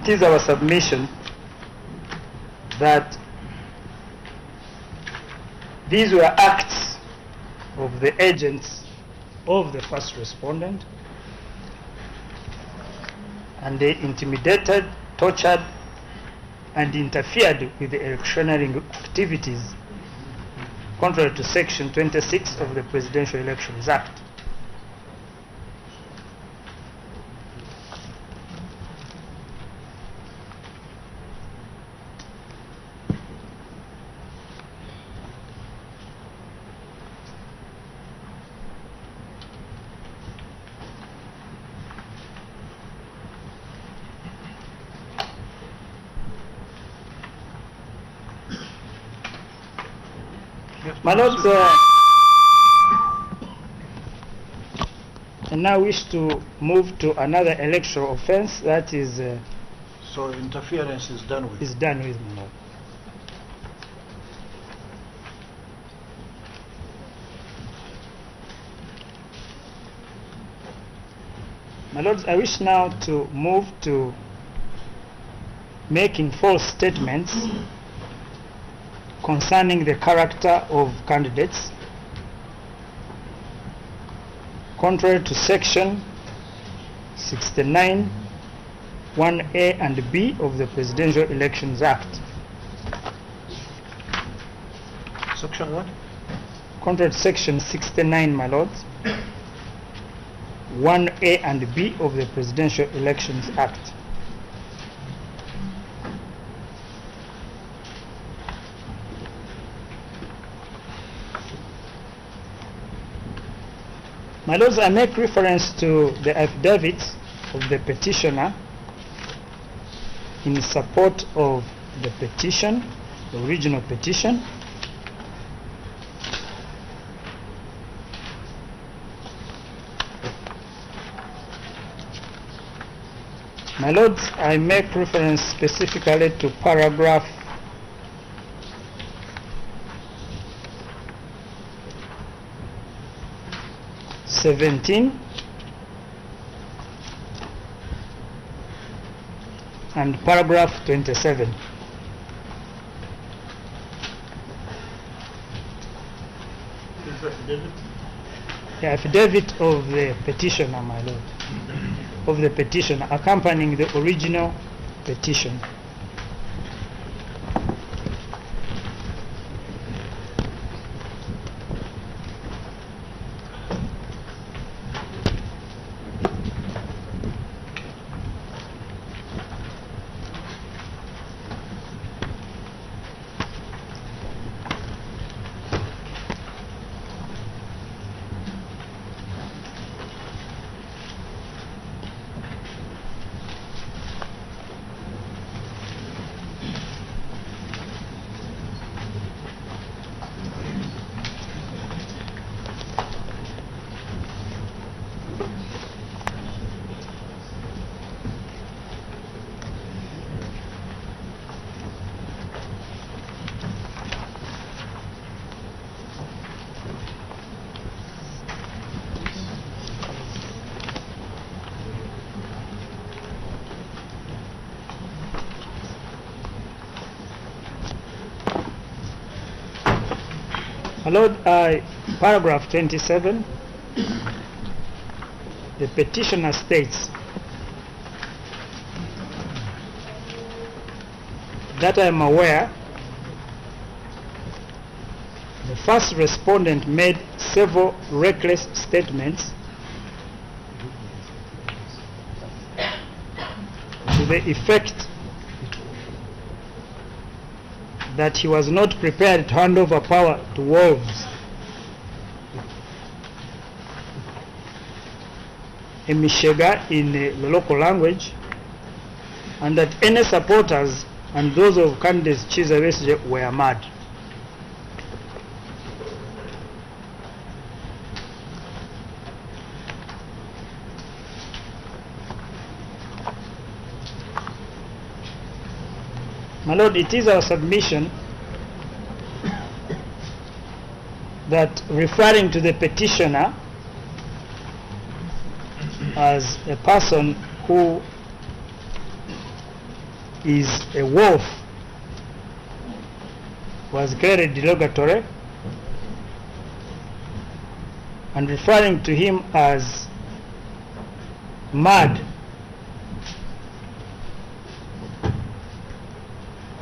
it is our submission that these were acts of the agents of the first respondent, and they intimidated, tortured, and interfered with the electioneering activities contrary to Section 26 of the Presidential Elections Act. My lords, I now wish to move to another electoral offense, that is... so interference is done with? Is done with, my lord. My lords, I wish now to move to making false statements concerning the character of candidates, contrary to Section 69, 1A and B of the Presidential Elections Act. Section what? Contrary to Section 69, my lords, 1A and B of the Presidential Elections Act. My lords, I make reference to the affidavit of the petitioner in support of the petition, the original petition. My lords, I make reference specifically to paragraph 17 and paragraph 27. The affidavit of the petitioner, my lord, of the petitioner accompanying the original petition. Lord, paragraph 27, the petitioner states that I am aware, the first respondent made several reckless statements to the effect that he was not prepared to hand over power to wolves. Emishega in the local language, and that any supporters and those of candidates Chiza Besigye were mad. My Lord, it is our submission that referring to the petitioner as a person who is a wolf was clearly derogatory, and referring to him as mad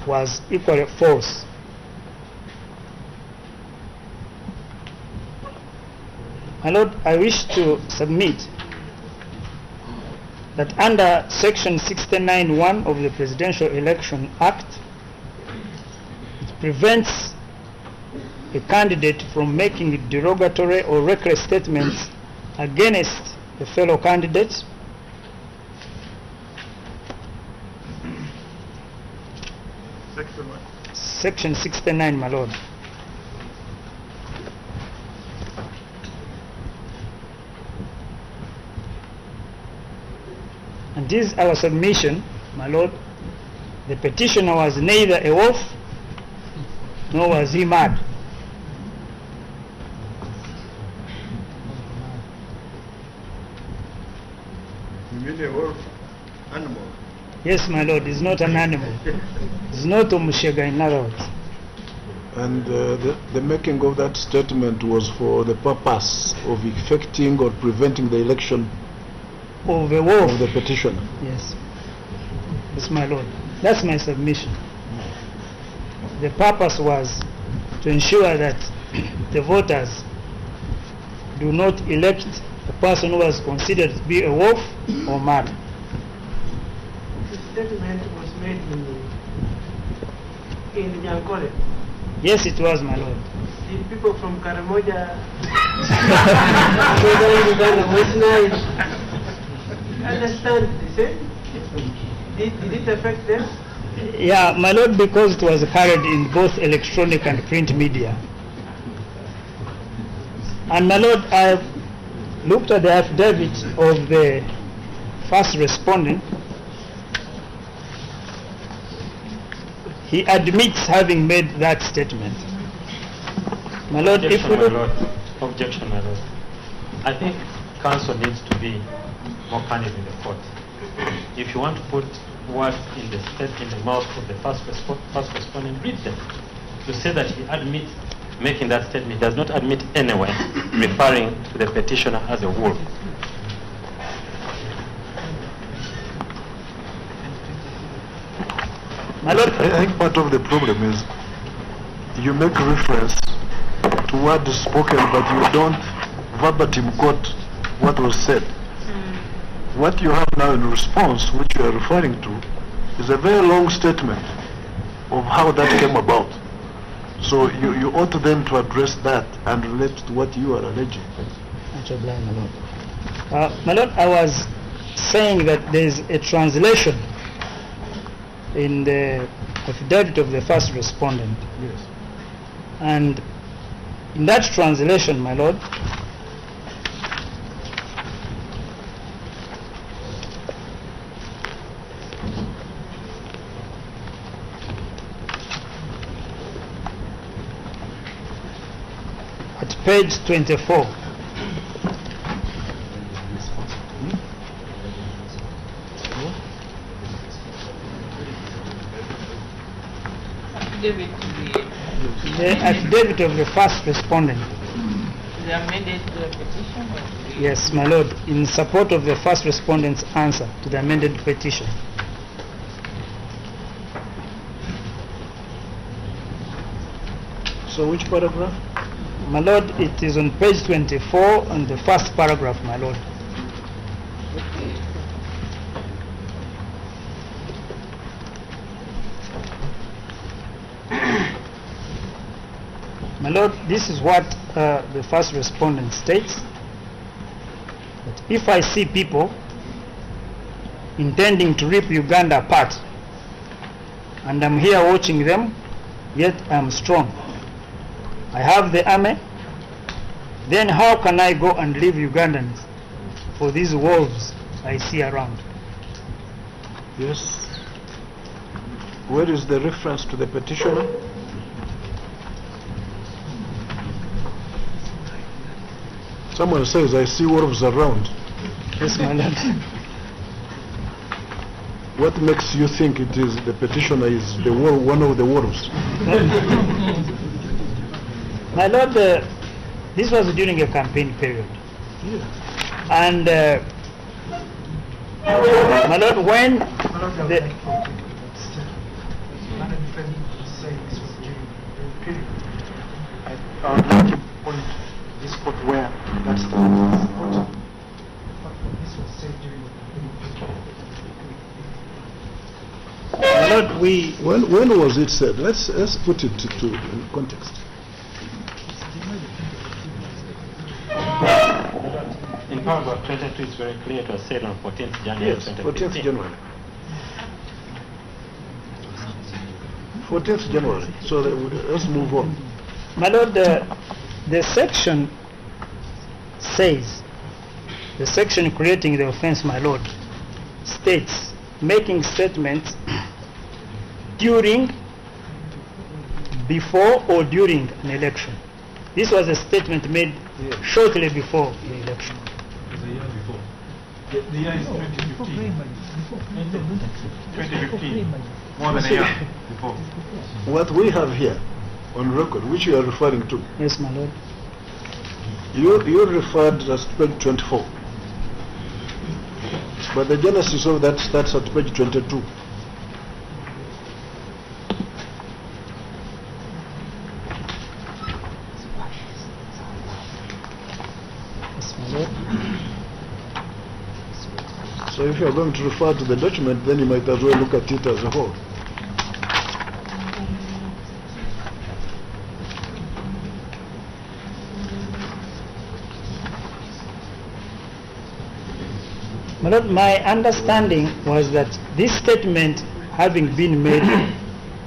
was equally false. My Lord, I wish to submit that under Section 69(1) of the Presidential Election Act, it prevents a candidate from making derogatory or reckless statements against a fellow candidate Section 69, my Lord. And this is our submission, my Lord. The petitioner was neither a wolf nor was he mad. You mean a wolf animal? Yes, my Lord, it's not an animal. It's not Omushega, in other words. And the making of that statement was for the purpose of effecting or preventing the election of the wolf. Of the petitioner. Yes. Yes, my Lord. That's my submission. The purpose was to ensure that the voters do not elect a person who was considered to be a wolf or mad. The statement was made in Nyankole. Yes, it was, my Lord. The people from Karamoja, Uganda, West Nile, understand the same? Did it affect them? Yeah, my Lord, because it was carried in both electronic and print media. And my Lord, I looked at the affidavit of the first respondent. He admits having made that statement. My Lord, Objection, if we my Lord. Objection, my Lord. I think counsel needs to be more candid in the court. If you want to put words in the mouth of the first respondent, read them. To say that he admits making that statement, he does not admit anywhere referring to the petitioner as a wolf. My Lord, I think part of the problem is you make reference to what is spoken, but you don't verbatim quote what was said. What you have now in response, which you are referring to, is a very long statement of how that came about. So you ought then to address that and relate to what you are alleging. My Lord, I was saying that there is a translation in the affidavit of the first respondent. Yes. And in that translation, my Lord, at page 24, the affidavit of the first respondent. The amended petition? Yes, my Lord, in support of the first respondent's answer to the amended petition. So which paragraph? My Lord, it is on page 24 on the first paragraph, my Lord. My Lord, this is what the first respondent states. That if I see people intending to rip Uganda apart, and I'm here watching them, yet I'm strong, I have the army, then how can I go and leave Ugandans for these wolves I see around? Yes. Where is the reference to the petitioner? Someone says, I see wolves around. Yes, my Lord. What makes you think it is the petitioner is the one of the wolves? My Lord, this was during a campaign period. And my Lord, when the I would like to point this spot where that starts. This was said during my Lord, when was it said? Let's put it in context. In paragraph 22, it's very clear it was said on 14th January. Yes, 14th January. 14th January. So let's move on. My Lord, the section says, the section creating the offense, my Lord, states, making statements during, before or during an election. This was a statement made shortly before the election. The year before. The year is 2015. 2015. More than a year before. What we have here on record, which you are referring to. Yes, my Lord. You referred as page 24. But the genesis of that starts at page 22. Yes, my Lord. So if you are going to refer to the document, then you might as well look at it as a whole. My Lord, my understanding was that this statement having been made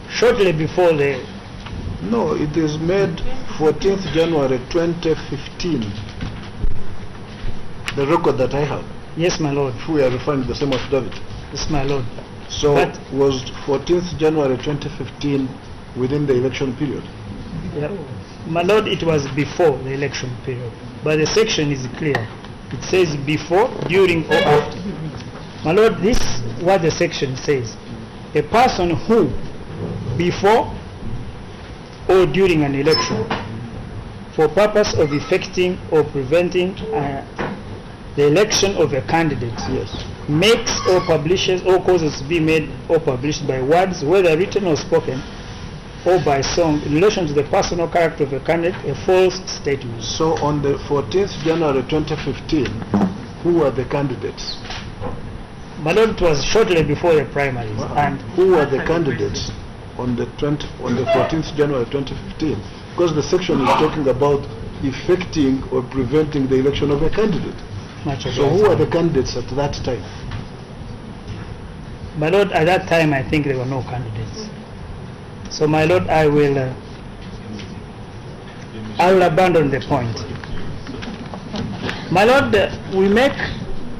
shortly before the... No, it is made 14th January 2015. The record that I have. Yes, my Lord. If we are referring to the same affidavit. Yes, my Lord. So was 14th January 2015 within the election period? Yeah. My Lord, it was before the election period. But the section is clear. It says before, during or after. My Lord, this is what the section says. A person who, before or during an election, for purpose of effecting or preventing the election of a candidate, yes, makes or publishes or causes to be made or published by words, whether written or spoken, or by song, in relation to the personal character of a candidate, a false statement. So on the 14th January 2015, who were the candidates? My Lord, it was shortly before the primaries. Wow. And who were the candidates on the 14th January 2015? Because the section is talking about effecting or preventing the election of a candidate. So who were the candidates at that time? My Lord, at that time I think there were no candidates. So my Lord, I will abandon the point. My Lord,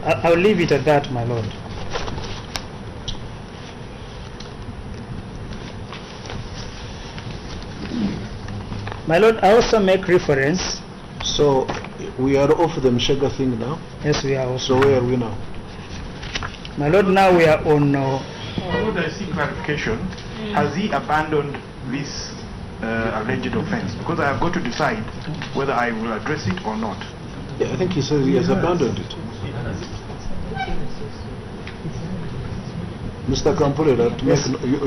I'll leave it at that, my Lord. My Lord, I also make reference. So we are off the Mshega thing now? Yes, we are off. So where are we now? My Lord, now we are on... Lord, I seek clarification. Has he abandoned this alleged offense? Because I have got to decide whether I will address it or not. Yeah, I think he says he has abandoned it. Mr. Kampurera,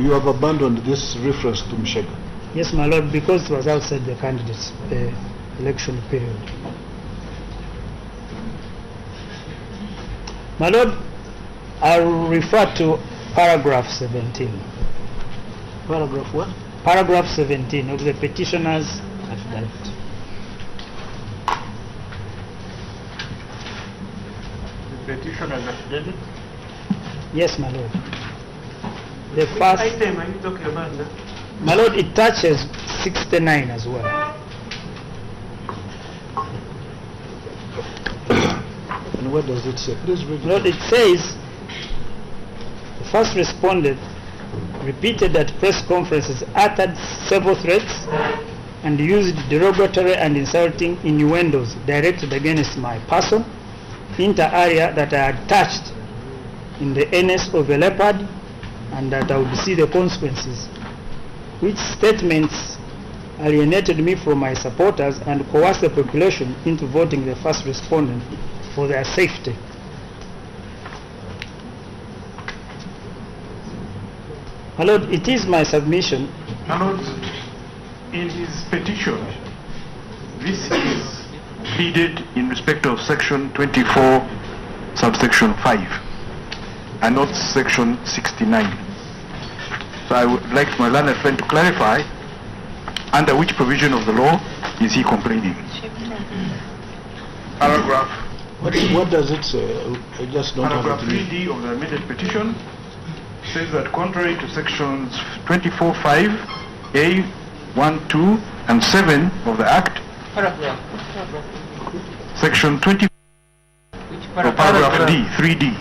you have abandoned this reference to Mshega. Yes, my lord, because it was outside the candidate's election period. My lord, I'll refer to paragraph 17. Paragraph what? Paragraph 17 of the petitioner's affidavit. The petitioner's affidavit? Yes, my lord. The first item are you talking about now? My lord, it touches 69 as well. And what does it say? Please read it. Lord, it says the first respondent repeated at press conferences, uttered several threats and used derogatory and insulting innuendos directed against my person, inter alia that I had touched in the anus of a leopard, and that I would see the consequences, which statements alienated me from my supporters and coerced the population into voting the first respondent for their safety. My Lord, it is my submission. My Lord, in his petition, this is pleaded in respect of section 24, subsection 5, and not section 69. So I would like my learned friend to clarify under which provision of the law is he complaining. Paragraph. What does it say? I just don't Paragraph have it. 3D of the amended petition says that contrary to sections 24(5), A, 1, 2, and 7 of the Act, Paragraph. section 20, paragraph D, 3D,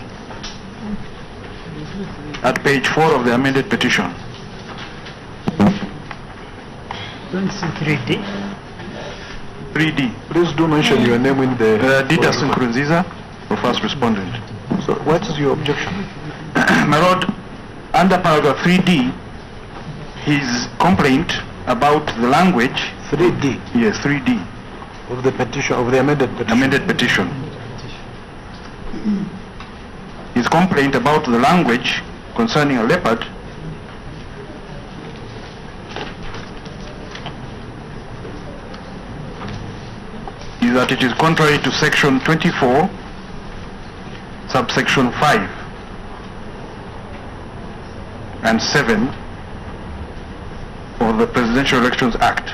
at page 4 of the amended petition. 3D. 3D. Please do mention your name in the... Dita Nkurunziza, the first respondent. So what is your objection? My Lord, under paragraph 3D, his complaint about the language... 3D? Yes, 3D. Of the petition, of the amended petition. Amended petition. His complaint about the language concerning a leopard is that it is contrary to section 24, subsection 5 and 7 of the Presidential Elections Act.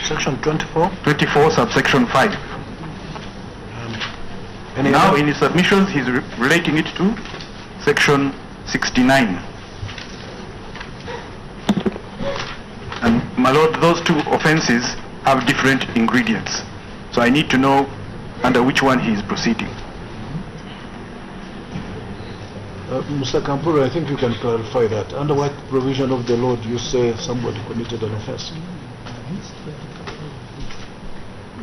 Section 24? 24, subsection 5. Now in his submissions he's relating it to section 69. And my Lord, those two offenses have different ingredients. So I need to know under which one he is proceeding. Mr. Kampuru, I think you can clarify that. Under what provision of the law do you say somebody committed an offense?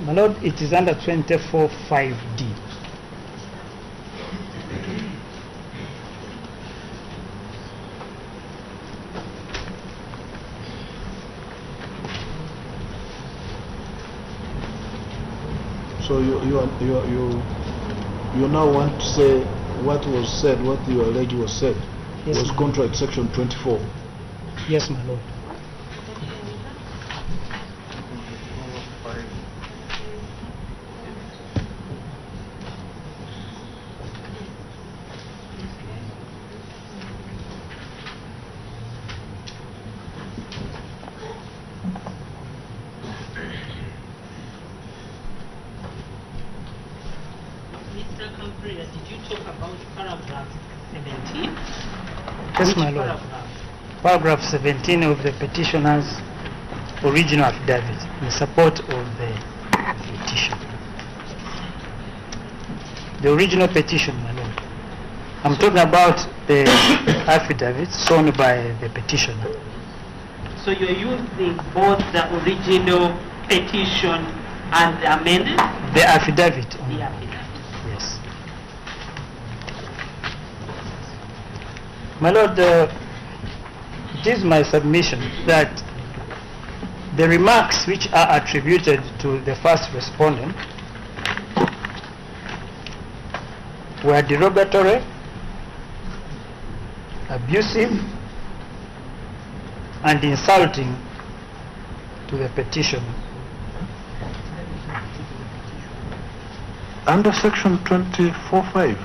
My Lord, it is under 24(5)D. So you now want to say what was said, what you allege was said, Yes, was contrary to section 24. Yes, my Lord. Mr. Campria, did you talk about paragraph 17? Yes, my Lord. Paragraph 17 of the petitioner's original affidavit in support of the petition. The original petition, my Lord. I'm talking about the affidavit shown by the petitioner. So you're using both the original petition and the amended? The affidavit. The affidavit. Yes. My Lord, it is my submission that the remarks which are attributed to the first respondent were derogatory, abusive, and insulting to the petition. Under section 24.5.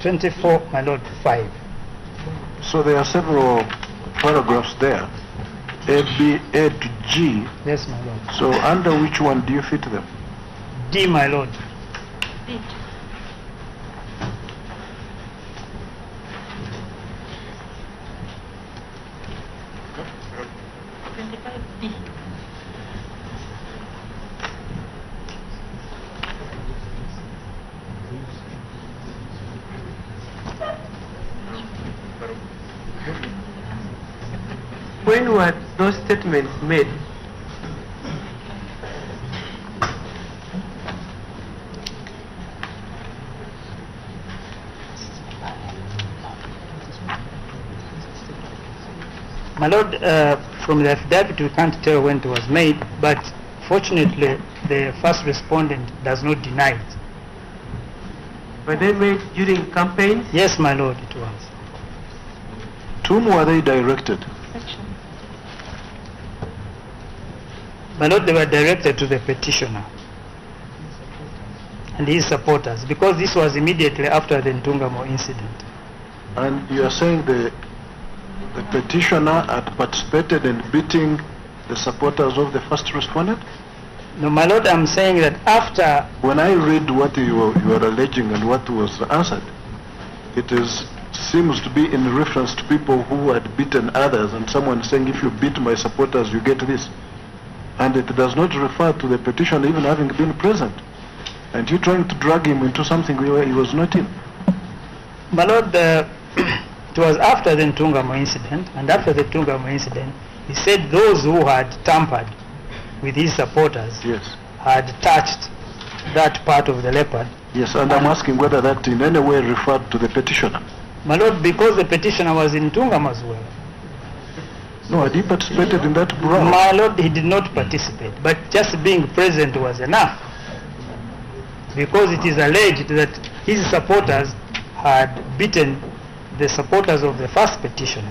24, my lord, 5. So there are several paragraphs there. A, B, A to G. Yes, my lord. So under which one do you fit them? D, my lord. D. D. When were those statements made? My lord, from the affidavit we can't tell when it was made, but fortunately the first respondent does not deny it. Were they made during campaigns? Yes, my lord, it was. To whom were they directed? My lord, they were directed to the petitioner and his supporters, because this was immediately after the Ntungamo incident. And you are saying the petitioner had participated in beating the supporters of the first respondent? No, my lord, I'm saying that after... When I read what you are alleging and what was answered, it seems to be in reference to people who had beaten others, and someone saying, if you beat my supporters, you get this. And it does not refer to the petitioner even having been present. And you trying to drag him into something where he was not in. My lord, it was after the Ntungamo incident, and after the Ntungamo incident, he said those who had tampered with his supporters had touched that part of the leopard. Yes, and I'm asking whether that in any way referred to the petitioner. My lord, because the petitioner was in Ntungamo as well. No, had he participated in that brawl? My lord, he did not participate, but just being present was enough. Because it is alleged that his supporters had beaten the supporters of the first petitioner,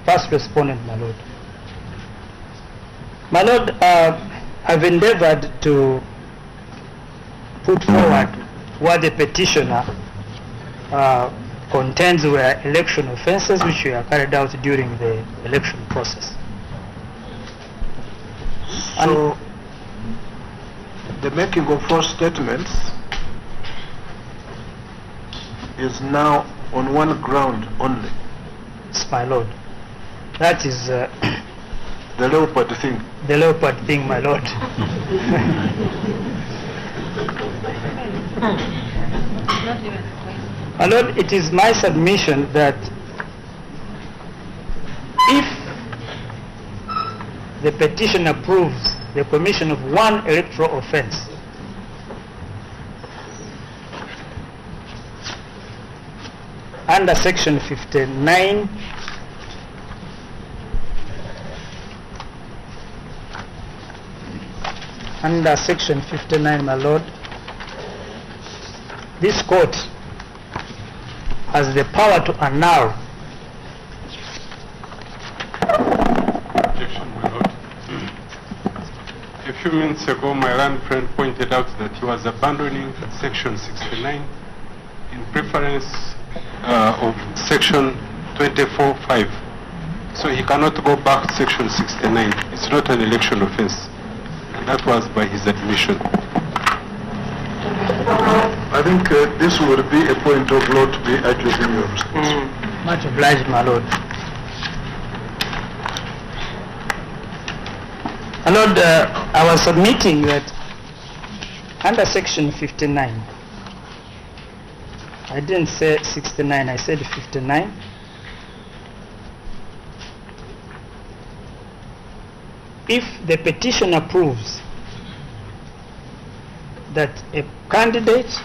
first respondent, my lord. My lord, I've endeavored to put forward what the petitioner contends were election offences which were carried out during the election process. So, the making of false statements is now on one ground only. Yes, my lord. That is the leopard thing. The leopard thing, my lord. My lord, it is my submission that if the petition approves the commission of one electoral offence, under section 59 under section 59, my lord, this court has the power to annul. Objection, my lord. A few minutes ago, my learned friend pointed out that he was abandoning section 69 in preference of section 24.5. So he cannot go back to section 69. It's not an election offense. And that was by his admission. I think this would be a point of law to be argued in your response. Much obliged, my lord. My lord, I was submitting that under section 59, I didn't say 69, I said 59. If the petition approves that a candidate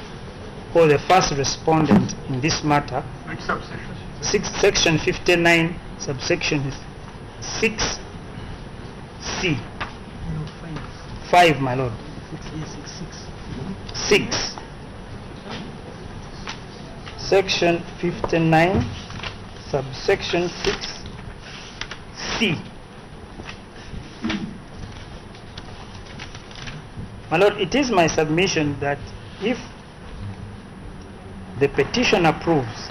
or the first respondent in this matter, Which subsection? section 59, subsection 6C. 5, my lord. 6. Section 59, subsection 6C. My Lord, it is my submission that if the petitioner proves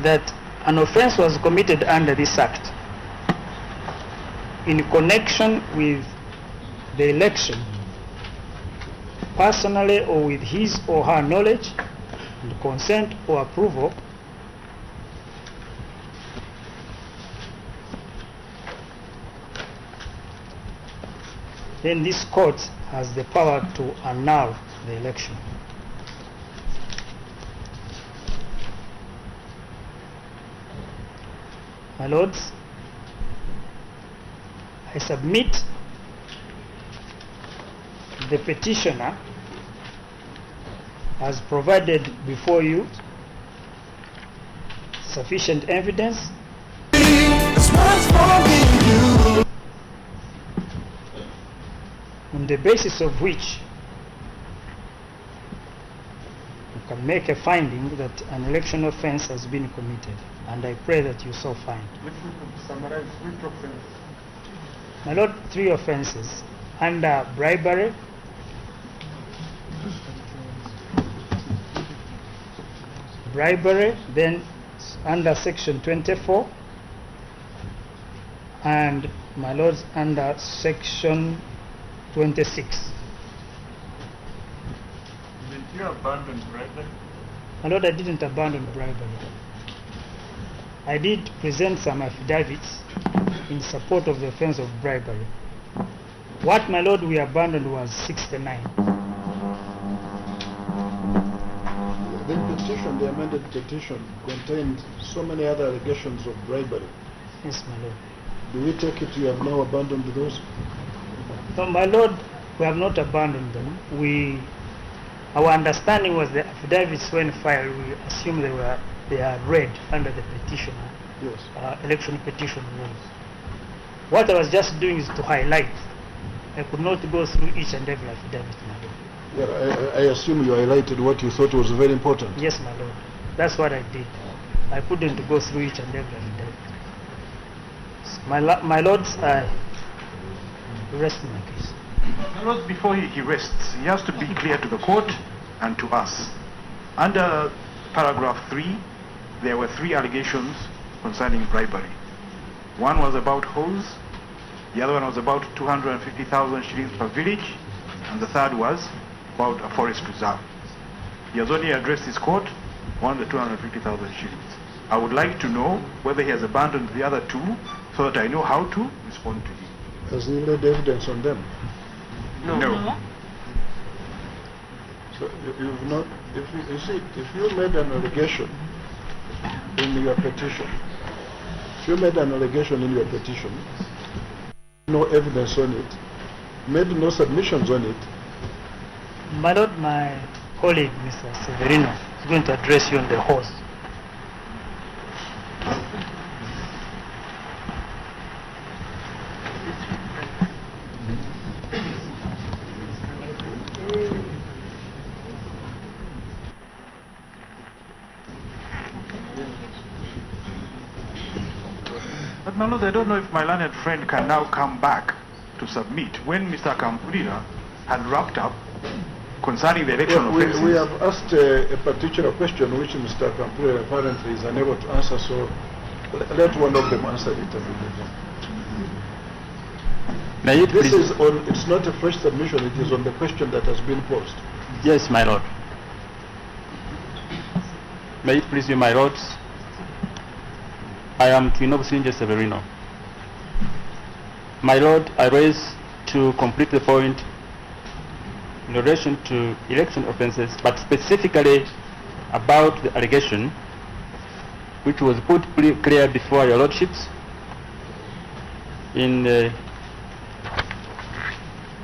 that an offense was committed under this act in connection with the election, personally or with his or her knowledge and consent or approval, then this court has the power to annul the election. My lords, I submit the petitioner has provided before you sufficient evidence on the basis of which you can make a finding that an election offense has been committed, and I pray that you so find. If we could summarize which offense? My Lord, 3 offenses under bribery, then under section 24, and my lords under section 26. Did you abandon bribery? My lord, I didn't abandon bribery. I did present some affidavits in support of the offense of bribery. What, my lord, we abandoned was 69. The petition, the amended petition, contained so many other allegations of bribery. Yes, my lord. Do we take it you have now abandoned those? No, my lord, we have not abandoned them. Our understanding was the affidavits when filed, we assume they are read under the petitioner, yes. Election petition rules. What I was just doing is to highlight. I could not go through each and every affidavit, my lord. Well, I assume you highlighted what you thought was very important. Yes, my lord. That's what I did. I couldn't go through each and every affidavit. My lords, I rest my case. My lord, before he rests, he has to be clear to the court and to us. Under paragraph 3, there were 3 allegations concerning bribery. One was about hose, the other one was about 250,000 shillings per village, and the third was about a forest reserve. He has only addressed his court on the 250,000 shillings. I would like to know whether he has abandoned the other 2 so that I know how to respond to him. Has he laid evidence on them? No. So you've not, if you made an allegation in your petition, no evidence on it, made no submissions on it. My lord, my colleague, Mr. Severino, is going to address you on the horse. But my lord, I don't know if my learned friend can now come back to submit when Mr. Kampulira had wrapped up concerning the election offences. We have asked a particular question which Mr. Kampulira apparently is unable to answer, so let one of them answer it. It's not a fresh submission, it is on the question that has been posed. Yes, my lord. May it please you, my lords. I am Twinobu Sinje Severino. My lord, I raise to complete the point in relation to election offences, but specifically about the allegation which was put clear before your lordships in an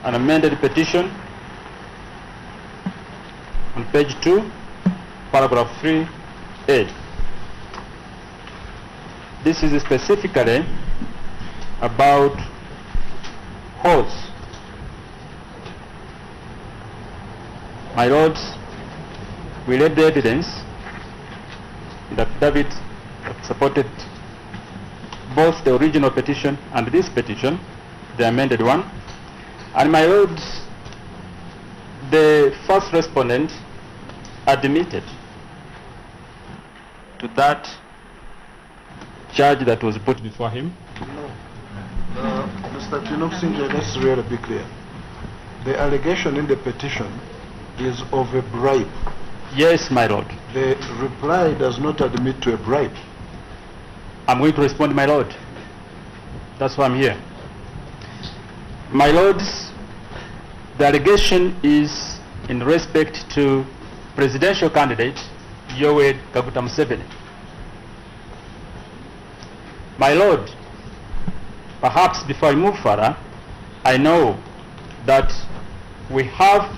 amended petition on page 2, paragraph 3A. This is specifically about horse. My lords, we read the evidence that David supported both the original petition and this petition, the amended one. And my lords, the first respondent admitted to that charge that was put before him? Mr. Tinopsinje, let's really be clear. The allegation in the petition is of a bribe. Yes, my lord. The reply does not admit to a bribe. I'm going to respond, my lord. That's why I'm here. My lords, the allegation is in respect to presidential candidate Yoweri Kaguta Museveni. My lord, perhaps before I move further, I know that we have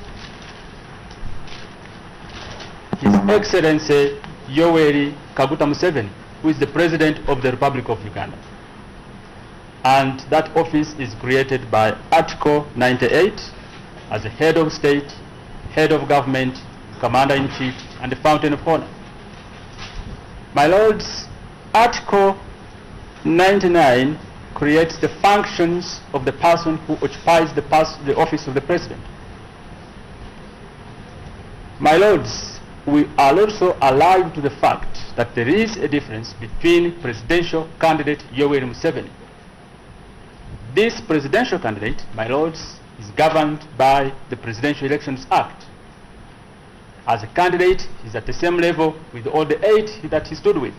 His Excellency Yoweri Kaguta Museveni, who is the President of the Republic of Uganda. And that office is created by Article 98 as a head of state, head of government, commander-in-chief, and the fountain of honor. My lords, Article 99 creates the functions of the person who occupies the office of the president. My lords, we are also alive to the fact that there is a difference between presidential candidate Yoweri Museveni. This presidential candidate, my lords, is governed by the Presidential Elections Act. As a candidate, he's at the same level with all the 8 that he stood with.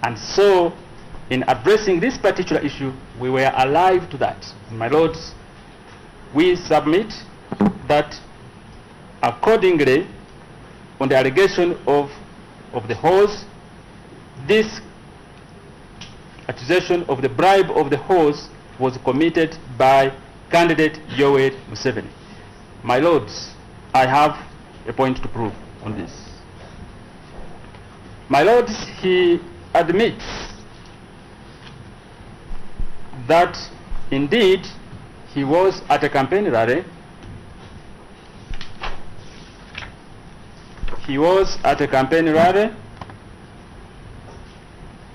And so, in addressing this particular issue, we were alive to that. My lords, we submit that accordingly, on the allegation of the horse, this accusation of the bribe of the horse was committed by candidate Yoweri Museveni. My lords, I have a point to prove on this. My lords, he admits that indeed he was at a campaign rally. He was at a campaign rally,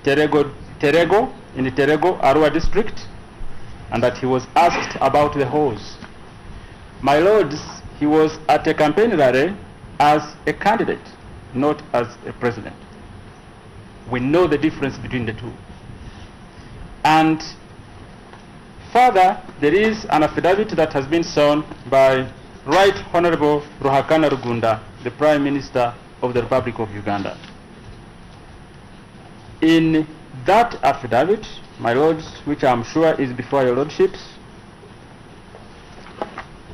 Terego, in the Terego, Arua district, and that he was asked about the horse. My lords, he was at a campaign rally as a candidate, not as a president. We know the difference between the two. And further, there is an affidavit that has been signed by Right Honorable Ruhakana Rugunda, the Prime Minister of the Republic of Uganda. In that affidavit, my lords, which I'm sure is before your lordships,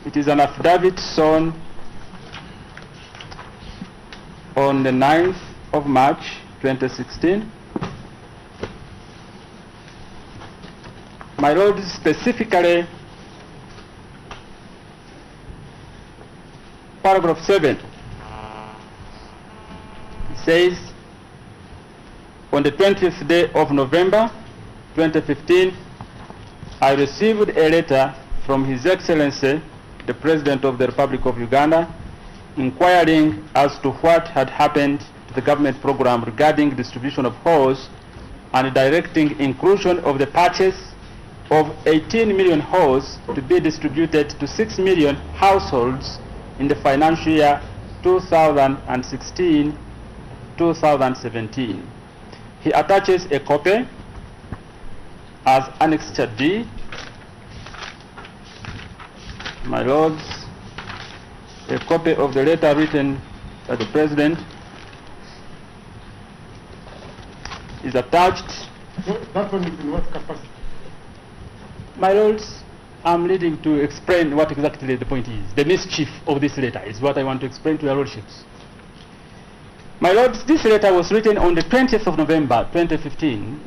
it is an affidavit signed on the 9th of March 2016. My lords, specifically paragraph 7 says, on the 20th day of November 2015, I received a letter from His Excellency, the President of the Republic of Uganda, inquiring as to what had happened to the government program regarding distribution of horse and directing inclusion of the purchase of 18 million horse to be distributed to 6 million households in the financial year 2016-2017. He attaches a copy as Annexure D. My lords, a copy of the letter written by the President is attached. That one is in what capacity? My lords, I'm leading to explain what exactly the point is. The mischief of this letter is what I want to explain to your lordships. My lords, this letter was written on the 20th of November 2015.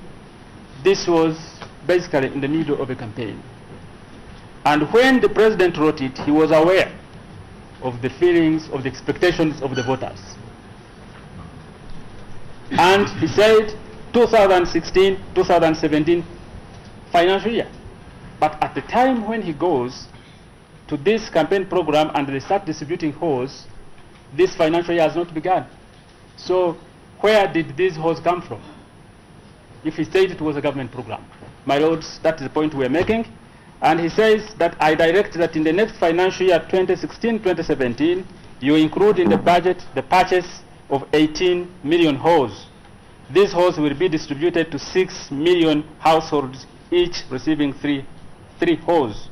This was basically in the middle of a campaign. And when the President wrote it, he was aware of the feelings, of the expectations of the voters. And he said 2016-2017 financial year. But at the time when he goes to this campaign program and they start distributing horse, this financial year has not begun. So where did this horse come from? If he said it was a government program. My lords, that is the point we are making. And he says that I direct that in the next financial year 2016-2017, you include in the budget the purchase of 18 million hose. These hose will be distributed to 6 million households, each receiving three hose.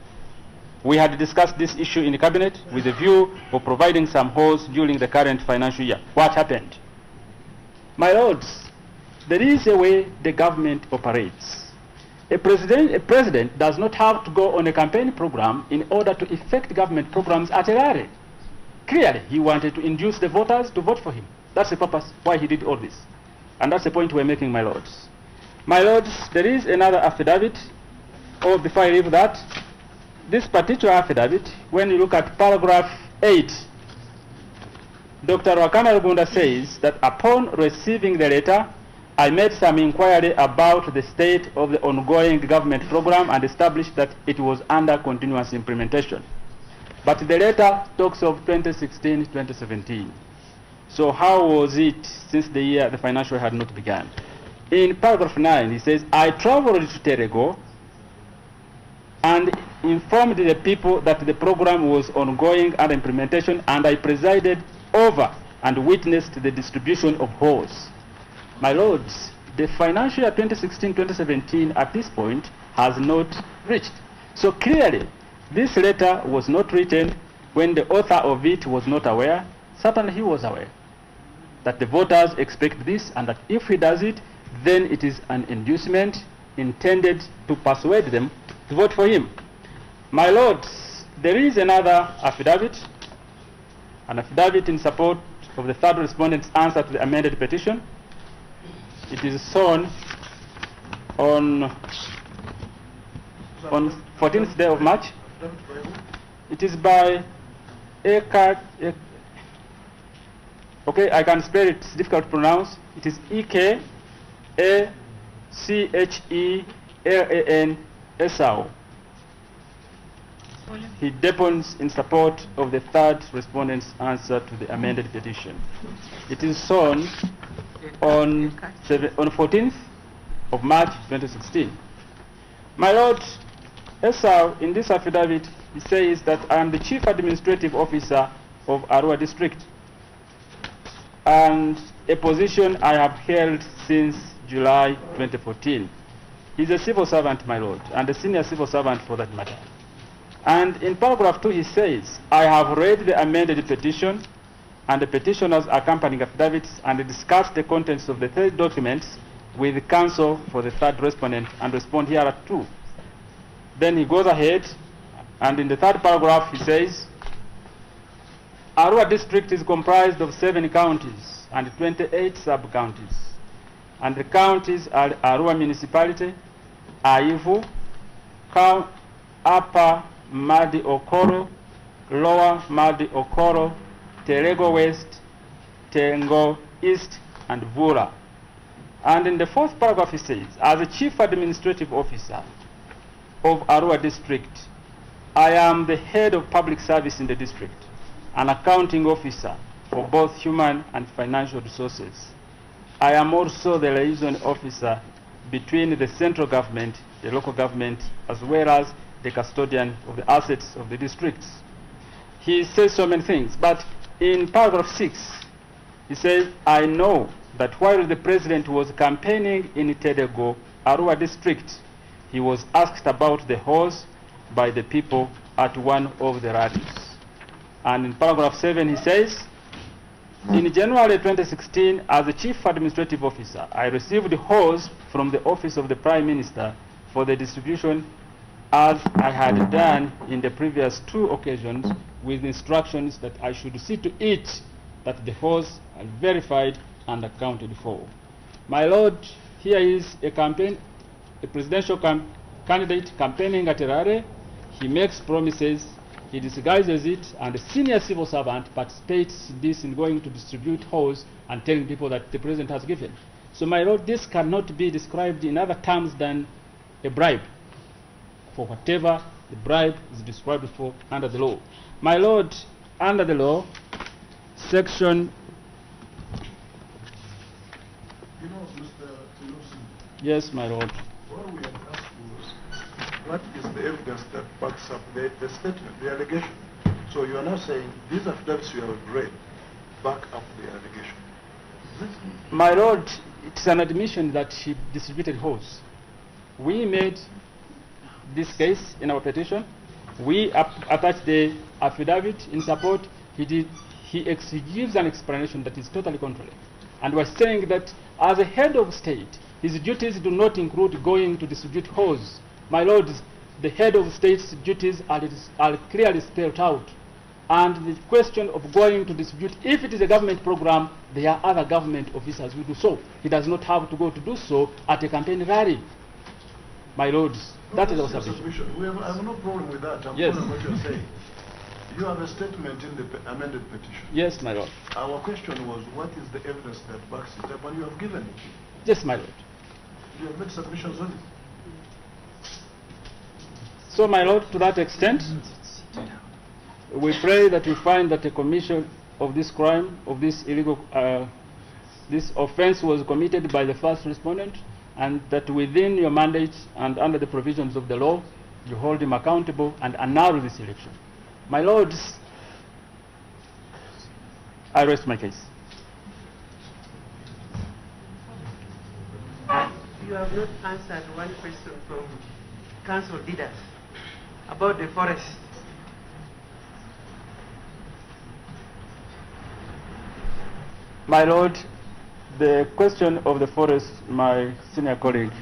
We had discussed this issue in the cabinet with a view of providing some hose during the current financial year. What happened? My lords, there is a way the government operates. A president does not have to go on a campaign program in order to effect government programs at a rally. Clearly, he wanted to induce the voters to vote for him. That's the purpose why he did all this. And that's the point we're making, my lords. My lords, there is another affidavit. Oh, before I leave that, this particular affidavit, when you look at paragraph 8, Dr. Wakana Rugunda says that upon receiving the letter, I made some inquiry about the state of the ongoing government program and established that it was under continuous implementation. But the letter talks of 2016-2017. So how was it since the financial year had not begun? In paragraph 9, he says, I traveled to Terego and informed the people that the program was ongoing under implementation, and I presided over and witnessed the distribution of hose. My lords, the financial year 2016-2017 at this point has not reached. So clearly, this letter was not written when the author of it was not aware. Certainly he was aware that the voters expect this, and that if he does it, then it is an inducement intended to persuade them to vote for him. My lords, there is another affidavit, an affidavit in support of the third respondent's answer to the amended petition. It is shown on 14th day of March. It is by Eckhart. Okay, I can spell it, it's difficult to pronounce. It is Ekachelan Esau. He depends in support of the third respondent's answer to the amended petition. It is shown on 14th of March 2016. My Lord, Esau, in this affidavit, he says that I am the Chief Administrative Officer of Arua District, and a position I have held since July 2014. He's a civil servant, my Lord, and a senior civil servant for that matter. And in paragraph 2 he says, I have read the amended petition and the petitioner's accompanying affidavits and discussed the contents of the three documents with the counsel for the third respondent and respond hereto. Then he goes ahead, and in the third paragraph he says, Arua district is comprised of 7 counties and 28 sub-counties. And the counties are Arua municipality, Aivu, Upper Madi Okoro, Lower Madi Okoro, Terego West, Tengo East, and Vura. And in the fourth paragraph he says, as the Chief Administrative Officer of Arua district, I am the head of public service in the district, an accounting officer for both human and financial resources. I am also the liaison officer between the central government, the local government, as well as the custodian of the assets of the districts. He says so many things, but in paragraph 6, he says, I know that while the president was campaigning in Terego, Arua district, he was asked about the hose by the people at one of the rallies. And in paragraph 7 he says, in January 2016, as the Chief Administrative Officer, I received the hose from the Office of the Prime Minister for the distribution as I had done in the previous 2 occasions, with instructions that I should see to it that the hose are verified and accounted for. My Lord, here is a presidential candidate campaigning at a rally. He makes promises, he disguises it, and a senior civil servant participates in this in going to distribute hose and telling people that the president has given. So my Lord, this cannot be described in other terms than a bribe, for whatever the bribe is described for under the law. My Lord, under the law, section... You know, Mr. Pelosi. Yes, my Lord. What we had asked was what is the evidence that backs up the statement, the allegation? So you are now saying these affidavits you have read back up the allegation. My Lord, it's an admission that he distributed hose. We made this case in our petition. We attached the affidavit in support. He gives an explanation that is totally contrary. And we're saying that as a head of state, his duties do not include going to distribute hose. My Lord, the head of state's duties are clearly spelled out. And the question of going to distribute, if it is a government program, there are other government officers who do so. He does not have to go to do so at a campaign rally. My Lords, that is our submission. I have no problem with that. I'm Yes. following what you're saying. You have a statement in the amended petition. Yes, my Lord. Our question was, what is the evidence that backs it up? And you have given it. Yes, my Lord. You have made submissions on it. So, my Lord, to that extent, we pray that you find that the commission of this crime, of this illegal, this offense was committed by the first respondent, and that within your mandate and under the provisions of the law, you hold him accountable and annul this election. My Lords, I rest my case. You have not answered one question from council leaders about the forest. My Lord, the question of the forest, my senior colleague.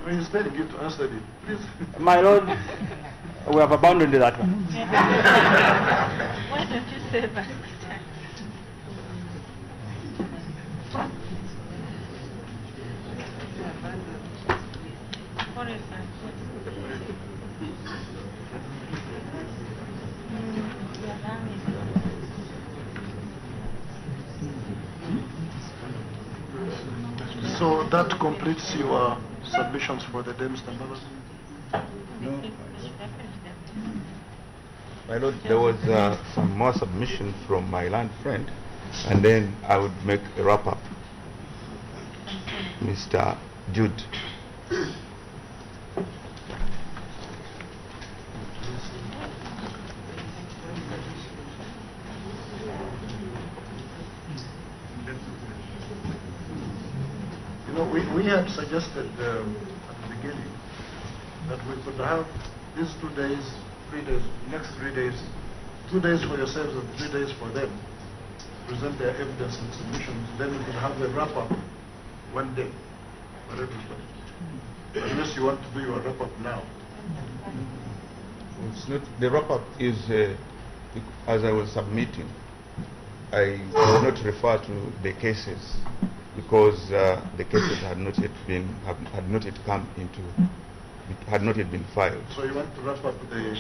When you said you to answer it, please. My Lord, we have abandoned that one. Why don't you say that? What is that? So that completes your submissions for the day, Mr. Mbaba? No. My Lord, there was some more submission from my land friend, and then I would make a wrap-up. Mr. Jude. You know, we had suggested at the beginning that we could have these 2 days, 3 days, next 3 days, 2 days for yourselves and 3 days for them, present their evidence and submissions, then we could have a wrap-up 1 day for everybody. Unless you want to do your wrap-up now. It's not, the wrap-up is, as I was submitting, I did not refer to the cases because the cases had not yet come into, had not yet been filed. So you want to wrap up the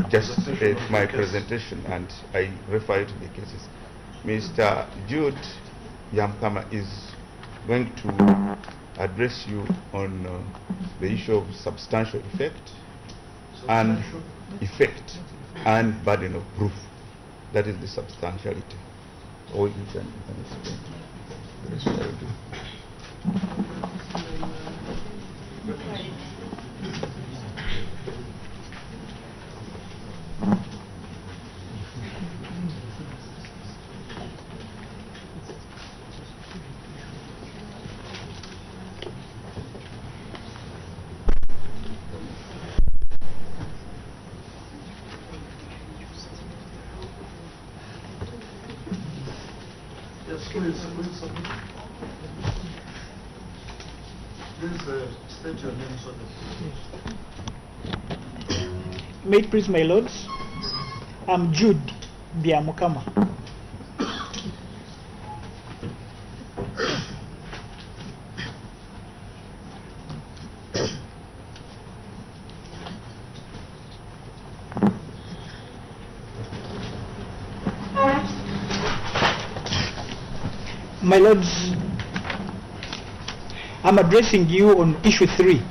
Just my case? presentation, and I refer to the cases. Mr. Jude Yamkama is going to address you on the issue of substantial effect and burden of proof. That is the substantiality. Or you can explain. The rest I will do. Yes, please submit. Please state your name so that... May it please my lords, I'm Jude Biamukama. My lords, I'm addressing you on issue 3.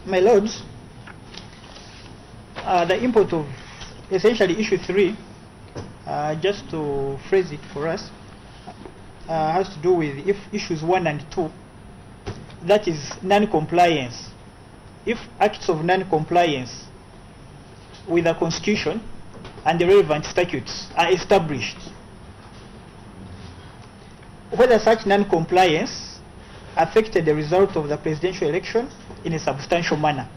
My lords, the import of essentially issue 3, just to phrase it for us, has to do with if issues 1 and 2, that is non-compliance. If acts of non-compliance with the Constitution and the relevant statutes are established, whether such non-compliance affected the result of the presidential election in a substantial manner.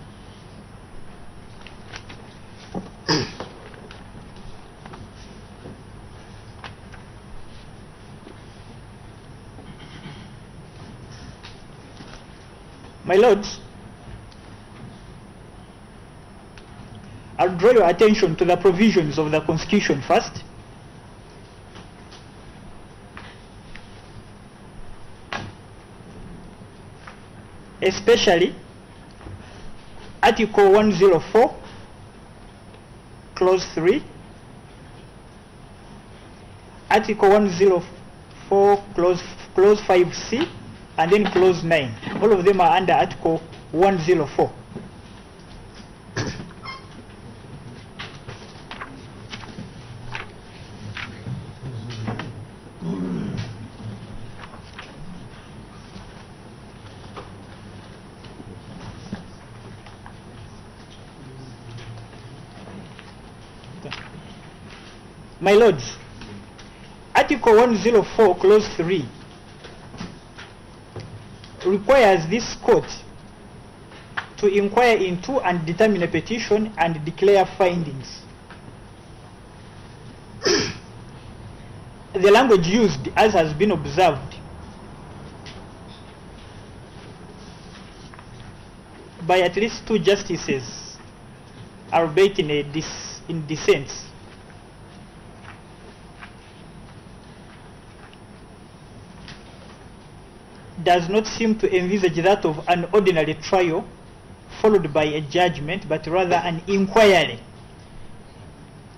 My lords, I'll draw your attention to the provisions of the Constitution first. Especially Article 104, Clause 3, Article 104, Clause 5C, and then Clause 9. All of them are under Article 104. My lords, Article 104, Clause 3 requires this court to inquire into and determine a petition and declare findings. The language used, as has been observed by at least 2 justices, albeit in dissents, does not seem to envisage that of an ordinary trial followed by a judgment, but rather an inquiry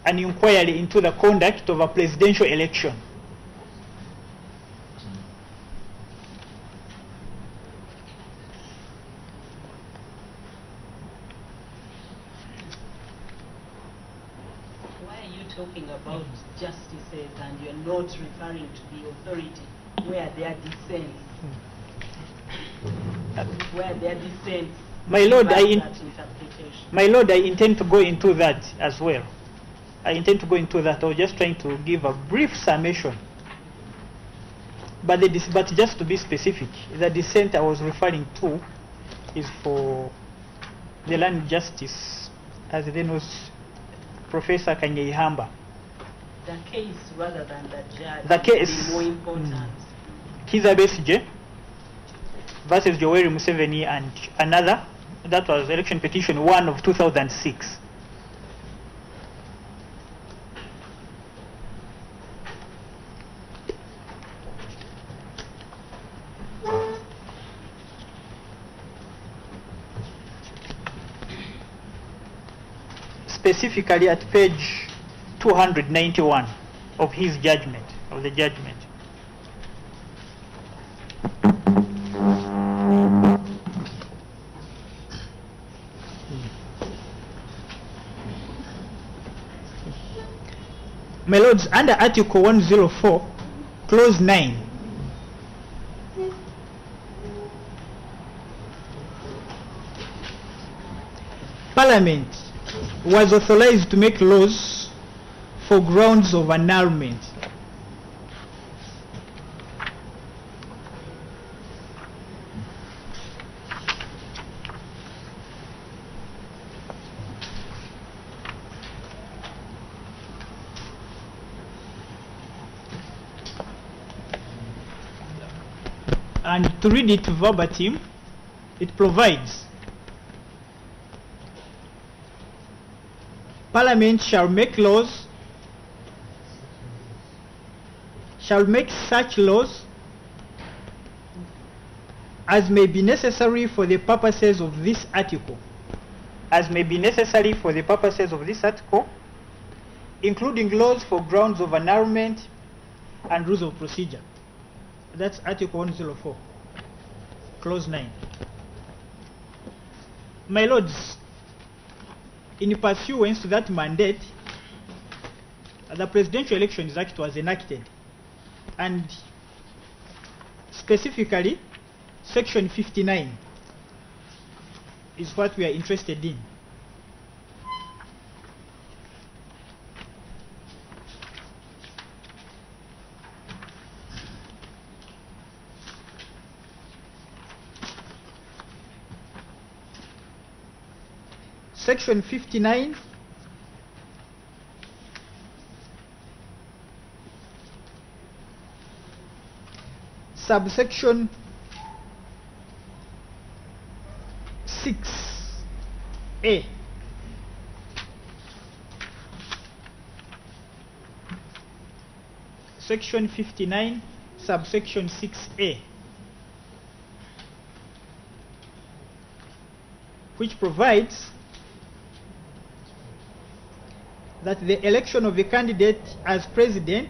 into the conduct of a presidential election. Why are you talking about justices and you're not referring to the authority where there are dissents? Where there are dissents. My lord, I intend to go into that as well. I intend to go into that. I was just trying to give a brief summation. But just to be specific, the dissent I was referring to is for the land justice, as then was Professor Kanyeihamba. The case rather than the judge. The case. Is more important. Kiza Besigye versus Yoweri Museveni and another. That was election petition 1 of 2006. Specifically at page 291 of his judgment, of the judgment. My lords, under Article 104, Clause 9, Parliament was authorized to make laws for grounds of annulment. And to read it verbatim, it provides, Parliament shall make such laws as may be necessary for the purposes of this article, including laws for grounds of annulment and rules of procedure. That's Article 104, Clause 9. My lords, in pursuance to that mandate, the Presidential Elections Act was enacted, and specifically Section 59 is what we are interested in. Section 59 subsection 6A. Section 59 subsection 6A, which provides that the election of a candidate as president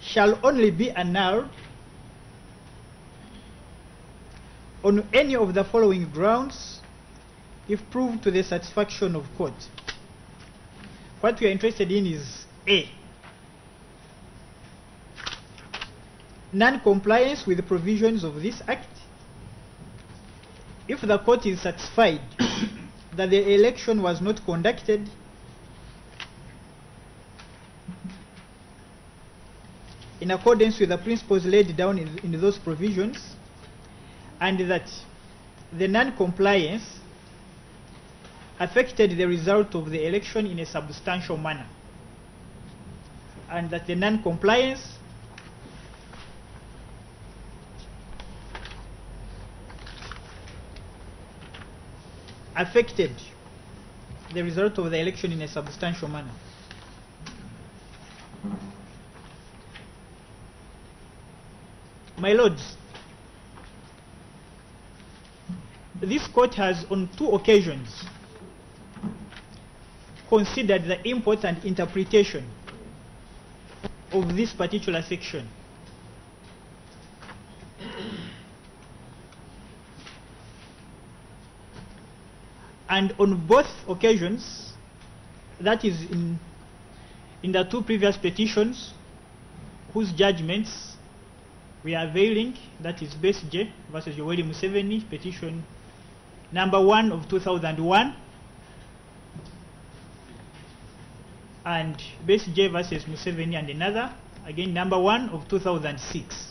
shall only be annulled on any of the following grounds if proved to the satisfaction of court. What we are interested in is A, non-compliance with the provisions of this act. If the court is satisfied that the election was not conducted in accordance with the principles laid down in those provisions, and that the non-compliance affected the result of the election in a substantial manner, and that the non-compliance affected the result of the election in a substantial manner. My lords, this court has on 2 occasions considered the import and interpretation of this particular section. And on both occasions, that is in the 2 previous petitions whose judgments we are availing, that is Base J versus Yoweri Museveni, petition number 1 of 2001, and Base J versus Museveni and another, again number 1 of 2006.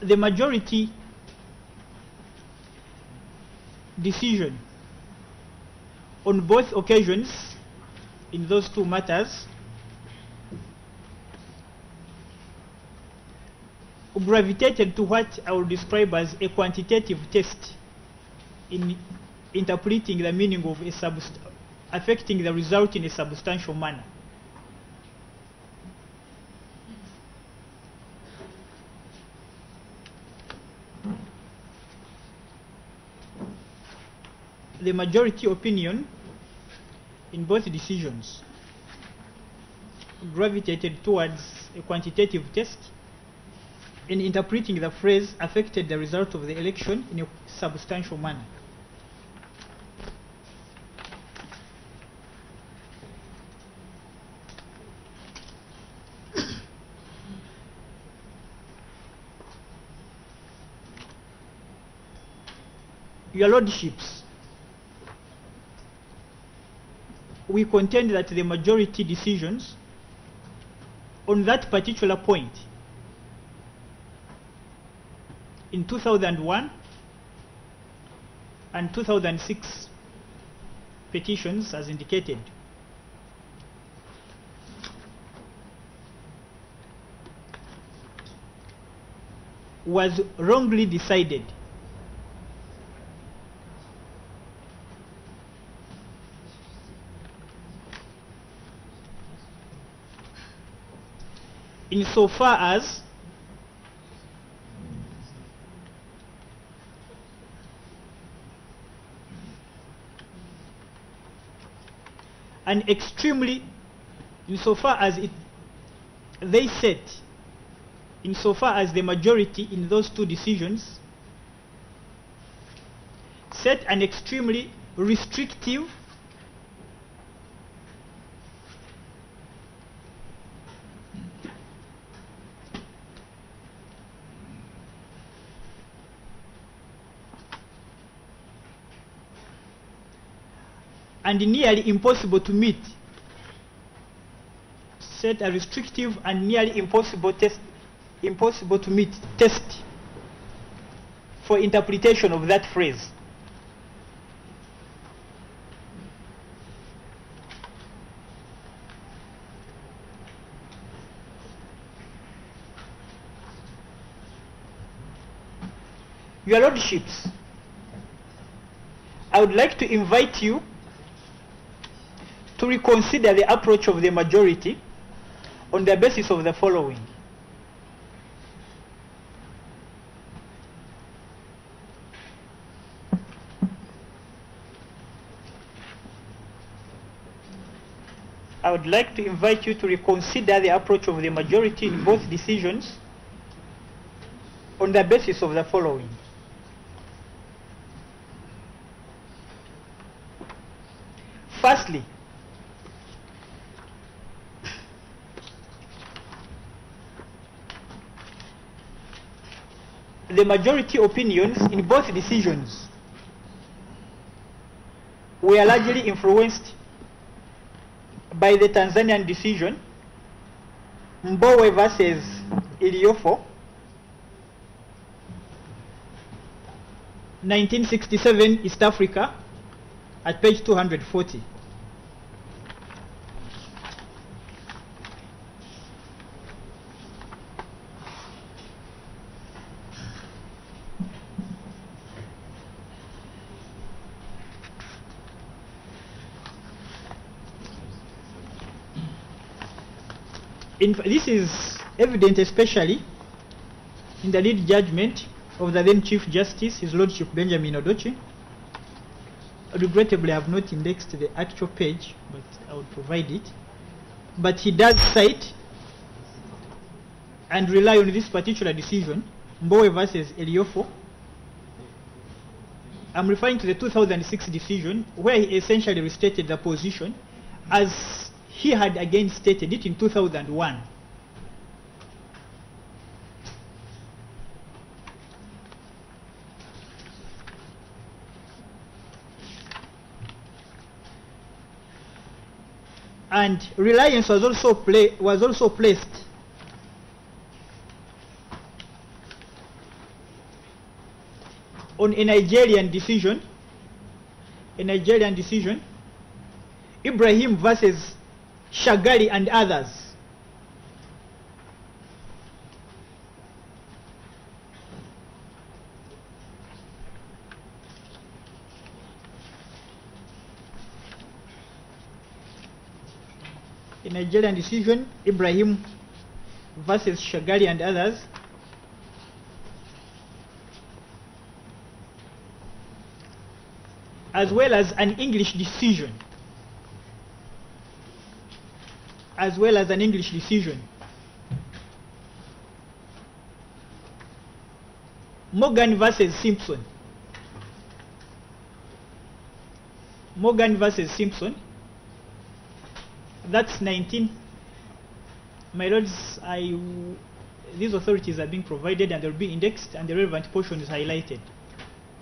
The majority decision on both occasions in those 2 matters gravitated to what I will describe as a quantitative test in interpreting the meaning of affecting the result in a substantial manner. The majority opinion in both decisions gravitated towards a quantitative test in interpreting the phrase affected the result of the election in a substantial manner. Your Lordships, we contend that the majority decisions on that particular point in 2001 and 2006 petitions as indicated was wrongly decided. insofar as and extremely, insofar as they said, insofar as the majority in those two decisions set an extremely restrictive and nearly impossible to meet, set a restrictive and nearly impossible to meet test for interpretation of that phrase. Your Lordships, I would like to invite you to reconsider the approach of the majority on the basis of the following. I would like to invite you to reconsider the approach of the majority in both decisions on the basis of the following. Firstly, the majority opinions in both decisions were largely influenced by the Tanzanian decision, Mbowe versus Iliofo, 1967, East Africa, at page 240. This is evident especially in the lead judgment of the then Chief Justice, His Lordship Benjamin Odoche. Regrettably, I have not indexed the actual page, but I will provide it. But he does cite and rely on this particular decision, Mbowe versus Iliofo. I'm referring to the 2006 decision, where he essentially restated the position as he had again stated it in 2001. And reliance was also placed on a Nigerian decision, Ibrahim versus Shagali and others. A Nigerian decision, Ibrahim versus Shagali and others. As well as an English decision. Morgan versus Simpson. That's 19. My lords, these authorities are being provided and they will be indexed and the relevant portion is highlighted.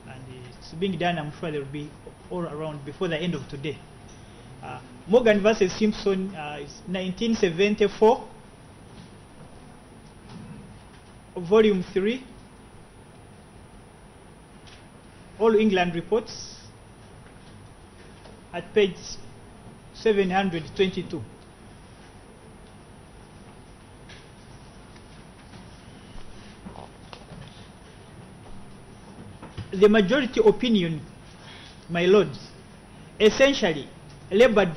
And it's being done, I'm sure they will be all around before the end of today. Morgan versus Simpson is 1974, volume 3, All England Reports, at page 722. The majority opinion, my lords, essentially labored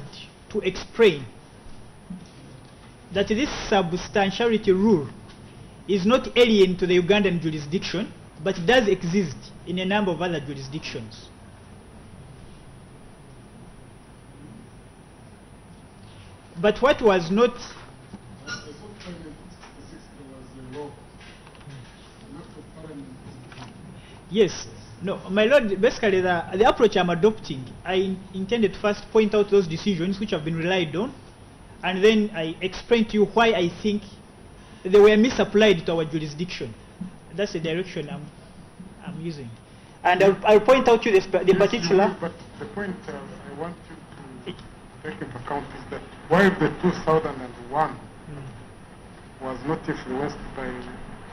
to explain that this substantiality rule is not alien to the Ugandan jurisdiction, but it does exist in a number of other jurisdictions. But what was not yes, no, my lord, basically the approach I'm adopting, I intended to first point out those decisions which have been relied on, and then I explain to you why I think they were misapplied to our jurisdiction. That's the direction I'm using. And I'll point out to you the particular... But the point I want you to take into account is that while the 2001 was not influenced by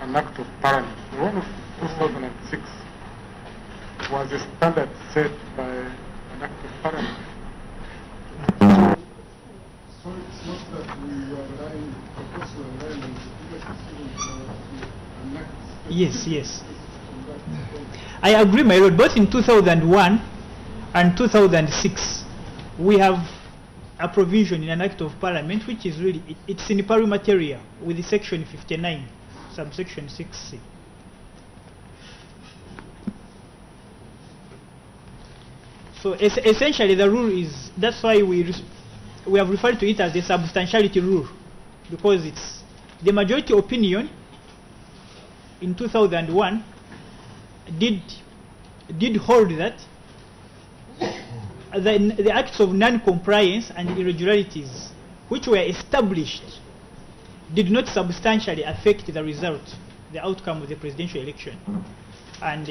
an act of parliament, the one of 2006 was a standard set by an act of parliament. So it's not that we were relying, of course we were relying on the previous decision to Yes, yes. I agree, my lord. Both in 2001 and 2006, we have a provision in an act of parliament which is really, it's in pari materia with the section 59, subsection 6C. So essentially the rule is, that's why we have referred to it as the substantiality rule, because it's the majority opinion in 2001 did hold that the acts of non-compliance and irregularities which were established did not substantially affect the result, the outcome of the presidential election, and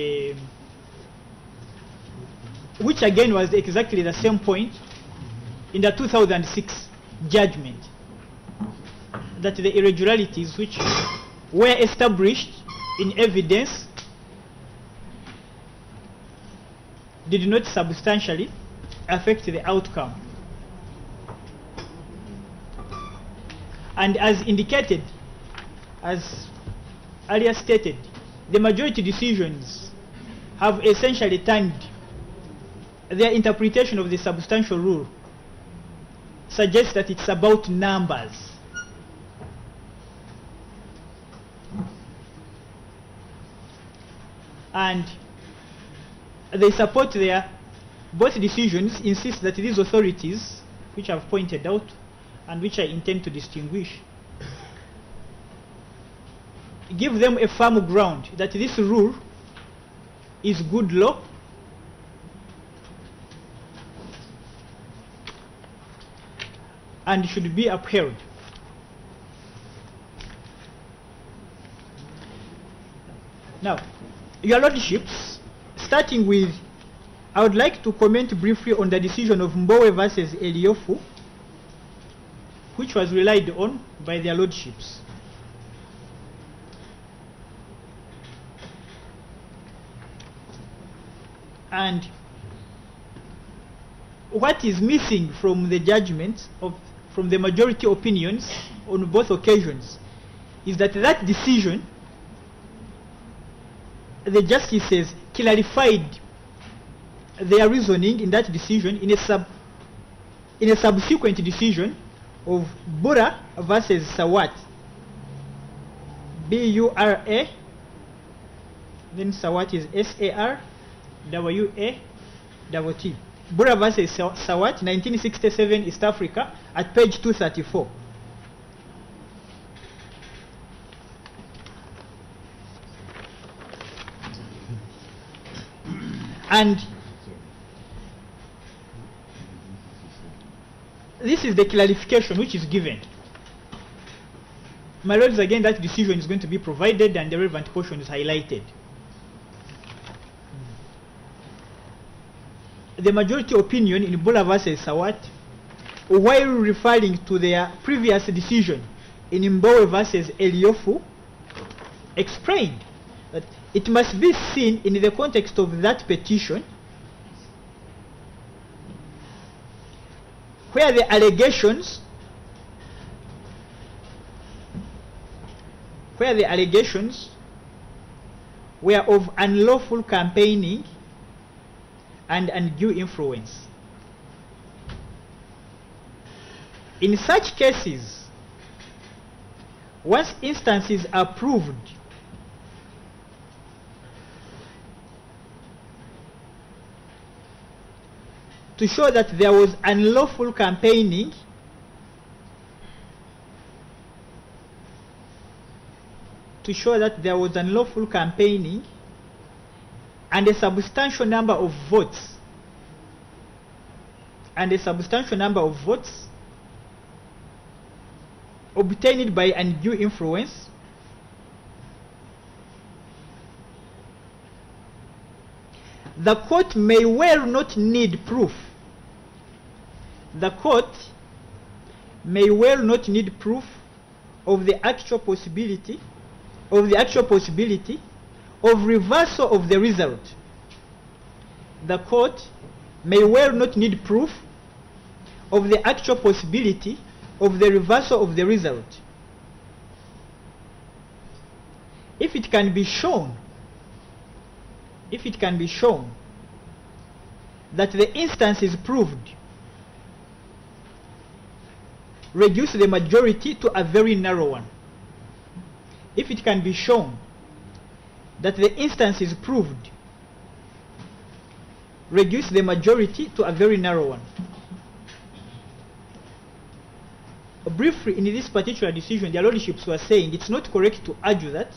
which again was exactly the same point in the 2006 judgment, that the irregularities which were established in evidence did not substantially affect the outcome. And as indicated, as earlier stated, the majority decisions have essentially turned their interpretation of the substantial rule suggests that it's about numbers. And they support both decisions insist that these authorities, which I've pointed out and which I intend to distinguish, give them a firm ground that this rule is good law and should be upheld. Now, your lordships, starting with, I would like to comment briefly on the decision of Mbowe versus Eliofu, which was relied on by their lordships. And what is missing from the judgment from the majority opinions on both occasions is that that decision, the justices clarified their reasoning in that decision in a subsequent decision of Bura versus Sawat, B-U-R-A, then Sawat is S-A-R-W-A-T-T. Bura versus Sawat, 1967, East Africa, at page 234. And this is the clarification which is given. My lords, again, that decision is going to be provided and the relevant portion is highlighted. The majority opinion in Bula versus Sawat, while referring to their previous decision in Mbowe versus Eliofu, explained that it must be seen in the context of that petition, where the allegations were of unlawful campaigning and undue influence. In such cases, once instance is approved, to show that there was unlawful campaigning, and a substantial number of votes, obtained by undue influence, the court may well not need proof. The court may well not need proof of the actual possibility of reversal of the result. The court may well not need proof of the actual possibility of the reversal of the result. If it can be shown that the instance is proved, reduce the majority to a very narrow one. If it can be shown that the instance is proved, reduce the majority to a very narrow one. Briefly, in this particular decision, the lordships were saying it's not correct to argue that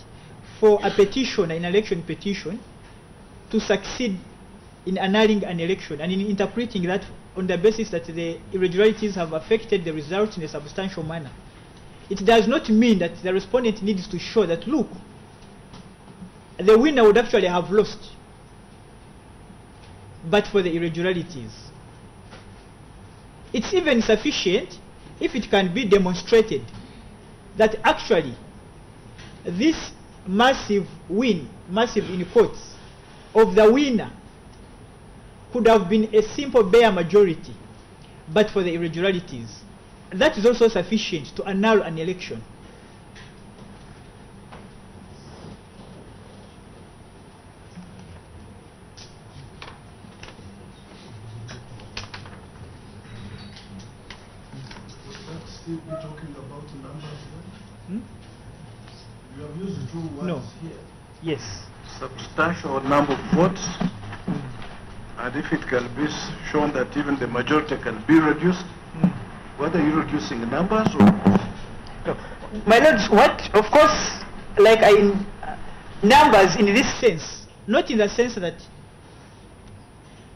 for a petition, an election petition, to succeed in annulling an election and in interpreting that on the basis that the irregularities have affected the results in a substantial manner, it does not mean that the respondent needs to show that, look, the winner would actually have lost but for the irregularities. It's even sufficient if it can be demonstrated that actually this massive win, massive in quotes, of the winner could have been a simple bare majority but for the irregularities. That is also sufficient to annul an election. Still be talking about numbers then? You have used two words here. Yes. Substantial number of votes, and if it can be shown that even the majority can be reduced, whether you're reducing numbers or... No. My lords, what, of course, like numbers in this sense, not in the sense that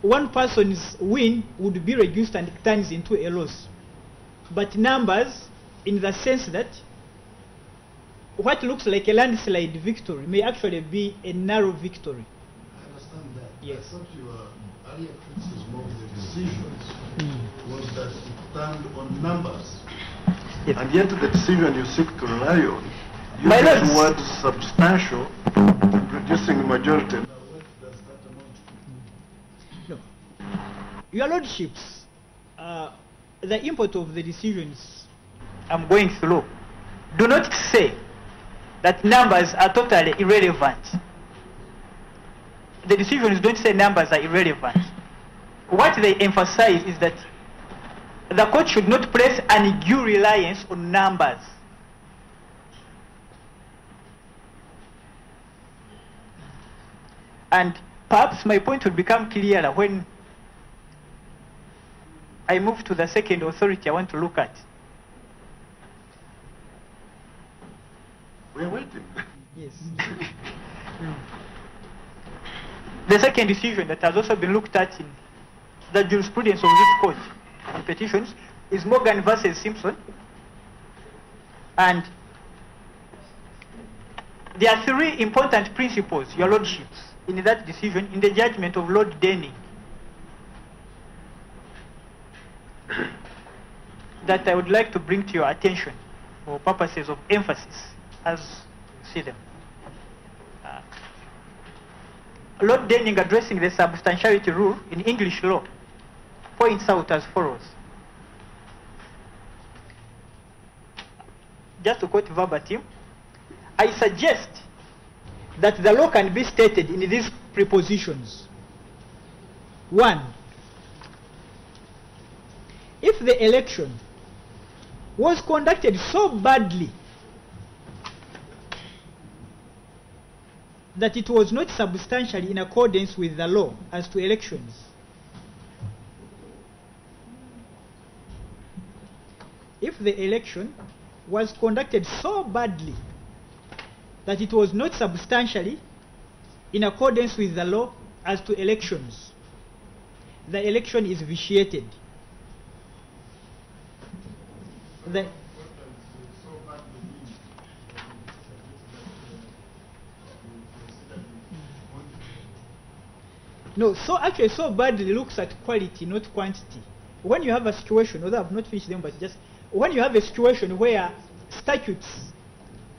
one person's win would be reduced and turns into a loss, but numbers in the sense that what looks like a landslide victory may actually be a narrow victory. I understand that. Yes. I thought your earlier criticism of the decisions was that it turned on numbers. Yes. And yet the decision you seek to rely on My uses lords, the word substantial and reducing the majority. Now what does that amount to? No. Your lordships, the import of the decisions I'm going through do not say that numbers are totally irrelevant. The decisions don't say numbers are irrelevant. What they emphasize is that the court should not place undue reliance on numbers. And perhaps my point will become clearer when I move to the second authority I want to look at. We're waiting. Yes. The second decision that has also been looked at in the jurisprudence of this court on petitions is Morgan versus Simpson. And there are three important principles, your lordships, in that decision, in the judgment of Lord Denning, that I would like to bring to your attention for purposes of emphasis as you see them. Lord Denning, addressing the substantiality rule in English law, points out as follows. Just to quote verbatim, I suggest that the law can be stated in these prepositions. 1. If the election was conducted so badly that it was not substantially in accordance with the law as to elections. If the election was conducted so badly that it was not substantially in accordance with the law as to elections, the election is vitiated. No, so actually so badly looks at quality, not quantity. When you have a situation, although I've not finished them, but just when you have a situation where statutes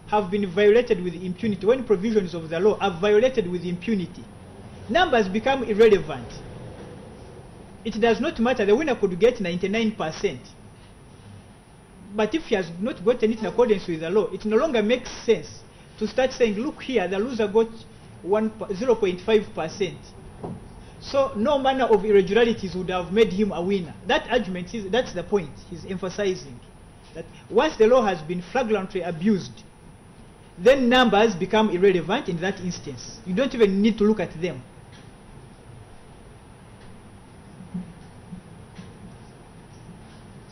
have been violated with impunity, when provisions of the law are violated with impunity, numbers become irrelevant. It does not matter, the winner could get 99%. But if he has not gotten it in accordance with the law, it no longer makes sense to start saying, look here, the loser got 0.5%. So no manner of irregularities would have made him a winner. That argument is, that's the point he's emphasizing. That once the law has been flagrantly abused, then numbers become irrelevant in that instance. You don't even need to look at them.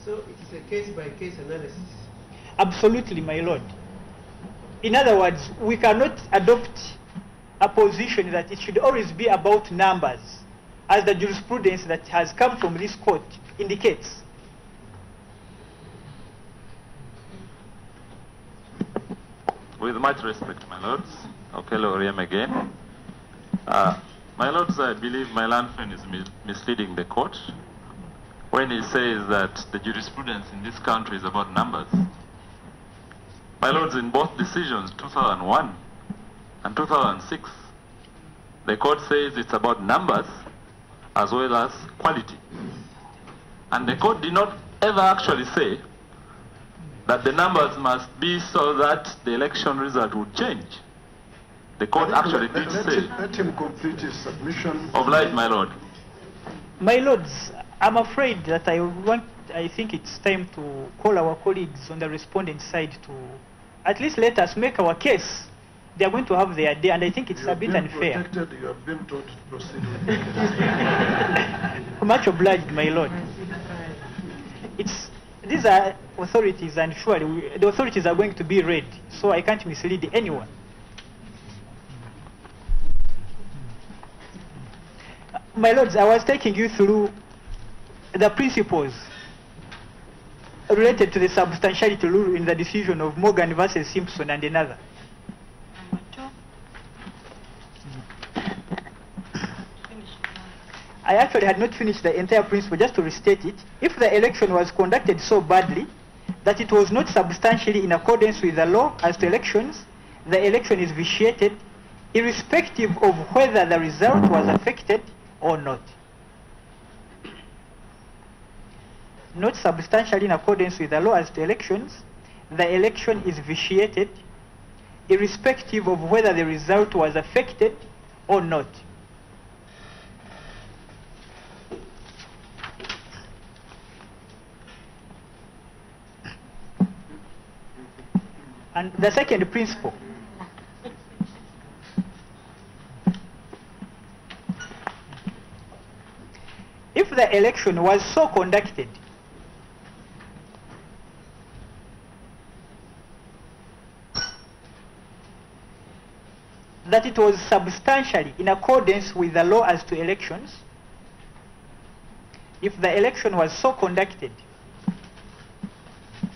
So it is a case-by-case analysis. Absolutely, my lord. In other words, we cannot adopt a position that it should always be about numbers, as the jurisprudence that has come from this court indicates. With much respect, my lords, Okello Oriem again. My lords, I believe my learned friend is misleading the court when he says that the jurisprudence in this country is about numbers. My lords, in both decisions, 2001 and 2006, the court says it's about numbers as well as quality. And the court did not ever actually say that the numbers must be so that the election result would change. The court actually did say. Let him complete his submission. Obliged, my lord. My lords, I'm afraid that I think it's time to call our colleagues on the respondent side to at least let us make our case. They are going to have their day, and I think it's a bit unfair. You have been told to proceed. Much obliged, my lord. These are authorities, and surely the authorities are going to be read, so I can't mislead anyone. My lords, I was taking you through the principles related to the substantiality rule in the decision of Morgan versus Simpson and another. I actually had not finished the entire principle. Just to restate it, if the election was conducted so badly that it was not substantially in accordance with the law as to elections, the election is vitiated irrespective of whether the result was affected or not. Not substantially in accordance with the law as to elections, the election is vitiated irrespective of whether the result was affected or not. And the second principle, if the election was so conducted that it was substantially in accordance with the law as to elections, if the election was so conducted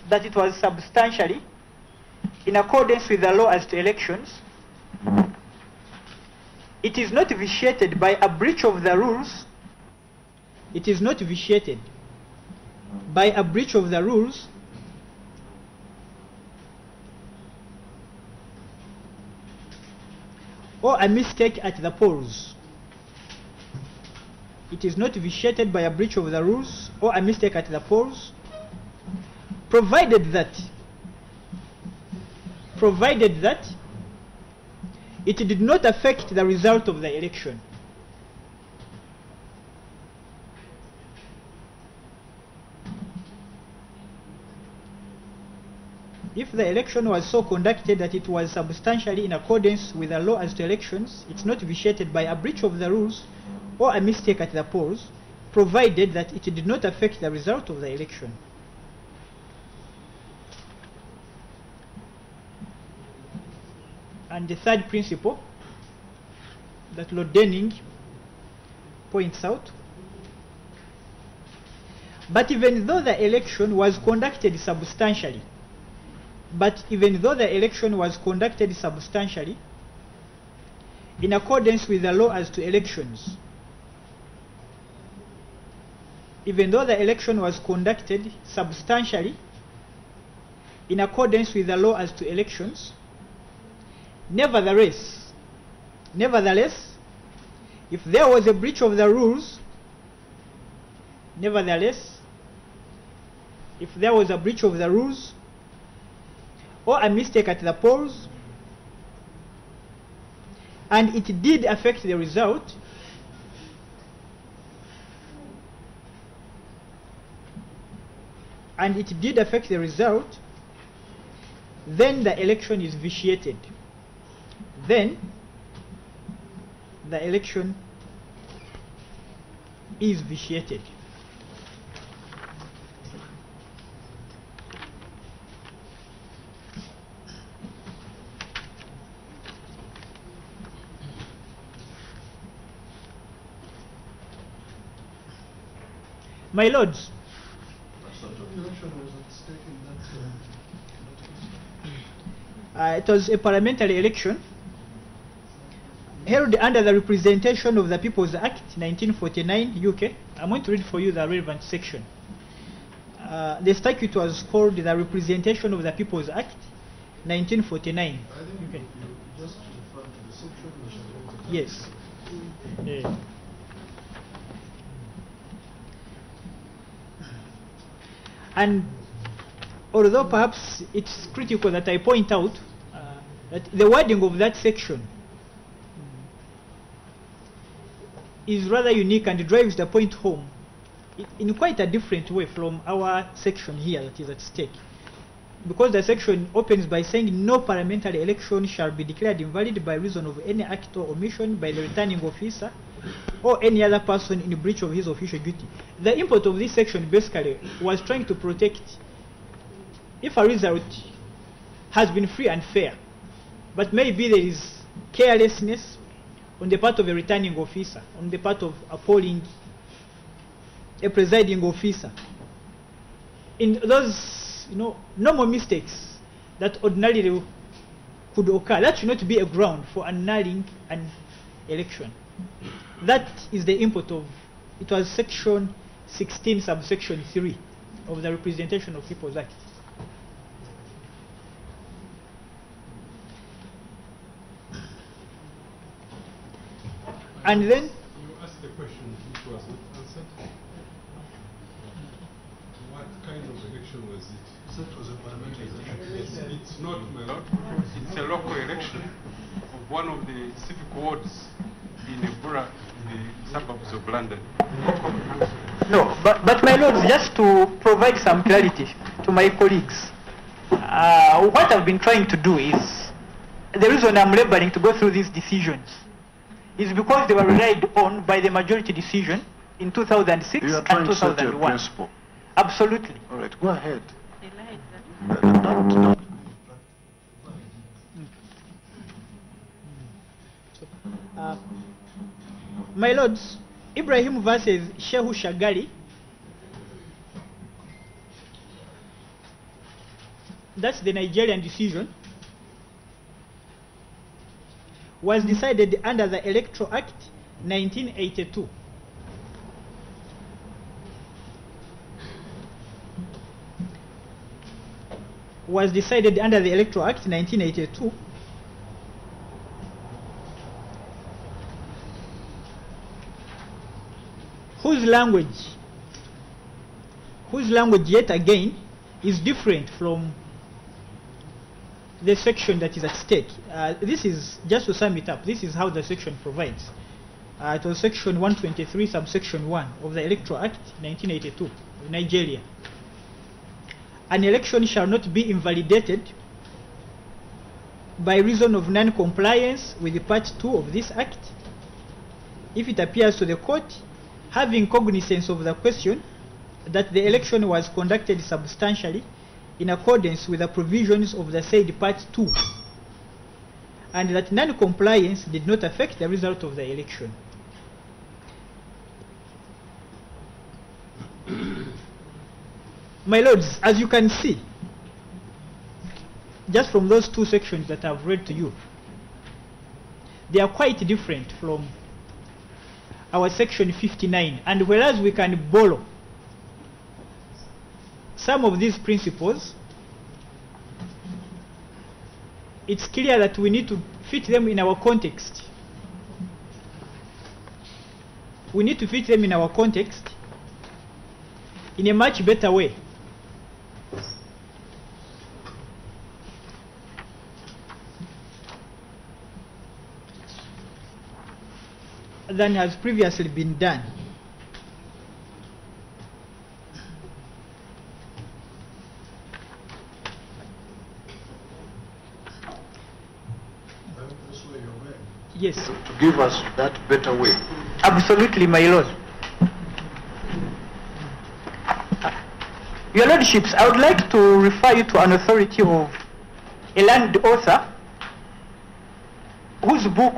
that it was substantially in accordance with the law as to elections, it is not vitiated by a breach of the rules. It is not vitiated by a breach of the rules or a mistake at the polls. It is not vitiated by a breach of the rules or a mistake at the polls, provided that it did not affect the result of the election. If the election was so conducted that it was substantially in accordance with the law as to elections, it's not vitiated by a breach of the rules or a mistake at the polls, provided that it did not affect the result of the election. And the third principle that Lord Denning points out, but even though the election was conducted substantially, in accordance with the law as to elections, even though the election was conducted substantially in accordance with the law as to elections, nevertheless, if there was a breach of the rules, or a mistake at the polls, and it did affect the result, then the election is vitiated. My lords, it was a parliamentary election held under the Representation of the People's Act 1949 UK. I'm going to read for you the relevant section. The statute was called the Representation of the People's Act 1949. Okay. Just refer to the section. Yes. And although perhaps it's critical that I point out that the wording of that section is rather unique and drives the point home in quite a different way from our section here that is at stake. Because the section opens by saying no parliamentary election shall be declared invalid by reason of any act or omission by the returning officer or any other person in breach of his official duty. The import of this section basically was trying to protect if a result has been free and fair, but maybe there is carelessness on the part of a returning officer, on the part of a presiding officer, in those normal mistakes that ordinarily could occur, that should not be a ground for annulling an election. That is the import of, it was section 16 subsection 3 of the Representation of People's Act. And then you asked the question which was not answered. What kind of election was it? That was a parliamentary election. It's not, my lord. It's a local election of one of the civic wards in a borough in the suburbs of London. no, but my lords, just to provide some clarity to my colleagues, what I've been trying to do is, the reason I'm laboring to go through these decisions is because they were relied on by the majority decision in 2006 you are and trying 2001. to set a principle. Absolutely. All right, go ahead. My lords, Ibrahim versus Shehu Shagali, that's the Nigerian decision, was decided under the Electoral Act 1982. Was decided under the Electoral Act 1982. Whose language yet again is different from the section that is at stake. This is, just to sum it up, this is how the section provides. It was section 123 subsection 1 of the Electoral Act 1982 of Nigeria. an election shall not be invalidated by reason of non-compliance with Part 2 of this Act, if it appears to the court, having cognizance of the question, that the election was conducted substantially in accordance with the provisions of the said Part 2, and that non-compliance did not affect the result of the election. My lords, as you can see, just from those two sections that I've read to you, they are quite different from our section 59. And whereas we can borrow some of these principles, it's clear that we need to fit them in our context. We need to fit them in our context in a much better way. Than has previously been done. Yes. To give us that better way. Absolutely, my lord. Your lordships, I would like to refer you to an authority of a learned author whose book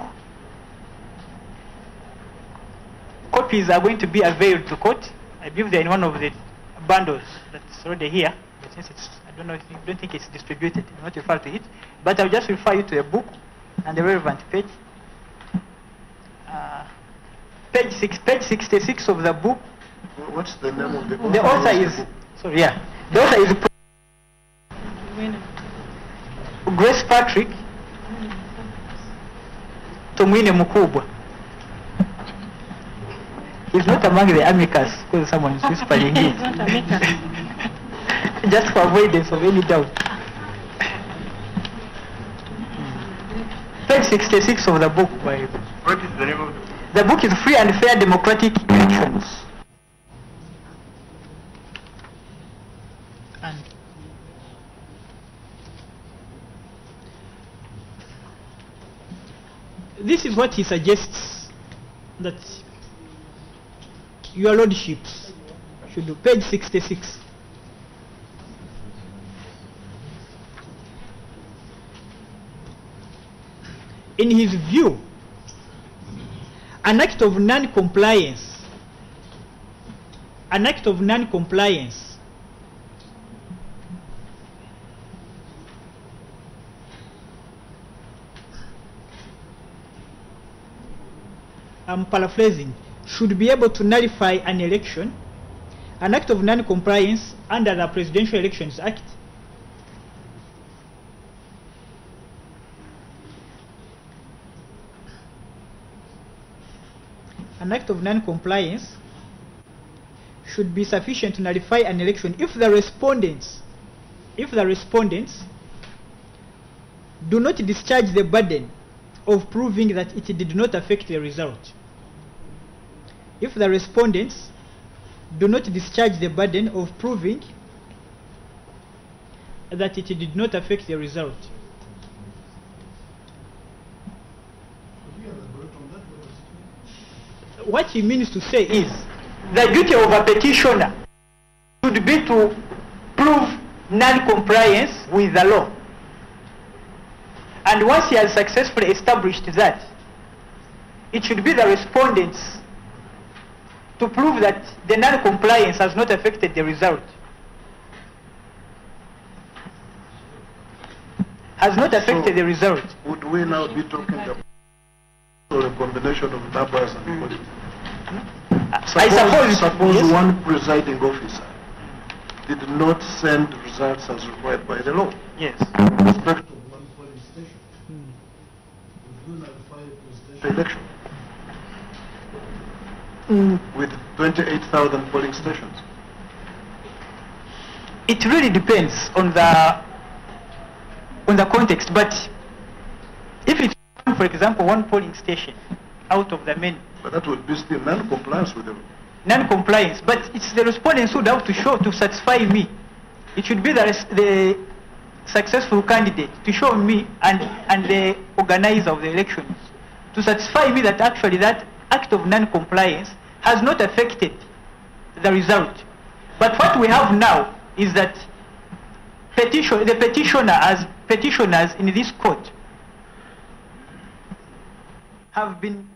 copies are going to be availed to court. I believe they're in one of the bundles that's already here. But since it's, I don't think it's distributed, I'm not referring to it. But I'll just refer you to a book and the relevant page. Page 66 of the book. What's the name of the book? The author is, sorry, yeah. The author is Grace Patrick Tumwine Mukubwa. He's not among the amicus because someone is whispering it. He's not amicus. Just for avoidance of any doubt. Page 66 of the book. What is the name of the book? The book is Free and Fair Democratic Elections. And this is what he suggests that your lordships should do. Page 66. In his view, an act of non-compliance I'm paraphrasing, should be able to nullify an election. An act of non-compliance under the Presidential Elections Act should be sufficient to nullify an election if the respondents do not discharge the burden of proving that it did not affect the result. If the respondents do not discharge the burden of proving that it did not affect the result. What he means to say is the duty of a petitioner should be to prove non-compliance with the law. And once he has successfully established that, it should be the respondents to prove that the non-compliance has not affected the result. Has not affected the result. Would we now be talking about a combination of numbers and quality? Suppose yes. One presiding officer did not send results as required by the law. Yes. With respect to one polling station, would you nullify a presidential election? With 28,000 polling stations? It really depends on the context, but if it's, for example, one polling station out of the many. But that would be still non-compliance with the law. Non-compliance, but it's the respondents who have to show, to satisfy me. it should be the successful candidate to show me and the organizer of the elections to satisfy me that actually that act of non-compliance has not affected the result. But what we have now is that the petitioners in this court have been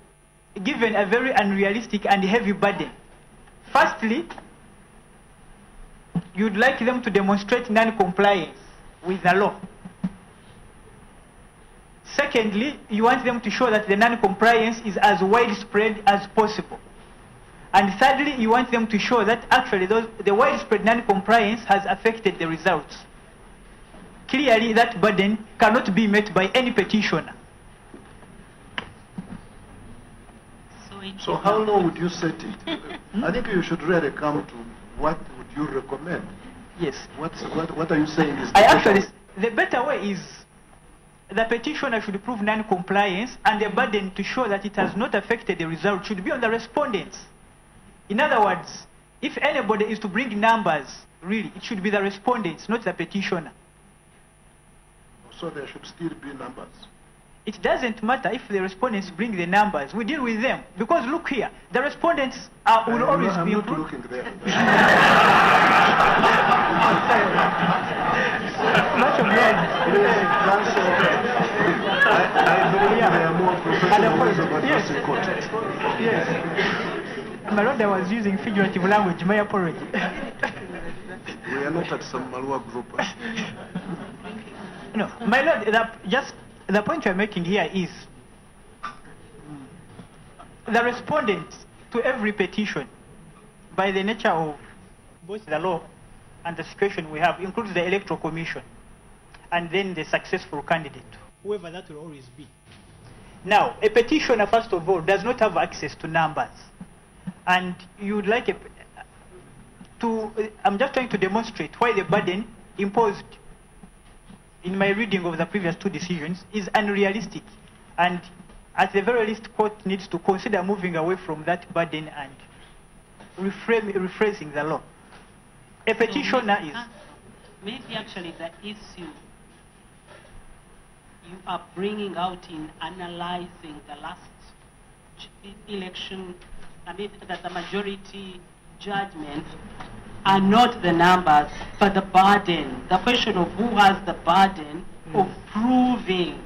given a very unrealistic and heavy burden. Firstly, you'd like them to demonstrate non-compliance with the law. Secondly, you want them to show that the non-compliance is as widespread as possible. And thirdly, you want them to show that actually the widespread non-compliance has affected the results. Clearly, that burden cannot be met by any petitioner. So how low would you set it? I think you should really come to what would you recommend. Yes. What are you saying is the better way is the petitioner should prove non-compliance, and the burden to show that it has not affected the result should be on the respondents. In other words, if anybody is to bring numbers, really, it should be the respondents, not the petitioner. So there should still be numbers. It doesn't matter if the respondents bring the numbers. We deal with them. Because look here, the respondents will always be... I'm not looking there. Much obliged. I believe they are more professionals about this court. Yes. My lord, I was using figurative language. My apology. We are not at some Malwa group. No, my lord, the point you're making here is the respondents to every petition, by the nature of both the law and the situation we have, includes the electoral commission and then the successful candidate, whoever that will always be. Now, a petitioner, first of all, does not have access to numbers. And you would like I'm just trying to demonstrate why the burden imposed in my reading of the previous two decisions is unrealistic. And at the very least, court needs to consider moving away from that burden and rephrasing the law. A petitioner is... Maybe actually the issue you are bringing out in analyzing the last election, I mean, that the majority judgment are not the numbers, but the burden. The question of who has the burden of proving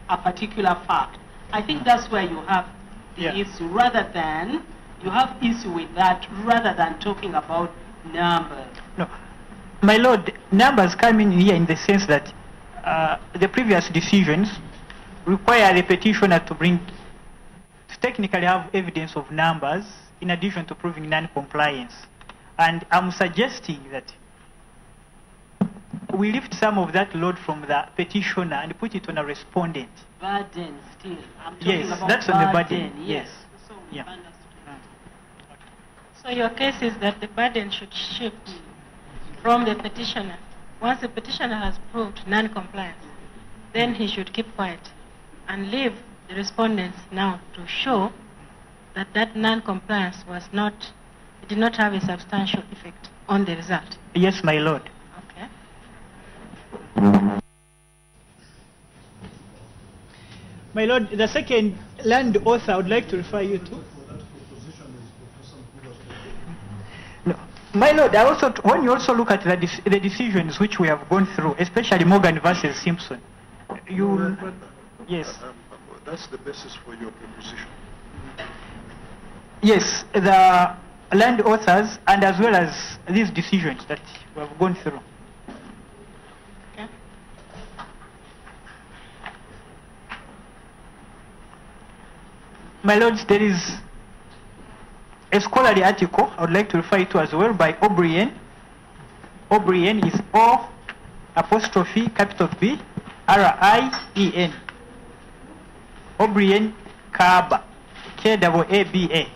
a particular fact. I think that's where you have the issue, rather than, you have issue with that, rather than talking about numbers. No, my lord, numbers come in here in the sense that the previous decisions require the petitioner to technically have evidence of numbers in addition to proving non-compliance. And I'm suggesting that we lift some of that load from the petitioner and put it on a respondent. Burden still. I'm talking about that's on the burden. Yes. So, so your case is that the burden should shift from the petitioner. Once the petitioner has proved non-compliance, then he should keep quiet and leave the respondents now to show that that non-compliance did not have a substantial effect on the result. Yes, my lord. Okay. My lord, the second land author I would like to refer you to. No. My lord, when you also look at the decisions which we have gone through, especially Morgan versus Simpson, yes. That's the basis for your proposition. Yes, the land authors and as well as these decisions that we have gone through. Okay. My lords, there is a scholarly article I would like to refer you to as well by O'Brien. O'Brien is O''B''R''I''E''N. O'Brien Kaaba, K-A-A-B-A.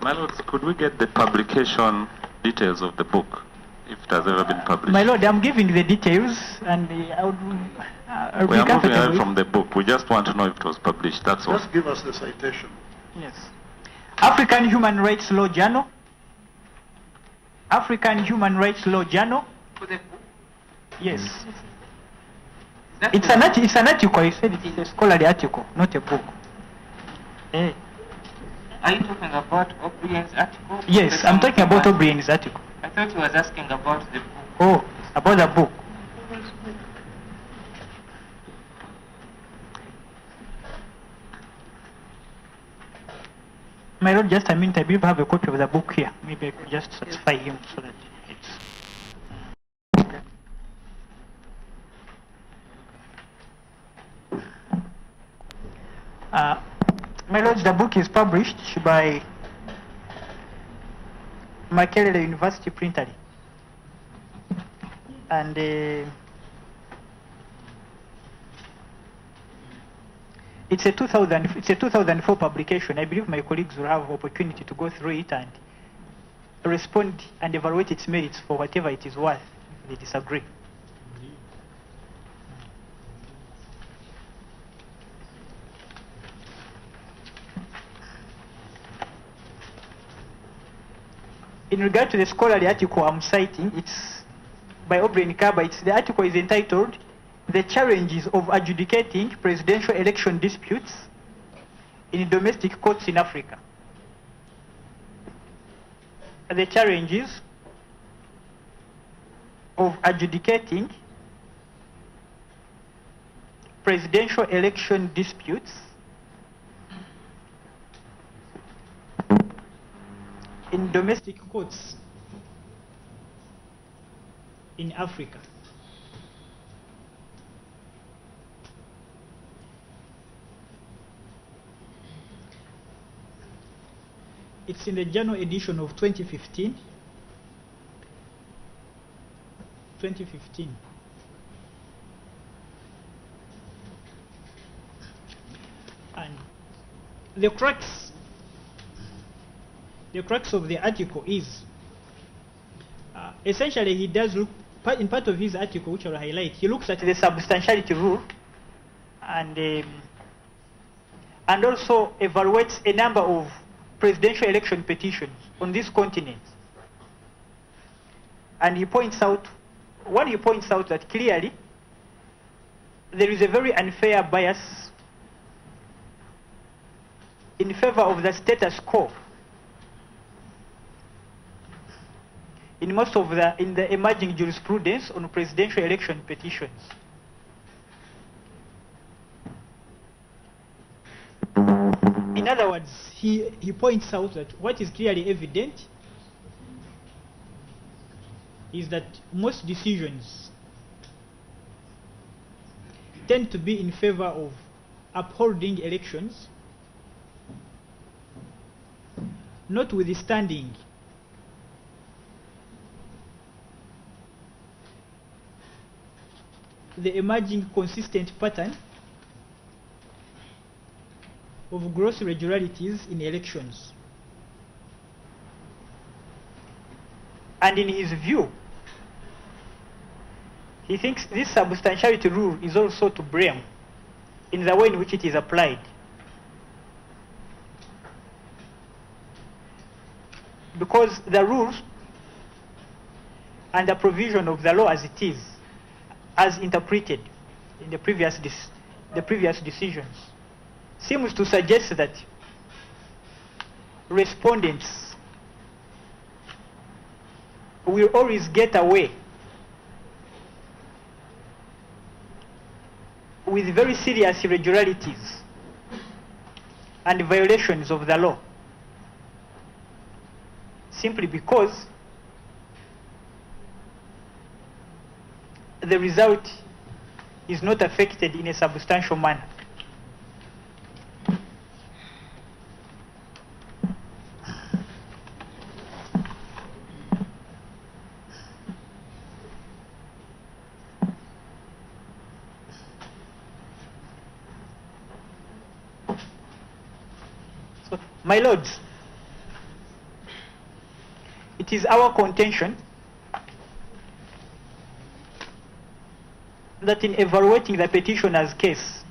My lords, could we get the publication details of the book, if it has ever been published? My lord, I'm giving the details, and I'll we are moving away from the book. We just want to know if it was published, that's all. Just give us the citation. Yes. African Human Rights Law Journal, African Human Rights Law Journal. Yes. It's an article. You said it's a scholarly article, not a book. Are you talking about O'Brien's article? Yes, I'm talking about O'Brien's article. I thought he was asking about the book. Oh, about the book. My lord, just a minute. I believe I have a copy of the book here. Maybe I could just satisfy him so that it's. My lords, the book is published by Makerere University Printery, and it's a 2004 publication. I believe my colleagues will have opportunity to go through it and respond and evaluate its merits for whatever it is worth if they disagree. In regard to the scholarly article I'm citing, it's by O'Brien Kaba. The article is entitled "The Challenges of Adjudicating Presidential Election Disputes in Domestic Courts in Africa." The challenges of adjudicating presidential election disputes in domestic courts in Africa. It's in the journal edition of 2015. And the crux of the article is essentially he does look in part of his article, which I'll highlight. He looks at the substantiality rule and also evaluates a number of presidential election petitions on this continent. And he points out that clearly there is a very unfair bias in favor of the status quo in the emerging jurisprudence on presidential election petitions. In other words, he points out that what is clearly evident is that most decisions tend to be in favor of upholding elections, notwithstanding the emerging consistent pattern of gross irregularities in elections. And in his view, he thinks this substantiality rule is also to blame in the way in which it is applied. Because the rules and the provision of the law as it is, as interpreted in the previous decisions, seems to suggest that respondents will always get away with very serious irregularities and violations of the law, simply because the result is not affected in a substantial manner. So, my lords, it is our contention that in evaluating the petitioner's case,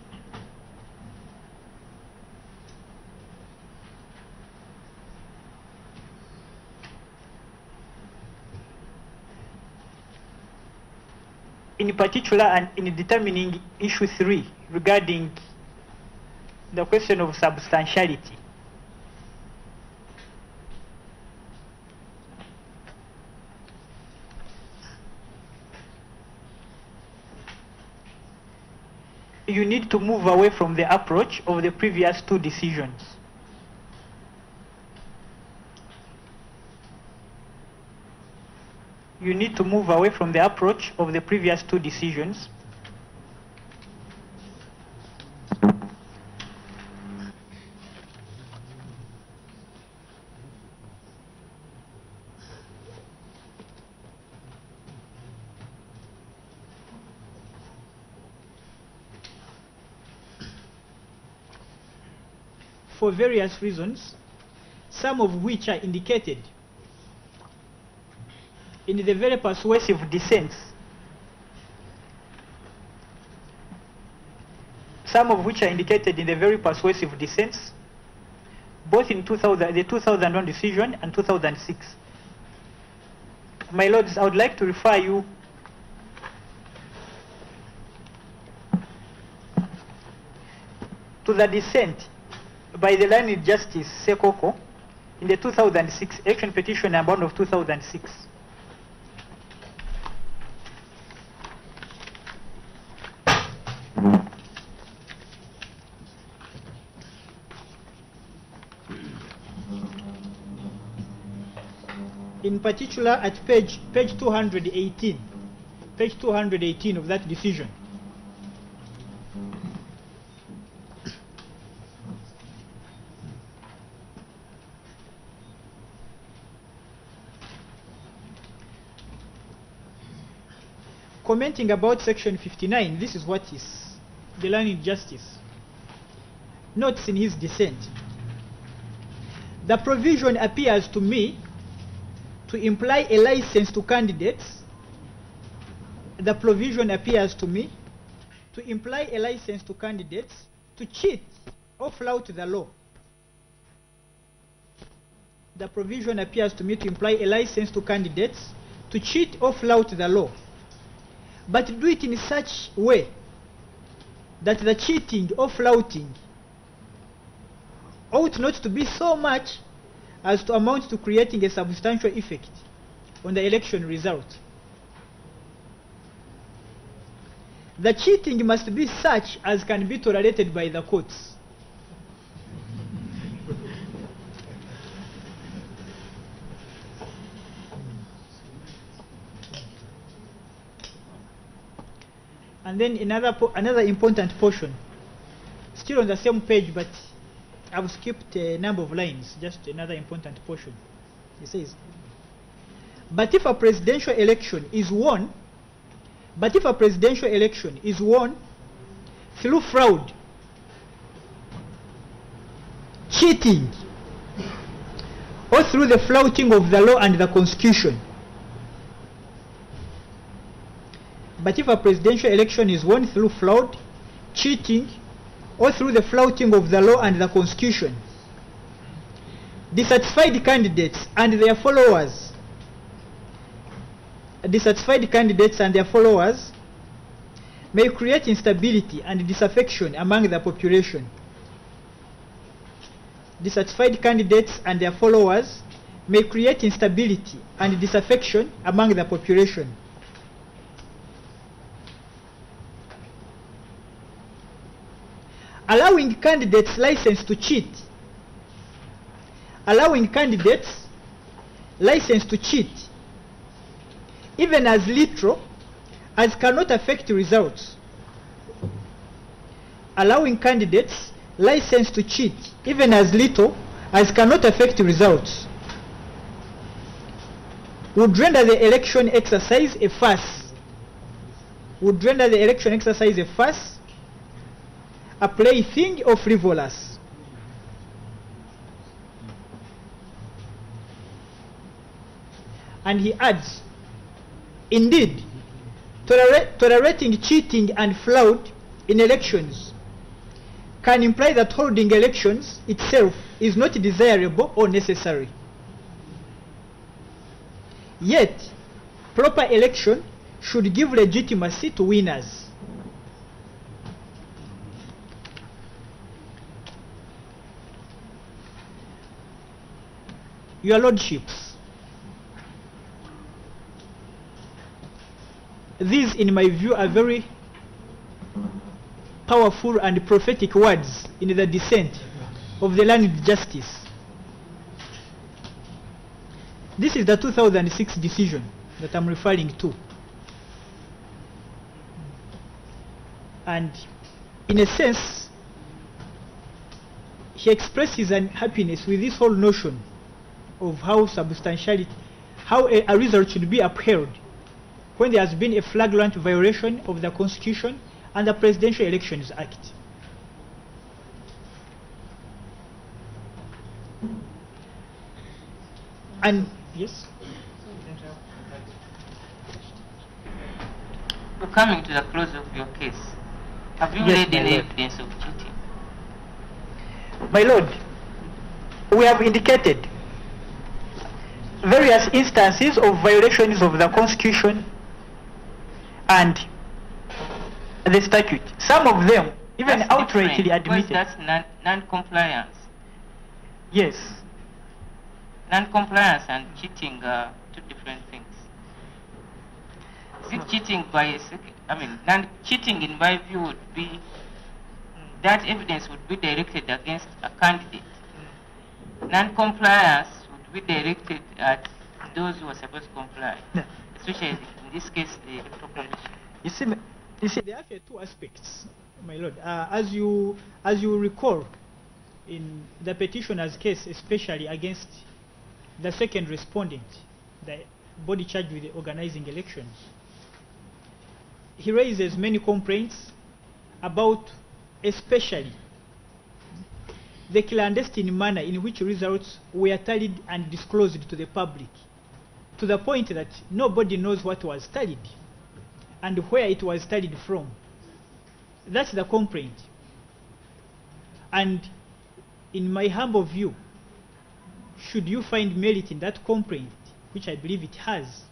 in particular and in determining issue 3 regarding the question of substantiality. You need to move away from the approach of the previous 2 decisions. You need to move away from the approach of the previous 2 decisions. For various reasons, some of which are indicated in the very persuasive dissents, both in the 2001 decision and 2006. My lords, I would like to refer you to the dissent by the learned Justice Sekoko in the 2006 election petition number 1 of 2006. In particular, at page 218 of that decision. Commenting about section 59, this is what is the learned justice notes in his dissent. The provision appears to me to imply a license to candidates. The provision appears to me to imply a license to candidates to cheat or flout the law. The provision appears to me to imply a license to candidates to cheat or flout the law, but do it in such a way that the cheating or flouting ought not to be so much as to amount to creating a substantial effect on the election result. The cheating must be such as can be tolerated by the courts. And then another important portion, still on the same page, but I've skipped a number of lines, just another important portion. It says, but if a presidential election is won through fraud, cheating, or through the flouting of the law and the constitution, but if a presidential election is won through fraud, cheating, or through the flouting of the law and the constitution, dissatisfied candidates and their followers may create instability and disaffection among the population. Dissatisfied candidates and their followers may create instability and disaffection among the population. Allowing candidates license to cheat, even as little as cannot affect results. Allowing candidates license to cheat, even as little as cannot affect results, would render the election exercise a farce. A plaything or frivolous. And he adds, indeed, tolerating cheating and fraud in elections can imply that holding elections itself is not desirable or necessary. Yet, proper election should give legitimacy to winners. Your Lordships, these, in my view, are very powerful and prophetic words in the descent of the learned justice. This is the 2006 decision that I'm referring to. And in a sense, he expresses unhappiness with this whole notion of how substantiality, how a result should be upheld when there has been a flagrant violation of the Constitution and the Presidential Elections Act. And yes? We're coming to the close of your case. Have you laid any evidence of cheating? My Lord, we have indicated various instances of violations of the Constitution and the statute. Some of them even outrightly admitted. That's non-compliance. Yes. Non-compliance and cheating are two different things. Is it cheating by cheating in my view would be that evidence would be directed against a candidate. Non-compliance would be directed at those who are supposed to comply, especially in this case the Electoral Commission. You see, there are two aspects, my Lord. As you recall, in the petitioner's case, especially against the second respondent, the body charged with organizing elections, he raises many complaints about, especially, the clandestine manner in which results were tallied and disclosed to the public, to the point that nobody knows what was tallied and where it was tallied from. That's the complaint. And in my humble view, should you find merit in that complaint, which I believe it has,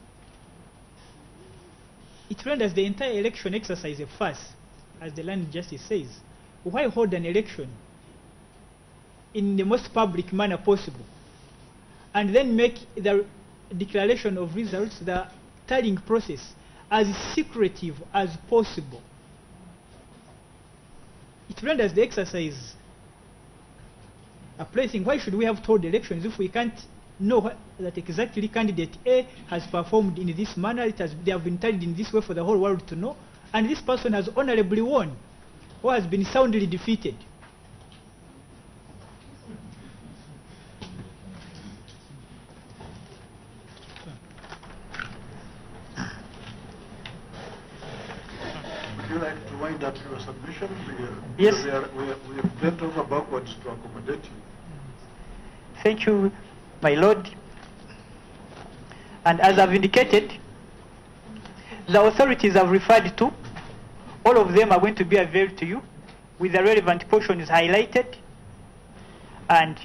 it renders the entire election exercise a farce, as the Land Justice says. Why hold an election in the most public manner possible and then make the declaration of results, the tallying process, as secretive as possible? It renders the exercise a plaything. Why should we have told elections if we can't know that exactly candidate A has performed in this manner, they have been tallied in this way for the whole world to know, and this person has honorably won or has been soundly defeated? Would you like to wind up your submission? Yes. We have bent over backwards to accommodate you. Thank you, my Lord. And as I've indicated, the authorities I've referred to, all of them are going to be available to you with the relevant portions highlighted. And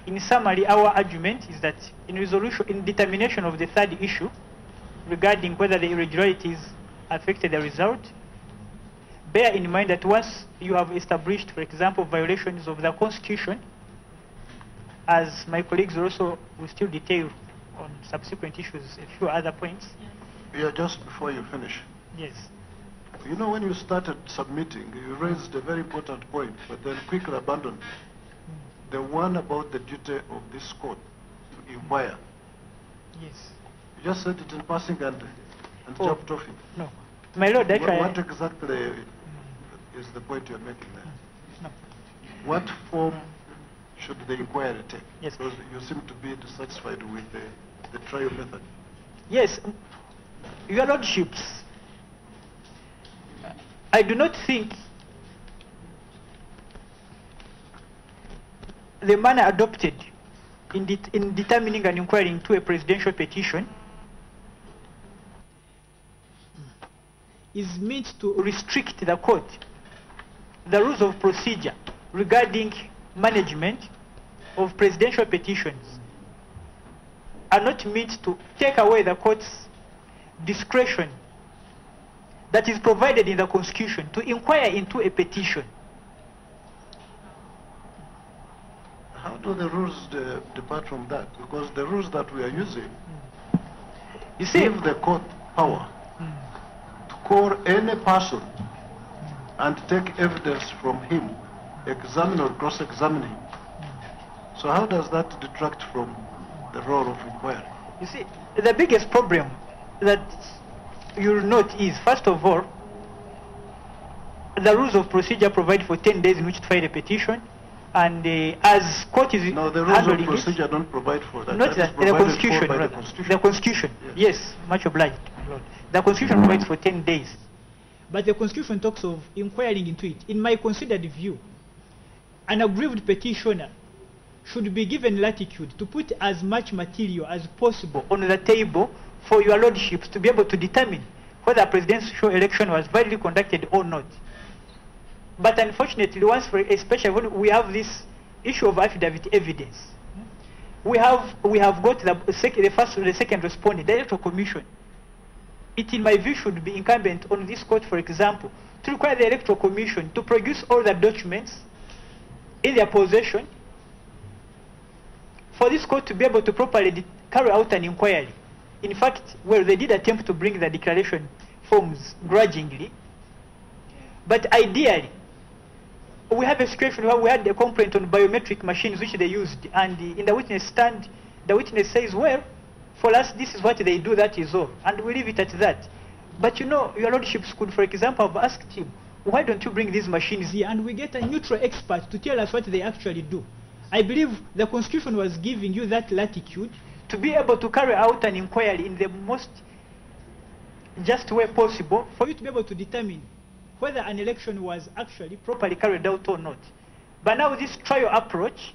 in summary, our argument is that in determination of the third issue regarding whether the irregularities affected the result, bear in mind that once you have established, for example, violations of the Constitution, as my colleagues also will still detail on subsequent issues, a few other points. Yeah, just before you finish. Yes. You know, when you started submitting, you raised a very important point, but then quickly abandoned the one about the duty of this court to inquire. Yes. You just said it in passing and jumped off it. No. My Lord, what exactly is the point you're making there? No. What form should the inquiry take? Yes. Because you seem to be dissatisfied with the trial method. Yes. Your Lordships, I do not think the manner adopted in determining and inquiring into a presidential petition is meant to restrict the court. The rules of procedure regarding management of presidential petitions are not meant to take away the court's discretion that is provided in the Constitution to inquire into a petition. How do the rules depart from that? Because the rules that we are using give the court power to call any person and take evidence from him, examine or cross-examine him. So how does that detract from the role of inquiry? You see, the biggest problem that you'll note is, first of all, the rules of procedure provide for 10 days in which to file a petition, and as court is no, the rules of procedure don't provide for that. Not that the Constitution, rather. The Constitution, yes, much obliged, my lord. The Constitution provides for 10 days. But the Constitution talks of inquiring into it. In my considered view, an aggrieved petitioner should be given latitude to put as much material as possible on the table for your lordships to be able to determine whether a presidential election was validly conducted or not. But unfortunately, especially when we have this issue of affidavit evidence, we have got the second respondent, the Electoral Commission. It, in my view, should be incumbent on this court, for example, to require the Electoral Commission to produce all the documents in their possession for this court to be able to properly carry out an inquiry. In fact, well, they did attempt to bring the declaration forms grudgingly, but ideally, we have a situation where we had a complaint on biometric machines which they used, and in the witness stand, the witness says, well, for us, this is what they do, that is all, and we leave it at that. But you know, your lordships could, for example, have asked him, why don't you bring these machines here, and we get a neutral expert to tell us what they actually do. I believe the Constitution was giving you that latitude to be able to carry out an inquiry in the most just way possible for you to be able to determine whether an election was actually properly carried out or not. But now this trial approach,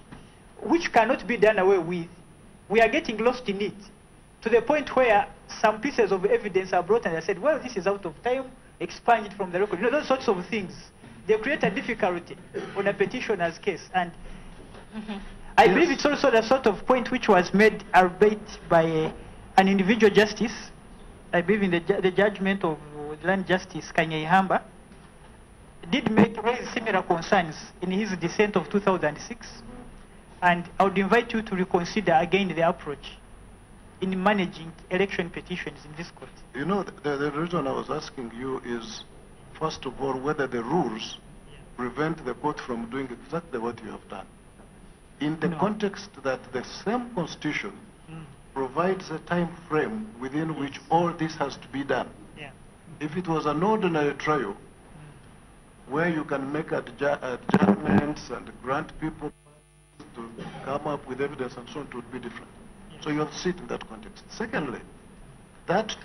which cannot be done away with, we are getting lost in it to the point where some pieces of evidence are brought and they said, well, this is out of time, expunged from the record. You know, those sorts of things. They create a difficulty on a petitioner's case. And I believe it's also the sort of point which was made, albeit by an individual justice, I believe in the judgment of Land Justice Kanyeihamba, did raise similar concerns in his dissent of 2006, and I would invite you to reconsider again the approach in managing election petitions in this court. You know, the reason I was asking you is, first of all, whether the rules prevent the court from doing exactly what you have done. In the context that the same Constitution provides a time frame within which all this has to be done. If it was an ordinary trial, where you can make adjustments and grant people to come up with evidence and so on, it would be different. So you have to see it in that context. Secondly, that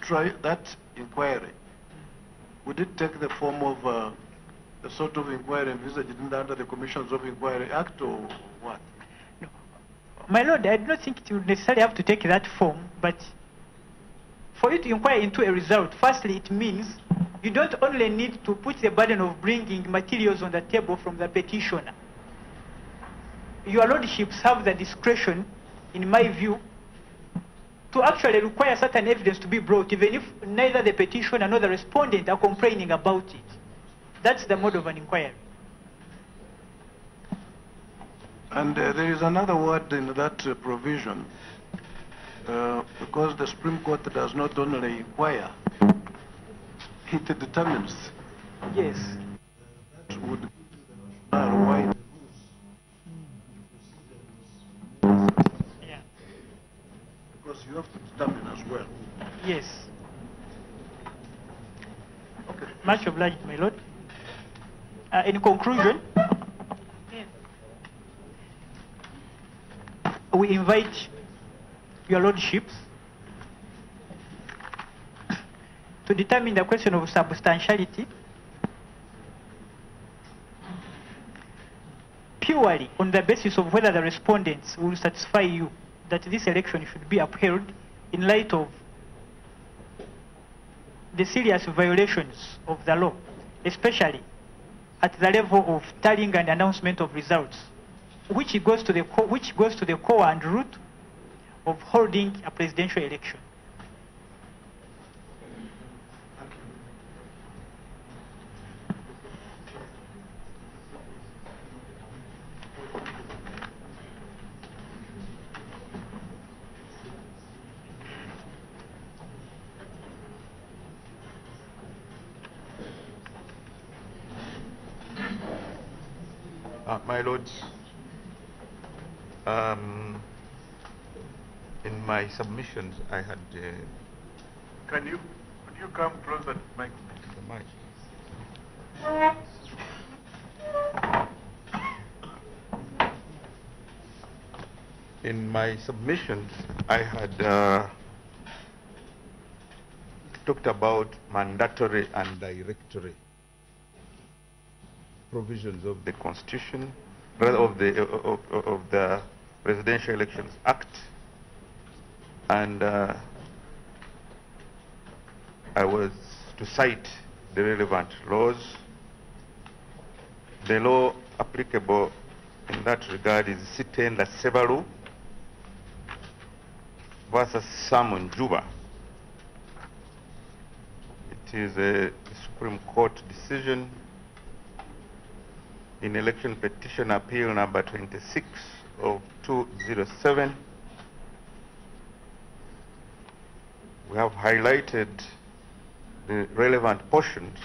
inquiry, would it take the form of the sort of inquiry envisaged under the Commissions of Inquiry Act, or what? No. My Lord, I do not think it would necessarily have to take that form, but for you to inquire into a result, firstly, it means you don't only need to put the burden of bringing materials on the table from the petitioner. Your lordships have the discretion, in my view, to actually require certain evidence to be brought, even if neither the petitioner nor the respondent are complaining about it. That's the mode of an inquiry. And there is another word in that provision, because the Supreme Court does not only inquire, it determines. Yes. That would why. Yeah. Because you have to determine as well. Yes. Okay. Much obliged, my Lord. In conclusion, we invite your lordships to determine the question of substantiality purely on the basis of whether the respondents will satisfy you that this election should be upheld in light of the serious violations of the law, especially at the level of tallying and announcement of results, which goes to the core and root of holding a presidential election. My Lords, in my submissions, I had. Could you come closer to the mic? The mic. In my submissions, I had talked about mandatory and directory provisions of the Constitution, rather of the Presidential Elections Act, and I was to cite the relevant laws. The law applicable in that regard is Sitenda Sevalu versus Simon Juba. It is a Supreme Court decision in election petition appeal number 26 of 207. We have highlighted the relevant portions.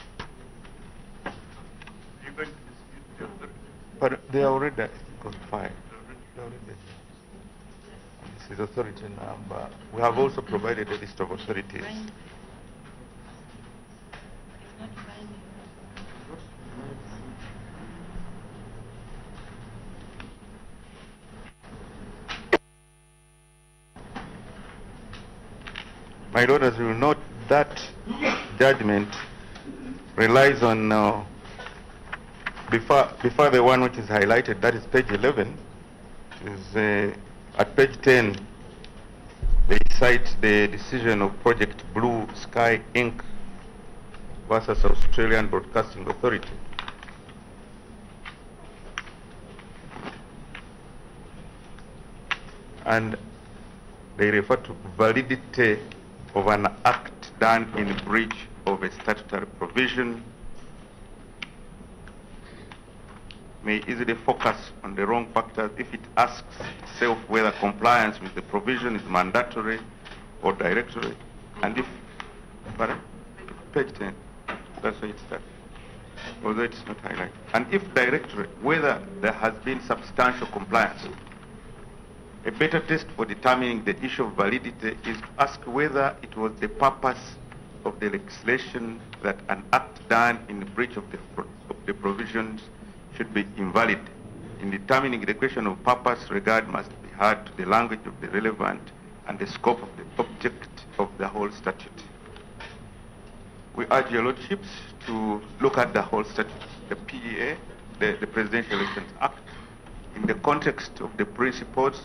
You're going to dispute the authority? But they are already codified. This is authority number. We have also provided a list of authorities. My Lord, as you will note, that judgment relies on before the one which is highlighted, that is page 11, is at page 10, they cite the decision of Project Blue Sky Inc. versus Australian Broadcasting Authority. And they refer to validity of an act done in breach of a statutory provision may easily focus on the wrong factors if it asks itself whether compliance with the provision is mandatory or directory, and if, pardon? Page 10, that's where it starts, although it's not highlighted. And if directory, whether there has been substantial compliance. A better test for determining the issue of validity is to ask whether it was the purpose of the legislation that an act done in breach of the provisions should be invalid. In determining the question of purpose, regard must be had to the language of the relevant and the scope of the object of the whole statute. We urge your lordships to look at the whole statute, the PEA, the Presidential Elections Act, in the context of the principles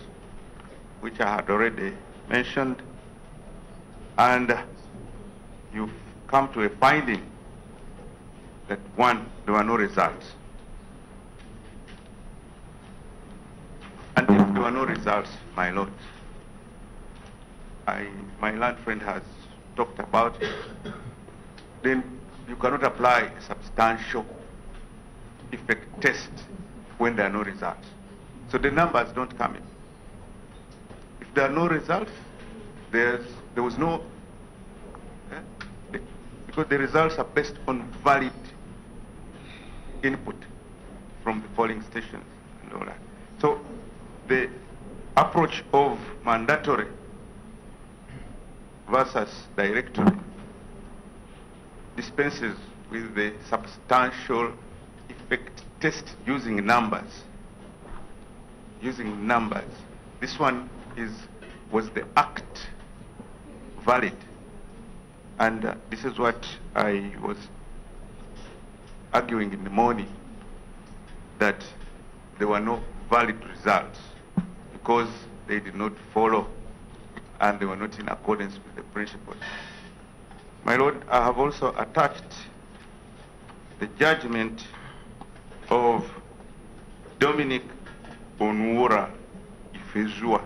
which I had already mentioned, and you've come to a finding that one, there were no results. And if there were no results, my lord, my learned friend has talked about it, then you cannot apply a substantial effect test when there are no results. So the numbers don't come in. If there are no results, there was no, because the results are based on valid input from the polling stations and all that. So the approach of mandatory versus directory dispenses with the substantial effect test using numbers. Using numbers. This one was the act valid? And this is what I was arguing in the morning, that there were no valid results because they did not follow and they were not in accordance with the principles. My lord, I have also attached the judgment of Dominic Onwura Ifezua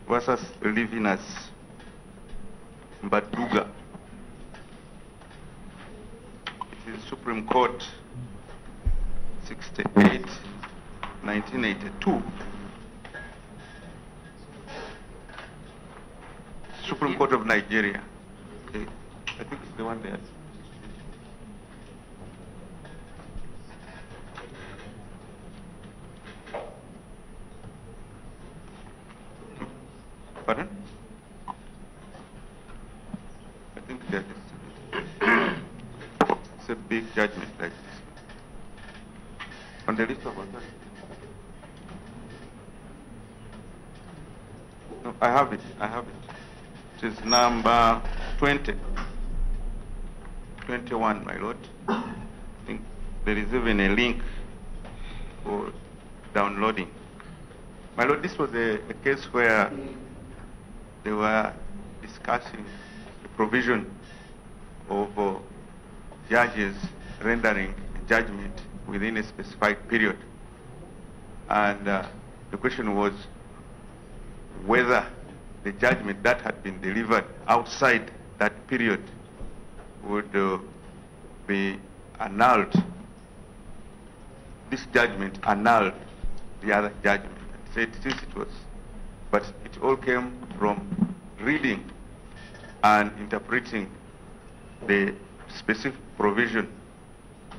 versus Livinus Mbaduga. It is Supreme Court 68, 1982. Supreme Court of Nigeria. Okay. I think it's the one there. Pardon? I think that it's a big judgment like this. On the list of authorities. No, I have it. It is number 20. 21, my lord. I think there is even a link for downloading. My lord, this was a case where they were discussing the provision of judges rendering judgment within a specified period. And the question was whether the judgment that had been delivered outside that period would be annulled. This judgment annulled the other judgment. I said yes, it was. But it all came from reading and interpreting the specific provision,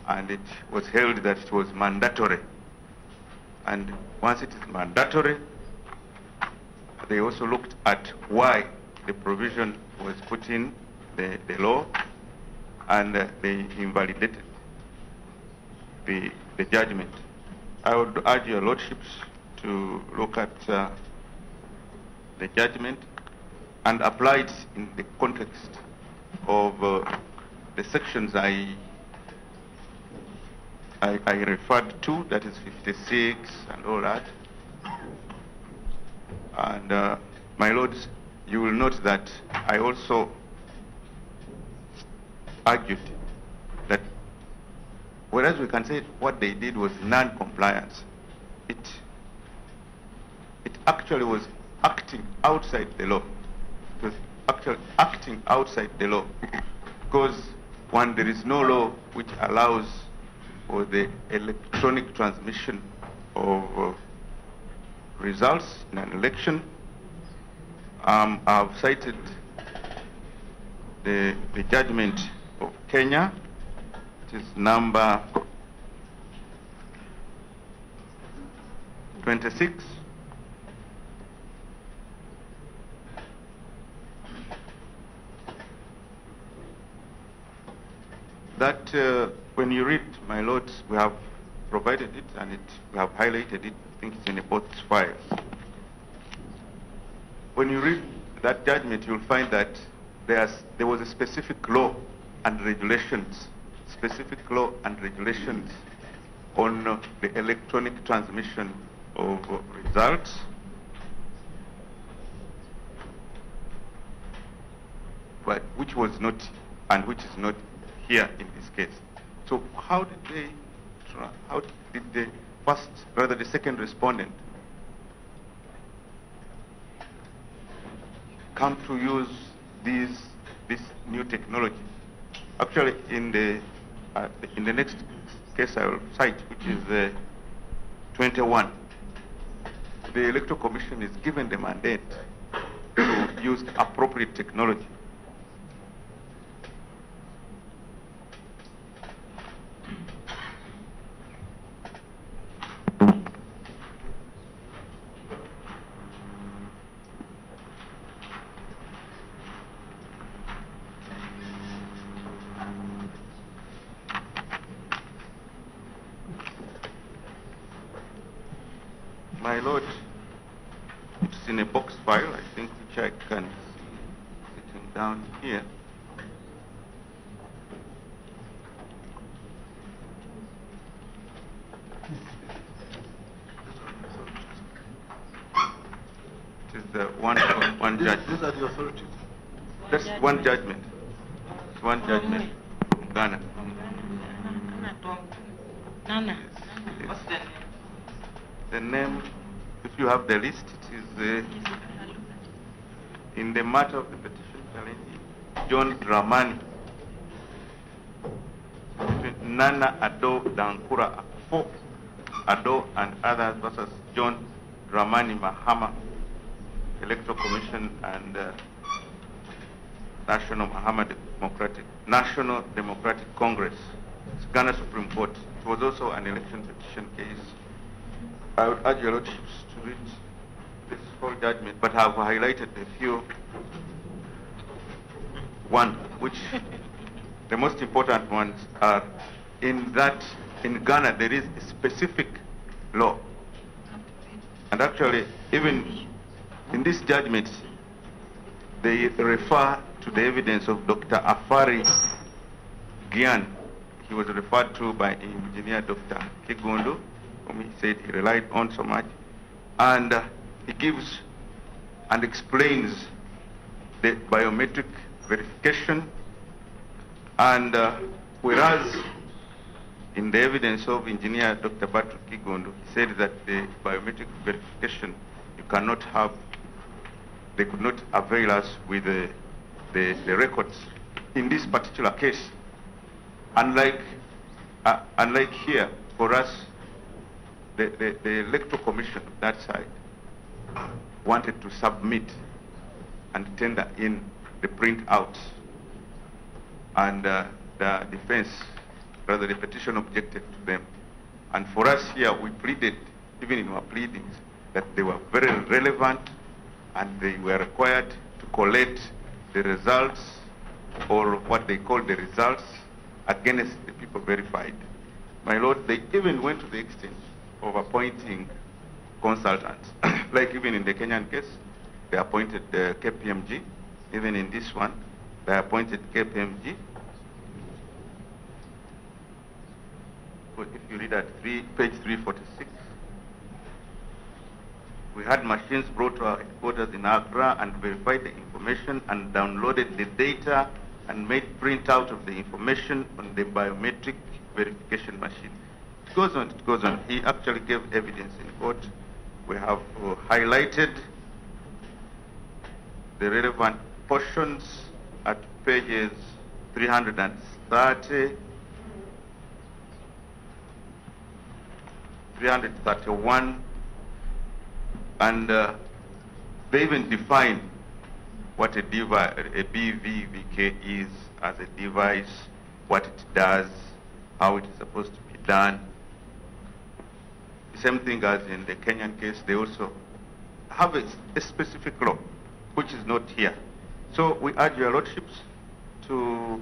and it was held that it was mandatory. And once it is mandatory, they also looked at why the provision was put in the law, and they invalidated the judgment. I would urge your lordships to look at the judgment and apply it in the context of the sections I referred to, that is 56 and all that. And my lords, you will note that I also argued that whereas we can say what they did was non-compliance, it actually was acting outside the law. It was actually acting outside the law, because one, there is no law which allows for the electronic transmission of results in an election. I've cited the judgment of Kenya. It is number 26. That when you read, my lords, we have provided it and we have highlighted it. I think it's in both files. When you read that judgment, you'll find that there was a specific law and regulations, on the electronic transmission of results. But which was not, and which is not here in this case. So how did the second respondent come to use this new technology? Actually, in the next case I will cite, which is 21, the Electoral Commission is given the mandate to use appropriate technology. My lord, it's in a box file, I think, which I can see sitting down here. It is the one judgment. These are the authorities. That's one judgment. It's one judgment from Ghana. What's the name? The name, if you have the list, it is in the matter of the petition challenge, John Dramani, Nana Ado Dankura Akufo Ado and others versus John Dramani Mahama, Electoral Commission and National Democratic Congress. It's Ghana Supreme Court. It was also an election petition case. I would urge your lordships to read this whole judgment, but I've highlighted a few. One, which the most important ones are in that in Ghana there is a specific law. And actually, even in this judgment, they refer to the evidence of Dr. Afari Gian. He was referred to by engineer Dr. Kigundu, whom he said he relied on so much. And he gives and explains the biometric verification. And whereas in the evidence of engineer Dr. Batu Kigundu, he said that the biometric verification, you cannot have, they could not avail us with the records. In this particular case, unlike here, for us, the electoral commission of that side wanted to submit and tender in the printouts, and the defense, rather the petition, objected to them. And for us here, we pleaded, even in our pleadings, that they were very relevant and they were required to collect the results, or what they call the results, against the people verified. My Lord, they even went to the extent of appointing consultants. Like even in the Kenyan case, they appointed the KPMG. Even in this one, they appointed KPMG. But if you read at page 346, we had machines brought to our headquarters in Accra and verified the information and downloaded the data and made printout of the information on the biometric verification machine. It goes on, it goes on. He actually gave evidence in court. We have highlighted the relevant portions at pages 330, 331, and they even define what a BVVK is as a device, what it does, how it is supposed to be done. The same thing as in the Kenyan case, they also have a specific law, which is not here. So we urge your lordships to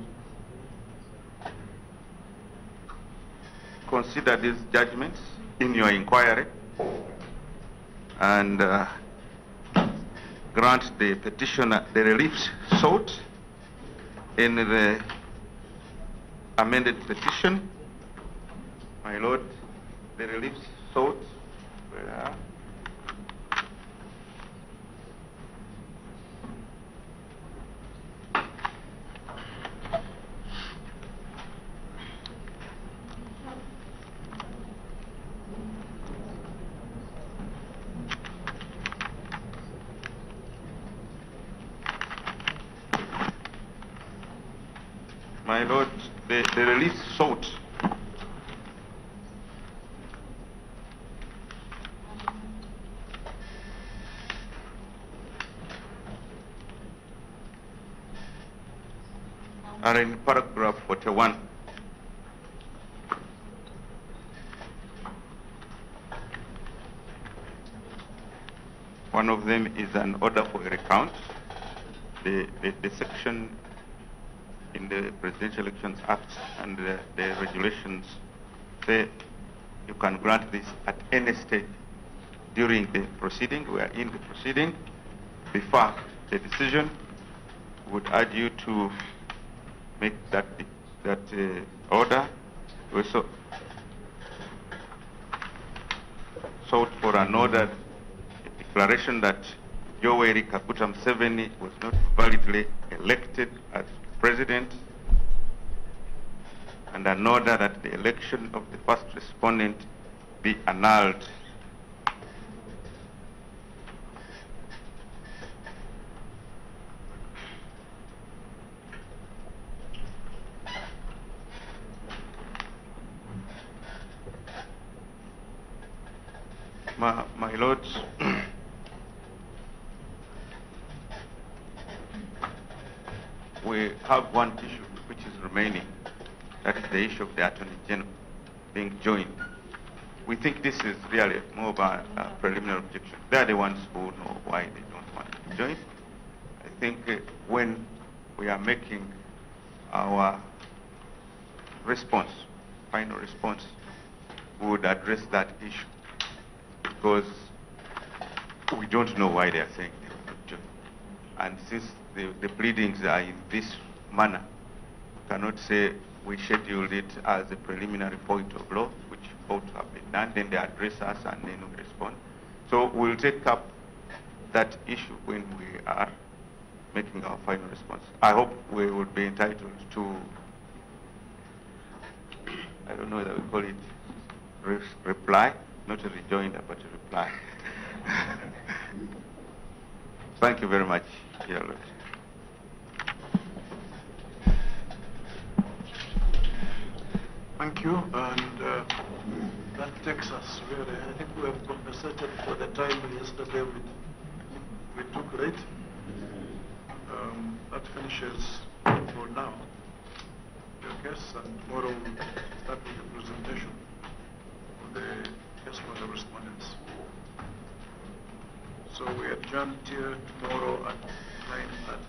consider these judgments in your inquiry and grant the petitioner the relief sought in the amended petition. My Lord, the relief sought, my Lord, the relief sought are in paragraph 41. One of them is an order for a recount. The section in the Presidential Elections Act and the regulations say you can grant this at any stage during the proceeding. We are in the proceeding. Before the decision, we would urge you to make that order. We also sought for an order, a declaration that Yoweri Kaguta Museveni was not validly elected as president, and an order that the election of the first respondent be annulled. My lords, we have one issue which is remaining. That is the issue of the Attorney General being joined. we think this is really more of a preliminary objection. They are the ones who know why they don't want to join. I think when we are making our response, final response, we would address that issue, because we don't know why they are saying they will not join. And since the pleadings are in this manner, we cannot say we scheduled it as a preliminary point of law, which ought to have been done, then they address us and then we respond. So we'll take up that issue when we are making our final response. I hope we will be entitled to, I don't know whether we call it reply, not a rejoinder, but a reply. Thank you very much, dear Lord. Thank you, and that takes us really, I think we have compensated for the time yesterday we took late. That finishes for now your case, and tomorrow we'll start with the presentation of the case for the respondents. So we adjourn till tomorrow at 9:30.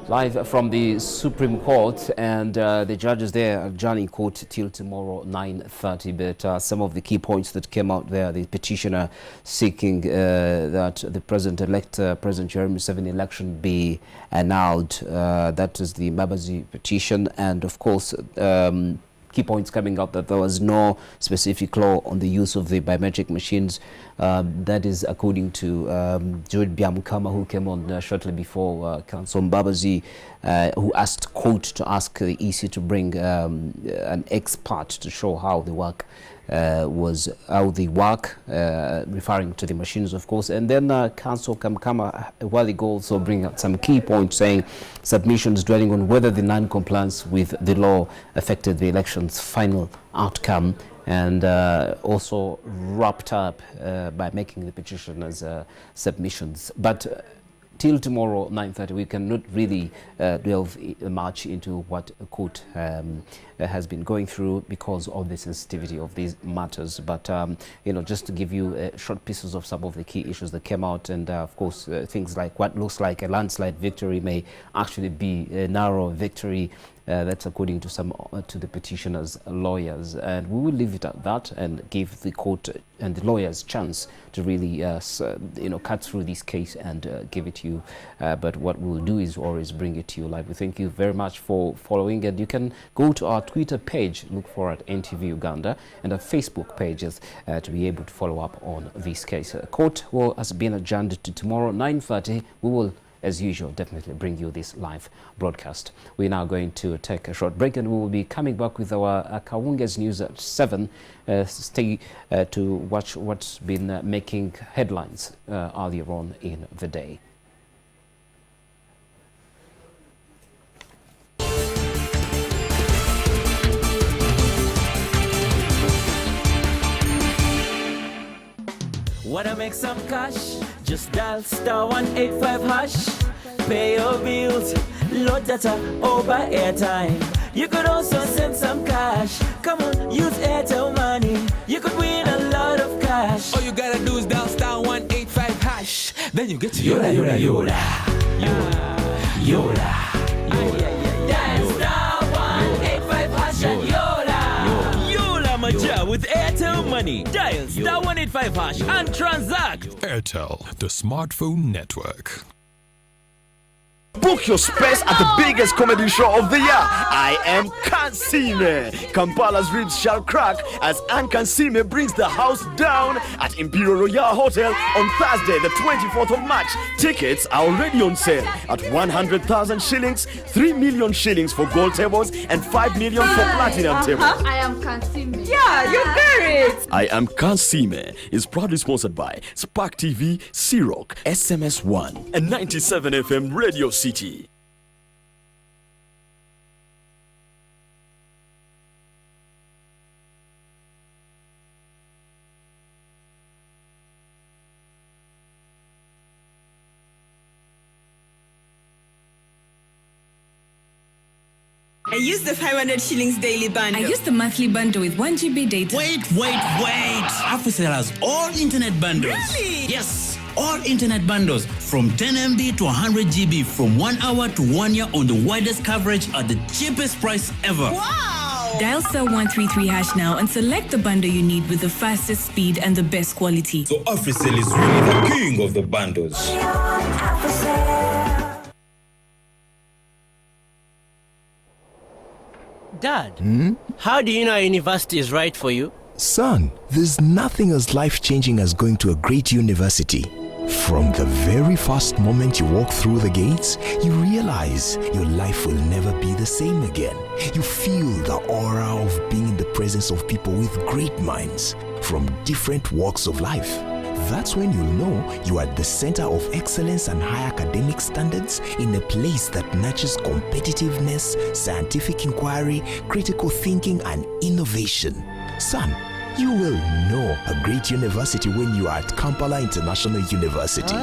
Live from the Supreme Court, and the judges there are adjourning court till tomorrow 9:30. But some of the key points that came out there: the petitioner seeking that the president-elect, President Yoweri Museveni election be annulled. That is the Mbabazi petition, and of course key points coming up that there was no specific law on the use of the biometric machines. That is according to George Byamukama, who came on shortly before Council Mbabazi, who asked court to ask the EC to bring an expert to show how the work referring to the machines, of course. And then Council Kamkama a while ago also bring out some key points, saying submissions dwelling on whether the non-compliance with the law affected the election's final outcome, and also wrapped up by making the petition as submissions. But till tomorrow 9:30 we cannot really delve much into what a court has been going through because of the sensitivity of these matters. But you know, just to give you short pieces of some of the key issues that came out, and of course things like what looks like a landslide victory may actually be a narrow victory. That's according to some to the petitioners' lawyers, and we will leave it at that and give the court and the lawyers chance to really you know, cut through this case and give it to you. But what we'll do is always bring it to you live. We thank you very much for following, and you can go to our Twitter page, look for at NTV Uganda, and our Facebook pages to be able to follow up on this case. Court has been adjourned to tomorrow 9:30. We will, as usual, definitely bring you this live broadcast. We're now going to take a short break, and we will be coming back with our Kawunga's news at 7. Stay to watch what's been making headlines earlier on in the day. Wanna make some cash? Just dial *185#. Pay your bills, load data, or buy airtime. You could also send some cash. Come on, use Airtel money. You could win a lot of cash. All you gotta do is dial *185#. Then you get to Yola, Yola, Yola. Yola. Dial *185# and Yola. Yola Maja with Airtel money. Dial *185# and transact. Airtel, the smartphone network. Book your space at the biggest comedy show of the year. I am Kansime. Kampala's ribs shall crack as Ann Kansime brings the house down at Imperial Royal Hotel on Thursday, the 24th of March. Tickets are already on sale at 100,000 shillings, 3 million shillings for gold tables, and 5 million for platinum tables. I am Kansime. Yeah, you got it. I am Kansime is proudly sponsored by Spark TV, C-Rock, SMS1, and 97 FM Radio City. I use the 500 shillings daily bundle. I use the monthly bundle with 1 GB data. Wait. Africell has all internet bundles. Really? Yes, all internet bundles from 10 MB to 100 GB from 1 hour to 1 year on the widest coverage at the cheapest price ever. Wow! Dial *133# now and select the bundle you need with the fastest speed and the best quality. So Africell is really the king of the bundles. Dad, how do you know a university is right for you? Son, there's nothing as life-changing as going to a great university. From the very first moment you walk through the gates, you realize your life will never be the same again. You feel the aura of being in the presence of people with great minds from different walks of life. That's when you'll know you are at the center of excellence and high academic standards in a place that nurtures competitiveness, scientific inquiry, critical thinking, and innovation. Son, you will know a great university when you are at Kampala International University.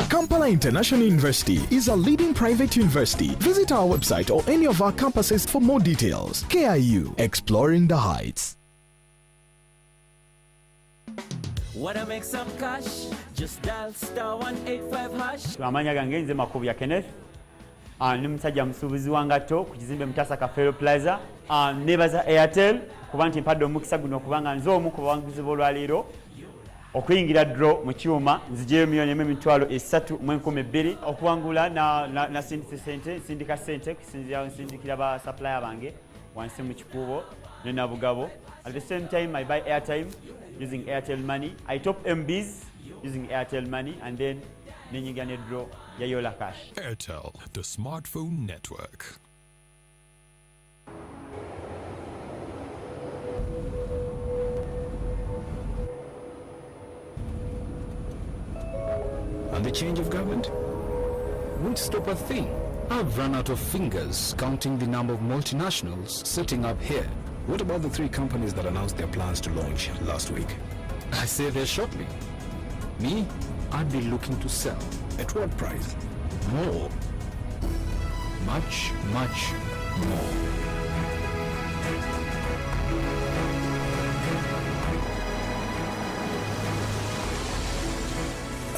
Kampala International University is a leading private university. Visit our website or any of our campuses for more details. KIU, exploring the heights. Wanna make some cash? Just dial *185#. Amanya gange nze Makubya Kenneth. Ni musajja musuubuzi wa ngatto ku kizimbe Mutasa Kafeero Plaza. Nebaza Airtel kuba nti mpadde omukisa guno kubanga nze omu ku bawanguzi b'olwaleero okuyingira draw mu kyuma nzijeyo $1,312,000 okuwangula na sindika sente nsindikira ba supplier bange wansi mu kikuubo ne nabugabo. At the same time, I buy airtime using Airtel money. I top MBs using Airtel money, and then ninyiga ne draw ya Yola Cash. Airtel, the smartphone network. And the change of government won't stop a thing. I've run out of fingers counting the number of multinationals setting up here. What about the 3 companies that announced their plans to launch last week? I say they're shortly. Me, I'd be looking to sell. At what price? more. Much, much more.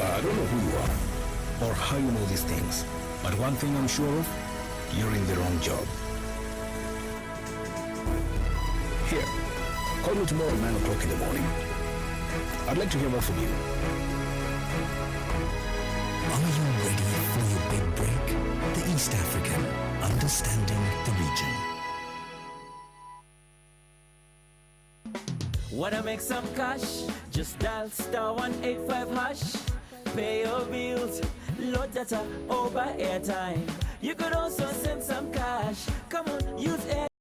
I don't know who you are or how you know these things, but one thing I'm sure of, you're in the wrong job. Here, call me tomorrow at 9 o'clock in the morning. I'd like to hear more from you. Are you ready for your big break? The East African, understanding the region. Wanna make some cash? Just dial *185#. Pay your bills, load data, or buy airtime. You could also send some cash. Come on, use air.